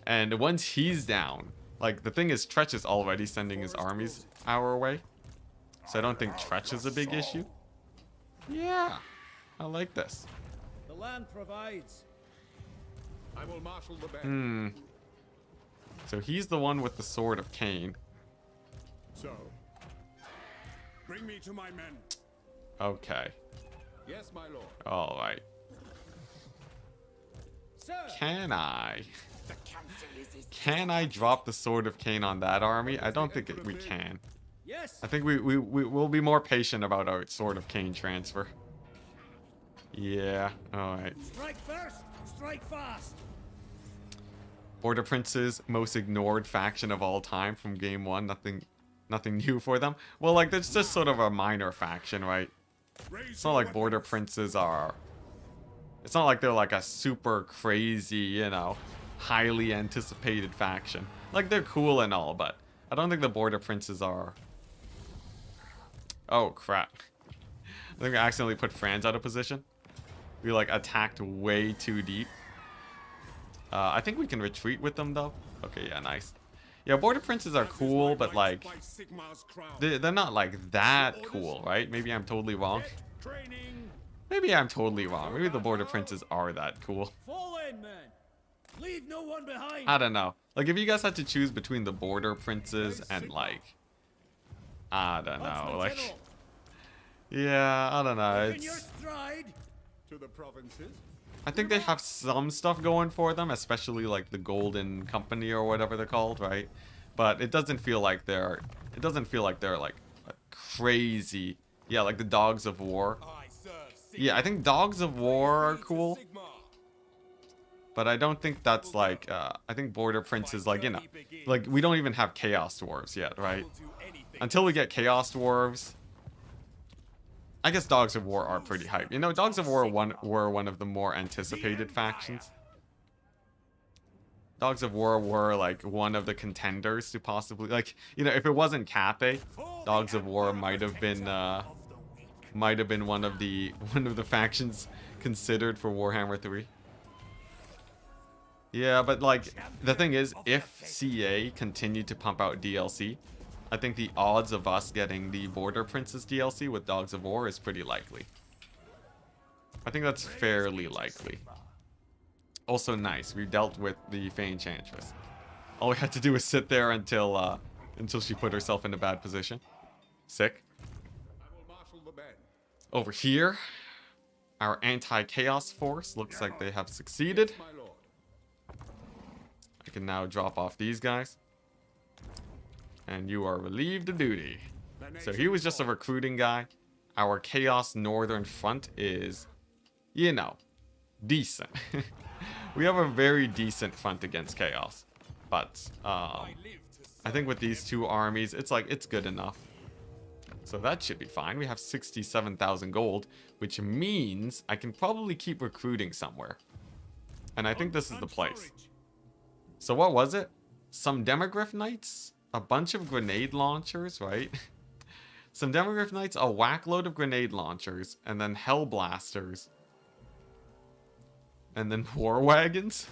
And once he's down, like, the thing is, Tretch is already sending his armies our way. So I don't think Tretch is a big issue. Yeah, I like this. The land provides. I will marshal the band. So he's the one with the Sword of Cain. So, bring me to my men. Okay. Yes, my lord. All right. Sir. Can I drop the Sword of Cain on that army? I don't think we can. Yes. I think we will be more patient about our Sword of Cain transfer. Yeah, alright. Strike first. Strike fast. Border Princes, most ignored faction of all time from game one. Nothing new for them. Well, like, that's just sort of a minor faction, right? It's not like Border Princes are... It's not like they're like a super crazy, you know, highly anticipated faction. Like, they're cool and all, but I don't think the Border Princes are... Oh, crap. I think I accidentally put Franz out of position. We, like, attacked way too deep. I think we can retreat with them, though. Okay, yeah, nice. Yeah, Border Princes are cool, but, like, they're not, like, that cool, right? Maybe I'm totally wrong. Maybe I'm totally wrong. Maybe the Border Princes are that cool. Fall in, man. Leave no one behind. I don't know. Like, if you guys had to choose between the Border Princes and, like... I don't know, like... Yeah, I don't know. It's... To the provinces. I think they have some stuff going for them, especially like the Golden Company or whatever they're called, right? But it doesn't feel like they're... It doesn't feel like they're like crazy... Yeah, like the Dogs of War. Yeah, I think Dogs of War are cool. But I don't think that's like... I think Border Prince is like, you know... Like, we don't even have Chaos Dwarves yet, right? Until we get Chaos Dwarves... I guess Dogs of War are pretty hype. You know, Dogs of War were one of the more anticipated factions. Dogs of War were like one of the contenders to possibly, like, you know, if it wasn't Cathay, Dogs of War might have been one of the factions considered for Warhammer 3. Yeah, but like the thing is, if CA continued to pump out DLC, I think the odds of us getting the Border Princess DLC with Dogs of War is pretty likely. I think that's fairly likely. Also nice, we dealt with the Fey Enchantress. All we had to do was sit there until she put herself in a bad position. Sick. Over here, our anti-chaos force looks like they have succeeded. I can now drop off these guys. And you are relieved of duty. So he was just a recruiting guy. Our Chaos Northern Front is, you know, decent. We have a very decent front against Chaos. But, I think with these two armies, it's like, it's good enough. So that should be fine. We have 67,000 gold, which means I can probably keep recruiting somewhere. And I think this is the place. So what was it? Some Demogryph Knights? A bunch of grenade launchers, right? Some Demogryph Knights, a whack load of grenade launchers, and then Hell Blasters. And then War Wagons.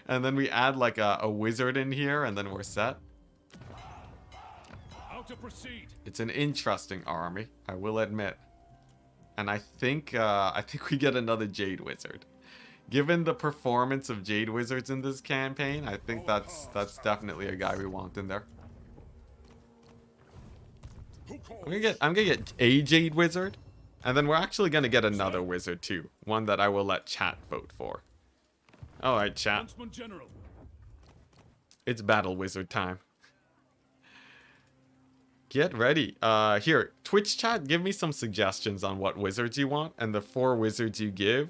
And then we add like a wizard in here, and then we're set. How to proceed? It's an interesting army, I will admit. And I think we get another Jade Wizard. Given the performance of Jade Wizards in this campaign, I think that's definitely a guy we want in there. I'm gonna get a Jade Wizard, and then we're actually gonna get another wizard too. One that I will let chat vote for. Alright, chat. It's Battle Wizard time. Get ready. Here, Twitch chat, give me some suggestions on what wizards you want, and the 4 wizards you give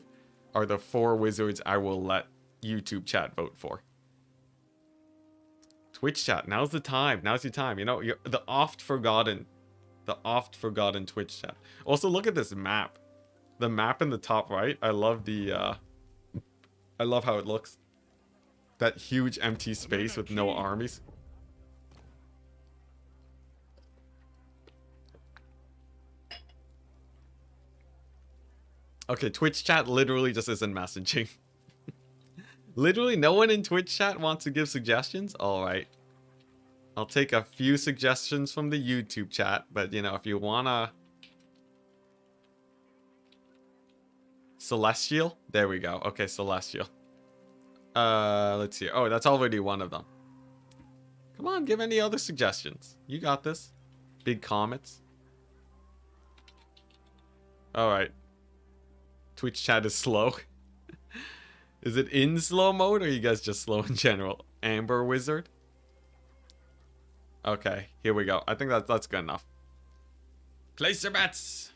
are the 4 wizards I will let YouTube chat vote for. Twitch chat, now's the time. Now's your time. You know, the oft forgotten Twitch chat. Also, look at this map. The map in the top right. I love how it looks. That huge empty space with no armies. Okay, Twitch chat literally just isn't messaging. Literally no one in Twitch chat wants to give suggestions? Alright. I'll take a few suggestions from the YouTube chat, but you know, if you wanna... Celestial? There we go. Okay, Celestial. Let's see. Oh, that's already one of them. Come on, give any other suggestions. You got this. Big comets. Alright. Twitch chat is slow. Is it in slow mode, or are you guys just slow in general? Amber Wizard? Okay, here we go. I think that's good enough. Place your bets!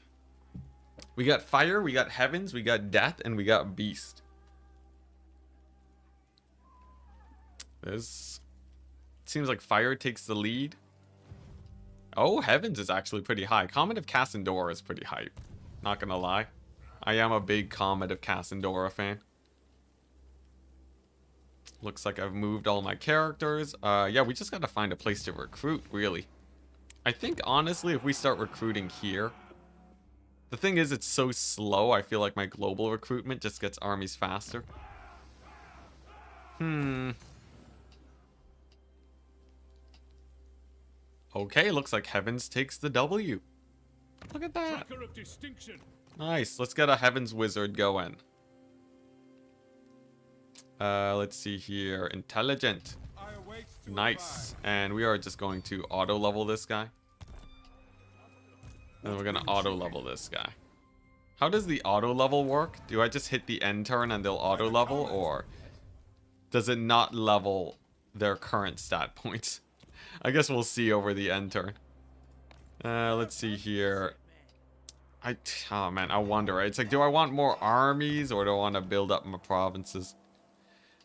We got Fire, we got Heavens, we got Death, and we got Beast. This seems like fire takes the lead. Oh, heavens is actually pretty high. Comet of Cassandora is pretty hype. Not gonna lie. I am a big Comet of Cassandora fan. Looks like I've moved all my characters. Yeah, we just gotta find a place to recruit, really. I think, honestly, if we start recruiting here... The thing is, it's so slow, I feel like my global recruitment just gets armies faster. Okay, looks like Heavens takes the W. Look at that. Tracker of distinction. Nice, let's get a Heavens Wizard going. Let's see here. Intelligent. I await to Nice. And we are just going to auto-level this guy. And we're gonna auto-level this guy. How does the auto-level work? Do I just hit the end turn and they'll auto-level? Or does it not level their current stat points? I guess we'll see over the end turn. Let's see here. Oh man, I wonder. It's like, do I want more armies or do I want to build up my provinces?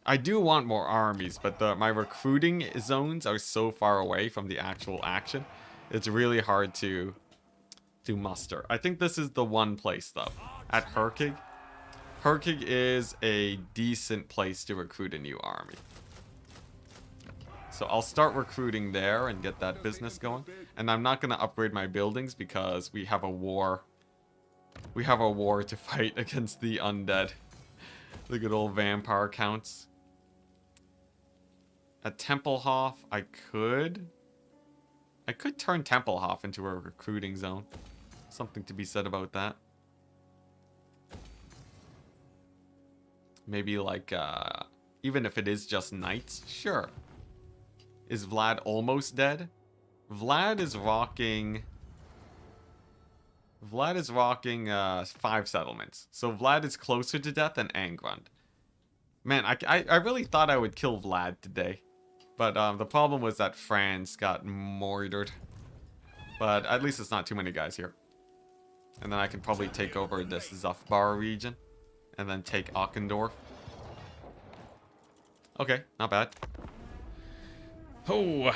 I do want more armies, but my recruiting zones are so far away from the actual action. It's really hard to muster. I think this is the one place though. At Herkig. Herkig is a decent place to recruit a new army. So I'll start recruiting there and get that business going. And I'm not going to upgrade my buildings because we have a war. We have a war to fight against the undead. The good old vampire counts. At Tempelhof, I could turn Tempelhof into a recruiting zone. Something to be said about that. Maybe like, even if it is just knights, sure. Is Vlad almost dead? Vlad is rocking 5 settlements. So Vlad is closer to death than Angrund. Man, I really thought I would kill Vlad today. But the problem was that Franz got murdered. But at least it's not too many guys here. And then I can probably take over this Zufbar region. And then take Auchendorf. Okay, not bad. Oh.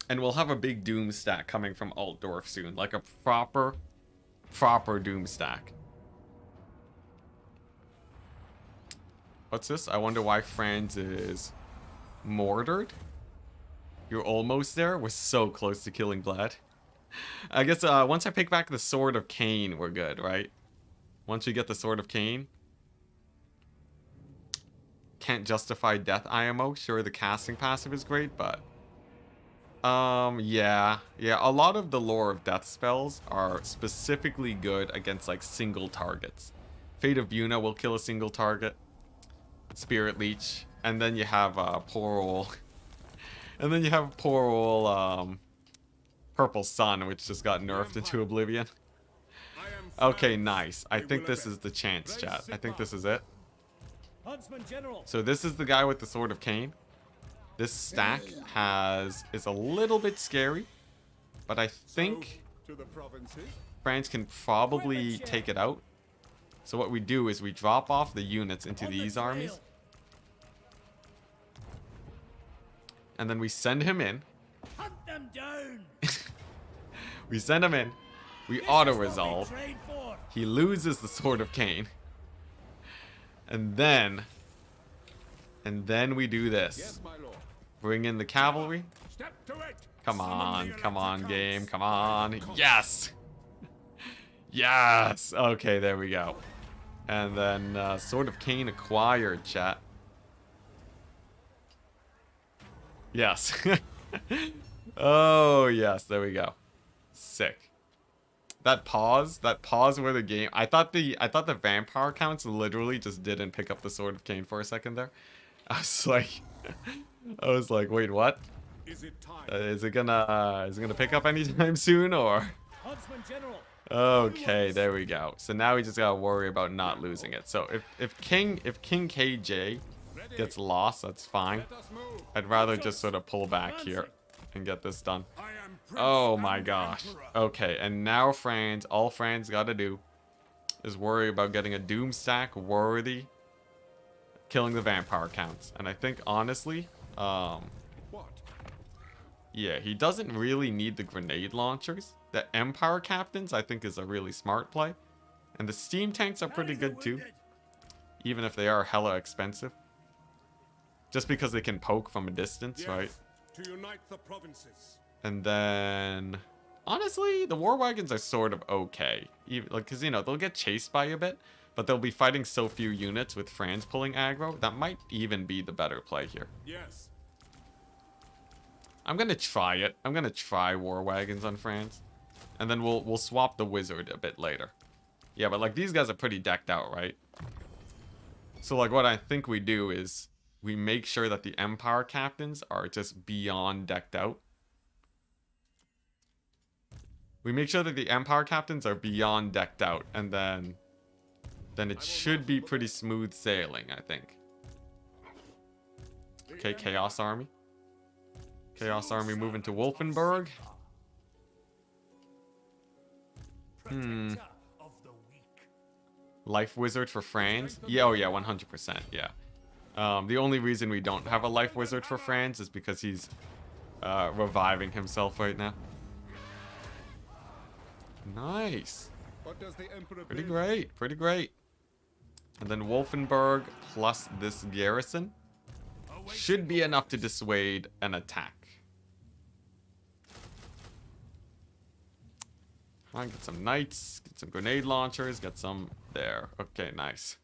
And we'll have a big Doom stack coming from Altdorf soon. Like a proper Doom stack. What's this? I wonder why Franz is murdered. You're almost there? We're so close to killing Vlad. I guess once I pick back the Sword of Cain, we're good, right? Once we get the Sword of Cain. Can't justify death IMO. Sure, the casting passive is great, but... yeah, a lot of the lore of death spells are specifically good against, like, single targets. Fate of Buna will kill a single target. Spirit Leech. And then you have, poor old... And then you have poor old, Purple Sun, which just got nerfed into oblivion. Okay, nice. I think this is the chance, chat. I think this is it. So this is the guy with the Sword of Cain. This stack is a little bit scary, but I think France can probably take it out. So what we do is we drop off the units into these armies. And then we send him in. Hunt them down. We send him in. We auto-resolve. He loses the Sword of Cain. And then we do this. Yes, my lord. Bring in the cavalry. Step to it. Come on, game. Come on. Yes! Yes! Okay, there we go. And then Sword of Cain acquired, chat. Yes. Oh, yes, there we go. Sick. That pause where the game... I thought the vampire counts literally just didn't pick up the Sword of Cain for a second there. I was like, wait, what? Is it time? Is it gonna pick up anytime soon, or? Okay, there we go. So now we just gotta worry about not losing it. So if King KJ gets lost, that's fine. I'd rather just sort of pull back here and get this done. Oh my gosh. Okay, and now all Franz gotta do is worry about getting a Doom stack worthy killing the vampire counts. And I think, honestly, What? yeah, he doesn't really need the grenade launchers. The Empire Captains, I think, is a really smart play. And the steam tanks are pretty good, too. Even if they are hella expensive. Just because they can poke from a distance, Yes, right? to unite the provinces. And then... honestly, the war wagons are sort of okay. Even, like, because, you know, they'll get chased by a bit. But they'll be fighting so few units with Franz pulling aggro. That might even be the better play here. Yes. I'm gonna try it. I'm gonna try war wagons on Franz. And then we'll swap the wizard a bit later. Yeah, but like these guys are pretty decked out, right? So like what I think we do is we make sure that the Empire captains are just beyond decked out. We make sure that the Empire captains are beyond decked out, and then it should be pretty smooth sailing, I think. Okay, Chaos Army. Chaos Army moving to Wolfenburg. Life Wizard for Franz? Yeah, oh yeah, 100%, yeah. The only reason we don't have a Life Wizard for Franz is because he's reviving himself right now. Nice. What does the Emperor Pretty bid? great, pretty great. And then Wolfenburg plus this garrison should be enough to dissuade an attack. Come on, get some knights, get some grenade launchers, get some there. Okay, nice.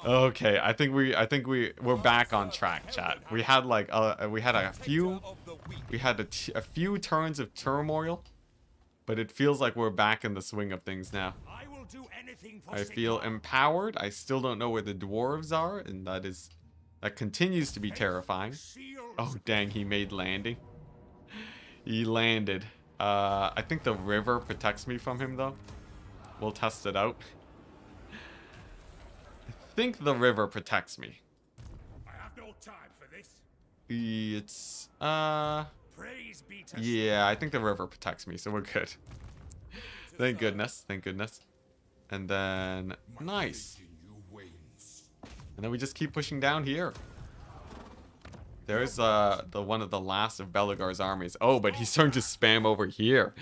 Okay, I think we're back on track, chat. We had like a few turns of turmoil, but it feels like we're back in the swing of things now. I will do anything for I feel empowered. I still don't know where the dwarves are, and that continues to be terrifying. Oh dang, he made landing. He landed. I think the river protects me from him though. We'll test it out. I think the river protects me. I have no time for this. It's Praise be to yeah, I think the river protects me, so we're good. Thank goodness, thank goodness. And then nice. And then we just keep pushing down here. There's the one of the last of Belegar's armies. Oh, but he's starting to spam over here.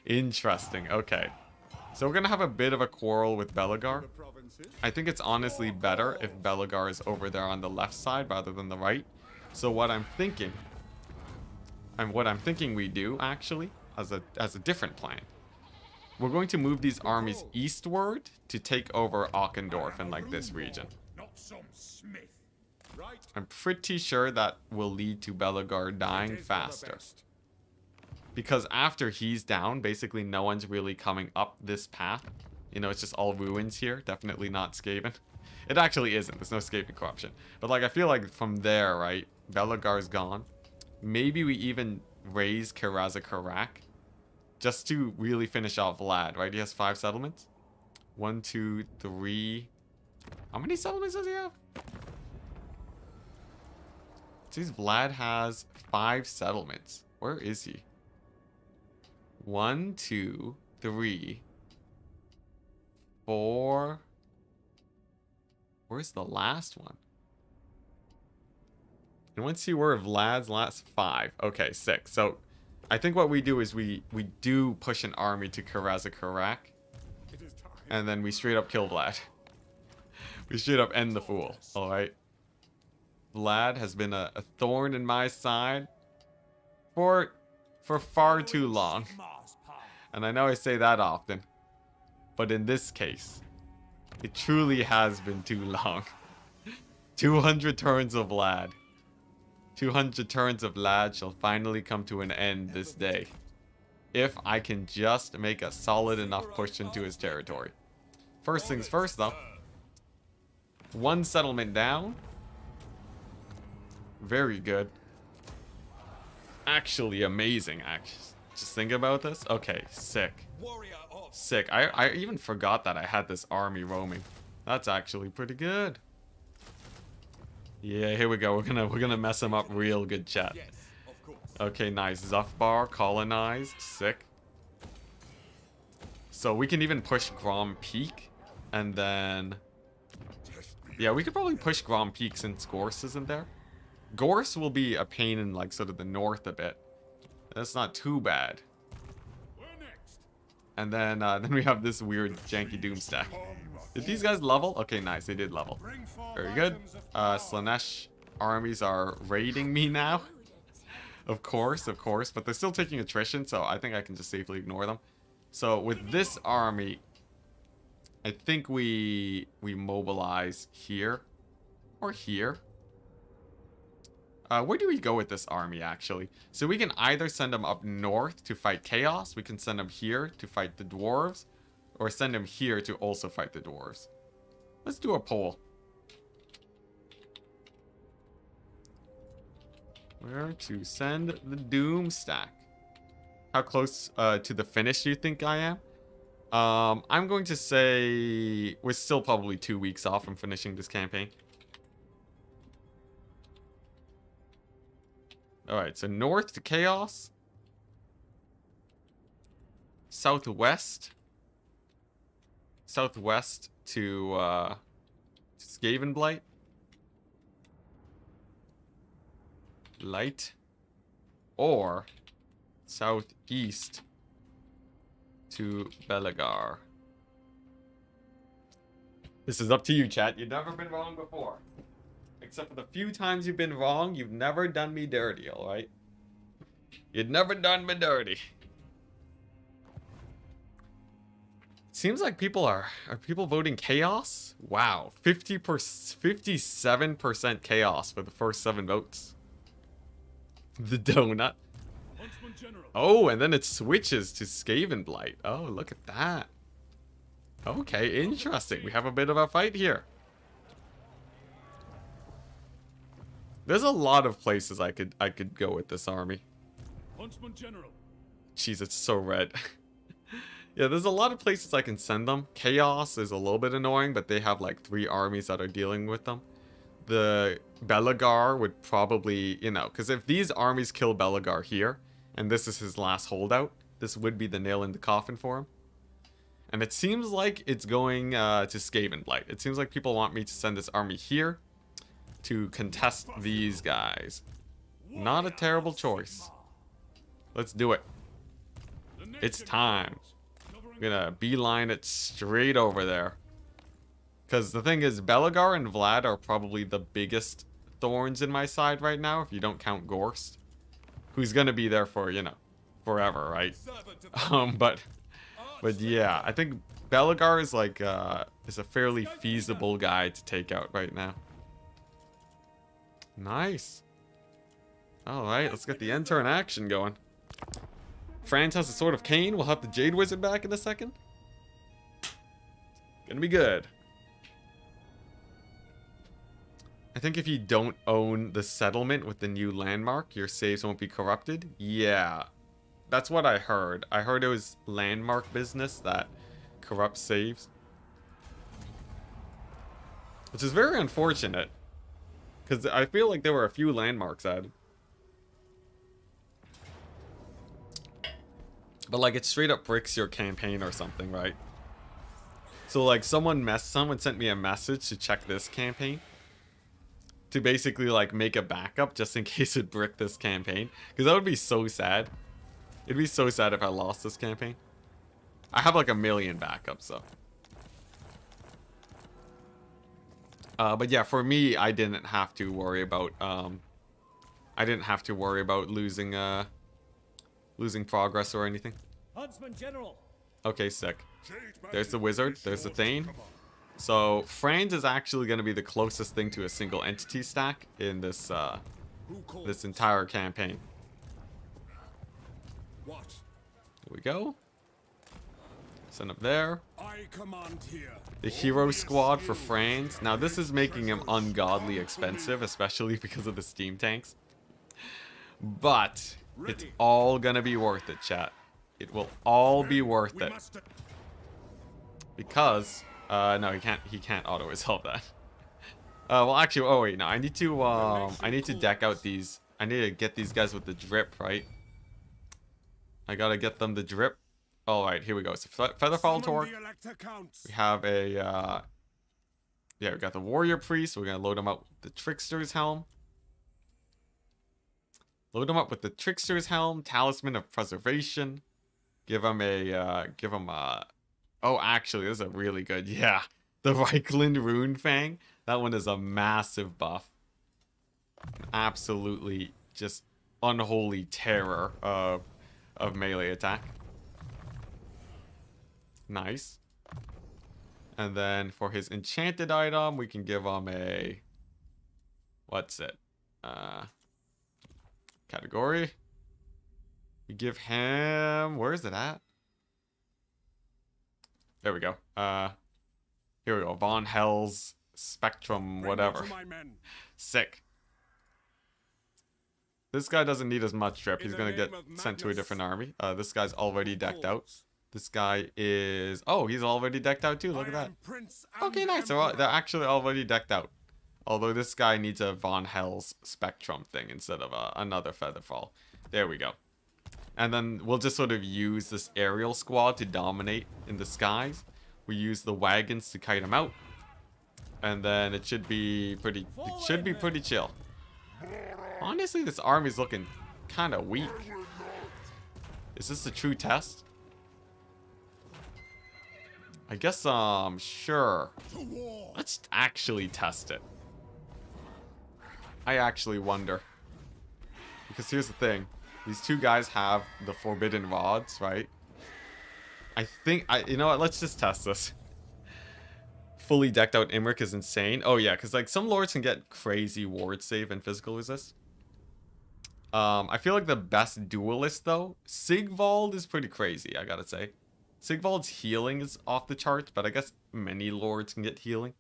Interesting. Okay. So we're gonna have a bit of a quarrel with Belegar. I think it's honestly better if Belegar is over there on the left side rather than the right. So what I'm thinking we do actually as a different plan. We're going to move these armies eastward to take over Altdorf in like this region. not some smith. Right. I'm pretty sure that will lead to Belegar dying It is for the faster. best. Because after he's down, basically no one's really coming up this path. You know, it's just all ruins here. Definitely not Skaven. It actually isn't. There's no Skaven corruption. But like, I feel like from there, right, Belegar's gone. Maybe we even raise Karazakarak just to really finish off Vlad, right? He has 5 settlements. 1, 2, 3. How many settlements does he have? It says Vlad has 5 settlements. Where is he? 1, 2, 3, 4. Where's the last one? And let's see where Vlad's last 5. Okay, 6. So I think what we do is we do push an army to Karazakarak. It is time. And then we straight up kill Vlad. We straight up end the fool. Alright. Vlad has been a thorn in my side for far too long. And I know I say that often. But in this case, it truly has been too long. 200 turns of Vlad. 200 turns of Vlad shall finally come to an end this day. If I can just make a solid enough push into his territory. First things first though. 1 settlement down. Very good. Actually amazing. Just think about this. Okay, sick. Sick. I even forgot that I had this army roaming. That's actually pretty good. Yeah, here we go. We're gonna mess him up real good, chat. Okay, nice. Zufbar colonized. Sick. So we can even push Grom Peak, and then Yeah, we could probably push Grand Peak since Gorse isn't there. Gorse will be a pain in like sort of the north a bit. That's not too bad. And then we have this weird janky doom stack. Did these guys level? Okay, nice, they did level. Very good. Slanesh armies are raiding me now. Of course, but they're still taking attrition, so I think I can just safely ignore them. So with this army, I think we mobilize here or here. Where do we go with this army, actually? So we can either send them up north to fight Chaos. We can send them here to fight the Dwarves. Or send them here to also fight the Dwarves. Let's do a poll. Where to send the Doom stack? How close to the finish do you think I am? I'm going to say we're still probably 2 weeks off from finishing this campaign. Alright, so north to Chaos. Southwest. Southwest to Skavenblight. Light. Or southeast to Belagar. This is up to you, chat. You've never been wrong before. Except for the few times you've been wrong, you've never done me dirty, alright? You've never done me dirty. Seems like people are people voting chaos? Wow, 57% chaos for the first 7 votes. The donut. Oh, and then it switches to Skavenblight. Oh, look at that. Okay, interesting. We have a bit of a fight here. There's a lot of places I could go with this army. Jeez, it's so red. Yeah, there's a lot of places I can send them. Chaos is a little bit annoying, but they have like 3 armies that are dealing with them. The Belagar would probably, you know, because if these armies kill Belagar here, and this is his last holdout, this would be the nail in the coffin for him. And it seems like it's going to Skavenblight. It seems like people want me to send this army here to contest these guys. Not a terrible choice. Let's do it. It's time. I'm gonna beeline it straight over there. Because the thing is, Belagar and Vlad are probably the biggest thorns in my side right now, if you don't count Gorst. Who's gonna be there for, you know, forever, right? But yeah, I think Belagar is like, is a fairly feasible guy to take out right now. Nice. Alright, let's get the enter in action going. Franz has a Sword of Cain. We'll have the Jade Wizard back in a second. Gonna be good. I think if you don't own the settlement with the new landmark, your saves won't be corrupted. Yeah. That's what I heard. I heard it was landmark business that corrupts saves. Which is very unfortunate. Because I feel like there were a few landmarks added. But like it straight up bricks your campaign or something, right? So like someone sent me a message to check this campaign. To basically like make a backup just in case it bricked this campaign. Because that would be so sad. It'd be so sad if I lost this campaign. I have like 1 million backups though. But yeah, for me, I didn't have to worry about losing losing progress or anything. Huntsman General. Okay, sick. There's the wizard. There's the Thane. So Franz is actually going to be the closest thing to a single entity stack in this this entire campaign. Here we go. Send up there. I command here. The hero squad for Franz. Now this is making him ungodly expensive, especially because of the steam tanks. But it's all gonna be worth it, chat. It will all be worth it. Because no, he can't auto resolve that. Well actually, oh wait, no, I need to deck out these. I need to get these guys with the drip, right? I gotta get them the drip. Alright, here we go. So Featherfall Torque. We have a yeah, we got the warrior priest. We're gonna load him up with the trickster's helm. Load him up with the trickster's helm, talisman of preservation. Give him a. Oh, actually, this is a really good. Yeah, the Reichland Rune Fang. That one is a massive buff. Absolutely just unholy terror of melee attack. Nice. And then for his enchanted item, we can give him a... What's it? Category. We give him... Where is it at? There we go. Here we go. Von Hell's Spectrum whatever. Sick. This guy doesn't need as much drip. He's gonna get sent to a different army. This guy's already decked out. This guy is... Oh, he's already decked out too. Look at that. Okay, nice. They're actually already decked out. Although this guy needs a Von Hell's Spectrum thing instead of another Featherfall. There we go. And then we'll just sort of use this aerial squad to dominate in the skies. We use the wagons to kite them out. And then it should be pretty... It should be pretty chill. Honestly, this army's looking kind of weak. Is this a true test? I guess, sure. Let's actually test it. I actually wonder. Because here's the thing. These two guys have the forbidden rods, right? I think, you know what, let's just test this. Fully decked out Imrik is insane. Oh yeah, because like some lords can get crazy ward save and physical resist. I feel like the best duelist though, Sigvald is pretty crazy, I gotta say. Sigvald's healing is off the charts, but I guess many lords can get healing.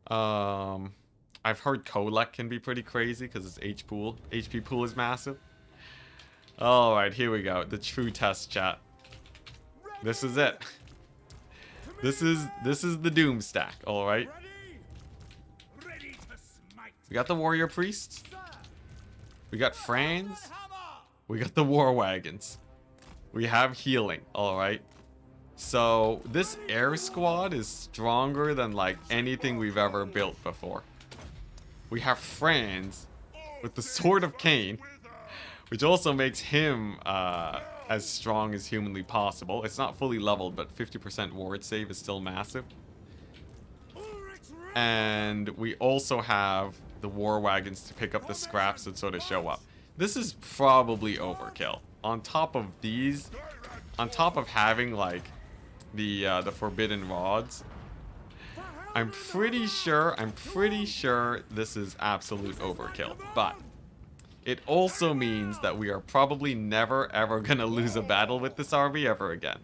I've heard Kolek can be pretty crazy because his HP pool is massive. Alright, here we go. The true test, chat. This is it. This is the doom stack, alright? We got the warrior priests. We got Franz. We got the war wagons. We have healing, alright? So, this air squad is stronger than, like, anything we've ever built before. We have Franz with the Sword of Cain, which also makes him as strong as humanly possible. It's not fully leveled, but 50% ward save is still massive. And we also have the war wagons to pick up the scraps that sort of show up. This is probably overkill. On top of these, on top of having like the forbidden rods, I'm pretty sure this is absolute overkill. But it also means that we are probably never ever gonna lose a battle with this army ever again.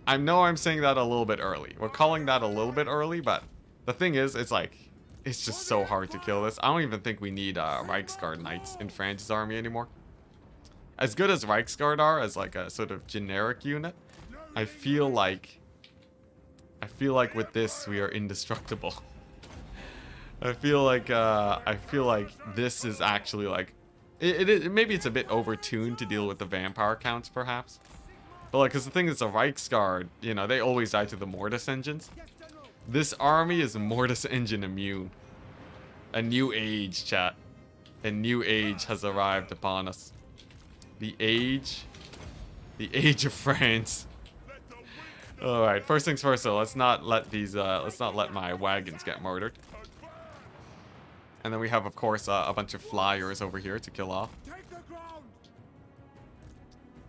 I know I'm saying that a little bit early. We're calling that a little bit early, but the thing is, it's like, it's just so hard to kill this. I don't even think we need Reichsguard Knights in France's army anymore. As good as Reichsguard are as like a sort of generic unit, I feel like with this we are indestructible. I feel like this is actually like maybe it's a bit overtuned to deal with the vampire counts perhaps. But like, cause the thing is, a Reichsguard, you know, they always die to the Mortis engines. This army is Mortis engine immune. A new age, chat. A new age has arrived upon us. The age of France. All right, first things first. So let's not let these, let's not let my wagons get murdered. And then we have, of course, a bunch of flyers over here to kill off.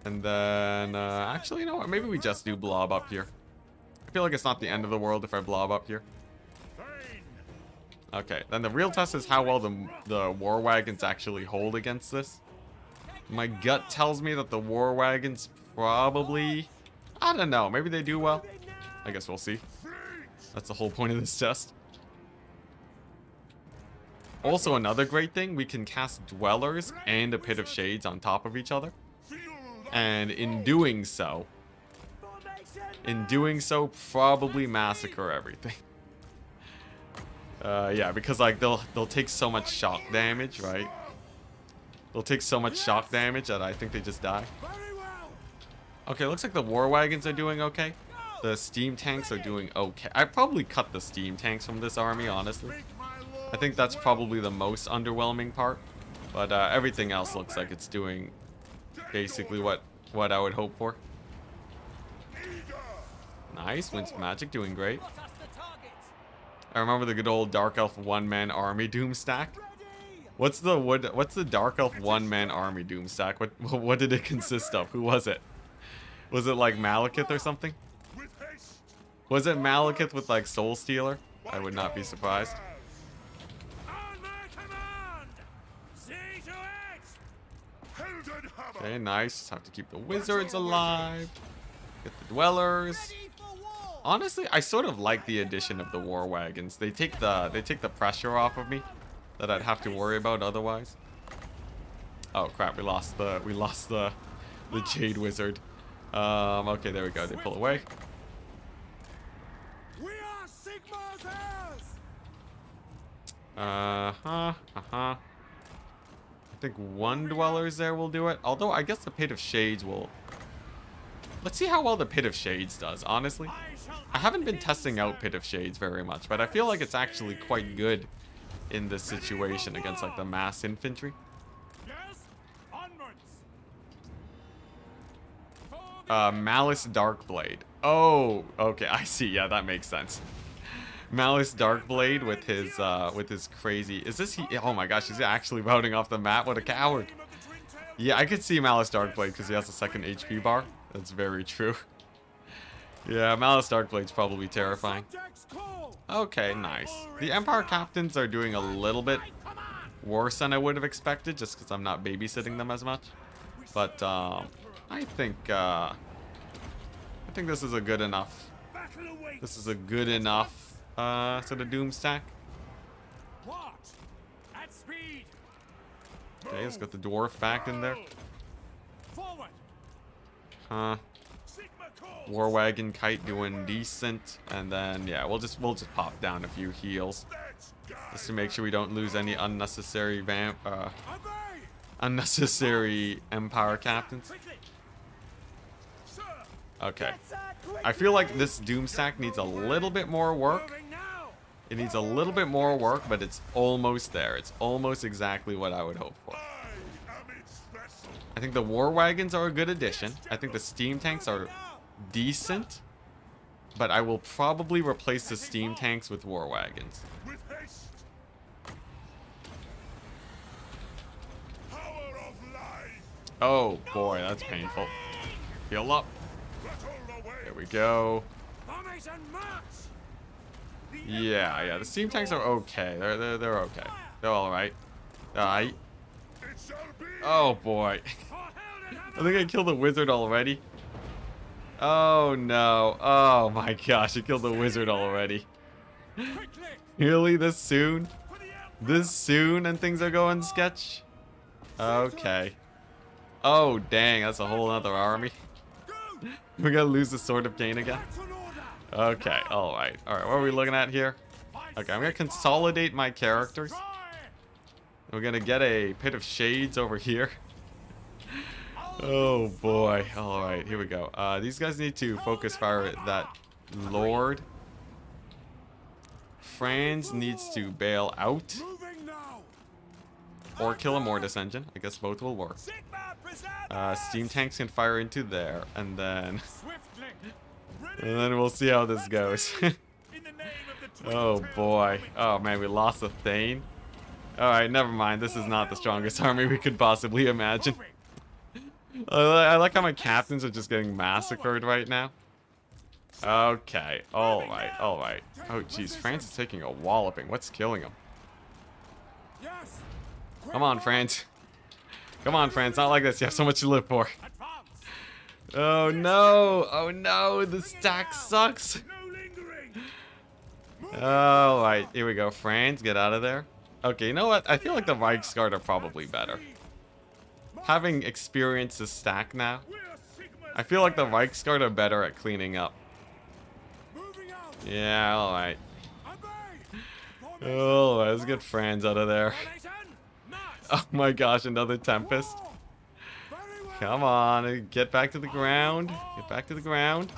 And then, actually, you know what? Maybe we just do blob up here. I feel like it's not the end of the world if I blob up here. Okay, then the real test is how well the war wagons actually hold against this. My gut tells me that the war wagons probably... I don't know, maybe they do well. I guess we'll see. That's the whole point of this test. Also, another great thing, we can cast Dwellers and a Pit of Shades on top of each other. And in doing so, probably massacre everything. Yeah, because like they'll take so much shock damage, right? They'll take so much shock damage that I think they just die. Okay, looks like the war wagons are doing okay. The steam tanks are doing okay. I'd probably cut the steam tanks from this army, honestly. I think that's probably the most underwhelming part. But everything else looks like it's doing basically what I would hope for. Nice, Winds of Magic doing great. I remember the good old Dark Elf one-man army doom stack. What's the Dark Elf one-man army doom stack? What did it consist of? Who was it? Was it like Malekith or something? Was it Malekith with like Soul Stealer? I would not be surprised. Okay, nice. Just have to keep the wizards alive. Get the dwellers. Honestly, I sort of like the addition of the war wagons. They take the pressure off of me that I'd have to worry about otherwise. Oh crap, we lost the Jade Wizard. Okay, there we go. They pull away. We are Sigmar's heirs. I think one dweller's there will do it. Although I guess the Pit of Shades will. Let's see how well the Pit of Shades does, honestly. I haven't been testing out Pit of Shades very much, but I feel like it's actually quite good in this situation against like the mass infantry. Yes, onwards. Malice Darkblade. Oh, okay, I see. Yeah, that makes sense. Malice Darkblade with his crazy. Is this he? Oh my gosh, he's actually routing off the map. What a coward. Yeah, I could see Malice Darkblade because he has a second HP bar. That's very true. Yeah, Malice Darkblade's probably terrifying. Okay, nice. The Empire captains are doing a little bit worse than I would have expected, just because I'm not babysitting them as much. But I think this is a good enough. This is a good enough sort of doom stack. Okay, let's get the dwarf back in there. War wagon kite doing decent, and then yeah, we'll just pop down a few heals just to make sure we don't lose any unnecessary unnecessary Empire captains. Okay, I feel like this doom stack needs a little bit more work. It needs a little bit more work, but it's almost there. It's almost exactly what I would hope for. I think the war wagons are a good addition. I think the steam tanks are decent, but I will probably replace the steam tanks with war wagons. Oh boy, that's painful. Heal up. There we go. Yeah, the steam tanks are okay. They're okay. They're all right. Oh boy. I think I killed the wizard already. Oh no. Oh my gosh, I killed the wizard already. Really? This soon? This soon and things are going sketch? Okay. Oh dang, that's a whole other army. We're gonna lose the Sword of Cain again. Okay, alright. Alright, what are we looking at here? Okay, I'm gonna consolidate my characters. We're gonna get a Pit of Shades over here. Oh boy. Alright, here we go. These guys need to focus fire at that Lord. Franz needs to bail out. Or kill a Mortis engine. I guess both will work. Steam tanks can fire into there. And then we'll see how this goes. Oh boy. Oh man, we lost a Thane. Alright, never mind. This is not the strongest army we could possibly imagine. I like how my captains are just getting massacred right now. Okay, alright. Oh jeez, France is taking a walloping. What's killing him? Come on, France. Come on, France. Not like this. You have so much to live for. Oh no! Oh no! The stack sucks! Alright, here we go. France, get out of there. Okay, you know what? I feel like the Reichsguard are probably better. Having experienced the stack now, I feel like the Reichsguard are better at cleaning up. Yeah, alright. Oh, let's get Franz out of there. Oh my gosh, another Tempest. Come on, get back to the ground. Get back to the ground.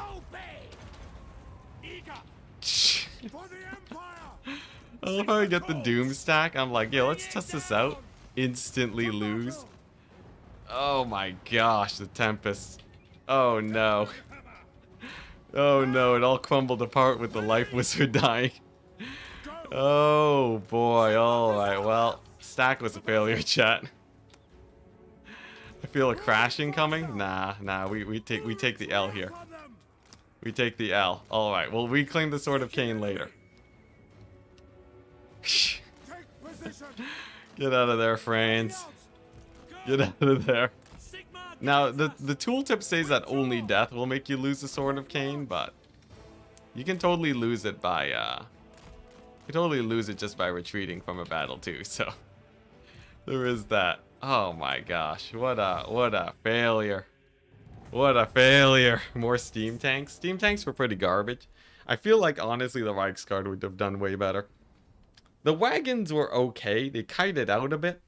I love how I get the Doom stack. I'm like, yeah, let's test this out. Instantly lose. Oh my gosh, the Tempest. Oh no. Oh no, it all crumbled apart with the Life Wizard dying. Oh boy, alright, well, stack was a failure, chat. I feel a crashing coming. Nah, we take the L here. We take the L. Alright, we'll reclaim the Sword of Cain later. Get out of there, friends. Get out of there. Now, the tooltip says that only death will make you lose the Sword of Cain, but you can totally lose it by, you can totally lose it just by retreating from a battle too, so there is that. Oh my gosh, what a failure. What a failure. More steam tanks. Steam tanks were pretty garbage. I feel like, honestly, the Reichsguard would have done way better. The wagons were okay. They kited out a bit.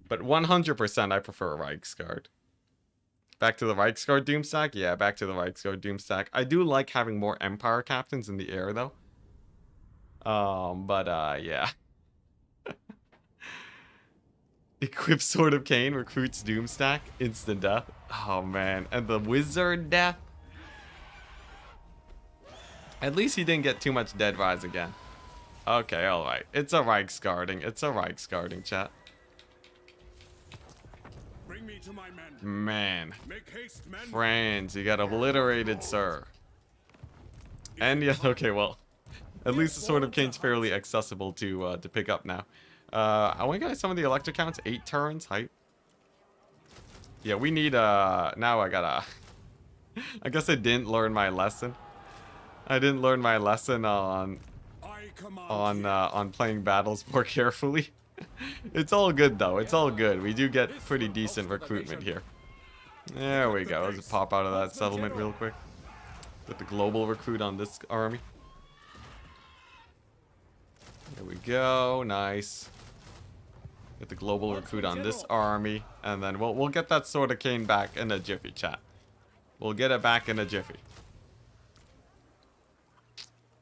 But 100% I prefer a Reichsguard. Back to the Reichsguard Doomstack? Yeah, back to the Reichsguard Doomstack. I do like having more Empire captains in the air, though. Yeah. Equip Sword of Cain, recruits Doomstack, instant death. Oh man, and the Wizard death? At least he didn't get too much Dead Rise again. Okay, alright. It's a Reichsguarding. It's a Reichsguarding, chat. Bring me to my men. Man. Make haste, men. Friends, you got obliterated, sir. And yeah, okay, well. At least the Sword of Cain's fairly accessible to pick up now. I want to get some of the electric counts. 8 turns, height. Yeah, we need, now I gotta... I guess I didn't learn my lesson. I didn't learn my lesson on playing battles more carefully. It's all good, though. It's all good. We do get pretty decent recruitment here. There we go. Let's pop out of that settlement real quick. Get the global recruit on this army. There we go. Nice. Get the global recruit on this army, and then we'll get that Sword of Cain back in a jiffy, chat. We'll get it back in a jiffy.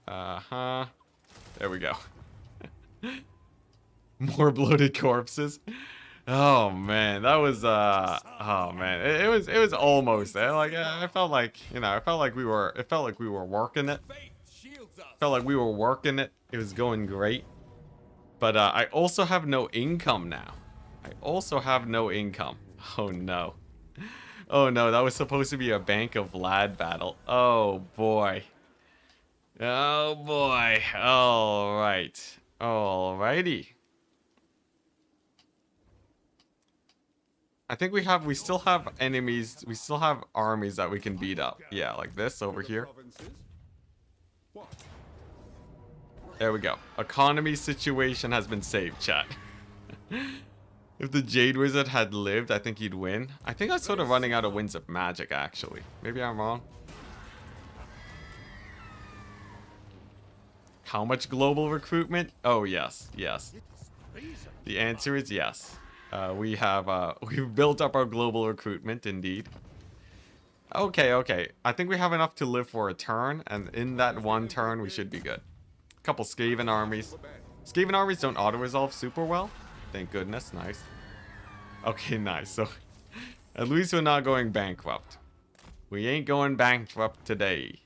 There we go. More bloated corpses. Oh man, that was oh man, it was almost there. Like I felt like, you know, it felt like we were working it. Felt like we were working it. It was going great. But I also have no income now. I also have no income. Oh no. Oh no, that was supposed to be a Bank of Vlad battle. Oh boy. Oh boy. Alright. Alrighty. I think we still have enemies, we still have armies that we can beat up. Yeah, like this over here. There we go. Economy situation has been saved, chat. If the Jade Wizard had lived, I think he'd win. I think I'm sort of running out of Winds of Magic, actually. Maybe I'm wrong. How much global recruitment? Oh, yes. Yes. The answer is yes. We've built up our global recruitment, indeed. Okay. I think we have enough to live for a turn, and in that one turn, we should be good. Couple Skaven armies. Skaven armies don't auto-resolve super well. Thank goodness. Nice. Okay, nice. So, at least we're not going bankrupt. We ain't going bankrupt today.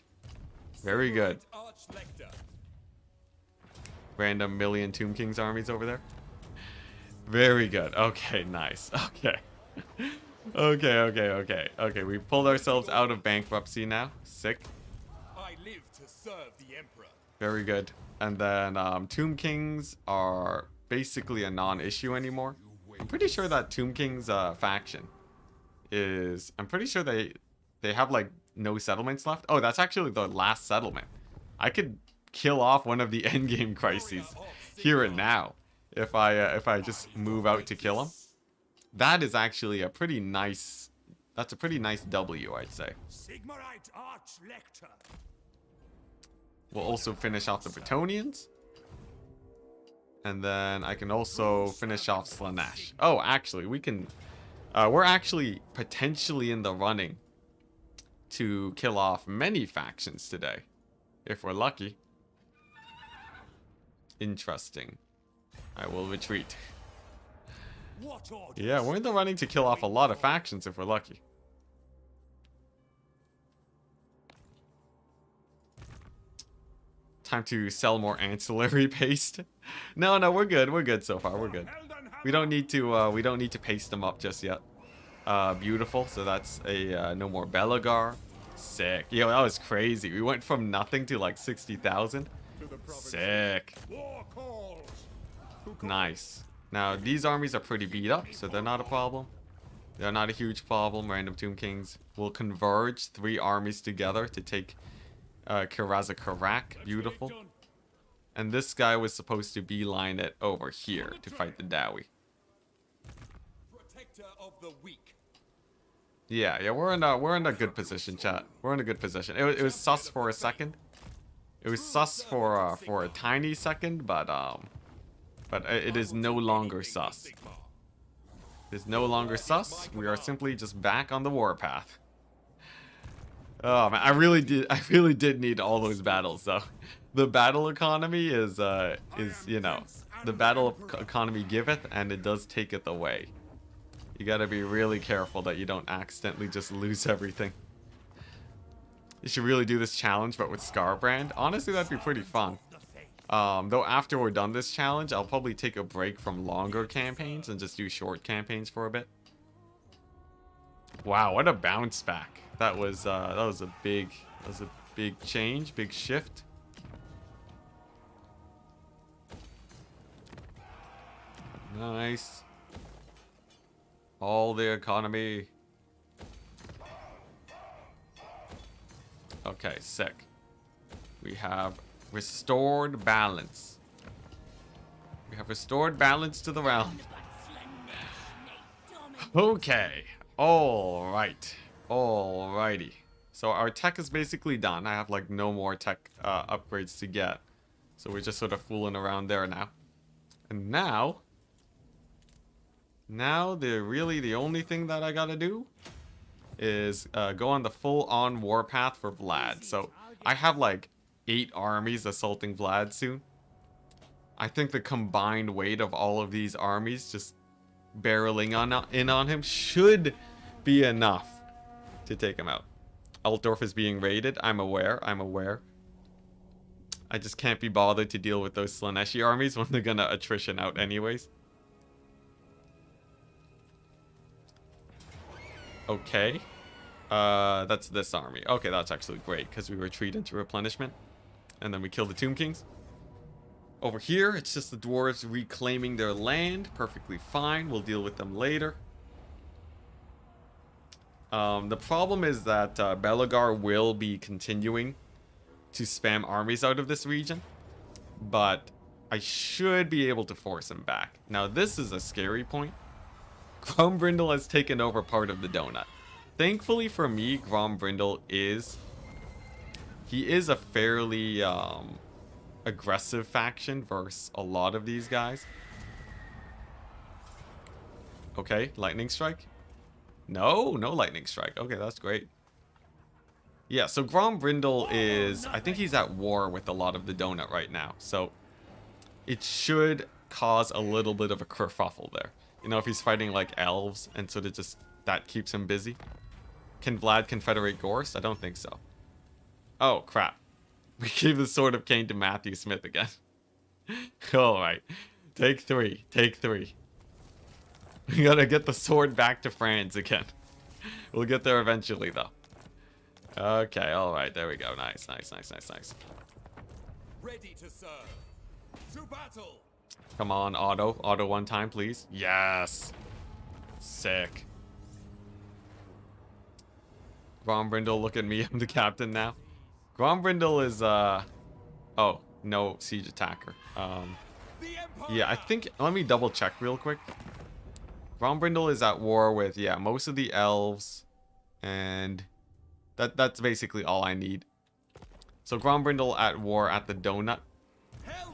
Very good. Random million Tomb Kings armies over there. Very good. Okay, nice. Okay. Okay, we pulled ourselves out of bankruptcy now. Sick. I live to serve the Emperor. Very good. And then Tomb Kings are basically a non-issue anymore. I'm pretty sure that Tomb Kings faction is... I'm pretty sure they have like no settlements left. Oh, that's actually the last settlement. I could kill off one of the endgame crises here and now if I just move out to kill him. That is actually a pretty nice... That's a pretty nice W, I'd say. Sigmarite Arch-Lector. We'll also finish off the Bretonnians. And then I can also finish off Slaanesh. Oh, actually, we can... we're actually potentially in the running to kill off many factions today. If we're lucky. interesting. I will retreat. What orders? Yeah, we're in the running to kill off a lot of factions if we're lucky. Time to sell more ancillary paste. No, we're good. We're good so far. We're good. We don't need to paste them up just yet. Beautiful. So that's a no more Belagar. Sick. Yo, that was crazy. We went from nothing to like 60,000. Sick. War calls. Nice. Now these armies are pretty beat up, so they're not a problem. They're not a huge problem. Random Tomb Kings will converge 3 armies together to take Karak. Beautiful. And this guy was supposed to beeline it over here to fight the Dowie. Protector of the weak. Yeah, we're in a good position, chat. We're in a good position. It was sus for a second. It was sus for a tiny second, but it is no longer sus. It is no longer sus. We are simply just back on the warpath. Oh man, I really did need all those battles though. The battle economy is you know, the battle economy giveth and it does taketh away. You gotta be really careful that you don't accidentally just lose everything. You should really do this challenge, but with Scarbrand. Honestly, that'd be pretty fun. Though after we're done this challenge, I'll probably take a break from longer campaigns and just do short campaigns for a bit. Wow, what a bounce back! That was a big change, big shift. Nice. All the economy. Okay, sick. We have restored balance. We have restored balance to the realm. Okay. Alright. Alrighty. So our tech is basically done. I have like no more tech upgrades to get. So we're just sort of fooling around there now. And now the only thing that I gotta do is go on the full-on warpath for Vlad. So I have like 8 armies assaulting Vlad soon. I think the combined weight of all of these armies just barreling in on him should be enough to take him out. Altdorf is being raided. I'm aware. I just can't be bothered to deal with those Slaneshi armies when they're gonna attrition out anyways. Okay. That's this army. Okay, that's actually great because we retreat into replenishment. And then we kill the Tomb Kings. Over here, it's just the dwarves reclaiming their land. Perfectly fine. We'll deal with them later. The problem is that Belagar will be continuing to spam armies out of this region. But I should be able to force him back. Now, this is a scary point. Grombrindle has taken over part of the donut. Thankfully for me, Grombrindle is a fairly aggressive faction versus a lot of these guys. Okay, lightning strike. No lightning strike. Okay, that's great. Yeah, so Grombrindle is, I think he's at war with a lot of the donut right now. So it should cause a little bit of a kerfuffle there. You know, if he's fighting like elves and sort of just that keeps him busy. Can Vlad confederate Gorst? I don't think so. Oh, crap. We gave the Sword of Cain to Matthew Smith again. Alright. Take 3. Take 3. We gotta get the sword back to France again. We'll get there eventually, though. Okay, alright. There we go. Nice. Ready to serve. To battle. Come on, auto. Auto one time, please. Yes. Sick. Grombrindle, look at me. I'm the captain now. Grombrindle is, oh, no siege attacker. Yeah, I think, let me double check real quick. Grombrindle is at war with, yeah, most of the elves. And that's basically all I need. So Grombrindle at war at the donut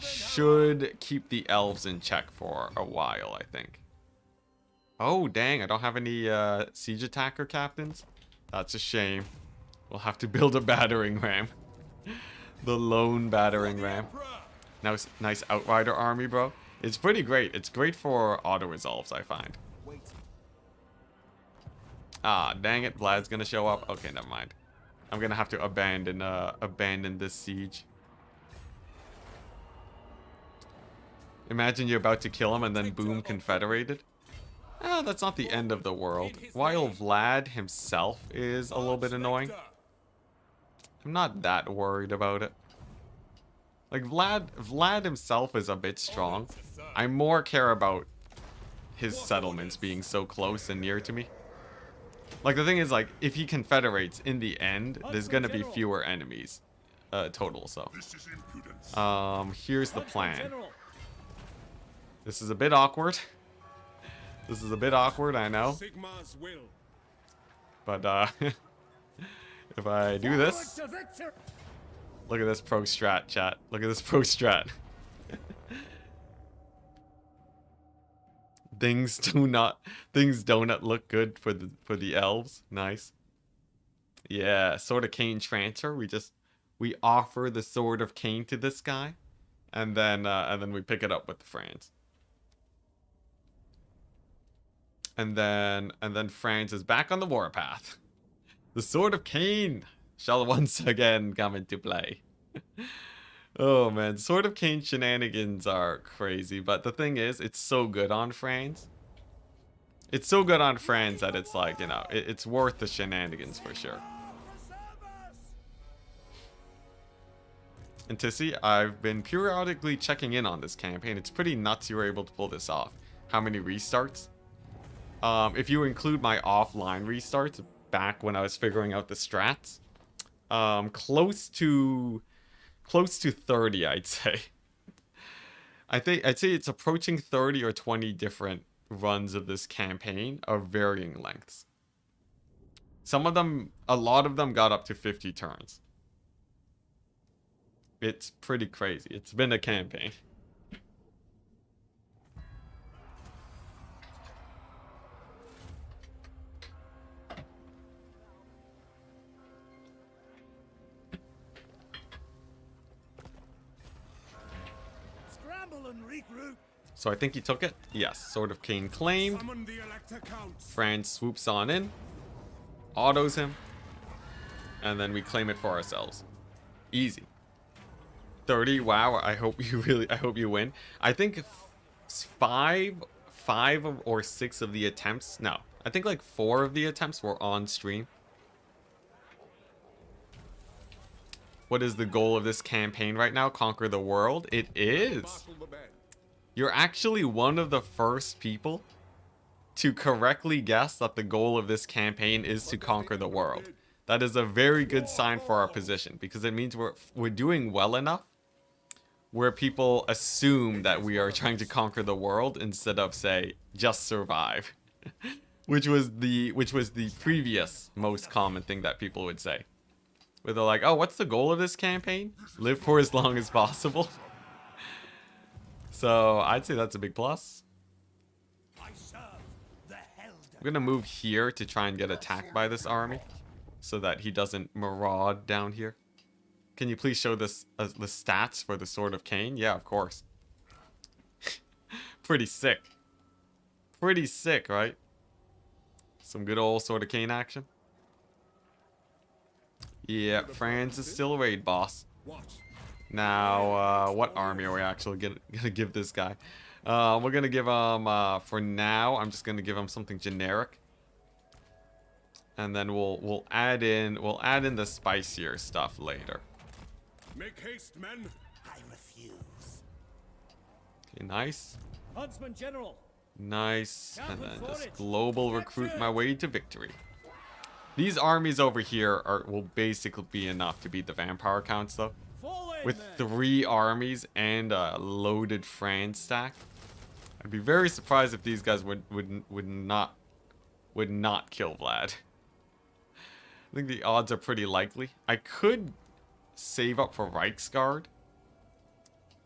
should keep the elves in check for a while, I think. Oh, dang, I don't have any siege attacker captains. That's a shame. We'll have to build a battering ram. The lone battering ram. Nice Outrider army, bro. It's pretty great. It's great for auto-resolves, I find. Ah, dang it. Vlad's gonna show up. Okay, never mind. I'm gonna have to abandon this siege. Imagine you're about to kill him and then boom, confederated. Ah, that's not the end of the world. While Vlad himself is a little bit annoying, I'm not that worried about it. Like, Vlad himself is a bit strong. I more care about his settlements being so close and near to me. Like, the thing is, like, if he confederates, in the end, there's gonna be fewer enemies total, so. Here's the plan. This is a bit awkward. This is a bit awkward, I know. But, if I do this... Look at this pro strat, chat. Look at this pro strat. Things do not look good for the elves. Nice. Yeah, Sword of Cain transfer. We offer the Sword of Cain to this guy, and then we pick it up with the France. And then France is back on the warpath. The Sword of Cain shall once again come into play. Oh man, Sword of Cain shenanigans are crazy, but the thing is, it's so good on France. It's so good on France that it's like, you know, it's worth the shenanigans for sure. Enticity, I've been periodically checking in on this campaign. It's pretty nuts you were able to pull this off. How many restarts? If you include my offline restarts back when I was figuring out the strats, close to 30, I'd say. I'd say it's approaching 30 or 20 different runs of this campaign of varying lengths. Some of them, a lot of them got up to 50 turns. It's pretty crazy. It's been a campaign. So I think he took it. Yes, Sword of Cain claimed. France swoops on in, autos him, and then we claim it for ourselves. Easy. 30. Wow. I hope you win. I think five or six of the attempts. No, I think like 4 of the attempts were on stream. What is the goal of this campaign right now? Conquer the world? It is. You're actually one of the first people to correctly guess that the goal of this campaign is to conquer the world. That is a very good sign for our position, because it means we're doing well enough where people assume that we are trying to conquer the world instead of, say, just survive. which was the previous most common thing that people would say. Where they're like, oh, what's the goal of this campaign? Live for as long as possible. So I'd say that's a big plus. I'm gonna move here to try and get attacked by this army, so that he doesn't maraud down here. Can you please show this the stats for the Sword of Cain? Yeah, of course. Pretty sick. Pretty sick, right? Some good old Sword of Cain action. Yeah, France is still a raid boss. Now, what army are we actually gonna give this guy? We're gonna give him, for now, I'm just gonna give him something generic. And then we'll add in the spicier stuff later. Make haste, men. I refuse. Okay, nice. Huntsman General. Nice. And then just global recruit my way to victory. These armies over here will basically be enough to beat the vampire counts, though. With 3 armies and a loaded France stack, I'd be very surprised if these guys would not kill Vlad. I think the odds are pretty likely. I could save up for Reichsguard,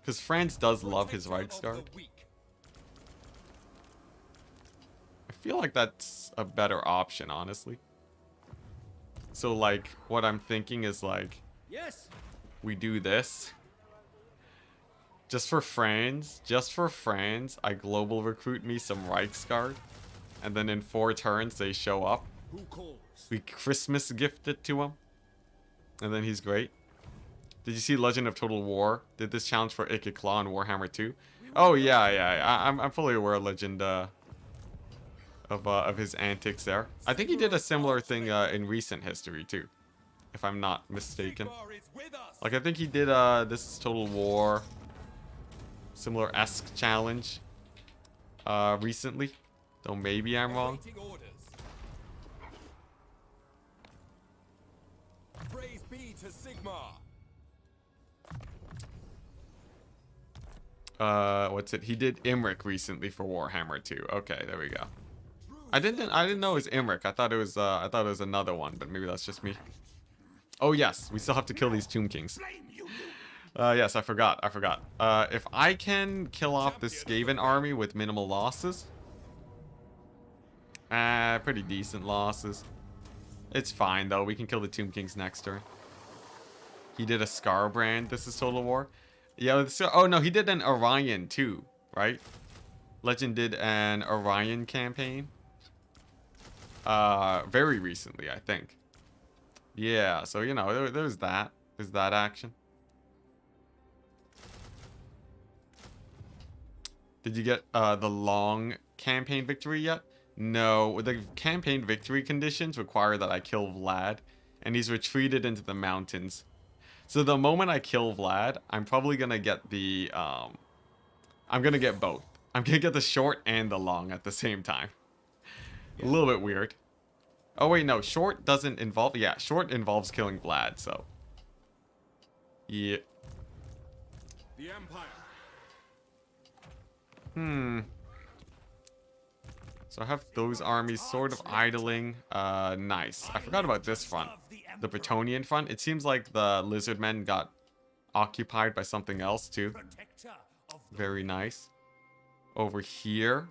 because France does love his Reichsguard. I feel like that's a better option, honestly. So, like, what I'm thinking is, like, yes, we do this. Just for friends, I global recruit me some Reichsguard. And then in 4 turns, they show up. Who calls? We Christmas gift it to him. And then he's great. Did you see Legend of Total War? Did this challenge for Ikki Claw and Warhammer 2? Oh, yeah. I'm fully aware of Legend, of his antics there. I think he did a similar thing, in recent history, too. If I'm not mistaken. Like, I think he did, this is Total War. Similar-esque challenge. Recently. Though maybe I'm wrong. Praise be to Sigmar. What's it? He did Imric recently for Warhammer 2. Okay, there we go. I didn't know it was Imric. I thought it was another one, but maybe that's just me. Oh yes, we still have to kill these Tomb Kings. Yes, I forgot. If I can kill off the Skaven army with minimal losses. Pretty decent losses. It's fine though. We can kill the Tomb Kings next turn. He did a Scarbrand. This is Total War. Yeah. Oh no, he did an Orion too, right? Legend did an Orion campaign. Very recently, I think. Yeah. So you know, there's that. There's that action. Did you get the long campaign victory yet? No, the campaign victory conditions require that I kill Vlad, and he's retreated into the mountains. So the moment I kill Vlad, I'm probably gonna get the, I'm gonna get both. I'm gonna get the short and the long at the same time. A little bit weird. Oh wait, no, short doesn't involve, yeah, short involves killing Vlad, so. Yeah. The Empire. So I have those armies sort of idling. Nice. I forgot about this front. The Bretonnian front. It seems like the Lizardmen got occupied by something else too. Very nice. Over here,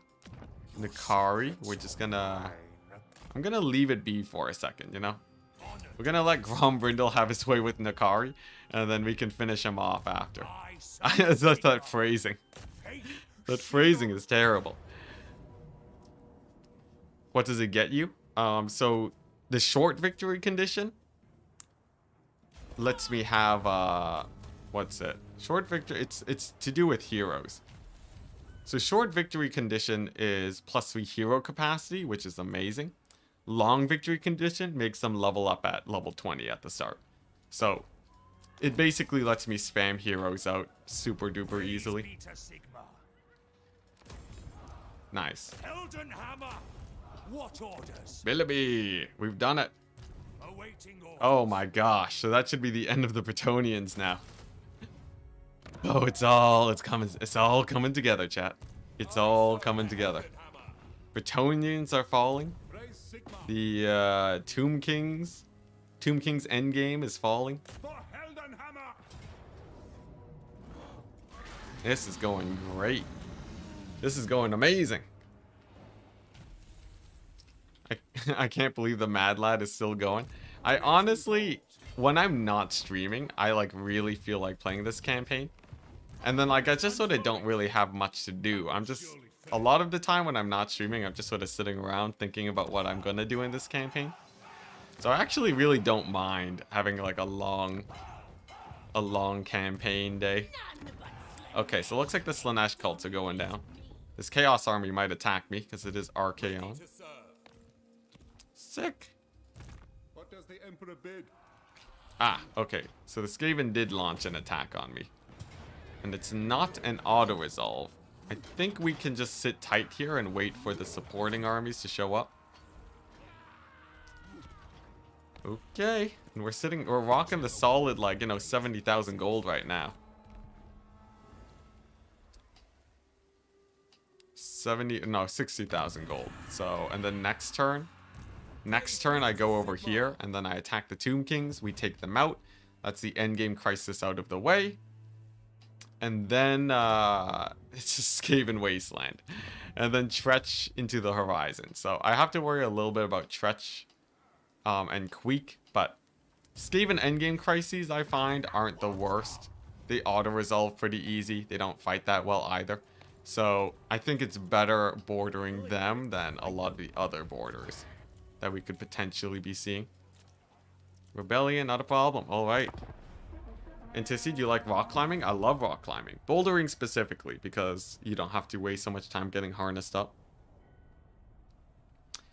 Nakari. We're just gonna... I'm gonna leave it be for a second, you know? We're gonna let Grombrindle have his way with Nakari, and then we can finish him off after. That's that phrasing. That phrasing is terrible. What does it get you? So the short victory condition lets me have what's it? Short victory. It's to do with heroes. So short victory condition is +3 hero capacity, which is amazing. Long victory condition makes them level up at level 20 at the start. So it basically lets me spam heroes out super duper easily. Nice. What orders? Billy, we've done it. Awaiting orders. Oh my gosh, so that should be the end of the Bretonnians now. Oh, it's all coming together, chat. It's all coming together. Bretonnians are falling. The Tomb King's endgame is falling. This is going great. This is going amazing. I can't believe the Mad Lad is still going. I honestly, when I'm not streaming, I like really feel like playing this campaign. And then like I just sort of don't really have much to do. I'm just, a lot of the time when I'm not streaming, I'm just sort of sitting around thinking about what I'm gonna do in this campaign. So I actually really don't mind having like a long campaign day. Okay, so it looks like the Slaanesh cults are going down. This Chaos army might attack me because it is Archaon. Sick. What does the Emperor bid? Ah, okay. So the Skaven did launch an attack on me. And it's not an auto-resolve. I think we can just sit tight here and wait for the supporting armies to show up. Okay. And we're rocking the solid, like, you know, 70,000 gold right now. 60,000 gold. So, and then next turn I go over here and then I attack the Tomb Kings. We take them out. That's the endgame crisis out of the way. And then it's just Skaven Wasteland. And then Tretch into the horizon. So I have to worry a little bit about Tretch and Queek, but Skaven endgame crises I find aren't the worst. they auto-resolve pretty easy. They don't fight that well either. So I think it's better bordering them than a lot of the other borders that we could potentially be seeing. Rebellion, not a problem. Alright. Enticity, do you like rock climbing? I love rock climbing. Bouldering specifically, because you don't have to waste so much time getting harnessed up.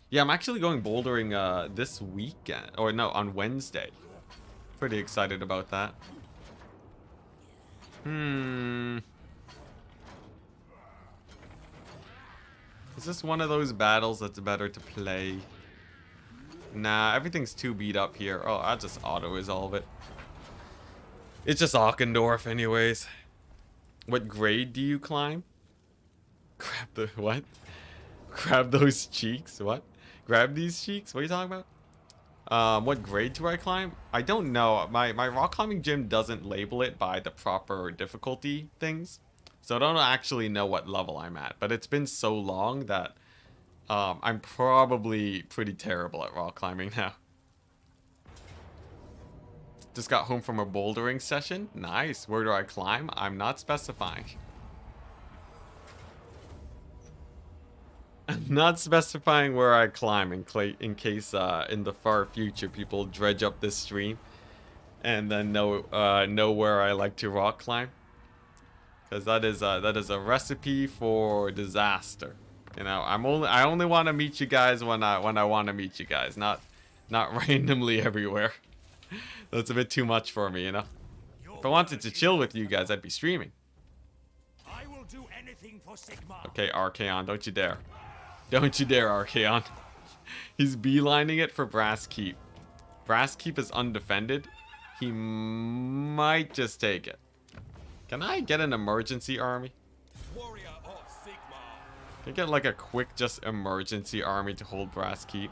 Yeah, I'm actually going bouldering this weekend. Or no, on Wednesday. Pretty excited about that. Is this one of those battles that's better to play? Nah, everything's too beat up here. Oh, I'll just auto-resolve it. It's just Altdorf anyways. What grade do you climb? Grab the... what? Grab those cheeks? What? Grab these cheeks? What are you talking about? What grade do I climb? I don't know. My rock climbing gym doesn't label it by the proper difficulty things. So I don't actually know what level I'm at. But it's been so long that I'm probably pretty terrible at rock climbing now. Just got home from a bouldering session. Nice. Where do I climb? I'm not specifying. I'm not specifying where I climb in case in the far future people dredge up this stream and then know where I like to rock climb. Because that is a recipe for disaster. You know, I only want to meet you guys when I want to meet you guys, not randomly everywhere. That's a bit too much for me, you know. If I wanted to chill with you guys, I'd be streaming. I will do anything for Sigma. Okay, Archaon, don't you dare. Don't you dare, Archaon. He's beelining it for Brass Keep. Brass Keep is undefended. He might just take it. Can I get an emergency army? Warrior of Sigma. Can I get like a quick just emergency army to hold Brass Keep?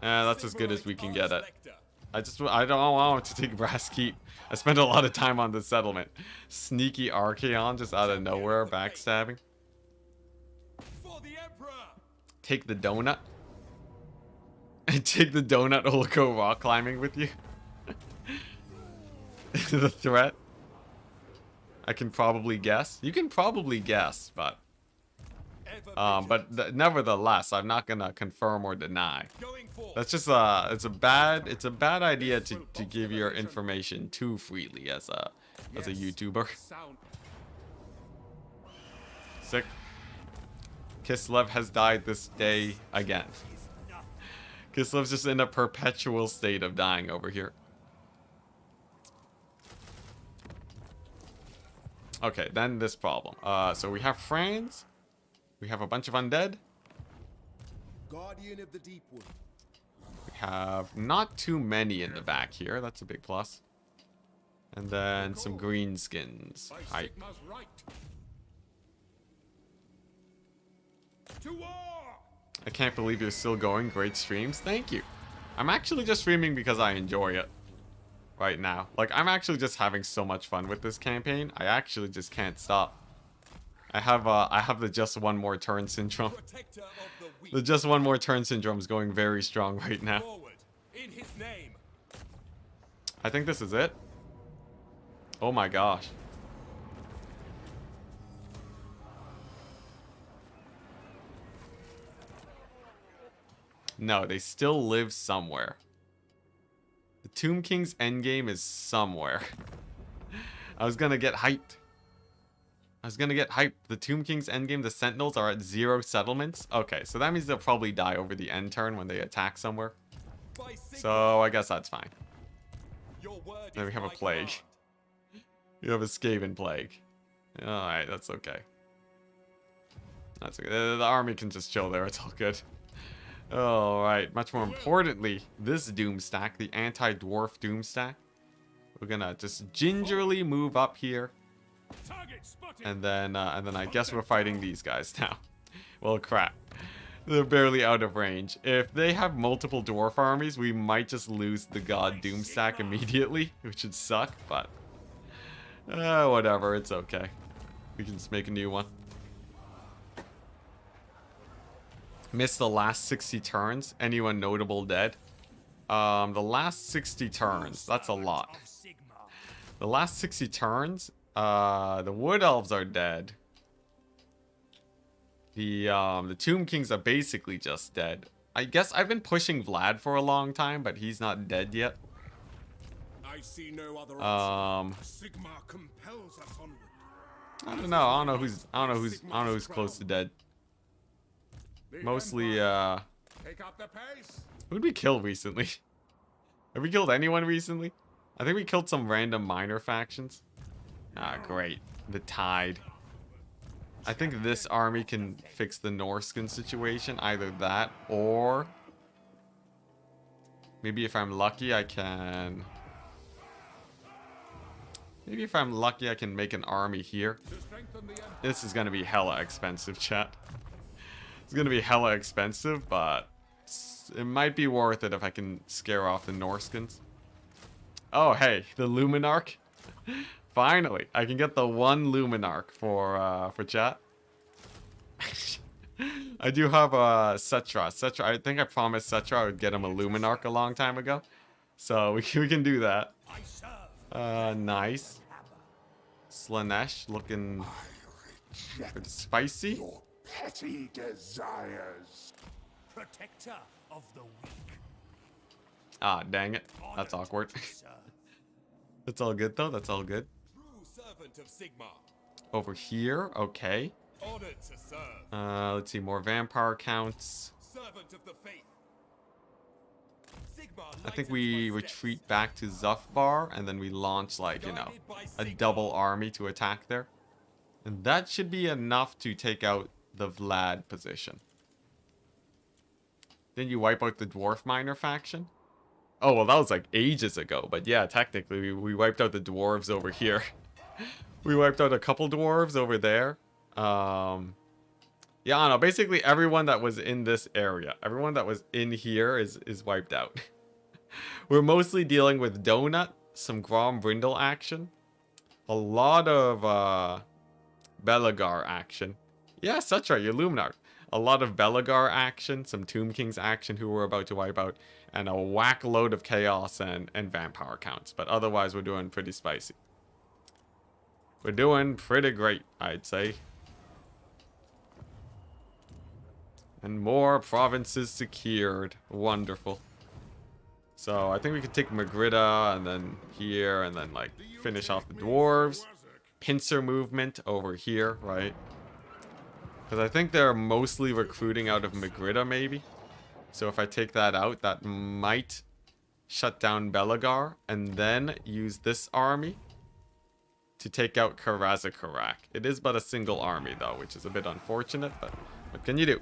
That's as good as we can get it. I don't want to take Brass Keep. I spent a lot of time on the settlement. Sneaky Archaon just out of nowhere, backstabbing. For the Emperor. Take the donut. Take the donut or go rock climbing with you. The threat. I can probably guess. You can probably guess, but nevertheless, I'm not gonna confirm or deny. That's just it's a bad idea to give your information too freely as a YouTuber. Sick. Kislev has died this day again. Kislev's just in a perpetual state of dying over here. Okay, then this problem. So we have Franz. We have a bunch of undead. Guardian of the Deepwood. We have not too many in the back here. That's a big plus. And then some green skins. Right. To war! I can't believe you're still going. Great streams. Thank you. I'm actually just streaming because I enjoy it right now. Like, I'm actually just having so much fun with this campaign. I actually just can't stop. I have the just one more turn syndrome. The just one more turn syndrome is going very strong right now. In his name. I think this is it. Oh my gosh. No, they still live somewhere. The Tomb King's endgame is somewhere. I was gonna get hyped. The Tomb King's endgame, the Sentinels are at 0 settlements. Okay, so that means they'll probably die over the end turn when they attack somewhere. So I guess that's fine. Then we have a plague. You have a Skaven plague. Alright, that's okay. That's okay. The army can just chill there, it's all good. Alright, much more importantly, this Doom stack, the anti-dwarf Doom stack. We're gonna just gingerly move up here. And then I guess we're fighting these guys now. Well, crap. They're barely out of range. If they have multiple dwarf armies, we might just lose the god Doom stack immediately, which would suck, but whatever, it's okay. We can just make a new one. Missed the last 60 turns. Anyone notable dead? The last 60 turns. That's a lot. The last 60 turns, the Wood Elves are dead. The Tomb Kings are basically just dead. I guess I've been pushing Vlad for a long time, but he's not dead yet. I see no other option. Sigmar compels us onward. I don't know. I don't know who's close to dead. Mostly, Pick up the pace. who'd we kill recently? Have we killed anyone recently? I think we killed some random minor factions. Ah, great. The Tide. I think this army can fix the Norskin situation. Either that or... maybe if I'm lucky I can... maybe if I'm lucky I can make an army here. This is gonna be hella expensive, chat. It's gonna be hella expensive, but... it might be worth it if I can scare off the Norskins. Oh, hey, the Luminarch. Finally, I can get the one Luminarch for chat. I do have a Cetra. Cetra. I think I promised Cetra I would get him a Luminarch a long time ago, so we can do that. Nice. Slanesh looking pretty spicy. Your petty desires. Protector of the weak. Ah, dang it. That's awkward. That's all good though. That's all good. True servant of Sigmar. Over here, okay. Honored to serve. Let's see, more vampire counts. Servant of the faith. Sigmar I think we retreat back to Zufbar and then we launch, like, you know, a double army to attack there. And that should be enough to take out the Vlad position. Then you wipe out the Dwarf Miner faction? Oh, well, that was like ages ago. But yeah, technically, we wiped out the dwarves over here. We wiped out a couple dwarves over there. Yeah, I don't know. Basically, everyone that was in this area, everyone that was in here is wiped out. We're mostly dealing with Donut, some Grom Brindle action, a lot of Belagar action. Yeah, such right, you're Luminar. A lot of Belagar action, some Tomb Kings action who we're about to wipe out, and a whack load of Chaos and Vampire counts. But otherwise, we're doing pretty spicy. We're doing pretty great, I'd say. And more provinces secured. Wonderful. So I think we could take Magritta and then here and then like finish off the dwarves. Pincer movement over here, right? Because I think they're mostly recruiting out of Magritta maybe. So if I take that out, that might shut down Belagar and then use this army to take out Karazakarak. It is but a single army though, which is a bit unfortunate, but what can you do?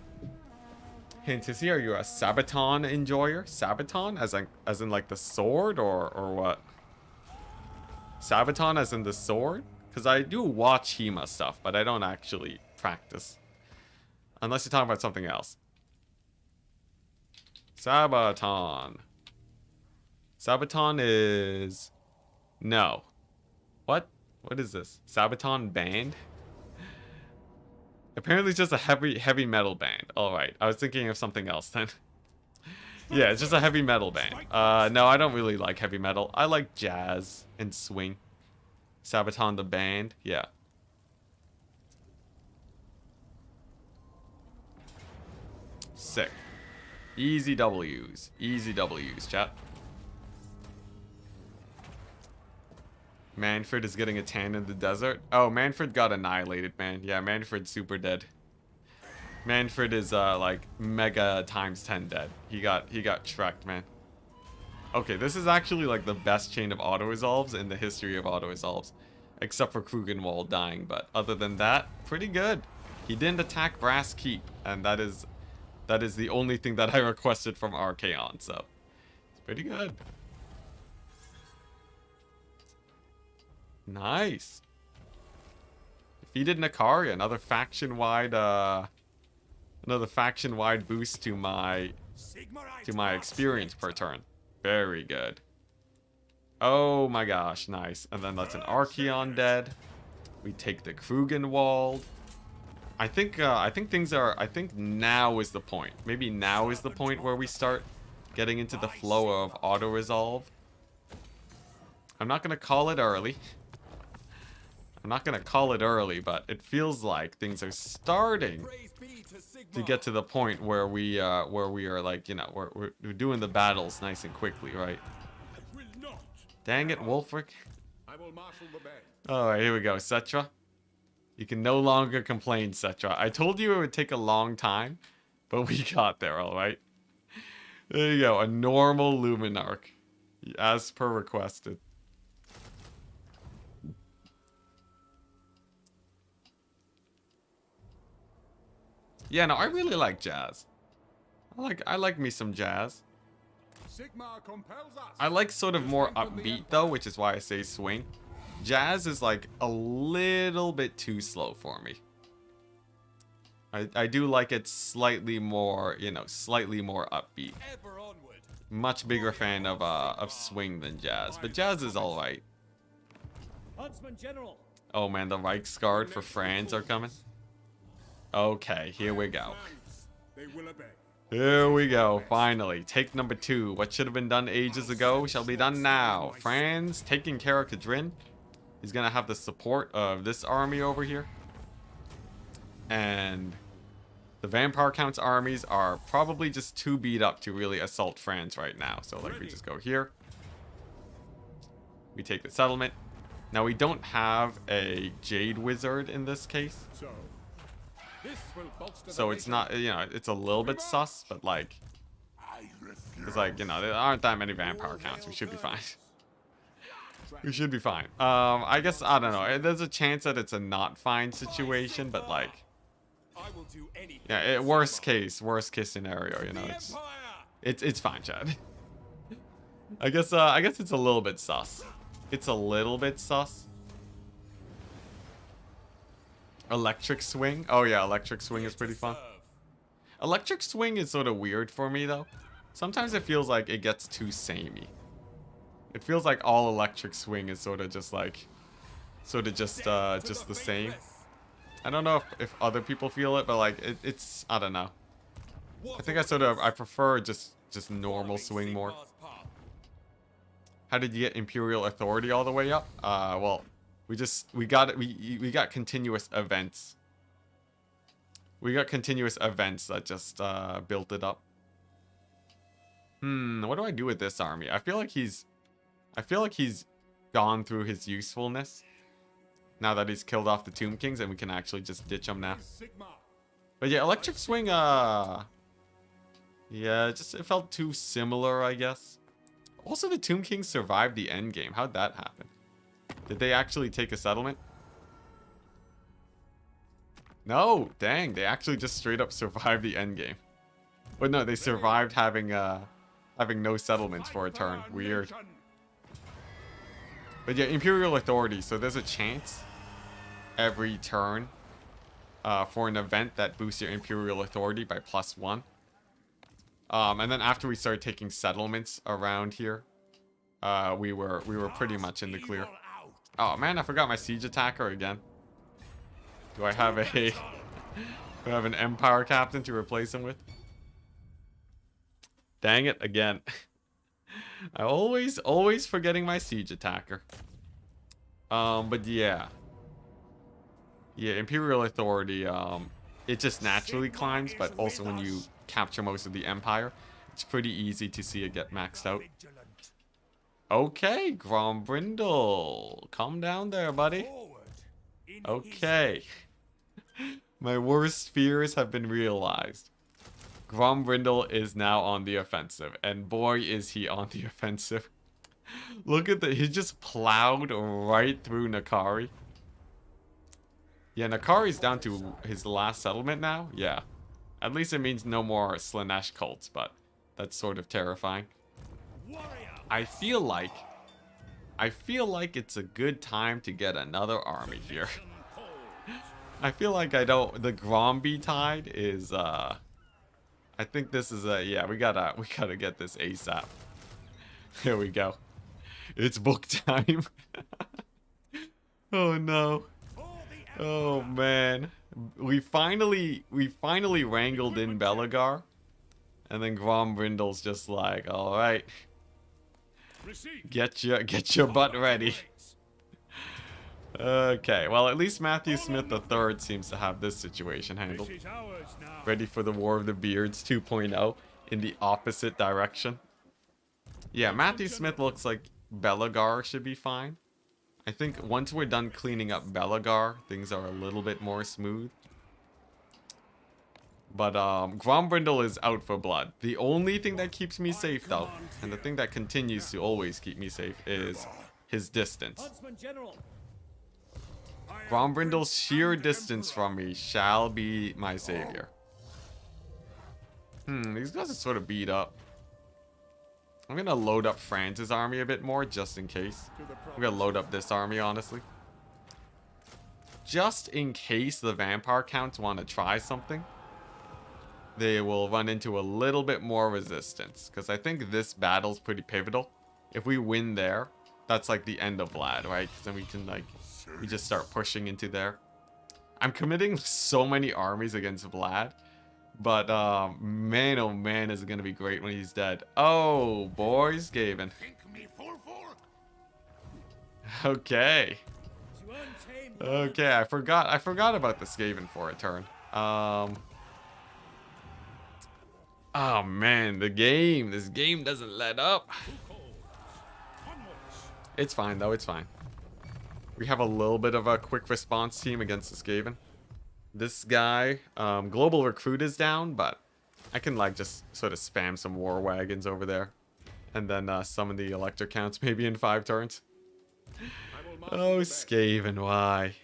Enticity, are you a Sabaton enjoyer? Sabaton? As in like the sword or what? Sabaton as in the sword? Because I do watch HEMA stuff, but I don't actually practice. Unless you're talking about something else. Sabaton. Sabaton is... no. What? What is this? Sabaton band? Apparently it's just a heavy metal band. Alright, I was thinking of something else then. Yeah, it's just a heavy metal band. No, I don't really like heavy metal. I like jazz and swing. Sabaton the band, yeah. Sick. Easy W's. Easy W's, chat. Manfred is getting a tan in the desert. Oh, Manfred got annihilated, man. Yeah, Manfred's super dead. Manfred is like mega times 10 dead. He got shreked, man. Okay, this is actually like the best chain of auto-resolves in the history of auto-resolves. Except for Krugenwald dying, but other than that, pretty good. He didn't attack Brass Keep, and that is the only thing that I requested from Archaon, so it's pretty good. Nice. Defeated Nakaria, another faction-wide boost to my experience per turn. Very good. Oh my gosh, nice. And then that's an Archaon dead. We take the Krugenwald. I think now is the point. Maybe now is the point where we start getting into the flow of auto-resolve. I'm not gonna call it early. I'm not gonna call it early, but it feels like things are starting Praise be to Sigma. to get to the point where we are like, you know, we're doing the battles nice and quickly, right? I will not. Dang it, Wolfric. I will marshal the band. Alright, here we go. Cetra. You can no longer complain, Cetra. I told you it would take a long time, but we got there, alright? There you go. A normal Luminarch. As per requested. Yeah, no, I really like jazz. I like me some jazz. Sigma compels us. I like sort of more upbeat though, which is why I say swing. Jazz is like a little bit too slow for me. I do like it slightly more, you know, slightly more upbeat. Ever onward. Much bigger fan of swing than jazz, but jazz is all right. Huntsman General. Oh man, the Reichsguard for France are coming. Okay, here we go. They will obey. Here we go, finally. Take number 2. What should have been done ages ago shall be done now. Franz taking care of Kadrin. He's gonna have the support of this army over here. And the Vampire Count's armies are probably just too beat up to really assault France right now. So like we just go here. We take the settlement. Now we don't have a Jade Wizard in this case. So, this will bolster So the it's not, you know, it's a little bit sus, but like, it's like, you know, there aren't that many vampire counts. We should be fine. We should be fine. I guess, I don't know. There's a chance that it's a not fine situation, but like, I will do anything. yeah, worst case scenario, you know, it's fine, Chad. I guess it's a little bit sus. It's a little bit sus. Electric Swing. Oh yeah, Electric Swing is pretty fun. Electric Swing is sort of weird for me though. Sometimes it feels like it gets too samey. It feels like all Electric Swing is sort of just like, just the same. I don't know if other people feel it, but like it's I don't know. I think I prefer just normal swing more. How did you get Imperial Authority all the way up? Well, we got continuous events. We got continuous events that just built it up. What do I do with this army? I feel like he's gone through his usefulness now that he's killed off the Tomb Kings, and we can actually just ditch him now. But yeah, Electric Swing, yeah, it felt too similar, I guess. Also, the Tomb Kings survived the endgame. How'd that happen? Did they actually take a settlement? No, dang, they actually just straight up survived the endgame. But no, they survived having no settlements for a turn. Weird. But yeah, Imperial Authority. So there's a chance every turn for an event that boosts your Imperial Authority by +1. And then after we started taking settlements around here, we were pretty much in the clear. Oh man, I forgot my siege attacker again. Do I have an Empire captain to replace him with? Dang it again. I always forgetting my siege attacker. But yeah. Yeah, Imperial Authority, it just naturally climbs, but also when you capture most of the Empire, it's pretty easy to see it get maxed out. Okay, Grombrindle. Calm down there, buddy. Okay. My worst fears have been realized. Grombrindle is now on the offensive, and boy is he on the offensive. Look at he just plowed right through Nakari. Yeah, Nakari's down to his last settlement now. Yeah. At least it means no more Slanesh cults, but that's sort of terrifying. I feel like it's a good time to get another army here. I feel like the Gromby tide is I think this is yeah, we gotta get this ASAP. Here we go. It's book time. Oh no. Oh man. We finally wrangled in Belagar. And then Grombrindle's just like, alright. Receipt. Get your butt ready. Okay, well at least Matthew Smith III seems to have this situation handled. This is ours now. Ready for the War of the Beards 2.0 in the opposite direction. Yeah, Matthew Smith looks like Belagar should be fine. I think once we're done cleaning up Belagar, things are a little bit more smooth. But Grombrindle is out for blood. The only thing that keeps me safe though, and the thing that continues to always keep me safe, is his distance. Huntsman General. Grombrindle's sheer distance from me shall be my savior. These guys are sort of beat up. I'm gonna load up France's army a bit more, just in case. I'm gonna load up this army, honestly. Just in case the vampire counts want to try something. They will run into a little bit more resistance. Because I think this battle's pretty pivotal. If we win there, that's like the end of Vlad, right? Then we can like, we just start pushing into there. I'm committing so many armies against Vlad. But man, oh man, is it going to be great when he's dead. Oh, boys, Gaben. Okay. Okay, I forgot about the Skaven for a turn. Oh man, this game doesn't let up. It's fine though, it's fine. We have a little bit of a quick response team against the Skaven. This guy, Global Recruit is down, but I can like just sort of spam some war wagons over there. And then summon the Elector Counts maybe in 5 turns. Oh, Skaven, why?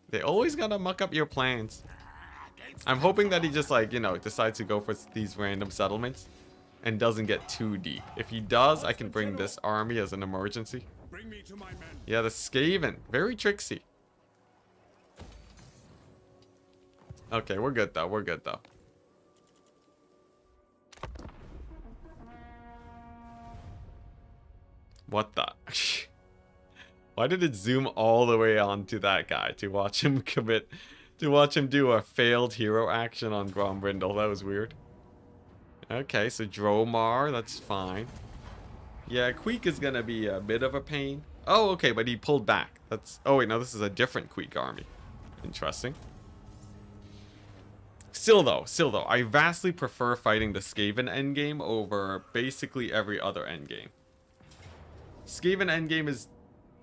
They always gotta muck up your plans. I'm hoping that he just like, you know, decides to go for these random settlements and doesn't get too deep. If he does, I can bring this army as an emergency. Yeah, the Skaven, very tricksy. Okay, we're good though, we're good though. What the? Why did it zoom all the way onto that guy to watch him commit, to watch him do a failed hero action on Grombrindle? That was weird. Okay, so Dromar, that's fine. Yeah, Queek is gonna be a bit of a pain. Oh, okay, but he pulled back. That's, oh wait, no, this is a different Queek army. Interesting. Still though, I vastly prefer fighting the Skaven endgame over basically every other endgame. Skaven endgame is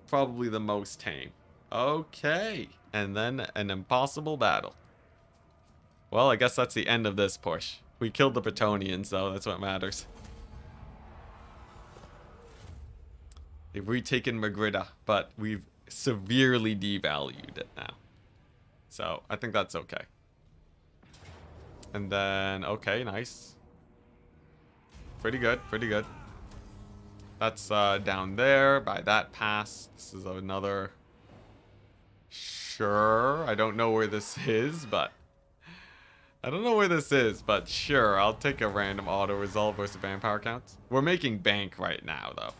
probably the most tame. Okay, and then an impossible battle. Well, I guess that's the end of this push. We killed the Bretonnians though, that's what matters. They've retaken Magrida, but we've severely devalued it now. So, I think that's okay. And then, okay, nice. Pretty good, pretty good. That's down there by that pass. This is another... Sure, I don't know where this is, but... I don't know where this is, but sure, I'll take a random auto-resolve versus vampire counts. We're making bank right now, though.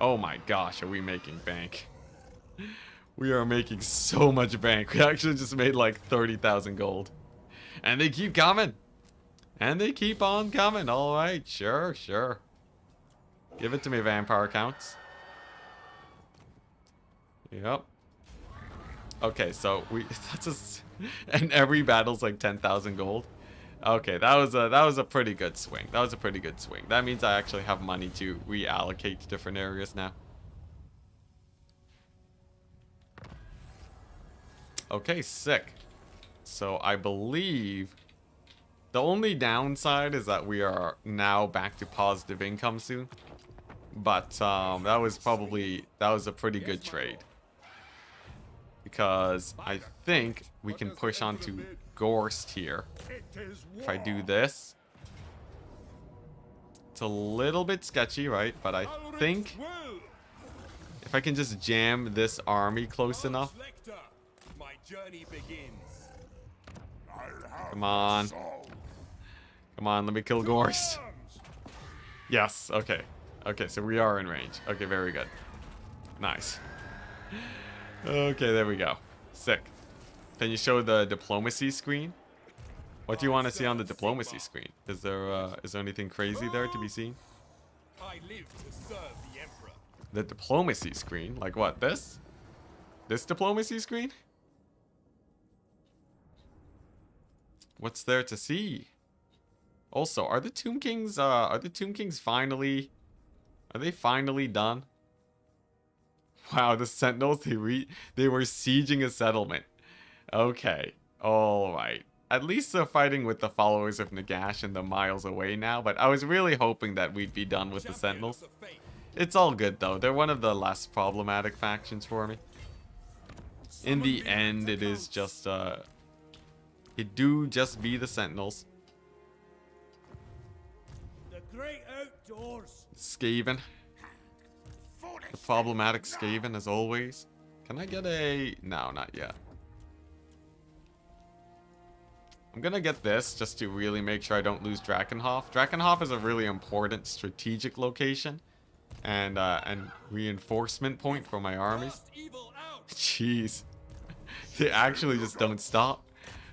Oh my gosh, are we making bank? We are making so much bank. We actually just made like 30,000 gold. And they keep coming. And they keep on coming. Alright, sure, sure. Give it to me, vampire counts. Yep. Okay, so we that's just and every battle's like 10,000 gold. Okay, that was a pretty good swing. That was a pretty good swing. That means I actually have money to reallocate to different areas now. Okay, sick. So I believe the only downside is that we are now back to positive income soon. But that was a pretty good trade. Because I think we can push on to Gorst here. If I do this. It's a little bit sketchy, right? But I think if I can just jam this army close enough. Come on. Come on, let me kill Gorst. Yes, okay. Okay, so we are in range. Okay, very good. Nice. Okay, there we go. Sick. Can you show the diplomacy screen? What do you want to see on the diplomacy screen? Is there anything crazy there to be seen? I live to serve the Emperor. The diplomacy screen? Like what, this? This diplomacy screen? What's there to see? Also, are the Tomb Kings finally... Are they finally done? Wow, the Sentinels, they were sieging a settlement. Okay, alright. At least they're fighting with the followers of Nagash and the miles away now, but I was really hoping that we'd be done with the Sentinels. It's all good though, they're one of the less problematic factions for me. In the end, it is just, it do just be the Sentinels. The great outdoors. Skaven. The problematic Skaven as always. Can I get a... No, not yet. I'm gonna get this just to really make sure I don't lose Drakenhof. Drakenhof is a really important strategic location and reinforcement point for my armies. Jeez. They actually just don't stop.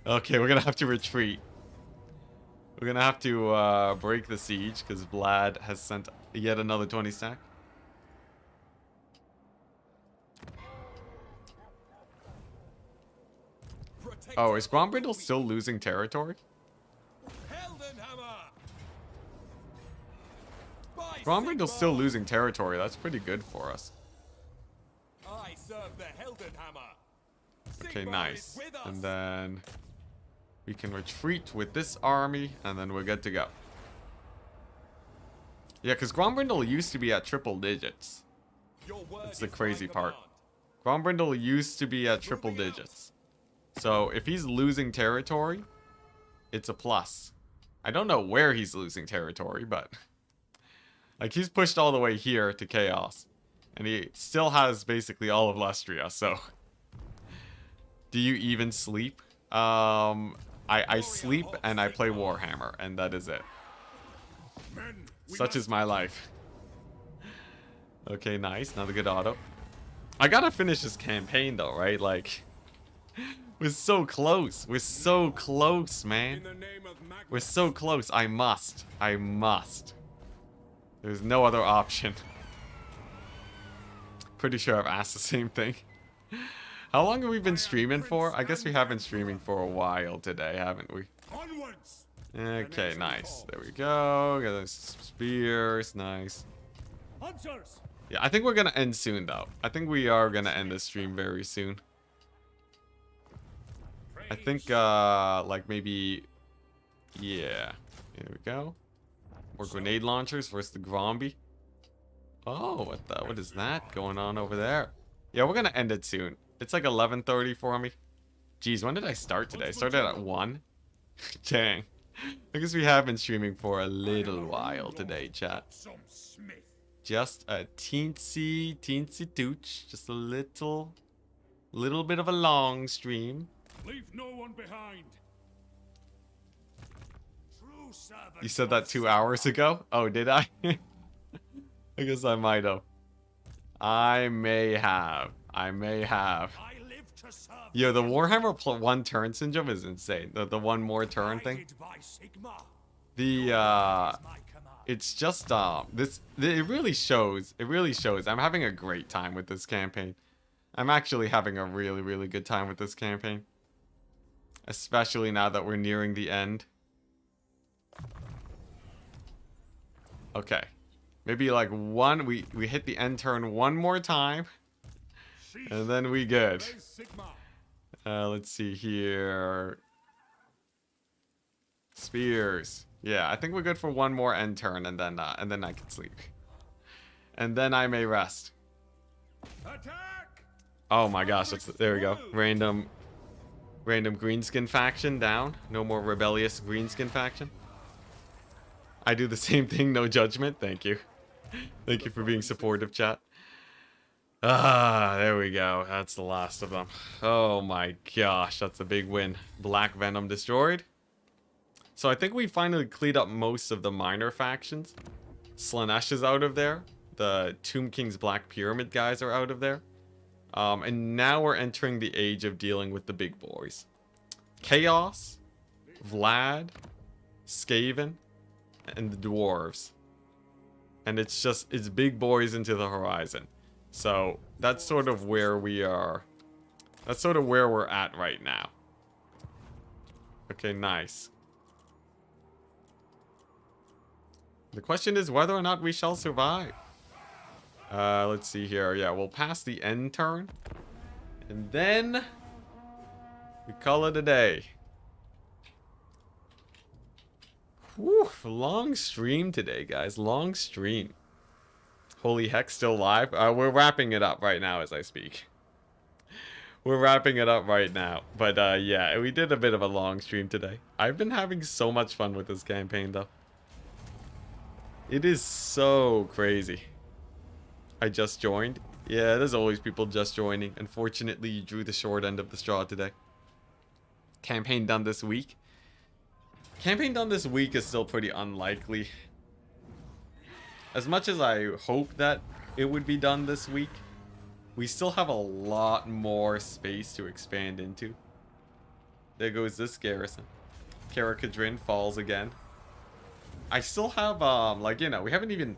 Okay, we're gonna have to retreat. We're gonna have to break the siege because Vlad has sent yet another 20 stack. Oh, is Grombrindle still losing territory? Grombrindle's still losing territory. That's pretty good for us. I serve the Heldenhammer. Okay, nice. And then we can retreat with this army, and then we're good to go. Yeah, because Grombrindle used to be at triple digits. That's the crazy part. Grombrindle used to be at triple digits. So if he's losing territory, it's a plus. I don't know where he's losing territory, but like he's pushed all the way here to chaos, and he still has basically all of Lustria. So do you even sleep? I sleep and I play Warhammer, and that is it. Such is my life. Okay, nice. Another good auto. I gotta finish this campaign though, right? Like, we're so close. We're so close, man. We're so close. I must. I must. There's no other option. Pretty sure I've asked the same thing. How long have we been streaming for? I guess we have been streaming for a while today, haven't we? Okay, nice. There we go. Got those spears. Nice. Yeah, I think we're gonna end soon, though. I think we are gonna end the stream very soon. I think, like maybe... Yeah. Here we go. More grenade launchers versus the Gromby. Oh, what is that going on over there? Yeah, we're gonna end it soon. It's like 11:30 for me. Jeez, when did I start today? I started at 1? Dang. I guess we have been streaming for a little while today, chat. Just a teensy tooch. Just a little bit of a long stream. Leave no one behind. You said that 2 hours ago? Oh, did I? I guess I might have. I may have. Yo, the Warhammer 1 turn syndrome is insane. The one more turn thing. It's just it really shows. It really shows. I'm having a great time with this campaign. I'm actually having a really good time with this campaign. Especially now that we're nearing the end. Okay. Maybe like we hit the end turn one more time. And then we good. Let's see here. Spears. Yeah, I think we're good for one more end turn, and then I can sleep. And then I may rest. Oh my gosh, there we go. Random greenskin faction down. No more rebellious greenskin faction. I do the same thing, no judgment. Thank you. Thank you for being supportive, chat. Ah, there we go. That's the last of them. Oh my gosh, that's a big win. Black Venom destroyed. So I think we finally cleaned up most of the minor factions. Slanesh is out of there. The Tomb King's Black Pyramid guys are out of there. And now we're entering the age of dealing with the big boys. Chaos, Vlad, Skaven, and the dwarves. And it's just, it's big boys into the horizon. So that's sort of where we are. That's sort of where we're at right now. Okay, nice. The question is whether or not we shall survive. Let's see here. Yeah, we'll pass the end turn. And then we call it a day. Whew, long stream today, guys. Long stream. Holy heck, still live? We're wrapping it up right now as I speak. We're wrapping it up right now. But yeah, we did a bit of a long stream today. I've been having so much fun with this campaign, though. It is so crazy. I just joined. Yeah, there's always people just joining. Unfortunately, you drew the short end of the straw today. Campaign done this week. Campaign done this week is still pretty unlikely. As much as I hope that it would be done this week, we still have a lot more space to expand into. There goes this garrison. Karakadrin falls again. I still have, like, you know, we haven't even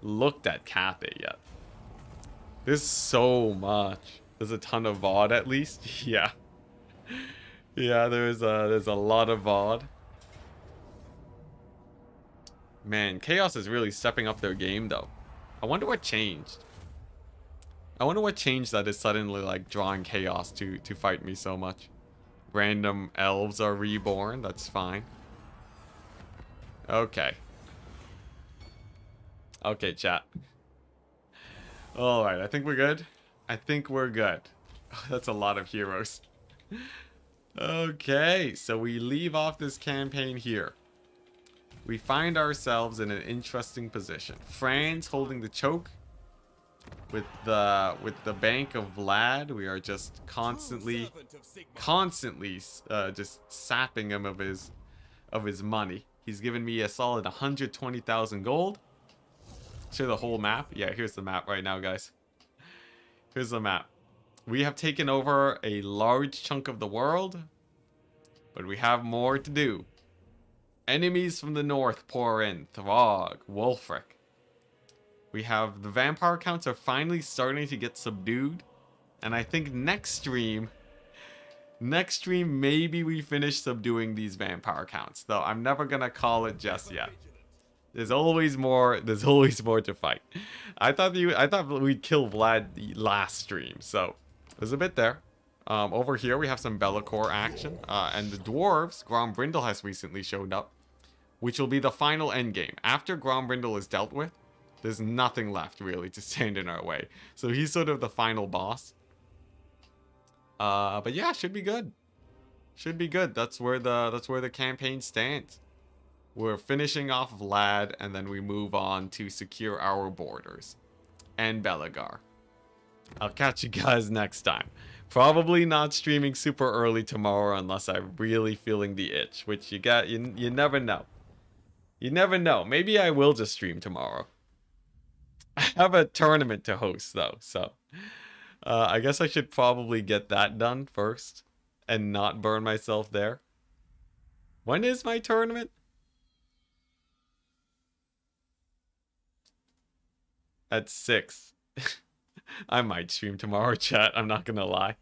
looked at Cathay yet. There's so much. There's a ton of VOD at least. Yeah. Yeah, there's a lot of VOD. Man, Chaos is really stepping up their game, though. I wonder what changed. I wonder what changed that is suddenly, like, drawing Chaos to fight me so much. Random elves are reborn. That's fine. Okay. Okay, chat. Alright, I think we're good. I think we're good. That's a lot of heroes. Okay, so we leave off this campaign here. We find ourselves in an interesting position. France holding the choke. With the Bank of Vlad, we are just constantly just sapping him of his money. He's given me a solid 120,000 gold. Show the whole map. Yeah, here's the map right now, guys. Here's the map. We have taken over a large chunk of the world, but we have more to do. Enemies from the north pour in. Throg, Wolfric. We have the vampire counts are finally starting to get subdued. And I think next stream, maybe we finish subduing these vampire counts. Though I'm never gonna call it just yet. There's always more to fight. I thought we'd kill Vlad the last stream, so there's a bit there. Over here we have some Be'lakor action. And the dwarves, Grombrindle has recently showed up, which will be the final endgame. After Grombrindle is dealt with, there's nothing left really to stand in our way. So he's sort of the final boss. But yeah, should be good. Should be good. That's where the campaign stands. We're finishing off Vlad, and then we move on to secure our borders and Belagar. I'll catch you guys next time. Probably not streaming super early tomorrow unless I'm really feeling the itch, which you never know. You never know. Maybe I will just stream tomorrow. I have a tournament to host though, so I guess I should probably get that done first and not burn myself there. When is my tournament? At 6. I might stream tomorrow, chat. I'm not gonna lie.